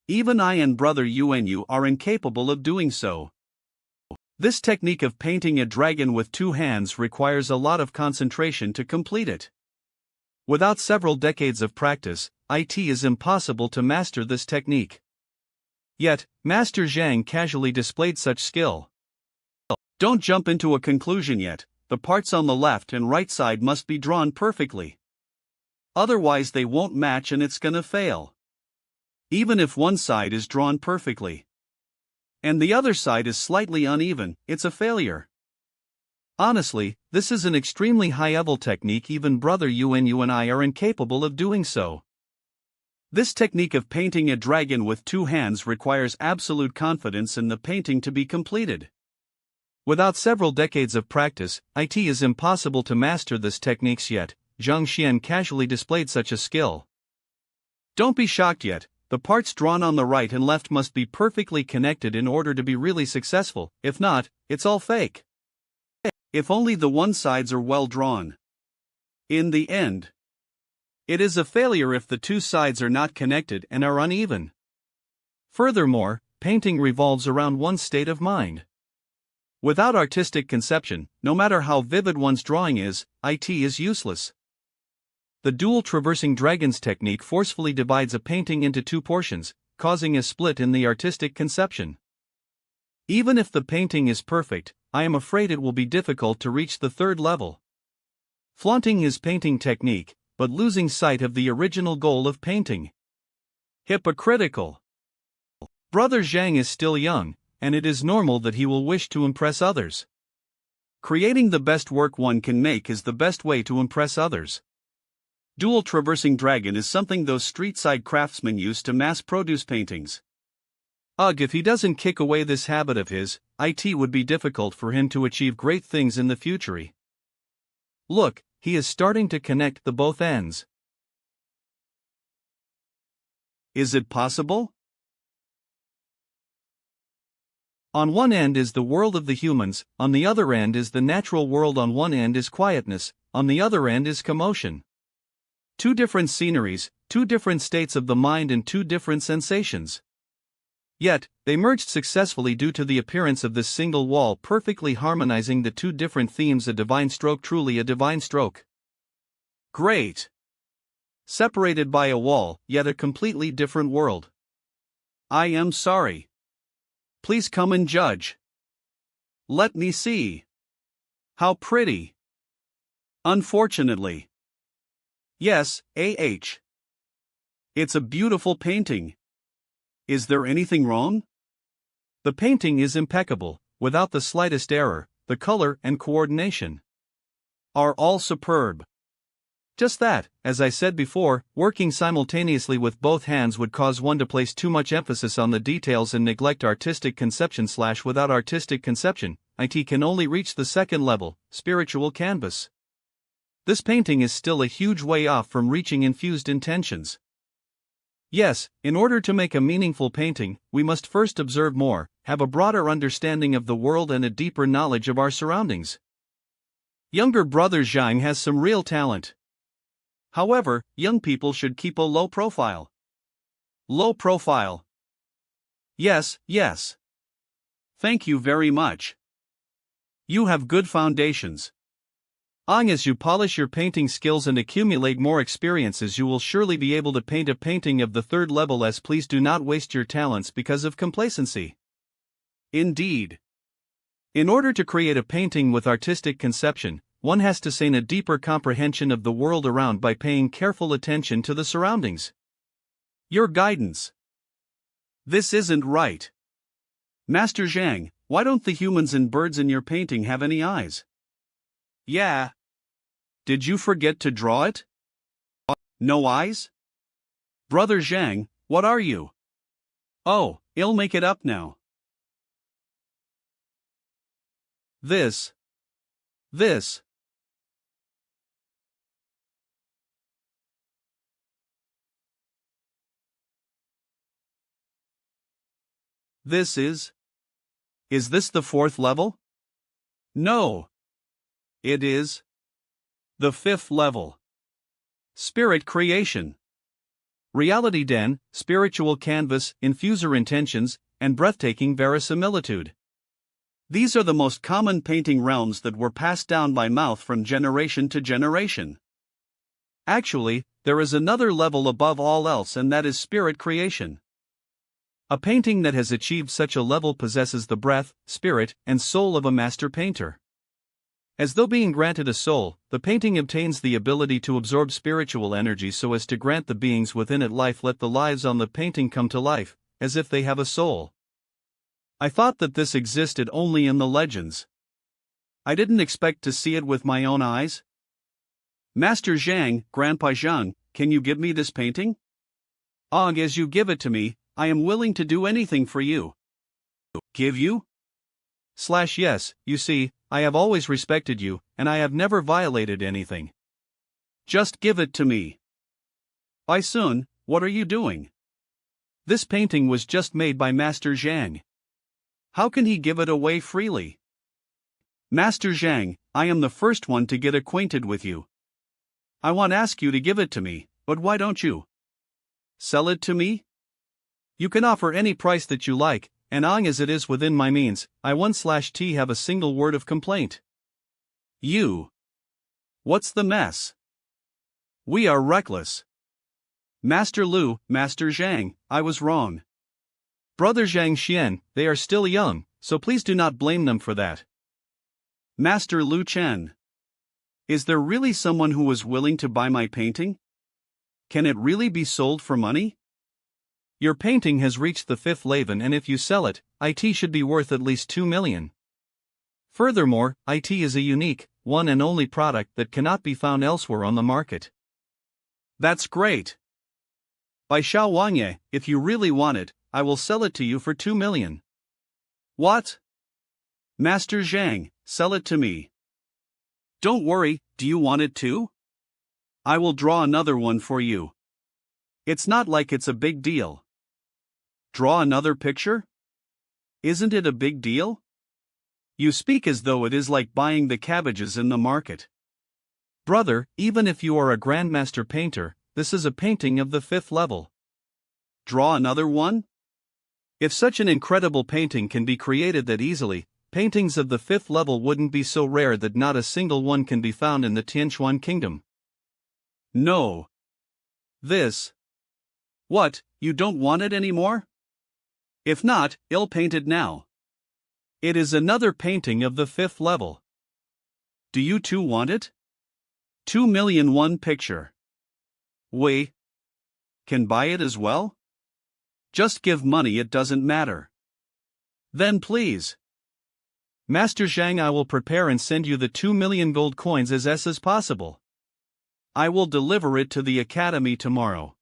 Even I and brother Yuanyu are incapable of doing so. This technique of painting a dragon with two hands requires a lot of concentration to complete it. Without several decades of practice, it is impossible to master this technique. Yet, Master Zhang casually displayed such skill. Don't jump into a conclusion yet, the parts on the left and right side must be drawn perfectly. Otherwise they won't match and it's gonna fail. Even if one side is drawn perfectly and the other side is slightly uneven, it's a failure. Honestly, this is an extremely high-level technique. Even brother Yuanyu and I are incapable of doing so. This technique of painting a dragon with two hands requires absolute confidence in the painting to be completed. Without several decades of practice, it is impossible to master this technique yet. Zhang Xian casually displayed such a skill. Don't be shocked yet, the parts drawn on the right and left must be perfectly connected in order to be really successful, if not, it's all fake. If only the one sides are well drawn. In the end, it is a failure if the two sides are not connected and are uneven. Furthermore, painting revolves around one's state of mind. Without artistic conception, no matter how vivid one's drawing is, it is useless. The dual traversing dragons technique forcefully divides a painting into two portions, causing a split in the artistic conception. Even if the painting is perfect, I am afraid it will be difficult to reach the third level. Flaunting his painting technique, but losing sight of the original goal of painting. Hypocritical. Brother Zhang is still young, and it is normal that he will wish to impress others. Creating the best work one can make is the best way to impress others. Dual traversing dragon is something those street-side craftsmen use to mass-produce paintings. Ugh, if he doesn't kick away this habit of his, it would be difficult for him to achieve great things in the future. Look, he is starting to connect the both ends. Is it possible? On one end is the world of the humans, on the other end is the natural world. On one end is quietness, on the other end is commotion. Two different sceneries, two different states of the mind and two different sensations. Yet, they merged successfully due to the appearance of this single wall perfectly harmonizing the two different themes. A divine stroke, truly a divine stroke. Great. Separated by a wall, yet a completely different world. I am sorry. Please come and judge. Let me see. How pretty. Unfortunately. Yes, It's a beautiful painting. Is there anything wrong? The painting is impeccable, without the slightest error. The color and coordination are all superb. Just that, as I said before, working simultaneously with both hands would cause one to place too much emphasis on the details and neglect artistic conception. Without artistic conception, it can only reach the second level, spiritual canvas. This painting is still a huge way off from reaching infused intentions. Yes, in order to make a meaningful painting, we must first observe more, have a broader understanding of the world and a deeper knowledge of our surroundings. Younger brother Zhang has some real talent. However, young people should keep a low profile. Low profile. Yes. Thank you very much. You have good foundations. As you polish your painting skills and accumulate more experiences, you will surely be able to paint a painting of the third level. Please do not waste your talents because of complacency. Indeed. In order to create a painting with artistic conception, one has to attain a deeper comprehension of the world around by paying careful attention to the surroundings. Your guidance. This isn't right. Master Zhang, why don't the humans and birds in your painting have any eyes? Yeah. Did you forget to draw it? No eyes? Brother Zhang, what are you? Oh, I'll make it up now. This. This is. Is this the fourth level? No. It is. The fifth level. Spirit creation. Reality den, spiritual canvas, infuser intentions, and breathtaking verisimilitude. These are the most common painting realms that were passed down by mouth from generation to generation. Actually, there is another level above all else, and that is spirit creation. A painting that has achieved such a level possesses the breath, spirit, and soul of a master painter. As though being granted a soul, the painting obtains the ability to absorb spiritual energy so as to grant the beings within it life. Let the lives on the painting come to life, as if they have a soul. I thought that this existed only in the legends. I didn't expect to see it with my own eyes. Master Zhang, Grandpa Zhang, can you give me this painting? As you give it to me, I am willing to do anything for you. Give you? Yes, you see, I have always respected you, and I have never violated anything. Just give it to me. Sun, what are you doing? This painting was just made by Master Zhang. How can he give it away freely? Master Zhang, I am the first one to get acquainted with you. I want to ask you to give it to me, but why don't you sell it to me? You can offer any price that you like, and as it is within my means, I won't have a single word of complaint. You. What's the mess? We are reckless. Master Lu, Master Zhang, I was wrong. Brother Zhang Xian, they are still young, so please do not blame them for that. Master Lu Chen. Is there really someone who is willing to buy my painting? Can it really be sold for money? Your painting has reached the fifth level, and if you sell it, it should be worth at least 2 million. Furthermore, it is a unique, one and only product that cannot be found elsewhere on the market. That's great. By Xiao Wangye, if you really want it, I will sell it to you for 2 million. What? Master Zhang, sell it to me. Don't worry, do you want it too? I will draw another one for you. It's not like it's a big deal. Draw another picture? Isn't it a big deal? You speak as though it is like buying the cabbages in the market. Brother, even if you are a grandmaster painter, this is a painting of the fifth level. Draw another one? If such an incredible painting can be created that easily, paintings of the fifth level wouldn't be so rare that not a single one can be found in the Tianquan kingdom. No. This. What, you don't want it anymore? If not, I'll paint it now. It is another painting of the 5th level. Do you too want it? 2,000,001 picture. We can buy it as well? Just give money, it doesn't matter. Then please. Master Zhang, I will prepare and send you the 2,000,000 gold coins as possible. I will deliver it to the academy tomorrow.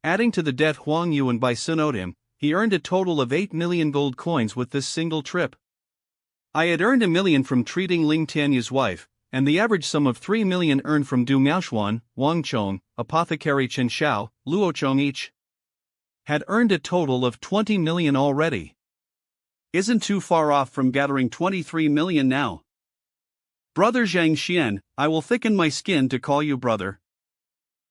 Adding to the debt Huang Yuan by Sun owed him, he earned a total of 8,000,000 gold coins with this single trip. I had earned 1,000,000 from treating Ling Tianyu's wife, and the average sum of 3,000,000 earned from Du Miaoshuan, Wang Chong, Apothecary Chen Xiao, Luo Chong each had earned a total of 20,000,000 already. Isn't too far off from gathering 23,000,000 now. Brother Zhang Xian, I will thicken my skin to call you brother.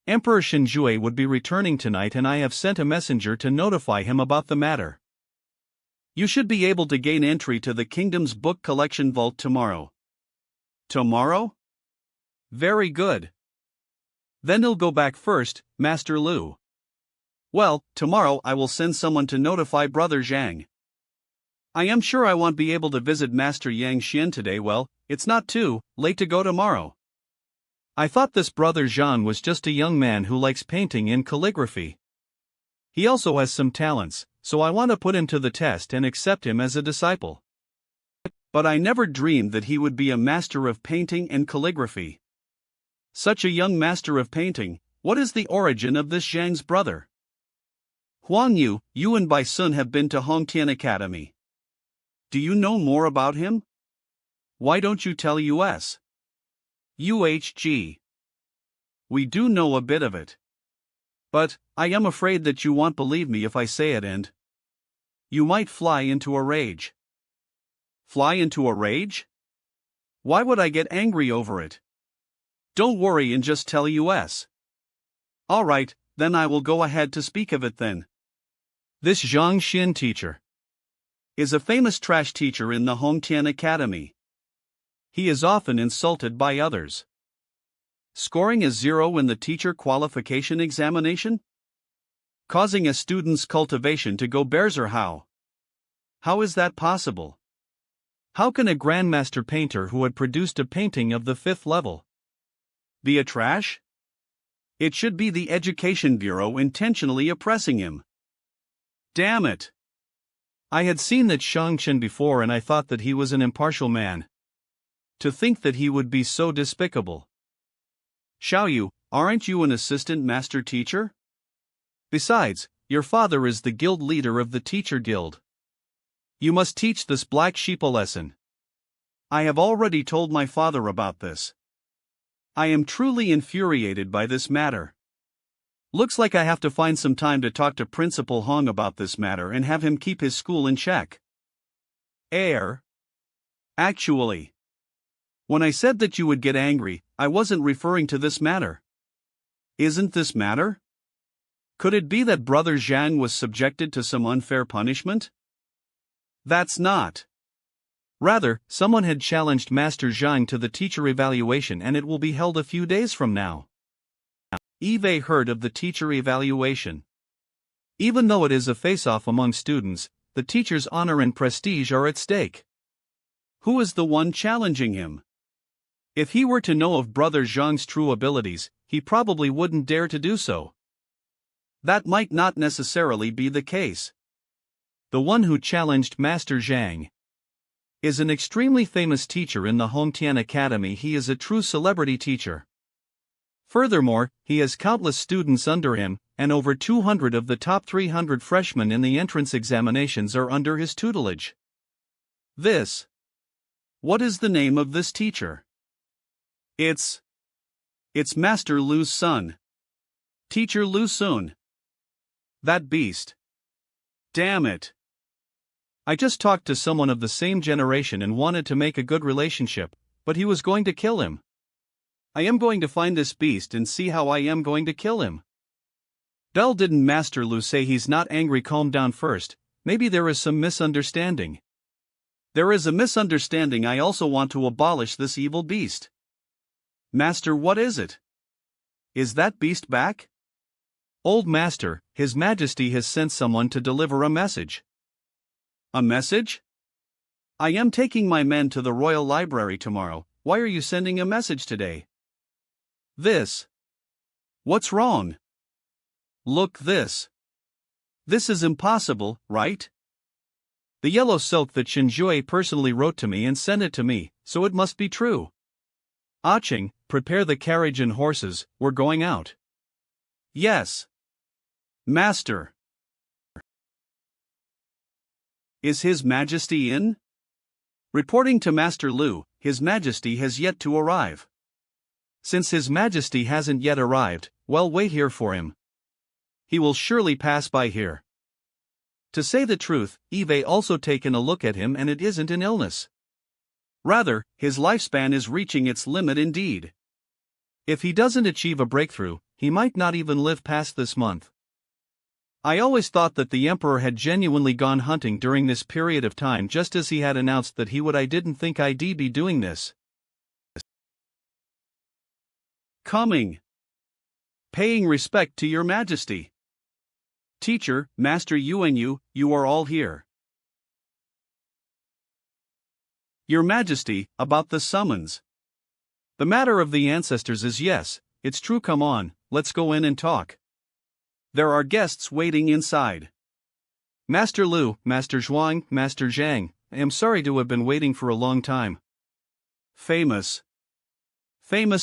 Emperor Shenjue would be returning tonight and I have sent a messenger to notify him about the matter. You should be able to gain entry to the kingdom's book collection vault tomorrow. Tomorrow? Very good. Then I'll go back first, Master Lu. Well, tomorrow I will send someone to notify Brother Zhang. I am sure I won't be able to visit Master Yang Xian today. Well, it's not too late to go tomorrow. I thought this Brother Zhang was just a young man who likes painting and calligraphy. He also has some talents, so I want to put him to the test and accept him as a disciple. But I never dreamed that he would be a master of painting and calligraphy. Such a young master of painting, what is the origin of this Zhang's brother? Huang Yu, you and Bai Sun have been to Hongtian Academy. Do you know more about him? Why don't you tell us? UHG. We do know a bit of it. But, I am afraid that you won't believe me if I say it and you might fly into a rage. Fly into a rage? Why would I get angry over it? Don't worry and just tell us. Alright, then I will go ahead to speak of it then. This Zhang Xin teacher is a famous trash teacher in the Hongtian Academy. He is often insulted by others. Scoring a 0 in the teacher qualification examination? Causing a student's cultivation to go berserk. How is that possible? How can a grandmaster painter who had produced a painting of the 5th level be a trash? It should be the Education Bureau intentionally oppressing him. Damn it! I had seen that Shang Chen before and I thought that he was an impartial man. To think that he would be so despicable. Xiaoyu, aren't you an assistant master teacher? Besides, your father is the guild leader of the teacher guild. You must teach this black sheep a lesson. I have already told my father about this. I am truly infuriated by this matter. Looks like I have to find some time to talk to Principal Hong about this matter and have him keep his school in check. Actually, when I said that you would get angry, I wasn't referring to this matter. Isn't this matter? Could it be that Brother Zhang was subjected to some unfair punishment? That's not. Rather, someone had challenged Master Zhang to the teacher evaluation and it will be held a few days from now. Eve heard of the teacher evaluation. Even though it is a face-off among students, the teacher's honor and prestige are at stake. Who is the one challenging him? If he were to know of Brother Zhang's true abilities, he probably wouldn't dare to do so. That might not necessarily be the case. The one who challenged Master Zhang is an extremely famous teacher in the Hongtian Academy. He is a true celebrity teacher. Furthermore, he has countless students under him, and over 200 of the top 300 freshmen in the entrance examinations are under his tutelage. What is the name of this teacher? It's Master Lu's son. Teacher Lu Sun. That beast. Damn it. I just talked to someone of the same generation and wanted to make a good relationship, but he was going to kill him. I am going to find this beast and see how I am going to kill him. Bell, didn't Master Lu say he's not angry? Calm down first, maybe there is some misunderstanding. There is a misunderstanding. I also want to abolish this evil beast. Master, what is it? Is that beast back? Old master, His Majesty has sent someone to deliver a message. A message? I am taking my men to the Royal Library tomorrow. Why are you sending a message today? This. What's wrong? Look this. This is impossible, right? The yellow silk that Shinjue personally wrote to me and sent it to me, so it must be true. Aching, prepare the carriage and horses, we're going out. Yes. Master. Is His Majesty in? Reporting to Master Lu, His Majesty has yet to arrive. Since His Majesty hasn't yet arrived, well, wait here for him. He will surely pass by here. To say the truth, Eve also taken a look at him and it isn't an illness. Rather, his lifespan is reaching its limit indeed. If he doesn't achieve a breakthrough, he might not even live past this month. I always thought that the Emperor had genuinely gone hunting during this period of time, just as he had announced that he would. I didn't think I'd be doing this. Coming. Paying respect to Your Majesty. Teacher, Master Yuanyu, you are all here. Your Majesty, about the summons. The matter of the ancestors is yes, it's true. Come on, let's go in and talk. There are guests waiting inside. Master Lu, Master Zhuang, Master Zhang, I am sorry to have been waiting for a long time. Famous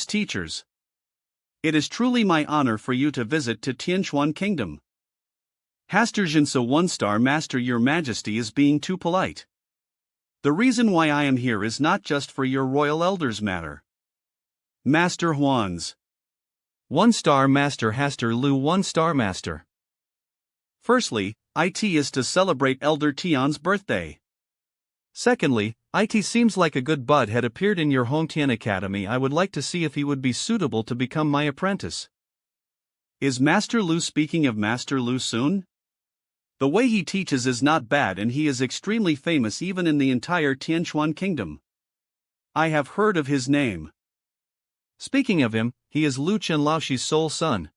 teachers. It is truly my honor for you to visit to Tianchuan Kingdom. Hasturjinsa 1-star Master, Your Majesty is being too polite. The reason why I am here is not just for your royal elders matter. Master Huan's 1-star Master Hastur Lu 1-star Master. Firstly, it is to celebrate Elder Tian's birthday. Secondly, it seems like a good bud had appeared in your home Tian Academy. I would like to see if he would be suitable to become my apprentice. Is Master Lu speaking of Master Lu Sun? The way he teaches is not bad and he is extremely famous even in the entire Tianchuan Kingdom. I have heard of his name. Speaking of him, he is Lu Chen Laoxi's sole son.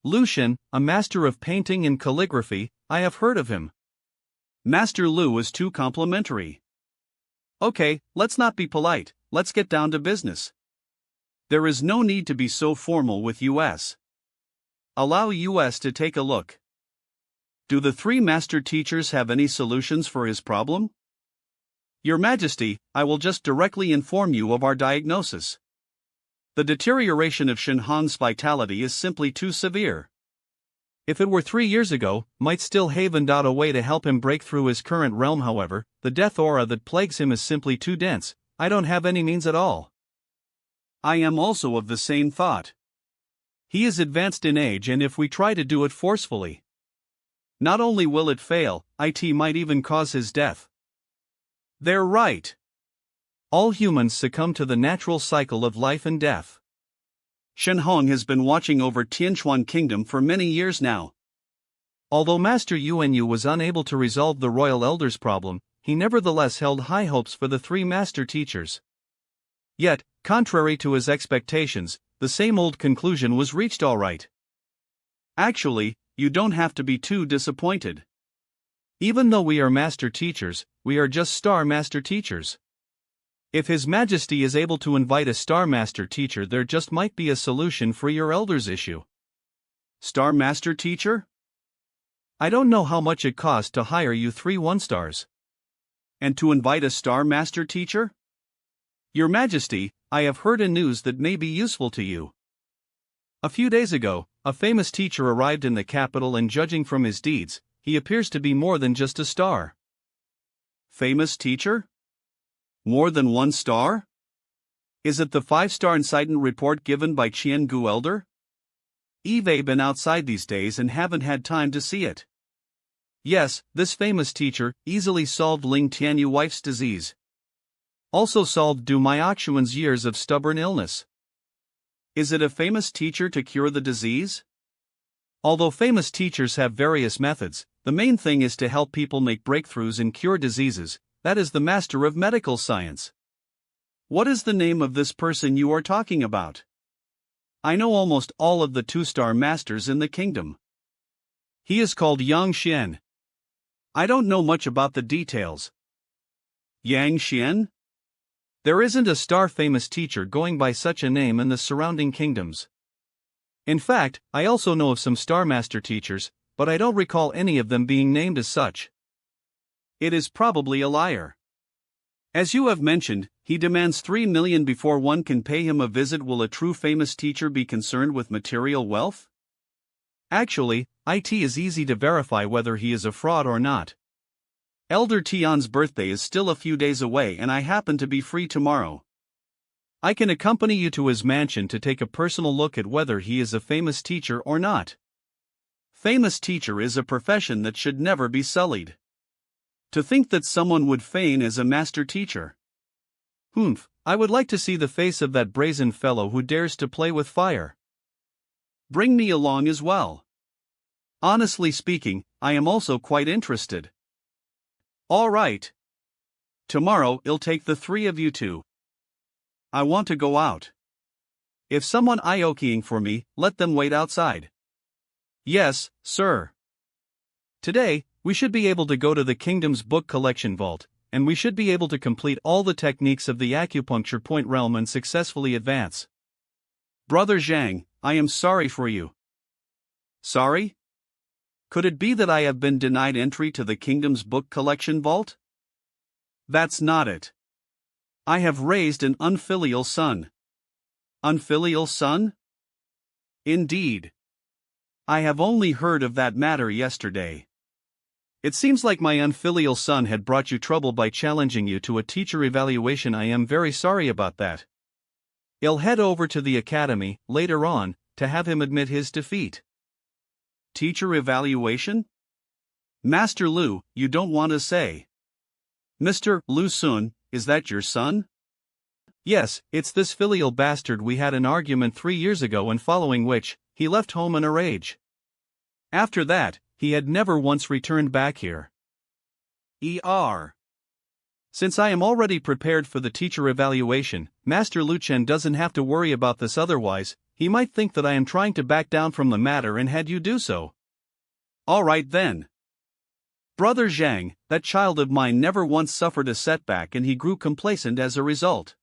Lu Shen, a master of painting and calligraphy, I have heard of him. Master Lu is too complimentary. Okay, let's not be polite, let's get down to business. There is no need to be so formal with US. Allow US to take a look. Do the three master teachers have any solutions for his problem? Your Majesty, I will just directly inform you of our diagnosis. The deterioration of Shenhan's vitality is simply too severe. If it were 3 years ago, might still have a way to help him break through his current realm. However, the death aura that plagues him is simply too dense. I don't have any means at all. I am also of the same thought. He is advanced in age, and if we try to do it forcefully, not only will it fail, it might even cause his death. They're right. All humans succumb to the natural cycle of life and death. Shenhong has been watching over Tianchuan Kingdom for many years now. Although Master Yuanyu was unable to resolve the royal elders' problem, he nevertheless held high hopes for the three master teachers. Yet, contrary to his expectations, the same old conclusion was reached. All right. Actually, you don't have to be too disappointed. Even though we are master teachers, we are just star master teachers. If His Majesty is able to invite a star master teacher, there just might be a solution for your elders' issue. Star master teacher? I don't know how much it costs to hire you 3 1-stars. And to invite a star master teacher? Your Majesty, I have heard a news that may be useful to you. A few days ago, a famous teacher arrived in the capital, and judging from his deeds, he appears to be more than just a star. Famous teacher? More than 1 star? Is it the 5-star incident report given by Qian Gu Elder? Eve been outside these days and haven't had time to see it. Yes, this famous teacher easily solved Ling Tianyu wife's disease. Also solved Du Maiaxuan's years of stubborn illness. Is it a famous teacher to cure the disease? Although famous teachers have various methods, the main thing is to help people make breakthroughs and cure diseases. That is the master of medical science. What is the name of this person you are talking about? I know almost all of the 2-star masters in the kingdom. He is called Yang Xian. I don't know much about the details. Yang Xian? There isn't a star-famous teacher going by such a name in the surrounding kingdoms. In fact, I also know of some Star Master teachers, but I don't recall any of them being named as such. It is probably a liar. As you have mentioned, he demands 3 million before one can pay him a visit. Will a true famous teacher be concerned with material wealth? Actually, it is easy to verify whether he is a fraud or not. Elder Tian's birthday is still a few days away and I happen to be free tomorrow. I can accompany you to his mansion to take a personal look at whether he is a famous teacher or not. Famous teacher is a profession that should never be sullied. To think that someone would feign as a master teacher. Humph, I would like to see the face of that brazen fellow who dares to play with fire. Bring me along as well. Honestly speaking, I am also quite interested. All right. Tomorrow I'll take the 3 of you to. I want to go out. If someone iokiing for me, let them wait outside. Yes, sir. Today, we should be able to go to the kingdom's book collection vault, and we should be able to complete all the techniques of the acupuncture point realm and successfully advance. Brother Zhang, I am sorry for you. Sorry? Could it be that I have been denied entry to the kingdom's book collection vault? That's not it. I have raised an unfilial son. Unfilial son? Indeed. I have only heard of that matter yesterday. It seems like my unfilial son had brought you trouble by challenging you to a teacher evaluation. I am very sorry about that. I'll head over to the academy, later on, to have him admit his defeat. Teacher evaluation? Master Lu, you don't want to say. Mr. Lu Sun, is that your son? Yes, it's this filial bastard. We had an argument 3 years ago and following which, he left home in a rage. After that, he had never once returned back here. Since I am already prepared for the teacher evaluation, Master Lu Chen doesn't have to worry about this. Otherwise, he might think that I am trying to back down from the matter and had you do so. Alright then. Brother Zhang, that child of mine never once suffered a setback and he grew complacent as a result.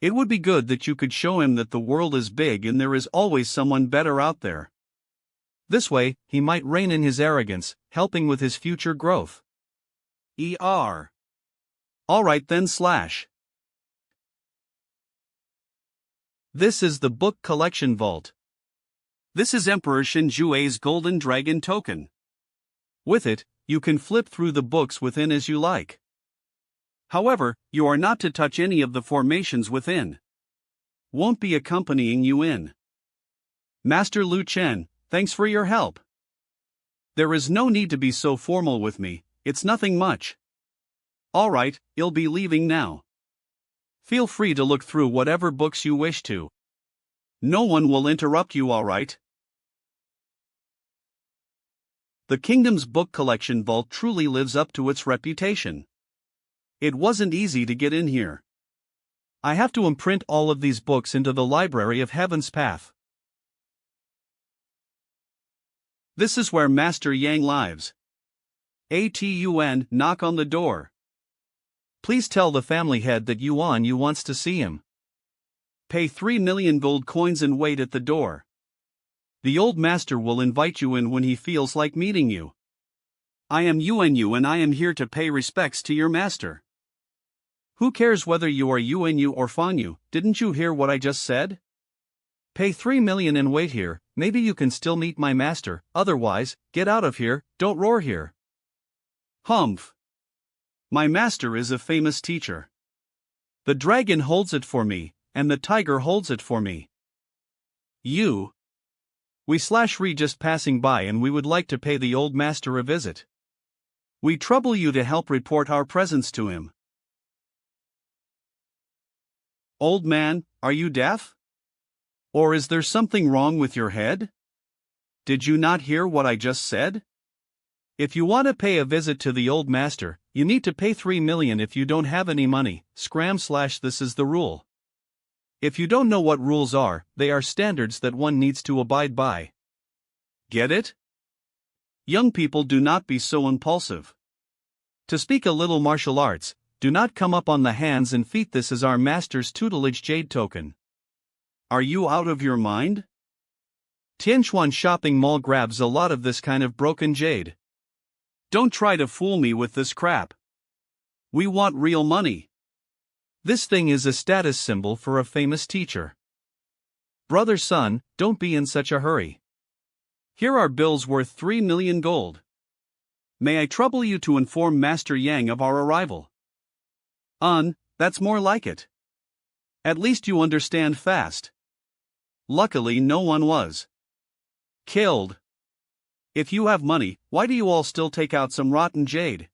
It would be good that you could show him that the world is big and there is always someone better out there. This way, he might rein in his arrogance, helping with his future growth. Alright then / This is the book collection vault. This is Emperor Shinjue's golden dragon token. With it, you can flip through the books within as you like. However, you are not to touch any of the formations within. Won't be accompanying you in. Master Lu Chen, thanks for your help. There is no need to be so formal with me, it's nothing much. Alright, I'll be leaving now. Feel free to look through whatever books you wish to. No one will interrupt you, alright? The kingdom's book collection vault truly lives up to its reputation. It wasn't easy to get in here. I have to imprint all of these books into the library of Heaven's Path. This is where Master Yang lives. Atun, knock on the door. Please tell the family head that Yuan Yu wants to see him. Pay 3 million gold coins and wait at the door. The old master will invite you in when he feels like meeting you. I am Yuan Yu and I am here to pay respects to your master. Who cares whether you are Yuan Yu or Fan Yu? Didn't you hear what I just said? Pay 3 million and wait here, maybe you can still meet my master, otherwise, get out of here, don't roar here. Humph. My master is a famous teacher. The dragon holds it for me, and the tiger holds it for me. You. We/re just passing by and we would like to pay the old master a visit. We trouble you to help report our presence to him. Old man, are you deaf? Or is there something wrong with your head? Did you not hear what I just said? If you want to pay a visit to the old master, you need to pay 3 million. If you don't have any money, scram/this is the rule. If you don't know what rules are, they are standards that one needs to abide by. Get it? Young people, do not be so impulsive. To speak a little martial arts, do not come up on the hands and feet. This is our master's tutelage jade token. Are you out of your mind? Tianchuan shopping mall grabs a lot of this kind of broken jade. Don't try to fool me with this crap. We want real money. This thing is a status symbol for a famous teacher. Brother Sun, don't be in such a hurry. Here are bills worth 3 million gold. May I trouble you to inform Master Yang of our arrival? That's more like it. At least you understand fast. Luckily, no one was killed. If you have money, why do you all still take out some rotten jade?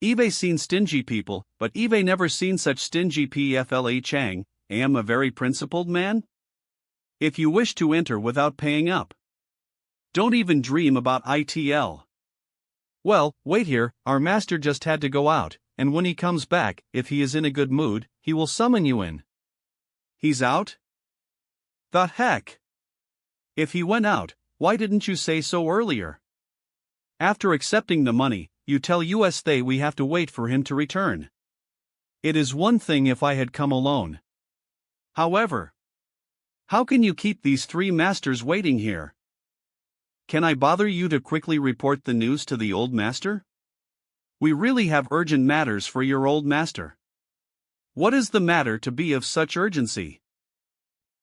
Eve seen stingy people, but Eve never seen such stingy PFLA Chang. I am a very principled man. If you wish to enter without paying up, don't even dream about ITL. Well, wait here, our master just had to go out, and when he comes back, if he is in a good mood, he will summon you in. He's out? The heck? If he went out, why didn't you say so earlier? After accepting the money, you tell us they we have to wait for him to return. It is one thing if I had come alone. However, how can you keep these 3 masters waiting here? Can I bother you to quickly report the news to the old master? We really have urgent matters for your old master. What is the matter to be of such urgency?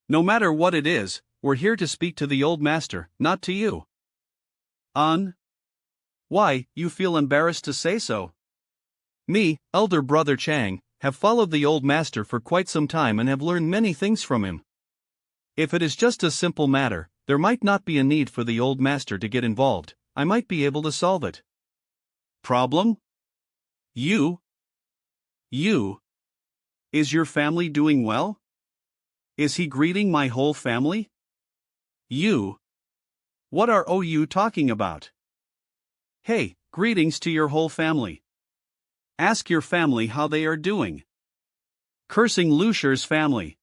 No matter what it is, we're here to speak to the old master, not to you. Why, you feel embarrassed to say so? Me, elder brother Chang, have followed the old master for quite some time and have learned many things from him. If it is just a simple matter, there might not be a need for the old master to get involved. I might be able to solve it. Problem? You? Is your family doing well? Is he greeting my whole family? What are you talking about? Hey, greetings to your whole family. Ask your family how they are doing. Cursing Lusher's family.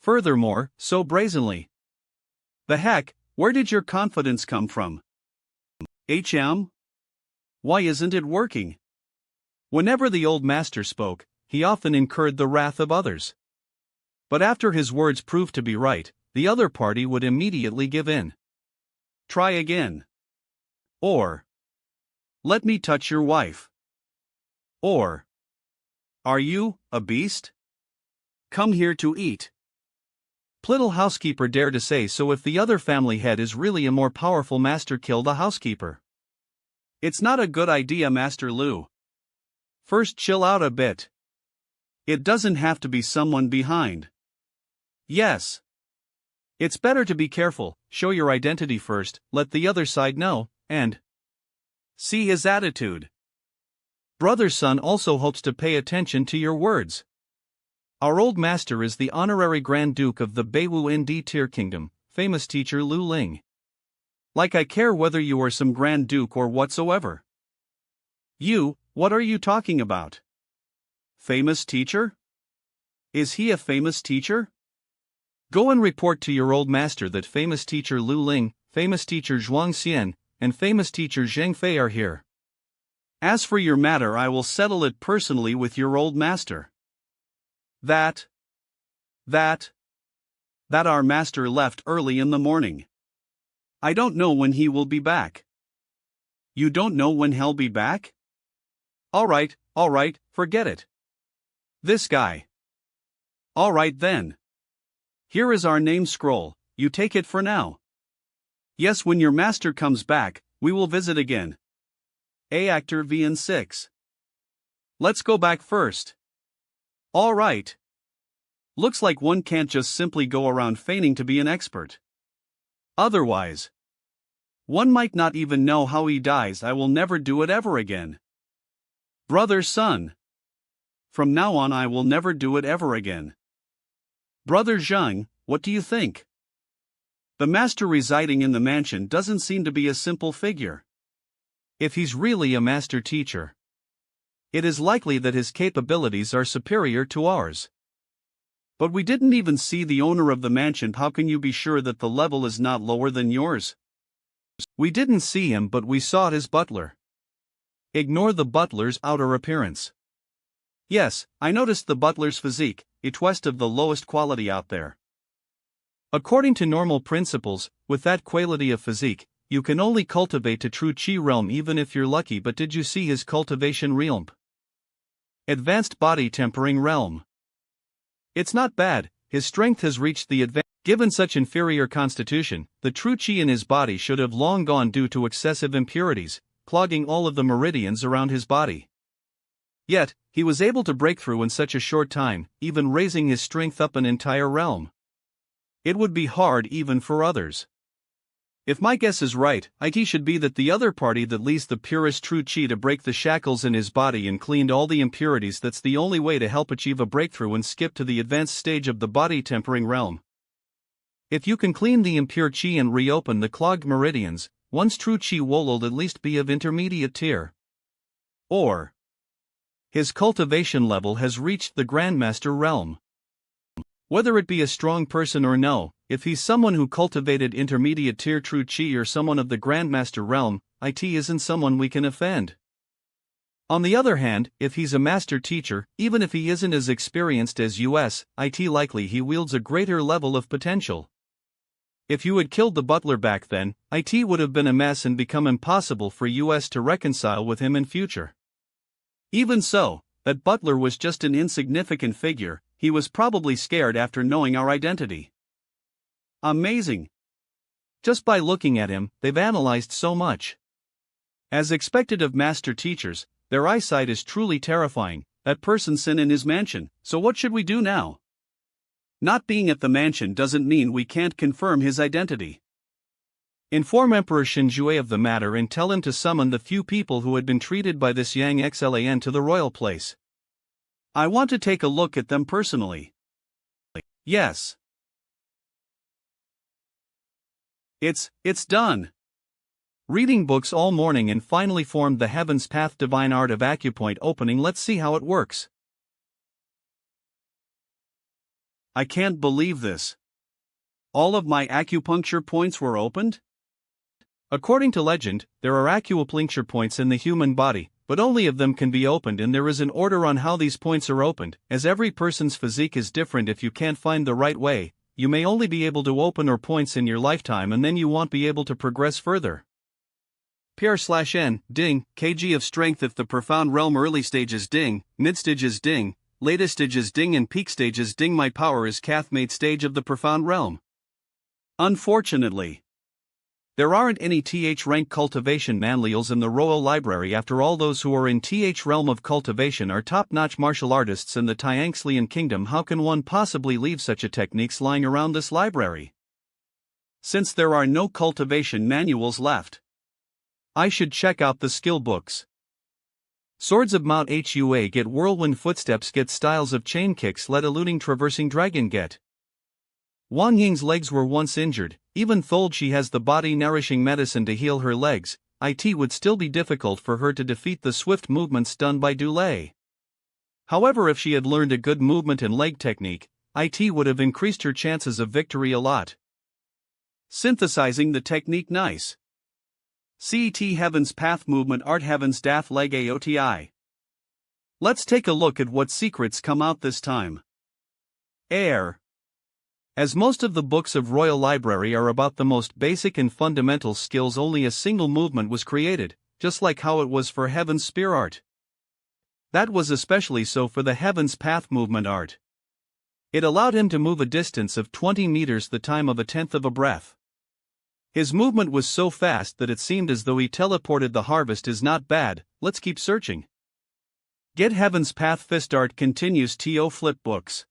Furthermore, so brazenly. The heck, where did your confidence come from? Why isn't it working? Whenever the old master spoke, he often incurred the wrath of others. But after his words proved to be right, the other party would immediately give in. Try again. Or, let me touch your wife. Or, are you a beast? Come here to eat. Little housekeeper dare to say so. If the other family head is really a more powerful master, kill the housekeeper. It's not a good idea, Master Lu. First chill out a bit. It doesn't have to be someone behind. Yes. It's better to be careful, show your identity first, let the other side know, and see his attitude. Brother Sun also hopes to pay attention to your words. Our old master is the honorary Grand Duke of the Beiwu Nd Tier Kingdom, famous teacher Lu Ling. Like I care whether you are some Grand Duke or whatsoever. What are you talking about? Famous teacher? Is he a famous teacher? Go and report to your old master that famous teacher Lu Ling, famous teacher Zhuang Xian, and famous teacher Zheng Fei are here. As for your matter, I will settle it personally with your old master. That our master left early in the morning. I don't know when he will be back. You don't know when he'll be back? All right, forget it. This guy. All right then. Here is our name scroll, you take it for now. Yes, when your master comes back, we will visit again. A actor VN6. Let's go back first. All right. Looks like one can't just simply go around feigning to be an expert. Otherwise, one might not even know how he dies. I will never do it ever again. Brother Sun. From now on I will never do it ever again. Brother Zhang, what do you think? The master residing in the mansion doesn't seem to be a simple figure. If he's really a master teacher, it is likely that his capabilities are superior to ours. But we didn't even see the owner of the mansion. How can you be sure that the level is not lower than yours? We didn't see him, but we saw his butler. Ignore the butler's outer appearance. Yes, I noticed the butler's physique, it was of the lowest quality out there. According to normal principles, with that quality of physique, you can only cultivate to true chi realm even if you're lucky. But did you see his cultivation realm? Advanced body tempering realm. It's not bad, his strength has reached the advanced. Given such inferior constitution, the true chi in his body should have long gone due to excessive impurities, clogging all of the meridians around his body. Yet, he was able to break through in such a short time, even raising his strength up an entire realm. It would be hard even for others. If my guess is right, it should be that the other party that leads the purest true chi to break the shackles in his body and cleaned all the impurities. That's the only way to help achieve a breakthrough and skip to the advanced stage of the body tempering realm. If you can clean the impure chi and reopen the clogged meridians, one's true chi will at least be of intermediate tier. Or his cultivation level has reached the Grandmaster realm. Whether it be a strong person or no, if he's someone who cultivated intermediate tier true chi or someone of the Grandmaster realm, it isn't someone we can offend. On the other hand, if he's a master teacher, even if he isn't as experienced as us, likely he wields a greater level of potential. If you had killed the butler back then, it would have been a mess and become impossible for us to reconcile with him in future. Even so, that butler was just an insignificant figure. He was probably scared after knowing our identity. Amazing. Just by looking at him, they've analyzed so much. As expected of master teachers, their eyesight is truly terrifying. That person's in his mansion, so what should we do now? Not being at the mansion doesn't mean we can't confirm his identity. Inform Emperor Shinjue of the matter and tell him to summon the few people who had been treated by this Yang Xlan to the royal place. I want to take a look at them personally. Yes. It's done. Reading books all morning and finally formed the Heaven's Path divine art of acupoint opening. Let's see how it works. I can't believe this. All of my acupuncture points were opened? According to legend, there are acupuncture points in the human body, but only of them can be opened, and there is an order on how these points are opened, as every person's physique is different. If you can't find the right way, you may only be able to open or points in your lifetime, and then you won't be able to progress further. PR/N, ding, kg of strength. If the profound realm early stages ding, mid stages ding, latest stages ding, and peak stages ding. My power is Kathmate stage of the profound realm. Unfortunately, there aren't any TH rank cultivation manuals in the Royal Library. After all, those who are in TH realm of cultivation are top-notch martial artists in the Tianxlian kingdom. How can one possibly leave such a techniques lying around this library? Since there are no cultivation manuals left, I should check out the skill books. Swords of Mount Hua get whirlwind footsteps, get styles of chain kicks, let eluding traversing dragon get. Wang Ying's legs were once injured. Even though she has the body nourishing medicine to heal her legs, it would still be difficult for her to defeat the swift movements done by Dulé. However, if she had learned a good movement and leg technique, it would have increased her chances of victory a lot. Synthesizing the technique nice. CET Heaven's Path Movement Art Heaven's Dath Leg AOTI. Let's take a look at what secrets come out this time. Air. As most of the books of Royal Library are about the most basic and fundamental skills, only a single movement was created, just like how it was for Heaven's Spear Art. That was especially so for the Heaven's Path Movement Art. It allowed him to move a distance of 20 meters, the time of a tenth of a breath. His movement was so fast that it seemed as though he teleported. The harvest is not bad, let's keep searching. Get Heaven's Path Fist Art continues. TO Flip Books.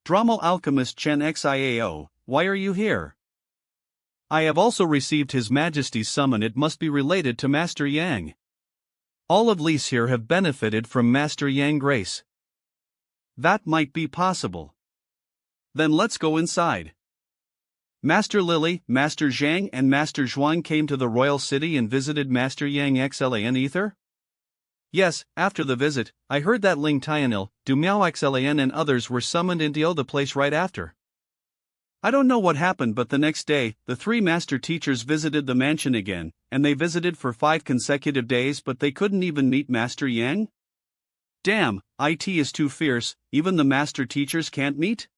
Drama Alchemist Chen Xiao, why are you here? I have also received His Majesty's summon. It must be related to Master Yang. All of Lys here have benefited from Master Yang grace. That might be possible. Then let's go inside. Master Lily, Master Zhang and Master Zhuang came to the royal city and visited Master Yang Xlan Ether? Yes, after the visit, I heard that Ling Tianil, Du Miao Xlan and others were summoned into the place right after. I don't know what happened, but the next day, the three master teachers visited the mansion again, and they visited for 5 consecutive days, but they couldn't even meet Master Yang? Damn, it is too fierce, even the master teachers can't meet?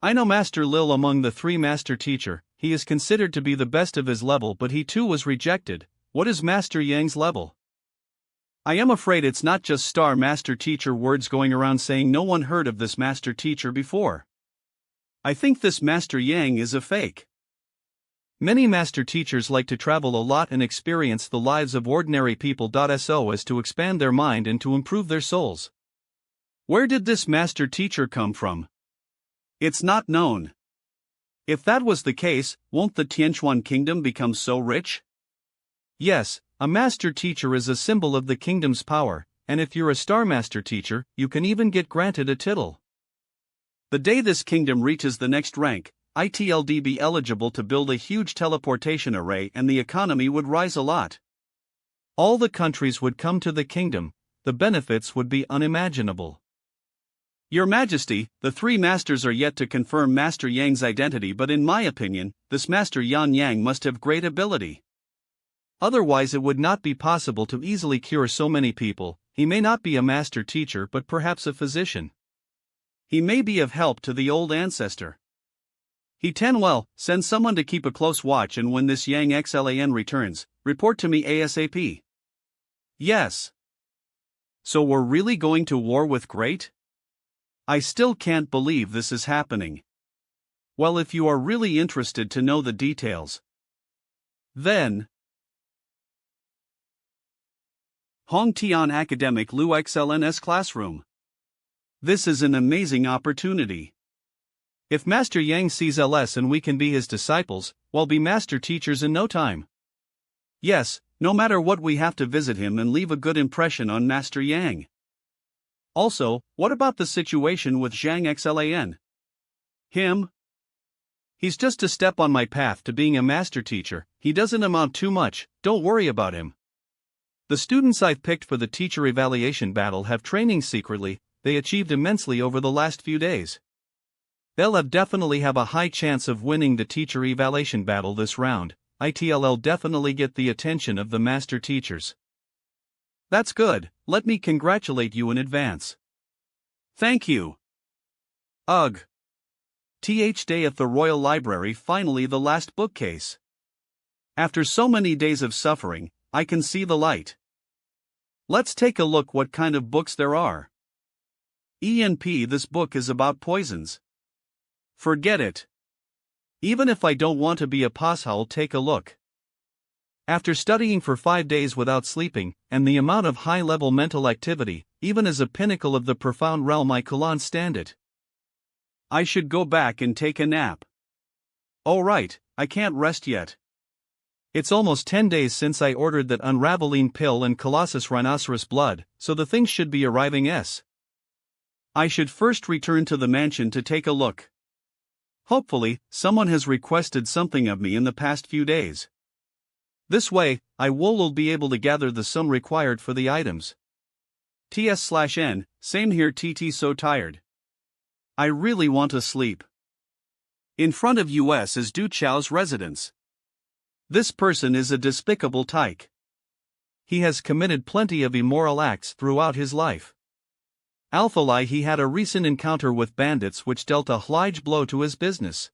I know Master Lil among the 3 master teacher, he is considered to be the best of his level, but he too was rejected. What is Master Yang's level? I am afraid it's not just star master teacher words going around saying no one heard of this master teacher before. I think this Master Yang is a fake. Many master teachers like to travel a lot and experience the lives of ordinary people so as to expand their mind and to improve their souls. Where did this master teacher come from? It's not known. If that was the case, won't the Tianquan kingdom become so rich? Yes, a master teacher is a symbol of the kingdom's power, and if you're a star master teacher, you can even get granted a title. The day this kingdom reaches the next rank, it'll be eligible to build a huge teleportation array and the economy would rise a lot. All the countries would come to the kingdom, the benefits would be unimaginable. Your Majesty, the 3 masters are yet to confirm Master Yang's identity, but in my opinion, this Master Yan Yang must have great ability. Otherwise it would not be possible to easily cure so many people. He may not be a master teacher but perhaps a physician. He may be of help to the old ancestor. Well, send someone to keep a close watch, and when this Yang Xlan returns, report to me ASAP. Yes. So we're really going to war with Great? I still can't believe this is happening. Well, if you are really interested to know the details, then Hong Tian Academic Lu XLNS Classroom. This is an amazing opportunity. If Master Yang sees LS and we can be his disciples, we'll be master teachers in no time. Yes, no matter what, we have to visit him and leave a good impression on Master Yang. Also, what about the situation with Zhang Xlan? Him? He's just a step on my path to being a master teacher. He doesn't amount too much, don't worry about him. The students I've picked for the teacher evaluation battle have training secretly. They achieved immensely over the last few days. They'll definitely have a high chance of winning the teacher evaluation battle this round. It'll definitely get the attention of the master teachers. That's good, let me congratulate you in advance. Thank you. Ugh. Day at the Royal Library, finally the last bookcase. After so many days of suffering, I can see the light. Let's take a look what kind of books there are. This book is about poisons. Forget it. Even if I don't want to be a pos, I'll take a look. After studying for 5 days without sleeping, and the amount of high-level mental activity, even as a pinnacle of the profound realm, I can't stand it. I should go back and take a nap. Oh right, I can't rest yet. It's almost 10 days since I ordered that unraveling pill and Colossus rhinoceros blood, so the things should be arriving. I should first return to the mansion to take a look. Hopefully, someone has requested something of me in the past few days. This way, I will be able to gather the sum required for the items. TS/N, same here. So tired. I really want to sleep. In front of US is Du Chao's residence. This person is a despicable tyke. He has committed plenty of immoral acts throughout his life. Alpha, he had a recent encounter with bandits which dealt a huge blow to his business.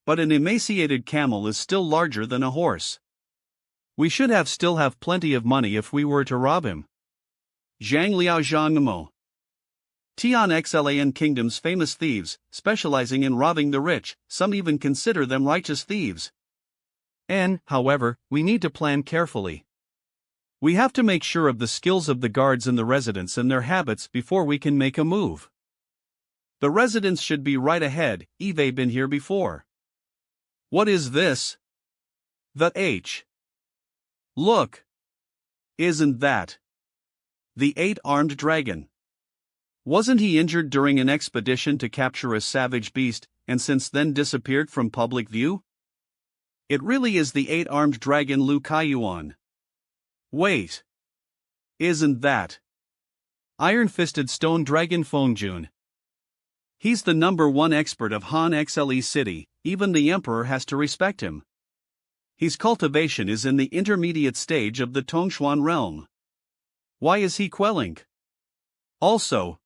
But an emaciated camel is still larger than a horse. We should still have plenty of money if we were to rob him. Zhang Liao Zhang Mo. Tian Xlan Kingdom's famous thieves, specializing in robbing the rich, some even consider them righteous thieves. However, we need to plan carefully. We have to make sure of the skills of the guards in the residence and their habits before we can make a move. The residence should be right ahead. They've been here before. What is this? The H. Look. Isn't that the 8-armed dragon? Wasn't he injured during an expedition to capture a savage beast, and since then disappeared from public view? It really is the 8-armed dragon Lu Kaiyuan. Wait. Isn't that Iron-Fisted Stone Dragon Fongjun? He's the #1 expert of Han Xle City, even the Emperor has to respect him. His cultivation is in the intermediate stage of the Tongshuan realm. Why is he quelling? Also,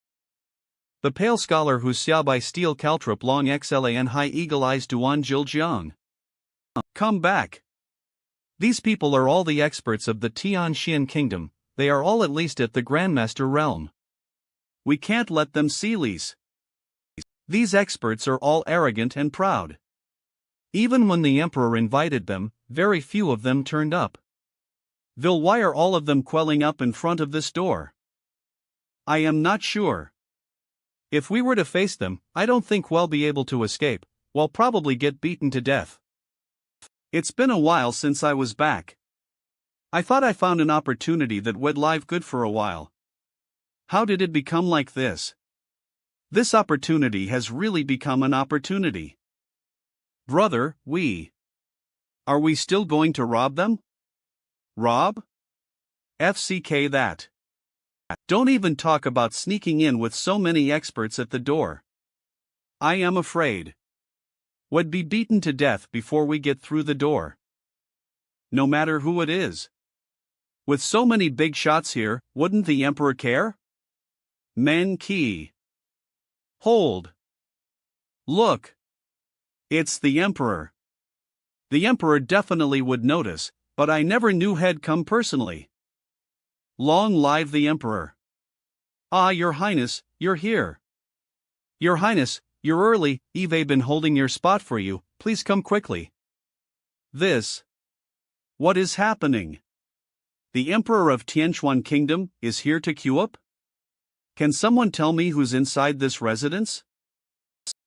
the pale scholar who's Xiaobai Steel Caltrip Long Xla and High Eagle Eyes Duan Jiljiang. Come back. These people are all the experts of the Tianxian kingdom, they are all at least at the Grandmaster realm. We can't let them see these. These experts are all arrogant and proud. Even when the Emperor invited them, very few of them turned up. Why are all of them quelling up in front of this door? I am not sure. If we were to face them, I don't think we'll be able to escape, we'll probably get beaten to death. It's been a while since I was back. I thought I found an opportunity that would live good for a while. How did it become like this? This opportunity has really become an opportunity. Brother, Are we still going to rob them? Rob? FCK that. Don't even talk about sneaking in with so many experts at the door. I am afraid would be beaten to death before we get through the door. No matter who it is. With so many big shots here, wouldn't the Emperor care? Men Qi. Hold. Look. It's the Emperor. The Emperor definitely would notice, but I never knew he'd come personally. Long live the Emperor. Ah, Your Highness, you're here. Your Highness, you're early, Eve been holding your spot for you, please come quickly. What is happening? The Emperor of Tianchuan Kingdom is here to queue up? Can someone tell me who's inside this residence?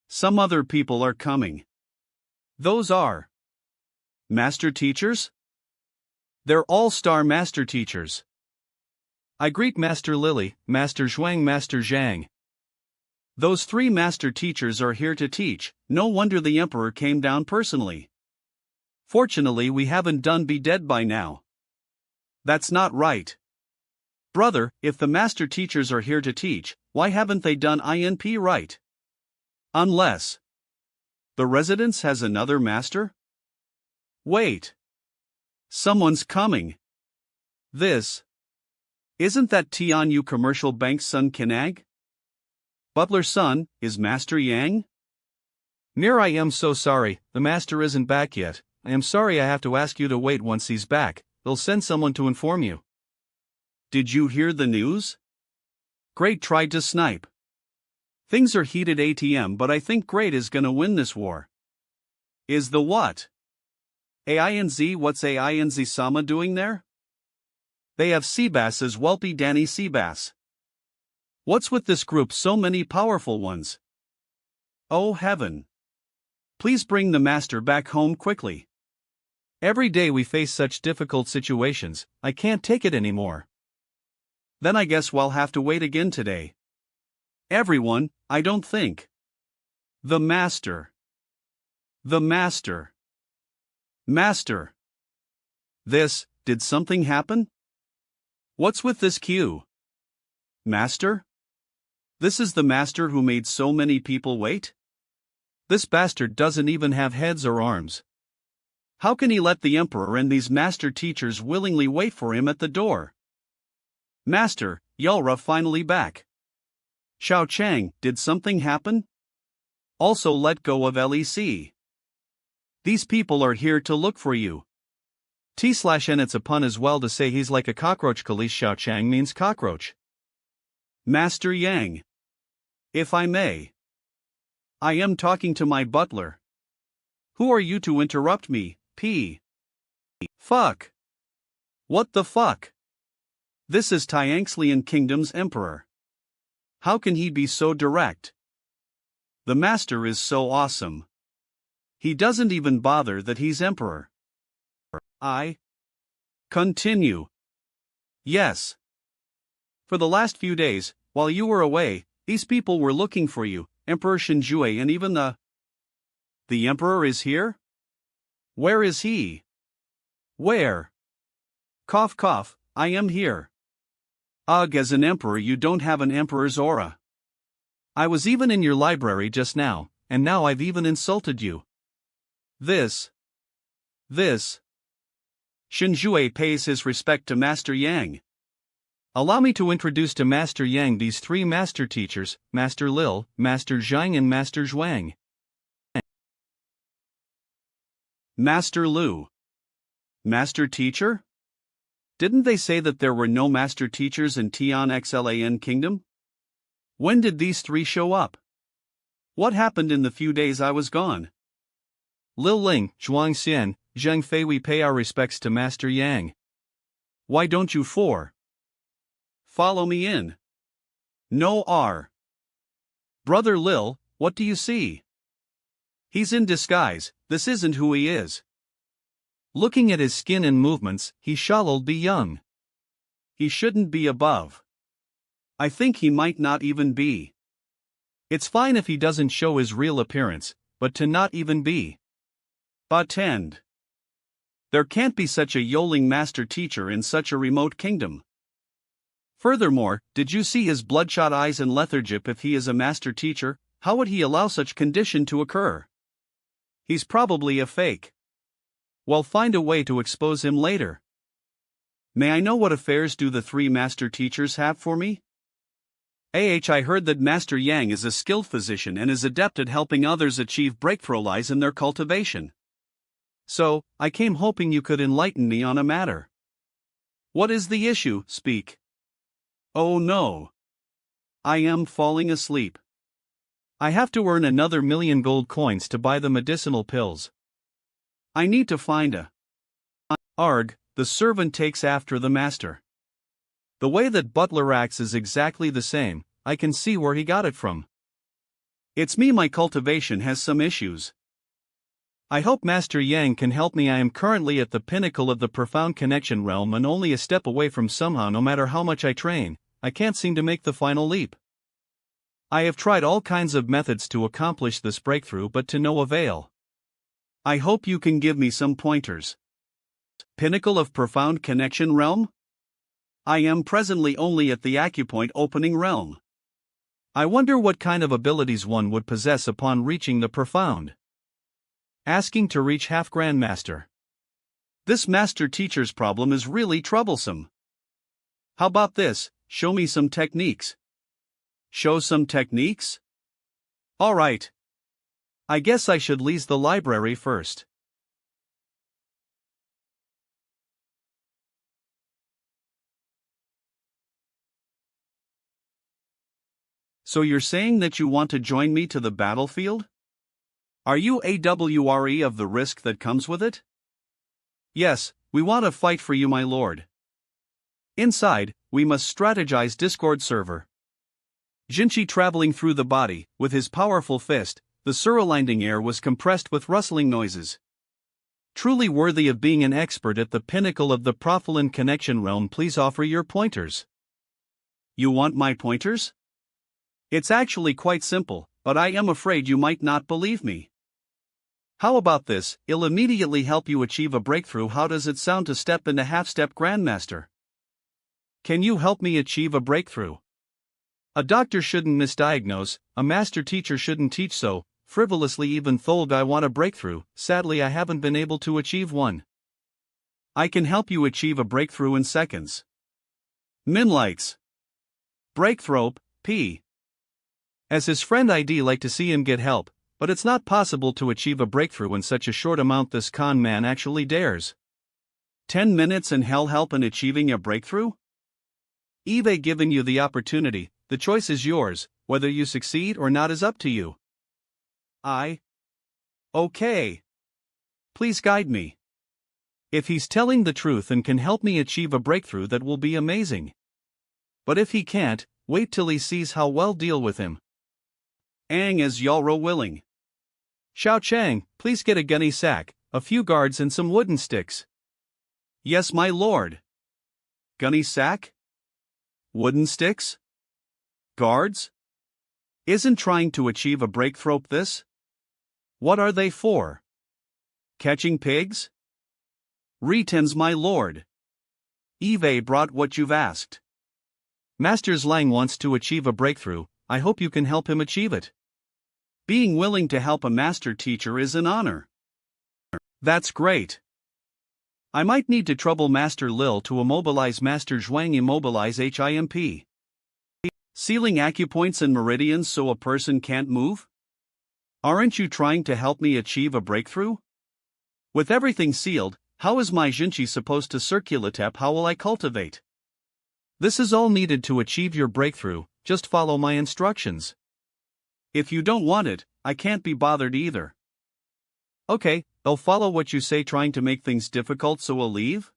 Some other people are coming. Those are master teachers? They're all-star master teachers. I greet Master Lily, Master Zhuang, Master Zhang. Those 3 master teachers are here to teach, no wonder the Emperor came down personally. Fortunately we haven't done be dead by now. That's not right. Brother, if the master teachers are here to teach, why haven't they done INP right? Unless the residence has another master? Wait. Someone's coming. Isn't that Tianyu Commercial Bank's son Kinag? Butler's son, is Master Yang? Mir, I am so sorry, the master isn't back yet. I am sorry I have to ask you to wait once he's back, they'll send someone to inform you. Did you hear the news? Great tried to snipe. Things are heated ATM, but I think Great is gonna win this war. Is the what? AINZ, what's AINZ Sama doing there? They have Seabass as Whelpy Danny Seabass. What's with this group, so many powerful ones? Oh heaven. Please bring the master back home quickly. Every day we face such difficult situations, I can't take it anymore. Then I guess we'll have to wait again today. Everyone, I don't think. The master. The master. Master. Did something happen? What's with this queue? Master? This is the master who made so many people wait? This bastard doesn't even have heads or arms. How can he let the Emperor and these master teachers willingly wait for him at the door? Master, Yulra finally back. Xiao Chang, did something happen? Also let go of LEC. These people are here to look for you. T/N, it's a pun as well to say he's like a cockroach. Kalish Xiao Chang means cockroach. Master Yang. If I may. I am talking to my butler. Who are you to interrupt me, P? Fuck. What the fuck? This is Tianxian Kingdom's Emperor. How can he be so direct? The master is so awesome. He doesn't even bother that he's Emperor. I continue. Yes. For the last few days, while you were away, these people were looking for you, Emperor Shinjue, and even the Emperor is here? Where is he? Where? Cough cough, I am here. Ugh, as an emperor you don't have an emperor's aura. I was even in your library just now, and now I've even insulted you. This. Shinjue pays his respect to Master Yang. Allow me to introduce to Master Yang these three master teachers, Master Lil, Master Zhang and Master Zhuang. Master Lu. Master teacher? Didn't they say that there were no master teachers in Tian Xlan Kingdom? When did these three show up? What happened in the few days I was gone? Lil Ling, Zhuang Xian, Zheng Fei, we pay our respects to Master Yang. Why don't you four follow me in? No R. Brother Lil, what do you see? He's in disguise, this isn't who he is. Looking at his skin and movements, he shall be young. He shouldn't be above. I think he might not even be. It's fine if he doesn't show his real appearance, but to not even be. Attend. There can't be such a yoling master teacher in such a remote kingdom. Furthermore, did you see his bloodshot eyes and lethargip? If he is a master teacher, how would he allow such condition to occur? He's probably a fake. Well, find a way to expose him later. May I know what affairs do the three master teachers have for me? I heard that Master Yang is a skilled physician and is adept at helping others achieve breakthroughs in their cultivation. So, I came hoping you could enlighten me on a matter. What is the issue? Speak. Oh no. I am falling asleep. I have to earn another 1,000,000 gold coins to buy the medicinal pills. I need to find a Arg, the servant takes after the master. The way that butler acts is exactly the same, I can see where he got it from. It's me, my cultivation has some issues. I hope Master Yang can help me. I am currently at the pinnacle of the profound connection realm and only a step away from somehow. No matter how much I train, I can't seem to make the final leap. I have tried all kinds of methods to accomplish this breakthrough but to no avail. I hope you can give me some pointers. Pinnacle of profound connection realm? I am presently only at the acupoint opening realm. I wonder what kind of abilities one would possess upon reaching the profound. Asking to reach half Grandmaster. This master teacher's problem is really troublesome. How about this? Show me some techniques. Show some techniques? Alright. I guess I should leave the library first. So you're saying that you want to join me to the battlefield? Are you aware of the risk that comes with it? Yes, we want to fight for you, my lord. Inside, we must strategize Discord server. Jinchi traveling through the body, with his powerful fist, the surrounding air was compressed with rustling noises. Truly worthy of being an expert at the pinnacle of the profound connection realm. Please offer your pointers. You want my pointers? It's actually quite simple, but I am afraid you might not believe me. How about this? I'll immediately help you achieve a breakthrough. How does it sound to step into half-step Grandmaster? Can you help me achieve a breakthrough? A doctor shouldn't misdiagnose, a master teacher shouldn't teach so frivolously. Even though I want a breakthrough, sadly I haven't been able to achieve one. I can help you achieve a breakthrough in seconds. Minlights. Breakthrough, P. As his friend, I'd like to see him get help, but it's not possible to achieve a breakthrough in such a short amount. This con man actually dares. 10 minutes and hell help in achieving a breakthrough? Eve given you the opportunity, the choice is yours, whether you succeed or not is up to you. Okay. Please guide me. If he's telling the truth and can help me achieve a breakthrough, that will be amazing. But if he can't, wait till he sees how well deal with him. Ang as Yalro willing. Xiao Chang, please get a gunny sack, a few guards and some wooden sticks. Yes, my lord. Gunny sack? Wooden sticks? Guards? Isn't trying to achieve a breakthrough this? What are they for? Catching pigs? Retens, my lord. Eve brought what you've asked. Master Zlang wants to achieve a breakthrough. I hope you can help him achieve it. Being willing to help a master teacher is an honor. That's great. I might need to trouble Master Lil to immobilize Master Zhuang. Immobilize HIMP. Sealing acupoints and meridians so a person can't move? Aren't you trying to help me achieve a breakthrough? With everything sealed, how is my Jinchi supposed to circulate? How will I cultivate? This is all needed to achieve your breakthrough, just follow my instructions. If you don't want it, I can't be bothered either. Okay, I'll follow what you say. Trying to make things difficult so we'll leave?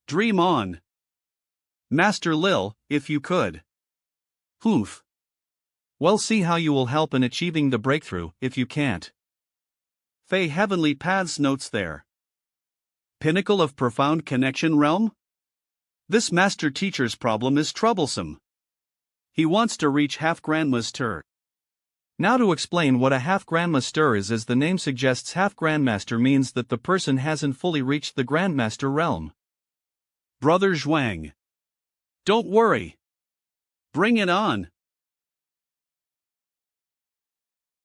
Dream on. Master Lil, if you could. Oof. Well, see how you will help in achieving the breakthrough if you can't. Fey Heavenly Paths notes there. Pinnacle of Profound Connection Realm? This master teacher's problem is troublesome. He wants to reach half Grandmaster. Now to explain what a half Grandmaster is, as the name suggests, half Grandmaster means that the person hasn't fully reached the Grandmaster realm. Brother Zhuang. Don't worry. Bring it on.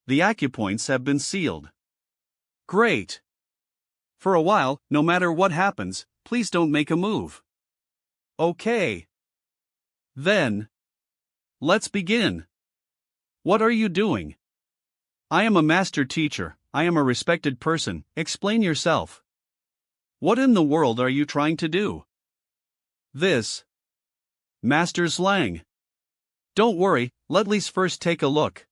The acupoints have been sealed. Great. For a while, no matter what happens, please don't make a move. Okay. Then, let's begin. What are you doing? I am a master teacher. I am a respected person. Explain yourself. What in the world are you trying to do? This. Master Zlang. Don't worry, let's first take a look.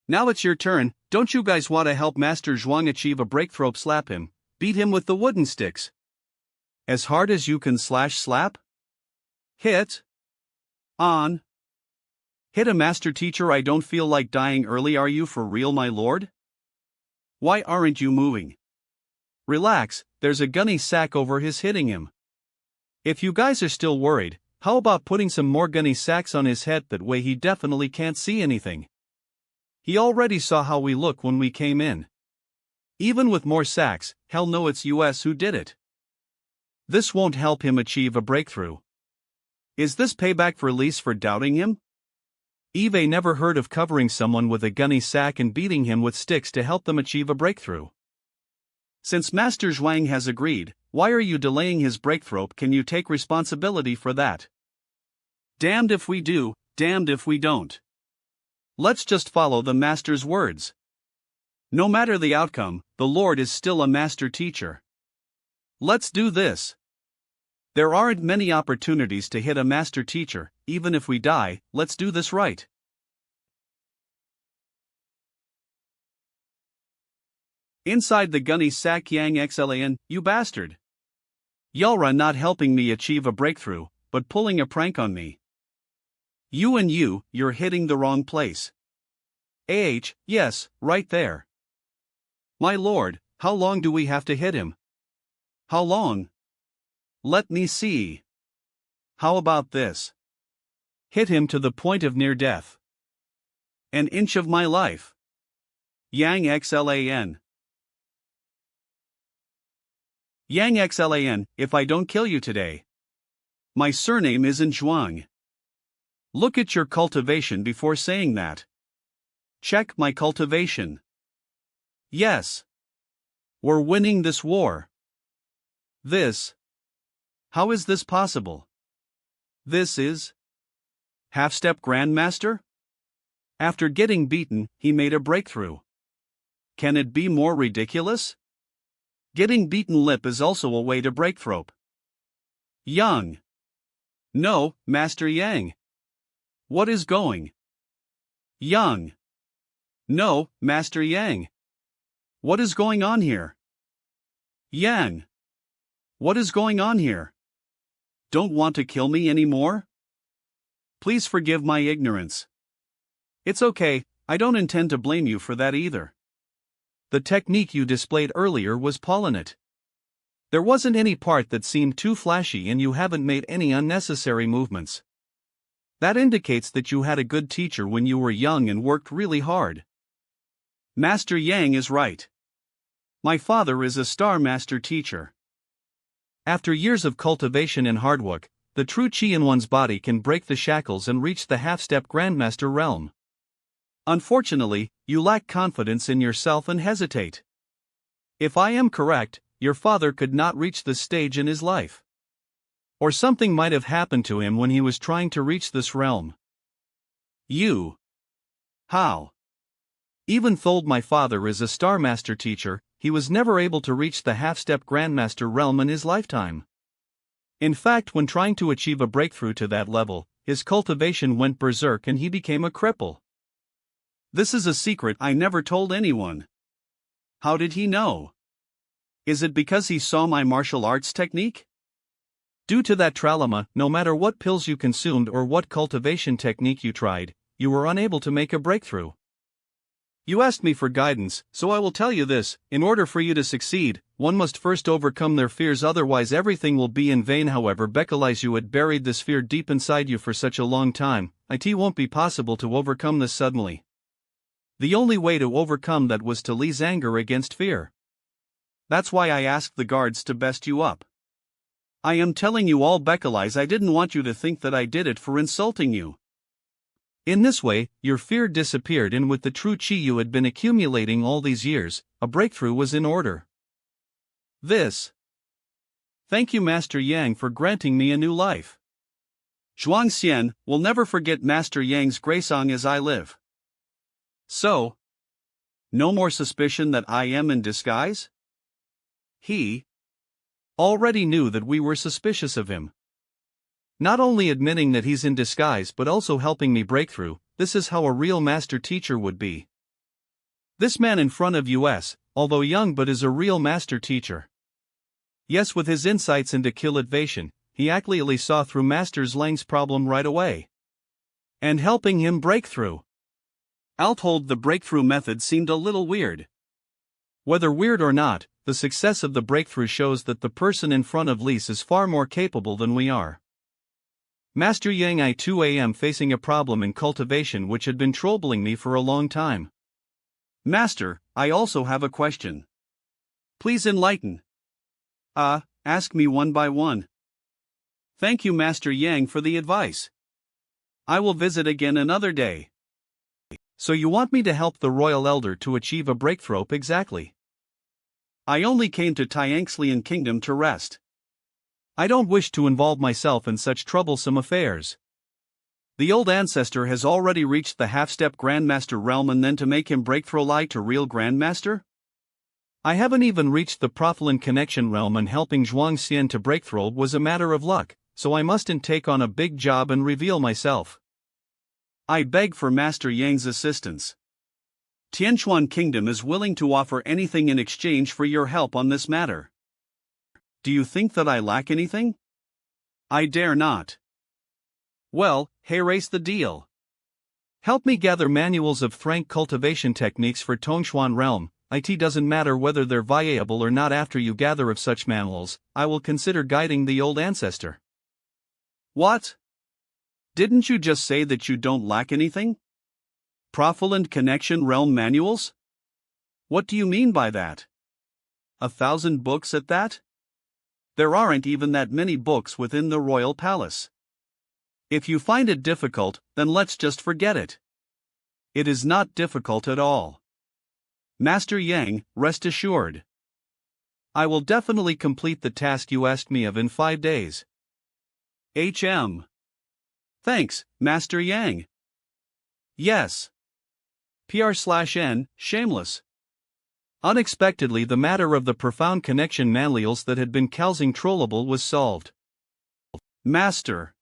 Now it's your turn. Don't you guys want to help Master Zhuang achieve a breakthrough? Slap him. Beat him with the wooden sticks. As hard as you can. Slap. Hit. On. Hit a master teacher. I don't feel like dying early. Are you for real, my lord? Why aren't you moving? Relax, there's a gunny sack over his hitting him. If you guys are still worried, how about putting some more gunny sacks on his head? That way he definitely can't see anything. He already saw how we look when we came in. Even with more sacks, hell no, it's us who did it. This won't help him achieve a breakthrough. Is this payback for Lise for doubting him? Eve never heard of covering someone with a gunny sack and beating him with sticks to help them achieve a breakthrough. Since Master Zhuang has agreed, why are you delaying his breakthrough? Can you take responsibility for that? Damned if we do, damned if we don't. Let's just follow the Master's words. No matter the outcome, the Lord is still a master teacher. Let's do this. There aren't many opportunities to hit a master teacher. Even if we die, let's do this right. Inside the gunny sack, Yang Xlan, you bastard. Yulra not helping me achieve a breakthrough, but pulling a prank on me. You're hitting the wrong place. Yes, right there. My lord, how long do we have to hit him? How long? Let me see. How about this? Hit him to the point of near death. An inch of my life. Yang Xlan. Yang Xlan, if I don't kill you today. My surname isn't Zhuang. Look at your cultivation before saying that. Check my cultivation. Yes. We're winning this war. This. How is this possible? This is half-step Grandmaster? After getting beaten, he made a breakthrough. Can it be more ridiculous? Getting beaten lip is also a way to breakthrough. Young. No, Master Yang. What is going? Young. No, Master Yang. What is going on here? Yang. What is going on here? Don't want to kill me anymore? Please forgive my ignorance. It's okay, I don't intend to blame you for that either. The technique you displayed earlier was pollinate. There wasn't any part that seemed too flashy and you haven't made any unnecessary movements. That indicates that you had a good teacher when you were young and worked really hard. Master Yang is right. My father is a star master teacher. After years of cultivation and hard work, the true chi in one's body can break the shackles and reach the half-step Grandmaster realm. Unfortunately, you lack confidence in yourself and hesitate. If I am correct, your father could not reach this stage in his life. Or something might have happened to him when he was trying to reach this realm. You. How? Even though my father is a star master teacher, he was never able to reach the half-step Grandmaster realm in his lifetime. In fact, when trying to achieve a breakthrough to that level, his cultivation went berserk and he became a cripple. This is a secret I never told anyone. How did he know? Is it because he saw my martial arts technique? Due to that trauma, no matter what pills you consumed or what cultivation technique you tried, you were unable to make a breakthrough. You asked me for guidance, so I will tell you this: in order for you to succeed, one must first overcome their fears, otherwise everything will be in vain. However, because you had buried this fear deep inside you for such a long time, it won't be possible to overcome this suddenly. The only way to overcome that was to lease anger against fear. That's why I asked the guards to best you up. I am telling you all because I didn't want you to think that I did it for insulting you. In this way, your fear disappeared, and with the true chi you had been accumulating all these years, a breakthrough was in order. Thank you, Master Yang, for granting me a new life. Zhuang Xian will never forget Master Yang's grace long as I live. So, no more suspicion that I am in disguise? He already knew that we were suspicious of him. Not only admitting that he's in disguise but also helping me break through. This is how a real master teacher would be. This man in front of us, although young, but is a real master teacher. Yes, with his insights into cultivation, he accurately saw through Master Lang's problem right away. And helping him break through. Although the breakthrough method seemed a little weird. Whether weird or not, the success of the breakthrough shows that the person in front of Lise is far more capable than we are. Master Yang, I too am facing a problem in cultivation which had been troubling me for a long time. Master, I also have a question. Please enlighten. Ask me one by one. Thank you, Master Yang, for the advice. I will visit again another day. So you want me to help the royal elder to achieve a breakthrough? Exactly. I only came to Tianxian Kingdom to rest. I don't wish to involve myself in such troublesome affairs. The old ancestor has already reached the half-step Grandmaster realm, and then to make him breakthrough lie to real Grandmaster? I haven't even reached the Profilan connection realm, and helping Zhuang Xian to breakthrough was a matter of luck, so I mustn't take on a big job and reveal myself. I beg for Master Yang's assistance. Tianchuan Kingdom is willing to offer anything in exchange for your help on this matter. Do you think that I lack anything? I dare not. Well, raise the deal. Help me gather manuals of Thrank cultivation techniques for Tongshuan realm. It doesn't matter whether they're viable or not. After you gather of such manuals, I will consider guiding the old ancestor. What? Didn't you just say that you don't lack anything? Profiland connection realm manuals? What do you mean by that? 1,000 books at that? There aren't even that many books within the royal palace. If you find it difficult, then let's just forget it. It is not difficult at all. Master Yang, rest assured. I will definitely complete the task you asked me of in 5 days. Thanks, Master Yang. Yes. PR/N, shameless. Unexpectedly, the matter of the profound connection manuals that had been causing trouble was solved. Master.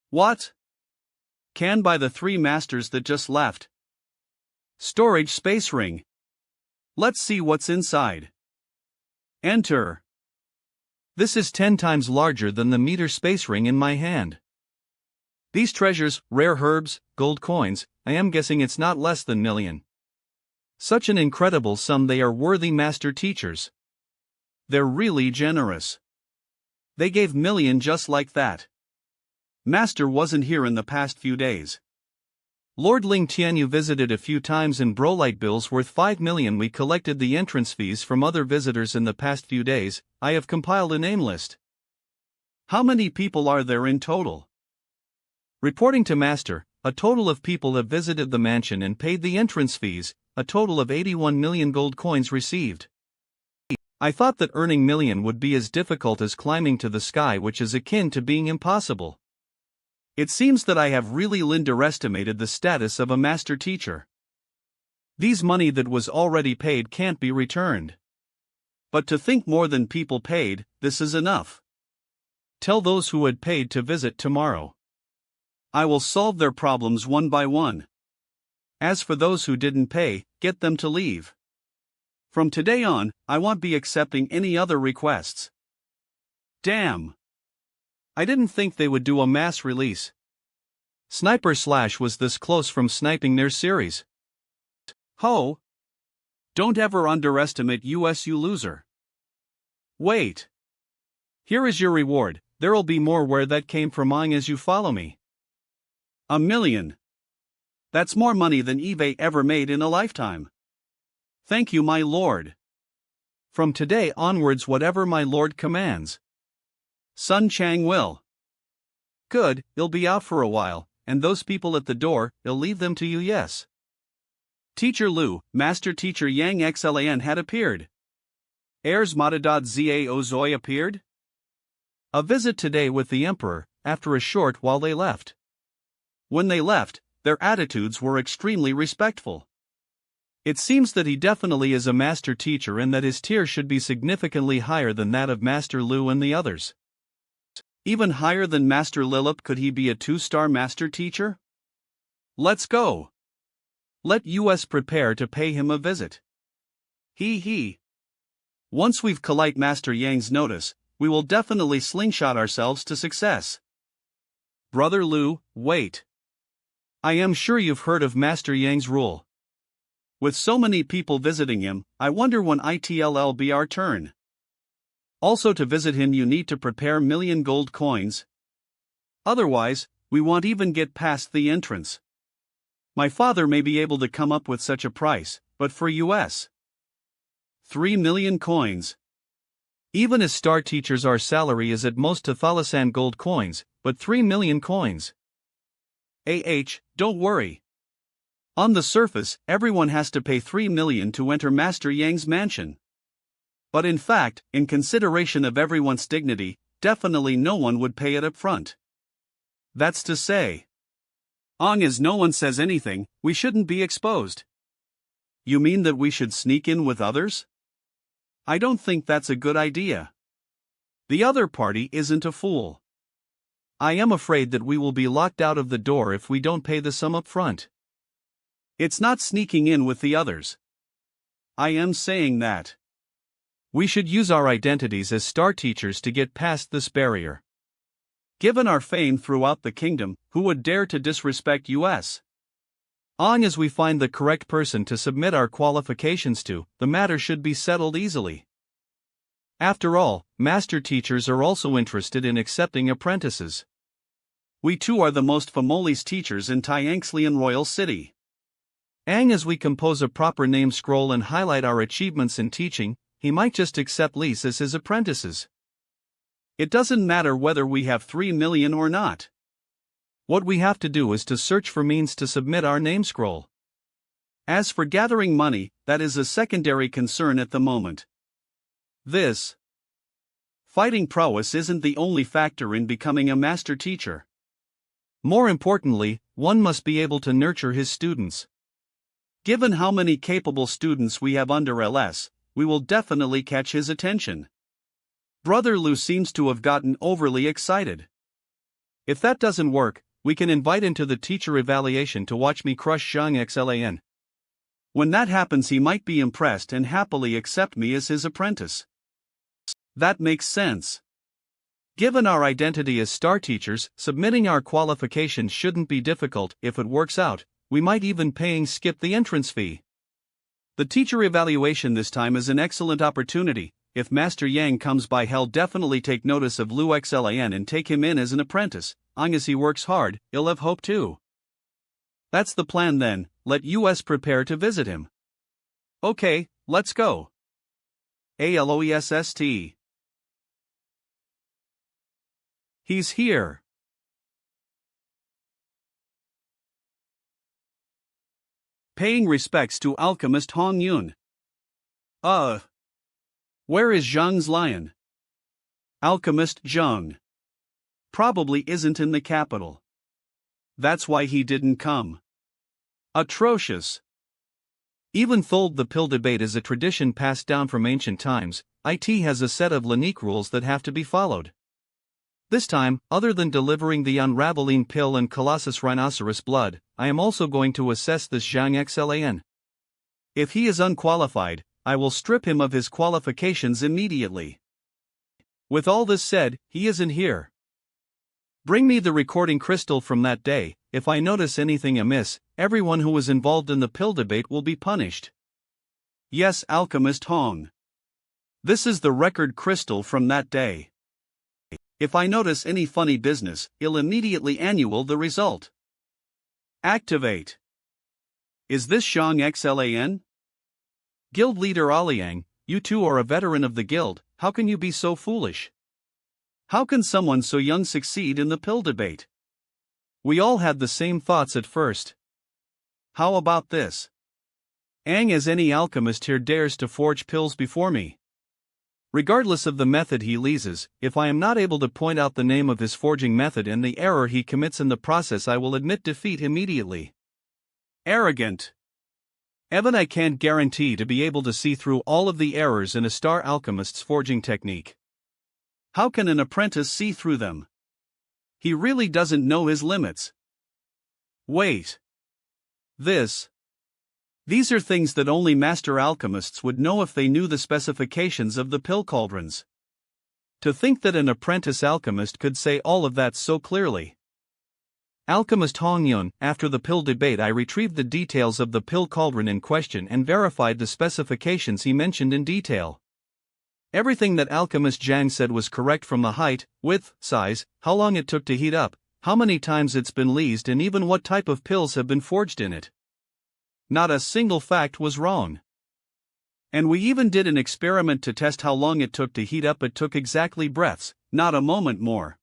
What? Can by the 3 masters that just left. Storage space ring. Let's see what's inside. Enter. This is 10 times larger than the meter space ring in my hand. These treasures, rare herbs, gold coins, I am guessing it's not less than million. Such an incredible sum. They are worthy master teachers. They're really generous. They gave million just like that. Master wasn't here in the past few days. Lord Ling Tianyu visited a few times, and brolite bills worth 5 million. We collected the entrance fees from other visitors in the past few days. I have compiled a name list. How many people are there in total? Reporting to Master, a total of people have visited the mansion and paid the entrance fees, a total of 81 million gold coins received. I thought that earning million would be as difficult as climbing to the sky, which is akin to being impossible. It seems that I have really underestimated the status of a master teacher. These money that was already paid can't be returned. But to think more than people paid, this is enough. Tell those who had paid to visit tomorrow. I will solve their problems one by one. As for those who didn't pay, get them to leave. From today on, I won't be accepting any other requests. Damn! I didn't think they would do a mass release. Sniper Slash was this close from sniping their series. Ho! Don't ever underestimate us, you loser. Wait. Here is your reward. There'll be more where that came from as you follow me. 1 million. That's more money than eBay ever made in a lifetime. Thank you, my lord. From today onwards, whatever my lord commands. Sun Chang will. Good, he'll be out for a while, and those people at the door, he'll leave them to you, yes. Teacher Lu, Master Teacher Yang Xlan had appeared. Heirs Matadad Zao Zoi appeared. A visit today with the Emperor, after a short while they left. When they left, their attitudes were extremely respectful. It seems that he definitely is a master teacher and that his tier should be significantly higher than that of Master Lu and the others. Even higher than Master Lilip. Could he be a 2-star master teacher? Let's go. Let us prepare to pay him a visit. He. Once we've collite Master Yang's notice, we will definitely slingshot ourselves to success. Brother Lu, wait. I am sure you've heard of Master Yang's rule. With so many people visiting him, I wonder when it'll be our turn. Also, to visit him you need to prepare million gold coins. Otherwise, we won't even get past the entrance. My father may be able to come up with such a price, but for us, 3 million coins. Even as star teachers, our salary is at most 2,000 gold coins, but 3 million coins. Don't worry. On the surface, everyone has to pay 3 million to enter Master Yang's mansion. But in fact, in consideration of everyone's dignity, definitely no one would pay it up front. That's to say, as no one says anything, we shouldn't be exposed. You mean that we should sneak in with others? I don't think that's a good idea. The other party isn't a fool. I am afraid that we will be locked out of the door if we don't pay the sum up front. It's not sneaking in with the others. I am saying that we should use our identities as star teachers to get past this barrier. Given our fame throughout the kingdom, who would dare to disrespect us? As we find the correct person to submit our qualifications to, the matter should be settled easily. After all, master teachers are also interested in accepting apprentices. We too are the most famous teachers in Tianxian Royal City. As we compose a proper name scroll and highlight our achievements in teaching, he might just accept Lise as his apprentices. It doesn't matter whether we have 3 million or not. What we have to do is to search for means to submit our name scroll. As for gathering money, that is a secondary concern at the moment. This fighting prowess isn't the only factor in becoming a master teacher. More importantly, one must be able to nurture his students. Given how many capable students we have under LS, we will definitely catch his attention. Brother Lu seems to have gotten overly excited. If that doesn't work, we can invite into the teacher evaluation to watch me crush Zhang Xlan. When that happens, he might be impressed and happily accept me as his apprentice. That makes sense. Given our identity as star teachers, submitting our qualifications shouldn't be difficult. If it works out, we might even skip the entrance fee. The teacher evaluation this time is an excellent opportunity. If Master Yang comes by, he'll definitely take notice of Lu Xlan and take him in as an apprentice. As he works hard, he'll have hope too. That's the plan then. Let us prepare to visit him. Okay, let's go. ALOESST He's here. Paying respects to alchemist Hong Yun. Where is Zhang's lion? Alchemist Zhang. Probably isn't in the capital. That's why he didn't come. Atrocious. Even though the pill debate is a tradition passed down from ancient times, it has a set of Lanique rules that have to be followed. This time, other than delivering the unraveling pill and Colossus rhinoceros blood, I am also going to assess this Zhang Xlan. If he is unqualified, I will strip him of his qualifications immediately. With all this said, he isn't here. Bring me the recording crystal from that day. If I notice anything amiss, everyone who was involved in the pill debate will be punished. Yes, Alchemist Hong. This is the record crystal from that day. If I notice any funny business, I'll immediately annul the result. Activate. Is this Zhang Xlan? Guild leader Aliang, you two are a veteran of the guild, how can you be so foolish? How can someone so young succeed in the pill debate? We all had the same thoughts at first. How about this? Ang as any alchemist here dares to forge pills before me. Regardless of the method he uses, if I am not able to point out the name of his forging method and the error he commits in the process, I will admit defeat immediately. Arrogant. Even I can't guarantee to be able to see through all of the errors in a star alchemist's forging technique. How can an apprentice see through them? He really doesn't know his limits. Wait. These are things that only master alchemists would know if they knew the specifications of the pill cauldrons. To think that an apprentice alchemist could say all of that so clearly. Alchemist Hong Yun, after the pill debate I retrieved the details of the pill cauldron in question and verified the specifications he mentioned in detail. Everything that Alchemist Zhang said was correct, from the height, width, size, how long it took to heat up, how many times it's been leased, and even what type of pills have been forged in it. Not a single fact was wrong. And we even did an experiment to test how long it took to heat up. It took exactly breaths, not a moment more.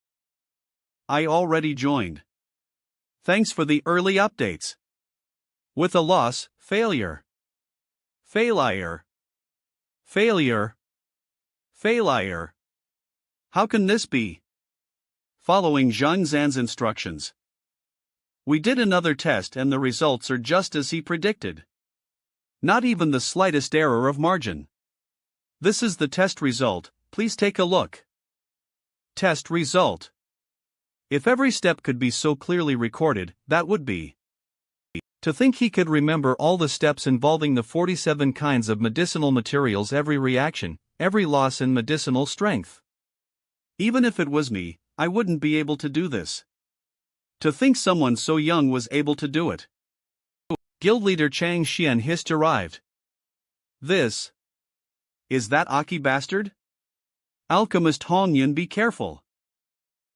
I already joined. Thanks for the early updates. With a loss, failure. Failure. Failure. Failure. How can this be? Following Zhang Zan's instructions. We did another test and the results are just as he predicted. Not even the slightest error of margin. This is the test result, please take a look. Test result. If every step could be so clearly recorded, that would be. To think he could remember all the steps involving the 47 kinds of medicinal materials, every reaction, every loss in medicinal strength. Even if it was me, I wouldn't be able to do this. To think someone so young was able to do it. Guild leader Chang Xian hissed arrived. Is that Aki bastard? Alchemist Hong Yun, be careful.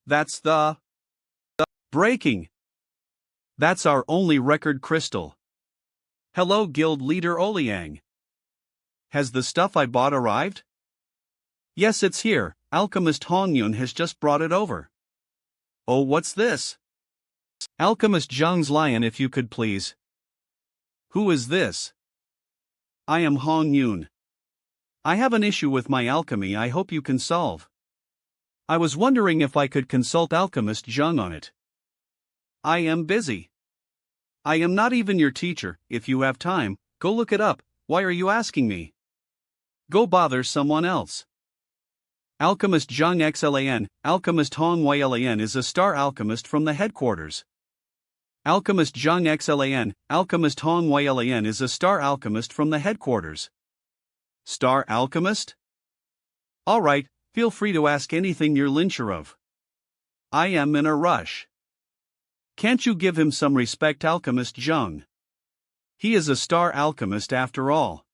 That's the breaking. That's our only record crystal. Hello, guild leader Oliang. Has the stuff I bought arrived? Yes, it's here. Alchemist Hong Yun has just brought it over. Oh, what's this? Alchemist Zhang's lion, if you could please. Who is this? I am Hong Yun. I have an issue with my alchemy I hope you can solve. I was wondering if I could consult Alchemist Zhang on it. I am busy. I am not even your teacher. If you have time, go look it up. Why are you asking me? Go bother someone else. Alchemist Zhang Xlan, Alchemist Hong Ylan is a star alchemist from the headquarters. Alchemist Zhang Xlan, Alchemist Hong Ylan is a star alchemist from the headquarters. Star alchemist? Alright, feel free to ask anything you're unsure of. I am in a rush. Can't you give him some respect, Alchemist Zhang? He is a star alchemist after all.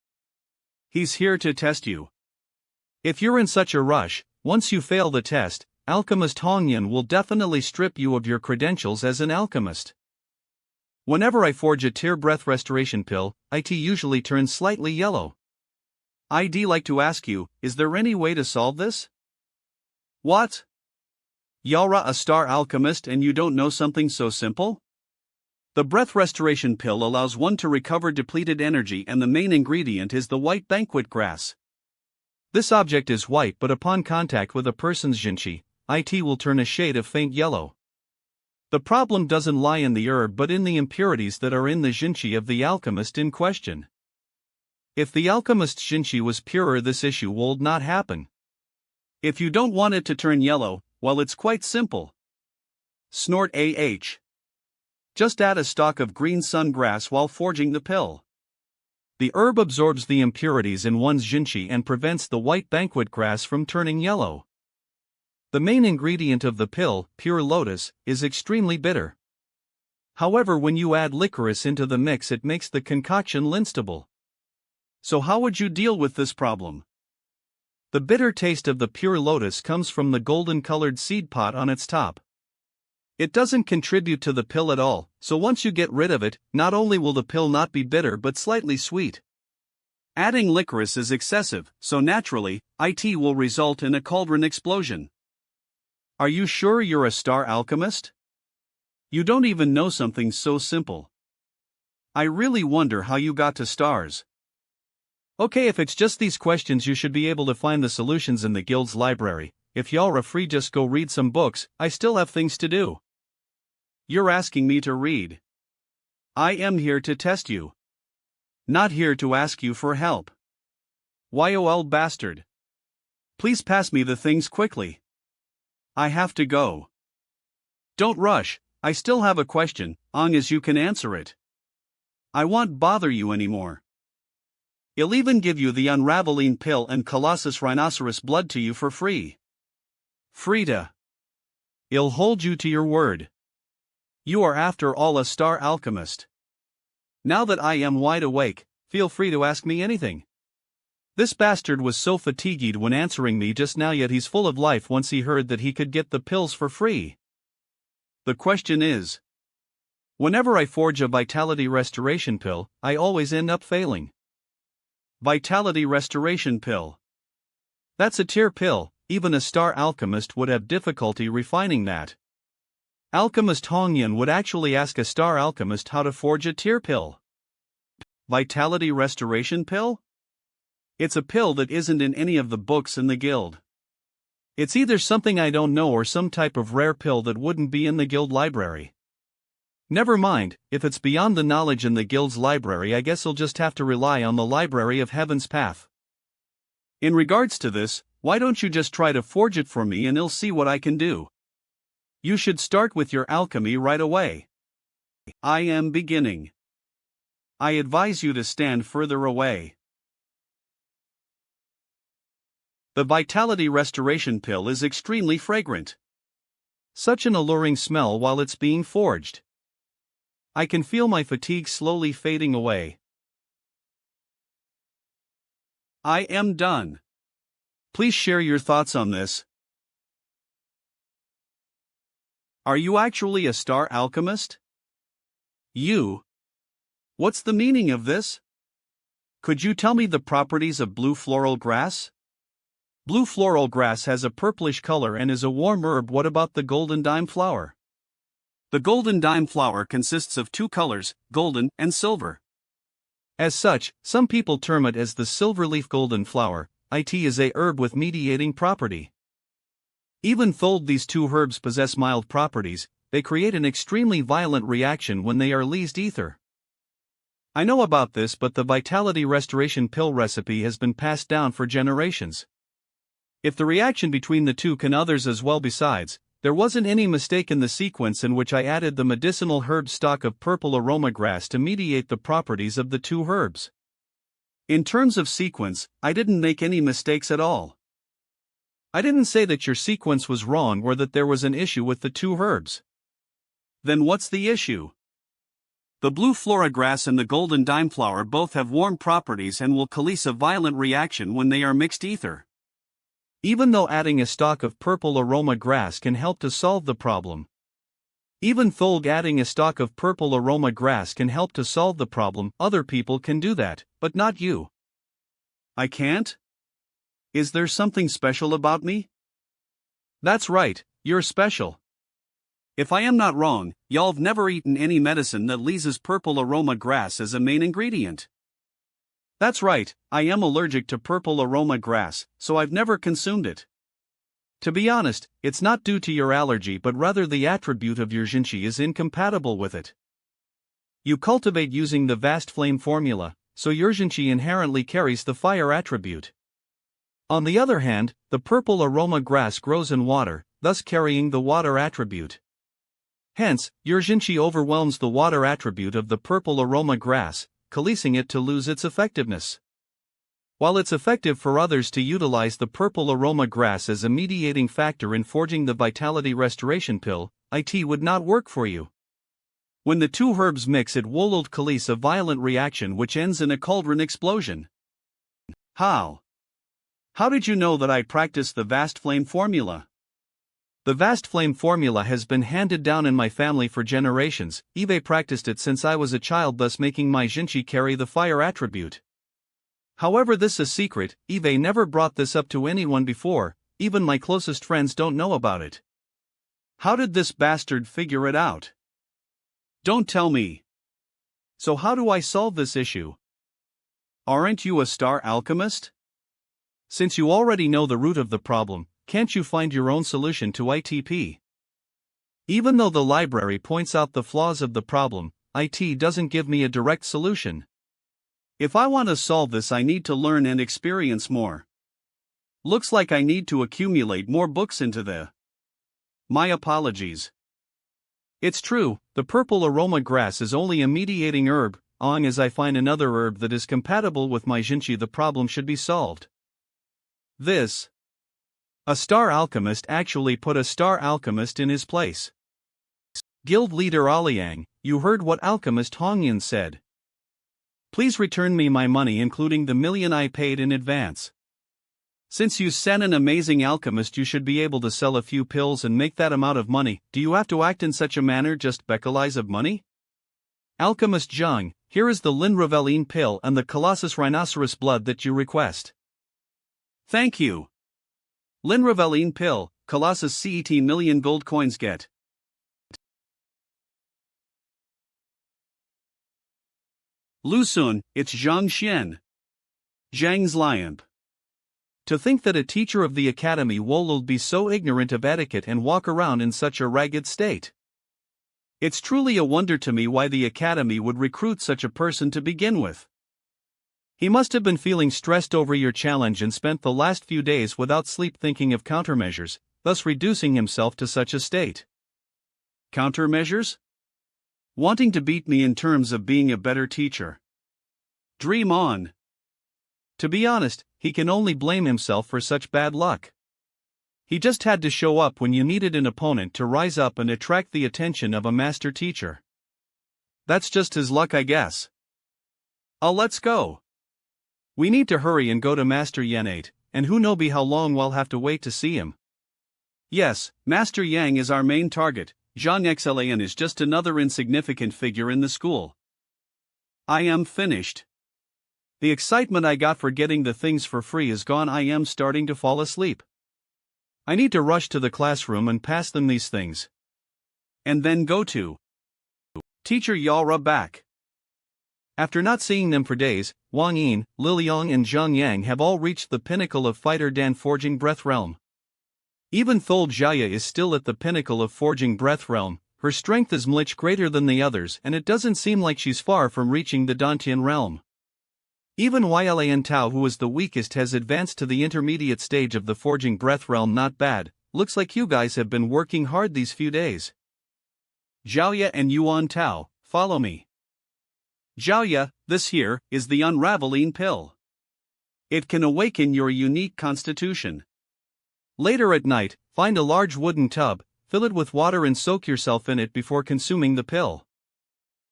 He's here to test you. If you're in such a rush, once you fail the test, Alchemist Hong Yun will definitely strip you of your credentials as an alchemist. Whenever I forge a tear breath restoration pill, it usually turns slightly yellow. I'd like to ask you, is there any way to solve this? What? Yara, a star alchemist, and you don't know something so simple? The breath restoration pill allows one to recover depleted energy, and the main ingredient is the white banquet grass. This object is white, but upon contact with a person's jinchi, it will turn a shade of faint yellow. The problem doesn't lie in the herb but in the impurities that are in the jinchi of the alchemist in question. If the alchemist's jinchi was purer, this issue would not happen. If you don't want it to turn yellow, well, it's quite simple. Snort Just add a stalk of green sun grass while forging the pill. The herb absorbs the impurities in one's jinchi and prevents the white banquet grass from turning yellow. The main ingredient of the pill, pure lotus, is extremely bitter. However, when you add licorice into the mix, it makes the concoction linstable. So how would you deal with this problem? The bitter taste of the pure lotus comes from the golden-colored seed pod on its top. It doesn't contribute to the pill at all, so once you get rid of it, not only will the pill not be bitter but slightly sweet. Adding licorice is excessive, so naturally, it will result in a cauldron explosion. Are you sure you're a star alchemist? You don't even know something so simple. I really wonder how you got to stars. Okay, if it's just these questions, you should be able to find the solutions in the guild's library. If y'all are free, just go read some books. I still have things to do. You're asking me to read. I am here to test you. Not here to ask you for help. YOL bastard. Please pass me the things quickly. I have to go. Don't rush, I still have a question, long as you can answer it. I won't bother you anymore. I'll even give you the unraveling pill and Colossus rhinoceros blood to you for free. Frida. I'll hold you to your word. You are after all a star alchemist. Now that I am wide awake, feel free to ask me anything. This bastard was so fatigued when answering me just now, yet he's full of life once he heard that he could get the pills for free. The question is, whenever I forge a vitality restoration pill, I always end up failing. Vitality restoration pill. That's a tier pill, even a star alchemist would have difficulty refining that. Alchemist Hongyan would actually ask a star alchemist how to forge a tier pill. Vitality restoration pill? It's a pill that isn't in any of the books in the guild. It's either something I don't know or some type of rare pill that wouldn't be in the guild library. Never mind, if it's beyond the knowledge in the guild's library, I guess I'll just have to rely on the Library of Heaven's Path. In regards to this, why don't you just try to forge it for me and I'll see what I can do. You should start with your alchemy right away. I am beginning. I advise you to stand further away. The Vitality Restoration Pill is extremely fragrant. Such an alluring smell while it's being forged. I can feel my fatigue slowly fading away. I am done. Please share your thoughts on this. Are you actually a star alchemist? You? What's the meaning of this? Could you tell me the properties of blue floral grass? Blue floral grass has a purplish color and is a warm herb. What about the golden dime flower? The golden dime flower consists of two colors, golden and silver. As such, some people term it as the silverleaf golden flower. It is a herb with mediating property. Even though these two herbs possess mild properties, they create an extremely violent reaction when they are leased ether. I know about this, but the Vitality Restoration Pill recipe has been passed down for generations. If the reaction between the two can others as well besides, there wasn't any mistake in the sequence in which I added the medicinal herb stock of purple aroma grass to mediate the properties of the two herbs. In terms of sequence, I didn't make any mistakes at all. I didn't say that your sequence was wrong or that there was an issue with the two herbs. Then what's the issue? The blue flora grass and the golden dime flower both have warm properties and will cause a violent reaction when they are mixed ether. Even though adding a stalk of purple aroma grass can help to solve the problem. Other people can do that, but not you. I can't? Is there something special about me? That's right, You're special. If I am not wrong, y'all've never eaten any medicine that uses purple aroma grass as a main ingredient. That's right, I am allergic to purple aroma grass, so I've never consumed it. To be honest, it's not due to your allergy but rather the attribute of your jinchi is incompatible with it. You cultivate using the vast flame formula, so your jinchi inherently carries the fire attribute. On the other hand, the purple aroma grass grows in water, thus carrying the water attribute. Hence, your jinchi overwhelms the water attribute of the purple aroma grass, causing it to lose its effectiveness. While it's effective for others to utilize the purple aroma grass as a mediating factor in forging the vitality restoration pill, it would not work for you. When the two herbs mix, it will cause a violent reaction which ends in a cauldron explosion. How? How did you know that I practice the vast flame formula? The vast flame formula has been handed down in my family for generations. Eve practiced it since I was a child, thus making my jinchi carry the fire attribute. However, this is a secret. Eve never brought this up to anyone before, even my closest friends don't know about it. How did this bastard figure it out? Don't tell me. So how do I solve this issue? Aren't you a star alchemist? Since you already know the root of the problem, can't you find your own solution to ITP? Even though the library points out the flaws of the problem, IT doesn't give me a direct solution. If I want to solve this, I need to learn and experience more. Looks like I need to accumulate more books into the... My apologies. It's true, the purple aroma grass is only a mediating herb. Long as I find another herb that is compatible with my jinchi, the problem should be solved. A star alchemist actually put a star alchemist in his place. Guild leader Aliang, you heard what alchemist Hongyan said. Please return me my money, including the million I paid in advance. Since you sent an amazing alchemist, you should be able to sell a few pills and make that amount of money. Do you have to act in such a manner just because of money? Alchemist Zhang, here is the Lin Reveline pill and the Colossus Rhinoceros blood that you request. Thank you. Lin Reveline pill, Colossus CET million gold coins get. Lu Sun, it's Zhang Xian. Zhang's Liamp. To think that a teacher of the academy will be so ignorant of etiquette and walk around in such a ragged state. It's truly a wonder to me why the academy would recruit such a person to begin with. He must have been feeling stressed over your challenge and spent the last few days without sleep thinking of countermeasures, thus reducing himself to such a state. Countermeasures? Wanting to beat me in terms of being a better teacher. Dream on. To be honest, he can only blame himself for such bad luck. He just had to show up when you needed an opponent to rise up and attract the attention of a master teacher. That's just his luck, I guess. Let's go. We need to hurry and go to Master Yan 8, and who knows how long we'll have to wait to see him. Yes, Master Yang is our main target. Zhang Xlan is just another insignificant figure in the school. I am finished. The excitement I got for getting the things for free is gone. I am starting to fall asleep. I need to rush to the classroom and pass them these things. And then go to Teacher Yara back. After not seeing them for days, Wang Yin, Liliang and Zhang Yang have all reached the pinnacle of Fighter Dan Forging Breath Realm. Even though Jiaya is still at the pinnacle of Forging Breath Realm, her strength is much greater than the others and it doesn't seem like she's far from reaching the Dantian realm. Even Ylan Tao, who is the weakest, has advanced to the intermediate stage of the Forging Breath Realm. Not bad, looks like you guys have been working hard these few days. Zhaoya and Yuan Tao, follow me. Zhaoya, this here is the Unraveling pill. It can awaken your unique constitution. Later at night, find a large wooden tub, fill it with water and soak yourself in it before consuming the pill.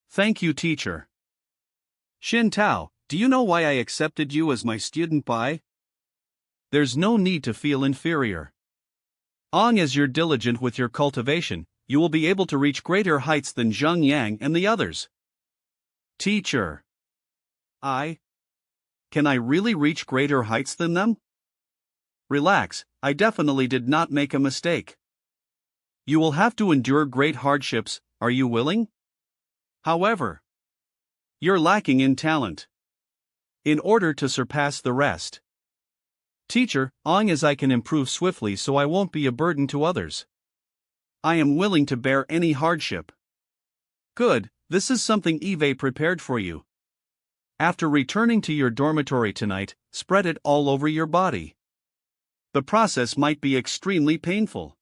Thank you, teacher. Xin Tao, do you know why I accepted you as my student by? There's no need to feel inferior. Long as you're diligent with your cultivation, you will be able to reach greater heights than Zhang Yang and the others. Teacher. Can I really reach greater heights than them? Relax, I definitely did not make a mistake. You will have to endure great hardships, are you willing? However, you're lacking in talent. In order to surpass the rest. Teacher, as I can improve swiftly so I won't be a burden to others. I am willing to bear any hardship. Good, this is something Eve prepared for you. After returning to your dormitory tonight, spread it all over your body. The process might be extremely painful.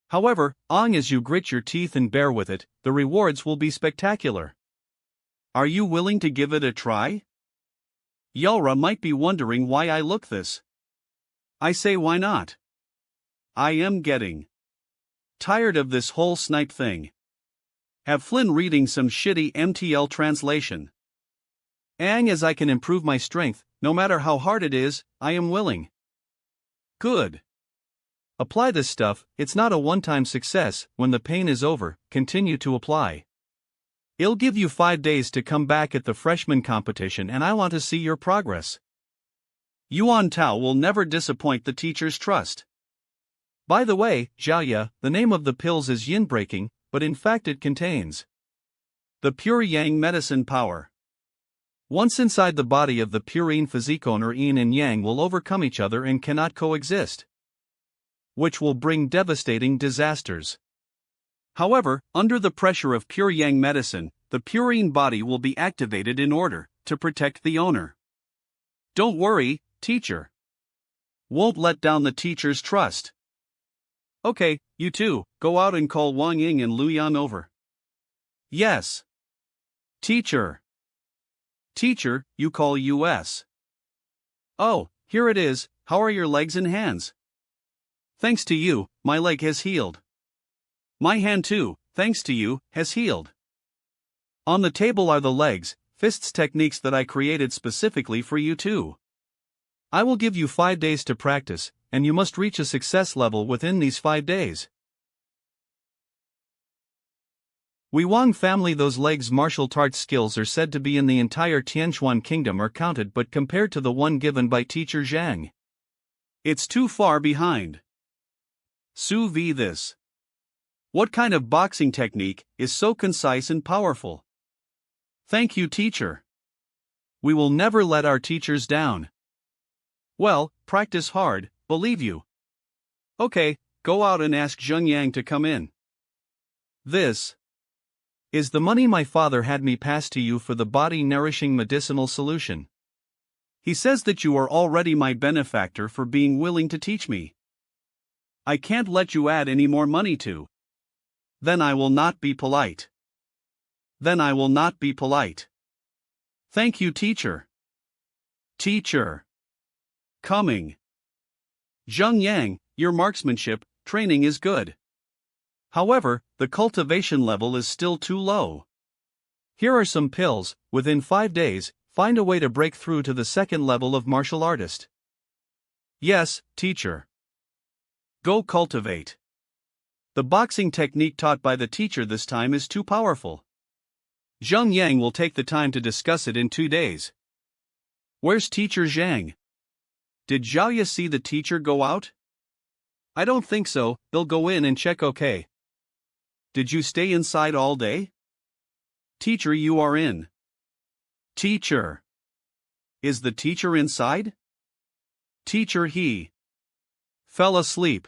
However, as you grit your teeth and bear with it, the rewards will be spectacular. Are you willing to give it a try? Yulra might be wondering why I look this. I say why not? I am getting tired of this whole snipe thing. Have Flynn reading some shitty MTL translation. As I can improve my strength, no matter how hard it is, I am willing. Good. Apply this stuff, it's not a one-time success. When the pain is over, continue to apply. It'll give you 5 days to come back at the freshman competition and I want to see your progress. Yuan Tao will never disappoint the teacher's trust. By the way, Xiaoya, the name of the pills is yin-breaking, but in fact it contains the pure yang medicine power. Once inside the body of the purine physique owner, yin and yang will overcome each other and cannot coexist, which will bring devastating disasters. However, under the pressure of pure yang medicine, the purine body will be activated in order to protect the owner. Don't worry, teacher. Won't let down the teacher's trust. Okay, you two, go out and call Wang Ying and Lu Yan over. Yes. Teacher. Teacher, you call US. Oh, here it is, how are your legs and hands? Thanks to you, my leg has healed. My hand too, thanks to you, has healed. On the table are the legs, fists techniques that I created specifically for you too. I will give you 5 days to practice, and you must reach a success level within these 5 days. Wei Wang family. Those legs martial arts skills are said to be in the entire Tianquan kingdom are counted, but compared to the one given by teacher Zhang, it's too far behind. Sous vide this. What kind of boxing technique is so concise and powerful? Thank you, teacher. We will never let our teachers down. Well, practice hard, believe you. Okay, go out and ask Zheng Yang to come in. This is the money my father had me pass to you for the body-nourishing medicinal solution. He says that you are already my benefactor for being willing to teach me. I can't let you add any more money to. Then I will not be polite. Then I will not be polite. Thank you, teacher. Teacher. Coming. Zheng Yang, your marksmanship training is good. However, the cultivation level is still too low. Here are some pills. Within 5 days, find a way to break through to the second level of martial artist. Yes, teacher. Go cultivate. The boxing technique taught by the teacher this time is too powerful. Zheng Yang will take the time to discuss it in 2 days. Where's teacher Zhang? Did Xiaoya see the teacher go out? I don't think so, they'll go in and check. Okay. Did you stay inside all day? Teacher, you are in. Teacher. Is the teacher inside? Teacher, he fell asleep.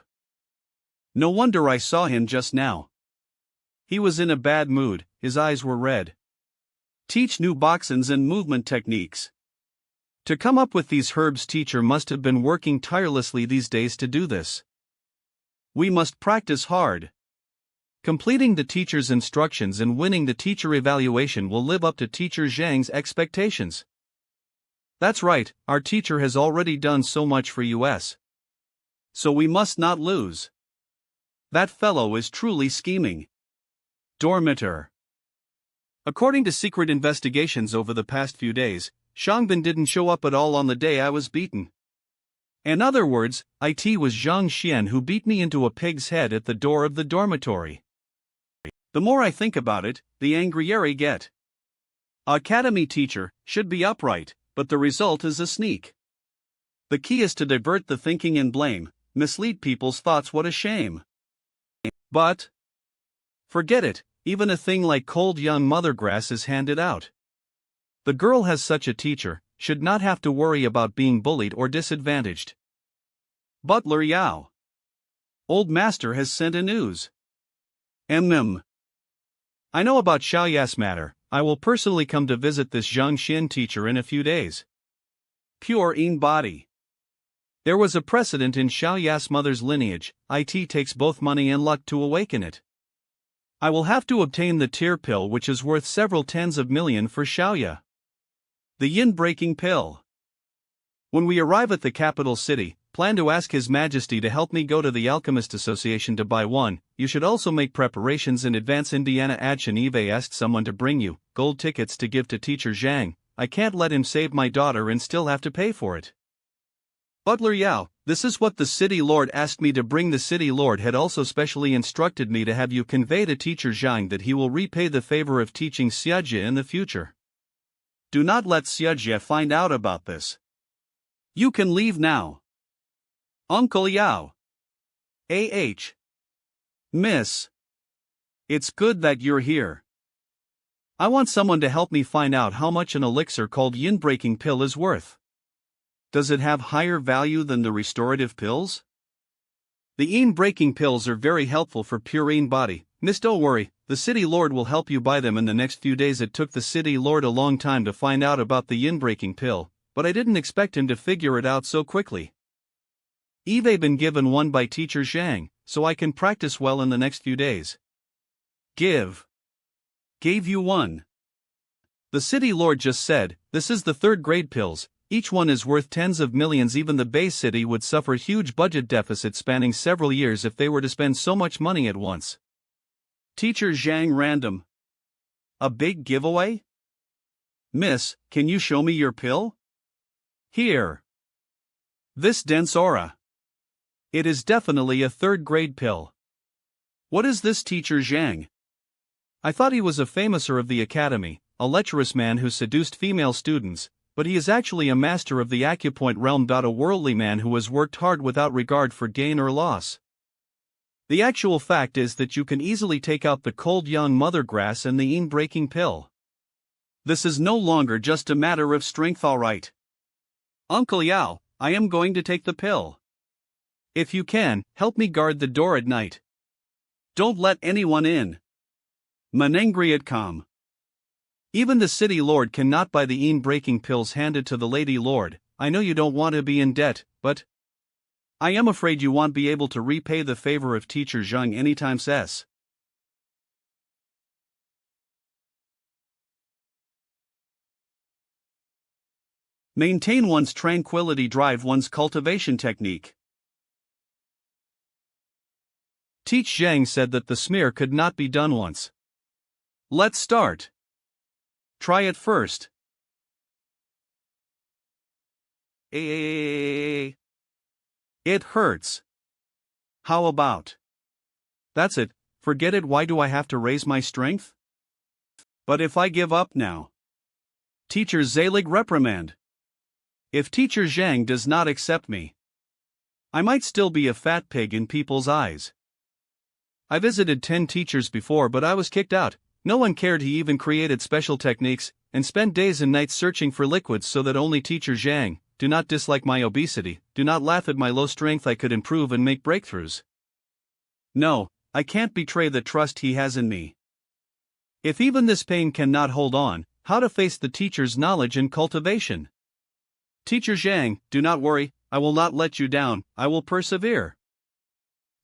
No wonder I saw him just now. He was in a bad mood, his eyes were red. Teach new boxings and movement techniques. To come up with these herbs, teacher must have been working tirelessly these days to do this. We must practice hard. Completing the teacher's instructions and winning the teacher evaluation will live up to teacher Zhang's expectations. That's right, our teacher has already done so much for us. So we must not lose. That fellow is truly scheming. Dormitor. According to secret investigations over the past few days, Shangbin didn't show up at all on the day I was beaten. In other words, it was Zhang Xian who beat me into a pig's head at the door of the dormitory. The more I think about it, the angrier I get. Academy teacher should be upright, but the result is a sneak. The key is to divert the thinking and blame, mislead people's thoughts. What a shame. But forget it, even a thing like cold young mother grass is handed out. The girl has such a teacher, should not have to worry about being bullied or disadvantaged. Butler Yao. Old master has sent a news. I know about Xiaoya's matter. I will personally come to visit this Zhang Xin teacher in a few days. Pure in body. There was a precedent in Xiaoya's mother's lineage. It takes both money and luck to awaken it. I will have to obtain the tear pill, which is worth several tens of million for Xiaoya. The yin-breaking pill. When we arrive at the capital city, plan to ask His Majesty to help me go to the Alchemist Association to buy one. You should also make preparations in advance. Indiana Adchen Eve asked someone to bring you gold tickets to give to teacher Zhang. I can't let him save my daughter and still have to pay for it. Butler Yao, this is what the city lord asked me to bring. The city lord had also specially instructed me to have you convey to teacher Zhang that he will repay the favor of teaching Xiaojie in the future. Do not let Xiaojie find out about this. You can leave now. Uncle Yao. Miss. It's good that you're here. I want someone to help me find out how much an elixir called yin-breaking pill is worth. Does it have higher value than the restorative pills? The yin-breaking pills are very helpful for pure yin body. Miss, don't worry, the city lord will help you buy them in the next few days. It took the city lord a long time to find out about the yin-breaking pill, but I didn't expect him to figure it out so quickly. Eve been given one by teacher Zhang, so I can practice well in the next few days. Gave you one. The city lord just said, this is the third grade pills, each one is worth tens of millions. Even the Bay City would suffer huge budget deficits spanning several years if they were to spend so much money at once. Teacher Zhang random. A big giveaway? Miss, can you show me your pill? Here. This dense aura. It is definitely a third grade pill. What is this, teacher Zhang? I thought he was a famouser of the academy, a lecherous man who seduced female students, but he is actually a master of the acupoint realm. A worldly man who has worked hard without regard for gain or loss. The actual fact is that you can easily take out the cold young mother grass and the yin-breaking pill. This is no longer just a matter of strength, alright. Uncle Yao, I am going to take the pill. If you can, help me guard the door at night. Don't let anyone in. Manangriatcom. Even the city lord cannot buy the yin-breaking pills handed to the lady lord. I know you don't want to be in debt, but I am afraid you won't be able to repay the favor of teacher Zhang anytime soon. Maintain one's tranquility. Drive one's cultivation technique. Teach Zhang said that the smear could not be done once. Let's start. Try it first. It hurts. How about? That's it, forget it. Why do I have to raise my strength? But if I give up now? Teacher Zelig reprimand. If teacher Zhang does not accept me, I might still be a fat pig in people's eyes. I visited 10 teachers before, but I was kicked out. No one cared. He even created special techniques, and spent days and nights searching for liquids so that only teacher Zhang. Do not dislike my obesity, do not laugh at my low strength. I could improve and make breakthroughs. No, I can't betray the trust he has in me. If even this pain cannot hold on, how to face the teacher's knowledge and cultivation? Teacher Zhang, do not worry, I will not let you down, I will persevere.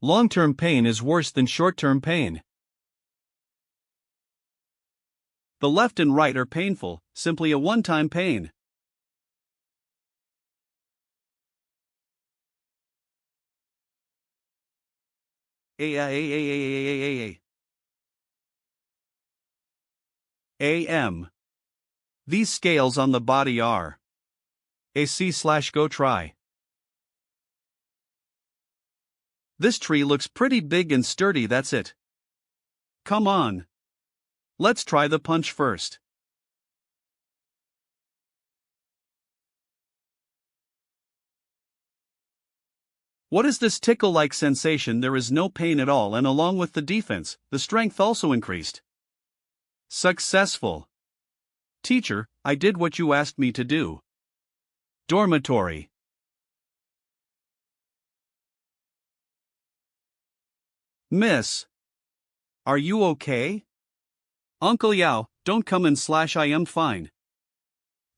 Long-term pain is worse than short-term pain. The left and right are painful, simply a one-time pain. AM. These scales on the body are AC/go try. This tree looks pretty big and sturdy. That's it. Come on. Let's try the punch first. What is this tickle-like sensation? There is no pain at all, and along with the defense, the strength also increased. Successful. Teacher, I did what you asked me to do. Dormitory. Miss. Are you okay? Uncle Yao, don't come and slash. I am fine.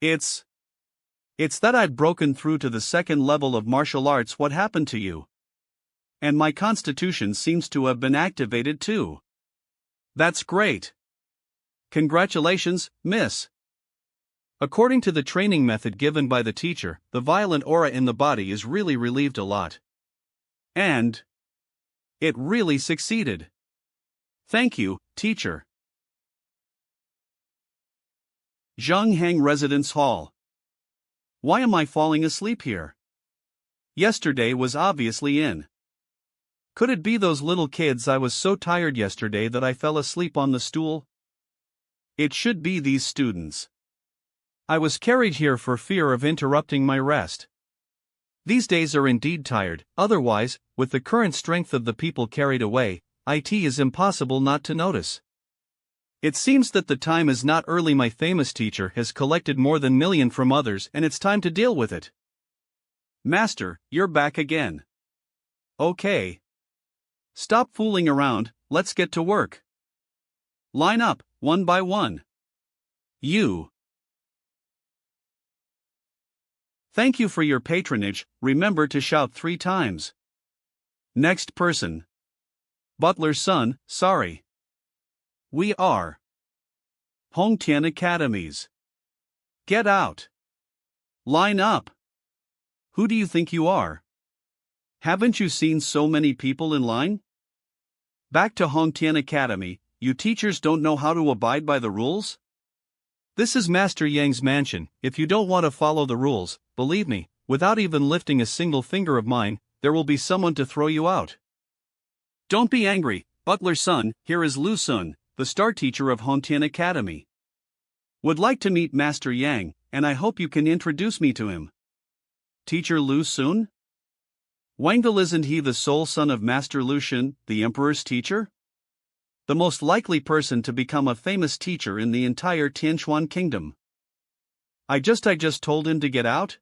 It's that I'd broken through to the second level of martial arts. What happened to you? And my constitution seems to have been activated too. That's great. Congratulations, miss. According to the training method given by the teacher, the violent aura in the body is really relieved a lot. And it really succeeded. Thank you, teacher. Zhonghang Residence Hall. Why am I falling asleep here? Yesterday was obviously in. Could it be those little kids? I was so tired yesterday that I fell asleep on the stool. It should be these students. I was carried here for fear of interrupting my rest. These days are indeed tired, otherwise, with the current strength of the people carried away, it is impossible not to notice. It seems that the time is not early. My famous teacher has collected more than million from others, and it's time to deal with it. Master, you're back again. Okay. Stop fooling around, let's get to work. Line up, one by one. You. Thank you for your patronage, remember to shout 3 times. Next person. Butler's son, sorry. We are Hongtian Academies. Get out. Line up. Who do you think you are? Haven't you seen so many people in line? Back to Hongtian Academy, you teachers don't know how to abide by the rules? This is Master Yang's mansion. If you don't want to follow the rules, believe me, without even lifting a single finger of mine, there will be someone to throw you out. Don't be angry, Butler's son, here is Lu Sun, the star teacher of Hongtian Academy. Would like to meet Master Yang, and I hope you can introduce me to him. Teacher Lu Sun? Wangdal, isn't he the sole son of Master Lu Xun, the emperor's teacher? The most likely person to become a famous teacher in the entire Tianquan kingdom. I just told him to get out?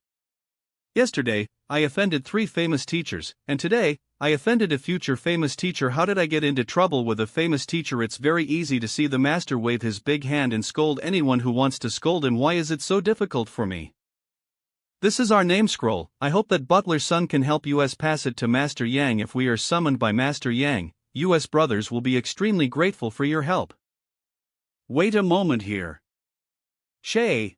Yesterday, I offended 3 famous teachers, and today, I offended a future famous teacher. How did I get into trouble with a famous teacher? It's very easy to see the master wave his big hand and scold anyone who wants to scold him. Why is it so difficult for me? This is our name scroll. I hope that Butler's son can help us pass it to Master Yang. If we are summoned by Master Yang, US brothers will be extremely grateful for your help. Wait a moment here. Shay.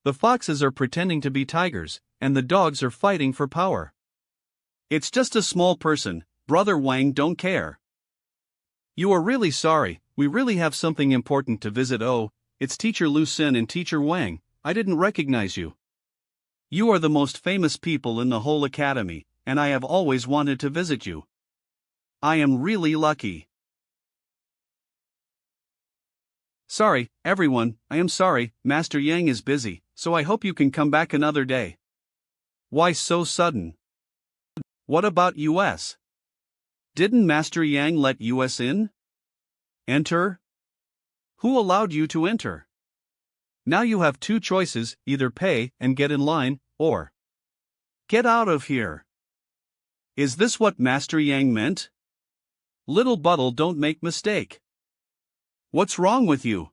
The foxes are pretending to be tigers, and the dogs are fighting for power. It's just a small person, Brother Wang, don't care. You are really sorry, we really have something important to visit. Oh, it's Teacher Lu Sun and Teacher Wang, I didn't recognize you. You are the most famous people in the whole academy, and I have always wanted to visit you. I am really lucky. Sorry, everyone, I am sorry, Master Yang is busy, so I hope you can come back another day. Why so sudden? What about US? Didn't Master Yang let US in? Enter? Who allowed you to enter? Now you have 2 choices, either pay and get in line, or get out of here. Is this what Master Yang meant? Little Buttle, don't make mistake. What's wrong with you?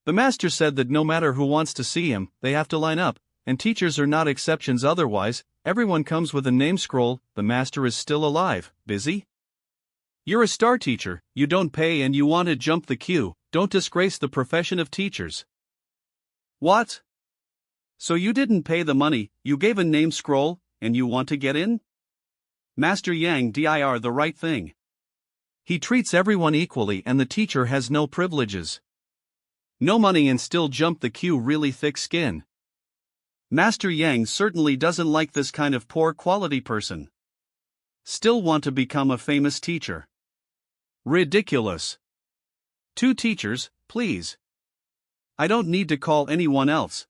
The master said that no matter who wants to see him, they have to line up, and teachers are not exceptions. Otherwise, everyone comes with a name scroll. The master is still alive, busy. You're a star teacher, you don't pay and you want to jump the queue. Don't disgrace the profession of teachers. What? So you didn't pay the money, you gave a name scroll, and you want to get in? Master Yang did the right thing. He treats everyone equally and the teacher has no privileges. No money and still jump the queue, really thick skin. Master Yang certainly doesn't like this kind of poor quality person. Still want to become a famous teacher. Ridiculous. 2 teachers, please. I don't need to call anyone else.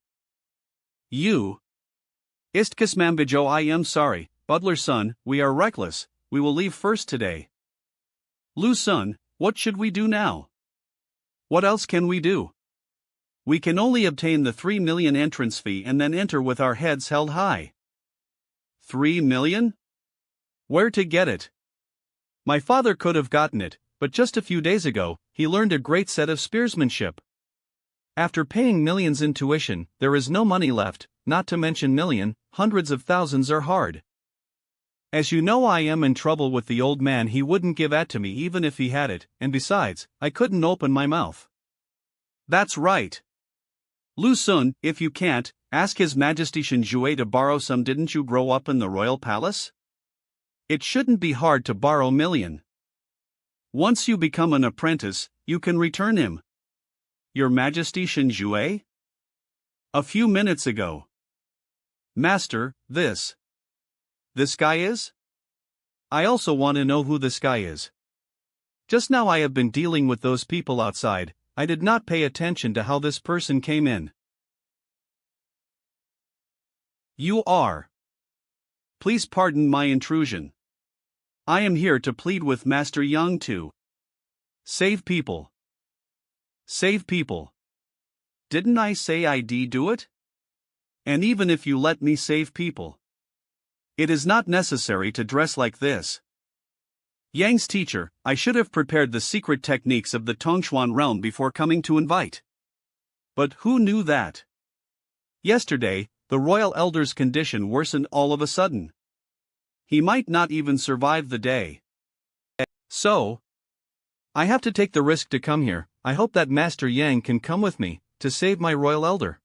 You. Istkasmambijo, I am sorry, Butler Sun, we are reckless, we will leave first today. Lu Sun, what should we do now? What else can we do? We can only obtain the 3 million entrance fee and then enter with our heads held high. 3 million? Where to get it? My father could have gotten it, but just a few days ago, he learned a great set of spearsmanship. After paying millions in tuition, there is no money left, not to mention hundreds of thousands are hard. As you know, I am in trouble with the old man. He wouldn't give it to me even if he had it, and besides, I couldn't open my mouth. That's right. Lu Sun, if you can't, ask His Majesty Shinjue to borrow some. Didn't you grow up in the royal palace? It shouldn't be hard to borrow million. Once you become an apprentice, you can return him. Your Majesty Shinjue? A few minutes ago. Master, this guy is? I also want to know who this guy is. Just now I have been dealing with those people outside. I did not pay attention to how this person came in. You are. Please pardon my intrusion. I am here to plead with Master Yang to save people. Save people. Didn't I say I'd do it? And even if you let me save people, it is not necessary to dress like this. Yang's teacher, I should have prepared the secret techniques of the Tongshuan realm before coming to invite. But who knew that? Yesterday, the royal elder's condition worsened all of a sudden. He might not even survive the day. So, I have to take the risk to come here. I hope that Master Yang can come with me, to save my royal elder.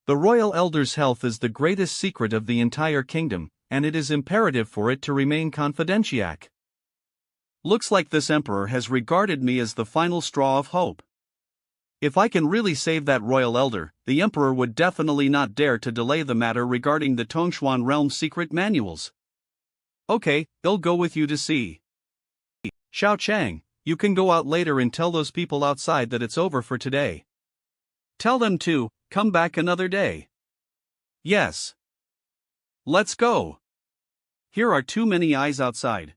The royal elder's health is the greatest secret of the entire kingdom, and it is imperative for it to remain confidential. Looks like this emperor has regarded me as the final straw of hope. If I can really save that royal elder, the emperor would definitely not dare to delay the matter regarding the Tongshuan realm's secret manuals. Okay, they'll go with you to see. Xiao Chang, you can go out later and tell those people outside that it's over for today. Tell them to come back another day. Yes. Let's go. Here are too many eyes outside.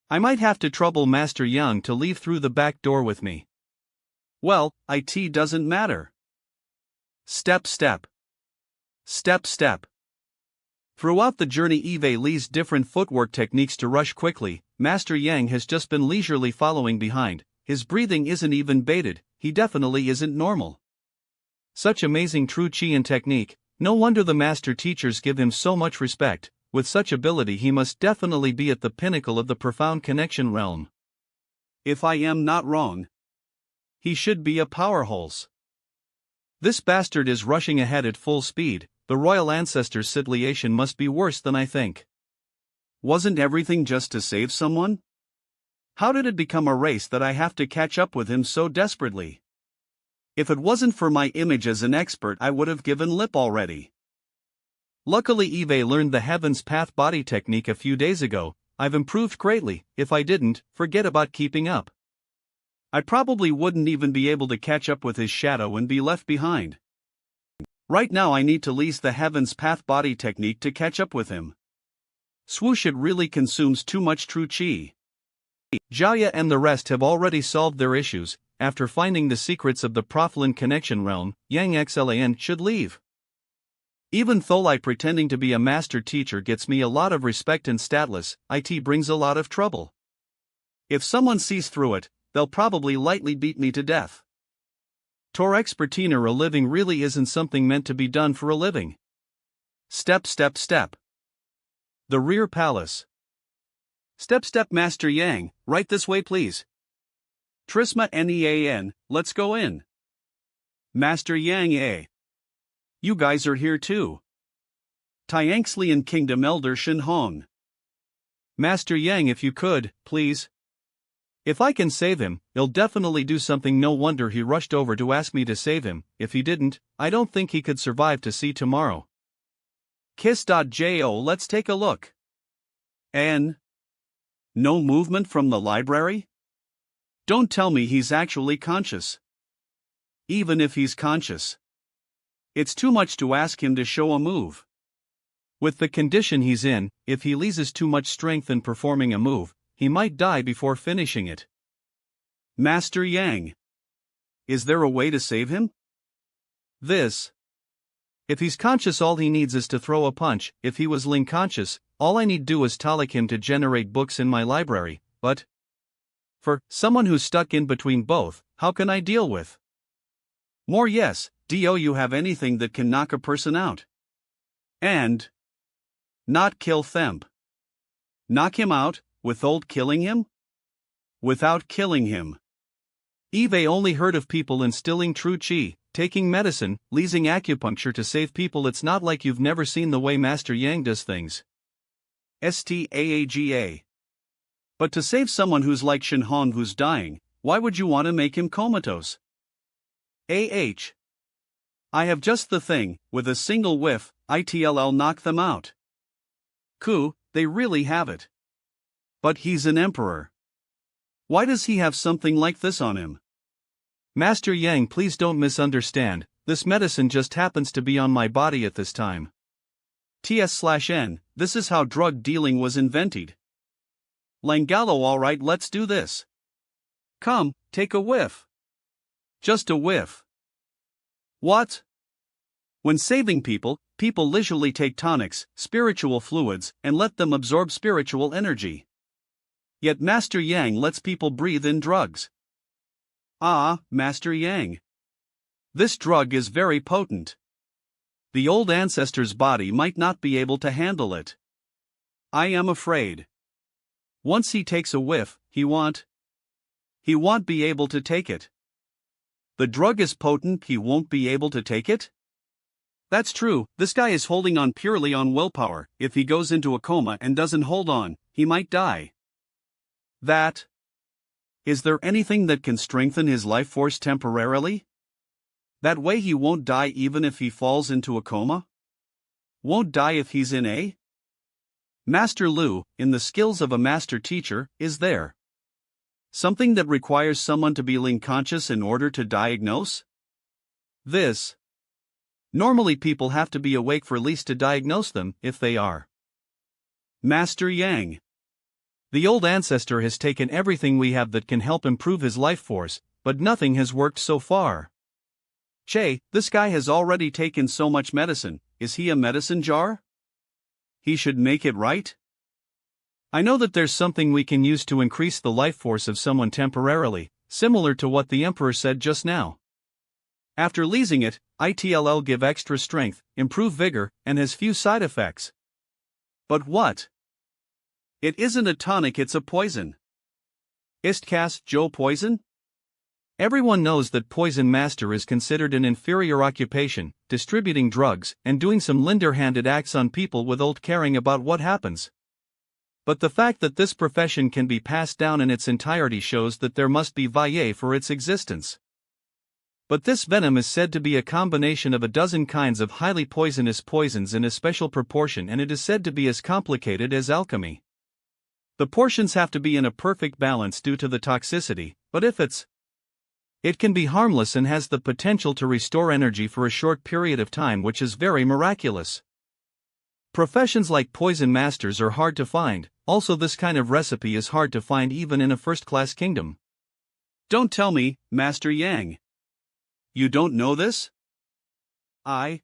I might have to trouble Master Yang to leave through the back door with me. Well, it doesn't matter. Step, step. Step, step. Throughout the journey, Eve Li's different footwork techniques to rush quickly. Master Yang has just been leisurely following behind. His breathing isn't even bated, he definitely isn't normal. Such amazing true chi and technique, no wonder the master teachers give him so much respect. With such ability he must definitely be at the pinnacle of the profound connection realm. If I am not wrong, he should be a powerhouse. This bastard is rushing ahead at full speed. The royal ancestor's situation must be worse than I think. Wasn't everything just to save someone? How did it become a race that I have to catch up with him so desperately? If it wasn't for my image as an expert, I would have given lip already. Luckily Eve learned the Heaven's Path body technique a few days ago. I've improved greatly. If I didn't, forget about keeping up. I probably wouldn't even be able to catch up with his shadow and be left behind. Right now I need to lease the Heaven's Path body technique to catch up with him. Swoosh, it really consumes too much true chi. Jaya and the rest have already solved their issues. After finding the secrets of the Proflin connection realm, Yang Xlan should leave. Even though pretending to be a master teacher gets me a lot of respect and status, it brings a lot of trouble. If someone sees through it, they'll probably lightly beat me to death. Tor expertiner, a living really isn't something meant to be done for a living. Step, step, step. The rear palace. Step, step, Master Yang, right this way please. Trisma Nean, let's go in. Master Yang You guys are here too. Tianxlian Kingdom Elder Shin Hong. Master Yang, if you could, please. If I can save him, he'll definitely do something. No wonder he rushed over to ask me to save him. If he didn't, I don't think he could survive to see tomorrow. Kiss.jo, let's take a look. No movement from the library? Don't tell me he's actually conscious. Even if he's conscious, it's too much to ask him to show a move. With the condition he's in, if he loses too much strength in performing a move, he might die before finishing it. Master Yang. Is there a way to save him? This. If he's conscious, all he needs is to throw a punch. If he was Ling conscious, all I need do is talic him to generate books in my library, but for someone who's stuck in between both, how can I deal with more? Yes, do you have anything that can knock a person out? And not kill them. Knock him out, without killing him? Without killing him. Eve only heard of people instilling true chi, taking medicine, using acupuncture to save people. It's not like you've never seen the way Master Yang does things. Staaga. But to save someone who's like Shin Hong who's dying, why would you want to make him comatose? I have just the thing, with a single whiff, I'll knock them out. They really have it. But he's an emperor. Why does he have something like this on him? Master Yang, please don't misunderstand, this medicine just happens to be on my body at this time. T/N, this is how drug dealing was invented. Langalo, alright, let's do this. Come, take a whiff. Just a whiff. What? When saving people, people leisurely take tonics, spiritual fluids, and let them absorb spiritual energy. Yet Master Yang lets people breathe in drugs. Master Yang. This drug is very potent. The old ancestor's body might not be able to handle it. I am afraid. Once he takes a whiff, he won't be able to take it. The drug is potent, he won't be able to take it? That's true, this guy is holding on purely on willpower. If he goes into a coma and doesn't hold on, he might die. Is there anything that can strengthen his life force temporarily? That way he won't die even if he falls into a coma? Won't die if he's in a? Master Lu, in the skills of a master teacher, is there something that requires someone to be Ling conscious in order to diagnose? This. Normally people have to be awake for least to diagnose them, if they are. Master Yang. The old ancestor has taken everything we have that can help improve his life force, but nothing has worked so far. Che, this guy has already taken so much medicine, is he a medicine jar? He should make it right? I know that there's something we can use to increase the life force of someone temporarily, similar to what the Emperor said just now. After leasing it, it'll give extra strength, improve vigor, and has few side effects. But what? It isn't a tonic, it's a poison. Istcast Joe poison? Everyone knows that poison master is considered an inferior occupation, distributing drugs and doing some linder-handed acts on people without caring about what happens. But the fact that this profession can be passed down in its entirety shows that there must be value for its existence. But this venom is said to be a combination of a dozen kinds of highly poisonous poisons in a special proportion, and it is said to be as complicated as alchemy. The portions have to be in a perfect balance due to the toxicity, but if it can be harmless and has the potential to restore energy for a short period of time, which is very miraculous. Professions like poison masters are hard to find, also this kind of recipe is hard to find even in a first-class kingdom. Don't tell me, Master Yang. You don't know this? I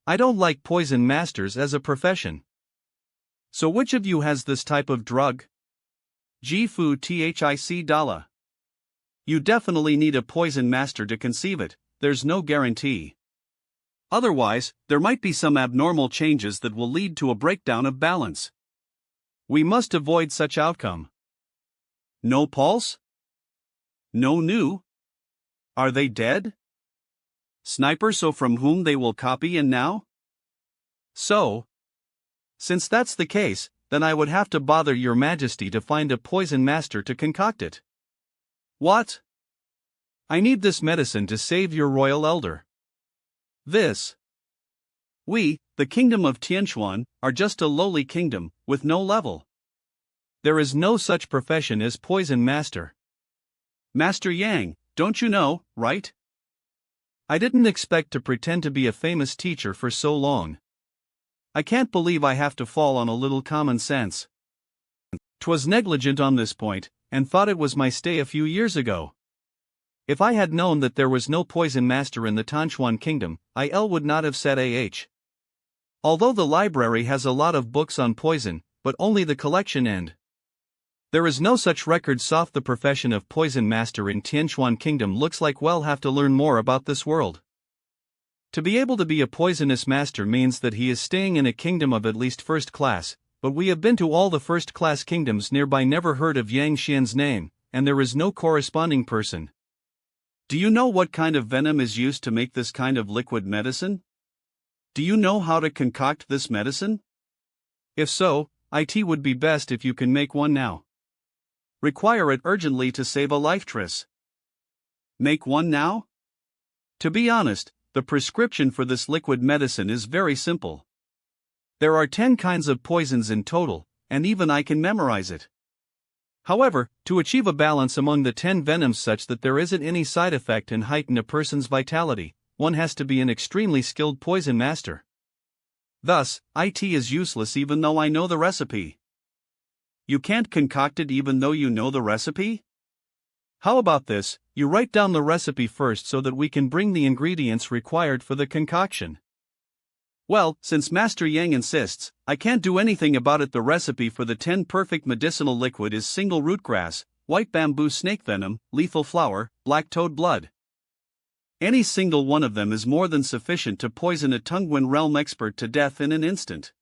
don't like poison masters as a profession. So which of you has this type of drug? Jifu Thic Dala. You definitely need a poison master to conceive it, there's no guarantee. Otherwise, there might be some abnormal changes that will lead to a breakdown of balance. We must avoid such outcome. No pulse? No new? Are they dead? Sniper, so from whom they will copy and now? So, since that's the case, then I would have to bother your majesty to find a poison master to concoct it. What? I need this medicine to save your royal elder. We, the kingdom of Tianchuan, are just a lowly kingdom, with no level. There is no such profession as poison master. Master Yang, don't you know, right? I didn't expect to pretend to be a famous teacher for so long. I can't believe I have to fall on a little common sense. 'Twas negligent on this point, and thought it was my stay a few years ago. If I had known that there was no poison master in the Tanchuan kingdom, would not have said Although the library has a lot of books on poison, but only the collection end. There is no such record. The profession of poison master in Tianchuan kingdom looks like we'll have to learn more about this world. To be able to be a poisonous master means that he is staying in a kingdom of at least first class, but we have been to all the first class kingdoms nearby, never heard of Yang Xian's name, and there is no corresponding person. Do you know what kind of venom is used to make this kind of liquid medicine? Do you know how to concoct this medicine? If so, it would be best if you can make one now. Require it urgently to save a life. Tris. Make one now? To be honest, the prescription for this liquid medicine is very simple. There are 10 kinds of poisons in total, and even I can memorize it. However, to achieve a balance among the 10 venoms such that there isn't any side effect and heighten a person's vitality, one has to be an extremely skilled poison master. Thus, it is useless even though I know the recipe. You can't concoct it even though you know the recipe? How about this, you write down the recipe first so that we can bring the ingredients required for the concoction. Well, since Master Yang insists, I can't do anything about it. The recipe for the 10 perfect medicinal liquid is single root grass, white bamboo snake venom, lethal flower, black toad blood. Any single one of them is more than sufficient to poison a Tungwen realm expert to death in an instant.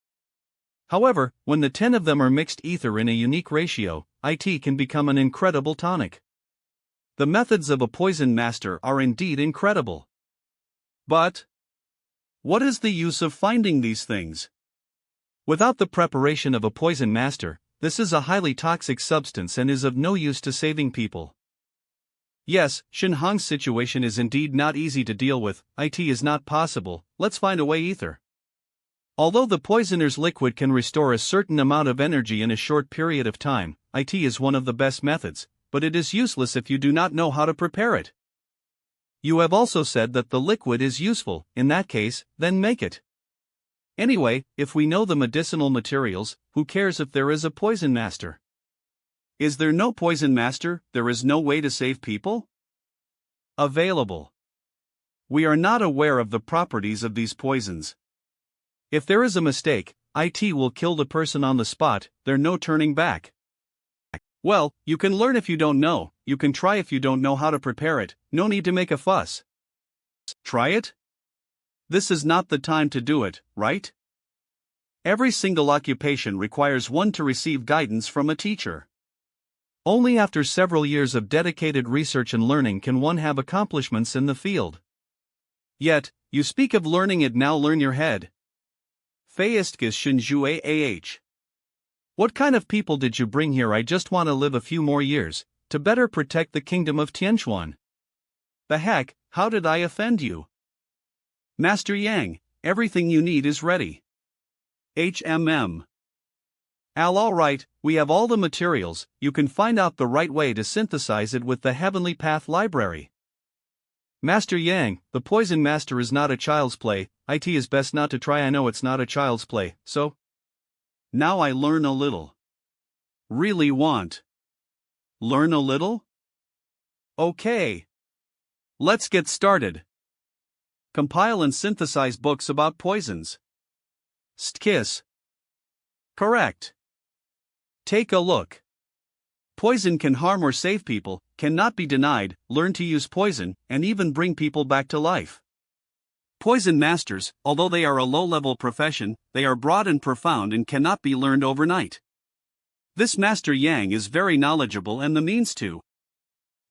However, when the 10 of them are mixed ether in a unique ratio, it can become an incredible tonic. The methods of a poison master are indeed incredible. But what is the use of finding these things? Without the preparation of a poison master, this is a highly toxic substance and is of no use to saving people. Yes, Shin Hong's situation is indeed not easy to deal with. It is not possible. Let's find a way. Ether. Although the poisoner's liquid can restore a certain amount of energy in a short period of time, it is one of the best methods, but it is useless if you do not know how to prepare it. You have also said that the liquid is useful. In that case, then make it. Anyway, if we know the medicinal materials, who cares if there is a poison master? Is there no poison master? There is no way to save people? Available. We are not aware of the properties of these poisons. If there is a mistake, it will kill the person on the spot. There's no turning back. Well, you can learn if you don't know, you can try if you don't know how to prepare it, no need to make a fuss. Try it? This is not the time to do it, right? Every single occupation requires one to receive guidance from a teacher. Only after several years of dedicated research and learning can one have accomplishments in the field. Yet, you speak of learning it now. Learn your head. Feistkis Shinjue Ah. What kind of people did you bring here? I just want to live a few more years, to better protect the kingdom of Tianchuan. The heck, how did I offend you? Master Yang, everything you need is ready. Alright, we have all the materials, you can find out the right way to synthesize it with the Heavenly Path Library. Master Yang, the poison master is not a child's play. It is best not to try. I know it's not a child's play, so now I learn a little. Really want. Learn a little? Okay. Let's get started. Compile and synthesize books about poisons. Stkis. Correct. Take a look. Poison can harm or save people, cannot be denied. Learn to use poison, and even bring people back to life. Poison masters, although they are a low-level profession, they are broad and profound and cannot be learned overnight. This Master Yang is very knowledgeable and the means to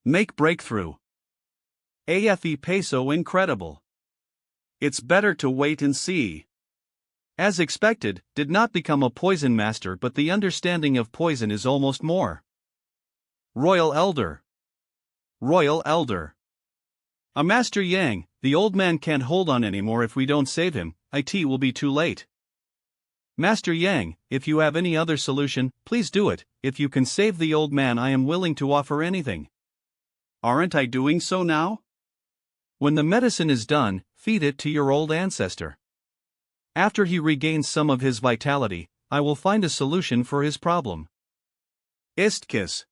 make breakthrough. AFE peso incredible. It's better to wait and see. As expected, did not become a poison master, but the understanding of poison is almost more. Royal Elder. Royal Elder. A Master Yang, the old man can't hold on anymore. If we don't save him, it will be too late. Master Yang, if you have any other solution, please do it. If you can save the old man, I am willing to offer anything. Aren't I doing so now? When the medicine is done, feed it to your old ancestor. After he regains some of his vitality, I will find a solution for his problem. Istkis.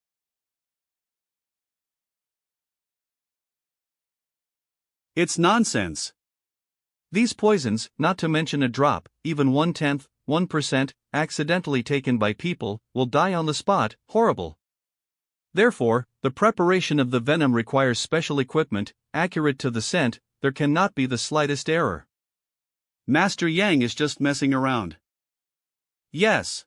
It's nonsense. These poisons, not to mention a drop, even 1/10, 1%, accidentally taken by people, will die on the spot, horrible. Therefore, the preparation of the venom requires special equipment, accurate to the scent, there cannot be the slightest error. Master Yang is just messing around. Yes.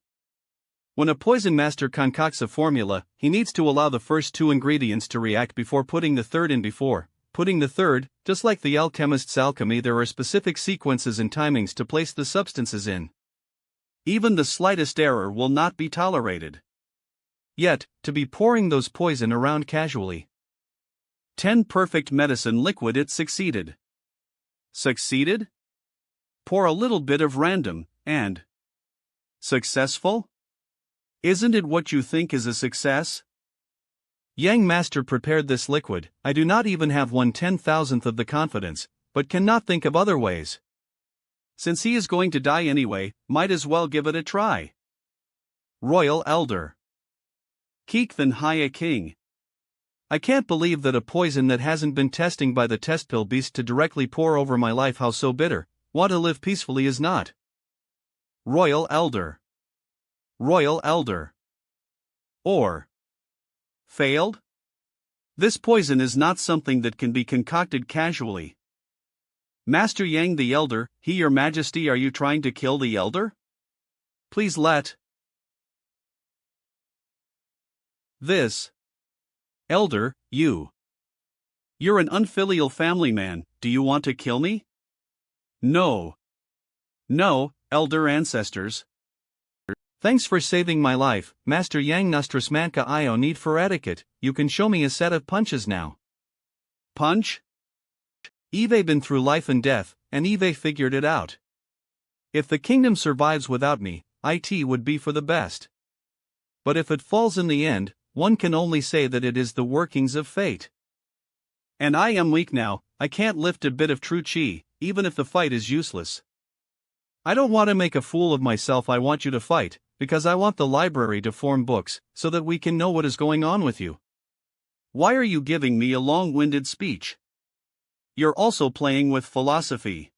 When a poison master concocts a formula, he needs to allow the first two ingredients to react before putting the third in before. Putting the third, just like the alchemist's alchemy, there are specific sequences and timings to place the substances in. Even the slightest error will not be tolerated. Yet, to be pouring those poison around casually. 10 perfect medicine liquid, it succeeded. Succeeded? Pour a little bit of random, and successful? Isn't it what you think is a success? Yang Master prepared this liquid, I do not even have 1/10,000th of the confidence, but cannot think of other ways. Since he is going to die anyway, might as well give it a try. Royal Elder. Keekthan Haya King. I can't believe that a poison that hasn't been testing by the test pill beast to directly pour over my life, how so bitter, want to live peacefully is not. Royal Elder. Royal Elder. Or failed? This poison is not something that can be concocted casually. Master Yang the Elder, he your majesty, are you trying to kill the elder? Please let this elder, you're an unfilial family man, do you want to kill me? No. No, elder ancestors. Thanks for saving my life, Master Yang. Nostras manca io need for etiquette, you can show me a set of punches now. Punch? Eve been through life and death, and Eve figured it out. If the kingdom survives without me, it would be for the best. But if it falls in the end, one can only say that it is the workings of fate. And I am weak now, I can't lift a bit of true chi, even if the fight is useless. I don't want to make a fool of myself, I want you to fight, because I want the library to form books, so that we can know what is going on with you. Why are you giving me a long-winded speech? You're also playing with philosophy.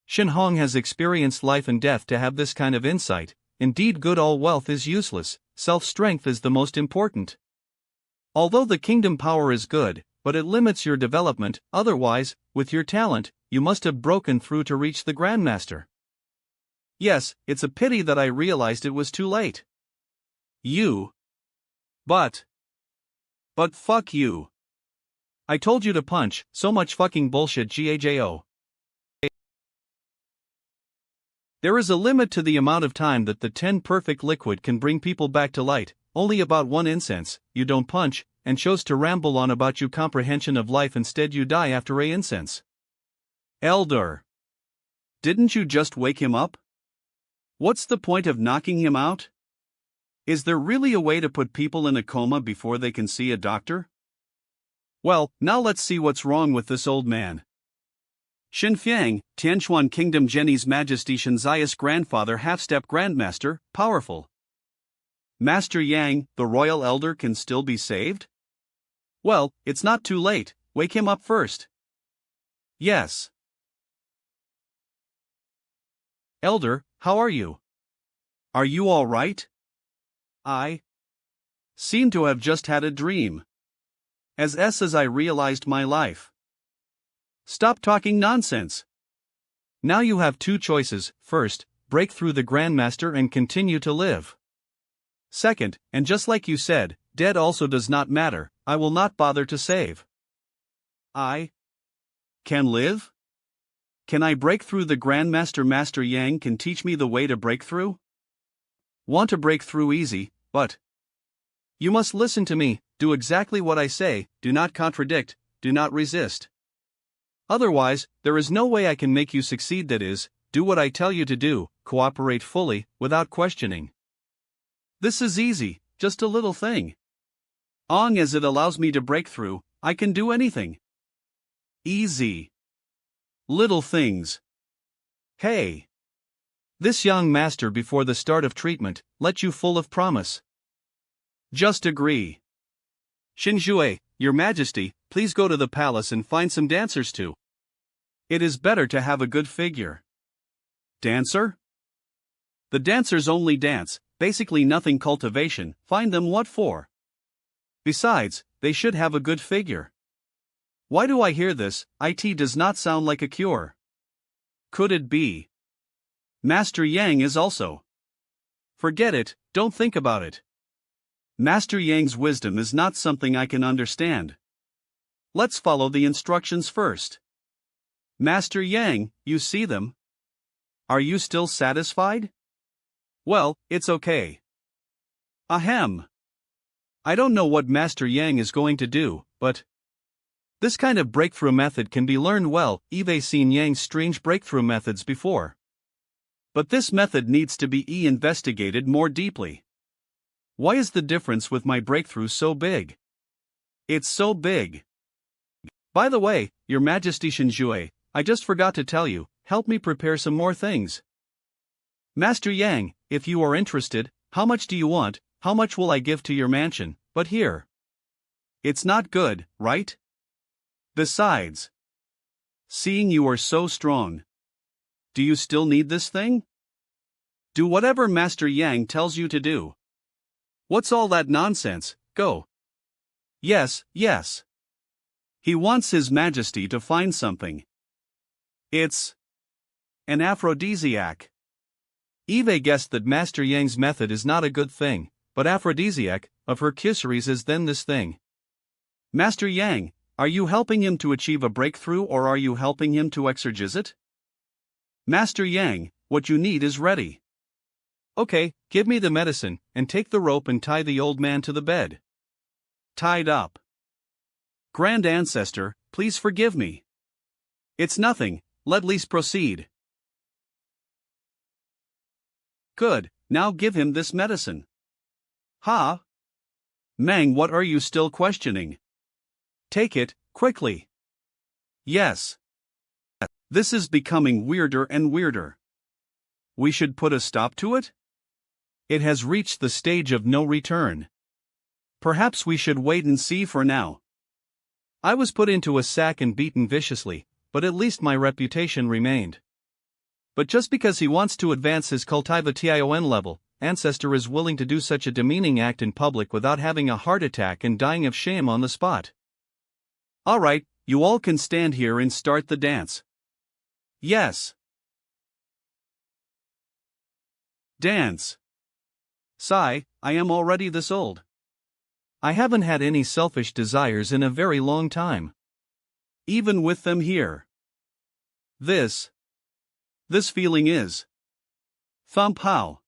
Shen Hong has experienced life and death to have this kind of insight. Indeed, good all wealth is useless, self-strength is the most important. Although the kingdom power is good, but it limits your development, otherwise, with your talent, you must have broken through to reach the Grandmaster. Yes, it's a pity that I realized it was too late. But fuck you. I told you to punch, so much fucking bullshit, GAJO. There is a limit to the amount of time that the 10 perfect liquid can bring people back to light, only about 1 incense, you don't punch, and chose to ramble on about your comprehension of life, instead you die after a incense. Elder. Didn't you just wake him up? What's the point of knocking him out? Is there really a way to put people in a coma before they can see a doctor? Well, now let's see what's wrong with this old man. Xinfiang, Tianchuan Kingdom, Jenny's Majesty Shenzias grandfather, half-step grandmaster, powerful. Master Yang, the royal elder, can still be saved? Well, it's not too late, wake him up first. Yes. Elder, how are you? Are you all right? I seem to have just had a dream. As I realized my life. Stop talking nonsense. Now you have 2 choices. First, break through the Grandmaster and continue to live. Second, and just like you said, dead also does not matter, I will not bother to save. I can live? Can I break through the Grandmaster? Master Yang can teach me the way to break through? Want to break through easy, but you must listen to me, do exactly what I say, do not contradict, do not resist. Otherwise, there is no way I can make you succeed, that is, do what I tell you to do, cooperate fully, without questioning. This is easy, just a little thing. Long as it allows me to break through, I can do anything. Easy. Little things. Hey. This young master before the start of treatment, let you full of promise. Just agree. Shinjue, your majesty, please go to the palace and find some dancers too. It is better to have a good figure. Dancer? The dancers only dance, basically nothing cultivation, find them what for? Besides, they should have a good figure. Why do I hear this? It does not sound like a cure. Could it be? Master Yang is also. Forget it, don't think about it. Master Yang's wisdom is not something I can understand. Let's follow the instructions first. Master Yang, you see them? Are you still satisfied? Well, it's okay. Ahem. I don't know what Master Yang is going to do, but this kind of breakthrough method can be learned well. I've seen Yang's strange breakthrough methods before. But this method needs to be investigated more deeply. Why is the difference with my breakthrough so big? It's so big. By the way, Your Majesty Shinjue, I just forgot to tell you, help me prepare some more things. Master Yang, if you are interested, how much do you want? How much will I give to your mansion? But here. It's not good, right? Besides, seeing you are so strong. Do you still need this thing? Do whatever Master Yang tells you to do. What's all that nonsense? Go. Yes, yes. He wants His Majesty to find something. It's an aphrodisiac. Eve guessed that Master Yang's method is not a good thing, but aphrodisiac, of her kisseries is then this thing. Master Yang, are you helping him to achieve a breakthrough or are you helping him to exorcise it? Master Yang, what you need is ready. Okay, give me the medicine, and take the rope and tie the old man to the bed. Tied up. Grand Ancestor, please forgive me. It's nothing, let us proceed. Good, now give him this medicine. Ha? Mang, what are you still questioning? Take it, quickly. Yes. This is becoming weirder and weirder. We should put a stop to it? It has reached the stage of no return. Perhaps we should wait and see for now. I was put into a sack and beaten viciously, but at least my reputation remained. But just because he wants to advance his cultivation level, Ancestor is willing to do such a demeaning act in public without having a heart attack and dying of shame on the spot. Alright, you all can stand here and start the dance. Yes. Dance. Sigh, I am already this old. I haven't had any selfish desires in a very long time. Even with them here. This feeling is. Thump how?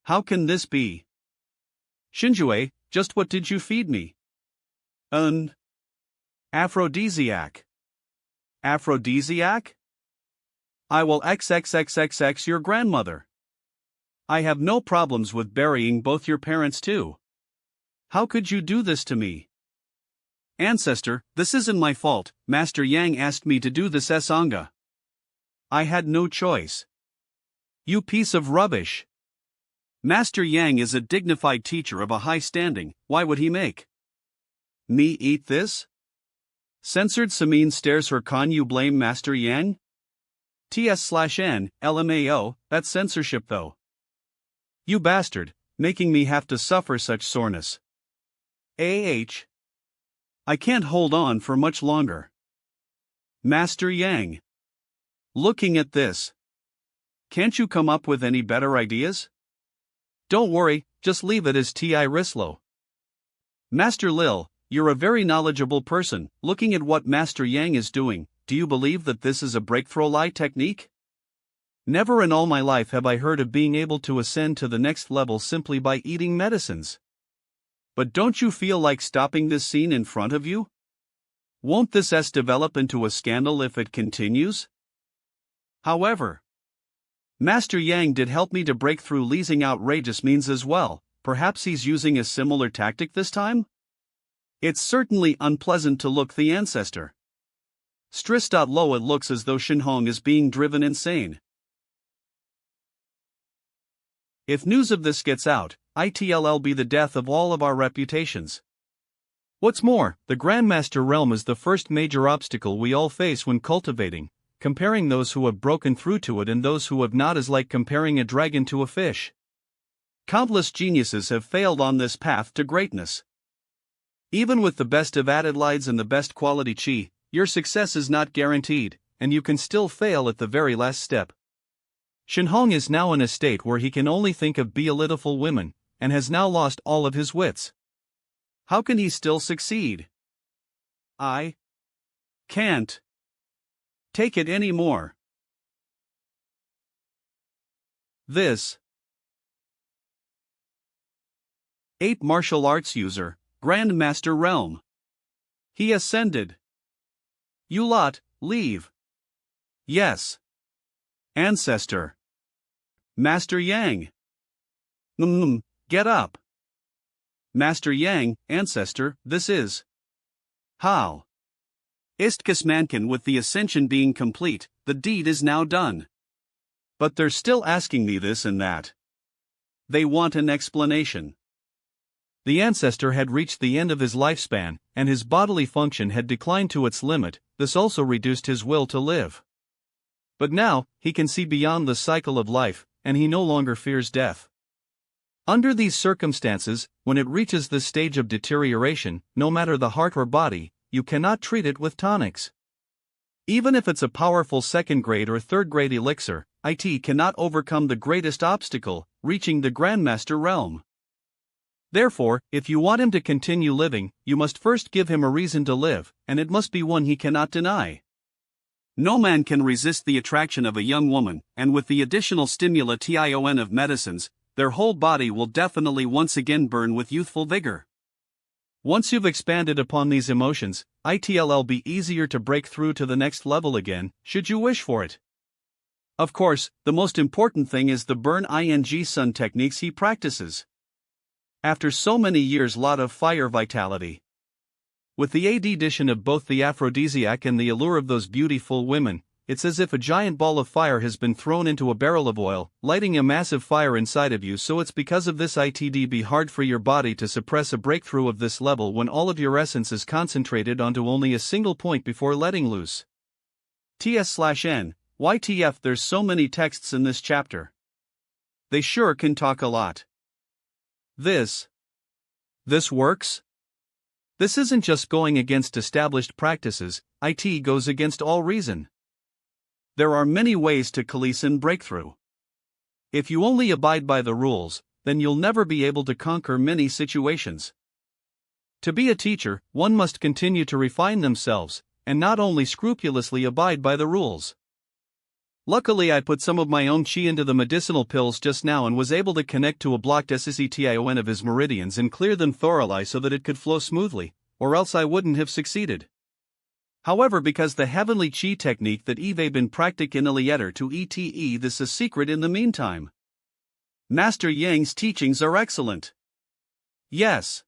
How can this be? Shinjue, just what did you feed me? An aphrodisiac. Aphrodisiac? I will XXXXX your grandmother. I have no problems with burying both your parents too. How could you do this to me? Ancestor, this isn't my fault. Master Yang asked me to do this Sangha. I had no choice. You piece of rubbish. Master Yang is a dignified teacher of a high standing, why would he make me eat this? Censored Samin stares her con. You blame Master Yang? TS/N, LMAO, that's censorship though. You bastard, making me have to suffer such soreness. I can't hold on for much longer. Master Yang. Looking at this. Can't you come up with any better ideas? Don't worry, just leave it as T.I. Rislow. Master Lil, you're a very knowledgeable person. Looking at what Master Yang is doing, do you believe that this is a breakthrough lie technique? Never in all my life have I heard of being able to ascend to the next level simply by eating medicines. But don't you feel like stopping this scene in front of you? Won't this develop into a scandal if it continues? However, Master Yang did help me to break through leasing outrageous means as well. Perhaps he's using a similar tactic this time? It's certainly unpleasant to look the ancestor. Stress. Low, it looks as though Shinhong is being driven insane. If news of this gets out, it'll be the death of all of our reputations. What's more, the Grandmaster realm is the first major obstacle we all face when cultivating. Comparing those who have broken through to it and those who have not is like comparing a dragon to a fish. Countless geniuses have failed on this path to greatness. Even with the best of Adelides and the best quality chi, your success is not guaranteed, and you can still fail at the very last step. Shenhong is now in a state where he can only think of beautiful women, and has now lost all of his wits. How can he still succeed? I can't take it anymore. This 8 martial arts user, Grandmaster Realm. He ascended. You lot, leave. Yes. Ancestor. Master Yang. Get up. Master Yang, Ancestor, this is. How? Istkismankin, with the ascension being complete, the deed is now done. But they're still asking me this and that. They want an explanation. The ancestor had reached the end of his lifespan, and his bodily function had declined to its limit. This also reduced his will to live. But now, he can see beyond the cycle of life, and he no longer fears death. Under these circumstances, when it reaches this stage of deterioration, no matter the heart or body, you cannot treat it with tonics. Even if it's a powerful second-grade or third-grade elixir, it cannot overcome the greatest obstacle, reaching the Grandmaster realm. Therefore, if you want him to continue living, you must first give him a reason to live, and it must be one he cannot deny. No man can resist the attraction of a young woman, and with the additional stimulation of medicines, their whole body will definitely once again burn with youthful vigor. Once you've expanded upon these emotions, it'll be easier to break through to the next level again, should you wish for it. Of course, the most important thing is the burn ing sun techniques he practices. After so many years, lot of fire vitality. With the addition of both the aphrodisiac and the allure of those beautiful women, it's as if a giant ball of fire has been thrown into a barrel of oil, lighting a massive fire inside of you. So it's because of this it'd be hard for your body to suppress a breakthrough of this level when all of your essence is concentrated onto only a single point before letting loose. Ts/n, YTF, there's so many texts in this chapter. They sure can talk a lot. This works? This isn't just going against established practices, it goes against all reason. There are many ways to Khaleesan breakthrough. If you only abide by the rules, then you'll never be able to conquer many situations. To be a teacher, one must continue to refine themselves, and not only scrupulously abide by the rules. Luckily, I put some of my own chi into the medicinal pills just now and was able to connect to a blocked SCTION of his meridians and clear them thoroughly so that it could flow smoothly, or else I wouldn't have succeeded. However, because the heavenly chi technique that Eve been practicing later to ete, this is secret in the meantime. Master Yang's teachings are excellent. Yes.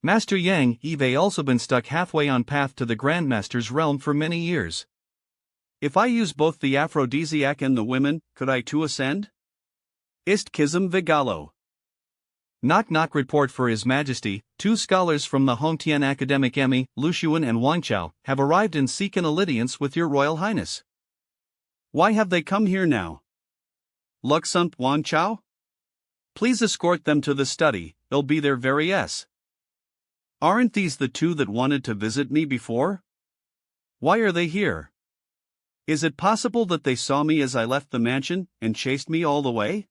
Master Yang, Eve also been stuck halfway on path to the Grandmaster's realm for many years. If I use both the aphrodisiac and the women, could I too ascend? Istkism Vigalo. Knock knock, report for His Majesty. 2 scholars from the Hongtian Academic Emmy, Lushuan and Wangchao, have arrived and seek an audience with your Royal Highness. Why have they come here now? Luxunt Wangchao? Please escort them to the study, they'll be there very s. Aren't these the 2 that wanted to visit me before? Why are they here? Is it possible that they saw me as I left the mansion, and chased me all the way?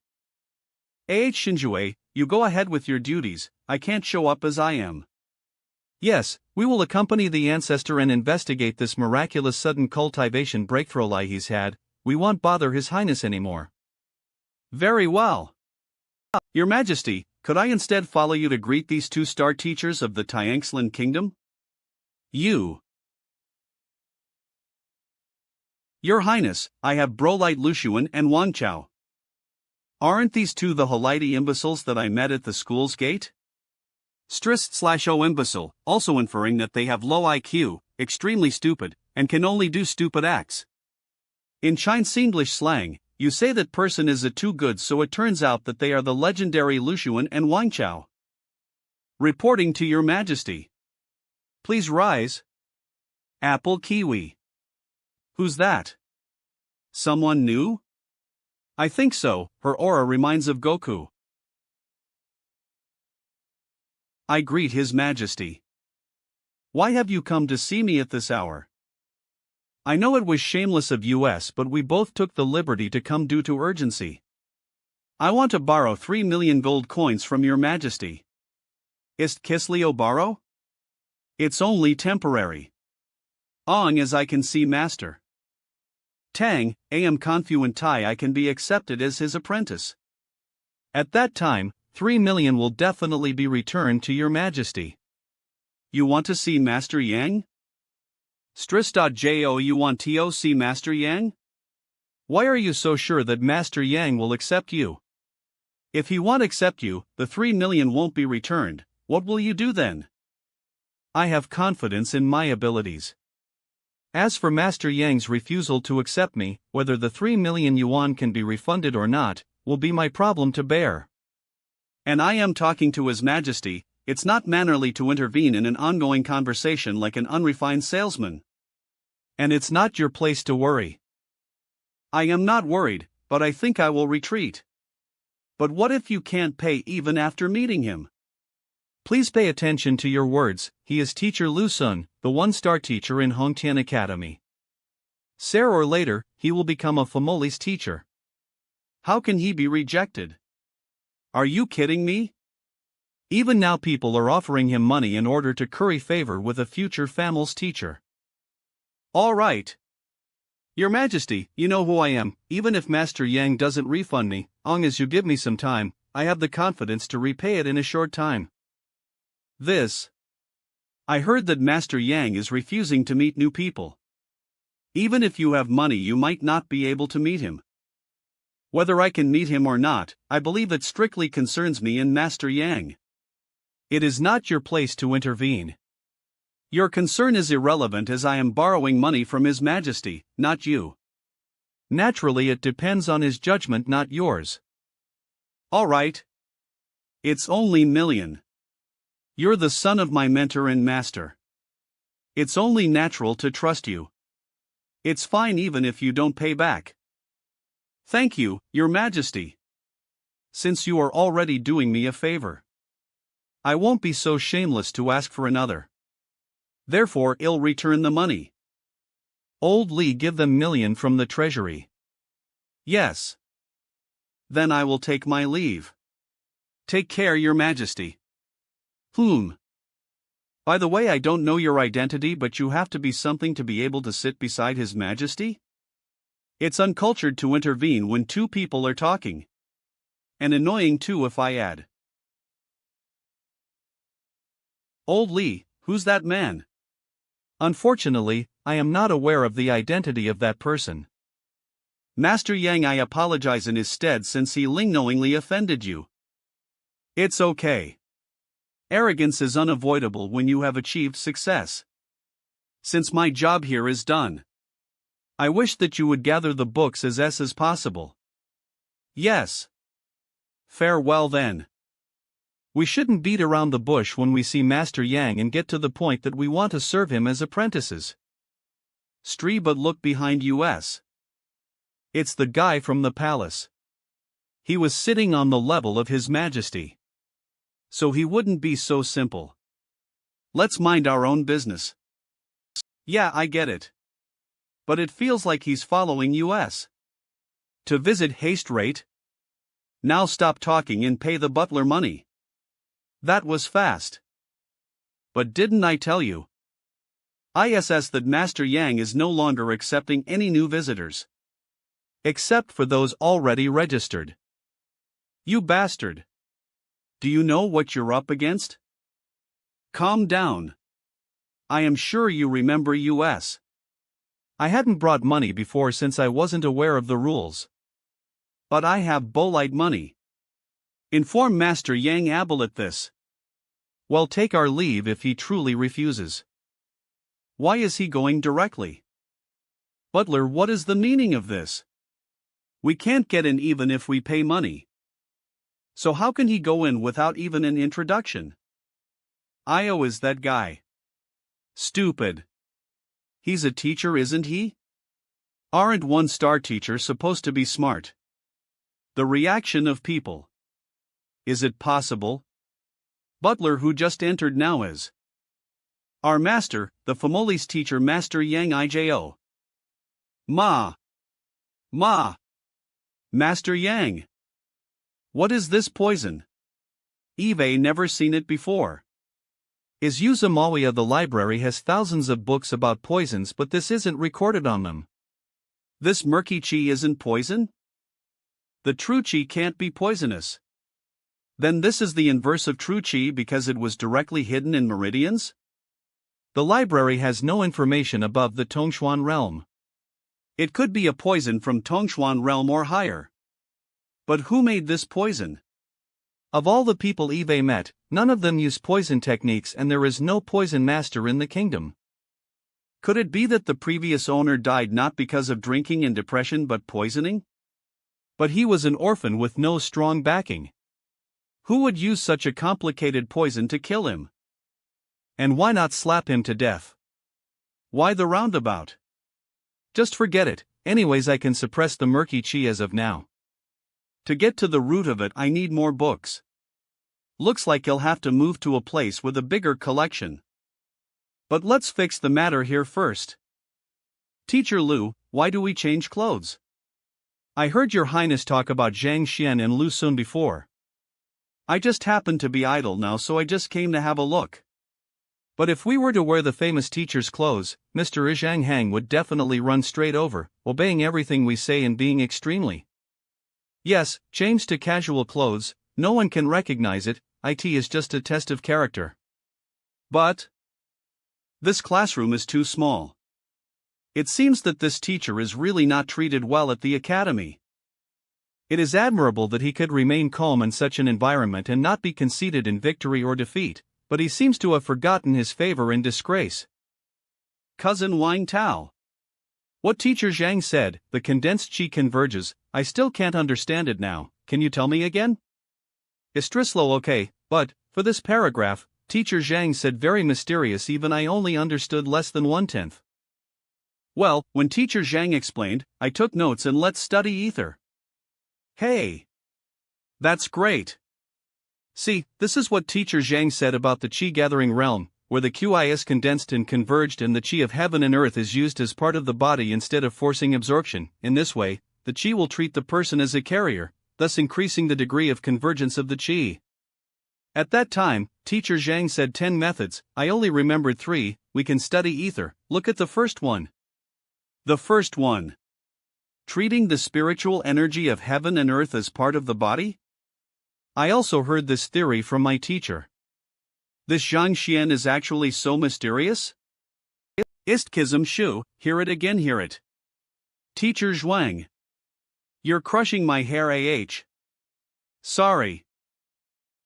Shinjue, you go ahead with your duties, I can't show up as I am. Yes, we will accompany the ancestor and investigate this miraculous sudden cultivation breakthrough he's had. We won't bother His Highness anymore. Very well. Your Majesty, could I instead follow you to greet these 2 star teachers of the Tianxlan Kingdom? Your Highness, I have Brolite Lushuan and Wangchao. Aren't these 2 the Halite imbeciles that I met at the school's gate? Strist/O imbecile, also inferring that they have low IQ, extremely stupid, and can only do stupid acts. In Chinese English slang, You say that person is a too good, so it turns out that they are the legendary Lushuan and Wangchao. Reporting to your majesty. Please rise. Apple Kiwi. Who's that? Someone new? I think so, her aura reminds of Goku. I greet His Majesty. Why have you come to see me at this hour? I know it was shameless of us, but we both took the liberty to come due to urgency. I want to borrow 3 million gold coins from your majesty. Ist Kisleo borrow? It's only temporary. Ong as I can see master. Tang, am confluent Tai I can be accepted as his apprentice. At that time, 3 million will definitely be returned to your majesty. You want to see Master Yang? Stris.jo you want to see Master Yang? Why are you so sure that Master Yang will accept you? If he won't accept you, the 3 million won't be returned. What will you do then? I have confidence in my abilities. As for Master Yang's refusal to accept me, whether the 3 million yuan can be refunded or not, will be my problem to bear. And I am talking to His Majesty. It's not mannerly to intervene in an ongoing conversation like an unrefined salesman. And it's not your place to worry. I am not worried, but I think I will retreat. But what if you can't pay even after meeting him? Please pay attention to your words. He is Teacher Lu Sun, the one-star teacher in Hongtian Academy. Sooner or later, he will become a Famoli's teacher. How can he be rejected? Are you kidding me? Even now people are offering him money in order to curry favor with a future Famol's teacher. All right. Your Majesty, you know who I am. Even if Master Yang doesn't refund me, long as you give me some time, I have the confidence to repay it in a short time. I heard that Master Yang is refusing to meet new people. Even if you have money, you might not be able to meet him. Whether I can meet him or not, I believe it strictly concerns me and Master Yang. It is not your place to intervene. Your concern is irrelevant as I am borrowing money from His Majesty, not you. Naturally, it depends on his judgment, not yours. All right. It's only million. You're the son of my mentor and master. It's only natural to trust you. It's fine even if you don't pay back. Thank you, Your Majesty. Since you are already doing me a favor, I won't be so shameless to ask for another. Therefore, I'll return the money. Old Li give them million from the treasury. Yes. Then I will take my leave. Take care, Your Majesty. By the way, I don't know your identity, but you have to be something to be able to sit beside His Majesty? It's uncultured to intervene when two people are talking. And annoying too if I add. Old Li, who's that man? Unfortunately, I am not aware of the identity of that person. Master Yang, I apologize in his stead since he knowingly offended you. It's okay. Arrogance is unavoidable when you have achieved success. Since my job here is done, I wish that you would gather the books as possible. Yes. Farewell then. We shouldn't beat around the bush when we see Master Yang and get to the point that we want to serve him as apprentices. But look behind us. It's the guy from the palace. He was sitting on the level of His Majesty. So he wouldn't be so simple. Let's mind our own business. Yeah, I get it. But it feels like he's following us. To visit haste rate? Now stop talking and pay the butler money. That was fast. But didn't I tell you? ISS that Master Yang is no longer accepting any new visitors. Except for those already registered. You bastard. Do you know what you're up against? Calm down. I am sure you remember us. I hadn't brought money before since I wasn't aware of the rules. But I have bolide money. Inform Master Yang Abelet this. Well, take our leave if he truly refuses. Why is he going directly? Butler, what is the meaning of this? We can't get in even if we pay money. So how can he go in without even an introduction? Io is that guy. Stupid. He's a teacher, isn't he? Aren't one-star teachers supposed to be smart? The reaction of people. Is it possible? Butler, who just entered now, is our master, the Famoli's teacher, Master Yang Ijo. Ma! Master Yang! What is this poison? Eve never seen it before. Is Uzumawiya the library has thousands of books about poisons, but this isn't recorded on them. This murky chi isn't poison? The true chi can't be poisonous. Then this is the inverse of true chi because it was directly hidden in meridians? The library has no information above the Tongshuan realm. It could be a poison from Tongshuan realm or higher. But who made this poison? Of all the people Eve met, none of them use poison techniques, and there is no poison master in the kingdom. Could it be that the previous owner died not because of drinking and depression but poisoning? But he was an orphan with no strong backing. Who would use such a complicated poison to kill him? And why not slap him to death? Why the roundabout? Just forget it, anyways I can suppress the murky chi as of now. To get to the root of it I need more books. Looks like he'll have to move to a place with a bigger collection. But let's fix the matter here first. Teacher Lu, why do we change clothes? I heard your highness talk about Zhang Xian and Lu Sun before. I just happened to be idle now, so I just came to have a look. But if we were to wear the famous teacher's clothes, Mr. Zhang Hang would definitely run straight over, obeying everything we say and being extremely. Yes, change to casual clothes, no one can recognize it, it is just a test of character. But this classroom is too small. It seems that this teacher is really not treated well at the academy. It is admirable that he could remain calm in such an environment and not be conceited in victory or defeat, but he seems to have forgotten his favor in disgrace. Cousin Wang Tao. What Teacher Zhang said, the condensed chi converges, I still can't understand it now, can you tell me again? Istrislo okay, but, for this paragraph, Teacher Zhang said very mysterious, even I only understood less than 1/10. Well, when Teacher Zhang explained, I took notes and let's study ether. Hey! That's great! See, this is what Teacher Zhang said about the chi-gathering realm, where the qi is condensed and converged and the chi of heaven and earth is used as part of the body instead of forcing absorption. In this way, the chi will treat the person as a carrier, thus increasing the degree of convergence of the chi. At that time, Teacher Zhang said 10 methods, I only remembered 3, we can study ether, look at the first one. The first one. Treating the spiritual energy of heaven and earth as part of the body? I also heard this theory from my teacher. This Zhang Xian is actually so mysterious? Istkism Shu, hear it again, hear it. Teacher Zhuang. You're crushing my hair, Sorry.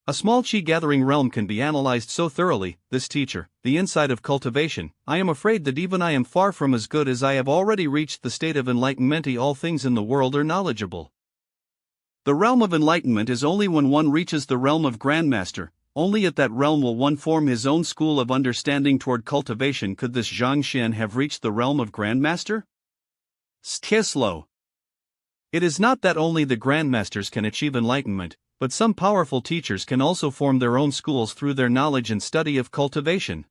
A small chi-gathering realm can be analyzed so thoroughly, this teacher, the inside of cultivation, I am afraid that even I am far from as good as I have already reached the state of enlightenment. All things in the world are knowledgeable. The realm of enlightenment is only when one reaches the realm of Grandmaster, only at that realm will one form his own school of understanding toward cultivation. Could this Zhang Xian have reached the realm of Grandmaster? Skislo. It is not that only the Grandmasters can achieve enlightenment, but some powerful teachers can also form their own schools through their knowledge and study of cultivation.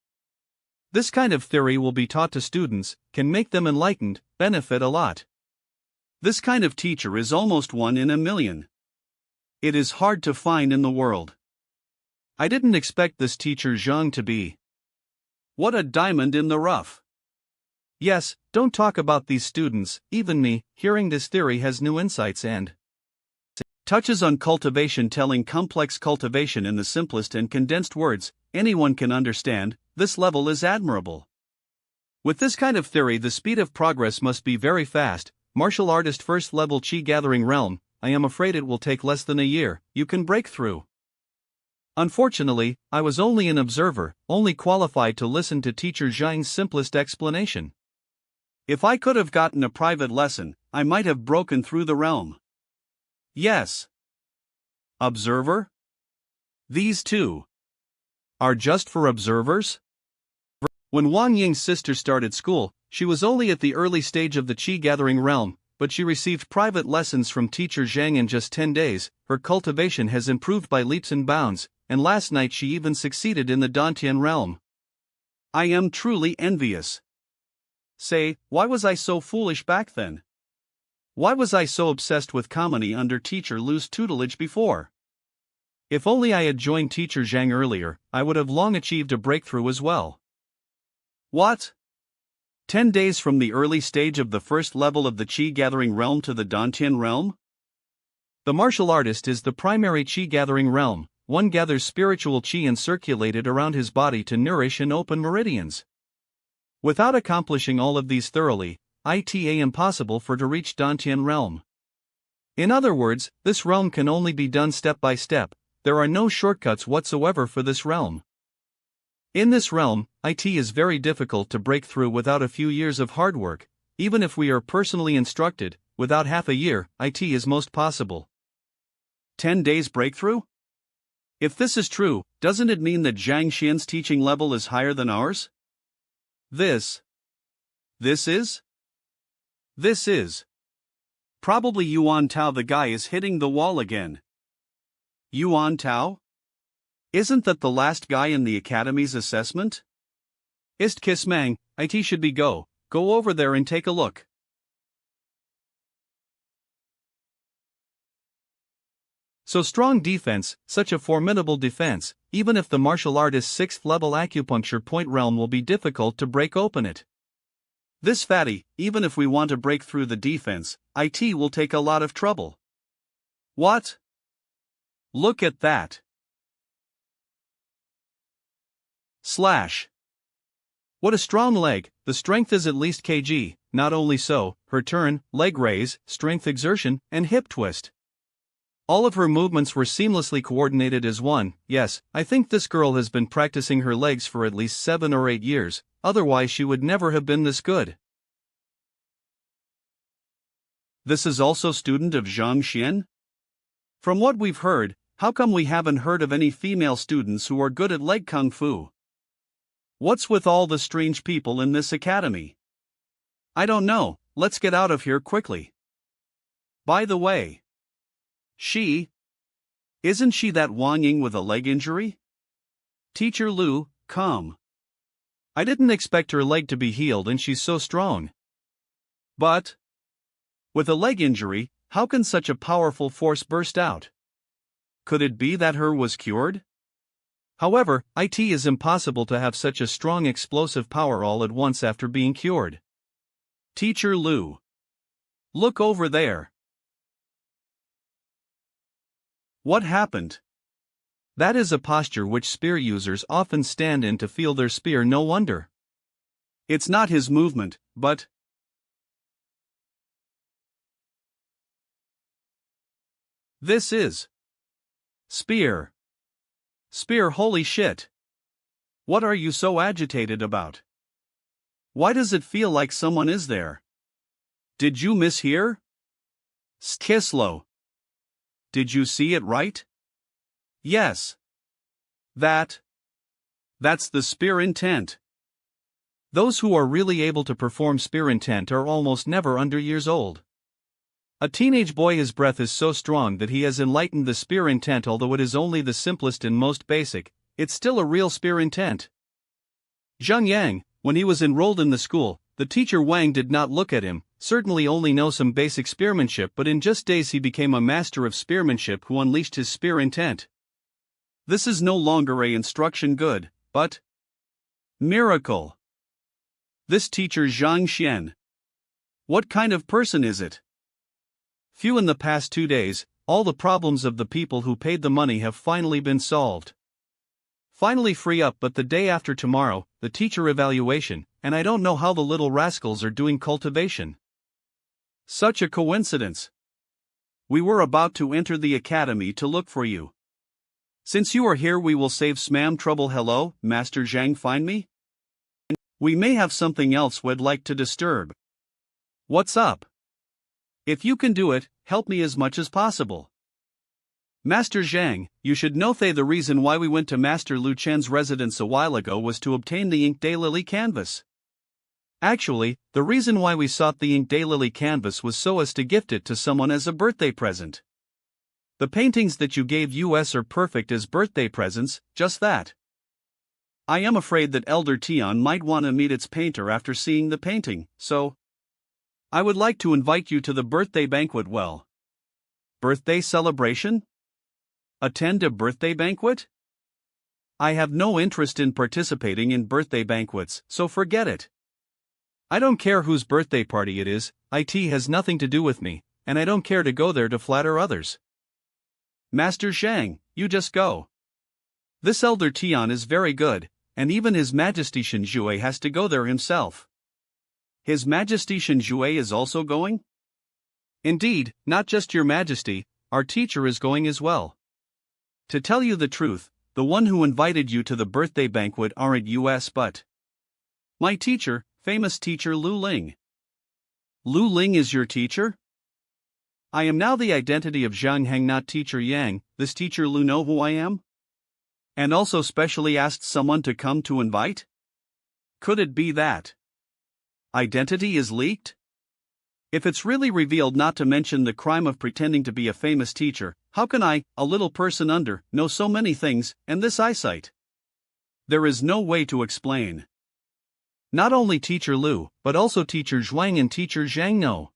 This kind of theory will be taught to students, can make them enlightened, benefit a lot. This kind of teacher is almost 1 in a million. It is hard to find in the world. I didn't expect this teacher Zhang to be. What a diamond in the rough. Yes, don't talk about these students, even me, hearing this theory has new insights and touches on cultivation, telling complex cultivation in the simplest and condensed words anyone can understand. This level is admirable. With this kind of theory, the speed of progress must be very fast. Martial artist first level chi gathering realm, I am afraid it will take less than a year, you can break through. Unfortunately, I was only an observer, only qualified to listen to Teacher Zhang's simplest explanation. If I could have gotten a private lesson, I might have broken through the realm. Yes. Observer? These two are just for observers? When Wang Ying's sister started school, she was only at the early stage of the Qi gathering realm, but she received private lessons from teacher Zhang in just 10 days. Her cultivation has improved by leaps and bounds, and last night she even succeeded in the Dantian realm. I am truly envious. Say, why was I so foolish back then? Why was I so obsessed with comedy under teacher Lu's tutelage before? If only I had joined teacher Zhang earlier, I would have long achieved a breakthrough as well. What? 10 days from the early stage of the first level of the Qi gathering realm to the Dantian realm? The martial artist is the primary Qi gathering realm. One gathers spiritual Qi and circulate it around his body to nourish and open meridians. Without accomplishing all of these thoroughly, it's impossible for to reach Dantian realm. In other words, this realm can only be done step by step. There are no shortcuts whatsoever for this realm. In this realm, it is very difficult to break through without a few years of hard work. Even if we are personally instructed, without half a year, it is most possible. 10 days breakthrough? If this is true, doesn't it mean that Zhang Xian's teaching level is higher than ours? This is? Probably Yuan Tao. The guy is hitting the wall again. Yuan Tao? Isn't that the last guy in the academy's assessment? Ist Kismang, it should be go over there and take a look. So strong defense, such a formidable defense, even if the martial artist's 6th level acupuncture point realm will be difficult to break open it. This fatty, even if we want to break through the defense, it will take a lot of trouble. What? Look at that. Slash. What a strong leg, the strength is at least kg, not only so, her turn, leg raise, strength exertion, and hip twist. All of her movements were seamlessly coordinated as one. Yes, I think this girl has been practicing her legs for at least 7 or 8 years, otherwise she would never have been this good. This is also student of Zhang Xian? From what we've heard, how come we haven't heard of any female students who are good at leg kung fu? What's with all the strange people in this academy? I don't know, let's get out of here quickly. By the way, isn't she that Wang Ying with a leg injury? Teacher Lu, come. I didn't expect her leg to be healed and she's so strong. But with a leg injury, how can such a powerful force burst out? Could it be that her was cured? However, it is impossible to have such a strong explosive power all at once after being cured. Teacher Lu. Look over there. What happened? That is a posture which spear users often stand in to feel their spear. No wonder. It's not his movement, but this is spear. Spear, holy shit. What are you so agitated about? Why does it feel like someone is there? Did you mishear? Skislo. Did you see it right? Yes. That's the spear intent. Those who are really able to perform spear intent are almost never under years old. A teenage boy, his breath is so strong that he has enlightened the spear intent. Although it is only the simplest and most basic, it's still a real spear intent. Zhang Yang, when he was enrolled in the school, the teacher Wang did not look at him, certainly only know some basic spearmanship, but in just days he became a master of spearmanship who unleashed his spear intent. This is no longer a instruction good, but miracle. This teacher Zhang Xian. What kind of person is it? Few in the past 2 days, all the problems of the people who paid the money have finally been solved. Finally free up, but the day after tomorrow, the teacher evaluation, and I don't know how the little rascals are doing cultivation. Such a coincidence. We were about to enter the academy to look for you. Since you are here, we will save smam trouble. Hello, Master Zhang, find me? We may have something else we'd like to disturb. What's up? If you can do it, help me as much as possible. Master Zhang, you should know that the reason why we went to Master Lu Chen's residence a while ago was to obtain the ink daylily canvas. Actually, the reason why we sought the ink daylily canvas was so as to gift it to someone as a birthday present. The paintings that you gave us are perfect as birthday presents, just that. I am afraid that Elder Tian might want to meet its painter after seeing the painting, so I would like to invite you to the birthday banquet. Well, birthday celebration? Attend a birthday banquet? I have no interest in participating in birthday banquets, so forget it. I don't care whose birthday party it is, it has nothing to do with me, and I don't care to go there to flatter others. Master Zhang, you just go. This Elder Tian is very good, and even His Majesty Shenjue has to go there himself. His Majesty Shenjue is also going? Indeed, not just Your Majesty, our teacher is going as well. To tell you the truth, the one who invited you to the birthday banquet aren't us but my teacher, famous teacher Lu Ling. Lu Ling is your teacher? I am now the identity of Zhang Heng, not teacher Yang. This teacher Lu know who I am? And also specially asked someone to come to invite? Could it be that identity is leaked? If it's really revealed, not to mention the crime of pretending to be a famous teacher, how can I, a little person know so many things, and this eyesight? There is no way to explain. Not only teacher Lu, but also teacher Zhuang and teacher Zhang know.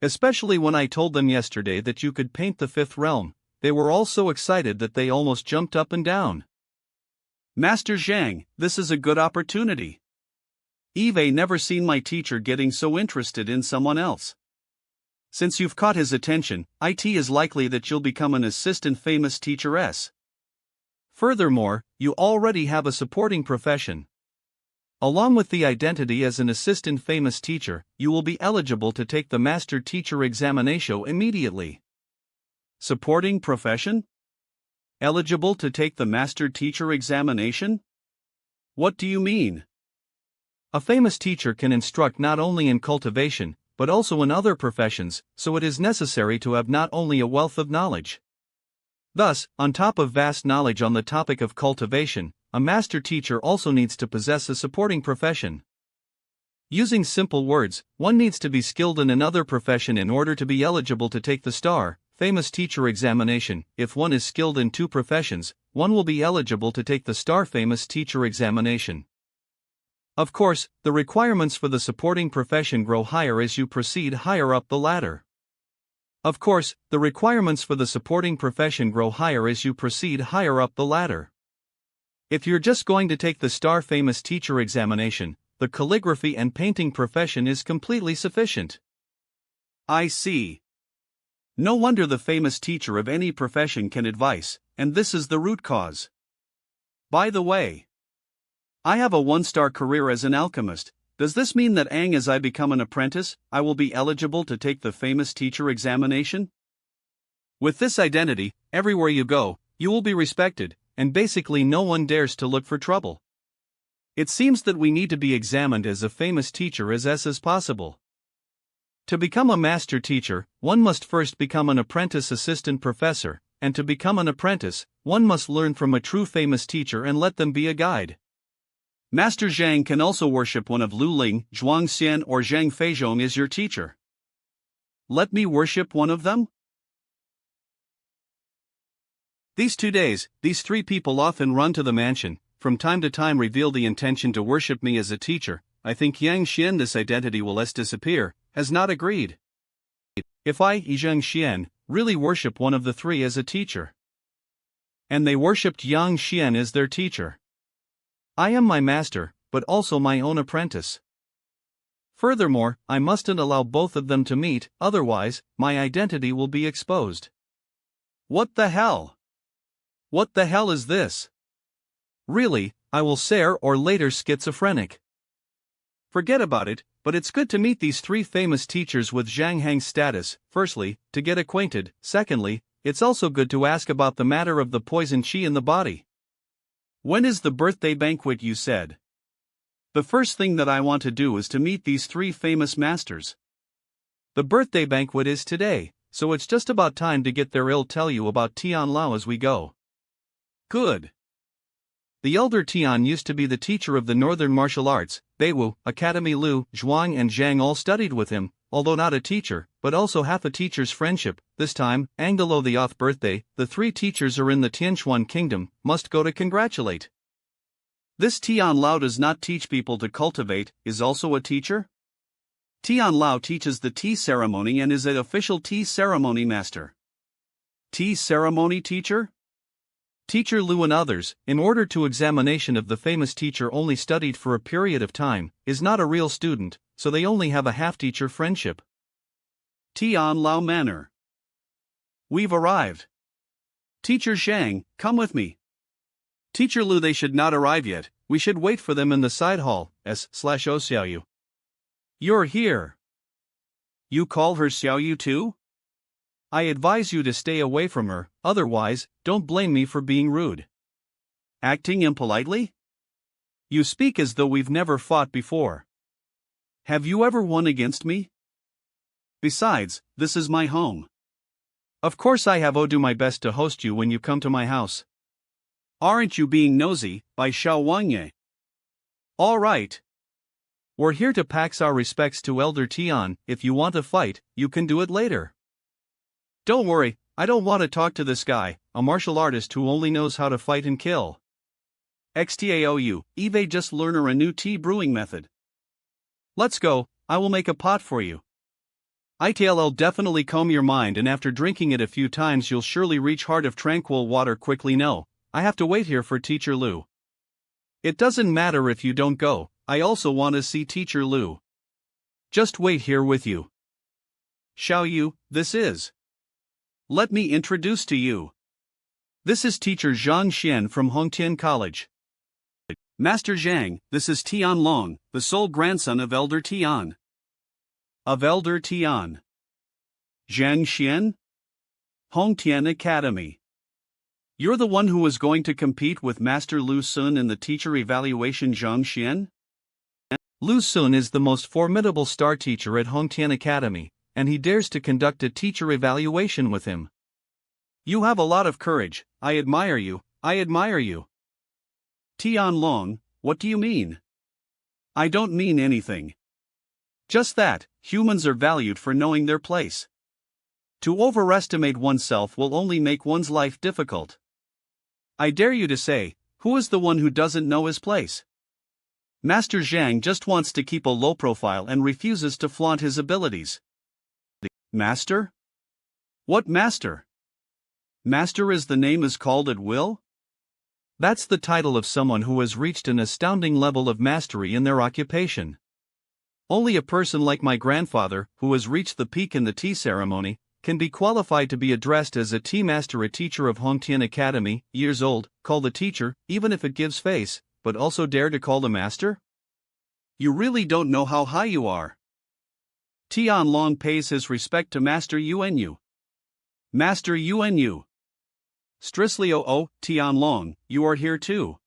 Especially when I told them yesterday that you could paint the fifth realm, they were all so excited that they almost jumped up and down. Master Zhang, this is a good opportunity. Eve never seen my teacher getting so interested in someone else. Since you've caught his attention, it is likely that you'll become an assistant famous teacheress. Furthermore, you already have a supporting profession. Along with the identity as an assistant famous teacher, you will be eligible to take the master teacher examination immediately. Supporting profession? Eligible to take the master teacher examination? What do you mean? A famous teacher can instruct not only in cultivation, but also in other professions, so it is necessary to have not only a wealth of knowledge. Thus, on top of vast knowledge on the topic of cultivation, a master teacher also needs to possess a supporting profession. Using simple words, one needs to be skilled in another profession in order to be eligible to take the star famous teacher examination. If one is skilled in two professions, one will be eligible to take the star famous teacher examination. Of course, the requirements for the supporting profession grow higher as you proceed higher up the ladder. If you're just going to take the star famous teacher examination, the calligraphy and painting profession is completely sufficient. I see. No wonder the famous teacher of any profession can advise, and this is the root cause. By the way, I have a one-star career as an alchemist. Does this mean that as I become an apprentice, I will be eligible to take the famous teacher examination? With this identity, everywhere you go, you will be respected, and basically no one dares to look for trouble. It seems that we need to be examined as a famous teacher as possible. To become a master teacher, one must first become an apprentice assistant professor, and to become an apprentice, one must learn from a true famous teacher and let them be a guide. Master Zhang can also worship one of Lu Ling, Zhuang Xian or Zhang Feizhong as your teacher. Let me worship one of them? These 2 days, these 3 people often run to the mansion, from time to time reveal the intention to worship me as a teacher. I think Yang Xian, this identity will disappear, has not agreed. If I, Zhang Xian, really worship one of the 3 as a teacher, and they worshipped Yang Xian as their teacher, I am my master, but also my own apprentice. Furthermore, I mustn't allow both of them to meet, otherwise, my identity will be exposed. What the hell? What the hell is this? Really, I will say or later schizophrenic. Forget about it, but it's good to meet these 3 famous teachers with Zhang Heng's status. Firstly, to get acquainted. Secondly, it's also good to ask about the matter of the poison qi in the body. When is the birthday banquet, you said? The first thing that I want to do is to meet these 3 famous masters. The birthday banquet is today, so it's just about time to get there. I'll tell you about Tian Lao as we go. Good. The elder Tian used to be the teacher of the northern martial arts, Beiwu Academy. Lu, Zhuang and Zhang all studied with him, although not a teacher, but also half a teacher's friendship. This time, Angelo the 8th birthday, the 3 teachers are in the Tianquan kingdom, must go to congratulate. This Tian Lao does not teach people to cultivate, is also a teacher? Tian Lao teaches the tea ceremony and is an official tea ceremony master. Tea ceremony teacher? Teacher Lu and others, in order to examination of the famous teacher only studied for a period of time, is not a real student, so they only have a half-teacher friendship. Tian Lao Manor. We've arrived. Teacher Zhang, come with me. Teacher Lu, they should not arrive yet, we should wait for them in the side hall, S/O Xiaoyu. You're here. You call her Xiaoyu too? I advise you to stay away from her, otherwise, don't blame me for being rude. Acting impolitely? You speak as though we've never fought before. Have you ever won against me? Besides, this is my home. Of course I have. Do my best to host you when you come to my house. Aren't you being nosy, by Xiao Wangye? All right. We're here to pax our respects to Elder Tian. If you want to fight, you can do it later. Don't worry, I don't want to talk to this guy, a martial artist who only knows how to fight and kill. XTAOU, Eve just learn her a new tea brewing method. Let's go, I will make a pot for you. I'll definitely calm your mind, and after drinking it a few times you'll surely reach heart of tranquil water quickly. No, I have to wait here for Teacher Lu. It doesn't matter if you don't go, I also want to see Teacher Lu. Just wait here with you. Xiaoyu, this is. Let me introduce to you. This is Teacher Zhang Xian from Hongtian College. Master Zhang, this is Tian Long, the sole grandson of Elder Tian. Of Elder Tian. Zhang Xian? Hongtian Academy. You're the one who was going to compete with Master Lu Sun in the teacher evaluation. Zhang Xian? Lu Sun is the most formidable star teacher at Hongtian Academy, and he dares to conduct a teacher evaluation with him. You have a lot of courage, I admire you, I admire you. Tian Long, what do you mean? I don't mean anything. Just that, humans are valued for knowing their place. To overestimate oneself will only make one's life difficult. I dare you to say, who is the one who doesn't know his place? Master Zhang just wants to keep a low profile and refuses to flaunt his abilities. Master? What master? Master is the name is called at will? That's the title of someone who has reached an astounding level of mastery in their occupation. Only a person like my grandfather, who has reached the peak in the tea ceremony, can be qualified to be addressed as a tea master. A teacher of Hongtian Academy, years old, call the teacher, even if it gives face, but also dare to call the master? You really don't know how high you are. Tian Long pays his respect to Master Yuanyu. Master Yuanyu. Strislio. Oh, Tian Long, you are here too.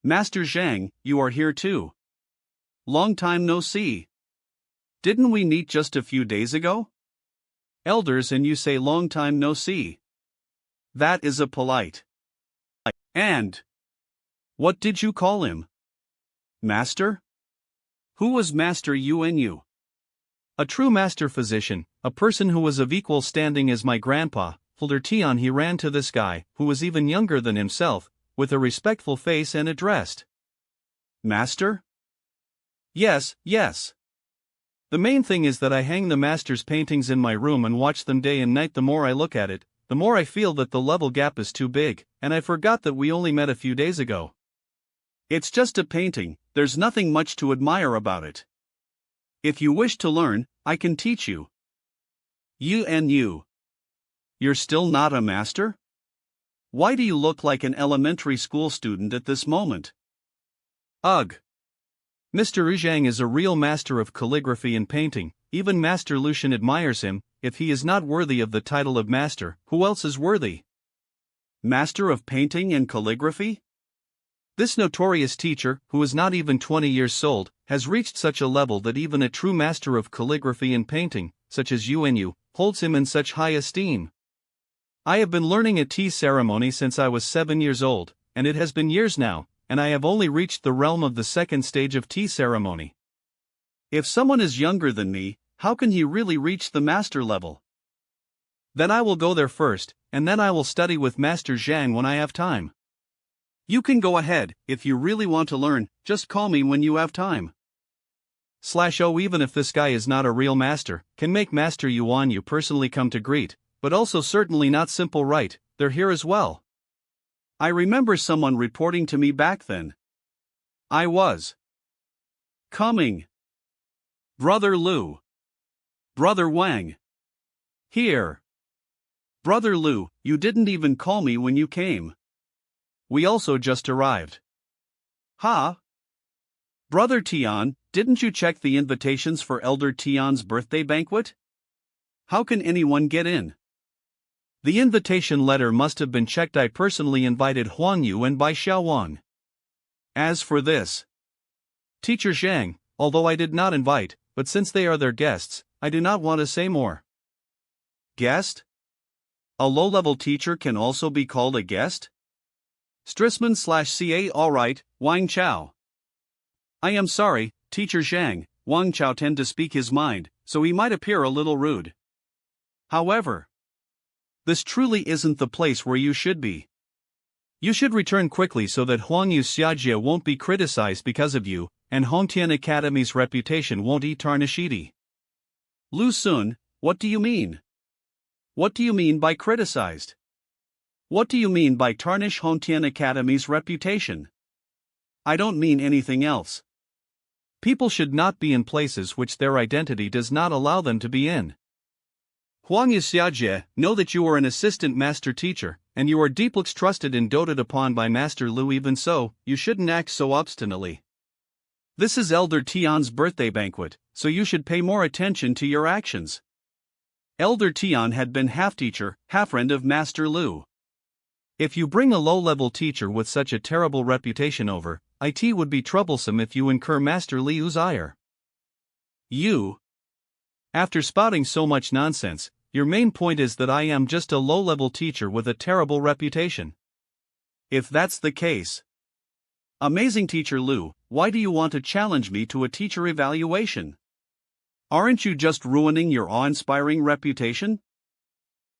Master Zhang, you are here too. Long time no see. Didn't we meet just a few days ago? Elders, and you say long time no see. That is a polite. And what did you call him? Master? Who was Master Yuanyu? A true master physician, a person who was of equal standing as my grandpa. Elder Tian. He ran to this guy, who was even younger than himself, with a respectful face and addressed. Master? Yes, yes. The main thing is that I hang the master's paintings in my room and watch them day and night. The more I look at it, the more I feel that the level gap is too big, and I forgot that we only met a few days ago. It's just a painting, there's nothing much to admire about it. If you wish to learn, I can teach you. You. You're still not a master? Why do you look like an elementary school student at this moment? Ugh. Mr. Zhang is a real master of calligraphy and painting. Even Master Lucian admires him. If he is not worthy of the title of master, who else is worthy? Master of painting and calligraphy? This notorious teacher, who is not even 20 years old, has reached such a level that even a true master of calligraphy and painting, such as you, holds him in such high esteem. I have been learning a tea ceremony since I was 7 years old, and it has been years now, and I have only reached the realm of the second stage of tea ceremony. If someone is younger than me, how can he really reach the master level? Then I will go there first, and then I will study with Master Zhang when I have time. You can go ahead, if you really want to learn, just call me when you have time. /O Even if this guy is not a real master, can make Master Yuan you personally come to greet, but also certainly not simple right, they're here as well. I remember someone reporting to me back then. I was coming. Brother Lu. Brother Wang. Here. Brother Lu, you didn't even call me when you came. We also just arrived. Ha? Brother Tian, didn't you check the invitations for Elder Tian's birthday banquet? How can anyone get in? The invitation letter must have been checked. I personally invited Huang Yu and Bai Xiaowang. As for this Teacher Zhang, although I did not invite, but since they are their guests, I do not want to say more. Guest? A low-level teacher can also be called a guest? Strissman/CA Alright, Wang Chao. I am sorry, Teacher Zhang, Wang Chao tend to speak his mind, so he might appear a little rude. However, this truly isn't the place where you should be. You should return quickly so that Huangyu Xiajie won't be criticized because of you, and Hongtian Academy's reputation won't be tarnished. Lu Sun, what do you mean? What do you mean by criticized? What do you mean by tarnish Hongtian Academy's reputation? I don't mean anything else. People should not be in places which their identity does not allow them to be in. Huangyu Xiajie, know that you are an assistant master teacher, and you are deeply trusted and doted upon by Master Lu. Even so, you shouldn't act so obstinately. This is Elder Tian's birthday banquet, so you should pay more attention to your actions. Elder Tian had been half-teacher, half-friend of Master Lu. If you bring a low-level teacher with such a terrible reputation over, it would be troublesome if you incur Master Liu's ire. You. After spouting so much nonsense, your main point is that I am just a low-level teacher with a terrible reputation. If that's the case, amazing Teacher Lu, why do you want to challenge me to a teacher evaluation? Aren't you just ruining your awe-inspiring reputation?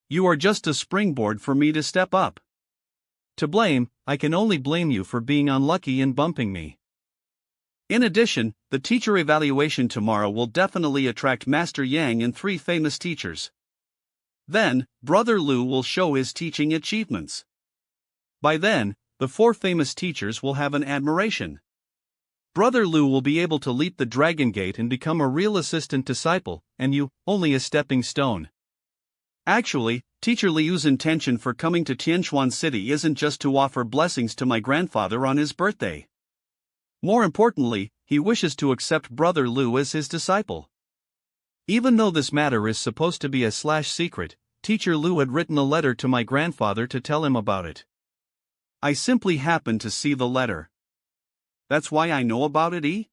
You are just a springboard for me to step up. To blame, I can only blame you for being unlucky in bumping me. In addition, the teacher evaluation tomorrow will definitely attract Master Yang and 3 famous teachers. Then, Brother Lu will show his teaching achievements. By then, the 4 famous teachers will have an admiration. Brother Lu will be able to leap the Dragon Gate and become a real assistant disciple, and you, only a stepping stone. Actually, Teacher Liu's intention for coming to Tianchuan City isn't just to offer blessings to my grandfather on his birthday. More importantly, he wishes to accept Brother Lu as his disciple. Even though this matter is supposed to be a secret, Teacher Lu had written a letter to my grandfather to tell him about it. I simply happened to see the letter. That's why I know about it,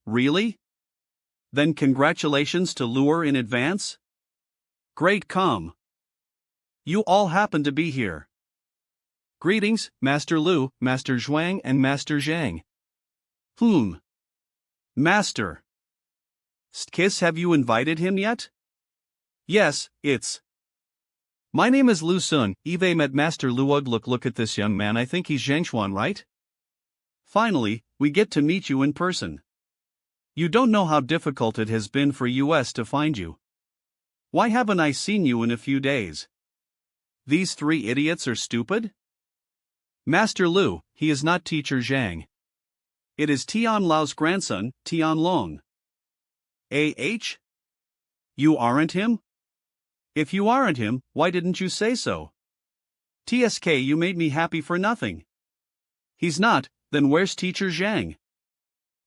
Really? Then congratulations to Luer in advance? Great come. You all happen to be here. Greetings, Master Lu, Master Zhuang and Master Zhang. Master. Kiss, have you invited him yet? Yes, it's. My name is Lu Sun. Eve met Master Luog. Look at this young man. I think he's Zhangchuan, right? Finally, we get to meet you in person. You don't know how difficult it has been for us to find you. Why haven't I seen you in a few days? These 3 idiots are stupid? Master Lu, he is not Teacher Zhang. It is Tian Lao's grandson, Tian Long. You aren't him? If you aren't him, why didn't you say so? TSK, you made me happy for nothing. He's not, then where's Teacher Zhang?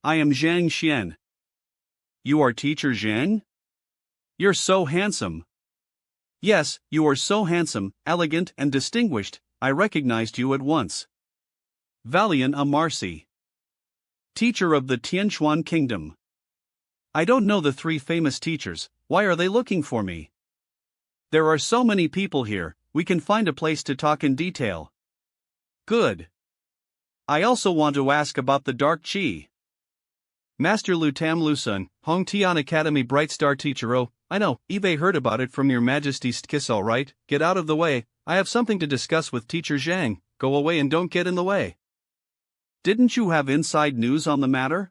I am Zhang Xian. You are Teacher Zhang? You're so handsome. Yes, you are so handsome, elegant and distinguished, I recognized you at once. Valiant Amarcy. Teacher of the Tianchuan Kingdom. I don't know the three famous teachers, why are they looking for me? There are so many people here, we can find a place to talk in detail. Good. I also want to ask about the dark chi. Master Lu Tam Lu Sun, Hong Tian Academy Bright Star Teacher. Oh, I know, Eve heard about it from your Majesty's kiss. Alright, get out of the way, I have something to discuss with Teacher Zhang, go away and don't get in the way. Didn't you have inside news on the matter?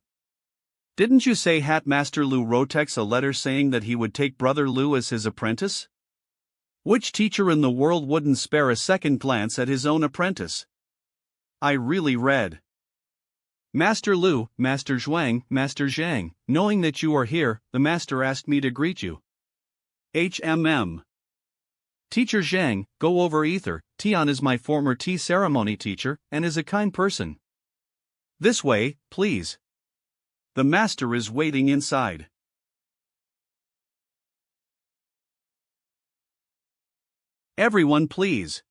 Didn't you say Hat Master Lu wrote a letter saying that he would take Brother Lu as his apprentice? Which teacher in the world wouldn't spare a second glance at his own apprentice? I really read. Master Lu, Master Zhang, knowing that you are here, the master asked me to greet you. HMM. Teacher Zhang, go over ether, Tian is my former tea ceremony teacher, and is a kind person. This way, please. The master is waiting inside. Everyone please.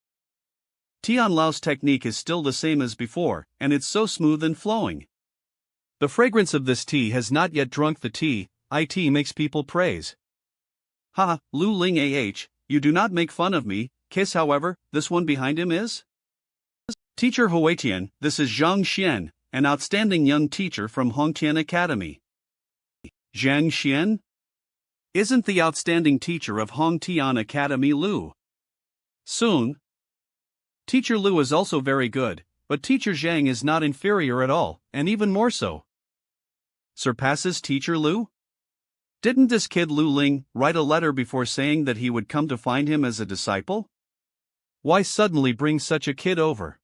Tian Lao's technique is still the same as before, and it's so smooth and flowing. The fragrance of this tea has not yet drunk the tea, it makes people praise. Ha, Lu Ling you do not make fun of me, kiss. However, this one behind him is? Teacher Huitian, this is Zhang Xian, an outstanding young teacher from Hongtian Academy. Zhang Xian? Isn't the outstanding teacher of Hongtian Academy Lu? Soon. Teacher Lu is also very good, but Teacher Zhang is not inferior at all, and even more so. Surpasses Teacher Lu? Didn't this kid Lu Ling write a letter before saying that he would come to find him as a disciple? Why suddenly bring such a kid over?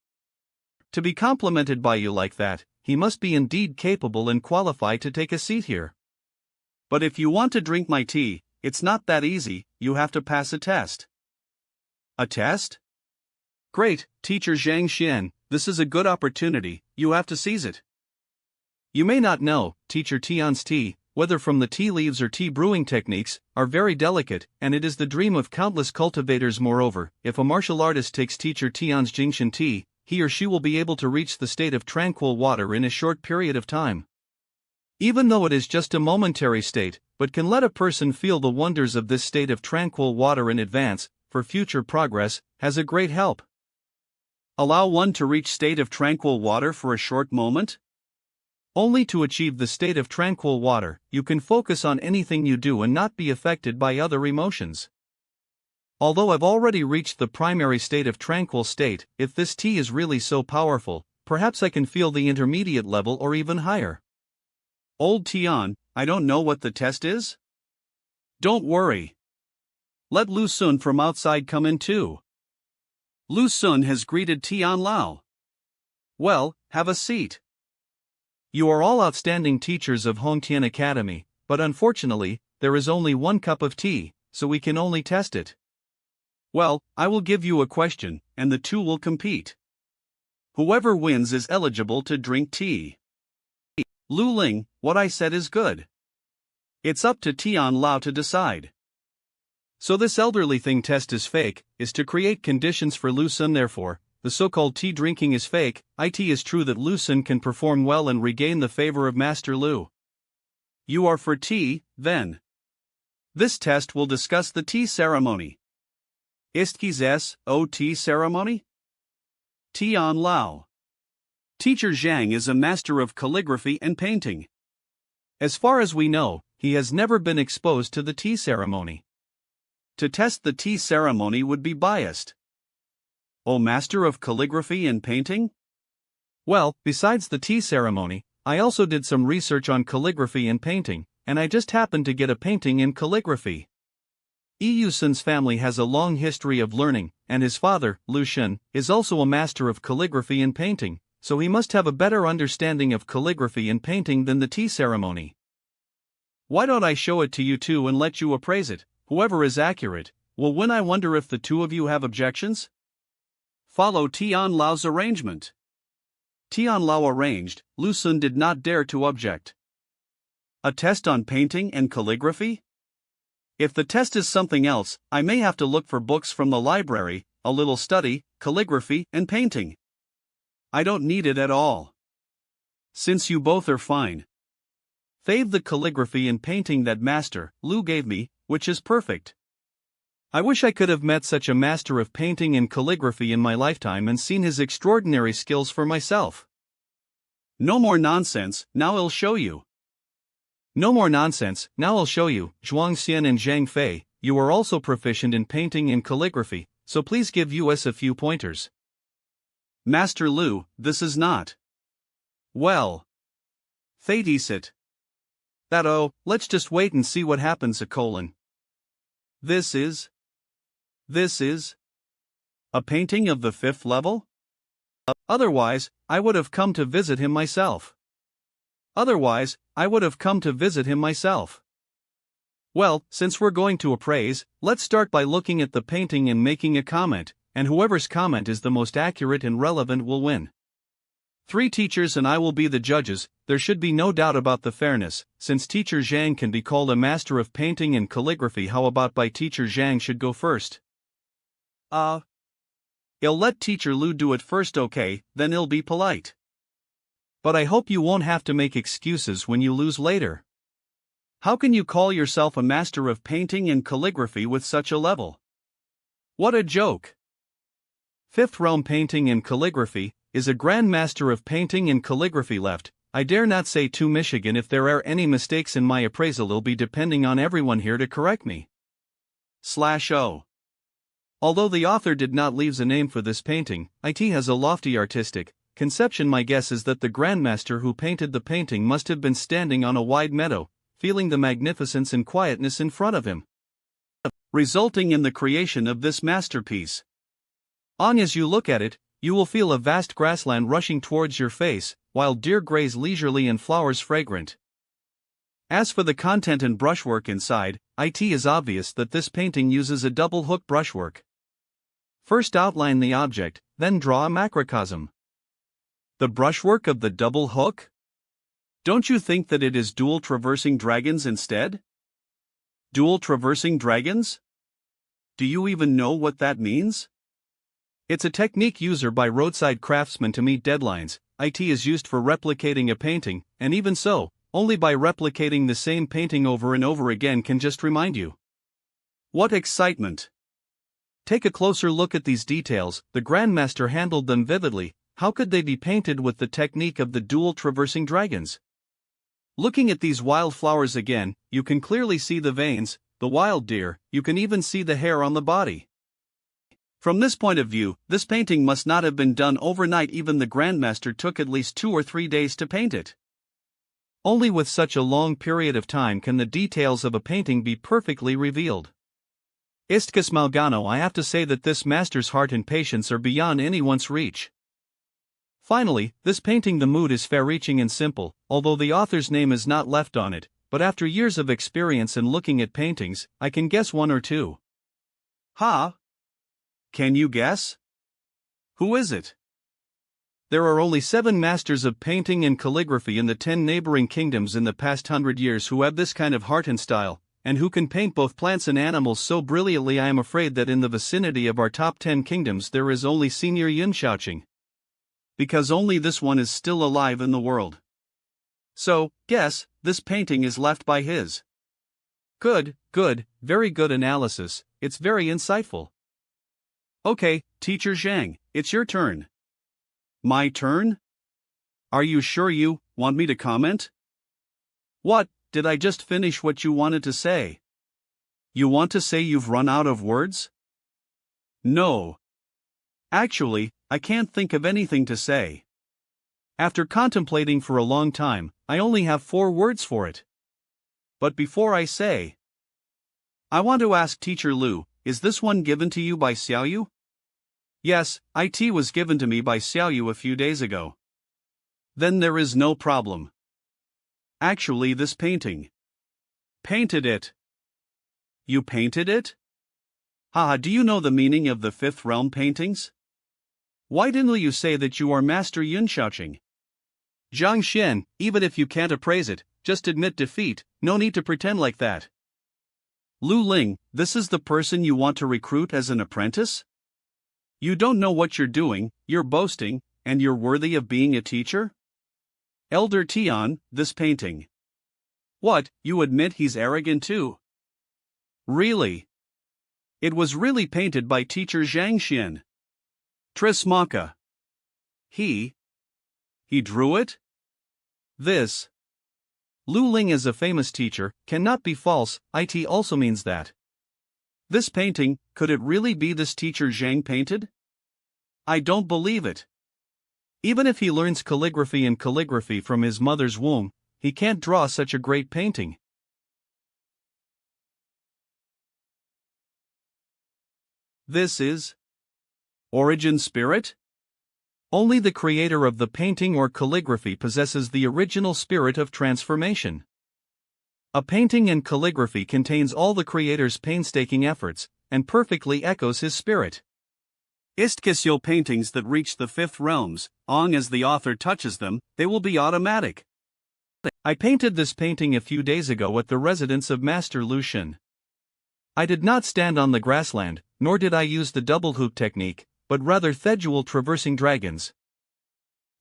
To be complimented by you like that, he must be indeed capable and qualified to take a seat here. But if you want to drink my tea, it's not that easy, you have to pass a test. A test? Great, Teacher Zhang Xian, this is a good opportunity, you have to seize it. You may not know, Teacher Tian's tea, whether from the tea leaves or tea brewing techniques, are very delicate, and it is the dream of countless cultivators. Moreover, if a martial artist takes Teacher Tian's Jingshan tea, he or she will be able to reach the state of tranquil water in a short period of time. Even though it is just a momentary state, but can let a person feel the wonders of this state of tranquil water in advance, for future progress, has a great help. Allow one to reach state of tranquil water for a short moment? Only to achieve the state of tranquil water, you can focus on anything you do and not be affected by other emotions. Although I've already reached the primary state of tranquil state, if this tea is really so powerful, perhaps I can feel the intermediate level or even higher. Old Tian, I don't know what the test is? Don't worry. Let Lu Sun from outside come in too. Lu Sun has greeted Tian Lao. Well, have a seat. You are all outstanding teachers of Hongtian Academy, but unfortunately, there is only one cup of tea, so we can only test it. Well, I will give you a question, and the two will compete. Whoever wins is eligible to drink tea. Lu Ling, what I said is good. It's up to Tian Lao to decide. So this elderly thing test is fake, is to create conditions for Lu Sun. Therefore, the so-called tea drinking is fake. It is true that Lu Sun can perform well and regain the favor of Master Lu. You are for tea, then. This test will discuss the tea ceremony. Istki's tea ceremony? Tian Lao. Teacher Zhang is a master of calligraphy and painting. As far as we know, he has never been exposed to the tea ceremony. To test the tea ceremony would be biased. Oh, master of calligraphy and painting? Well, besides the tea ceremony, I also did some research on calligraphy and painting, and I just happened to get a painting in calligraphy. Yu Sun's family has a long history of learning, and his father, Lu Shen, is also a master of calligraphy and painting, so he must have a better understanding of calligraphy and painting than the tea ceremony. Why don't I show it to you two and let you appraise it? Whoever is accurate will win. I wonder if the two of you have objections? Follow Tian Lao's arrangement. Tian Lao arranged, Lu Sun did not dare to object. A test on painting and calligraphy? If the test is something else, I may have to look for books from the library, a little study, calligraphy and painting. I don't need it at all. Since you both are fine. fave the calligraphy and painting that Master Lu gave me, which is perfect. I wish I could have met such a master of painting and calligraphy in my lifetime and seen his extraordinary skills for myself. No more nonsense, now I'll show you. No more nonsense, now I'll show you. Zhuang Xian and Zhang Fei, you are also proficient in painting and calligraphy, so please give us a few pointers. Master Lu, this is not. Well. Fate it. Let's just wait and see what happens. This is a painting of the 5th level? Otherwise, I would have come to visit him myself. Well, since we're going to appraise, let's start by looking at the painting and making a comment, and whoever's comment is the most accurate and relevant will win. 3 teachers and I will be the judges. There should be no doubt about the fairness, since Teacher Zhang can be called a master of painting and calligraphy. How about Teacher Zhang should go first? I'll let Teacher Lu do it first, okay, then I'll be polite. But I hope you won't have to make excuses when you lose later. How can you call yourself a master of painting and calligraphy with such a level? What a joke! 5th realm painting and calligraphy is a grand master of painting and calligraphy left. I dare not say to Michigan if there are any mistakes in my appraisal. It'll be depending on everyone here to correct me. /O. Although the author did not leave a name for this painting, it has a lofty artistic conception. My guess is that the grandmaster who painted the painting must have been standing on a wide meadow, feeling the magnificence and quietness in front of him, resulting in the creation of this masterpiece. As you look at it, you will feel a vast grassland rushing towards your face, while deer graze leisurely and flowers fragrant. As for the content and brushwork inside, it is obvious that this painting uses a double hook brushwork. First outline the object, then draw a macrocosm. The brushwork of the double hook? Don't you think that it is dual traversing dragons instead? Dual traversing dragons? Do you even know what that means? It's a technique used by roadside craftsmen to meet deadlines. It is used for replicating a painting, and even so, only by replicating the same painting over and over again can just remind you. What excitement! Take a closer look at these details. The Grandmaster handled them vividly. How could they be painted with the technique of the dual traversing dragons? Looking at these wildflowers again, you can clearly see the veins, the wild deer, you can even see the hair on the body. From this point of view, this painting must not have been done overnight. Even the Grandmaster took at least 2 or 3 days to paint it. Only with such a long period of time can the details of a painting be perfectly revealed. Istkas Malgano, I have to say that this master's heart and patience are beyond anyone's reach. Finally, this painting, the mood is far-reaching and simple, although the author's name is not left on it, but after years of experience in looking at paintings, I can guess 1 or 2. Can you guess? Who is it? There are only 7 masters of painting and calligraphy in the 10 neighboring kingdoms in the past 100 years who have this kind of heart and style, and who can paint both plants and animals so brilliantly. I am afraid that in the vicinity of our top 10 kingdoms there is only Senior Yun Shaoqing. Because only this one is still alive in the world. So, guess, this painting is left by his. Good, very good analysis, it's very insightful. Okay, Teacher Zhang, it's your turn. My turn? Are you sure you want me to comment? What, did I just finish what you wanted to say? You want to say you've run out of words? No. Actually, I can't think of anything to say. After contemplating for a long time, I only have 4 words for it. But before I say, I want to ask Teacher Lu, is this one given to you by Xiaoyu? Yes, it was given to me by Xiaoyu a few days ago. Then there is no problem. Actually, this painting. Painted it. You painted it? Do you know the meaning of the 5th realm paintings? Why didn't you say that you are Master Yun Shaoqing? Zhang Xian, even if you can't appraise it, just admit defeat, no need to pretend like that. Lu Ling, this is the person you want to recruit as an apprentice? You don't know what you're doing, you're boasting, and you're worthy of being a teacher? Elder Tian, this painting. What, you admit he's arrogant too? Really? It was really painted by teacher Zhang Xian. Tris Maka. He drew it? This Lu Ling is a famous teacher, cannot be false. It also means that. This painting, could it really be this teacher Zhang painted? I don't believe it. Even if he learns calligraphy and calligraphy from his mother's womb, he can't draw such a great painting. This is origin spirit? Only the creator of the painting or calligraphy possesses the original spirit of transformation. A painting and calligraphy contains all the creator's painstaking efforts, and perfectly echoes his spirit. Istkisyo paintings that reach the fifth realms, as the author touches them, they will be automatic. I painted this painting a few days ago at the residence of Master Lu Shen. I did not stand on the grassland, nor did I use the double hoop technique, but rather Thedual traversing dragons.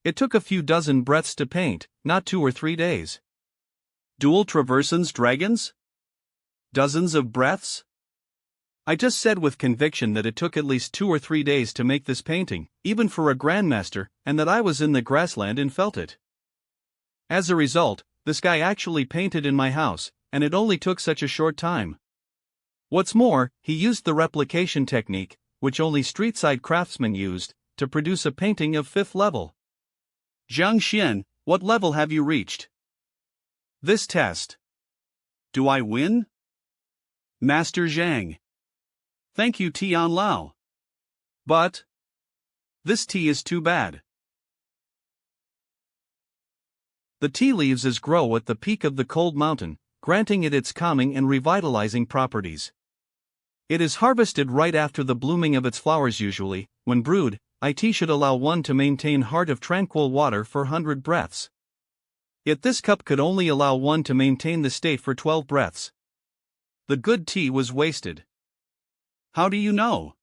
It took a few dozen breaths to paint, not 2 or 3 days. Dual traversons dragons? Dozens of breaths? I just said with conviction that it took at least 2 or 3 days to make this painting, even for a grandmaster, and that I was in the grassland and felt it. As a result, this guy actually painted in my house, and it only took such a short time. What's more, he used the replication technique, which only street-side craftsmen used, to produce a painting of 5th level. Zhang Xian, what level have you reached? This test. Do I win? Master Zhang. Thank you Tian Lao. But this tea is too bad. The tea leaves grow at the peak of the cold mountain, granting it its calming and revitalizing properties. It is harvested right after the blooming of its flowers usually. When brewed, it should allow one to maintain heart of tranquil water for 100 breaths. Yet this cup could only allow one to maintain the state for 12 breaths. The good tea was wasted. How do you know?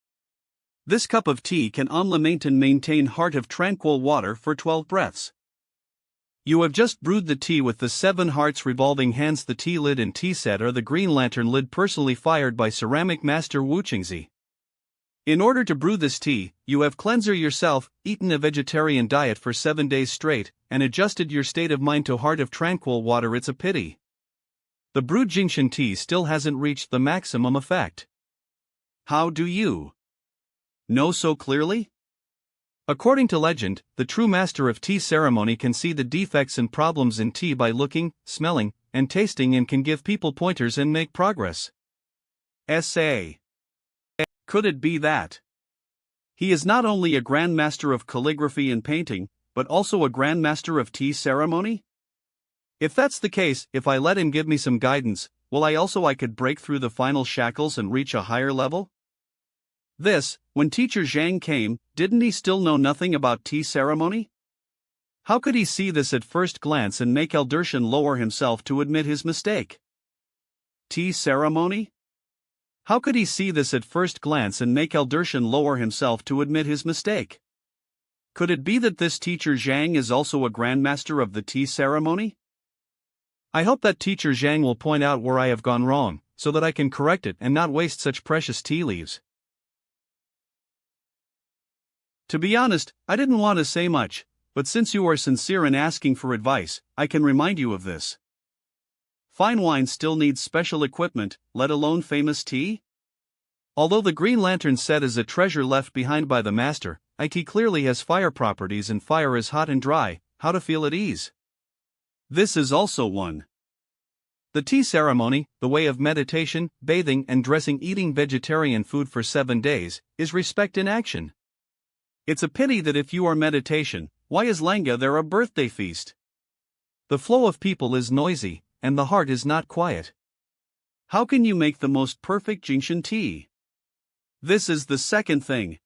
This cup of tea can only maintain heart of tranquil water for 12 breaths. You have just brewed the tea with the 7 hearts revolving, hence the tea lid and tea set are the green lantern lid personally fired by ceramic master Wu Qingzi. In order to brew this tea, you have cleanser yourself, eaten a vegetarian diet for 7 days straight, and adjusted your state of mind to heart of tranquil water. It's a pity. The brewed Jingshan tea still hasn't reached the maximum effect. How do you know so clearly? According to legend, the true master of tea ceremony can see the defects and problems in tea by looking, smelling, and tasting, and can give people pointers and make progress. S.A. Could it be that he is not only a grandmaster of calligraphy and painting, but also a grandmaster of tea ceremony? If that's the case, if I let him give me some guidance, will I could break through the final shackles and reach a higher level? When teacher Zhang came, didn't he still know nothing about tea ceremony? How could he see this at first glance and make Eldershan lower himself to admit his mistake? Tea ceremony? How could he see this at first glance and make Eldershan lower himself to admit his mistake? Could it be that this teacher Zhang is also a grandmaster of the tea ceremony? I hope that teacher Zhang will point out where I have gone wrong, so that I can correct it and not waste such precious tea leaves. To be honest, I didn't want to say much, but since you are sincere in asking for advice, I can remind you of this. Fine wine still needs special equipment, let alone famous tea? Although the Green Lantern set is a treasure left behind by the master, it clearly has fire properties, and fire is hot and dry, how to feel at ease. This is also one. The tea ceremony, the way of meditation, bathing and dressing, eating vegetarian food for 7 days, is respect in action. It's a pity that if you are meditation, why is Manga there a birthday feast? The flow of people is noisy, and the heart is not quiet. How can you make the most perfect Jingshan tea? This is the second thing.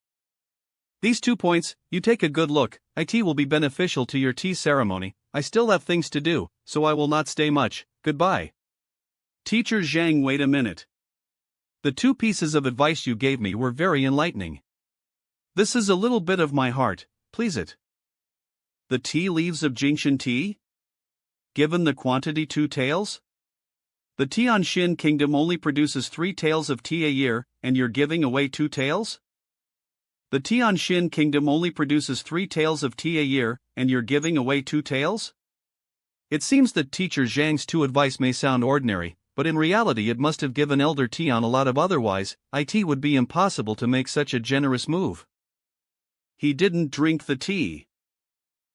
These 2 points, you take a good look, it will be beneficial to your tea ceremony. I still have things to do, so I will not stay much. Goodbye. Teacher Zhang, wait a minute. The 2 pieces of advice you gave me were very enlightening. This is a little bit of my heart, please it. The tea leaves of Jingshan tea? Given the quantity 2 taels? The Tianshin kingdom only produces 3 taels of tea a year, and you're giving away 2 taels? The Tianshin kingdom only produces 3 taels of tea a year, and you're giving away 2 taels? It seems that teacher Zhang's 2 advice may sound ordinary, but in reality it must have given Elder Tian a lot of otherwise, it would be impossible to make such a generous move. He didn't drink the tea.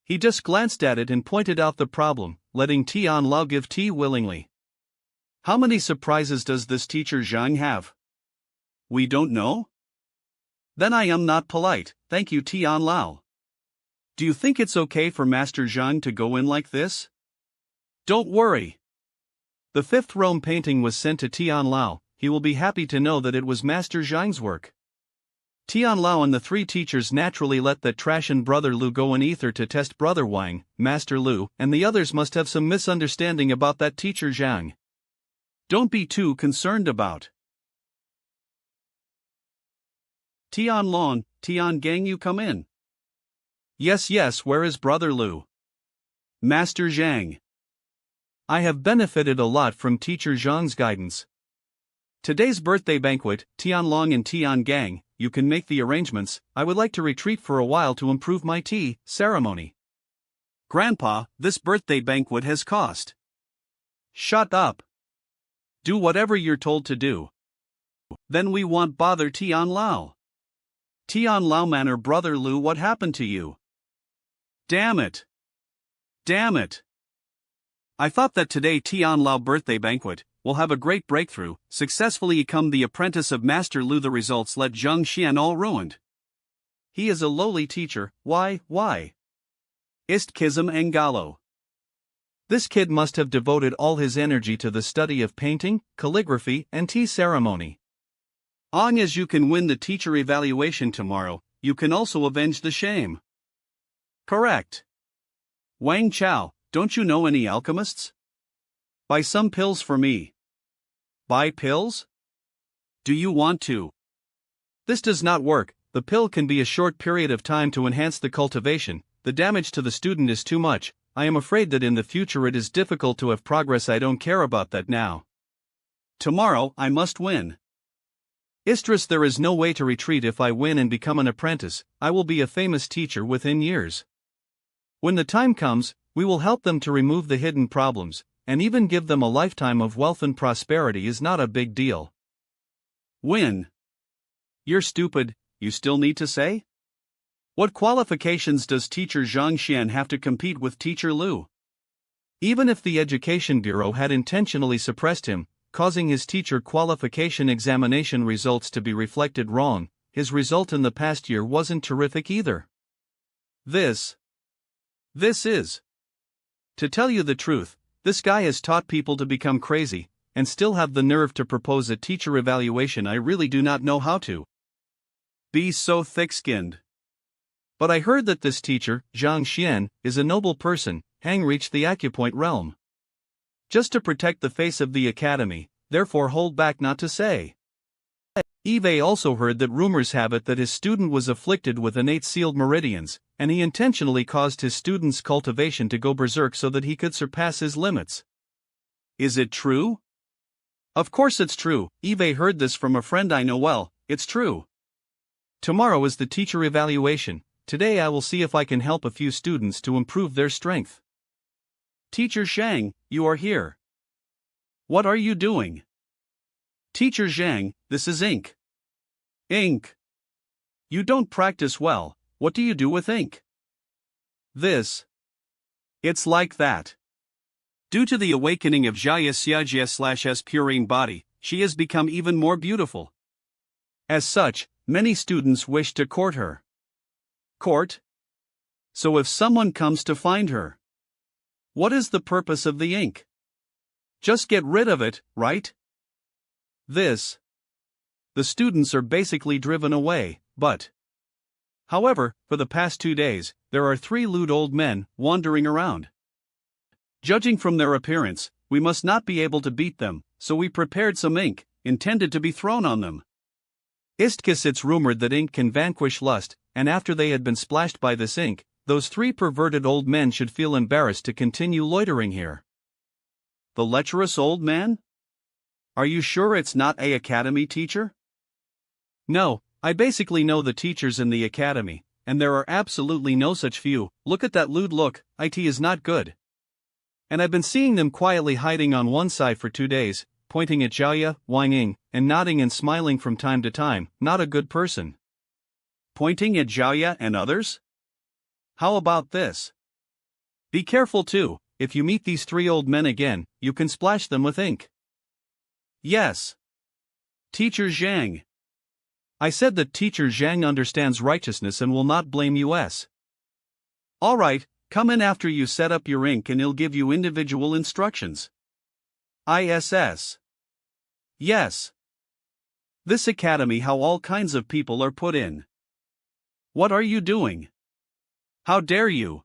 He just glanced at it and pointed out the problem, letting Tian Lao give tea willingly. How many surprises does this teacher Zhang have? We don't know? Then I am not polite, thank you Tian Lao. Do you think it's okay for Master Zhang to go in like this? Don't worry. The 5th Rome painting was sent to Tian Lao, he will be happy to know that it was Master Zhang's work. Tian Lao and the 3 teachers naturally let that trashin' Brother Lu go in ether to test Brother Wang, Master Lu, and the others must have some misunderstanding about that teacher Zhang. Don't be too concerned about. Tian Long, Tian Gang, you come in. Yes, where is Brother Lu? Master Zhang. I have benefited a lot from teacher Zhang's guidance. Today's birthday banquet, Tian Long and Tian Gang, you can make the arrangements. I would like to retreat for a while to improve my tea ceremony. Grandpa, this birthday banquet has cost. Shut up. Do whatever you're told to do. Then we won't bother Tian Lao. Tian Lao Manor, Brother Lu, what happened to you? Damn it. I thought that today Tian Lao birthday banquet will have a great breakthrough, successfully become the apprentice of Master Lu. The results let Zhang Xian all ruined. He is a lowly teacher, why? Istkism Angalo. This kid must have devoted all his energy to the study of painting, calligraphy, and tea ceremony. Long as you can win the teacher evaluation tomorrow, you can also avenge the shame. Correct. Wang Chao, don't you know any alchemists? Buy some pills for me. Buy pills? Do you want to? This does not work. The pill can be a short period of time to enhance the cultivation. The damage to the student is too much. I am afraid that in the future it is difficult to have progress. I don't care about that now. Tomorrow I must win. Istris, there is no way to retreat. If I win and become an apprentice, I will be a famous teacher within years. When the time comes, we will help them to remove the hidden problems, and even give them a lifetime of wealth and prosperity is not a big deal. Win. You're stupid, you still need to say? What qualifications does teacher Zhang Xian have to compete with teacher Lu? Even if the Education Bureau had intentionally suppressed him, causing his teacher qualification examination results to be reflected wrong, his result in the past year wasn't terrific either. This is. To tell you the truth, this guy has taught people to become crazy, and still have the nerve to propose a teacher evaluation. I really do not know how to be so thick-skinned. But I heard that this teacher, Zhang Xian, is a noble person. Hang reached the acupoint realm. Just to protect the face of the academy, therefore hold back not to say. Eve also heard that rumors have it that his student was afflicted with innate sealed meridians, and he intentionally caused his student's cultivation to go berserk so that he could surpass his limits. Is it true? Of course it's true. Eve heard this from a friend I know well. It's true. Tomorrow is the teacher evaluation. Today I will see if I can help a few students to improve their strength. Teacher Zhang, you are here. What are you doing? Teacher Zhang, this is ink. Ink. You don't practice well. What do you do with ink? This. It's like that. Due to the awakening of Jaya Xiajia/S purine body, she has become even more beautiful. As such, many students wish to court her. Court? So if someone comes to find her, what is the purpose of the ink? Just get rid of it, right? This. The students are basically driven away, but. However, for the past 2 days, there are 3 lewd old men wandering around. Judging from their appearance, we must not be able to beat them, so we prepared some ink, intended to be thrown on them. Istkis, it's rumored that ink can vanquish lust, and after they had been splashed by this ink, those 3 perverted old men should feel embarrassed to continue loitering here. The lecherous old man? Are you sure it's not a academy teacher? No, I basically know the teachers in the academy, and there are absolutely no such few. Look at that lewd look, it is not good. And I've been seeing them quietly hiding on one side for 2 days, pointing at Jiaoya, whining, and nodding and smiling from time to time. Not a good person. Pointing at Jiaoya and others? How about this? Be careful too, if you meet these 3 old men again, you can splash them with ink. Yes. Teacher Zhang. I said that Teacher Zhang understands righteousness and will not blame us. Alright, come in after you set up your ink and he'll give you individual instructions. ISS. Yes. This academy, how all kinds of people are put in. What are you doing? How dare you?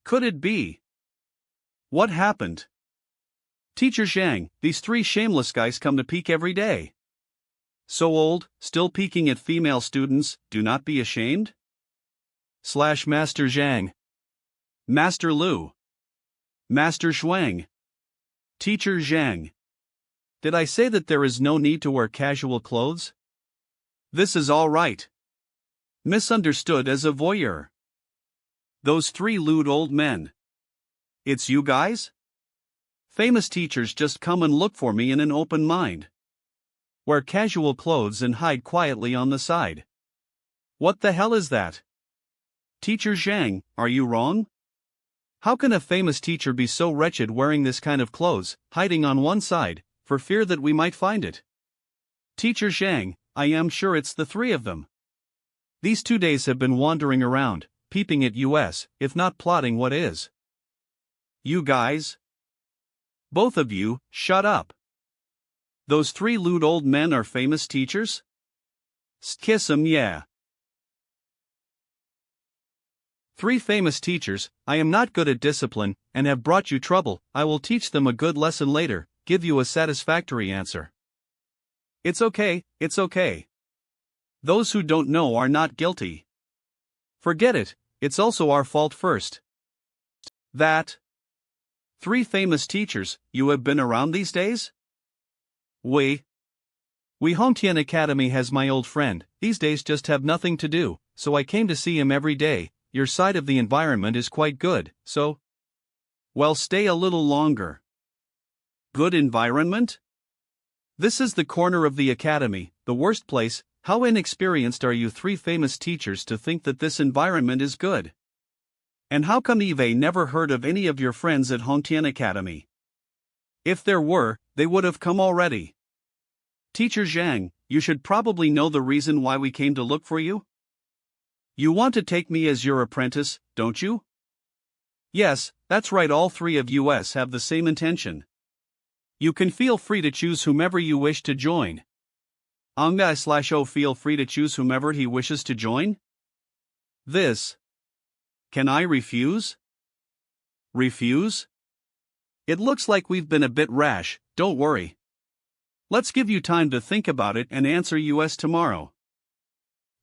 Could it be? What happened? Teacher Zhang, these 3 shameless guys come to peek every day. So old, still peeking at female students, do not be ashamed? / Master Zhang. Master Lu. Master Shuang. Teacher Zhang. Did I say that there is no need to wear casual clothes? This is all right. Misunderstood as a voyeur. Those 3 lewd old men. It's you guys? Famous teachers just come and look for me in an open mind. Wear casual clothes and hide quietly on the side. What the hell is that? Teacher Zhang, are you wrong? How can a famous teacher be so wretched wearing this kind of clothes, hiding on one side, for fear that we might find it? Teacher Zhang, I am sure it's the 3 of them. These 2 days have been wandering around, peeping at us, if not plotting what is. You guys? Both of you, shut up. Those 3 lewd old men are famous teachers? Kiss 'em, yeah. 3 famous teachers. I am not good at discipline, and have brought you trouble. I will teach them a good lesson later, give you a satisfactory answer. It's okay, it's okay. Those who don't know are not guilty. Forget it, it's also our fault first. That? 3 famous teachers, you have been around these days? We Hongtian Academy has my old friend, these days just have nothing to do, so I came to see him every day. Your side of the environment is quite good, so. Well, stay a little longer. Good environment? This is the corner of the academy, the worst place. How inexperienced are you 3 famous teachers to think that this environment is good? And how come Eve never heard of any of your friends at Hongtian Academy? If there were, they would have come already. Teacher Zhang, you should probably know the reason why we came to look for you? You want to take me as your apprentice, don't you? Yes, that's right, all 3 of us have the same intention. You can feel free to choose whomever you wish to join. Manga/O feel free to choose whomever he wishes to join? This. Can I refuse? Refuse? It looks like we've been a bit rash, don't worry. Let's give you time to think about it and answer us tomorrow.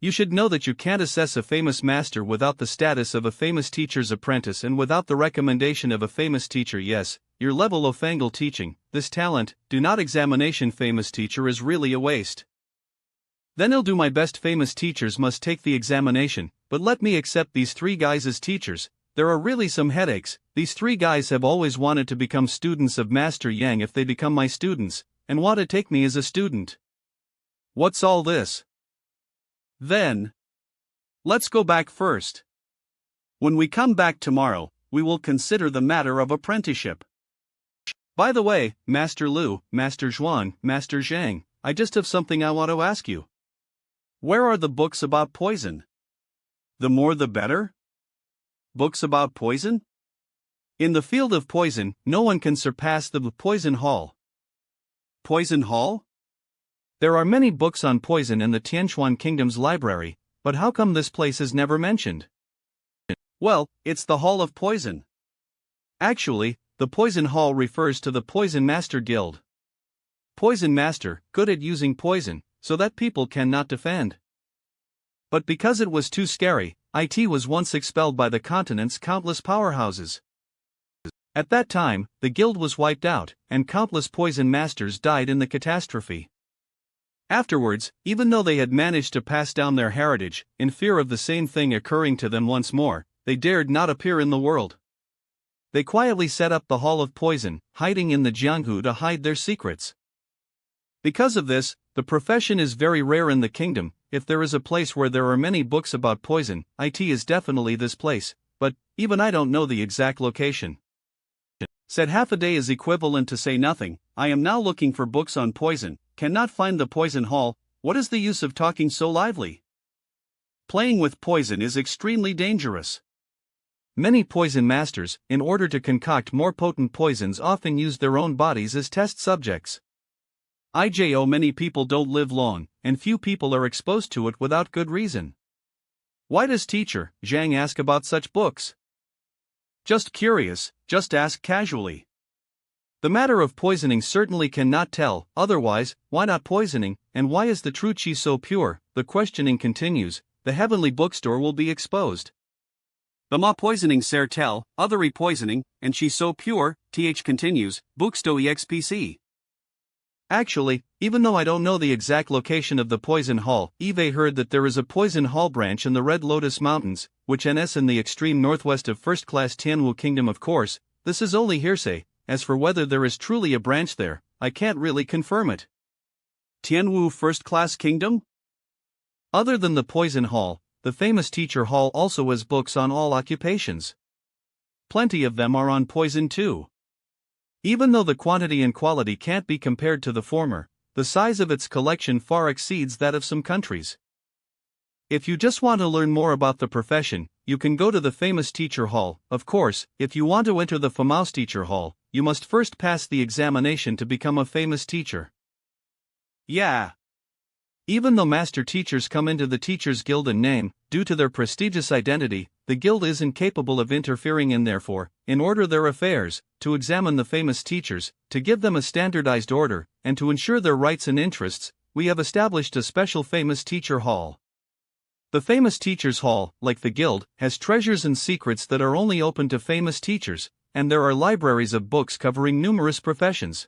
You should know that you can't assess a famous master without the status of a famous teacher's apprentice and without the recommendation of a famous teacher. Yes, your level of fangle teaching, this talent, do not examination famous teacher is really a waste. Then I'll do my best. Famous teachers must take the examination, but let me accept these 3 guys as teachers. There are really some headaches. These 3 guys have always wanted to become students of Master Yang if they become my students, and want to take me as a student. What's all this? Then, let's go back first. When we come back tomorrow, we will consider the matter of apprenticeship. By the way, Master Lu, Master Zhuan, Master Zhang, I just have something I want to ask you. Where are the books about poison? The more the better? Books about poison? In the field of poison, no one can surpass the Poison Hall. Poison Hall? There are many books on poison in the Tianquan Kingdom's library, but how come this place is never mentioned? Well, it's the Hall of Poison. Actually, the Poison Hall refers to the Poison Master Guild. Poison Master, good at using poison, so that people cannot defend. But because it was too scary, it was once expelled by the continent's countless powerhouses. At that time, the guild was wiped out, and countless poison masters died in the catastrophe. Afterwards, even though they had managed to pass down their heritage, in fear of the same thing occurring to them once more, they dared not appear in the world. They quietly set up the Hall of Poison, hiding in the Jianghu to hide their secrets. Because of this, the profession is very rare in the kingdom. If there is a place where there are many books about poison, it is definitely this place, but even I don't know the exact location. Said half a day is equivalent to say nothing. I am now looking for books on poison, cannot find the poison hall. What is the use of talking so lively? Playing with poison is extremely dangerous. Many poison masters, in order to concoct more potent poisons, often use their own bodies as test subjects. Many people don't live long, and few people are exposed to it without good reason. Why does teacher Zhang ask about such books? Just curious, just ask casually. The matter of poisoning certainly cannot tell, otherwise, why not poisoning, and why is the true qi so pure? The questioning continues, the heavenly bookstore will be exposed. The ma poisoning ser tell, othery poisoning, and she so pure, th continues, booksto expc. Actually, even though I don't know the exact location of the poison hall, Eve heard that there is a poison hall branch in the Red Lotus Mountains, which is in the extreme northwest of first-class Tianwu Kingdom. Of course, this is only hearsay. As for whether there is truly a branch there, I can't really confirm it. Tianwu First-Class Kingdom? Other than the Poison Hall, the famous Teacher Hall also has books on all occupations. Plenty of them are on poison too. Even though the quantity and quality can't be compared to the former, the size of its collection far exceeds that of some countries. If you just want to learn more about the profession, you can go to the famous Teacher Hall. Of course, if you want to enter the famous Teacher Hall, you must first pass the examination to become a famous teacher. Yeah. Even though master teachers come into the Teachers Guild in name, due to their prestigious identity, the guild is incapable of interfering and therefore, in order their affairs, to examine the famous teachers, to give them a standardized order, and to ensure their rights and interests, we have established a special famous teacher hall. The famous teachers hall, like the guild, has treasures and secrets that are only open to famous teachers, and there are libraries of books covering numerous professions.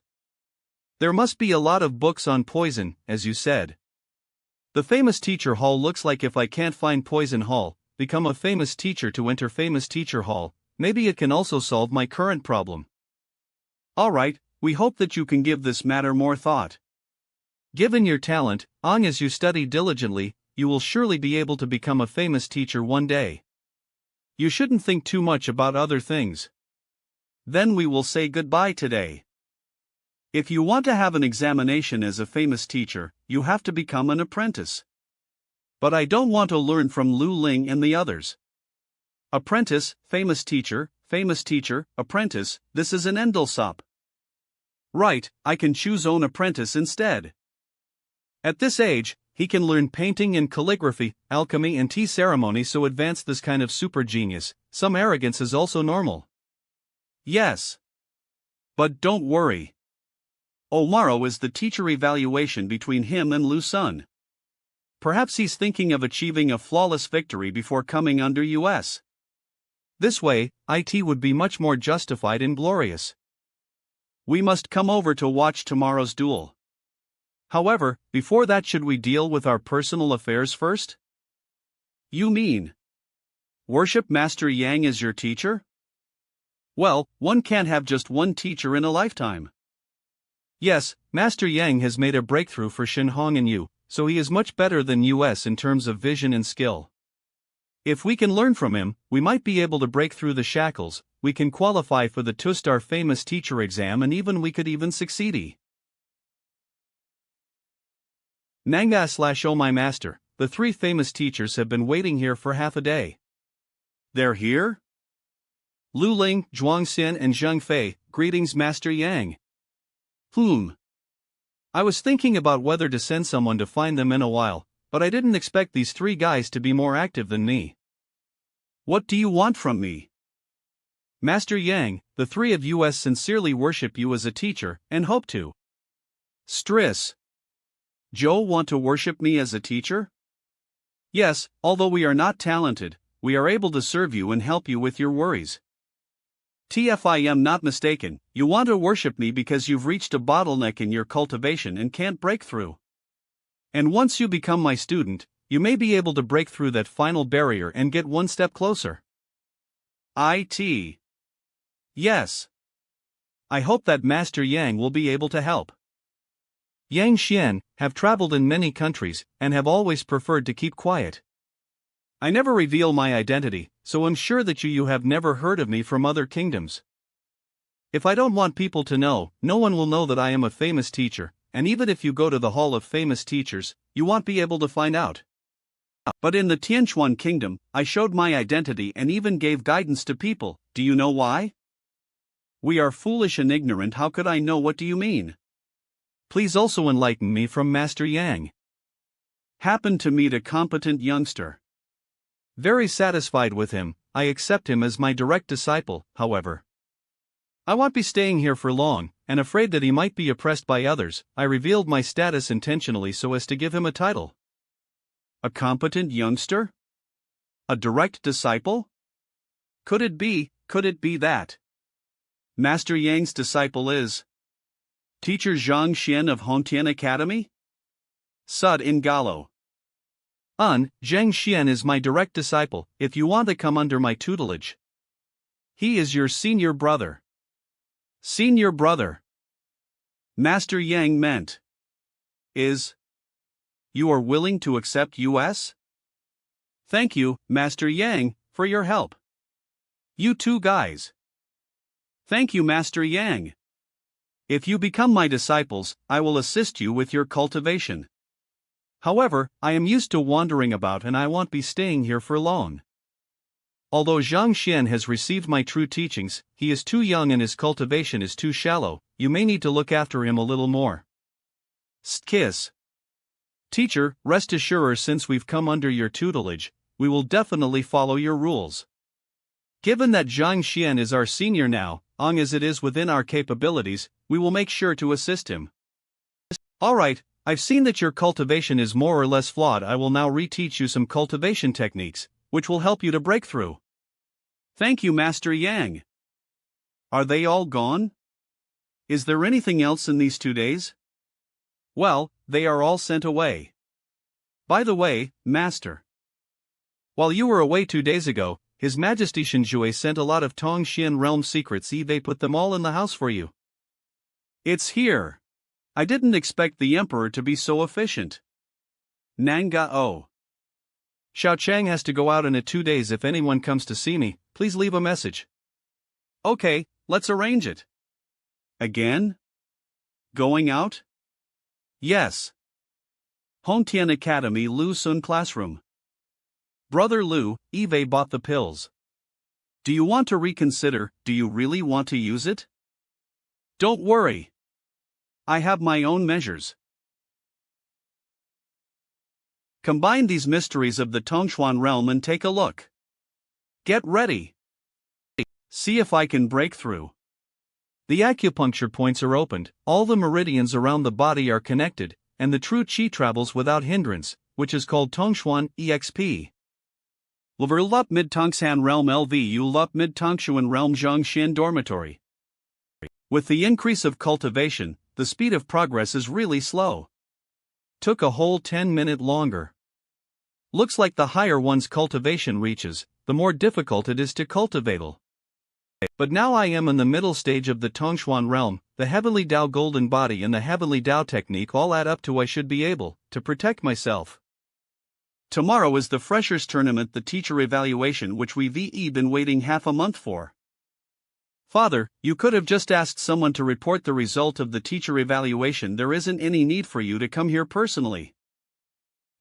There must be a lot of books on poison, as you said. The famous teacher hall looks like if I can't find poison hall, become a famous teacher to enter famous teacher hall, maybe it can also solve my current problem. Alright, we hope that you can give this matter more thought. Given your talent, as you study diligently, you will surely be able to become a famous teacher one day. You shouldn't think too much about other things. Then we will say goodbye today. If you want to have an examination as a famous teacher, you have to become an apprentice. But I don't want to learn from Lu Ling and the others. Apprentice, famous teacher, apprentice, this is an endlsop. Right, I can choose own apprentice instead. At this age, he can learn painting and calligraphy, alchemy and tea ceremony, so advanced this kind of super genius. Some arrogance is also normal. Yes. But don't worry. Tomorrow is the teacher evaluation between him and Lu Sun. Perhaps he's thinking of achieving a flawless victory before coming under us. This way, it would be much more justified and glorious. We must come over to watch tomorrow's duel. However, before that, should we deal with our personal affairs first? You mean worship Master Yang as your teacher? Well, one can't have just one teacher in a lifetime. Yes, Master Yang has made a breakthrough for Shenhong and you, so he is much better than us in terms of vision and skill. If we can learn from him, we might be able to break through the shackles, we can qualify for the two-star famous teacher exam, and even we could even succeed. Manga/Oh my master, the three famous teachers have been waiting here for half a day. They're here? Lu Ling, Zhuangxian and Zheng Fei, greetings Master Yang. I was thinking about whether to send someone to find them in a while, but I didn't expect these three guys to be more active than me. What do you want from me? Master Yang, the three of us sincerely worship you as a teacher, and hope to. Stress. Joe want to worship me as a teacher? Yes, although we are not talented, we are able to serve you and help you with your worries. TF, I am not mistaken, you want to worship me because you've reached a bottleneck in your cultivation and can't break through. And once you become my student, you may be able to break through that final barrier and get one step closer. Yes. I hope that Master Yang will be able to help. Yang Xian have traveled in many countries and have always preferred to keep quiet. I never reveal my identity, so I'm sure that you have never heard of me from other kingdoms. If I don't want people to know, no one will know that I am a famous teacher, and even if you go to the Hall of Famous Teachers, you won't be able to find out. But in the Tianquan kingdom, I showed my identity and even gave guidance to people. Do you know why? We are foolish and ignorant. How could I know? What do you mean? Please also enlighten me from Master Yang. Happened to meet a competent youngster. Very satisfied with him, I accept him as my direct disciple. However, I won't be staying here for long, and afraid that he might be oppressed by others, I revealed my status intentionally so as to give him a title. A competent youngster? A direct disciple? Could it be that Master Yang's disciple is Teacher Zhang Xian of Hongtian Academy? Sud in Galo. Zhang Xian is my direct disciple, if you want to come under my tutelage. He is your senior brother. Senior brother. Master Yang meant is. You are willing to accept us? Thank you, Master Yang, for your help. You two guys. Thank you, Master Yang. If you become my disciples, I will assist you with your cultivation. However, I am used to wandering about and I won't be staying here for long. Although Zhang Xian has received my true teachings, he is too young and his cultivation is too shallow. You may need to look after him a little more. Kiss. Teacher, rest assured, since we've come under your tutelage, we will definitely follow your rules. Given that Zhang Xian is our senior now, long as it is within our capabilities, we will make sure to assist him. Alright, I've seen that your cultivation is more or less flawed. I will now reteach you some cultivation techniques, which will help you to break through. Thank you, Master Yang. Are they all gone? Is there anything else in these 2 days? Well, they are all sent away. By the way, Master, while you were away 2 days ago, His Majesty Shinjue sent a lot of Tongxian realm secrets. They put them all in the house for you. It's here. I didn't expect the Emperor to be so efficient. Nanga O. Xiao Chang has to go out in 2 days. If anyone comes to see me, please leave a message. Okay, let's arrange it. Again? Going out? Yes. Hongtian Academy Lu Sun Classroom. Brother Lu, Eve bought the pills. Do you want to reconsider? Do you really want to use it? Don't worry. I have my own measures. Combine these mysteries of the Tongxuan realm and take a look. Get ready. See if I can break through. The acupuncture points are opened, all the meridians around the body are connected, and the true qi travels without hindrance, which is called Tongxuan exp. Lup mid Tongsan realm LV lup mid Tongshuan realm Zhongxian dormitory. With the increase of cultivation, the speed of progress is really slow. Took a whole 10 minutes longer. Looks like the higher one's cultivation reaches, the more difficult it is to cultivate. But now I am in the middle stage of the Tongxuan realm. The Heavenly Tao Golden Body and the Heavenly Tao Technique all add up to I should be able to protect myself. Tomorrow is the Freshers Tournament, the teacher evaluation, which we've been waiting half a month for. Father, you could have just asked someone to report the result of the teacher evaluation. There isn't any need for you to come here personally.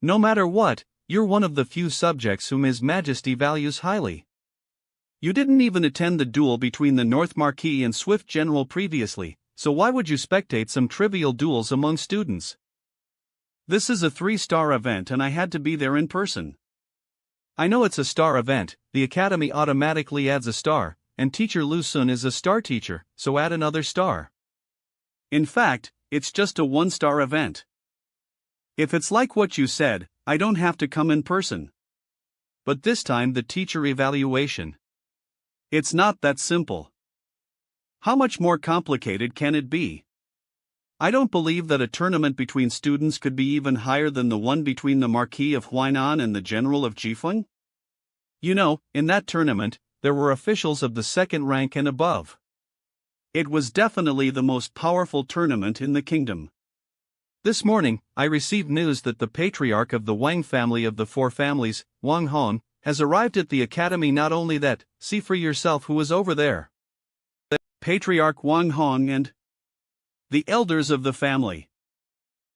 No matter what, you're one of the few subjects whom His Majesty values highly. You didn't even attend the duel between the North Marquis and Swift General previously, so why would you spectate some trivial duels among students? This is a 3-star event and I had to be there in person. I know it's a star event, the Academy automatically adds a star, and Teacher Lu Sun is a star teacher, so add another star. In fact, it's just a 1-star event. If it's like what you said, I don't have to come in person. But this time the teacher evaluation. It's not that simple. How much more complicated can it be? I don't believe that a tournament between students could be even higher than the one between the Marquis of Huainan and the General of Jifeng. You know, in that tournament, there were officials of the second rank and above. It was definitely the most powerful tournament in the kingdom. This morning, I received news that the patriarch of the Wang family of the four families, Wang Hong, has arrived at the academy. Not only that, see for yourself who is over there. The Patriarch Wang Hong and the elders of the family.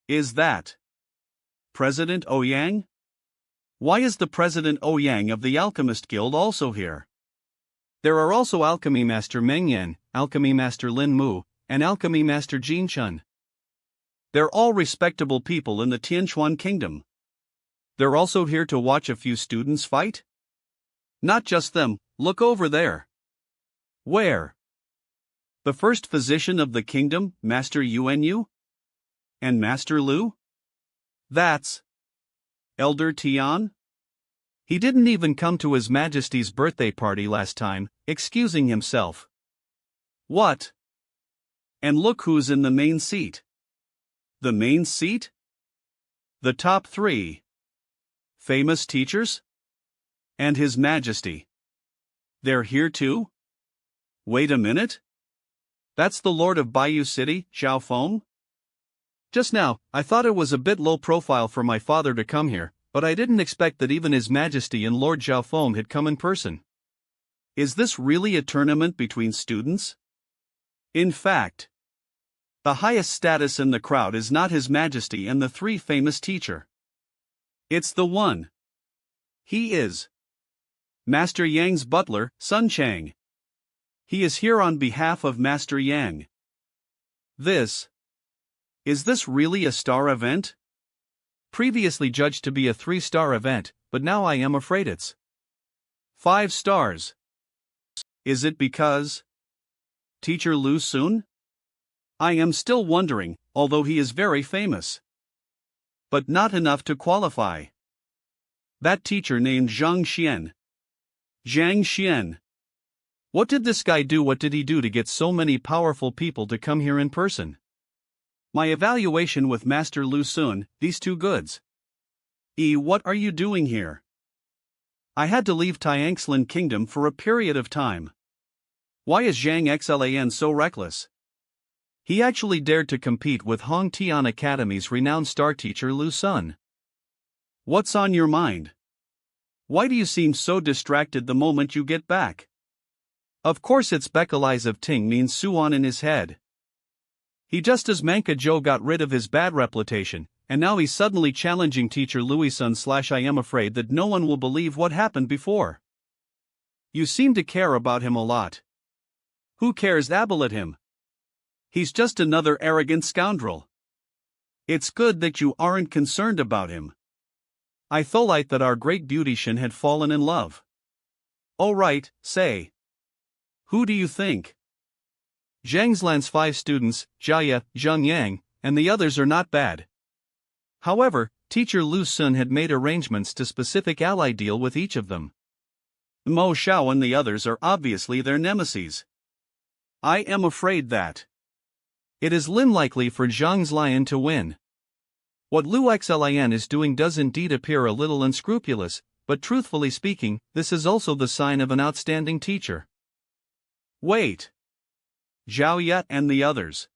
Is that President Ouyang? Why is the President Ouyang of the Alchemist Guild also here? There are also Alchemy Master Meng Yan, Alchemy Master Lin Mu, and Alchemy Master Jin Chun. They're all respectable people in the Tianquan Kingdom. They're also here to watch a few students fight? Not just them, look over there. Where? The first physician of the kingdom, Master Yuanyu? And Master Lu? That's Elder Tian? He didn't even come to His Majesty's birthday party last time, excusing himself. What? And look who's in the main seat. The main seat? The top 3 famous teachers? And His Majesty. They're here too? Wait a minute. That's the Lord of Bayou City, Xiao Feng? Just now, I thought it was a bit low profile for my father to come here, but I didn't expect that even His Majesty and Lord Xiao Feng had come in person. Is this really a tournament between students? In fact, the highest status in the crowd is not His Majesty and the 3 famous teacher. It's the one. He is Master Yang's butler, Sun Chang. He is here on behalf of Master Yang. Is this really a star event? Previously judged to be a 3-star event, but now I am afraid it's 5 stars. Is it because Teacher Lu Sun? I am still wondering, although he is very famous. But not enough to qualify. That teacher named Zhang Xian. Zhang Xian. What did this guy do? What did he do to get so many powerful people to come here in person? My evaluation with Master Lu Sun, these 2 goods. What are you doing here? I had to leave Tianxlan Kingdom for a period of time. Why is Zhang Xlan so reckless? He actually dared to compete with Hong Tian Academy's renowned star teacher Lu Sun. What's on your mind? Why do you seem so distracted the moment you get back? Of course it's Bekalize of Ting means Suan in his head. He just as Manka Zhou got rid of his bad reputation, and now he's suddenly challenging teacher Louis Sun / I am afraid that no one will believe what happened before. You seem to care about him a lot. Who cares about him? He's just another arrogant scoundrel. It's good that you aren't concerned about him. I thought that our great beautician had fallen in love. Oh right, say. Who do you think? Zhang's 5 students, Jiaye, Zheng Yang, and the others are not bad. However, teacher Lu Sun had made arrangements to specific ally deal with each of them. Mo Xiao and the others are obviously their nemesis. I am afraid that it is likely for Zhang's Lion to win. What Lu Xlin is doing does indeed appear a little unscrupulous, but truthfully speaking, this is also the sign of an outstanding teacher. Wait. Zhao Yat and the others.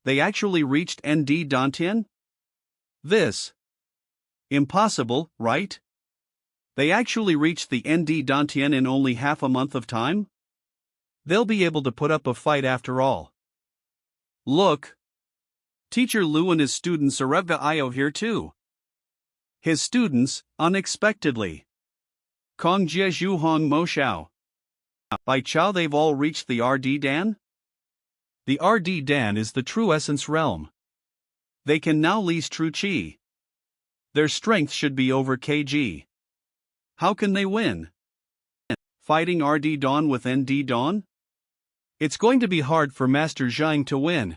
They actually reached ND Dantian? This. Impossible, right? They actually reached the ND Dantian in only half a month of time? They'll be able to put up a fight after all. Look. Teacher Lu and his students arrived here too. His students, unexpectedly. Kong Jie Zhu Hong Mo Xiao. By Chao, they've all reached the RD Dan? The RD Dan is the true essence realm. They can now lease true chi. Their strength should be over kg. How can they win? Fighting RD Dawn with ND Dawn? It's going to be hard for Master Zhang to win.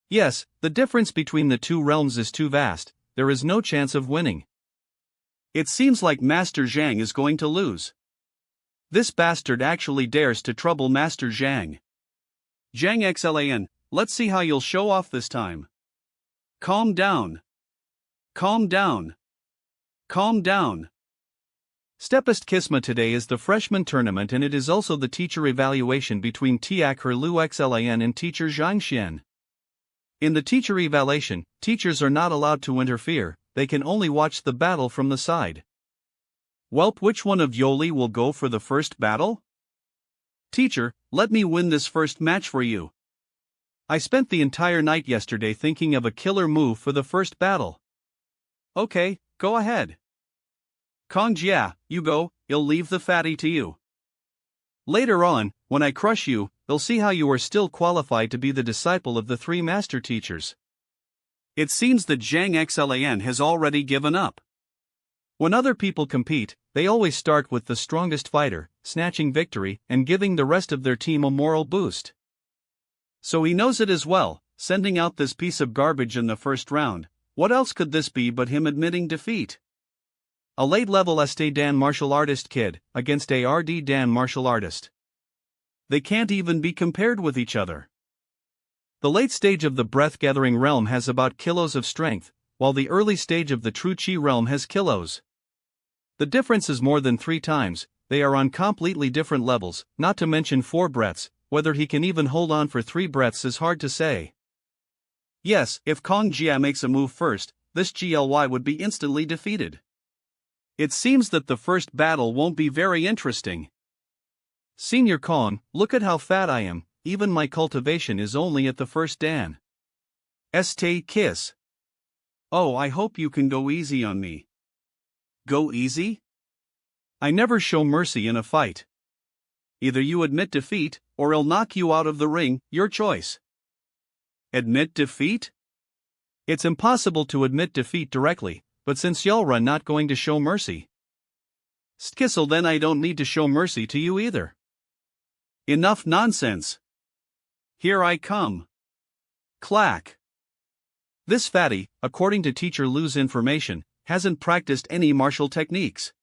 Yes, the difference between the 2 realms is too vast, there is no chance of winning. It seems like Master Zhang is going to lose. This bastard actually dares to trouble Master Zhang. Zhang Xlan, let's see how you'll show off this time. Calm down. Calm down. Calm down. Stepist Kisma today is the freshman tournament and it is also the teacher evaluation between Tiak Lu Xlan and teacher Zhang Xian. In the teacher evaluation, teachers are not allowed to interfere, they can only watch the battle from the side. Welp, which one of Yoli will go for the first battle? Teacher, let me win this first match for you. I spent the entire night yesterday thinking of a killer move for the first battle. Okay, go ahead. Kong Jia, you go, I'll leave the fatty to you. Later on, when I crush you, they'll see how you are still qualified to be the disciple of the three master teachers. It seems that Zhang Xlan has already given up. When other people compete, they always start with the strongest fighter, snatching victory and giving the rest of their team a moral boost. So he knows it as well, sending out this piece of garbage in the first round. What else could this be but him admitting defeat? A late-level Este Dan martial artist kid, against a RD Dan martial artist. They can't even be compared with each other. The late stage of the breath-gathering realm has about kilos of strength, while the early stage of the true chi realm has kilos. The difference is more than 3 times, they are on completely different levels, not to mention 4 breaths, whether he can even hold on for 3 breaths is hard to say. Yes, if Kong Jia makes a move first, this GLY would be instantly defeated. It seems that the first battle won't be very interesting. Senior Kong, look at how fat I am, even my cultivation is only at the first dan. Este kiss. Oh, I hope you can go easy on me. Go easy? I never show mercy in a fight. Either you admit defeat, or I'll knock you out of the ring, your choice. Admit defeat? It's impossible to admit defeat directly, but since y'all are not going to show mercy. Skissel, then I don't need to show mercy to you either. Enough nonsense. Here I come. Clack. This fatty, according to Teacher Lu's information, hasn't practiced any martial techniques.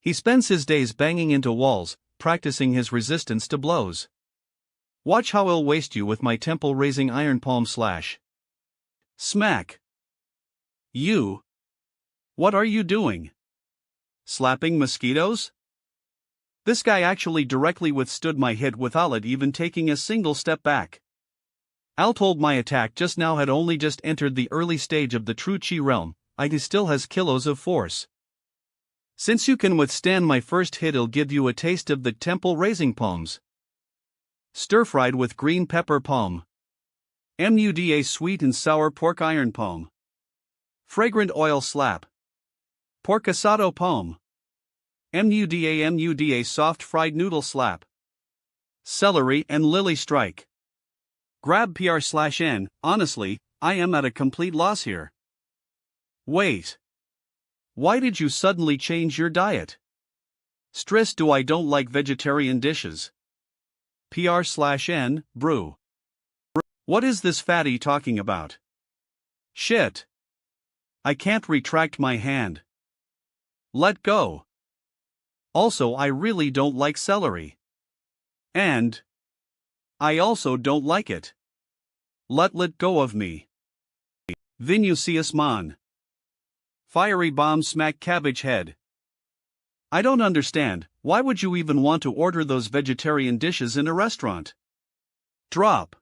He spends his days banging into walls, practicing his resistance to blows. Watch how I'll waste you with my temple-raising iron palm slash. Smack. You. What are you doing? Slapping mosquitoes? This guy actually directly withstood my hit without even taking a single step back. Al told my attack just now had only just entered the early stage of the true chi realm, he still has kilos of force. Since you can withstand my first hit, I'll give you a taste of the temple-raising palms. Stir-fried with green pepper palm. MUDA sweet and sour pork iron palm. Fragrant oil slap. Pork asado palm. MUDA soft fried noodle slap. Celery and lily strike. Grab PR/N, honestly, I am at a complete loss here. Wait. Why did you suddenly change your diet? Stress, do I don't like vegetarian dishes. PR/N, brew. What is this fatty talking about? Shit. I can't retract my hand. Let go. Also, I really don't like celery. And I also don't like it. Let go of me. Vinicius Man. Fiery bomb smack cabbage head. I don't understand, why would you even want to order those vegetarian dishes in a restaurant? Drop.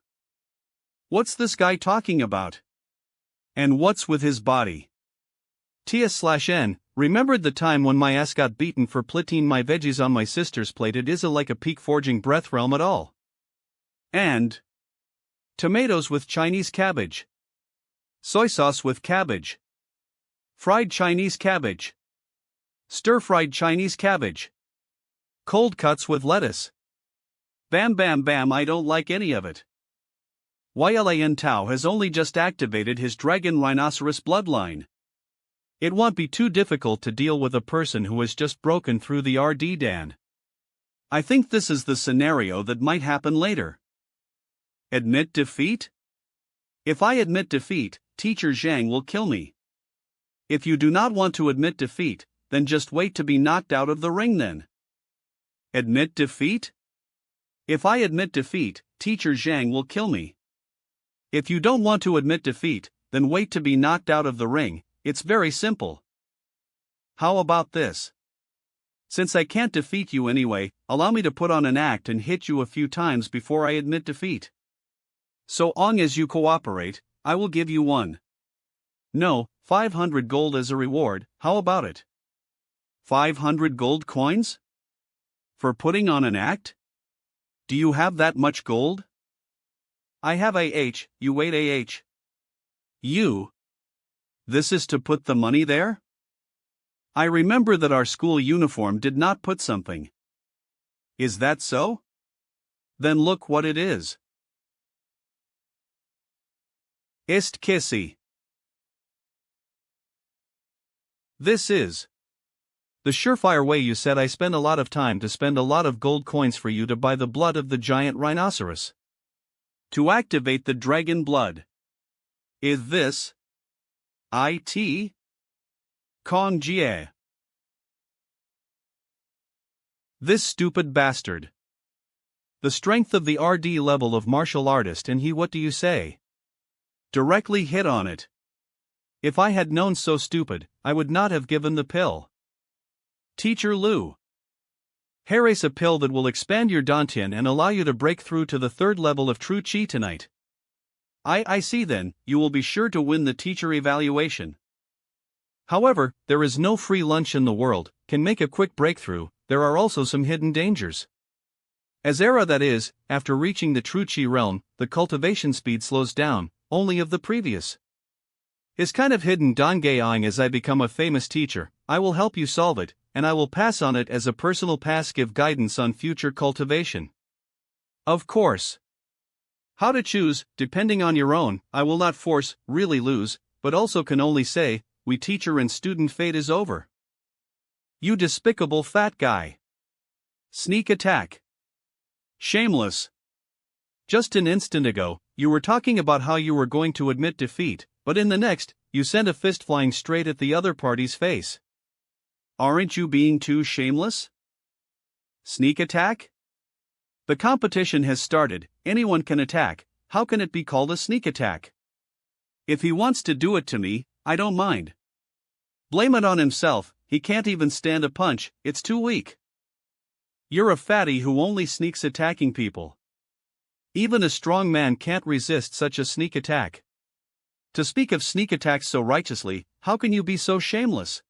What's this guy talking about? And what's with his body? Tia/N, remembered the time when my ass got beaten for plitting my veggies on my sister's plate. It isn't like a peak forging breath realm at all. And tomatoes with Chinese cabbage. Soy sauce with cabbage. Fried Chinese cabbage. Stir-fried Chinese cabbage. Cold cuts with lettuce. Bam bam bam, I don't like any of it. YLAN Tao has only just activated his dragon rhinoceros bloodline. It won't be too difficult to deal with a person who has just broken through the RD Dan. I think this is the scenario that might happen later. Admit defeat? If I admit defeat, Teacher Zhang will kill me. If you do not want to admit defeat, then just wait to be knocked out of the ring then. Admit defeat? If I admit defeat, Teacher Zhang will kill me. If you don't want to admit defeat, then wait to be knocked out of the ring. It's very simple. How about this? Since I can't defeat you anyway, allow me to put on an act and hit you a few times before I admit defeat. So long as you cooperate, I will give you one. No, 500 gold as a reward, how about it? 500 gold coins? For putting on an act? Do you have that much gold? I have you wait You? This is to put the money there? I remember that our school uniform did not put something. Is that so? Then look what it is. Ist kissy. This is the surefire way you said I spend a lot of time to spend a lot of gold coins for you to buy the blood of the giant rhinoceros. To activate the dragon blood. Is this it? Kong Jie. This stupid bastard. The strength of the RD level of martial artist, and he, what do you say? Directly hit on it. If I had known so stupid, I would not have given the pill. Teacher Lu. Here is a pill that will expand your dantian and allow you to break through to the third level of true chi tonight. I see then, you will be sure to win the teacher evaluation. However, there is no free lunch in the world, can make a quick breakthrough, there are also some hidden dangers. As era that is, after reaching the true chi realm, the cultivation speed slows down, only of the previous. Is kind of hidden dangeing as I become a famous teacher, I will help you solve it, and I will pass on it as a personal pass, give guidance on future cultivation. Of course. How to choose, depending on your own, I will not force, really lose, but also can only say, we teacher and student fate is over. You despicable fat guy. Sneak attack. Shameless. Just an instant ago, you were talking about how you were going to admit defeat, but in the next, you sent a fist flying straight at the other party's face. Aren't you being too shameless? Sneak attack? The competition has started, anyone can attack, how can it be called a sneak attack? If he wants to do it to me, I don't mind. Blame it on himself, he can't even stand a punch, it's too weak. You're a fatty who only sneaks attacking people. Even a strong man can't resist such a sneak attack. To speak of sneak attacks so righteously, how can you be so shameless?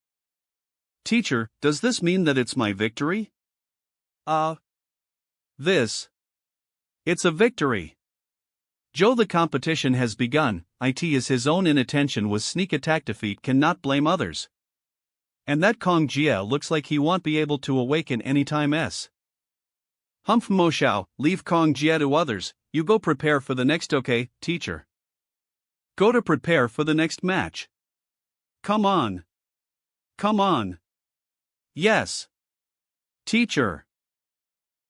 Teacher, does this mean that it's my victory? It's a victory. Joe, the competition has begun, it is his own inattention with sneak attack defeat cannot blame others. And that Kong Jie looks like he won't be able to awaken anytime s. Humph Mo Xiao, leave Kong Jie to others, you go prepare for the next okay, teacher. Go to prepare for the next match. Come on. Come on. Yes. Teacher.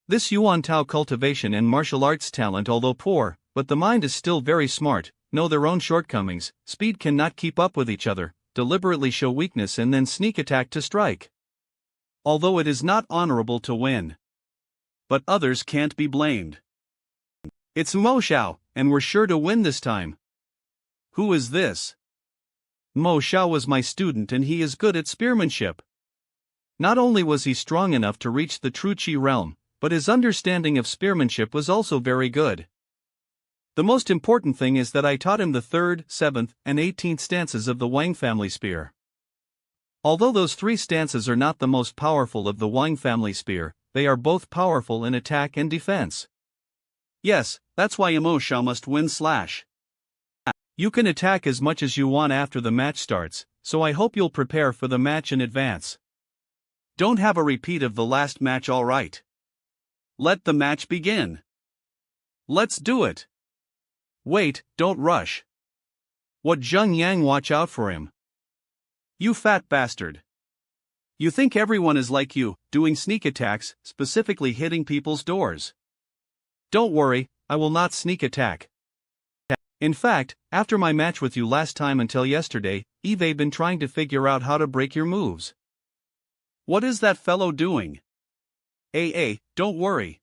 This Yuan Tao cultivation and martial arts talent, although poor, but the mind is still very smart, know their own shortcomings, speed cannot keep up with each other, deliberately show weakness and then sneak attack to strike. Although it is not honorable to win. But others can't be blamed. It's Mo Xiao, and we're sure to win this time. Who is this? Mo Xiao was my student and he is good at spearmanship. Not only was he strong enough to reach the true chi realm, but his understanding of spearmanship was also very good. The most important thing is that I taught him the 3rd, 7th, and 18th stances of the Wang family spear. Although those 3 stances are not the most powerful of the Wang family spear, they are both powerful in attack and defense. Yes, that's why Mo Xiao must win / You can attack as much as you want after the match starts, so I hope you'll prepare for the match in advance. Don't have a repeat of the last match, alright? Let the match begin. Let's do it. Wait, don't rush. What Zheng Yang, watch out for him. You fat bastard. You think everyone is like you, doing sneak attacks, specifically hitting people's doors. Don't worry, I will not sneak attack. In fact, after my match with you last time until yesterday, I've been trying to figure out how to break your moves. What is that fellow doing? Don't worry.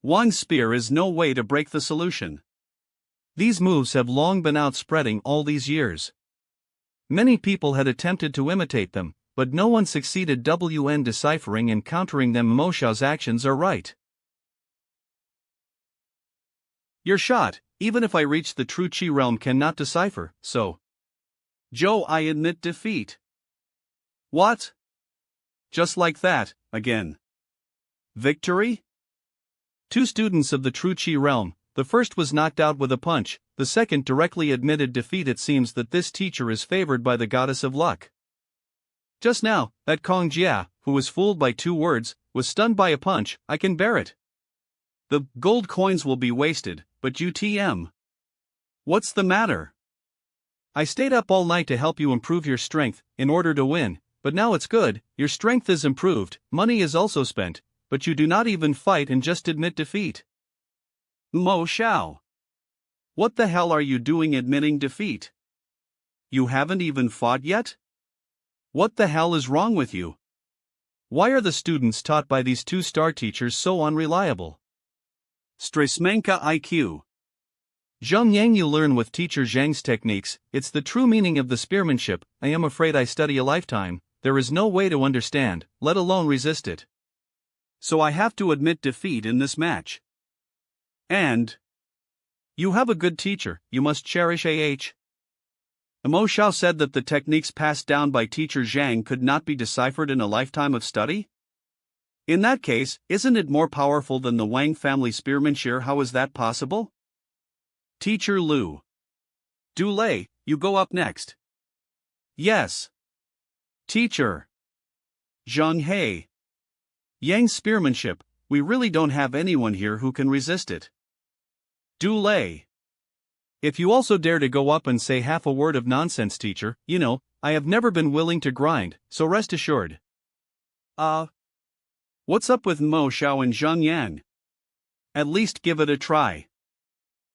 Wang's spear is no way to break the solution. These moves have long been out spreading all these years. Many people had attempted to imitate them, but no one succeeded when deciphering and countering them. Mo Xiao's actions are right. Your shot, even if I reach the true Qi realm, cannot decipher, so. Zhou, I admit defeat. What? Just like that, again. Victory? Two students of the true Qi realm, the first was knocked out with a punch, the second directly admitted defeat. It seems that this teacher is favored by the goddess of luck. Just now, that Kong Jia, who was fooled by 2 words, was stunned by a punch. I can bear it. The gold coins will be wasted, but UTM. What's the matter? I stayed up all night to help you improve your strength, in order to win, but now it's good, your strength is improved, money is also spent, but you do not even fight and just admit defeat. Mo Xiao. What the hell are you doing admitting defeat? You haven't even fought yet? What the hell is wrong with you? Why are the students taught by these 2-star teachers so unreliable? Stressmanka IQ. Zheng Yang, you learn with teacher Zhang's techniques, it's the true meaning of the spearmanship. I am afraid I study a lifetime, there is no way to understand, let alone resist it. So I have to admit defeat in this match. And you have a good teacher, you must cherish Mo Xiao said that the techniques passed down by teacher Zhang could not be deciphered in a lifetime of study? In that case, isn't it more powerful than the Wang family spearmanship? How is that possible? Teacher Lu. Du Lei, you go up next. Yes. Teacher. Zhang He. Yang's spearmanship, we really don't have anyone here who can resist it. Du Lei. If you also dare to go up and say half a word of nonsense, teacher, you know, I have never been willing to grind, so rest assured. What's up with Mo Xiao and Zhang Yang? At least give it a try.